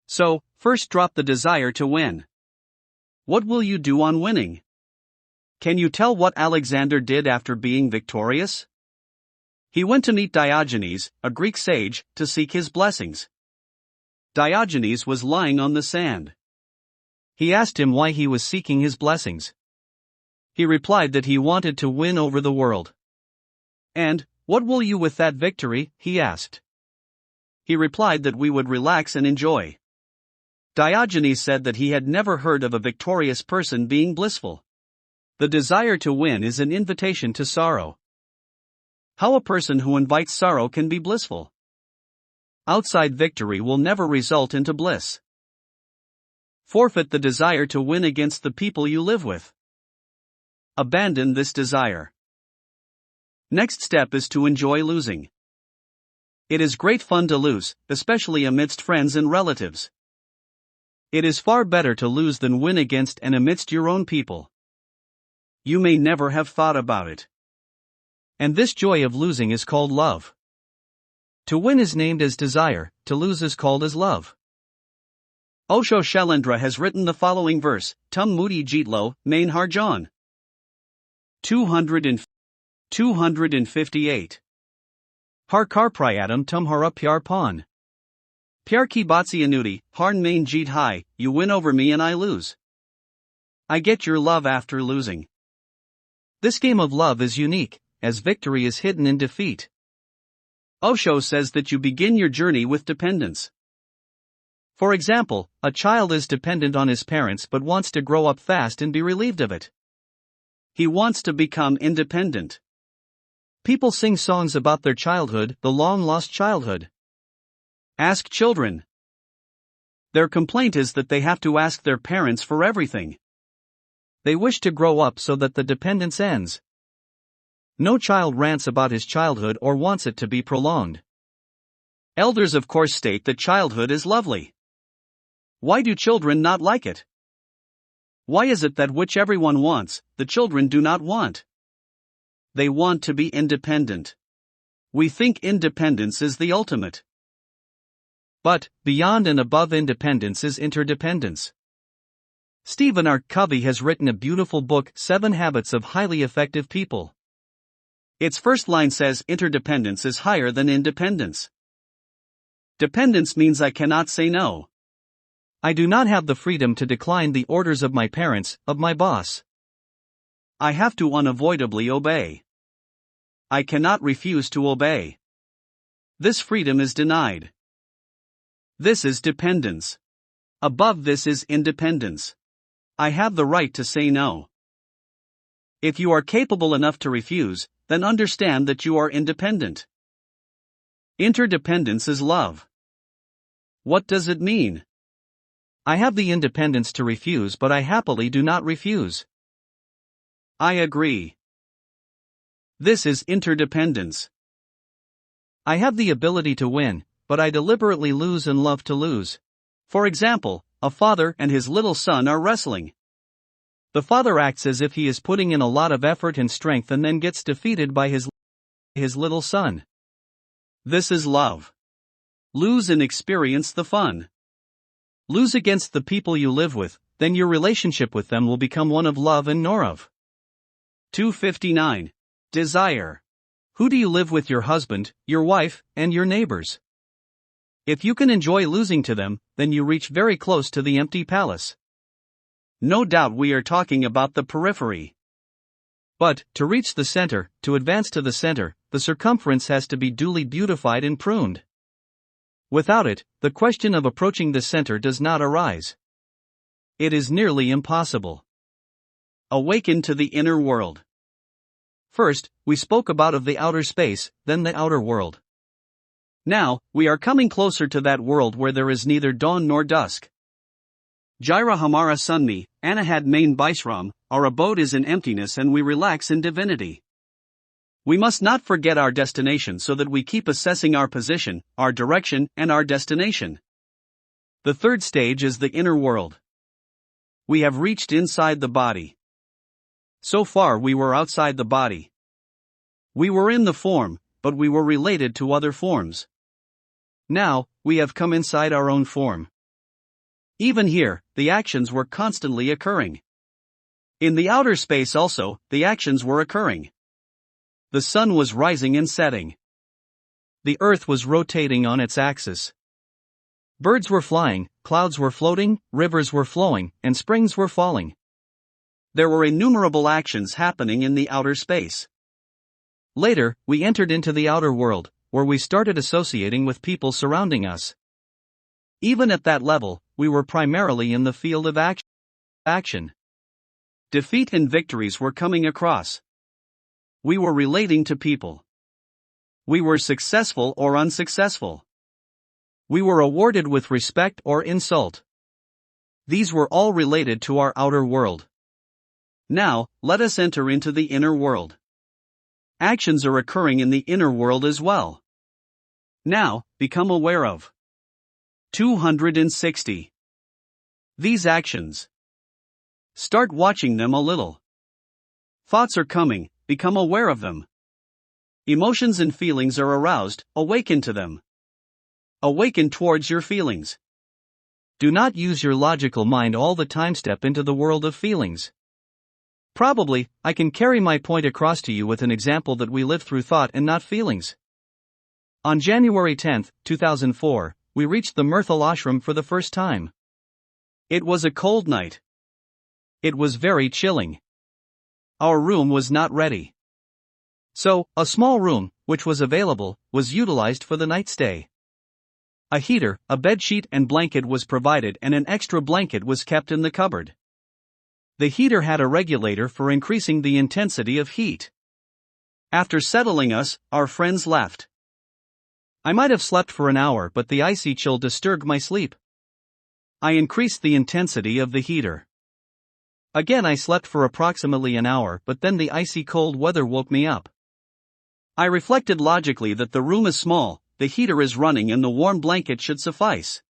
So, first drop the desire to win. What will you do on winning? Can you tell what Alexander did after being victorious? He went to meet Diogenes, a Greek sage, to seek his blessings. Diogenes was lying on the sand. He asked him why he was seeking his blessings. He replied that he wanted to win over the world. And, what will you with that victory? He asked. He replied that we would relax and enjoy. Diogenes said that he had never heard of a victorious person being blissful. The desire to win is an invitation to sorrow. How a person who invites sorrow can be blissful? Outside victory will never result into bliss. Forfeit the desire to win against the people you live with. Abandon this desire. Next step is to enjoy losing. It is great fun to lose, especially amidst friends and relatives. It is far better to lose than win against and amidst your own people. You may never have thought about it. And this joy of losing is called love. To win is named as desire, to lose is called as love. Osho Shailendra has written the following verse, Tum Moody Jeetlo, Main Harjan. 258. Har kar priyatam tum hara pyar pon. Pyar ki batsi anuti, harn main jeet hai, you win over me and I lose. I get your love after losing. This game of love is unique, as victory is hidden in defeat. Osho says that you begin your journey with dependence. For example, a child is dependent on his parents but wants to grow up fast and be relieved of it. He wants to become independent. People sing songs about their childhood, the long-lost childhood. Ask children. Their complaint is that they have to ask their parents for everything. They wish to grow up so that the dependence ends. No child rants about his childhood or wants it to be prolonged. Elders of course state that childhood is lovely. Why do children not like it? Why is it that which everyone wants, the children do not want? They want to be independent. We think independence is the ultimate. But, beyond and above independence is interdependence. Stephen R. Covey has written a beautiful book, 7 Habits of Highly Effective People. Its first line says, interdependence is higher than independence. Dependence means I cannot say no. I do not have the freedom to decline the orders of my parents, of my boss. I have to unavoidably obey. I cannot refuse to obey. This freedom is denied. This is dependence. Above this is independence. I have the right to say no. If you are capable enough to refuse, then understand that you are independent. Interdependence is love. What does it mean? I have the independence to refuse, but I happily do not refuse. I agree. This is interdependence. I have the ability to win, but I deliberately lose and love to lose. For example, a father and his little son are wrestling. The father acts as if he is putting in a lot of effort and strength and then gets defeated by his little son. This is love. Lose and experience the fun. Lose against the people you live with, then your relationship with them will become one of love and nor of. 259. Desire. Who do you live with? Your husband, your wife, and your neighbors. If you can enjoy losing to them, then you reach very close to the empty palace. No doubt we are talking about the periphery. But, to reach the center, to advance to the center, the circumference has to be duly beautified and pruned. Without it, the question of approaching the center does not arise. It is nearly impossible. Awaken to the inner world. First, we spoke about of the outer space, then the outer world. Now, we are coming closer to that world where there is neither dawn nor dusk. Jaira Hamara Sunmi, Anahad Main Baisram, our abode is in emptiness and we relax in divinity. We must not forget our destination so that we keep assessing our position, our direction, and our destination. The third stage is the inner world. We have reached inside the body. So far we were outside the body. We were in the form, but we were related to other forms. Now, we have come inside our own form. Even here, the actions were constantly occurring. In the outer space also, the actions were occurring. The sun was rising and setting. The earth was rotating on its axis. Birds were flying, clouds were floating, rivers were flowing, and springs were falling. There were innumerable actions happening in the outer space. Later, we entered into the outer world, where we started associating with people surrounding us. Even at that level, we were primarily in the field of action. Defeat and victories were coming across. We were relating to people. We were successful or unsuccessful. We were awarded with respect or insult. These were all related to our outer world. Now, let us enter into the inner world. Actions are occurring in the inner world as well. Now, become aware of 260. These actions. Start watching them a little. Thoughts are coming, become aware of them. Emotions and feelings are aroused, awaken to them. Awaken towards your feelings. Do not use your logical mind all the time. Step into the world of feelings. Probably, I can carry my point across to you with an example that we live through thought and not feelings. On January 10, 2004, we reached the Murthal ashram for the first time. It was a cold night. It was very chilling. Our room was not ready. So, a small room, which was available, was utilized for the night stay. A heater, a bed sheet and blanket was provided and an extra blanket was kept in the cupboard. The heater had a regulator for increasing the intensity of heat. After settling us, our friends left. I might have slept for an hour, but the icy chill disturbed my sleep. I increased the intensity of the heater. Again I slept for approximately an hour, but then the icy cold weather woke me up. I reflected logically that the room is small, the heater is running and the warm blanket should suffice.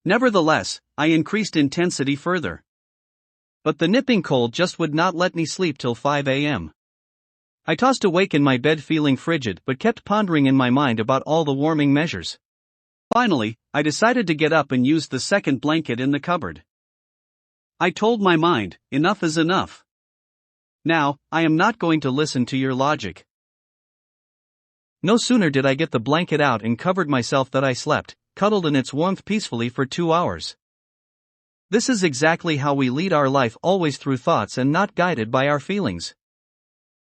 Nevertheless, I increased intensity further. But the nipping cold just would not let me sleep till 5 a.m. I tossed awake in my bed feeling frigid but kept pondering in my mind about all the warming measures. Finally, I decided to get up and use the second blanket in the cupboard. I told my mind, enough is enough. Now, I am not going to listen to your logic. No sooner did I get the blanket out and covered myself that I slept, cuddled in its warmth peacefully for 2 hours. This is exactly how we lead our life, always through thoughts and not guided by our feelings.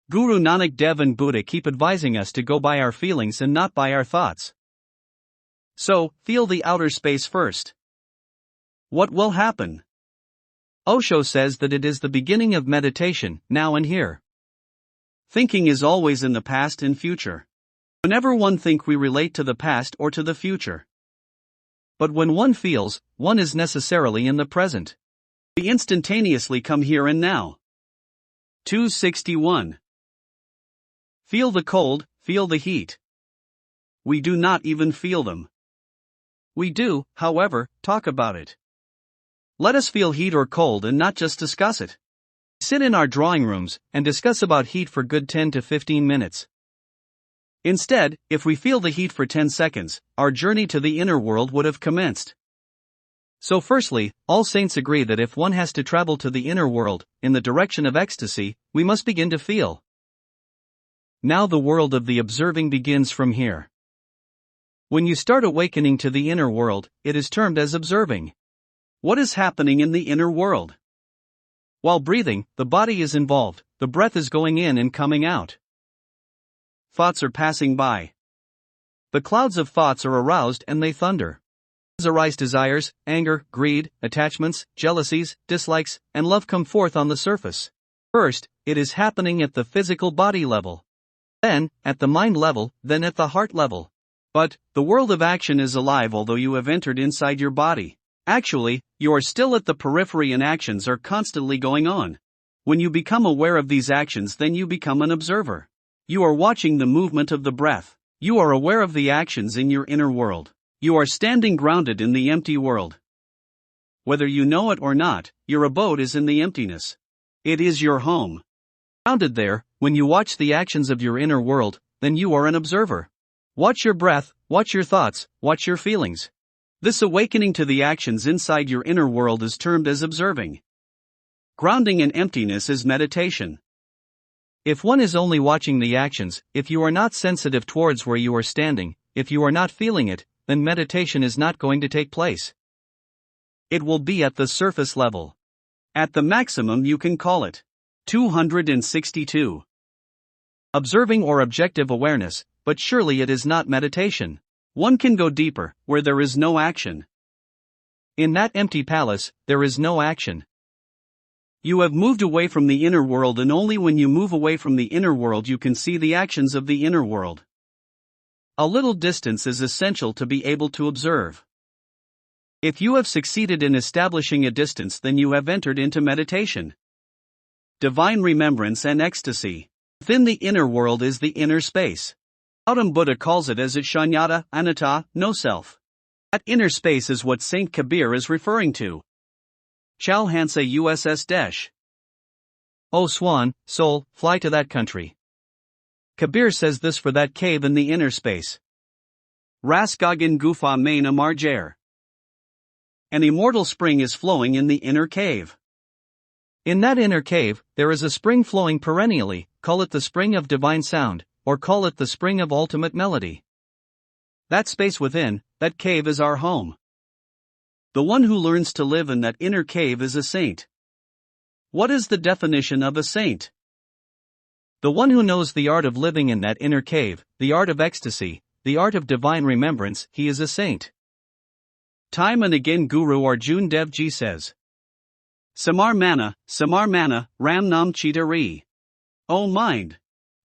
Guru Nanak Dev and Buddha keep advising us to go by our feelings and not by our thoughts. So, feel the outer space first. What will happen? Osho says that it is the beginning of meditation, now and here. Thinking is always in the past and future. Whenever one thinks, we relate to the past or to the future. But when one feels, one is necessarily in the present. We instantaneously come here and now. 261. Feel the cold, feel the heat. We do not even feel them. We do, however, talk about it. Let us feel heat or cold and not just discuss it. Sit in our drawing rooms and discuss about heat for good 10 to 15 minutes. Instead, if we feel the heat for 10 seconds, our journey to the inner world would have commenced. So firstly, all saints agree that if one has to travel to the inner world, in the direction of ecstasy, we must begin to feel. Now the world of the observing begins from here. When you start awakening to the inner world, it is termed as observing. What is happening in the inner world? While breathing, the body is involved, the breath is going in and coming out. Thoughts are passing by. The clouds of thoughts are aroused and they thunder. As arise desires, anger, greed, attachments, jealousies, dislikes, and love come forth on the surface. First, it is happening at the physical body level. Then, at the mind level, then at the heart level. But, the world of action is alive although you have entered inside your body. Actually, you are still at the periphery and actions are constantly going on. When you become aware of these actions, then you become an observer. You are watching the movement of the breath. You are aware of the actions in your inner world. You are standing grounded in the empty world. Whether you know it or not, your abode is in the emptiness. It is your home. Grounded there, when you watch the actions of your inner world, then you are an observer. Watch your breath, watch your thoughts, watch your feelings. This awakening to the actions inside your inner world is termed as observing. Grounding in emptiness is meditation. If one is only watching the actions, if you are not sensitive towards where you are standing, if you are not feeling it, then meditation is not going to take place. It will be at the surface level. At the maximum you can call it 262. Observing or objective awareness, but surely it is not meditation. One can go deeper, where there is no action. In that empty palace, there is no action. You have moved away from the inner world, and only when you move away from the inner world you can see the actions of the inner world. A little distance is essential to be able to observe. If you have succeeded in establishing a distance, then you have entered into meditation. Divine remembrance and ecstasy. Within the inner world is the inner space. Gautam Buddha calls it as it Shunyata, Anatta, no self. That inner space is what Saint Kabir is referring to. Chalhansa USS Desh. O swan, soul, fly to that country. Kabir says this for that cave in the inner space. Raskagan Gufa Main Amarjair. An immortal spring is flowing in the inner cave. In that inner cave, there is a spring flowing perennially, call it the spring of divine sound, or call it the spring of ultimate melody. That space within, that cave is our home. The one who learns to live in that inner cave is a saint. What is the definition of a saint? The one who knows the art of living in that inner cave, the art of ecstasy, the art of divine remembrance, he is a saint. Time and again Guru Arjun Dev Ji says, Samar Mana, Ram Nam Chitari. O mind.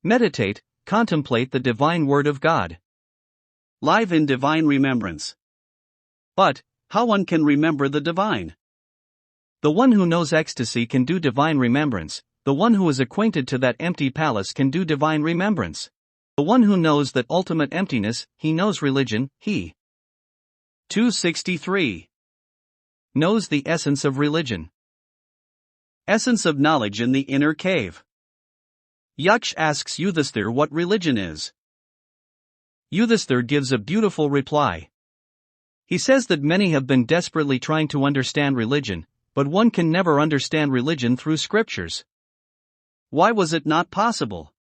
Meditate, contemplate the divine word of God. Live in divine remembrance. But, how one can remember the divine? The one who knows ecstasy can do divine remembrance. The one who is acquainted to that empty palace can do divine remembrance. The one who knows that ultimate emptiness, he knows religion, he. 263. Knows the essence of religion. Essence of knowledge in the inner cave. Yaksh asks Yudhisthira what religion is. Yudhisthira gives a beautiful reply. He says that many have been desperately trying to understand religion, but one can never understand religion through scriptures. Why was it not possible?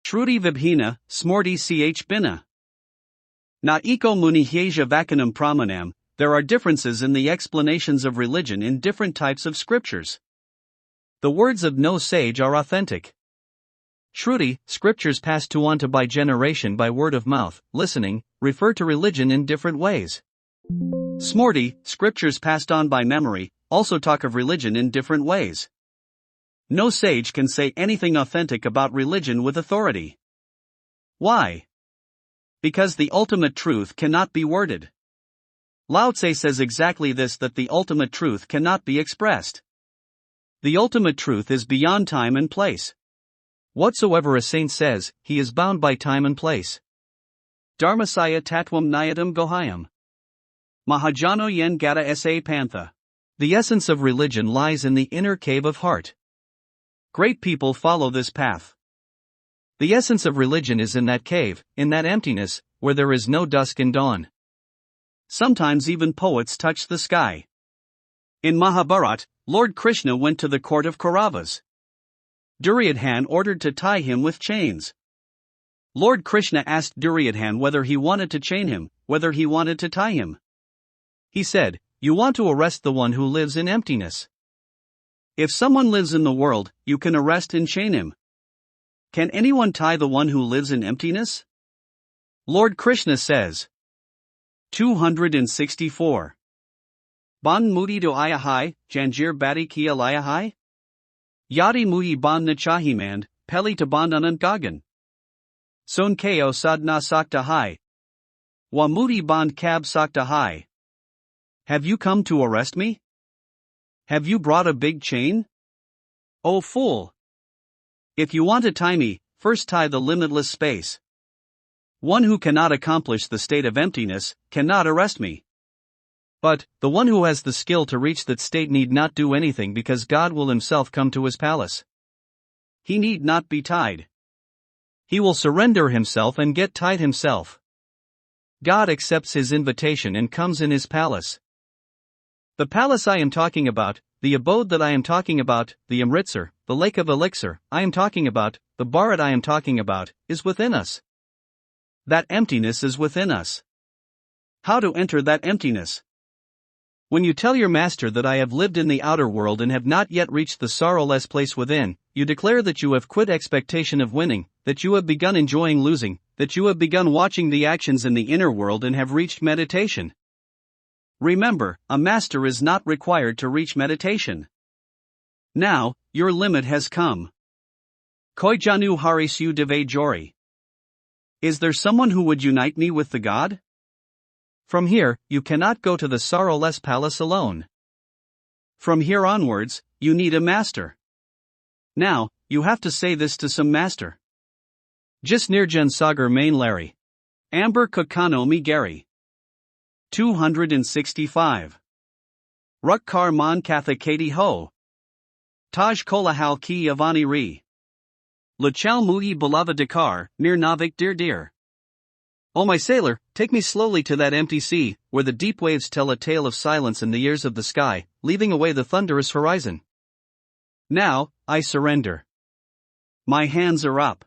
Shruti Vibhina, Smorti Ch Bina. Na eko munihyeja vakanam pramanam, there are differences in the explanations of religion in different types of scriptures. The words of no sage are authentic. Shruti, scriptures passed on to by generation by word of mouth, listening, refer to religion in different ways. Smorti, scriptures passed on by memory, also talk of religion in different ways. No sage can say anything authentic about religion with authority. Why? Because the ultimate truth cannot be worded. Lao Tse says exactly this, that the ultimate truth cannot be expressed. The ultimate truth is beyond time and place. Whatsoever a saint says, he is bound by time and place. Dharmasaya Tatwam Nyatam Gohayam. Mahajano Yen Gata Sa Pantha. The essence of religion lies in the inner cave of heart. Great people follow this path. The essence of religion is in that cave, in that emptiness, where there is no dusk and dawn. Sometimes even poets touch the sky. In Mahabharat, Lord Krishna went to the court of Kauravas. Duryodhana ordered to tie him with chains. Lord Krishna asked Duryodhana whether he wanted to chain him, whether he wanted to tie him. He said, "You want to arrest the one who lives in emptiness. If someone lives in the world, you can arrest and chain him. Can anyone tie the one who lives in emptiness? Lord Krishna says. 264. Ban mudi do ayahai, janjir badi ki alayahai? Yadi muhi ban na chahimand, peli to bandanan gagan. Son ko sadna sakta hai. Wa mudi band kab sakta hai. Have you come to arrest me? Have you brought a big chain? Oh fool! If you want to tie me, first tie the limitless space. One who cannot accomplish the state of emptiness, cannot arrest me. But, the one who has the skill to reach that state need not do anything because God will himself come to his palace. He need not be tied. He will surrender himself and get tied himself. God accepts his invitation and comes in his palace. The palace I am talking about, the abode that I am talking about, the Amritsar, the lake of elixir I am talking about, the Bharat I am talking about, is within us. That emptiness is within us. How to enter that emptiness? When you tell your master that I have lived in the outer world and have not yet reached the sorrowless place within, you declare that you have quit expectation of winning, that you have begun enjoying losing, that you have begun watching the actions in the inner world and have reached meditation. Remember, a master is not required to reach meditation. Now, your limit has come. Koi janu harisu deve jori. Is there someone who would unite me with the God? From here, you cannot go to the sorrowless palace alone. From here onwards, you need a master. Now, you have to say this to some master. Just near Sagar Main Larry. Amber Kakano Migeri. 265. Rukkar Man Katha Kati Ho. Taj Kolahal Ki Avani Ri. Lachal Muhi Balava Dakar, near Navik Dir Dir. O my sailor, take me slowly to that empty sea, where the deep waves tell a tale of silence in the ears of the sky, leaving away the thunderous horizon. Now, I surrender. My hands are up.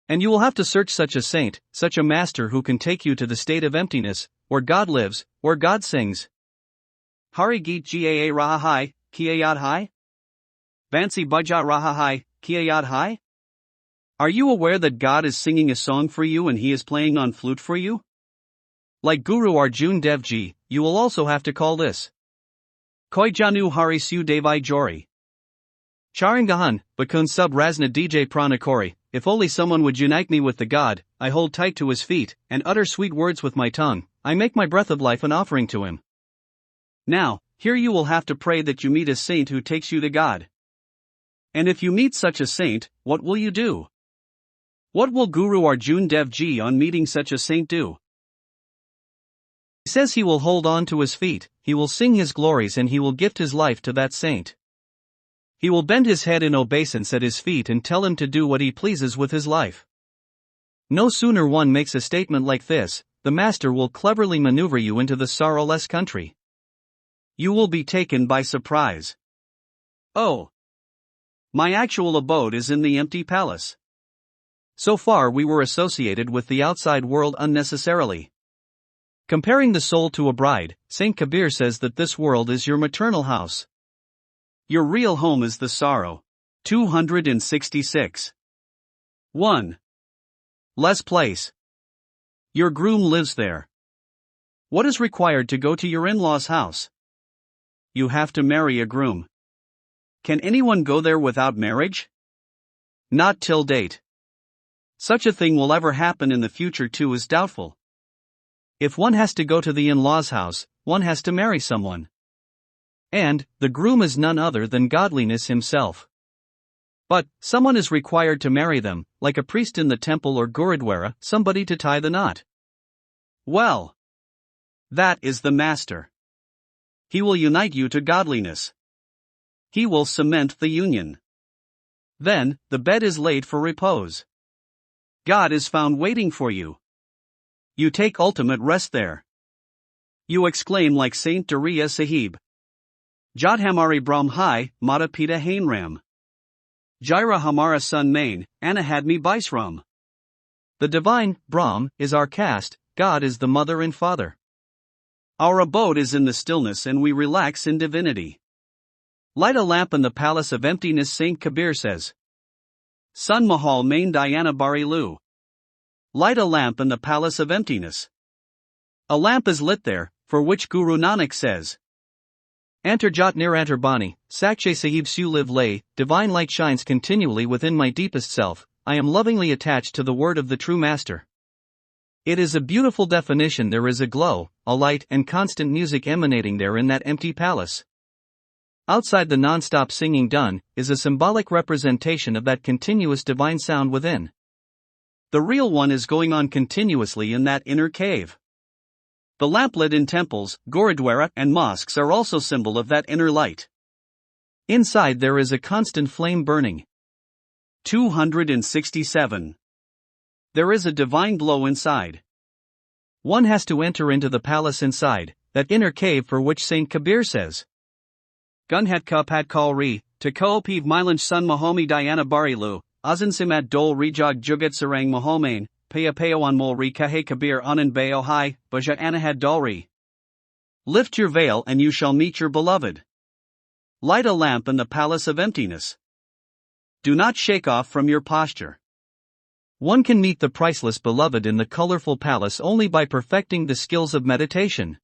And you will have to search such a saint, such a master who can take you to the state of emptiness, where God lives, where God sings. Hari Geet Gaa Rahahai, Kiayad Hai? Vansi Bajat Rahahai, Kiayad Hai? Are you aware that God is singing a song for you and he is playing on flute for you? Like Guru Arjun Dev Ji, you will also have to call this. Koi Janu Harisu Devai Jori. Charangahan, Bakun Sub Rasna DJ Pranakori, if only someone would unite me with the God, I hold tight to his feet, and utter sweet words with my tongue, I make my breath of life an offering to him. Now, here you will have to pray that you meet a saint who takes you to God. And if you meet such a saint, what will you do? What will Guru Arjun Dev Ji on meeting such a saint do? He says he will hold on to his feet, he will sing his glories and he will gift his life to that saint. He will bend his head in obeisance at his feet and tell him to do what he pleases with his life. No sooner one makes a statement like this, the master will cleverly maneuver you into the sorrowless country. You will be taken by surprise. Oh! My actual abode is in the empty palace. So far we were associated with the outside world unnecessarily. Comparing the soul to a bride, Saint Kabir says that this world is your maternal house. Your real home is the sorrow. 266. 1. Less place. Your groom lives there. What is required to go to your in-law's house? You have to marry a groom. Can anyone go there without marriage? Not till date. Such a thing will ever happen in the future too is doubtful. If one has to go to the in-law's house, one has to marry someone. And, the groom is none other than godliness himself. But, someone is required to marry them, like a priest in the temple or Gurudwara, somebody to tie the knot. Well, that is the master. He will unite you to godliness. He will cement the union. Then, the bed is laid for repose. God is found waiting for you. You take ultimate rest there. You exclaim like Saint Dariya Sahib. Jat hamari Brahm Hai, Mata Pita Hainram. Jaira Hamara Sun Main, Anna had me Baisram. The divine, Brahm, is our caste, God is the mother and father. Our abode is in the stillness and we relax in divinity. Light a lamp in the palace of emptiness, Saint Kabir says. Sun Mahal Main Dhyana Bari Lu. Light a lamp in the palace of emptiness. A lamp is lit there, for which Guru Nanak says, Antarjot nir antarbani, Sakshay Sahib Su live lay, divine light shines continually within my deepest self, I am lovingly attached to the word of the true master. It is a beautiful definition. There is a glow, a light and constant music emanating there in that empty palace. Outside the non-stop singing done, is a symbolic representation of that continuous divine sound within. The real one is going on continuously in that inner cave. The lamplit in temples, Gurudwara and mosques are also symbol of that inner light. Inside there is a constant flame burning. 267. There is a divine glow inside. One has to enter into the palace inside, that inner cave for which Saint Kabir says, Gunhat Kapat Kalri, Tako Piv Milanj Sun Mahomi Diana Barilu, Azansimat Dol Rejog Jugat Sarang Mahomain, Paya Payawan Molri Kahe Kabir Anan Bayo Hai, Baja Anahad Dalri. Lift your veil and you shall meet your beloved. Light a lamp in the palace of emptiness. Do not shake off from your posture. One can meet the priceless beloved in the colorful palace only by perfecting the skills of meditation.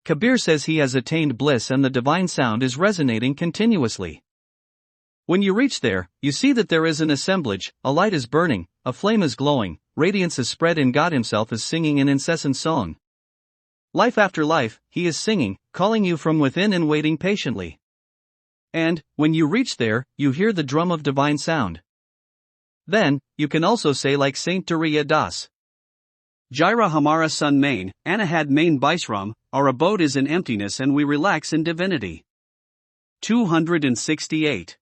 Kabir says he has attained bliss and the divine sound is resonating continuously. When you reach there, you see that there is an assemblage, a light is burning, a flame is glowing, radiance is spread and God himself is singing an incessant song. Life after life, he is singing, calling you from within and waiting patiently. And, when you reach there, you hear the drum of divine sound. Then, you can also say like Saint Duriya Das, Jaira Hamara Sun Main, Anahad Main Baisram, our abode is in emptiness and we relax in divinity. 268.